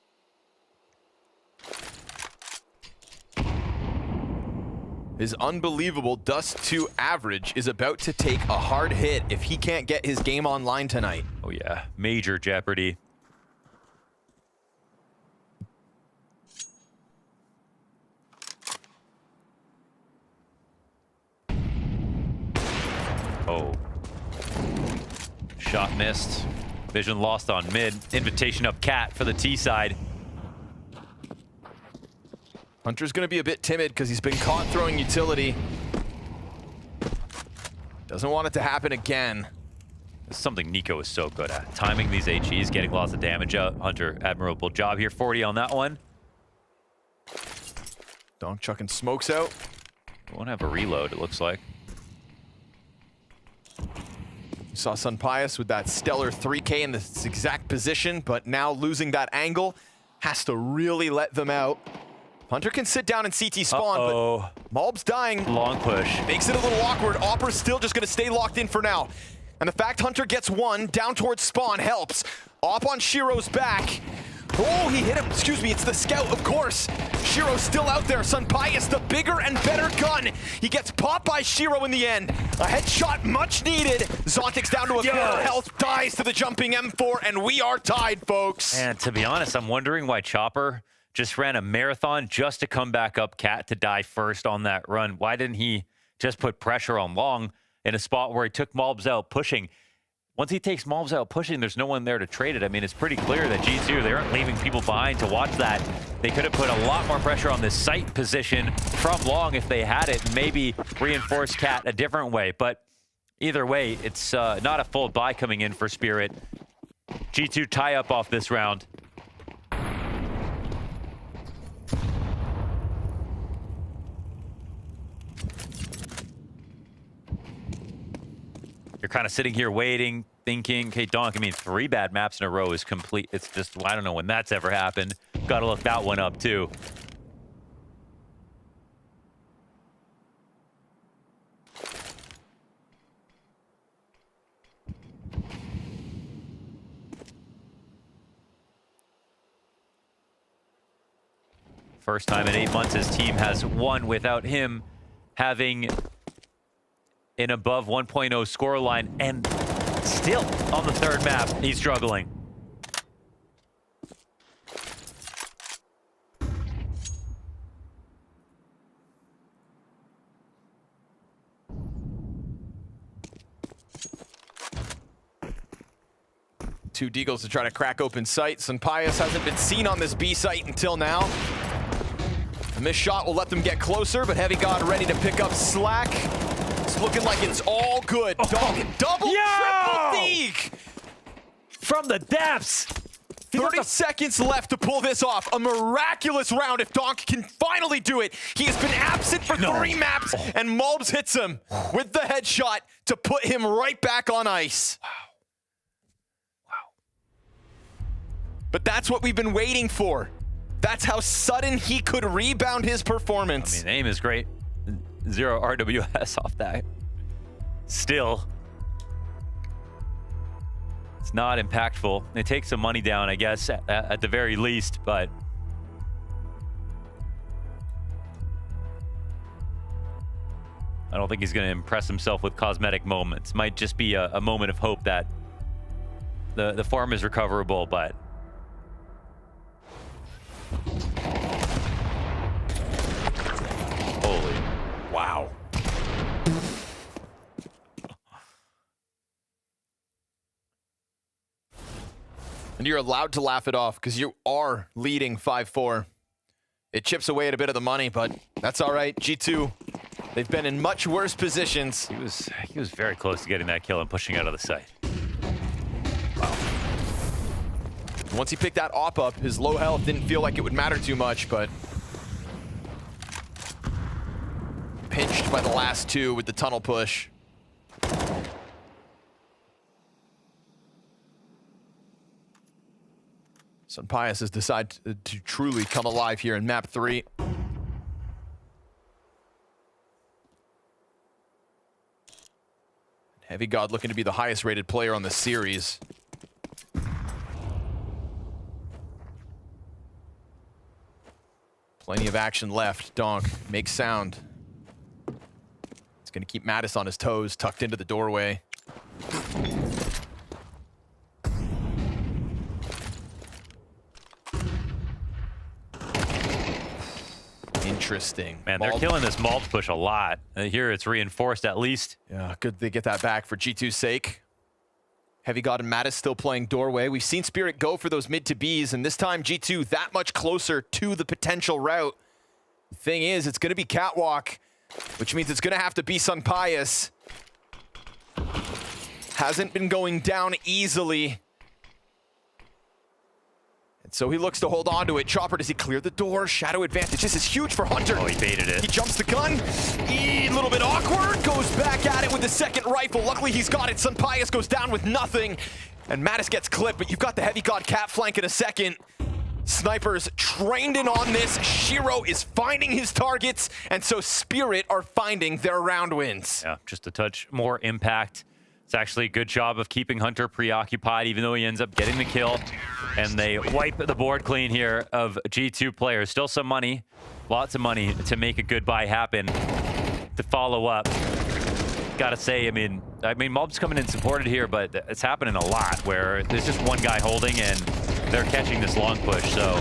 His unbelievable Dust 2 average is about to take a hard hit if he can't get his game online tonight. Oh yeah, major jeopardy. Oh. Shot missed. Vision lost on mid. Invitation up Cat for the T side. Hunter's gonna be a bit timid because he's been caught throwing utility. Doesn't want it to happen again. This is something Nico is so good at. Timing these HEs, getting lots of damage out. Hunter, admirable job here. 40 on that one. Donk chucking smokes out. Won't have a reload, it looks like. You saw Sunpius with that stellar 3K in this exact position, but now losing that angle has to really let them out. Hunter can sit down and CT spawn, but Malb's dying. Long push. Makes it a little awkward. Opera's still just gonna stay locked in for now. And the fact Hunter gets one down towards spawn helps. Op on Shiro's back. Oh, he hit him. Excuse me, it's the scout, of course. Shiro's still out there. Sunpius, the bigger and better gun. He gets popped by Shiro in the end. A headshot much needed. Zontic's down to a quarter health, dies to the jumping M4, and we are tied, folks. And to be honest, I'm wondering why Chopper just ran a marathon just to come back up Cat to die first on that run. Why didn't he just put pressure on Long in a spot where he took Malbs out pushing? Once he takes Malbs out pushing, there's no one there to trade it. I mean, it's pretty clear that G2, they aren't leaving people behind to watch that. They could have put a lot more pressure on this site position from Long if they had it, and maybe reinforce Cat a different way. But either way, it's not a full buy coming in for Spirit. G2 tie up off this round. You're kind of sitting here waiting, thinking, okay, Donk, I mean, 3 bad maps in a row is complete. It's just, I don't know when that's ever happened. Got to look that one up, too. First time in 8 months his team has won without him having an above 1.0 scoreline, and still on the 3rd map, he's struggling. Two Deagles to try to crack open sights, and Pius hasn't been seen on this B site until now. A missed shot will let them get closer, but Heavy God ready to pick up slack. It's looking like it's all good. Donk, double, triple Deeg! From the depths! 30 seconds left to pull this off. A miraculous round if Donk can finally do it. He has been absent for 3 maps, and Malbs hits him with the headshot to put him right back on ice. Wow. But that's what we've been waiting for. That's how sudden he could rebound his performance. I mean, the aim is great. 0 RWS off that. Still, it's not impactful. It takes some money down, I guess, at the very least, but I don't think he's going to impress himself with cosmetic moments. Might just be a moment of hope that the farm is recoverable, but holy wow. And you're allowed to laugh it off because you are leading 5-4. It chips away at a bit of the money, but that's all right. G2, they've been in much worse positions. He was very close to getting that kill and pushing out of the site. Wow. Once he picked that op up, his low health didn't feel like it would matter too much, but pinched by the last two with the tunnel push. Sunpius has decided to truly come alive here in map 3. Heavy God looking to be the highest rated player on the series. Plenty of action left. Donk makes sound. It's going to keep Natus on his toes, tucked into the doorway. Interesting. Man, they're killing this Malta push a lot. Here it's reinforced at least. Yeah, good they get that back for G2's sake. Heavy God and Natus still playing doorway. We've seen Spirit go for those mid to Bs, and this time G2 that much closer to the potential route. The thing is, it's going to be Catwalk, which means it's going to have to be Sunpius. Hasn't been going down easily. So he looks to hold on to it. Chopper, does he clear the door? Shadow advantage. This is huge for Hunter. Oh, he baited it. He jumps the gun. A little bit awkward. Goes back at it with the second rifle. Luckily, he's got it. Sunpius goes down with nothing. And Natus gets clipped, but you've got the Heavy God cat flank in a second. Snipers trained in on this. Shiro is finding his targets, and so Spirit are finding their round wins. Yeah, just a touch more impact. It's actually a good job of keeping Hunter preoccupied, even though he ends up getting the kill. And they wipe the board clean here of G2 players. Still some money, lots of money to make a good buy happen. To follow up, gotta say, I mean, Mob's coming in supported here, but it's happening a lot where there's just one guy holding and they're catching this long push. So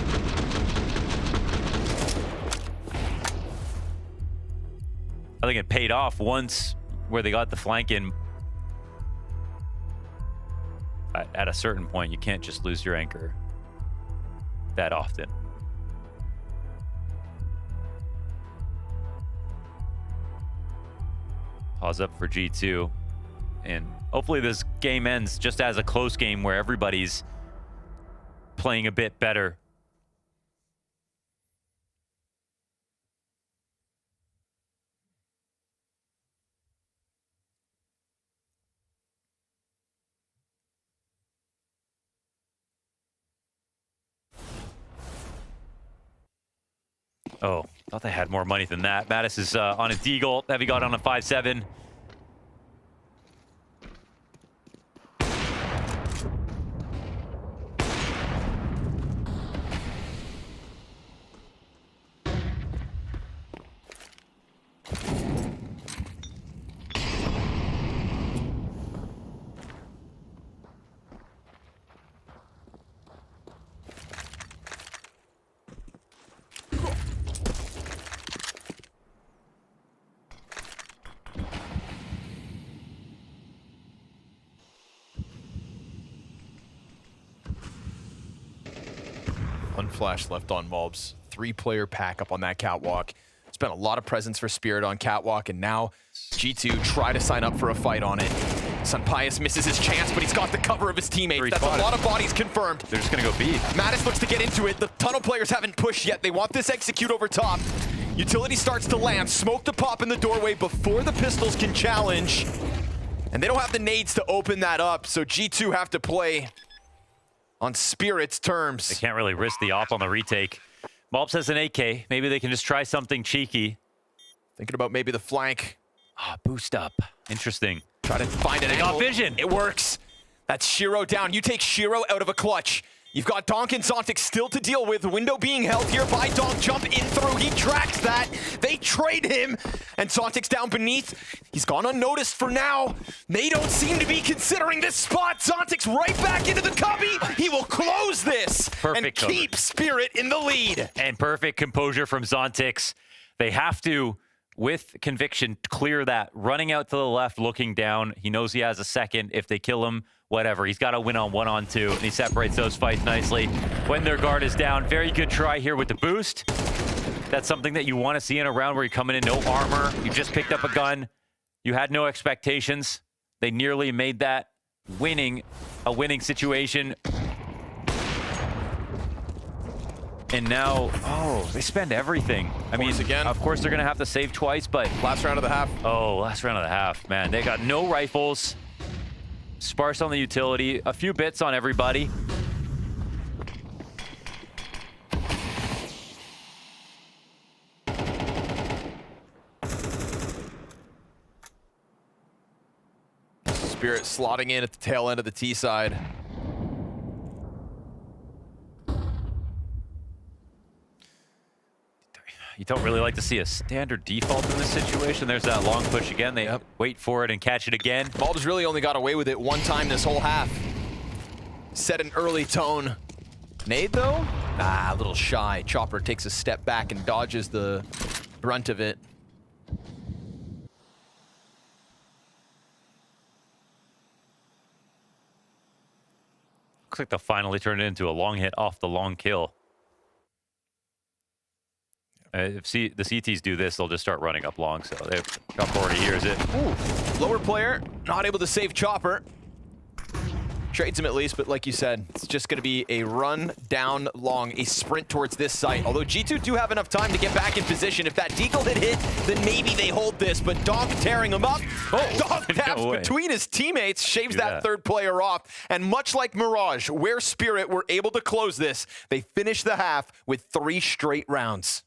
I think it paid off once where they got the flank in. At a certain point, you can't just lose your anchor that often. Pause up for G2. And hopefully this game ends just as a close game where everybody's playing a bit better. Oh, thought they had more money than that. Natus is on a deagle. Heavy got on a 5-7. One flash left on Mobs. 3-player pack up on that Catwalk. Spent a lot of presence for Spirit on Catwalk, and now G2 try to sign up for a fight on it. Sunpius misses his chance, but he's got the cover of his teammates. That's a lot of bodies confirmed. They're just gonna go B. Natus looks to get into it. The tunnel players haven't pushed yet. They want this execute over top. Utility starts to land. Smoke to pop in the doorway before the pistols can challenge. And they don't have the nades to open that up, so G2 have to play on Spirit's terms. They can't really risk the op on the retake. Mobs has an AK. Maybe they can just try something cheeky. Thinking about maybe the flank. Ah, boost up. Interesting. Try to find an angle. They got vision. It works. That's Shiro down. You take Shiro out of a clutch. You've got Donk and Zontic still to deal with. Window being held here by Donk. Jump in through. He tracks that. They trade him. And Zontic's down beneath. He's gone unnoticed for now. They don't seem to be considering this spot. Zontic's right back into the cubby. He will close this and keep Spirit in the lead. And perfect composure from Zontix. They have to, with conviction, clear that. Running out to the left, looking down. He knows he has a second. If they kill him, whatever. He's got to win on 1-on-2, and he separates those fights nicely when their guard is down. Very good try here with the boost. That's something that you want to see in a round where you're coming in no armor. You just picked up a gun. You had no expectations. They nearly made that a winning situation. And now, oh, they spend everything. I mean, again, of course they're going to have to save twice, but... Last round of the half. Oh, last round of the half. Man, they got no rifles. Sparse on the utility. A few bits on everybody. Spirit slotting in at the tail end of the T side. You don't really like to see a standard default in this situation. There's that long push again. They wait for it and catch it again. Malta's really only got away with it one time this whole half. Set an early tone. Nade though? Nah, a little shy. Chopper takes a step back and dodges the brunt of it. Looks like they'll finally turn it into a long hit off the long kill. If the CTs do this, they'll just start running up long, so Chopper already hears it. Ooh, lower player, not able to save Chopper. Trades him at least, but like you said, it's just going to be a run down long, a sprint towards this site. Although G2 do have enough time to get back in position. If that deagle had hit, then maybe they hold this, but Donk tearing him up. Donk taps between his teammates, shaves that third player off. And much like Mirage, where Spirit were able to close this, they finish the half with 3 straight rounds.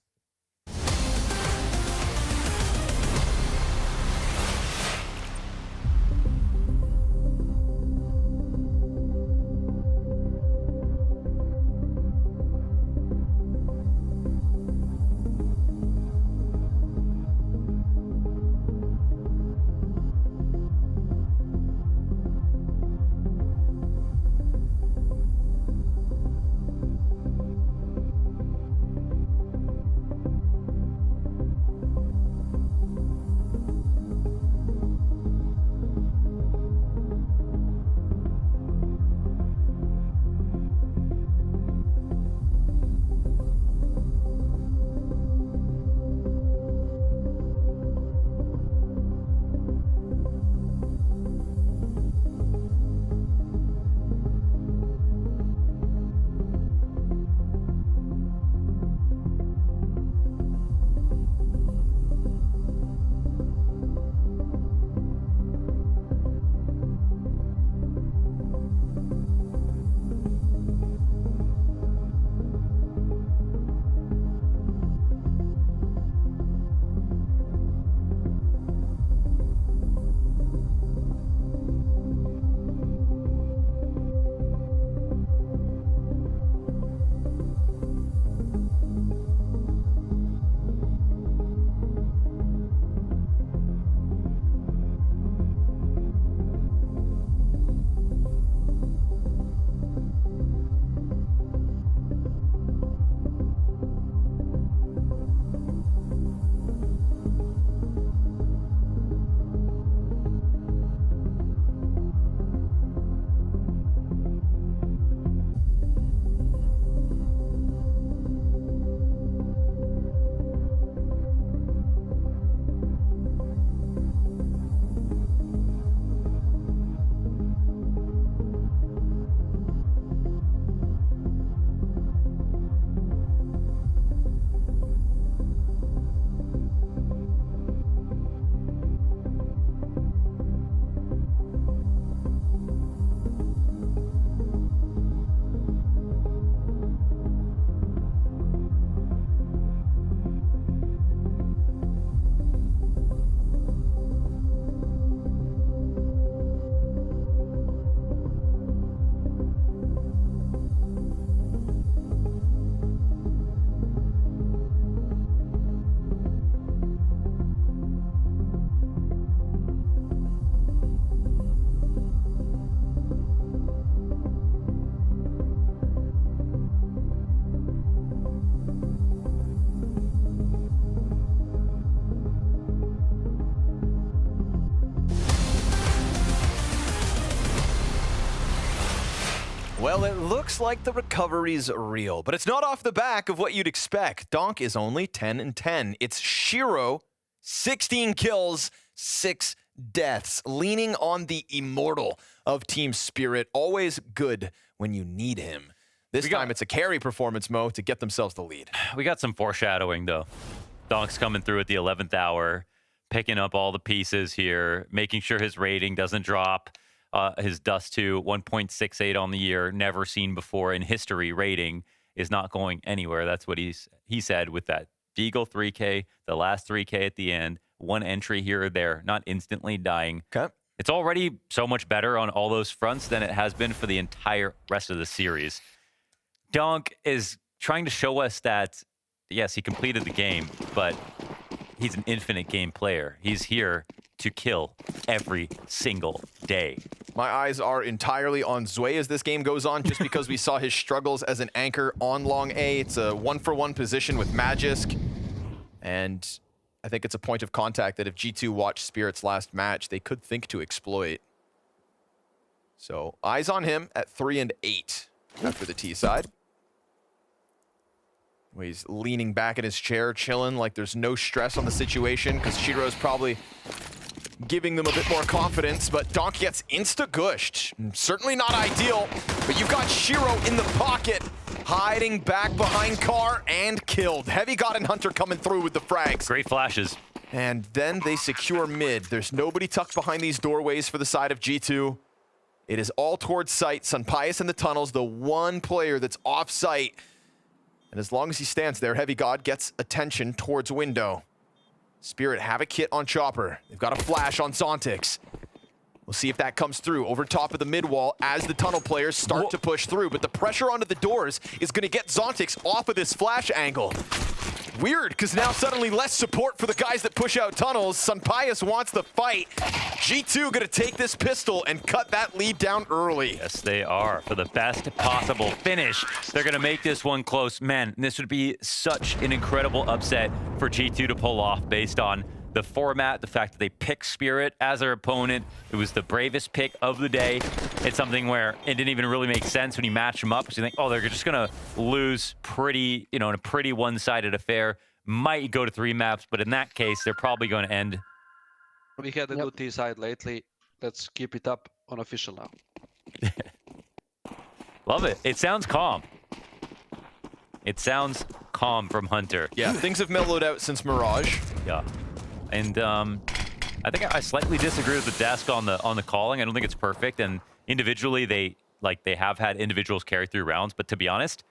Well, it looks like the recovery's real, but it's not off the back of what you'd expect. Donk is only 10-10. It's Shiro, 16 kills, 6 deaths, leaning on the immortal of Team Spirit. Always good when you need him. This time it's a carry performance, Mo, to get themselves the lead. We got some foreshadowing, though. Donk's coming through at the 11th hour, picking up all the pieces here, making sure his rating doesn't drop. His Dust 2, 1.68 on the year, never seen before in history rating, is not going anywhere. That's what he said with that Deagle 3K, the last 3K at the end, one entry here or there, not instantly dying. Okay. It's already so much better on all those fronts than it has been for the entire rest of the series. Donk is trying to show us that, yes, he completed the game, but he's an infinite game player. He's here to kill every single day. My eyes are entirely on Zway as this game goes on, just because we saw his struggles as an anchor on long A. It's a 1-for-1 position with Magisk, and I think it's a point of contact that if G2 watched Spirit's last match, they could think to exploit. So eyes on him at 3 and 8 after the T side. He's leaning back in his chair, chilling like there's no stress on the situation, because Shiro's probably giving them a bit more confidence, but Donk gets insta-gushed. Certainly not ideal, but you've got Shiro in the pocket, hiding back behind Car, and killed. Heavy God and Hunter coming through with the frags. Great flashes. And then they secure mid. There's nobody tucked behind these doorways for the side of G2. It is all towards sight. Sunpius in the tunnels, the one player that's off site. And as long as he stands there, Heavy God gets attention towards window. Spirit have a kit on Chopper. They've got a flash on Zontix. We'll see if that comes through over top of the mid wall as the tunnel players start to push through. But the pressure onto the doors is going to get Zontix off of this flash angle. Weird, because now suddenly less support for the guys that push out tunnels. Sunpius wants the fight. G2 going to take this pistol and cut that lead down early. Yes, they are. For the best possible finish, they're going to make this one close. Man, this would be such an incredible upset for G2 to pull off based on the format, the fact that they picked Spirit as their opponent. It was the bravest pick of the day. It's something where it didn't even really make sense when you match them up, because you think, oh, they're just going to lose pretty, in a pretty one-sided affair. Might go to 3 maps, but in that case, they're probably going to end. We had a good T side lately. Let's keep it up on official now. Love it. It sounds calm. It sounds calm from Hunter. Yeah, things have mellowed out since Mirage. Yeah. And I think I slightly disagree with the desk on the calling. I don't think it's perfect. And individually, they have had individuals carry through rounds. But to be honest,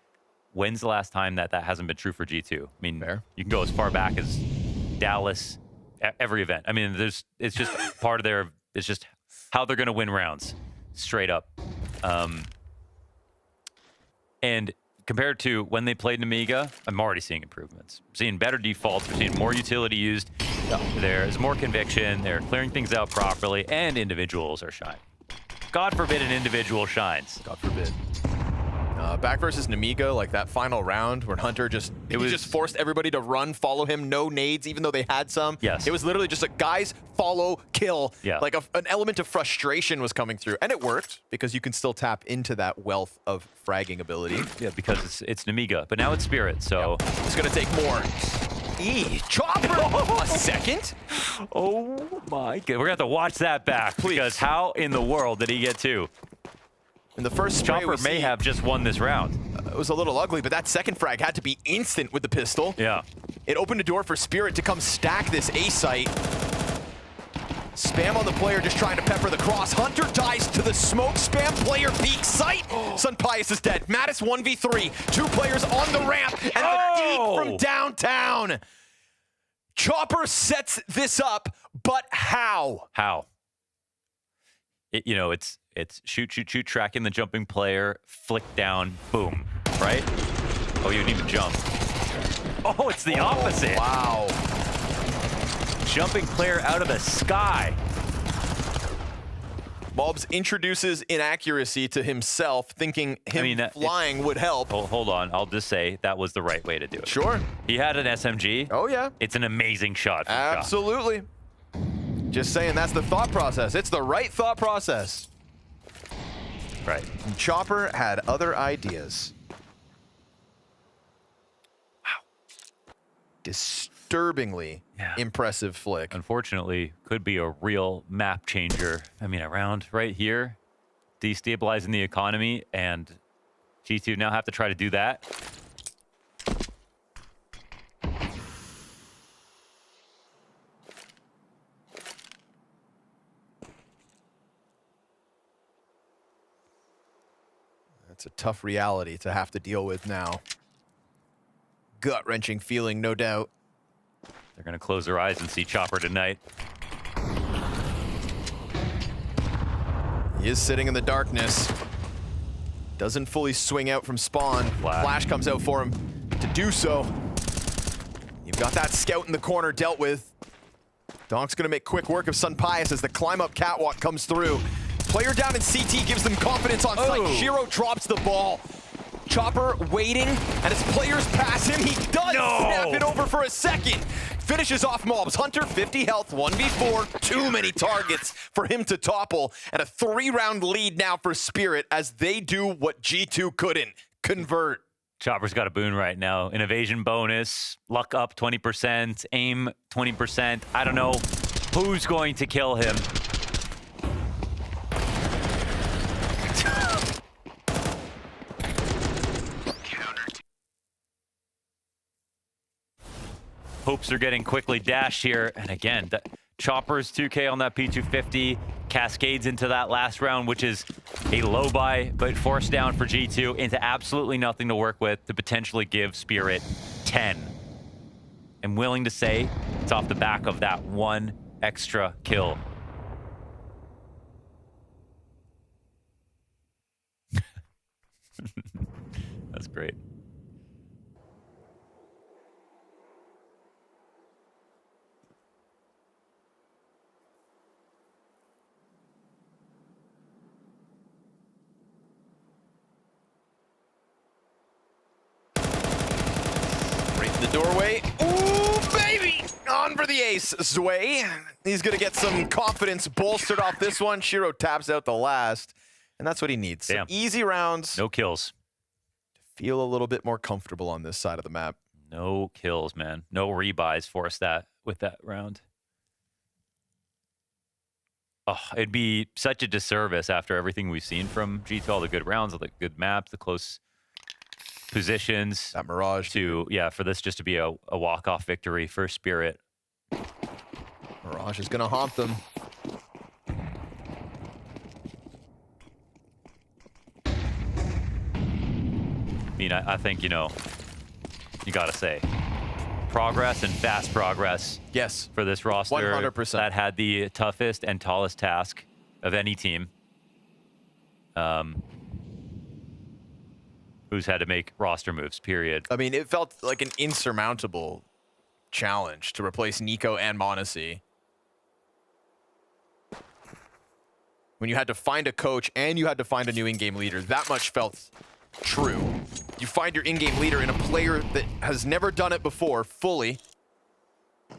when's the last time that hasn't been true for G2? I mean, you can go as far back as Dallas, every event. I mean, it's just part of their, it's just how they're going to win rounds, straight up. And compared to when they played Namiga, I'm already seeing improvements. I'm seeing better defaults. We're seeing more utility used. There's more conviction. They're clearing things out properly, and individuals are shining. God forbid an individual shines. God forbid. Back versus Namiga, like that final round where Hunter just forced everybody to run, follow him, no nades, even though they had some. Yes. It was literally just a guys follow, kill. Yeah. Like an element of frustration was coming through. And it worked, because you can still tap into that wealth of fragging ability. Yeah, because it's Namiga, but now it's Spirit, so... Yep. It's going to take more. Chopper! A second? Oh my god. We're going to have to watch that back, because how in the world did he get 2? In the first spray, Chopper may have just won this round. It was a little ugly, but that second frag had to be instant with the pistol. Yeah. It opened a door for Spirit to come stack this A site. Spam on the player, just trying to pepper the cross. Hunter dies to the smoke. Spam player peak sight. Sunpius is dead. Natus 1v3. 2 players on the ramp, and the deep from downtown. Chopper sets this up, but how? How? It's shoot, tracking the jumping player, flick down, boom, right? Oh, you didn't even jump. Oh, it's the opposite. Wow. Jumping player out of the sky. Mobs introduces inaccuracy to himself, thinking flying would help. Hold on, I'll just say that was the right way to do it. Sure. He had an SMG. Oh, yeah. It's an amazing shot. Absolutely. Just saying, that's the thought process. It's the right thought process. Right. And Chopper had other ideas. Wow. Disturbingly impressive flick. Unfortunately, could be a real map changer. I mean, around right here, destabilizing the economy, and G2 now have to try to do that. That's a tough reality to have to deal with now. Gut-wrenching feeling, no doubt. They're going to close their eyes and see Chopper tonight. He is sitting in the darkness. Doesn't fully swing out from spawn. Flash comes out for him to do so. You've got that scout in the corner dealt with. Donk's going to make quick work of Sun Pius as the climb-up catwalk comes through. Player down in CT gives them confidence on site. Shiro drops the ball. Chopper waiting, and as players pass him, he does snap it over for a second. Finishes off mobs. Hunter, 50 health, 1v4. Too many targets for him to topple. And a 3-round lead now for Spirit as they do what G2 couldn't. Convert. Chopper's got a boon right now. An evasion bonus, luck up 20%, aim 20%. I don't know who's going to kill him. Hopes are getting quickly dashed here. And again, Chopper's 2K on that P250 cascades into that last round, which is a low buy, but forced down for G2 into absolutely nothing to work with to potentially give Spirit 10. I'm willing to say it's off the back of that one extra kill. That's great. The doorway. Ooh, baby! On for the ace, Zway. He's going to get some confidence bolstered off this one. Shiro taps out the last, and that's what he needs. Some easy rounds. No kills. Feel a little bit more comfortable on this side of the map. No kills, man. No rebuys forced that with that round. Oh, it'd be such a disservice after everything we've seen from G2, all the good rounds, all the good maps, the close positions. That Mirage. For this just to be a walk-off victory for Spirit. Mirage is going to haunt them. I mean, I think, you know, you got to say, progress and fast progress. Yes. For this roster. 100%. That had the toughest and tallest task of any team. Who's had to make roster moves, period. I mean, it felt like an insurmountable challenge to replace Nico and m0NESY. When you had to find a coach and you had to find a new in-game leader, that much felt true. You find your in-game leader in a player that has never done it before, fully,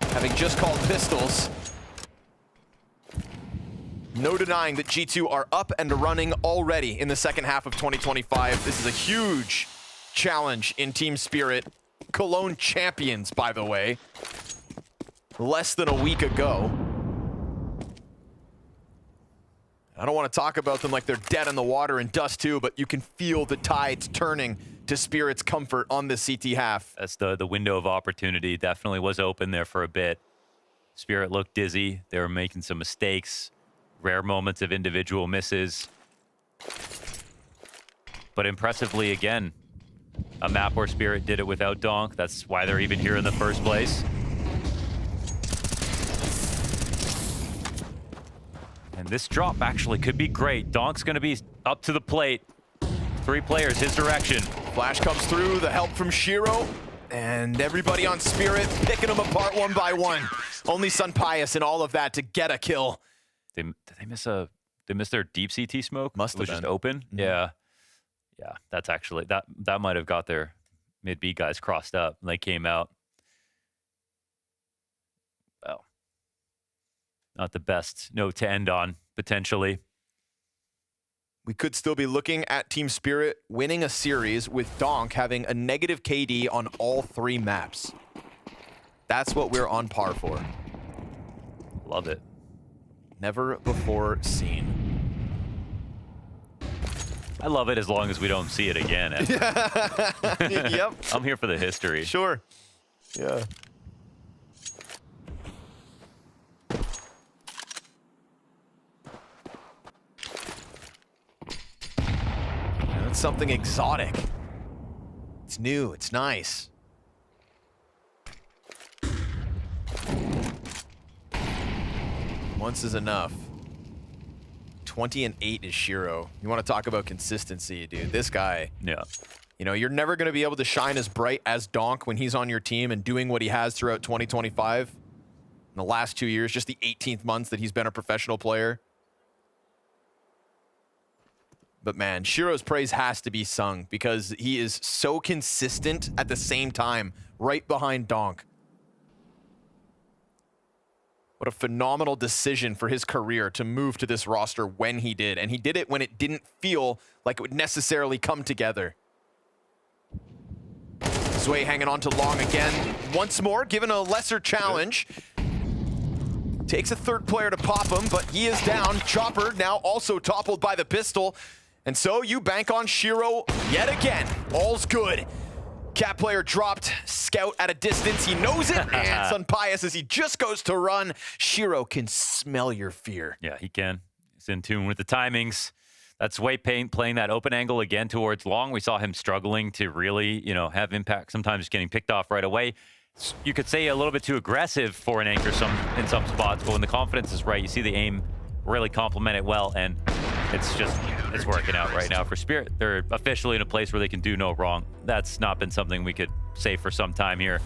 having just called pistols. No denying that G2 are up and running already in the second half of 2025. This is a huge challenge in Team Spirit. Cologne champions, by the way. Less than a week ago. I don't want to talk about them like they're dead in the water in Dust 2, but you can feel the tides turning to Spirit's comfort on the CT half. That's the window of opportunity. Definitely was open there for a bit. Spirit looked dizzy. They were making some mistakes. Rare moments of individual misses. But impressively, again, a map where Spirit did it without Donk. That's why they're even here in the first place. And this drop actually could be great. Donk's going to be up to the plate. 3 players his direction. Flash comes through, the help from Shiro. And everybody on Spirit picking them apart one by one. Only Sun Pius in all of that to get a kill. Did they miss their deep CT smoke? Must have been. It was just open? Mm-hmm. Yeah. Yeah, that's actually, that might have got their mid-B guys crossed up and they came out. Well, not the best note to end on, potentially. we could still be looking at Team Spirit winning a series with Donk having a negative KD on all 3 maps. That's what we're on par for. Love it. Never before seen. I love it as long as we don't see it again. Yep. I'm here for the history. Sure. Yeah. That's something exotic. It's new. It's nice. Once is enough. 20-8 is Shiro. You want to talk about consistency, dude. This guy. Yeah. You know, you're never going to be able to shine as bright as Donk when he's on your team and doing what he has throughout 2025. In the last 2 years, just the 18th months that he's been a professional player. But man, Shiro's praise has to be sung because he is so consistent at the same time, right behind Donk. What a phenomenal decision for his career to move to this roster when he did. And he did it when it didn't feel like it would necessarily come together. Sway hanging on to long again. Once more, given a lesser challenge. Takes a 3rd player to pop him, but he is down. Chopper now also toppled by the pistol. And so you bank on Shiro yet again. All's good. Cat player dropped, scout at a distance, he knows it, and Sunpius as he just goes to run. Shiro can smell your fear. Yeah, he can. He's in tune with the timings. That's Way playing that open angle again towards long. We saw him struggling to really, you know, have impact, sometimes getting picked off right away. You could say a little bit too aggressive for an anchor in some spots, but when the confidence is right, you see the aim really complement it well, and it's working out right now for Spirit. They're officially in a place where they can do no wrong. That's not been something we could say for some time here.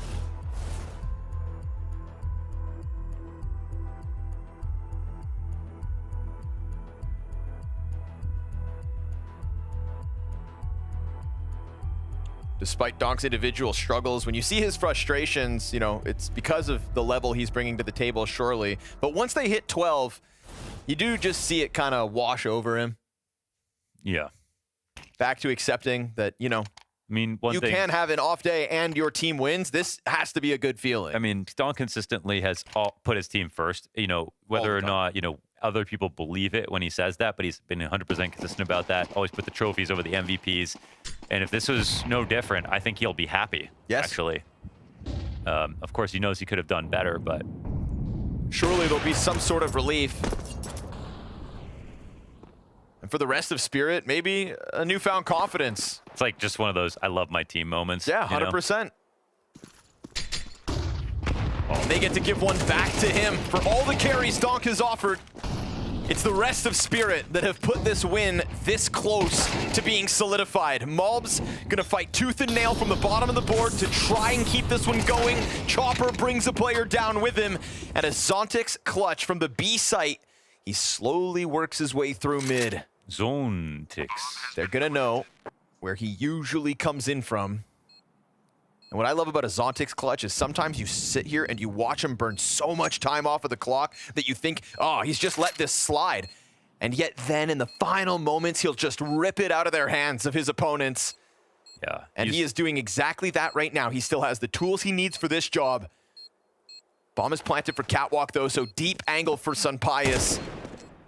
Despite Donk's individual struggles, when you see his frustrations, you know, it's because of the level he's bringing to the table, surely. But once they hit 12, you do just see it kind of wash over him. Yeah. Back to accepting that, you know, I mean, you can have an off day and your team wins. This has to be a good feeling. I mean, Donk consistently has put his team first, you know, whether or not, you know, other people believe it when he says that, but he's been 100% consistent about that. Always put the trophies over the MVPs. And if this was no different, I think he'll be happy, actually. Of course, he knows he could have done better, but surely there'll be some sort of relief. And for the rest of Spirit, maybe a newfound confidence. It's like just one of those I love my team moments. Yeah, 100%. Oh, and they get to give one back to him for all the carries Donk has offered. It's the rest of Spirit that have put this win this close to being solidified. Malb's gonna fight tooth and nail from the bottom of the board to try and keep this one going. Chopper brings a player down with him, and a Zontix clutch from the B site. He slowly works his way through mid. Zontix. They're gonna know where he usually comes in from. And what I love about a Zontix clutch is sometimes you sit here and you watch him burn so much time off of the clock that you think, oh, he's just let this slide. And yet then in the final moments, he'll just rip it out of their hands of his opponents. Yeah. And he is doing exactly that right now. He still has the tools he needs for this job. Bomb is planted for Catwalk though, so deep angle for Sunpius.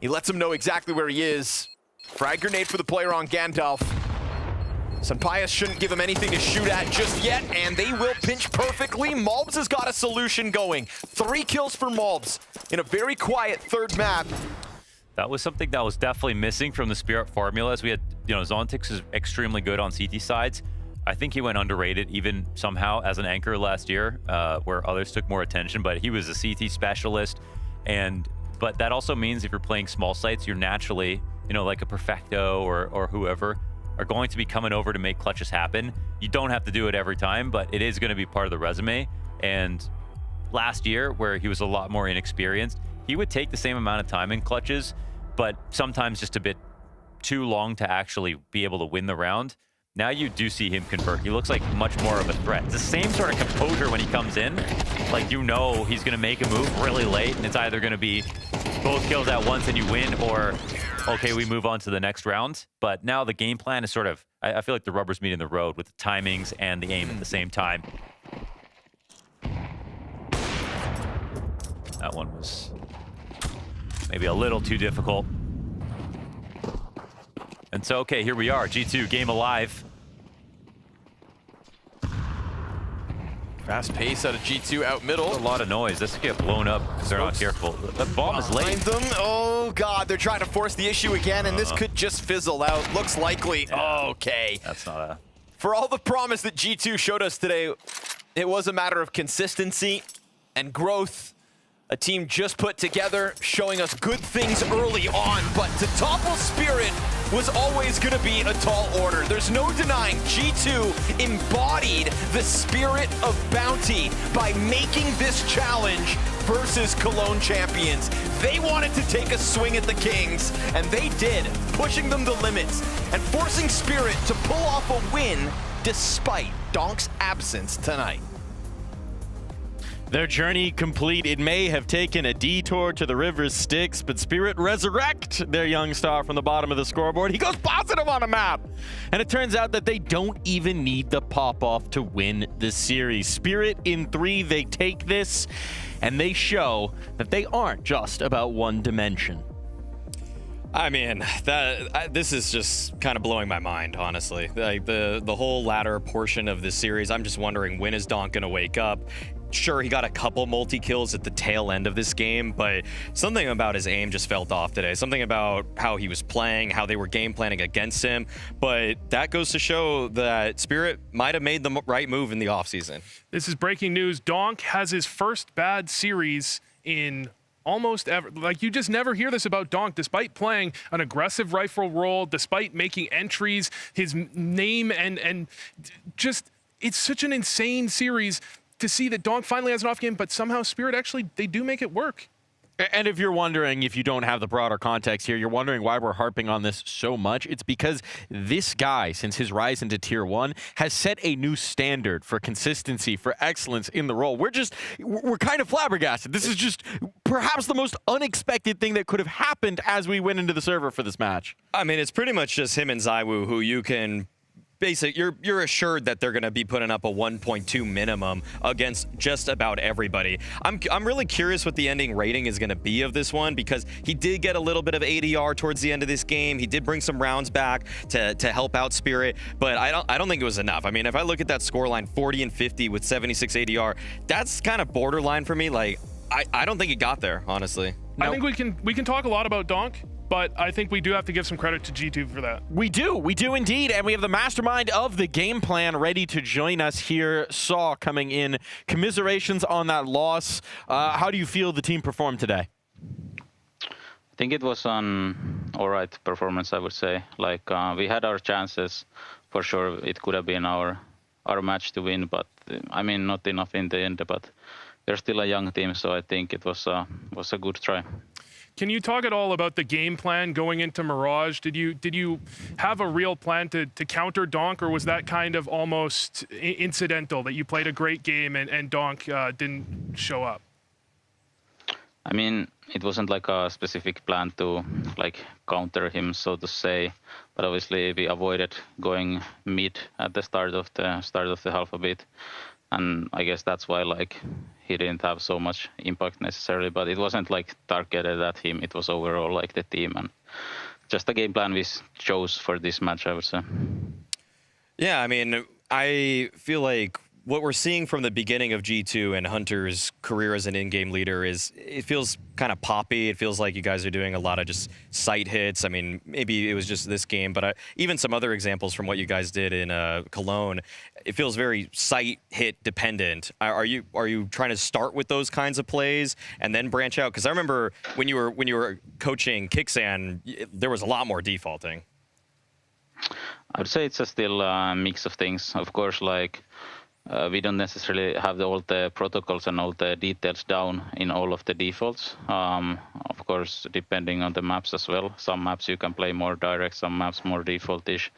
He lets him know exactly where he is. Frag grenade for the player on Gandalf. Sunpius shouldn't give him anything to shoot at just yet, and they will pinch perfectly. Malbs has got a solution going. 3 kills for Malbs in a very quiet 3rd map. That was something that was definitely missing from the Spirit formula. As we had, you know, Zontix is extremely good on CT sides. I think he went underrated even somehow as an anchor last year, where others took more attention, but he was a CT specialist. But that also means if you're playing small sites, you're naturally, you know, like a Perfecto or whoever, are going to be coming over to make clutches happen. You don't have to do it every time, but it is going to be part of the resume. And last year, where he was a lot more inexperienced, he would take the same amount of time in clutches, but sometimes just a bit too long to actually be able to win the round. Now you do see him convert. He looks like much more of a threat. It's the same sort of composure when he comes in. Like, you know he's going to make a move really late, and it's either going to be both kills at once and you win, or okay, we move on to the next round. But now the game plan is sort of, I feel like the rubber's meeting the road with the timings and the aim at the same time. That one was maybe a little too difficult. And so, okay, here we are, G2, game alive. Fast pace out of G2 out middle. A lot of noise. This could get blown up if they're not careful. The bomb is late. Them. Oh, God. They're trying to force the issue again, and this could just fizzle out. Looks likely. Yeah. Okay. That's not a... For all the promise that G2 showed us today, it was a matter of consistency and growth. A team just put together, showing us good things early on, but to topple Spirit was always going to be a tall order. There's no denying G2 embodied the spirit of bounty by making this challenge versus Cologne champions. They wanted to take a swing at the Kings, and they did, pushing them to limits and forcing Spirit to pull off a win despite Donk's absence tonight. Their journey complete. It may have taken a detour to the river's Styx, but Spirit resurrect their young star from the bottom of the scoreboard. He goes positive on a map. And it turns out that they don't even need the pop-off to win the series. Spirit in 3, they take this, and they show that they aren't just about one dimension. I mean, this is just kind of blowing my mind, honestly. Like the whole latter portion of this series, I'm just wondering, when is Donk gonna wake up? Sure, he got a couple multi-kills at the tail end of this game, but something about his aim just felt off today. Something about how he was playing, how they were game planning against him. But that goes to show that Spirit might have made the right move in the offseason. This is breaking news. Donk has his first bad series in almost ever. Like, you just never hear this about Donk, despite playing an aggressive rifle role, despite making entries, his name and just, it's such an insane series to see that Donk finally has an off game, but somehow Spirit actually, they do make it work. And if you're wondering, if you don't have the broader context here, you're wondering why we're harping on this so much, it's because this guy, since his rise into Tier 1, has set a new standard for consistency, for excellence in the role. We're kind of flabbergasted. This is just perhaps the most unexpected thing that could have happened as we went into the server for this match. I mean, it's pretty much just him and Zywoo, who you can... you're assured that they're going to be putting up a 1.2 minimum against just about everybody. I'm really curious what the ending rating is going to be of this one, because he did get a little bit of ADR towards the end of this game. He did bring some rounds back to help out Spirit, but I don't think it was enough. I mean, if I look at that scoreline, 40 and 50 with 76 ADR, that's kind of borderline for me. Like, I don't think he got there, honestly. I think we can talk a lot about Donk, but I think we do have to give some credit to G2 for that. We do indeed, and we have the mastermind of the game plan ready to join us here. Saw coming in. Commiserations on that loss. How do you feel the team performed today? I think it was an alright performance, I would say. Like, we had our chances, for sure. It could have been our match to win, but I mean, not enough in the end. But they're still a young team, so I think it was a good try. Can you talk at all about the game plan going into Mirage? Did you have a real plan to counter Donk, or was that kind of almost incidental, that you played a great game and Donk didn't show up? I mean, it wasn't like a specific plan to like counter him, so to say. But obviously, we avoided going mid at the start of the half a bit, and I guess that's why like he didn't have so much impact necessarily. But it wasn't like targeted at him. It was overall like the team and just the game plan we chose for this match, I would say. Yeah, I mean, I feel like what we're seeing from the beginning of G2 and Hunter's career as an in-game leader is, it feels kind of poppy. It feels like you guys are doing a lot of just sight hits. I mean, maybe it was just this game, but even some other examples from what you guys did in Cologne, it feels very sight hit dependent. Are you trying to start with those kinds of plays and then branch out? Because I remember when you were coaching Kixan, there was a lot more defaulting. I would say it's still a mix of things. Of course, like, we don't necessarily have all the protocols and all the details down in all of the defaults. Of course, depending on the maps as well. Some maps you can play more direct, some maps more default-ish.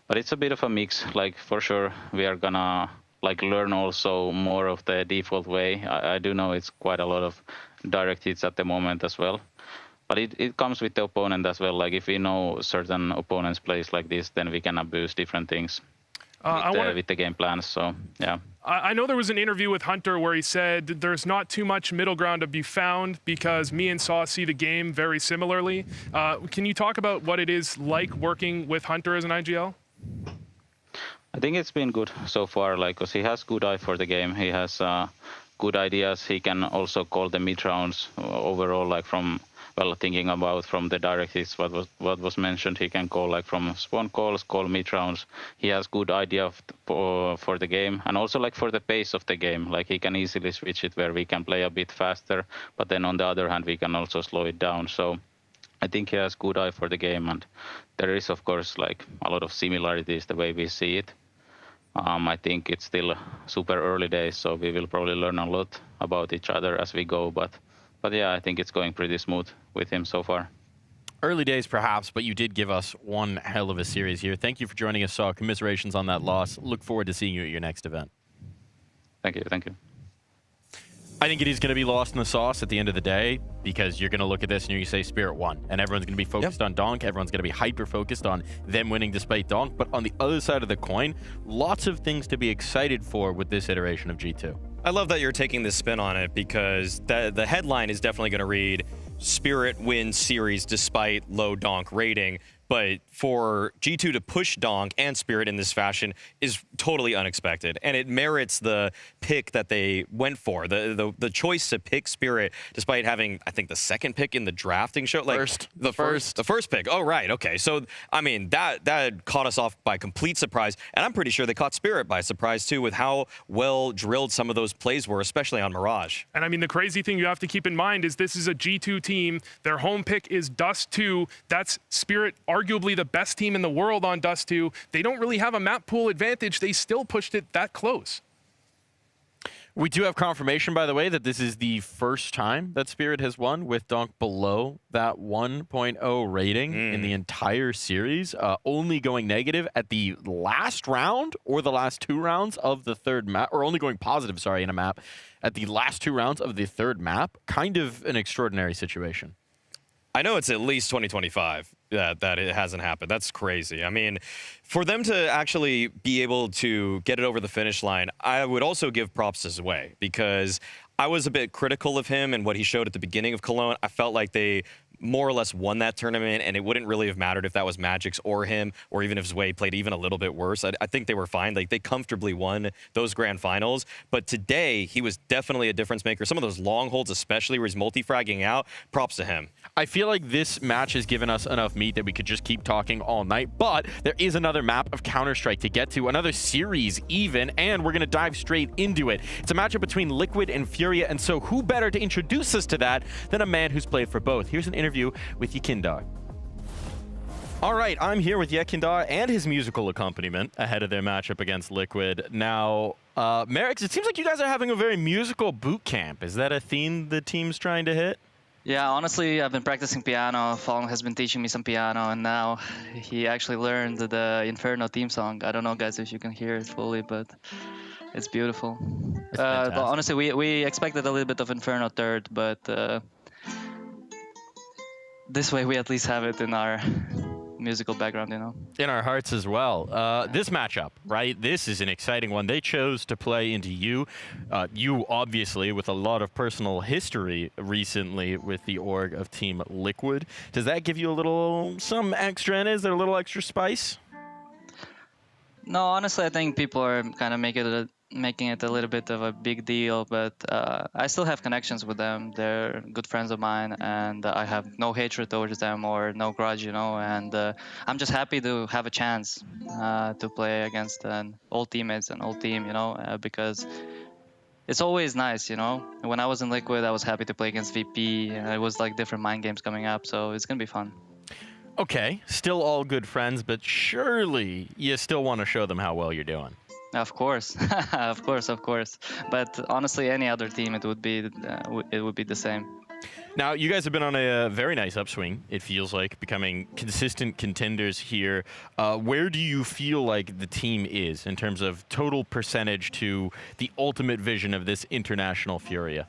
But it's a bit of a mix. Like, for sure, we are gonna like learn also more of the default way. I do know it's quite a lot of direct hits at the moment as well. But it comes with the opponent as well. Like if we know certain opponents plays like this, then we can abuse different things with the game plans. So yeah. I know there was an interview with Hunter where he said there's not too much middle ground to be found because me and Saw see the game very similarly. Can you talk about what it is like working with Hunter as an IGL? I think it's been good so far, like, because he has good eye for the game. He has good ideas. He can also call the mid rounds overall, like from, well, thinking about from the directives, what was mentioned, he can call like from spawn calls, call mid rounds. He has good idea for the game, and also like for the pace of the game. Like he can easily switch it where we can play a bit faster, but then on the other hand, we can also slow it down. So I think he has good eye for the game, and there is of course like a lot of similarities the way we see it. I think it's still super early days, so we will probably learn a lot about each other as we go. But yeah, I think it's going pretty smooth with him so far. Early days, perhaps, but you did give us one hell of a series here. Thank you for joining us, Saw. Commiserations on that loss. Look forward to seeing you at your next event. Thank you. Thank you. I think it is going to be lost in the sauce at the end of the day, because you're going to look at this and you're going to say Spirit won, and everyone's going to be focused on Donk. Everyone's going to be hyper-focused on them winning despite Donk. But on the other side of the coin, lots of things to be excited for with this iteration of G2. I love that you're taking this spin on it, because the headline is definitely going to read Spirit wins series despite low Donk rating. But for G2 to push Donk and Spirit in this fashion is totally unexpected, and it merits the pick that they went for. The choice to pick Spirit, despite having, I think, the second pick in the drafting show. Like the first pick. Oh, right. Okay. So, I mean, that caught us off by complete surprise, and I'm pretty sure they caught Spirit by surprise too, with how well drilled some of those plays were, especially on Mirage. And I mean, the crazy thing you have to keep in mind is this is a G2 team. Their home pick is Dust 2. That's Spirit, arguably the best team in the world on Dust 2. They don't really have a map pool advantage. They still pushed it that close. We do have confirmation, by the way, that this is the first time that Spirit has won with Donk below that 1.0 rating in the entire series, only going negative at the last round or the last two rounds of the third map, or only going positive, sorry, in a map at the last two rounds of the third map. Kind of an extraordinary situation. I know it's at least 2025 that it hasn't happened. That's crazy. I mean, for them to actually be able to get it over the finish line, I would also give props to Zway, because I was a bit critical of him and what he showed at the beginning of Cologne. I felt like they more or less won that tournament, and it wouldn't really have mattered if that was Magic's or him, or even if Zway played even a little bit worse. I think they were fine. Like, they comfortably won those grand finals. But today, he was definitely a difference maker. Some of those long holds, especially where he's multi-fragging out, props to him. I feel like this match has given us enough meat that we could just keep talking all night, but there is another map of Counter-Strike to get to, another series even, and we're going to dive straight into it. It's a matchup between Liquid and FURIA, and so who better to introduce us to that than a man who's played for both? Here's an interview with Yekindar. All right, I'm here with Yekindar and his musical accompaniment ahead of their matchup against Liquid. Now, Merrick, it seems like you guys are having a very musical boot camp. Is that a theme the team's trying to hit? Yeah, honestly, I've been practicing piano. Fong has been teaching me some piano, and now he actually learned the Inferno theme song. I don't know, guys, if you can hear it fully, but it's beautiful. But honestly, we expected a little bit of Inferno third, but this way we at least have it in our musical background, you know. In our hearts as well. This matchup, right? This is an exciting one. They chose to play into you. You, obviously, with a lot of personal history recently with the org of Team Liquid. Does that give you a little, some extra in it? Is there a little extra spice? No, honestly, I think people are kind of making it a little bit of a big deal, but I still have connections with them. They're good friends of mine, and I have no hatred towards them or no grudge, you know, and I'm just happy to have a chance to play against old teammates and old team, you know, because it's always nice, you know. When I was in Liquid, I was happy to play against VP, and it was like different mind games coming up, so it's gonna be fun. Okay, still all good friends, but surely you still want to show them how well you're doing. Of course, of course. But honestly, any other team, it would be the same. Now, you guys have been on a very nice upswing, it feels like, becoming consistent contenders here. Where do you feel like the team is in terms of total percentage to the ultimate vision of this international FURIA?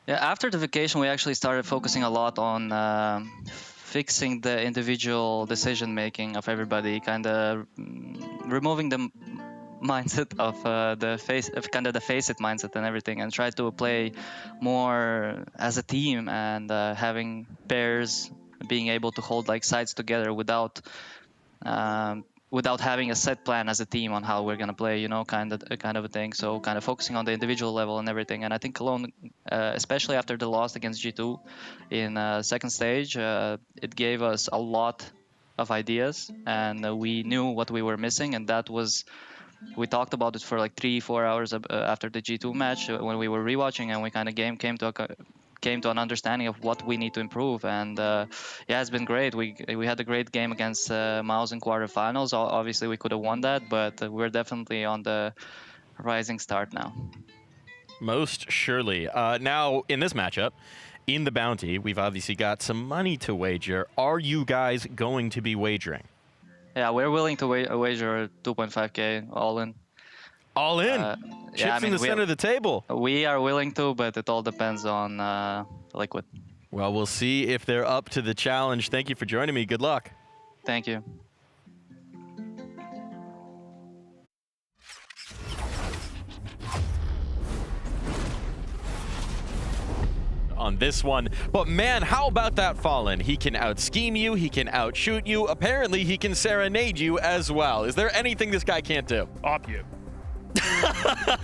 Yeah, after the vacation, we actually started focusing a lot on fixing the individual decision making of everybody, kind of removing the mindset of the FaZe it mindset and everything, and try to play more as a team and having pairs, being able to hold like sides together without having a set plan as a team on how we're gonna play, you know, kind of a thing. So kind of focusing on the individual level and everything. And I think Cologne, especially after the loss against G2 in second stage, it gave us a lot of ideas, and we knew what we were missing, and that was. We talked about it for like 3-4 hours after the G2 match when we were rewatching, and we kind of came to an understanding of what we need to improve. And yeah, it's been great. We had a great game against Mouse in quarterfinals. Obviously, we could have won that, but we're definitely on the rising start now. Most surely. Now, in this matchup, in the bounty, we've obviously got some money to wager. Are you guys going to be wagering? Yeah, we're willing to wager 2.5k all in. All in? Chips in the center of the table. We are willing to, but it all depends on Liquid. Well, we'll see if they're up to the challenge. Thank you for joining me. Good luck. Thank you. On this one, but man, how about that Fallen? He can out-scheme you, he can outshoot you, apparently he can serenade you as well. Is there anything this guy can't do? Op you.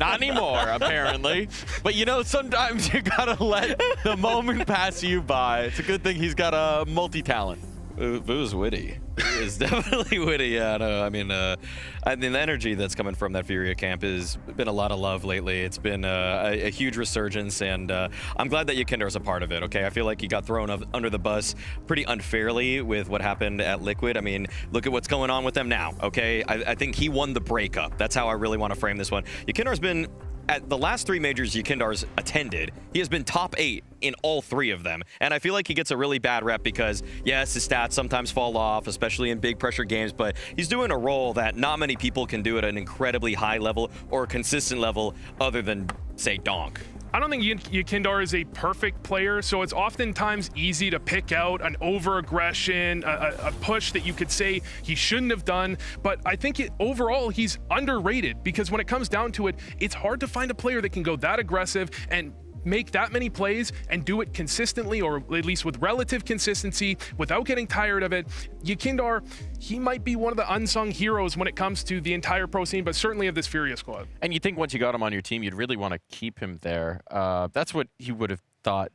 Not anymore, apparently. But you know, sometimes you gotta let the moment pass you by. It's a good thing he's got a multi-talent. Vu's witty. He is definitely witty. Yeah, no, I mean, the energy that's coming from that FURIA camp has been a lot of love lately. It's been a huge resurgence, and I'm glad that Yekindar is a part of it. Okay, I feel like he got thrown under the bus pretty unfairly with what happened at Liquid. I mean, look at what's going on with them now. Okay, I think he won the breakup. That's how I really want to frame this one. Yekindar's been. At the last 3 majors Yekindar's attended, he has been top 8 in all 3 of them. And I feel like he gets a really bad rep because, yes, his stats sometimes fall off, especially in big pressure games, but he's doing a role that not many people can do at an incredibly high level or a consistent level other than, say, Donk. I don't think Yekindar is a perfect player, so it's oftentimes easy to pick out an over-aggression, a push that you could say he shouldn't have done, but I think overall he's underrated, because when it comes down to it, it's hard to find a player that can go that aggressive and make that many plays and do it consistently, or at least with relative consistency, without getting tired of it. Yekindar, he might be one of the unsung heroes when it comes to the entire pro scene, but certainly of this FURIA squad. And you think once you got him on your team, you'd really want to keep him there. That's what he would have thought.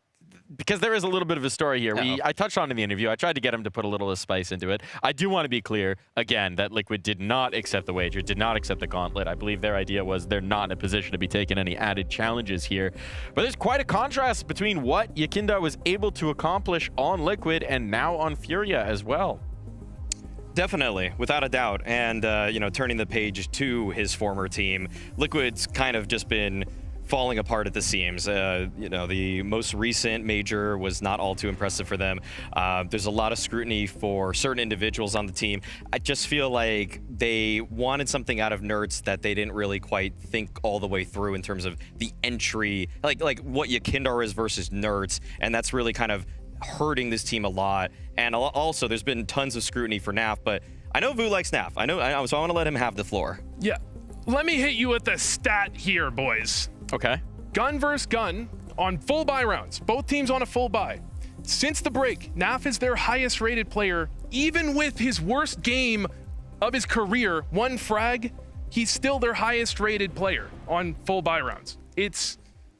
Because there is a little bit of a story here. I touched on in the interview. I tried to get him to put a little spice into it. I do want to be clear, again, that Liquid did not accept the wager, did not accept the gauntlet. I believe their idea was they're not in a position to be taking any added challenges here. But there's quite a contrast between what Yekindar was able to accomplish on Liquid and now on FURIA as well. Definitely, without a doubt. And, you know, turning the page to his former team, Liquid's kind of just been falling apart at the seams. You know, the most recent major was not all too impressive for them. There's a lot of scrutiny for certain individuals on the team. I just feel like they wanted something out of Nerds that they didn't really quite think all the way through in terms of the entry, like what Yekindar is versus Nerds, and that's really kind of hurting this team a lot. And also, there's been tons of scrutiny for NAF, but I know Vu likes NAF. So I want to let him have the floor. Yeah, let me hit you with the stat here, boys. Okay. Gun versus gun on full buy rounds. Both teams on a full buy. Since the break, NAF is their highest rated player. Even with his worst game of his career, 1 frag, he's still their highest rated player on full buy rounds. It's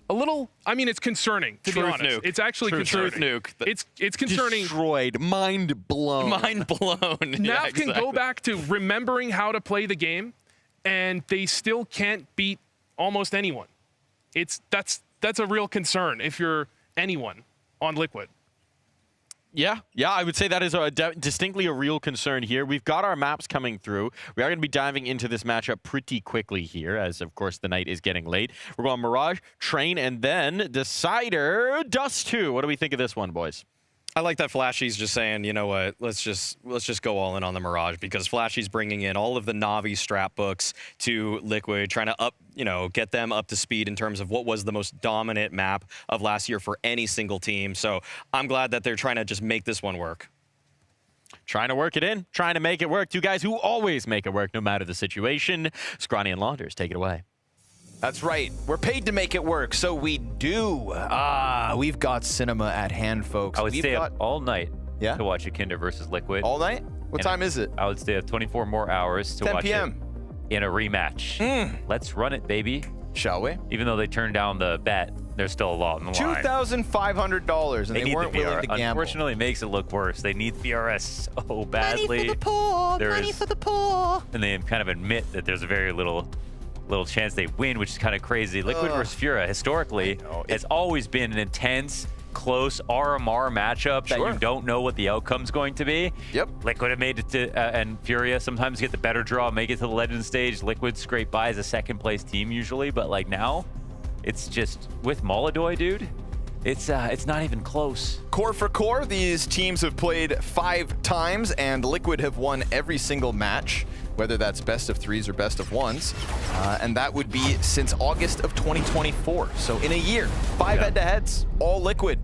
a little, I mean, it's concerning, to be honest. Nuke. It's actually concerning. Truth nuke. It's concerning. Destroyed. Mind blown. Mind blown. NAF can go back to remembering how to play the game, and they still can't beat almost anyone. That's a real concern if you're anyone on Liquid. Yeah, I would say that is distinctly a real concern here. We've got our maps coming through. We are going to be diving into this matchup pretty quickly here, as of course the night is getting late. We're going Mirage, Train, and then Decider, Dust 2. What do we think of this one, boys? I like that Flashy's just saying, you know what, let's just go all in on the Mirage, because Flashy's bringing in all of the Navi strat books to Liquid, trying to get them up to speed in terms of what was the most dominant map of last year for any single team. So I'm glad that they're trying to just make this one work. Trying to work it in, trying to make it work. Two guys who always make it work no matter the situation. Scrawny and Launders, take it away. That's right. We're paid to make it work, so we do. We've got cinema at hand, folks. I would stay up all night to watch Akinder versus Liquid. All night? What time is it? I would stay up 24 more hours to 10 watch p.m. it in a rematch. Let's run it, baby. Shall we? Even though they turned down the bet, there's still a lot on the line. $2,500, and they weren't willing to gamble. Unfortunately, it makes it look worse. They need FURIA so badly. Money for the poor, money for the poor. And they kind of admit that there's a very little chance they win, which is kind of crazy. Liquid versus FURIA historically has always been an intense, close RMR matchup that you don't know what the outcome's going to be. Liquid have made it to, and FURIA sometimes get the better draw, make it to the legend stage. Liquid scrape by as a second place team usually, but like now, it's just with Molodoy, dude. It's not even close. Core for core, these teams have played 5 times, and Liquid have won every single match, whether that's best of 3s or best of 1s. And that would be since August of 2024. So in a year, 5 head-to-heads, all Liquid.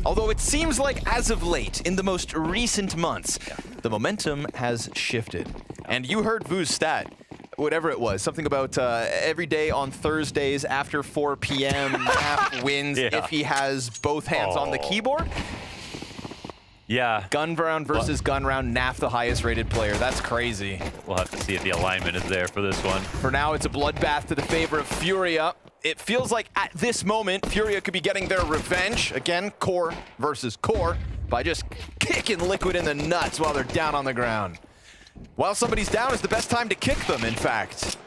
Although it seems like as of late, in the most recent months, the momentum has shifted. And you heard Vu's stat, whatever it was, something about every day on Thursdays after 4 p.m. Naf wins if he has both hands on the keyboard. Yeah. Gun round versus gun round, Naf the highest rated player. That's crazy. We'll have to see if the alignment is there for this one. For now, it's a bloodbath to the favor of FURIA. It feels like at this moment, FURIA could be getting their revenge. Again, core versus core, by just kicking Liquid in the nuts while they're down on the ground. While somebody's down is the best time to kick them, in fact.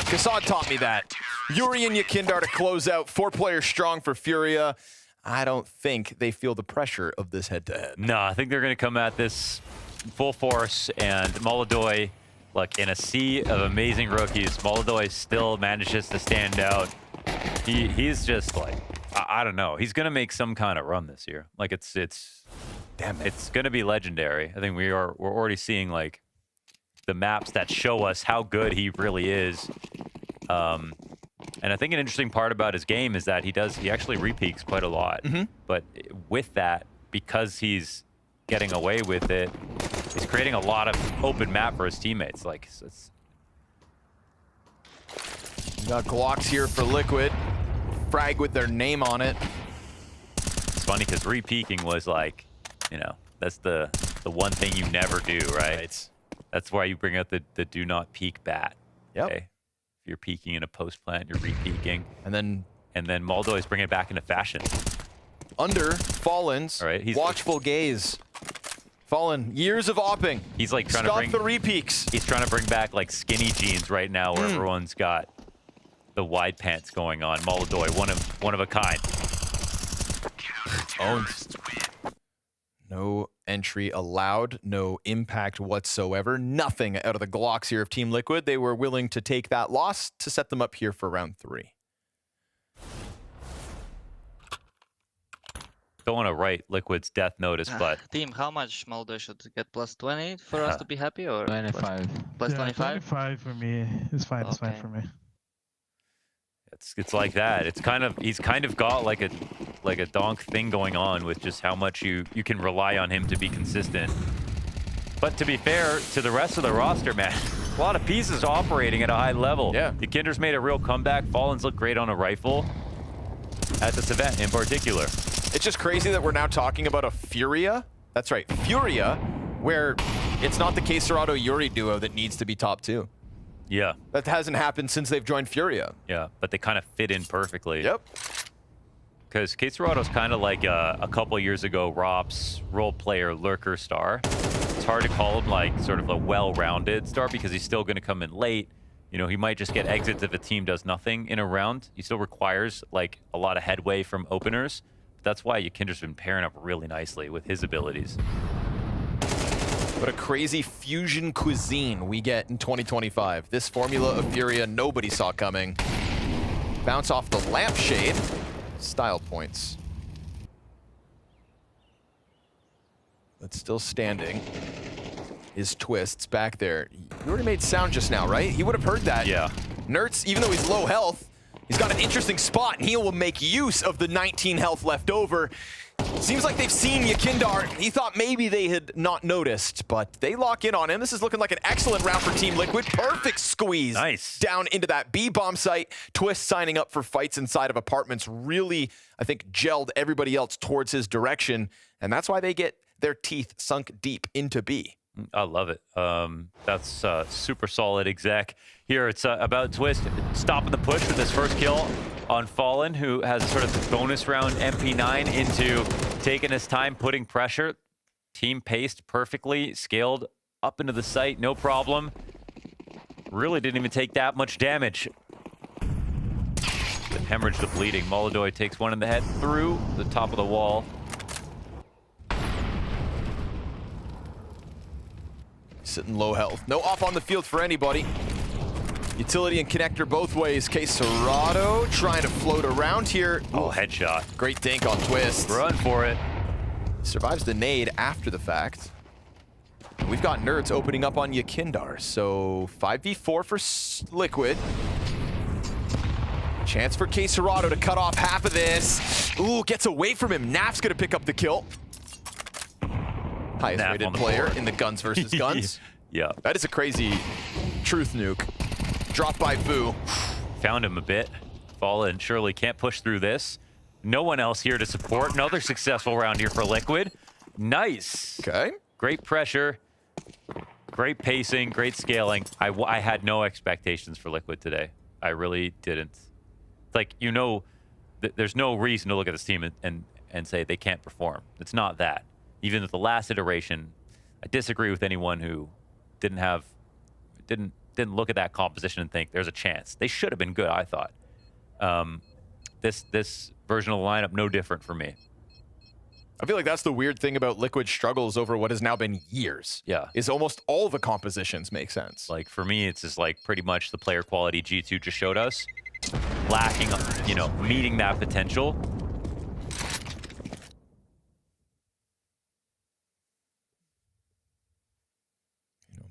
Kassad taught me that. Yuri and Yakindar to close out. 4-player strong for FURIA. I don't think they feel the pressure of this head-to-head. No, I think they're going to come at this full force, and Molodoy, like in a sea of amazing rookies, Molodoy still manages to stand out. He's just like, I don't know. He's going to make some kind of run this year. Like it's damn it. It's going to be legendary. I think we're already seeing like the maps that show us how good he really is. And I think an interesting part about his game is that he actually repeaks quite a lot. But with that, because he's getting away with it, he's creating a lot of open map for his teammates. Like, we got Glocks here for Liquid. Frag with their name on it. It's funny because repeaking was like, that's the one thing you never do, right? That's why you bring out the do not peek bat. Okay? If you're peeking in a post plant, you're repeaking. And then Molodoy's bringing it back into fashion. Under Fallen's watchful gaze. Fallen, years of opping. He's like trying to bring the repeaks. He's trying to bring back like skinny jeans right now, where everyone's got the wide pants going on. Molodoy, one of a kind. Owned. No entry allowed, no impact whatsoever. Nothing out of the Glocks here of Team Liquid. They were willing to take that loss to set them up here for round 3. Don't want to write Liquid's death notice, but... Team, how much Molodoy should get? Plus 20 for us to be happy, or 25? Plus 25? 25 for me. It's fine. It's fine for me. It's like that. He's kind of got like a donk thing going on with just how much you can rely on him to be consistent. But to be fair to the rest of the roster, man, a lot of pieces operating at a high level. Yeah. Yakinder's made a real comeback. Fallen's look great on a rifle at this event in particular. It's just crazy that we're now talking about a FURIA. That's right, FURIA, where it's not the K-Serato Yuri duo that needs to be top 2. Yeah. That hasn't happened since they've joined FURIA. Yeah, but they kind of fit in perfectly. Yep. Because K-Serato's kind of like a couple years ago Rop's role player lurker star. It's hard to call him like sort of a well-rounded star because he's still going to come in late. He might just get exits if a team does nothing in a round. He still requires like a lot of headway from openers. But that's why Yakinder's been pairing up really nicely with his abilities. What a crazy fusion cuisine we get in 2025. This formula of FURIA nobody saw coming. Bounce off the lampshade. Style points. but still standing is Twists back there. You already made sound just now, right? He would have heard that. Yeah. Nertz, even though he's low health, he's got an interesting spot, and he will make use of the 19 health left over. Seems like they've seen Yakindar. He thought maybe they had not noticed, but they lock in on him. This is looking like an excellent round for Team Liquid. Perfect squeeze down into that B bomb site. Twist signing up for fights inside of apartments really, I think, gelled everybody else towards his direction, and that's why they get their teeth sunk deep into B. I love it. That's super solid exec. Here it's about Twist stopping the push with his first kill on Fallen, who has sort of bonus round MP9 into taking his time, putting pressure. Team paced perfectly, scaled up into the site, no problem. Really didn't even take that much damage. The hemorrhage, the bleeding. Molodoy takes one in the head through the top of the wall. Sitting low health. No off on the field for anybody. Utility and connector both ways. FaZe trying to float around here. Oh, headshot. Great dink on Twist. Run for it. Survives the nade after the fact. And we've got Nerds opening up on Yakindar. So 5v4 for Liquid. Chance for FaZe to cut off half of this. Ooh, gets away from him. Naf's gonna pick up the kill. Highest rated player in the guns versus guns. Yeah. That is a crazy truth nuke. Dropped by Fu. Found him a bit. Fallen surely can't push through this. No one else here to support. Another successful round here for Liquid. Nice. Okay. Great pressure. Great pacing. Great scaling. I had no expectations for Liquid today. I really didn't. Like, you know, there's no reason to look at this team and say they can't perform. It's not that. Even with the last iteration, I disagree with anyone who didn't look at that composition and think there's a chance. They should have been good, I thought. This version of the lineup, no different for me. I feel like that's the weird thing about Liquid's struggles over what has now been years. Yeah. Is almost all the compositions make sense. Like, for me, it's just like pretty much the player quality G2 just showed us. Lacking, you know, meeting that potential.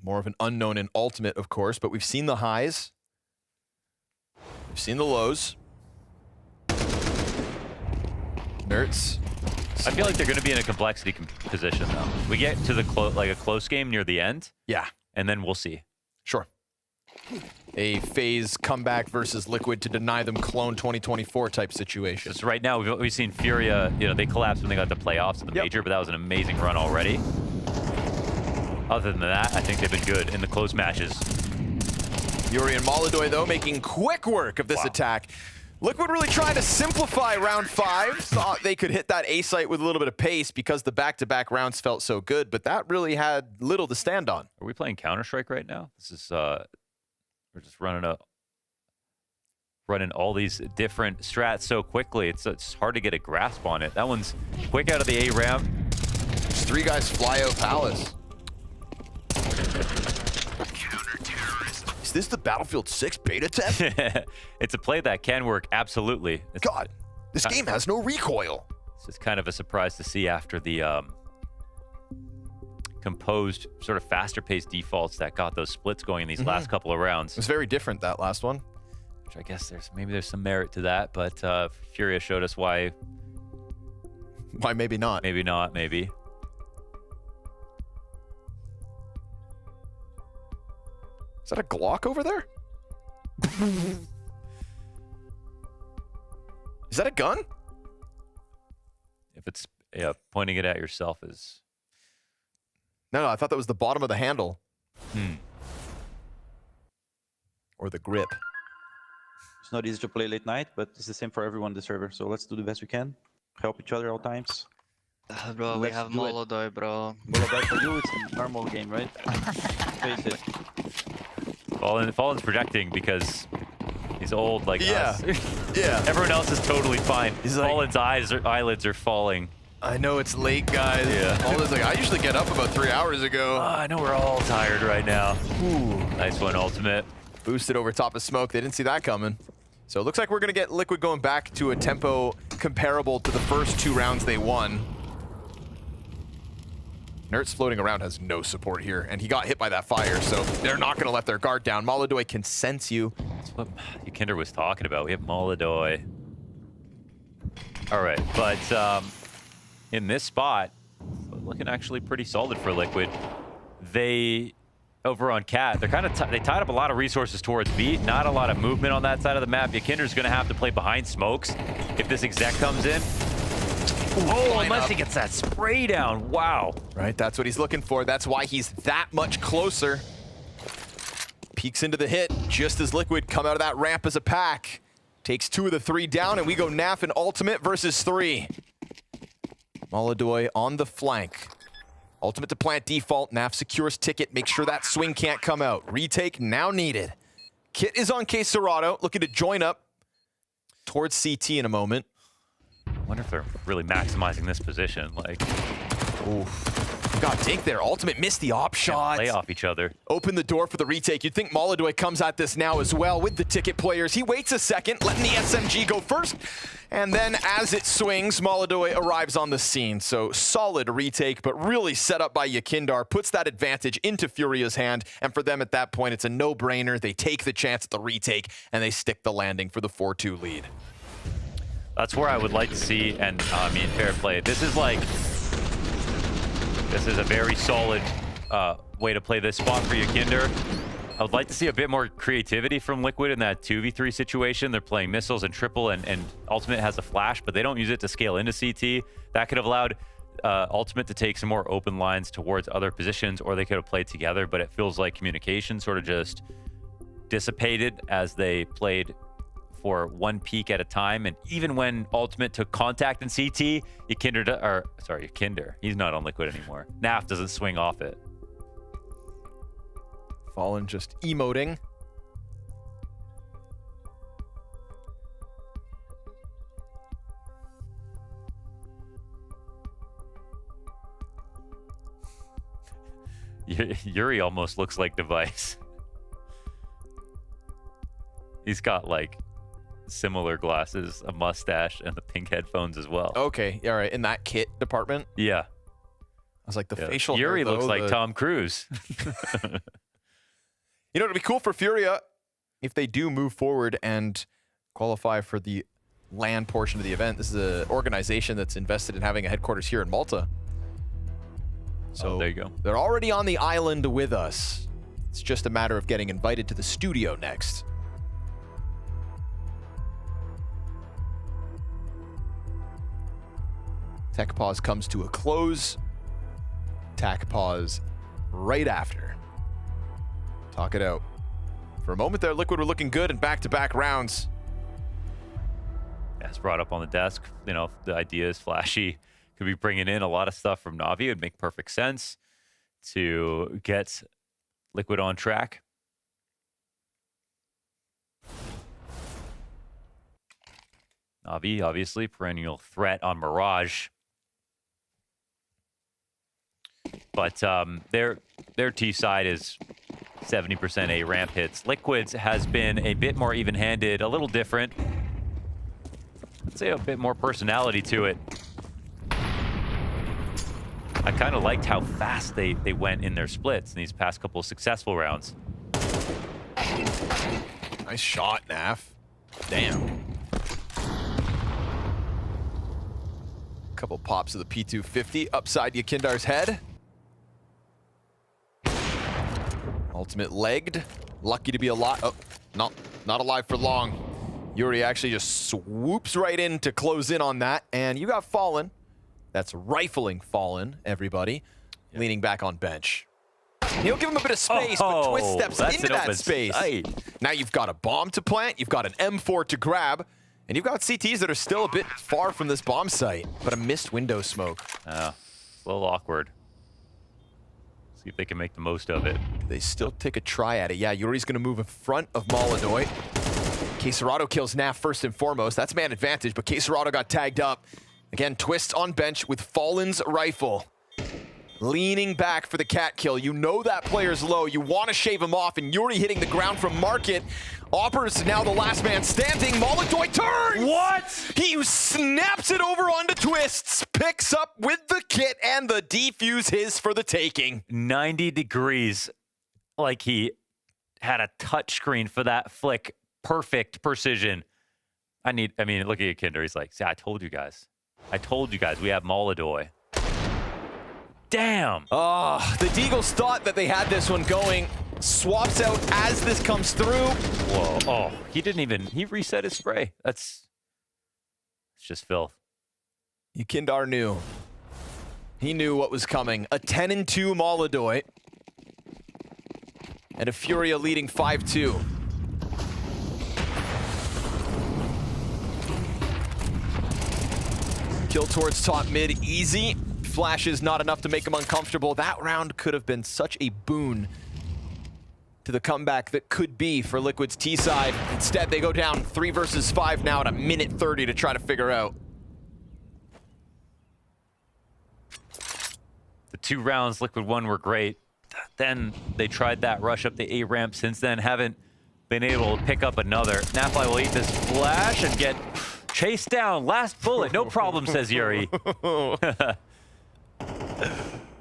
More of an unknown in Ultimate, of course, but we've seen the highs. We've seen the lows. Nerds. I feel like they're going to be in a complexity position, though. We get to the a close game near the end. Yeah. And then we'll see. Sure. A FaZe comeback versus Liquid to deny them clone 2024 type situation. Just right now, we've seen FURIA, you know, they collapsed when they got the playoffs in the major, but that was an amazing run already. Other than that, I think they've been good in the close matches. Yuri and Molodoy, though, making quick work of this attack. Liquid really trying to simplify round 5. Thought they could hit that A site with a little bit of pace because the back-to-back rounds felt so good, but that really had little to stand on. Are we playing Counter-Strike right now? This is, we're just running all these different strats so quickly. It's hard to get a grasp on it. That one's quick out of the A ramp. Just 3 guys fly out Palace. Is this the Battlefield 6 beta test? It's a play that can work, absolutely. God, this game has no recoil. It's just kind of a surprise to see after the composed, sort of faster-paced defaults that got those splits going in these last couple of rounds. It was very different, that last one. Which I guess maybe there's some merit to that, but FURIA showed us why. Why maybe not. Maybe not, maybe. Is that a Glock over there? Is that a gun? If it's pointing it at yourself is... No, I thought that was the bottom of the handle. Or the grip. It's not easy to play late night, but it's the same for everyone on the server. So let's do the best we can. Help each other all times. Bro, we have Molodoy, bro. Molodoy for you, it's a normal game, right? Face it. Fallen's projecting because he's old like us. Yeah. Everyone else is totally fine. Fallen's eyelids are falling. I know it's late, guys. Yeah. Fallen's like, I usually get up about 3 hours ago. I know we're all tired right now. Ooh. Nice one, Ultimate. Boosted over top of smoke. They didn't see that coming. So it looks like we're going to get Liquid going back to a tempo comparable to the first 2 rounds they won. Nert's floating around has no support here, and he got hit by that fire, so they're not going to let their guard down. Molodoy can sense you. That's what Kinder was talking about. We have Molodoy. All right, but in this spot, looking actually pretty solid for Liquid. They, over on Cat, they're kind of they tied up a lot of resources towards B. Not a lot of movement on that side of the map. Kinder's going to have to play behind smokes if this exec comes in. Oh, unless he gets that spray down. Wow. Right, that's what he's looking for. That's why he's that much closer. Peeks into the hit just as Liquid come out of that ramp as a pack. Takes 2 of the 3 down, and we go Naf and Ultimate versus 3. Molodoy on the flank. Ultimate to plant default. Naf secures ticket. Make sure that swing can't come out. Retake now needed. Kit is on KSCERATO, looking to join up towards CT in a moment. I wonder if they're really maximizing this position. Like, oof. Got Dink there. Ultimate missed the op shot. Play off each other. Open the door for the retake. You'd think Molodoy comes at this now as well with the ticket players. He waits a second, letting the SMG go first. And then as it swings, Molodoy arrives on the scene. So solid retake, but really set up by Yakindar. Puts that advantage into FURIA's hand. And for them at that point, it's a no-brainer. They take the chance at the retake, and they stick the landing for the 4-2 lead. That's where I would like to see, and I mean, fair play. This is like, this is a very solid way to play this spot for Yakinder. I would like to see a bit more creativity from Liquid in that 2v3 situation. They're playing missiles and triple, and Ultimate has a flash, but they don't use it to scale into CT. That could have allowed Ultimate to take some more open lines towards other positions, or they could have played together, but it feels like communication sort of just dissipated as they played for one peak at a time. And even when Ultimate took contact in CT, Yakinder, he's not on Liquid anymore. Naf doesn't swing off it. Fallen just emoting. Yuri almost looks like Device. He's got like similar glasses, a mustache, and the pink headphones as well. Okay, all right, in that kit department? Yeah. I was like, the facial Yuri hair, looks like Tom Cruise. You know, it'd be cool for FURIA if they do move forward and qualify for the LAN portion of the event. This is an organization that's invested in having a headquarters here in Malta. So there you go. They're already on the island with us. It's just a matter of getting invited to the studio next. Tech pause comes to a close. Tac pause right after. Talk it out. For a moment there, Liquid were looking good in back-to-back rounds. Yeah, it's brought up on the desk. You know, the idea is flashy. Could be bringing in a lot of stuff from NAVI. It would make perfect sense to get Liquid on track. NAVI, obviously, perennial threat on Mirage. But their T side is 70% A ramp hits. Liquid's has been a bit more even-handed, a little different. I'd say a bit more personality to it. I kind of liked how fast they went in their splits in these past couple of successful rounds. Nice shot, Naf. Damn. Couple pops of the P250 upside Yakindar's head. Ultimate legged. Lucky to be alive. Oh, not alive for long. Yuri actually just swoops right in to close in on that. And you got Fallen. That's rifling Fallen, everybody. Yep. Leaning back on bench. He'll give him a bit of space, but Twist steps into that space. Now you've got a bomb to plant. You've got an M4 to grab. And you've got CTs that are still a bit far from this bomb site, but a missed window smoke. A little awkward. See if they can make the most of it. They still take a try at it. Yeah, Yuri's going to move in front of Molodoy. KSCERATO kills Naf first and foremost. That's man advantage, but KSCERATO got tagged up. Again, Twist on bench with Fallen's rifle. leaning back for the cat kill. You know that player's low. You want to shave him off, and Yuri hitting the ground from Market. Opper's now the last man standing. Molodoy turns! What? He snaps it over onto Twists, picks up with the kit, and the defuse his for the taking. 90 degrees, like he had a touchscreen for that flick. Perfect precision. I mean, look at Kinder. He's like, see, I told you guys. We have Molodoy. Damn. Oh, the Deagles thought that they had this one going. Swaps out as this comes through. Whoa. Oh, he reset his spray. It's just filth. Yukindar knew. He knew what was coming. A 10-2 Molodoy. And a FURIA leading 5-2. Kill towards top mid, easy. Flashes not enough to make him uncomfortable. That round could have been such a boon to the comeback that could be for Liquid's T side. Instead, they go down 3 versus 5 now at a minute 30 to try to figure out. The 2 rounds Liquid won were great. Then they tried that rush up the A ramp. Since then, haven't been able to pick up another. NAVI will eat this flash and get chased down. Last bullet, no problem, says Yuri.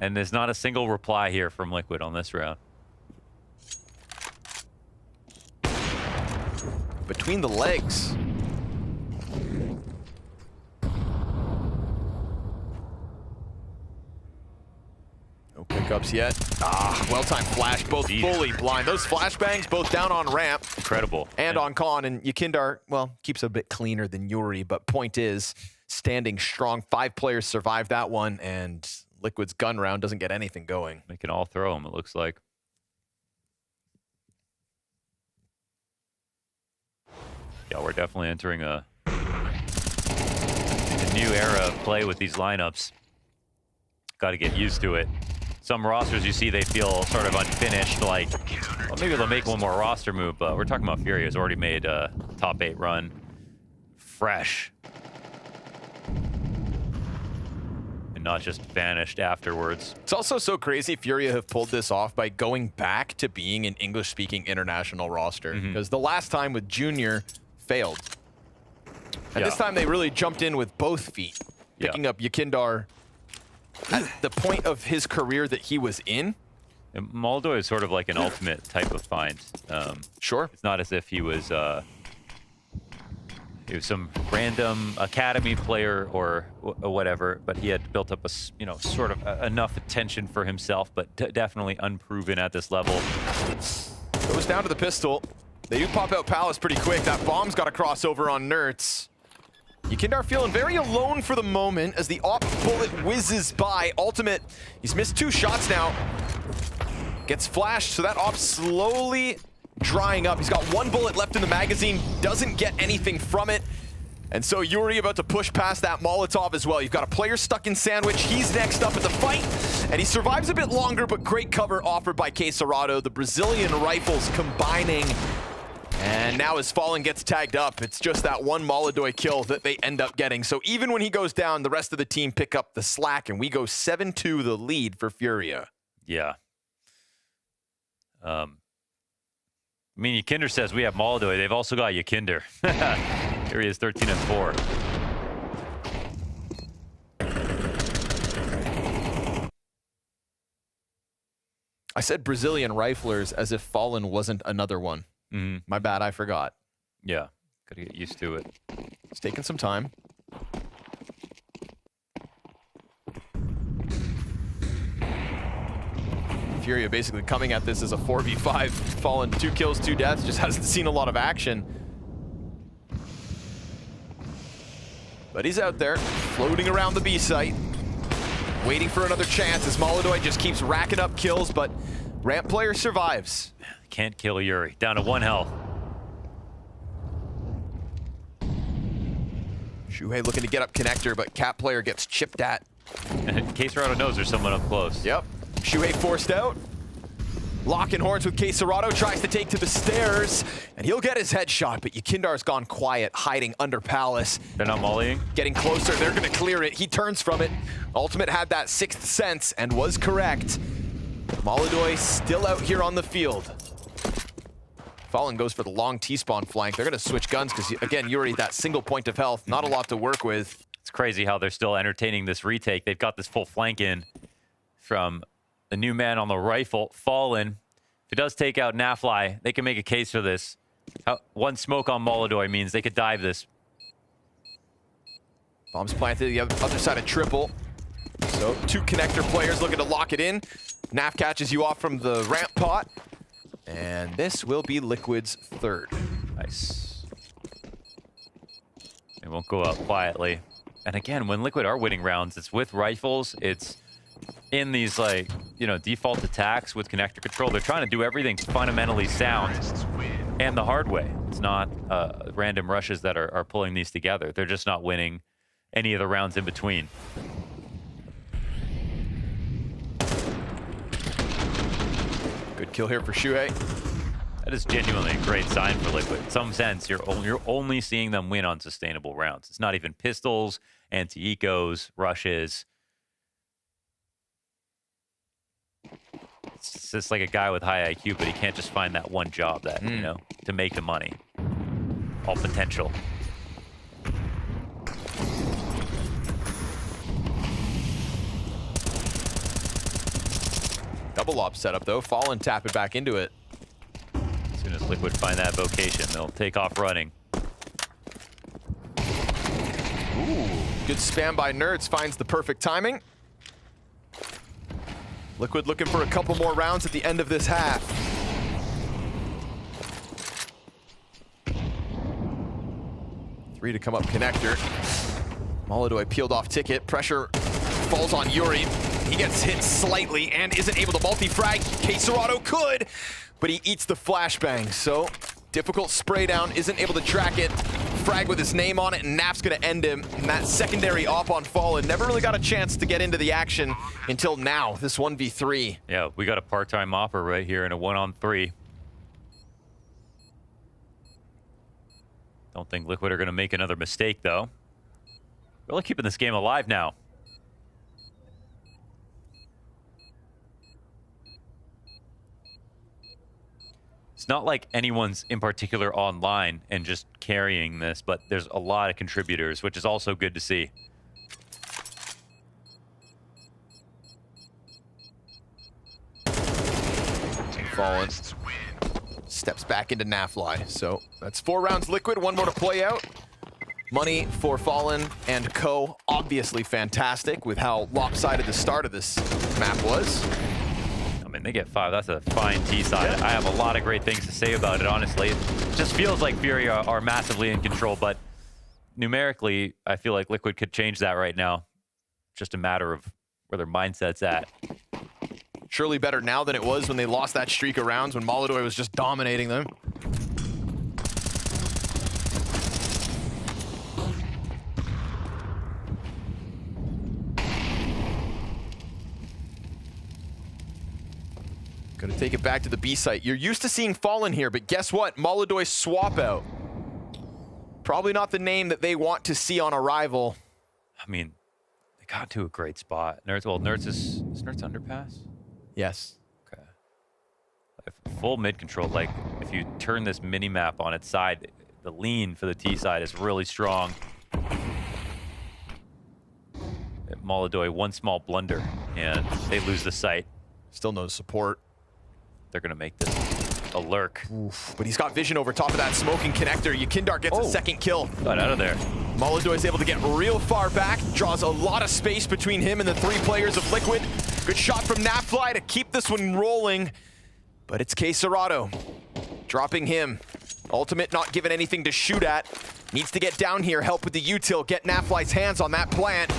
And there's not a single reply here from Liquid on this round. Between the legs. No pickups yet. Well-timed flash, both fully blind. Those flashbangs both down on ramp. Incredible. And on con, and Yukindar, well, keeps a bit cleaner than Yuri, but point is, standing strong. 5 players survived that one, and Liquid's gun round doesn't get anything going. They can all throw them, it looks like. Yeah, we're definitely entering a new era of play with these lineups. Got to get used to it. Some rosters you see, they feel sort of unfinished, like, well, maybe they'll make one more roster move, but we're talking about FURIA, who's already made a top 8 run. Fresh. And not just vanished afterwards. It's also so crazy FURIA have pulled this off by going back to being an English-speaking international roster. Because the last time with Junior failed. And this time they really jumped in with both feet, picking up Yukindar at the point of his career that he was in. And Molodoy is sort of like an ultimate type of find. Sure. It's not as if he was some random academy player or whatever, but he had built up a, sort of enough attention for himself, but definitely unproven at this level. Goes down to the pistol. They do pop out Palace pretty quick. That bomb's got a crossover on Nertz. Yukindar feeling very alone for the moment as the op bullet whizzes by. Ultimate, he's missed 2 shots now. Gets flashed, so that op slowly drying up. He's got 1 bullet left in the magazine, doesn't get anything from it. And so Yuri about to push past that Molotov as well. You've got a player stuck in sandwich. He's next up at the fight, and he survives a bit longer, but great cover offered by Quesarado. The Brazilian rifles combining. And now as Fallen gets tagged up, it's just that 1 Molodoy kill that they end up getting. So even when he goes down, the rest of the team pick up the slack, and we go 7-2 the lead for FURIA. Yeah. I mean, Yukindar says we have Molodoy. They've also got Yukindar. Here he is, 13-4. I said Brazilian riflers as if Fallen wasn't another one. My bad, I forgot. Yeah, gotta get used to it. It's taking some time. FURIA basically coming at this as a 4v5. Fallen 2 kills, 2 deaths, just hasn't seen a lot of action. But he's out there, floating around the B site, waiting for another chance as Molodoy just keeps racking up kills, but ramp player survives. Can't kill Yuri. Down to 1 health. Shuhei looking to get up connector, but Cat player gets chipped at. Quesarado knows there's someone up close. Yep. Shuhei forced out. Locking horns with Serato, tries to take to the stairs, and he'll get his headshot, but Yakindar's gone quiet, hiding under Palace. They're not mollying. Getting closer, they're gonna clear it. He turns from it. Ultimate had that sixth sense and was correct. Molodoy still out here on the field. Fallen goes for the long T-spawn flank. They're gonna switch guns because, again, Yuri, that single point of health, not a lot to work with. It's crazy how they're still entertaining this retake. They've got this full flank in from the new man on the rifle, Fallen. If he does take out Nafly, they can make a case for this. One smoke on Molodoy means they could dive this. Bombs planted the other side of triple. So 2 connector players looking to lock it in. Naf catches you off from the ramp pot. And this will be Liquid's third. Nice. It won't go out quietly. And again, when Liquid are winning rounds, it's with rifles. It's in these, like, you know, default attacks with connector control. They're trying to do everything fundamentally sound and the hard way. It's not random rushes that are pulling these together. They're just not winning any of the rounds in between. Good kill here for Shuhei. That is genuinely a great sign for Liquid. In some sense, you're only seeing them win on sustainable rounds. It's not even pistols, anti-ecos, rushes. It's just like a guy with high IQ, but he can't just find that one job that, you know, to make the money. All potential. Double op setup though. Fallen tap it back into it. As soon as Liquid find that vocation, they'll take off running. Ooh, good spam by Nerds, finds the perfect timing. Liquid looking for a couple more rounds at the end of this half. Three to come up connector. Molodoy peeled off ticket. Pressure falls on Yuri. He gets hit slightly and isn't able to multi-frag. Serato could, but he eats the flashbang. So difficult spray down, isn't able to track it. Frag with his name on it, and Nap's gonna end him. And that secondary op on Fallen never really got a chance to get into the action until now, this 1v3. Yeah, we got a part-time opper right here in a 1-on-3. Don't think Liquid are gonna make another mistake though. Really keeping this game alive now. It's not like anyone's in particular online and just carrying this, but there's a lot of contributors, which is also good to see. Fallen steps back into Nafly. So that's 4 rounds Liquid, 1 more to play out. Money for Fallen and Co. Obviously fantastic with how lopsided the start of this map was. I mean, they get 5. That's a fine T side. I have a lot of great things to say about it, honestly. It just feels like FURIA are massively in control, but numerically, I feel like Liquid could change that right now. Just a matter of where their mindset's at. Surely better now than it was when they lost that streak of rounds when Molodoy was just dominating them. Gonna take it back to the B site. You're used to seeing Fallen here, but guess what? Molodoy swap out. Probably not the name that they want to see on arrival. I mean, they got to a great spot. Nerds, well, Nerds is Nerds underpass? Yes. Okay. Full mid control, like if you turn this mini map on its side, the lean for the T side is really strong. Molodoy, one small blunder, and they lose the site. Still no support. They're gonna make this a lurk. Oof, but he's got vision over top of that smoking connector. Yakindar gets a second kill. Got out of there. Molodoy is able to get real far back, draws a lot of space between him and the 3 players of Liquid. Good shot from Nafly to keep this one rolling, but it's Serato dropping him. Ultimate not given anything to shoot at. Needs to get down here, help with the util, get Nafly's hands on that plant.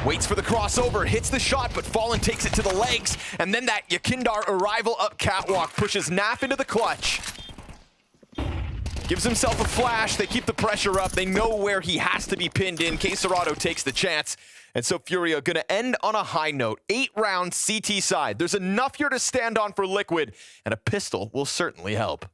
Waits for the crossover, hits the shot, but Fallen takes it to the legs, and then that Yakindar arrival up catwalk pushes Naf into the clutch. Gives himself a flash, they keep the pressure up, they know where he has to be pinned in. Serato takes the chance, And so FURIA going to end on a high note. 8 rounds CT side. There's enough here to stand on for Liquid, and a pistol will certainly help.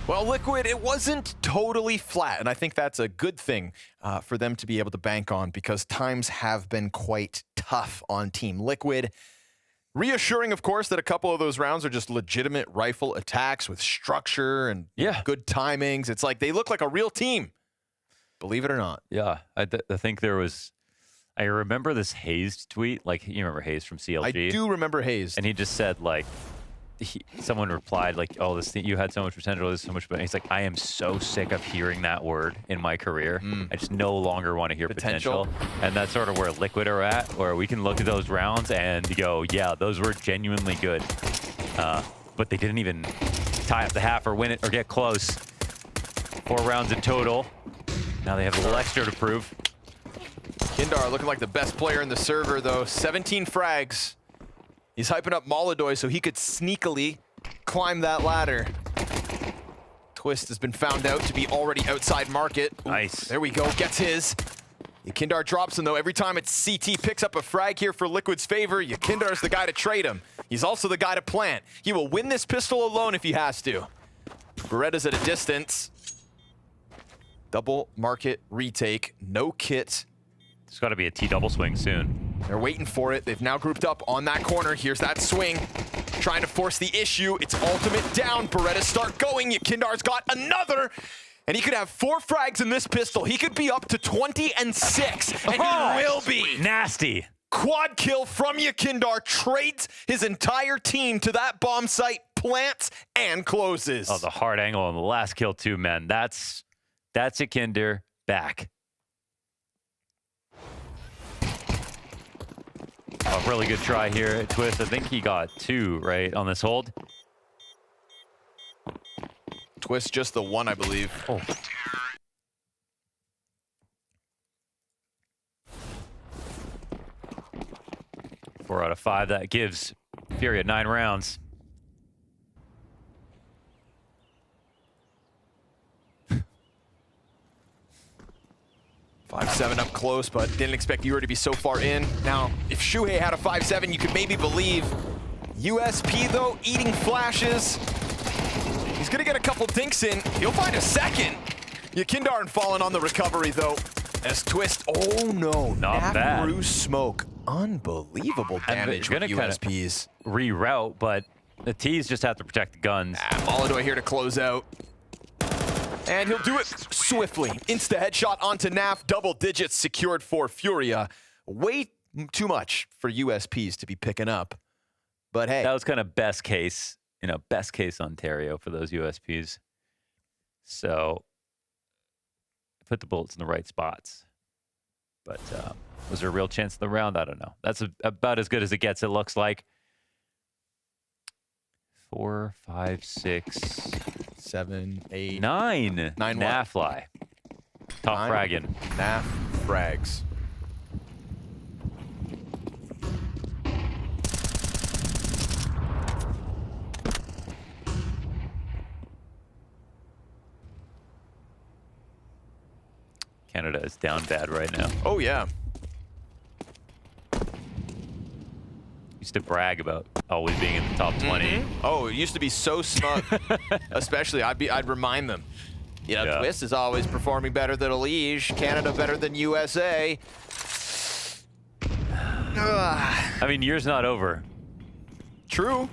Well, Liquid, it wasn't totally flat, and I think that's a good thing for them to be able to bank on because times have been quite tough on Team Liquid. Reassuring, of course, that a couple of those rounds are just legitimate rifle attacks with structure and good timings. It's like they look like a real team, believe it or not. Yeah, I think there was... I remember this Hazed tweet. Like, you remember Hazed from CLG? I do remember Hazed. And he just said, like... someone replied like, "Oh, this thing, you had so much potential. This is so much." But he's like, "I am so sick of hearing that word in my career. I just no longer want to hear potential." And that's sort of where Liquid are at, where we can look at those rounds and go, "Yeah, those were genuinely good." But they didn't even tie up the half or win it or get close. 4 rounds in total. Now they have a little extra to prove. Kindar looking like the best player in the server, though. 17 frags. He's hyping up Molodoy so he could sneakily climb that ladder. Twist has been found out to be already outside market. Ooh, nice. There we go, gets his. Yakindar drops him though. Every time it's CT picks up a frag here for Liquid's favor, Yakindar's the guy to trade him. He's also the guy to plant. He will win this pistol alone if he has to. Beretta's at a distance. Double market retake, no kit. There's got to be a T double swing soon. They're waiting for it. They've now grouped up on that corner. Here's that swing. Trying to force the issue. It's ultimate down. Beretta start going. Yakindar's got another. And he could have 4 frags in this pistol. He could be up to 20 and 6. And he will be. Nasty. Quad kill from Yakindar, trades his entire team to that bomb site, plants, and closes. Oh, the hard angle on the last kill too, man. That's Yakindar back. A really good try here at Twist. I think he got 2, right, on this hold. Twist just the 1, I believe. Oh. Four out of 5. That gives FURIA 9 rounds. 5-7 up close, but didn't expect Yuri to be so far in. Now, if Shuhei had a 5-7, you could maybe believe. USP, though, eating flashes. He's going to get a couple dinks in. He'll find a second. Yakindar falling on the recovery, though. As Twist, oh no. Not bad. Through smoke. Unbelievable damage with USPs. Reroute, but the T's just have to protect the guns. Molodoi here to close out. And he'll do it swiftly. Insta headshot onto NAF, double digits secured for FURIA. Way too much for USPs to be picking up. But hey. That was kind of best case, best case Ontario for those USPs. So put the bullets in the right spots. But was there a real chance in the round? I don't know. That's about as good as it gets, it looks like. 4, 5, 6, 7, 8, 9. 9 Nafly. Top fragging. NAF frags. Canada is down bad right now. Oh, yeah. Used to brag about always being in the top 20. Oh, it used to be so smug. Especially, I'd remind them. Yeah, Twist is always performing better than Elige. Canada better than USA. I mean, year's not over. True.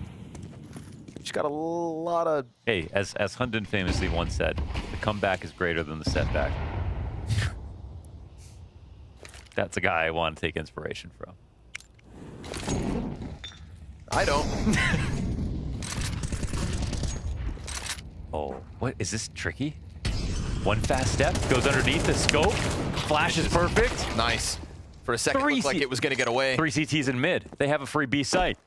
Just got a lot of... Hey, as Hunden famously once said, the comeback is greater than the setback. That's a guy I want to take inspiration from. I don't. Oh, what is this tricky? One fast step, goes underneath the scope, flash is perfect. Nice. For a second, it looked like it was going to get away. 3 CTs in mid. They have a free B site.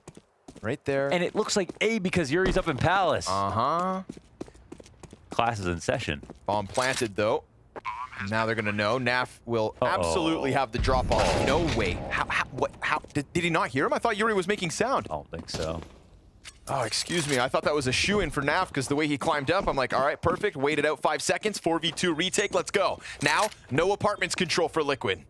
Right there. And it looks like A because Yuri's up in Palace. Uh-huh. Class is in session. Bomb planted, though. Now they're going to know. NAF will absolutely have the drop-off. No way. How? Did he not hear him? I thought Yuri was making sound. I don't think so. Oh, excuse me. I thought that was a shoe-in for NAF because the way he climbed up, I'm like, all right, perfect. Waited out 5 seconds. 4v2 retake. Let's go. Now, no apartments control for Liquid.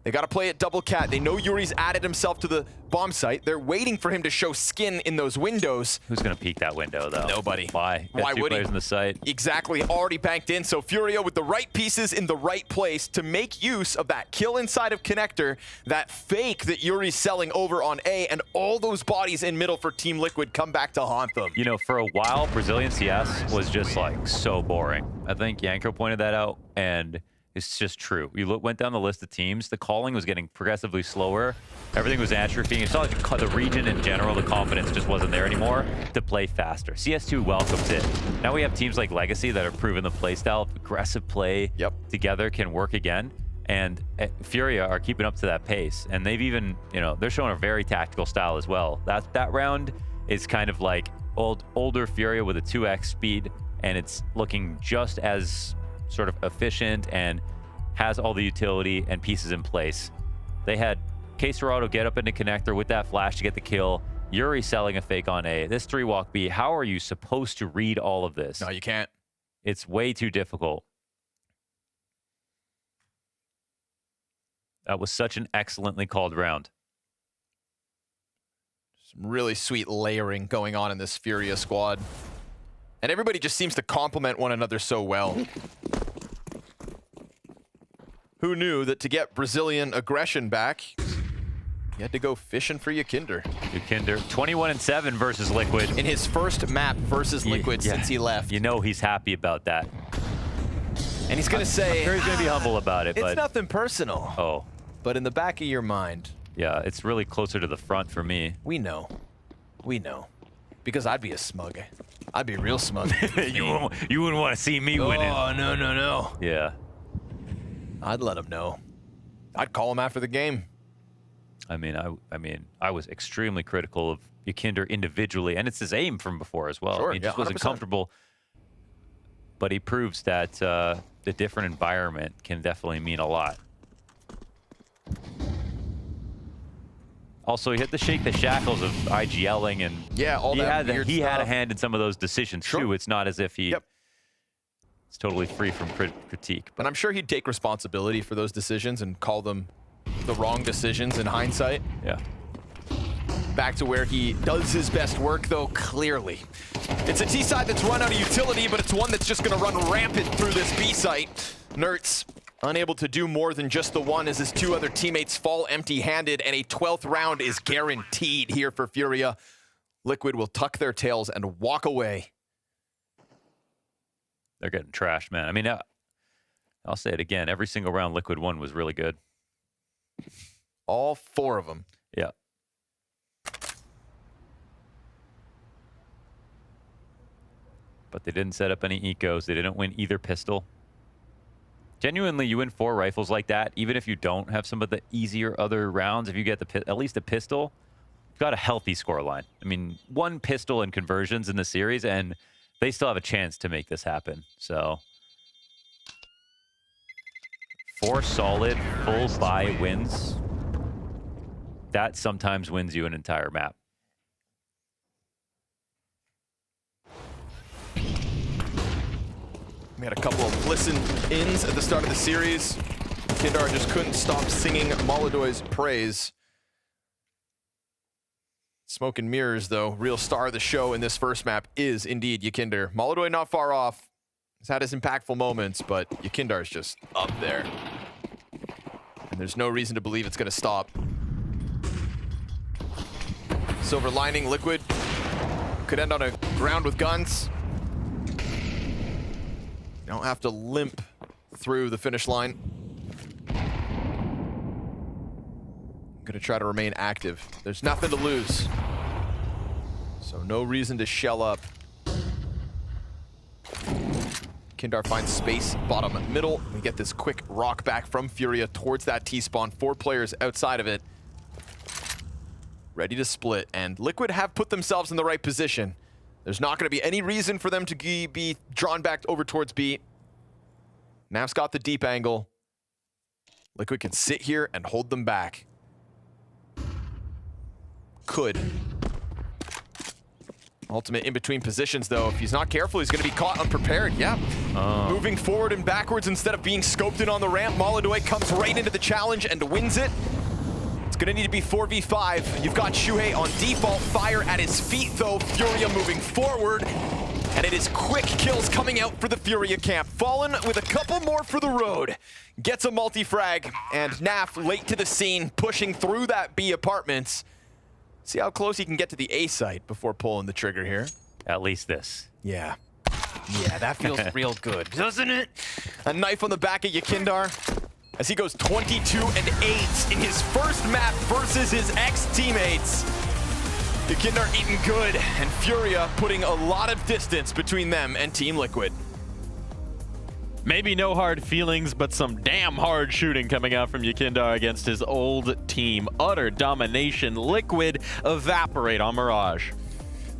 They got to play it double cat. They know Yuri's added himself to the bomb site. They're waiting for him to show skin in those windows. Who's going to peek that window, though? Nobody. Why? Why two would players he? in the site. Exactly. Already banked in. So FURIA with the right pieces in the right place to make use of that kill inside of connector, that fake that Yuri's selling over on A, and all those bodies in middle for Team Liquid come back to haunt them. You know, for a while, Brazilian CS was just like so boring. I think Yanko pointed that out, and it's just true. You went down the list of teams, the calling was getting progressively slower. Everything was atrophying. It's not like the region in general, the confidence just wasn't there anymore to play faster. CS2 welcomes it. Now we have teams like Legacy that have proven the playstyle of aggressive play together can work again. And FURIA are keeping up to that pace. And they've even, they're showing a very tactical style as well. That round is kind of like older FURIA with a 2x speed, and it's looking just as sort of efficient and has all the utility and pieces in place. They had K-Serrato get up into connector with that flash to get the kill. Yuri selling a fake on A. This 3-walk B, how are you supposed to read all of this? No, you can't. It's way too difficult. That was such an excellently called round. Some really sweet layering going on in this FURIA squad. And everybody just seems to complement one another so well. Who knew that to get Brazilian aggression back, you had to go fishing for Yakindar. Yakindar, 21-7 versus Liquid. In his first map versus Liquid since he left. You know he's happy about that. And he's going to say... I'm sure he's going to be humble about it, it's but... nothing personal. Oh. but in the back of your mind... Yeah, it's really closer to the front for me. We know. We know. Because I'd be a smug. I'd be real smug. you wouldn't want to see me winning. Oh, no, no, no. Yeah. I'd let him know. I'd call him after the game. I mean, I was extremely critical of Yakinder individually, and it's his aim from before as well. Sure, he yeah, just wasn't 100%. comfortable. But he proves that the different environment can definitely mean a lot. Also, he had to shake the shackles of IGLing, and yeah, all he that had weird he had a stuff. hand in some of those decisions too. It's not as if he it's totally free from critique. And I'm sure he'd take responsibility for those decisions and call them the wrong decisions in hindsight. Yeah. Back to where he does his best work, though, clearly. It's a T side that's run out of utility, but it's one that's just going to run rampant through this B site. Nertz unable to do more than just the one as his two other teammates fall empty-handed, and a 12th round is guaranteed here for FURIA. Liquid will tuck their tails and walk away. They're getting trashed, man. I mean, I'll say it again. Every single round Liquid won was really good. All 4 of them. Yeah. But they didn't set up any ecos. They didn't win either pistol. Genuinely, you win 4 rifles like that, even if you don't have some of the easier other rounds, if you get at least a pistol, you've got a healthy scoreline. I mean, 1 pistol in conversions in the series, and they still have a chance to make this happen. So 4 solid full buy wins, that sometimes wins you an entire map. We had a couple of listen-ins at the start of the series. Kindar just couldn't stop singing Molodoy's praise. Smoke and Mirrors, though, real star of the show in this first map is indeed Yakinder. Molodoy not far off. He's had his impactful moments, but Yakindar's just up there. And there's no reason to believe it's going to stop. Silver lining, Liquid could end on a ground with guns. You don't have to limp through the finish line. Gonna try to remain active. There's nothing to lose. So no reason to shell up. Kindar finds space, bottom middle. We get this quick rock back from FURIA towards that T-spawn. 4 players outside of it. Ready to split, and Liquid have put themselves in the right position. There's not going to be any reason for them to be drawn back over towards B. Nav's got the deep angle. Liquid can sit here and hold them back. Could. Ultimate in between positions, though. If he's not careful, he's going to be caught unprepared. Yeah. Moving forward and backwards instead of being scoped in on the ramp. Molodoy comes right into the challenge and wins it. It's going to need to be 4v5. You've got Shuhei on default. Fire at his feet, though. FURIA moving forward. And it is quick kills coming out for the FURIA camp. Fallen with a couple more for the road. Gets a multi-frag. And Naf late to the scene, pushing through that B apartments. See how close he can get to the A site before pulling the trigger here. At least this. Yeah. Yeah, that feels real good, doesn't it? A knife on the back of Yakindar as he goes 22-8 in his first map versus his ex-teammates. Yakindar eating good, and FURIA putting a lot of distance between them and Team Liquid. Maybe no hard feelings, but some damn hard shooting coming out from Yakindar against his old team. Utter domination. Liquid evaporate on Mirage.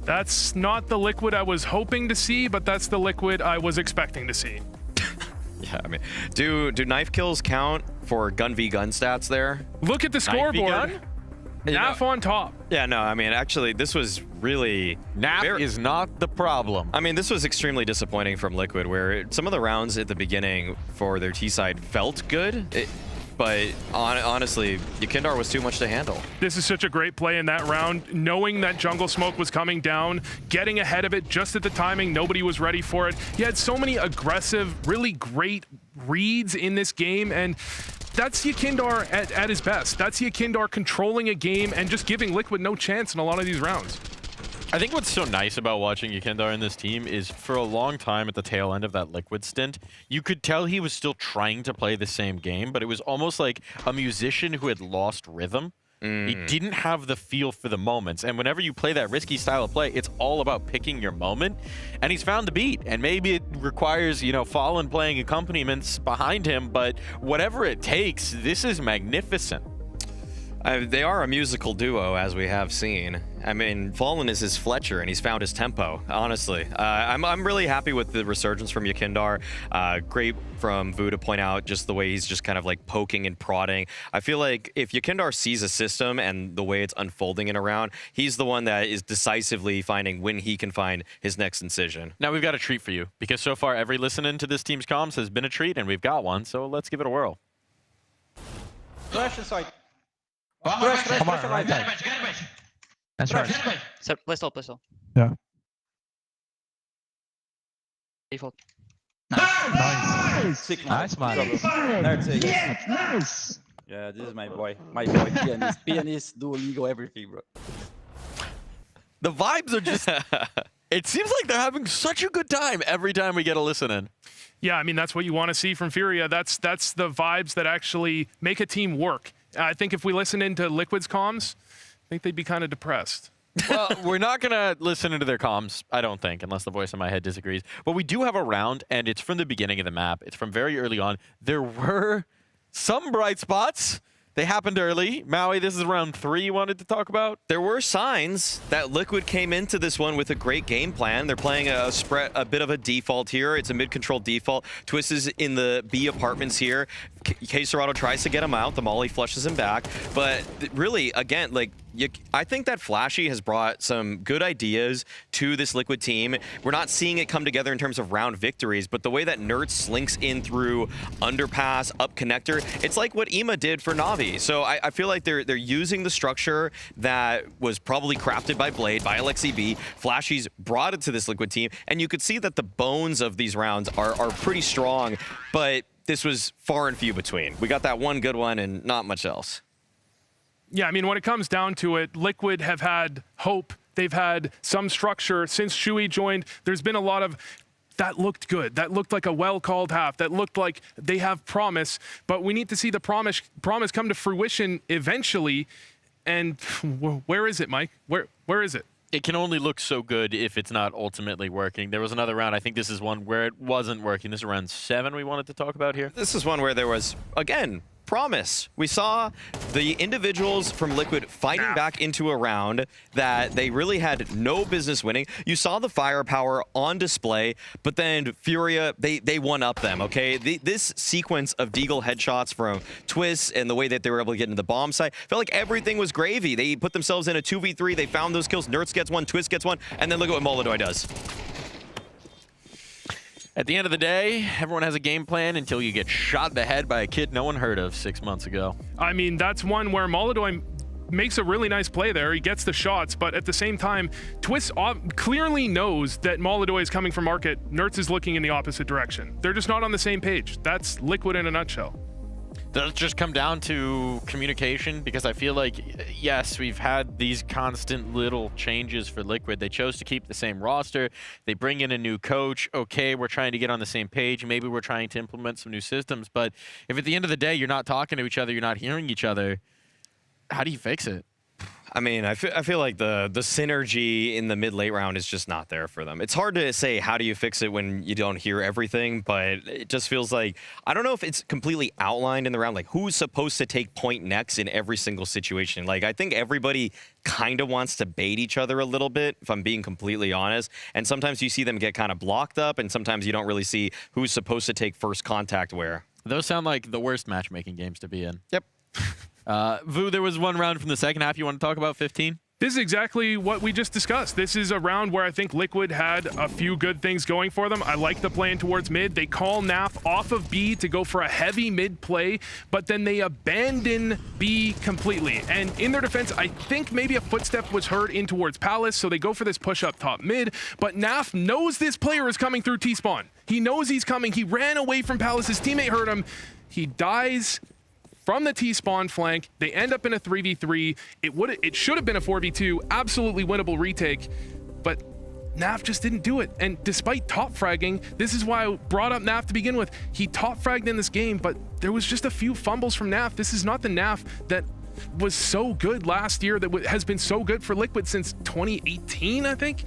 That's not the Liquid I was hoping to see, but that's the Liquid I was expecting to see. Yeah, I mean, do knife kills count for gun v gun stats there? Look at the scoreboard. Naf on top. Yeah, no, I mean, actually, this was really... Naf is not the problem. I mean, this was extremely disappointing from Liquid, where some of the rounds at the beginning for their T-side felt good, but honestly, Yakindar was too much to handle. This is such a great play in that round, knowing that jungle smoke was coming down, getting ahead of it just at the timing. Nobody was ready for it. He had so many aggressive, really great reads in this game, and that's Yakindar at his best. That's Yakindar controlling a game and just giving Liquid no chance in a lot of these rounds. I think what's so nice about watching Yekindar in this team is for a long time at the tail end of that Liquid stint, you could tell he was still trying to play the same game, but it was almost like a musician who had lost rhythm. He didn't have the feel for the moments. And whenever you play that risky style of play, it's all about picking your moment. And he's found the beat. And maybe it requires, you know, Fallen playing accompaniments behind him, but whatever it takes, this is magnificent. They are a musical duo, as we have seen. I mean, Fallen is his Fletcher, and he's found his tempo, honestly. I'm really happy with the resurgence from Yekindar. Great from Vu to point out just the way he's just kind of like poking and prodding. I feel like if Yekindar sees a system and the way it's unfolding in a round, he's the one that is decisively finding when he can find his next incision. Now we've got a treat for you, because so far every listening to this team's comms has been a treat, and we've got one, so let's give it a whirl. Flash inside. Come on, right side. That's right. Play stall, play stall. Yeah. Default. Nice. Sick, Nice, man. That's it. Yes, nice. Yeah, this is my boy. My boy, pianist, duolingo, everything, bro. The vibes are just... It seems like they're having such a good time every time we get a listen in. Yeah, I mean, that's what you want to see from FURIA. That's the vibes that actually make a team work. I think if we listen into Liquid's comms, I think they'd be kind of depressed. Well, we're not going to listen into their comms, I don't think, unless the voice in my head disagrees. But we do have a round, and it's from the beginning of the map. It's from very early on. There were some bright spots. They happened early. Maui, this is round 3 you wanted to talk about? There were signs that Liquid came into this one with a great game plan. They're playing a bit of a default here. It's a mid-control default. Twist is in the B apartments here. K-Serrato tries to get him out. The Molly flushes him back. But really, again, like, I think that Flashy has brought some good ideas to this Liquid team. We're not seeing it come together in terms of round victories, but the way that Nerds slinks in through underpass, up connector, it's like what Ima did for Navi. So I feel like they're using the structure that was probably crafted by Blade, by LXEB. Flashy's brought it to this Liquid team, and you could see that the bones of these rounds are pretty strong, but this was far and few between. We got that one good one and not much else. Yeah, I mean, when it comes down to it, Liquid have had hope. They've had some structure. Since Shui joined, there's been a lot of, that looked good. That looked like a well-called half. That looked like they have promise. But we need to see the promise come to fruition eventually. And where is it, Mike? Where is it? It can only look so good if it's not ultimately working. There was another round. I think this is one where it wasn't working. This is round 7 we wanted to talk about here. This is one where there was, again, promise. We saw the individuals from Liquid fighting back into a round that they really had no business winning. You saw the firepower on display, but then FURIA, they one-up them, okay? This sequence of Deagle headshots from Twist and the way that they were able to get into the bomb site, felt like everything was gravy. They put themselves in a 2v3, they found those kills, Nerds gets one, Twist gets one, and then look at what Molodoy does. At the end of the day, everyone has a game plan until you get shot in the head by a kid no one heard of 6 months ago. I mean, that's one where Molodoy makes a really nice play there. He gets the shots, but at the same time, Twist clearly knows that Molodoy is coming from market. Nerds is looking in the opposite direction. They're just not on the same page. That's Liquid in a nutshell. Does it just come down to communication? Because I feel like, yes, we've had these constant little changes for Liquid. They chose to keep the same roster. They bring in a new coach. Okay, we're trying to get on the same page. Maybe we're trying to implement some new systems. But if at the end of the day, you're not talking to each other, you're not hearing each other, how do you fix it? I mean, I feel like the synergy in the mid-late round is just not there for them. It's hard to say how do you fix it when you don't hear everything, but it just feels like, I don't know if it's completely outlined in the round, like who's supposed to take point next in every single situation. Like, I think everybody kind of wants to bait each other a little bit, if I'm being completely honest. And sometimes you see them get kind of blocked up, and sometimes you don't really see who's supposed to take first contact where. Those sound like the worst matchmaking games to be in. Yep. Vu, there was one round from the second half. You want to talk about 15? This is exactly what we just discussed. This is a round where I think Liquid had a few good things going for them. I like the plan towards mid. They call NAF off of B to go for a heavy mid play, but then they abandon B completely. And in their defense, I think maybe a footstep was heard in towards Palace, so they go for this push up top mid, but NAF knows this player is coming through T-spawn. He knows he's coming. He ran away from Palace. His teammate heard him. He dies from the T-spawn flank. They end up in a 3v3. It should have been a 4v2, absolutely winnable retake. but NAV just didn't do it. And despite top fragging, this is why I brought up NAV to begin with. He top fragged in this game, but there was just a few fumbles from NAV. This is not the NAV that was so good last year, that has been so good for Liquid since 2018, I think.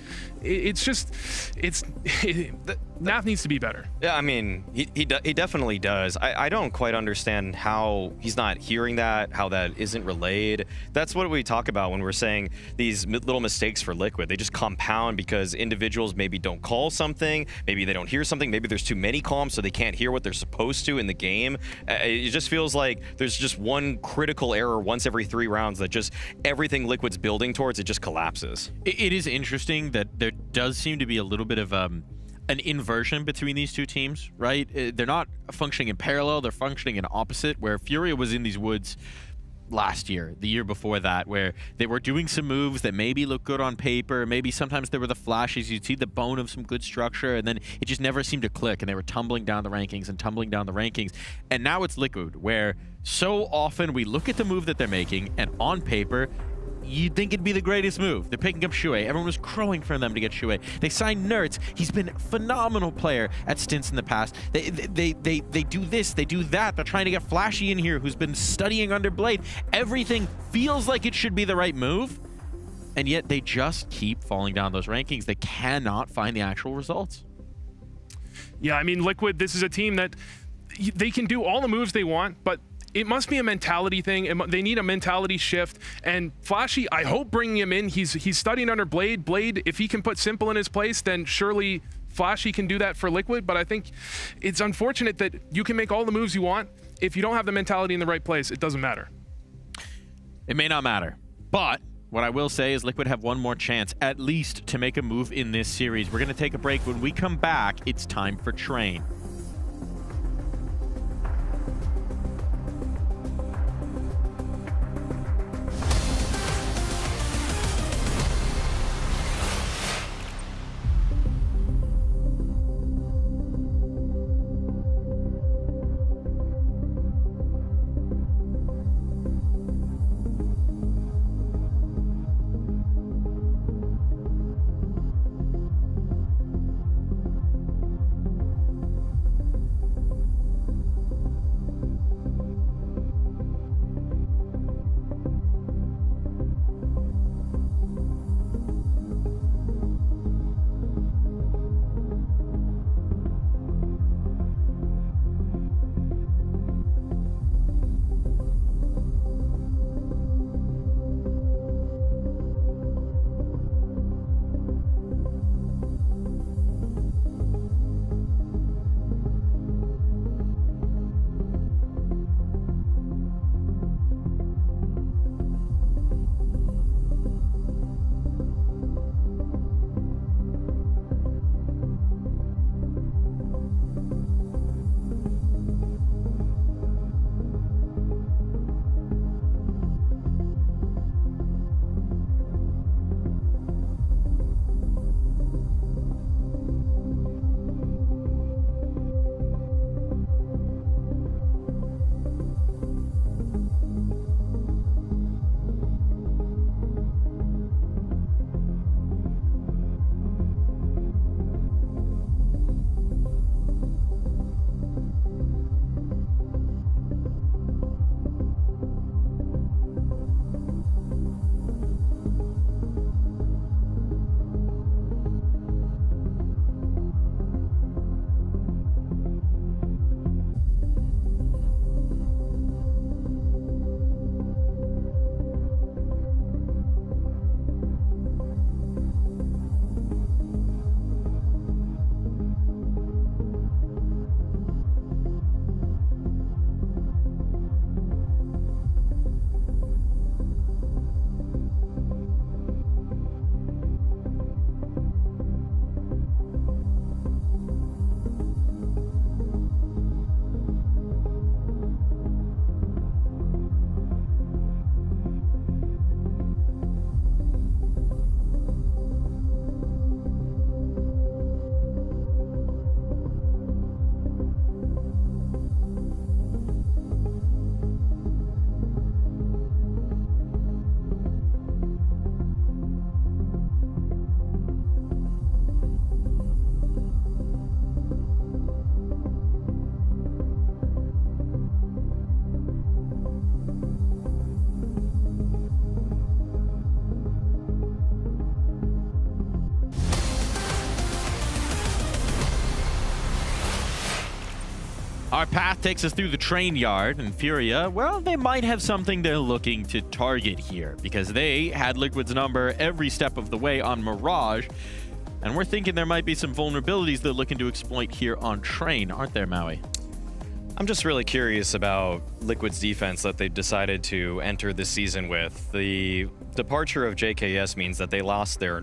NAV needs to be better. Yeah, I mean, he definitely does. I don't quite understand how he's not hearing that, how that isn't relayed. That's what we talk about when we're saying these little mistakes for Liquid. They just compound because individuals maybe don't call something, maybe they don't hear something, maybe there's too many comms so they can't hear what they're supposed to in the game. It just feels like there's just one critical error once every 3 rounds that just everything Liquid's building towards, it just collapses. It is interesting that there does seem to be a little bit of an inversion between these two teams, right? They're not functioning in parallel, they're functioning in opposite, where FURIA was in these woods last year, the year before that, where they were doing some moves that maybe look good on paper, maybe sometimes there were the flashes, you'd see the bone of some good structure, and then it just never seemed to click, and they were tumbling down the rankings and tumbling down the rankings. And now it's Liquid, where so often we look at the move that they're making, and on paper, you'd think it'd be the greatest move. They're picking up Shuey. Everyone was crowing for them to get Shuey. They signed Nerds. He's been a phenomenal player at stints in the past. They do this, they do that. They're trying to get Flashy in here, who's been studying under Blade. Everything feels like it should be the right move, and yet they just keep falling down those rankings. They cannot find the actual results. Yeah, I mean, Liquid, this is a team that they can do all the moves they want, but it must be a mentality thing. They need a mentality shift. And Flashy, I hope bringing him in, he's studying under Blade. Blade, if he can put Simple in his place, then surely Flashy can do that for Liquid. But I think it's unfortunate that you can make all the moves you want. If you don't have the mentality in the right place, it doesn't matter. It may not matter, but what I will say is Liquid have one more chance, at least, to make a move in this series. We're going to take a break. When we come back, it's time for Train. Our path takes us through the train yard, and FURIA, well, they might have something they're looking to target here, because they had Liquid's number every step of the way on Mirage, and we're thinking there might be some vulnerabilities they're looking to exploit here on Train, aren't there, Maui? I'm just really curious about Liquid's defense that they decided to enter this season with. The departure of JKS means that they lost their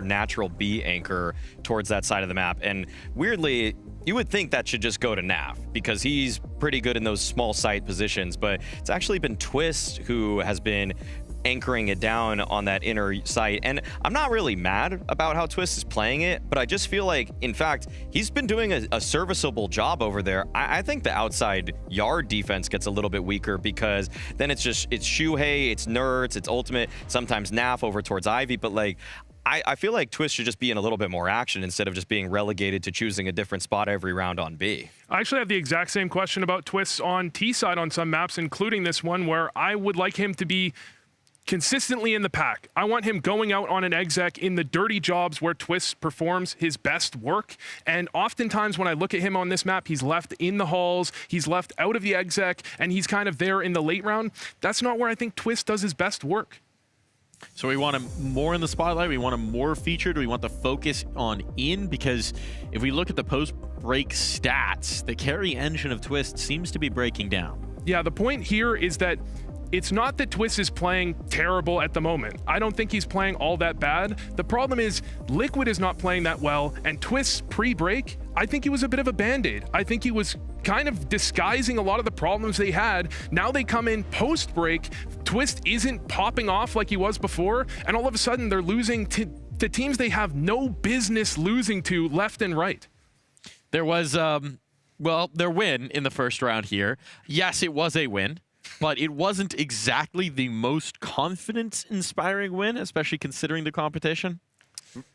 natural B anchor towards that side of the map. And weirdly, you would think that should just go to Nav because he's pretty good in those small site positions, but it's actually been TWIST who has been anchoring it down on that inner site. And I'm not really mad about how TWIST is playing it, but I just feel like, in fact, he's been doing a serviceable job over there. I think the outside yard defense gets a little bit weaker because then it's Shuhei, it's Nerds, it's Ultimate, sometimes Naf over towards Ivy, but like, I feel like TWIST should just be in a little bit more action instead of just being relegated to choosing a different spot every round on B. I actually have the exact same question about TWIST on T side on some maps, including this one, where I would like him to be consistently in the pack. I want him going out on an exec in the dirty jobs where TWIST performs his best work. And oftentimes when I look at him on this map, he's left in the halls, he's left out of the exec, and he's kind of there in the late round. That's not where I think TWIST does his best work. So we want him more in the spotlight, we want him more featured, we want the focus on in, because if we look at the post-break stats, the carry engine of TWIST seems to be breaking down. Yeah, the point here is that it's not that TWIST is playing terrible at the moment. I don't think he's playing all that bad. The problem is Liquid is not playing that well, and TWIST pre-break, I think he was a bit of a band-aid. I think he was kind of disguising a lot of the problems they had. Now they come in post-break, TWIST isn't popping off like he was before, and all of a sudden they're losing to teams they have no business losing to left and right. There was, well, their win in the first round here. Yes, it was a win, but it wasn't exactly the most confidence-inspiring win, especially considering the competition.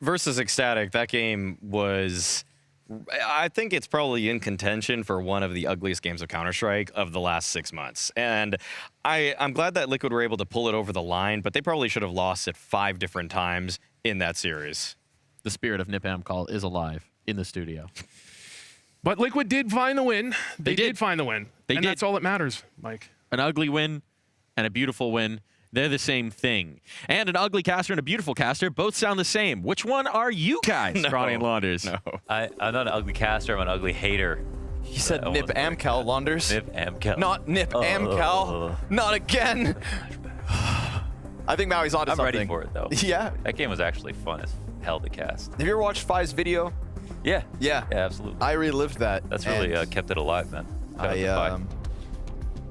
Versus Ecstatic, that game was, I think it's probably in contention for one of the ugliest games of Counter-Strike of the last 6 months. And I'm glad that Liquid were able to pull it over the line, but they probably should have lost it 5 different times in that series. The spirit of Nip Amcal is alive in the studio. But Liquid did find the win. They did find the win. And that's all that matters, Mike. An ugly win and a beautiful win. They're the same thing. And an ugly caster and a beautiful caster both sound the same. Which one are you guys, Ronnie and Launders? No. I'm not an ugly caster, I'm an ugly hater. He said Nip Amcal, Launders. Nip Amcal. Not Nip Amcal. Not again. I think Maui's onto something. I'm ready for it, though. Yeah. That game was actually fun as hell to cast. Have you ever watched FaZe video? Yeah. Yeah. Yeah, absolutely. I relived that. That's really kept it alive, man.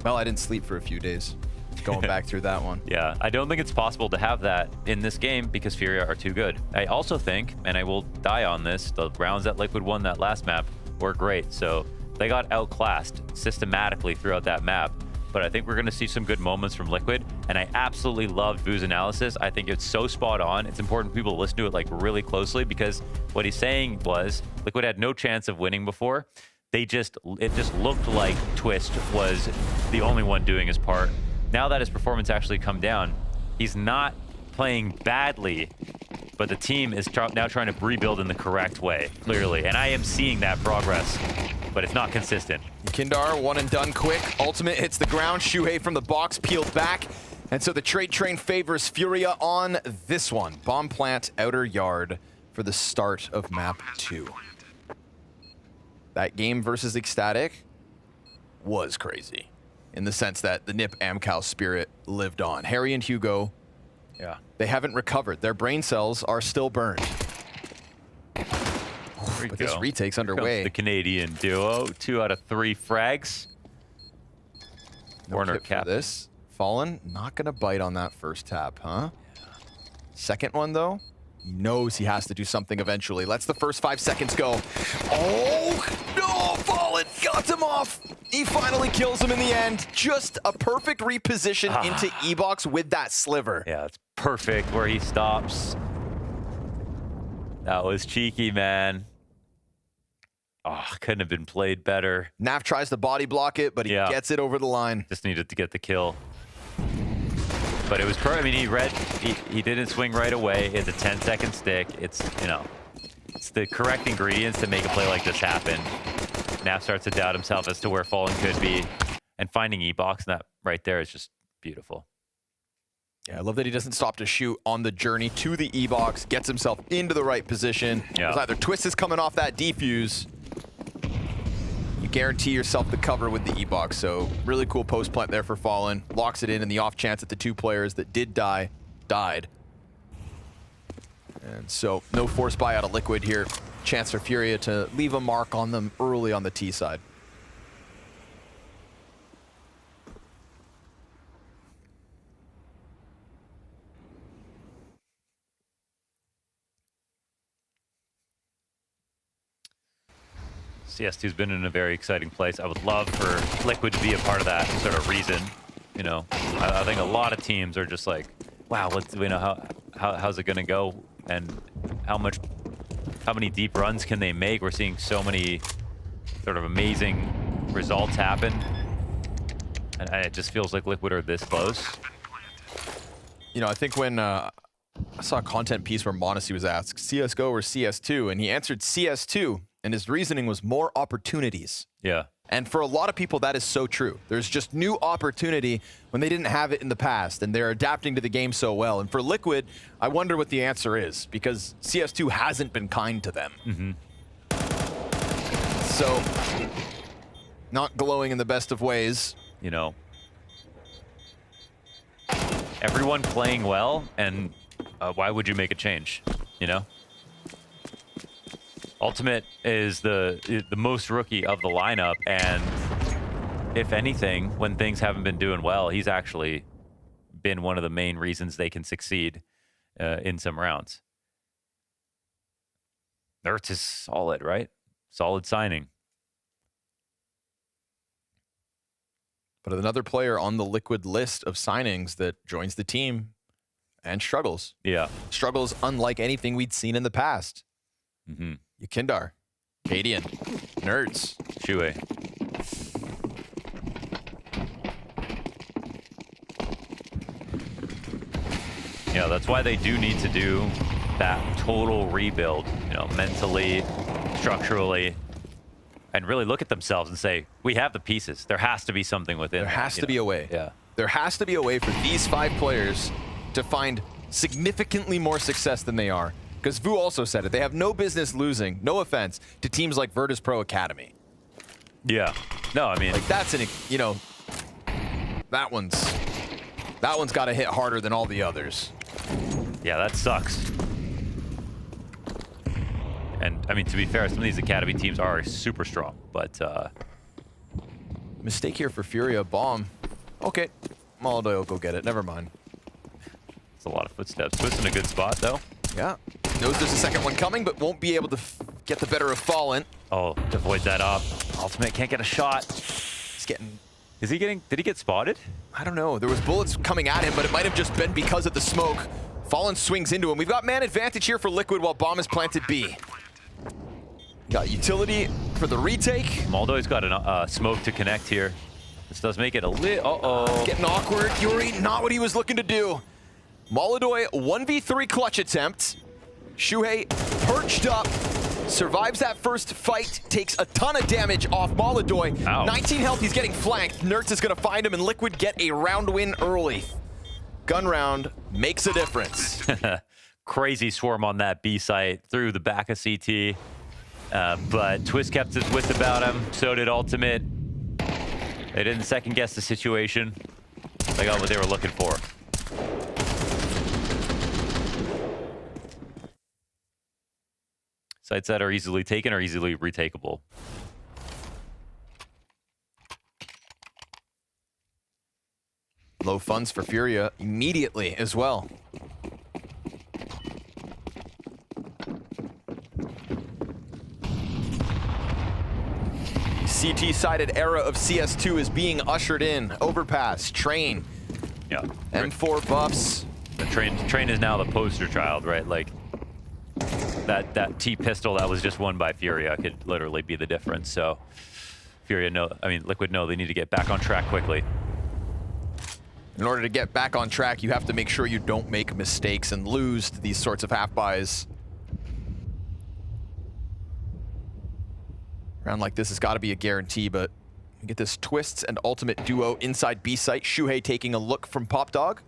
Well, I didn't sleep for a few days going back through that one. Yeah, I don't think it's possible to have that in this game because FURIA are too good. I also think, and I will die on this, the rounds that Liquid won that last map were great. So they got outclassed systematically throughout that map. But I think we're going to see some good moments from Liquid. And I absolutely loved Vu's analysis. I think it's so spot on. It's important people to listen to it like really closely because what he's saying was Liquid had no chance of winning before. It just looked like TWIST was the only one doing his part. Now that his performance actually come down, he's not playing badly, but the team is now trying to rebuild in the correct way, clearly. And I am seeing that progress, but it's not consistent. Kindar, one and done quick. Ultimate hits the ground. Shuhei from the box peeled back. And so the trade train favors FURIA on this one. Bomb plant, outer yard for the start of map 2. That game versus Ecstatic was crazy in the sense that the Nip Amcal spirit lived on. Harry and Hugo, they haven't recovered. Their brain cells are still burned. But this retake's underway. The Canadian duo, 2 out of 3 frags. Warner cap this. Fallen, not gonna bite on that first tap, huh? Second one though, he knows he has to do something eventually. Lets the first 5 seconds go. Oh, no, Fallen got him off. He finally kills him in the end. Just a perfect reposition into E-Box with that sliver. Yeah, it's perfect where he stops. That was cheeky, man. Oh, couldn't have been played better. Naf tries to body block it, but he gets it over the line. Just needed to get the kill. But it was I mean, he didn't swing right away. It's a 10-second stick. It's, you know, it's the correct ingredients to make a play like this happen. Nav starts to doubt himself as to where Fallen could be. And finding E-Box, that right there is just beautiful. Yeah, I love that he doesn't stop to shoot on the journey to the E-Box, gets himself into the right position. Yeah. Either Twist is coming off that defuse. You guarantee yourself the cover with the E-Box, so really cool post plant there for Fallen. Locks it in the off chance that the 2 players that did die, died. And so no force buy out of Liquid here. Chance for FURIA to leave a mark on them early on the T side. CST's been in a very exciting place. I would love for Liquid to be a part of that sort of reason. You know, I think a lot of teams are just like, wow, how's it going to go, and how many deep runs can they make? We're seeing so many sort of amazing results happen, and it just feels like Liquid are this close. You know, I think when I saw a content piece where Monacy was asked CSGO or CS2, and he answered CS2. And his reasoning was more opportunities. Yeah. And for a lot of people, that is so true. There's just new opportunity when they didn't have it in the past, and they're adapting to the game so well. And for Liquid, I wonder what the answer is, because CS2 hasn't been kind to them. So, not glowing in the best of ways. You know, everyone playing well, and why would you make a change, you know? Ultimate is the most rookie of the lineup, and if anything, when things haven't been doing well, he's actually been one of the main reasons they can succeed in some rounds. Nertz is solid, right? Solid signing. But another player on the Liquid list of signings that joins the team and struggles. Yeah. Struggles unlike anything we'd seen in the past. Yukindar, Cadian, Nerds, Shuei. Yeah, that's why they do need to do that total rebuild, you know, mentally, structurally, and really look at themselves and say, we have the pieces. There has to be something within. There has to be a way. Yeah. There has to be a way for these 5 players to find significantly more success than they are. Because Vu also said it. They have no business losing, no offense, to teams like Virtus.pro Academy. Yeah. No, I mean, like that's an, you know, that one's got to hit harder than all the others. Yeah, that sucks. And I mean, to be fair, some of these Academy teams are super strong, but mistake here for FURIA. Bomb. Okay, Malta will go get it. Never mind. It's a lot of footsteps. Twist in a good spot though. Yeah. Knows there's a second one coming, but won't be able to get the better of Fallen. Oh, to avoid that up. Ultimate can't get a shot. He's getting... Is he getting... Did he get spotted? I don't know. There was bullets coming at him, but it might have just been because of the smoke. Fallen swings into him. We've got man advantage here for Liquid while bomb is planted B. Got utility for the retake. Moldo's got a smoke to connect here. This does make it a little... Uh-oh. Getting awkward. Yuri, not what he was looking to do. Molodoy, 1v3 clutch attempt. Shuhei perched up, survives that first fight, takes a ton of damage off Molodoy. 19 health, he's getting flanked. Nertz is gonna find him, and Liquid get a round win early. Gun round makes a difference. Crazy swarm on that B site through the back of CT. But Twist kept his wits about him, so did Ultimate. They didn't second guess the situation. They got what they were looking for. Sites that are easily taken are easily retakeable. Low funds for FURIA immediately as well. CT-sided era of CS2 is being ushered in. Overpass, Train, yeah, M4 buffs. The Train is now the poster child, right? Like, that T pistol that was just won by FURIA could literally be the difference. So FURIA Liquid know they need to get back on track quickly. In order to get back on track, you have to make sure you don't make mistakes and lose to these sorts of half buys. Round like this has got to be a guarantee, but we get this Twists and Ultimate duo inside B site. Shuhei taking a look from Pop Dog.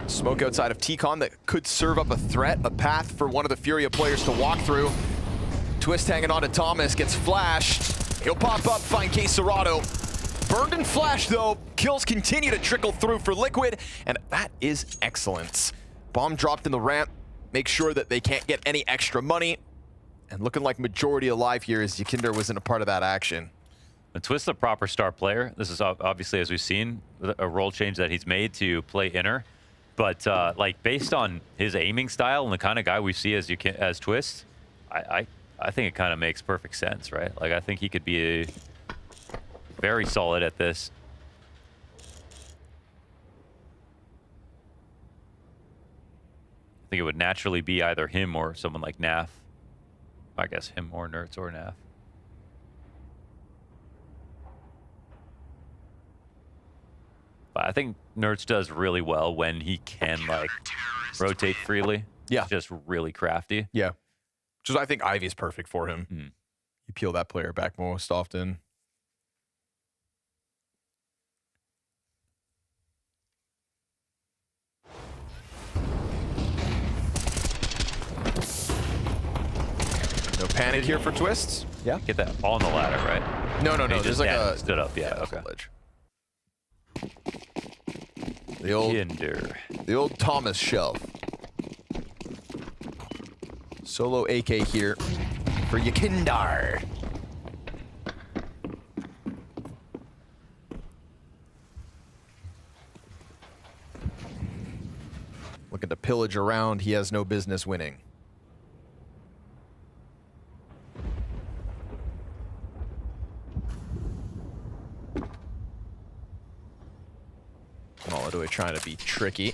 Smoke outside of T-Con that could serve up a threat, a path for one of the Furia players to walk through. Twist hanging on to Thomas, gets flashed. He'll pop up, find K-Serrato. Burned and flashed though. Kills continue to trickle through for Liquid, and that is excellent. Bomb dropped in the ramp. Make sure that they can't get any extra money. And looking like majority alive here as Yakinder wasn't a part of that action. And Twist a proper star player. This is obviously, as we've seen, a role change that he's made to play inner. But like based on his aiming style and the kind of guy we see as Twist, I think it kind of makes perfect sense, right? Like I think he could be very solid at this. I think it would naturally be either him or someone like NAF. I guess him or Nerds or NAF. But I think Nerds does really well when he can like rotate freely. Yeah. He's just really crafty. Yeah. Which is, I think Ivy is perfect for him. You peel that player back most often. No panic here for Twists. Yeah. Get that on the ladder, right? No. He There's like a stood up. Yeah. Okay. Ledge. The old Thomas shove. Solo AK here for Yakindar. Looking to pillage around, he has no business winning. Molodoi trying to be tricky.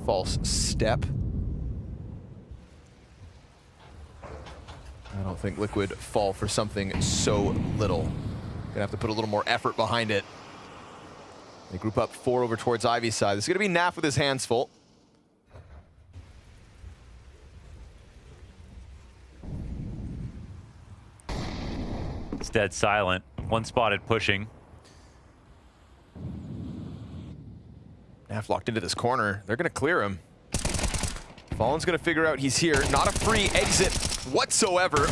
False step. I don't think Liquid fall for something so little. Gonna have to put a little more effort behind it. They group up 4 over towards Ivy's side. This is gonna be Naf with his hands full. It's dead silent. One spotted pushing. Naf locked into this corner. They're gonna clear him. Fallen's gonna figure out he's here. Not a free exit whatsoever.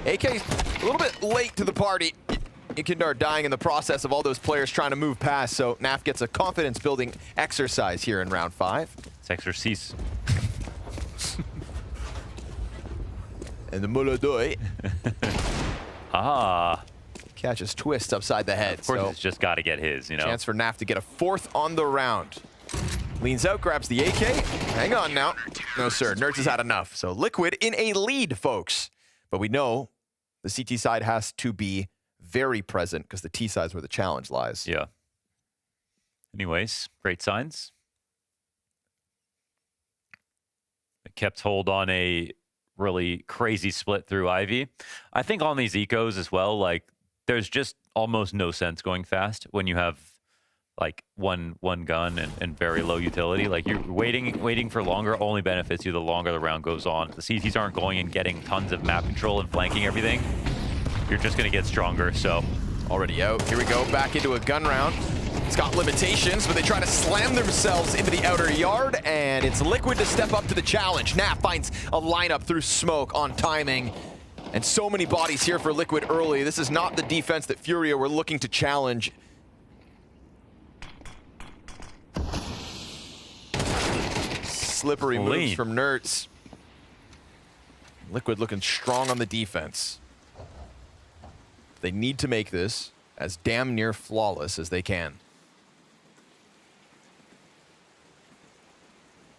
AK a little bit late to the party. Ikindar dying in the process of all those players trying to move past, so Naf gets a confidence building exercise here in round 5. It's exercise. And the Molodoi catches Twist upside the head. Of course, he's just got to get his, you know. Chance for Naf to get a 4th on the round. Leans out, grabs the AK. Hang on now. No, sir. Nerds has had enough. So Liquid in a lead, folks. But we know the CT side has to be very present because the T side is where the challenge lies. Yeah. Anyways, great signs. It kept hold on a really crazy split through Ivy. I think on these ecos as well, like there's just almost no sense going fast when you have like one gun and very low utility. Like you're waiting for longer only benefits you the longer the round goes on. The CTs aren't going and getting tons of map control and flanking everything. You're just gonna get stronger, so. Already out. Here we go, back into a gun round. It's got limitations, but they try to slam themselves into the outer yard, and it's Liquid to step up to the challenge. Naf finds a lineup through smoke on timing, and so many bodies here for Liquid early. This is not the defense that Furia were looking to challenge. Slippery moves from Nerds. Liquid looking strong on the defense. They need to make this as damn near flawless as they can.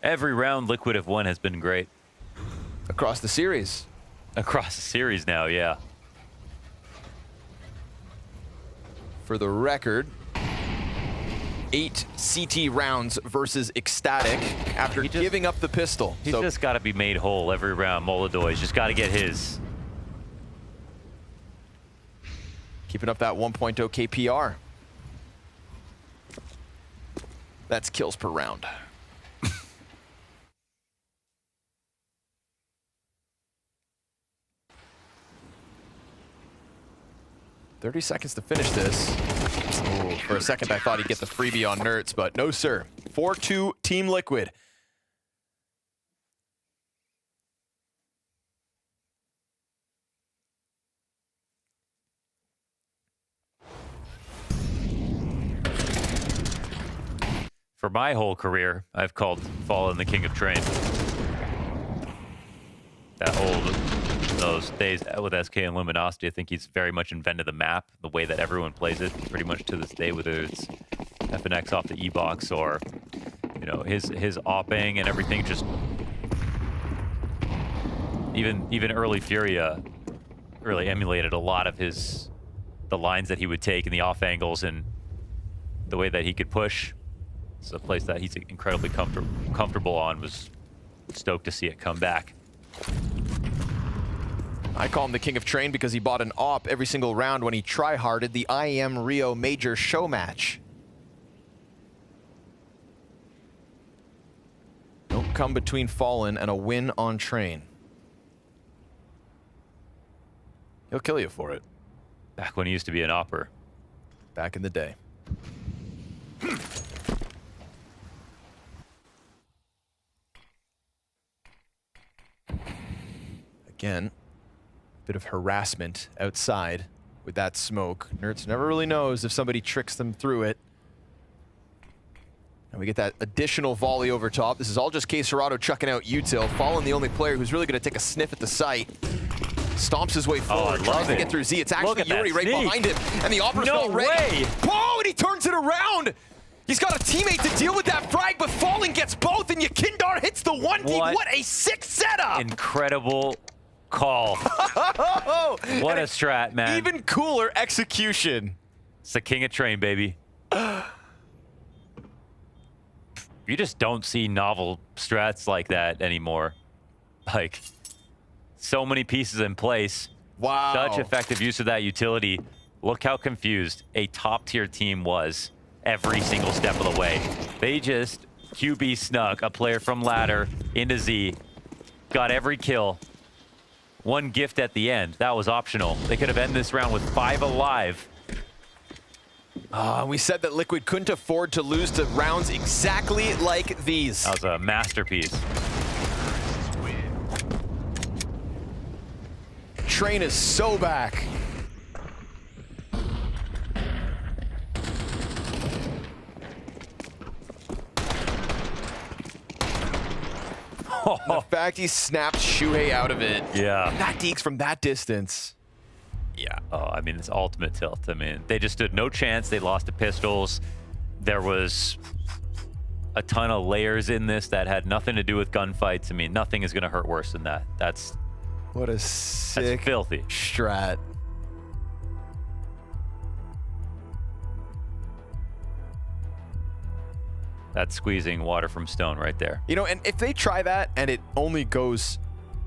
Every round Liquid have won has been great. Across the series. Across the series now, yeah. For the record, 8 CT rounds versus Ecstatic after giving up the pistol. He's just got to be made whole every round. Molodoi's just got to get his. Keeping up that 1.0 KPR. That's kills per round. 30 seconds to finish this. Ooh, for a second, I thought he'd get the freebie on Nerds, but no, sir. 4-2 Team Liquid. For my whole career, I've called Fallen the King of Train. Those days with SK and Luminosity, I think he's very much invented the map, the way that everyone plays it, pretty much to this day, whether it's FNX off the E-Box or, you know, his opping and everything. Just even early FURIA really emulated a lot of the lines that he would take and the off angles and the way that he could push. It's a place that he's incredibly comfortable on. Was stoked to see it come back. I call him the King of Train because he bought an op every single round when he try-harded the IEM Rio Major show match. Don't come between Fallen and a win on Train. He'll kill you for it. Back when he used to be an opper. Back in the day. Again, bit of harassment outside with that smoke. Nerds never really knows if somebody tricks them through it. And we get that additional volley over top. This is all just K-Serrato chucking out Util. Fallen, the only player who's really going to take a sniff at the site. Stomps his way forward, tries to get through Z. It's actually Yuri right behind him, and the Opera's not ready. Whoa, and he turns it around! He's got a teammate to deal with that frag, but Fallen gets both, and Yakindar hits the 1D. What a sick setup! Incredible call. What a strat, man. Even cooler execution. It's the King of Train, baby. You just don't see novel strats like that anymore. Like, so many pieces in place. Wow. Such effective use of that utility. Look how confused a top-tier team was every single step of the way. They just QB snuck a player from ladder into Z. Got every kill. One gift at the end. That was optional. They could have ended this round with 5 alive. We said that Liquid couldn't afford to lose to rounds exactly like these. That was a masterpiece. Train is so back. The fact he snapped Shuhei out of it. Yeah. That deeks from that distance. Yeah. Oh, I mean, it's ultimate tilt. I mean, they just stood no chance. They lost to pistols. There was a ton of layers in this that had nothing to do with gunfights. I mean, nothing is going to hurt worse than that. That's what a sick that's filthy strat. That's squeezing water from stone right there. You know, and if they try that and it only goes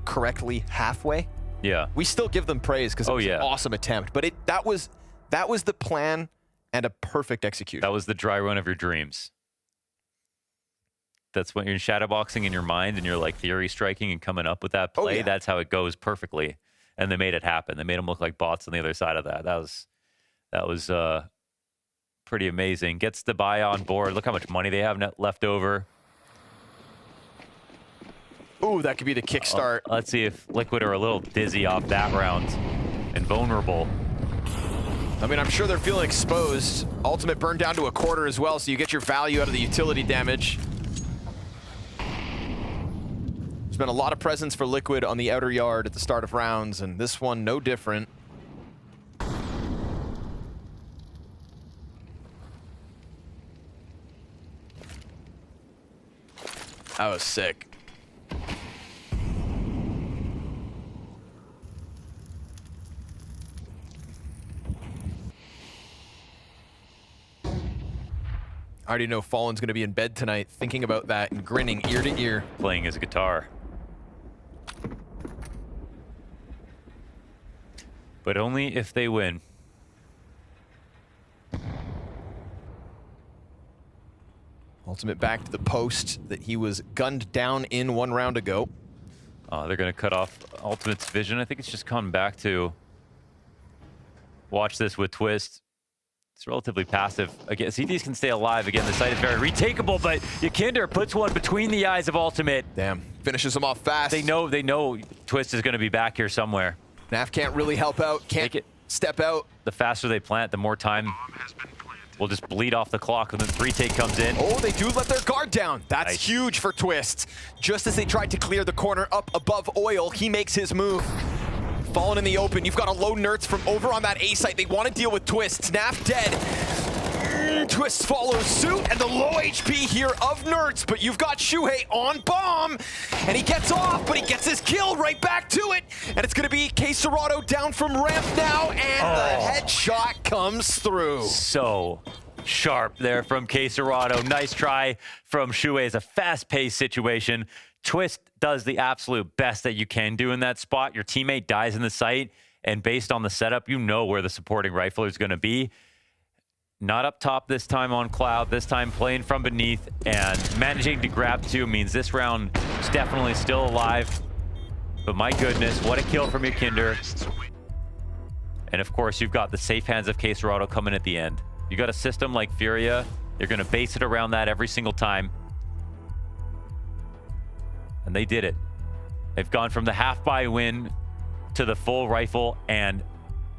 correctly halfway, yeah, we still give them praise because it was an awesome attempt. But that was the plan and a perfect execution. That was the dry run of your dreams. That's when you're shadowboxing in your mind and you're like theory striking and coming up with that play. That's how it goes perfectly. And they made it happen. They made them look like bots on the other side of that. That was pretty amazing. Gets the buy on board. Look how much money they have left over. Ooh, that could be the kickstart. Let's see if Liquid are a little dizzy off that round and vulnerable. I mean, I'm sure they're feeling exposed. Ultimate burned down to a quarter as well, so you get your value out of the utility damage. There's been a lot of presence for Liquid on the outer yard at the start of rounds, and this one no different. That was sick. I already know Fallen's going to be in bed tonight thinking about that and grinning ear to ear. Playing his guitar. But only if they win. ultimate back to the post that he was gunned down in 1 round ago. They're going to cut off Ultimate's vision. I think it's just coming back to watch this with Twist. It's relatively passive. Again, CTs can stay alive. Again, the site is very retakeable, but Yakinder puts one between the eyes of Ultimate. Damn, finishes him off fast. They know Twist is going to be back here somewhere. NAV can't really help out, can't step out. The faster they plant, the more time will just bleed off the clock, and then the retake comes in. Oh, they do let their guard down. That's huge for Twist. Just as they tried to clear the corner up above Oil, he makes his move. Fallen in the open. You've got a low Nerds from over on that A site. They want to deal with Twist. NAV dead. Twist follows suit, and the low HP here of Nerds, but you've got Shuhei on bomb, and he gets off, but he gets his kill right back to it, and it's going to be FaZe down from ramp now, and the headshot comes through. So sharp there from FaZe. Nice try from Shuhei. It's a fast-paced situation. Twist does the absolute best that you can do in that spot. Your teammate dies in the site, and based on the setup, you know where the supporting rifler is going to be. Not up top this time on Cloud, this time playing from beneath, and managing to grab 2 means this round is definitely still alive. But my goodness, what a kill from Yakinder. And of course, you've got the safe hands of FaZe coming at the end. You got a system like FURIA, you're going to base it around that every single time. And they did it. They've gone from the half-buy win to the full rifle, and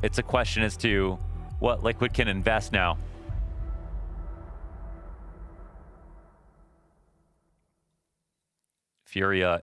it's a question as to what Liquid can invest now. FURIA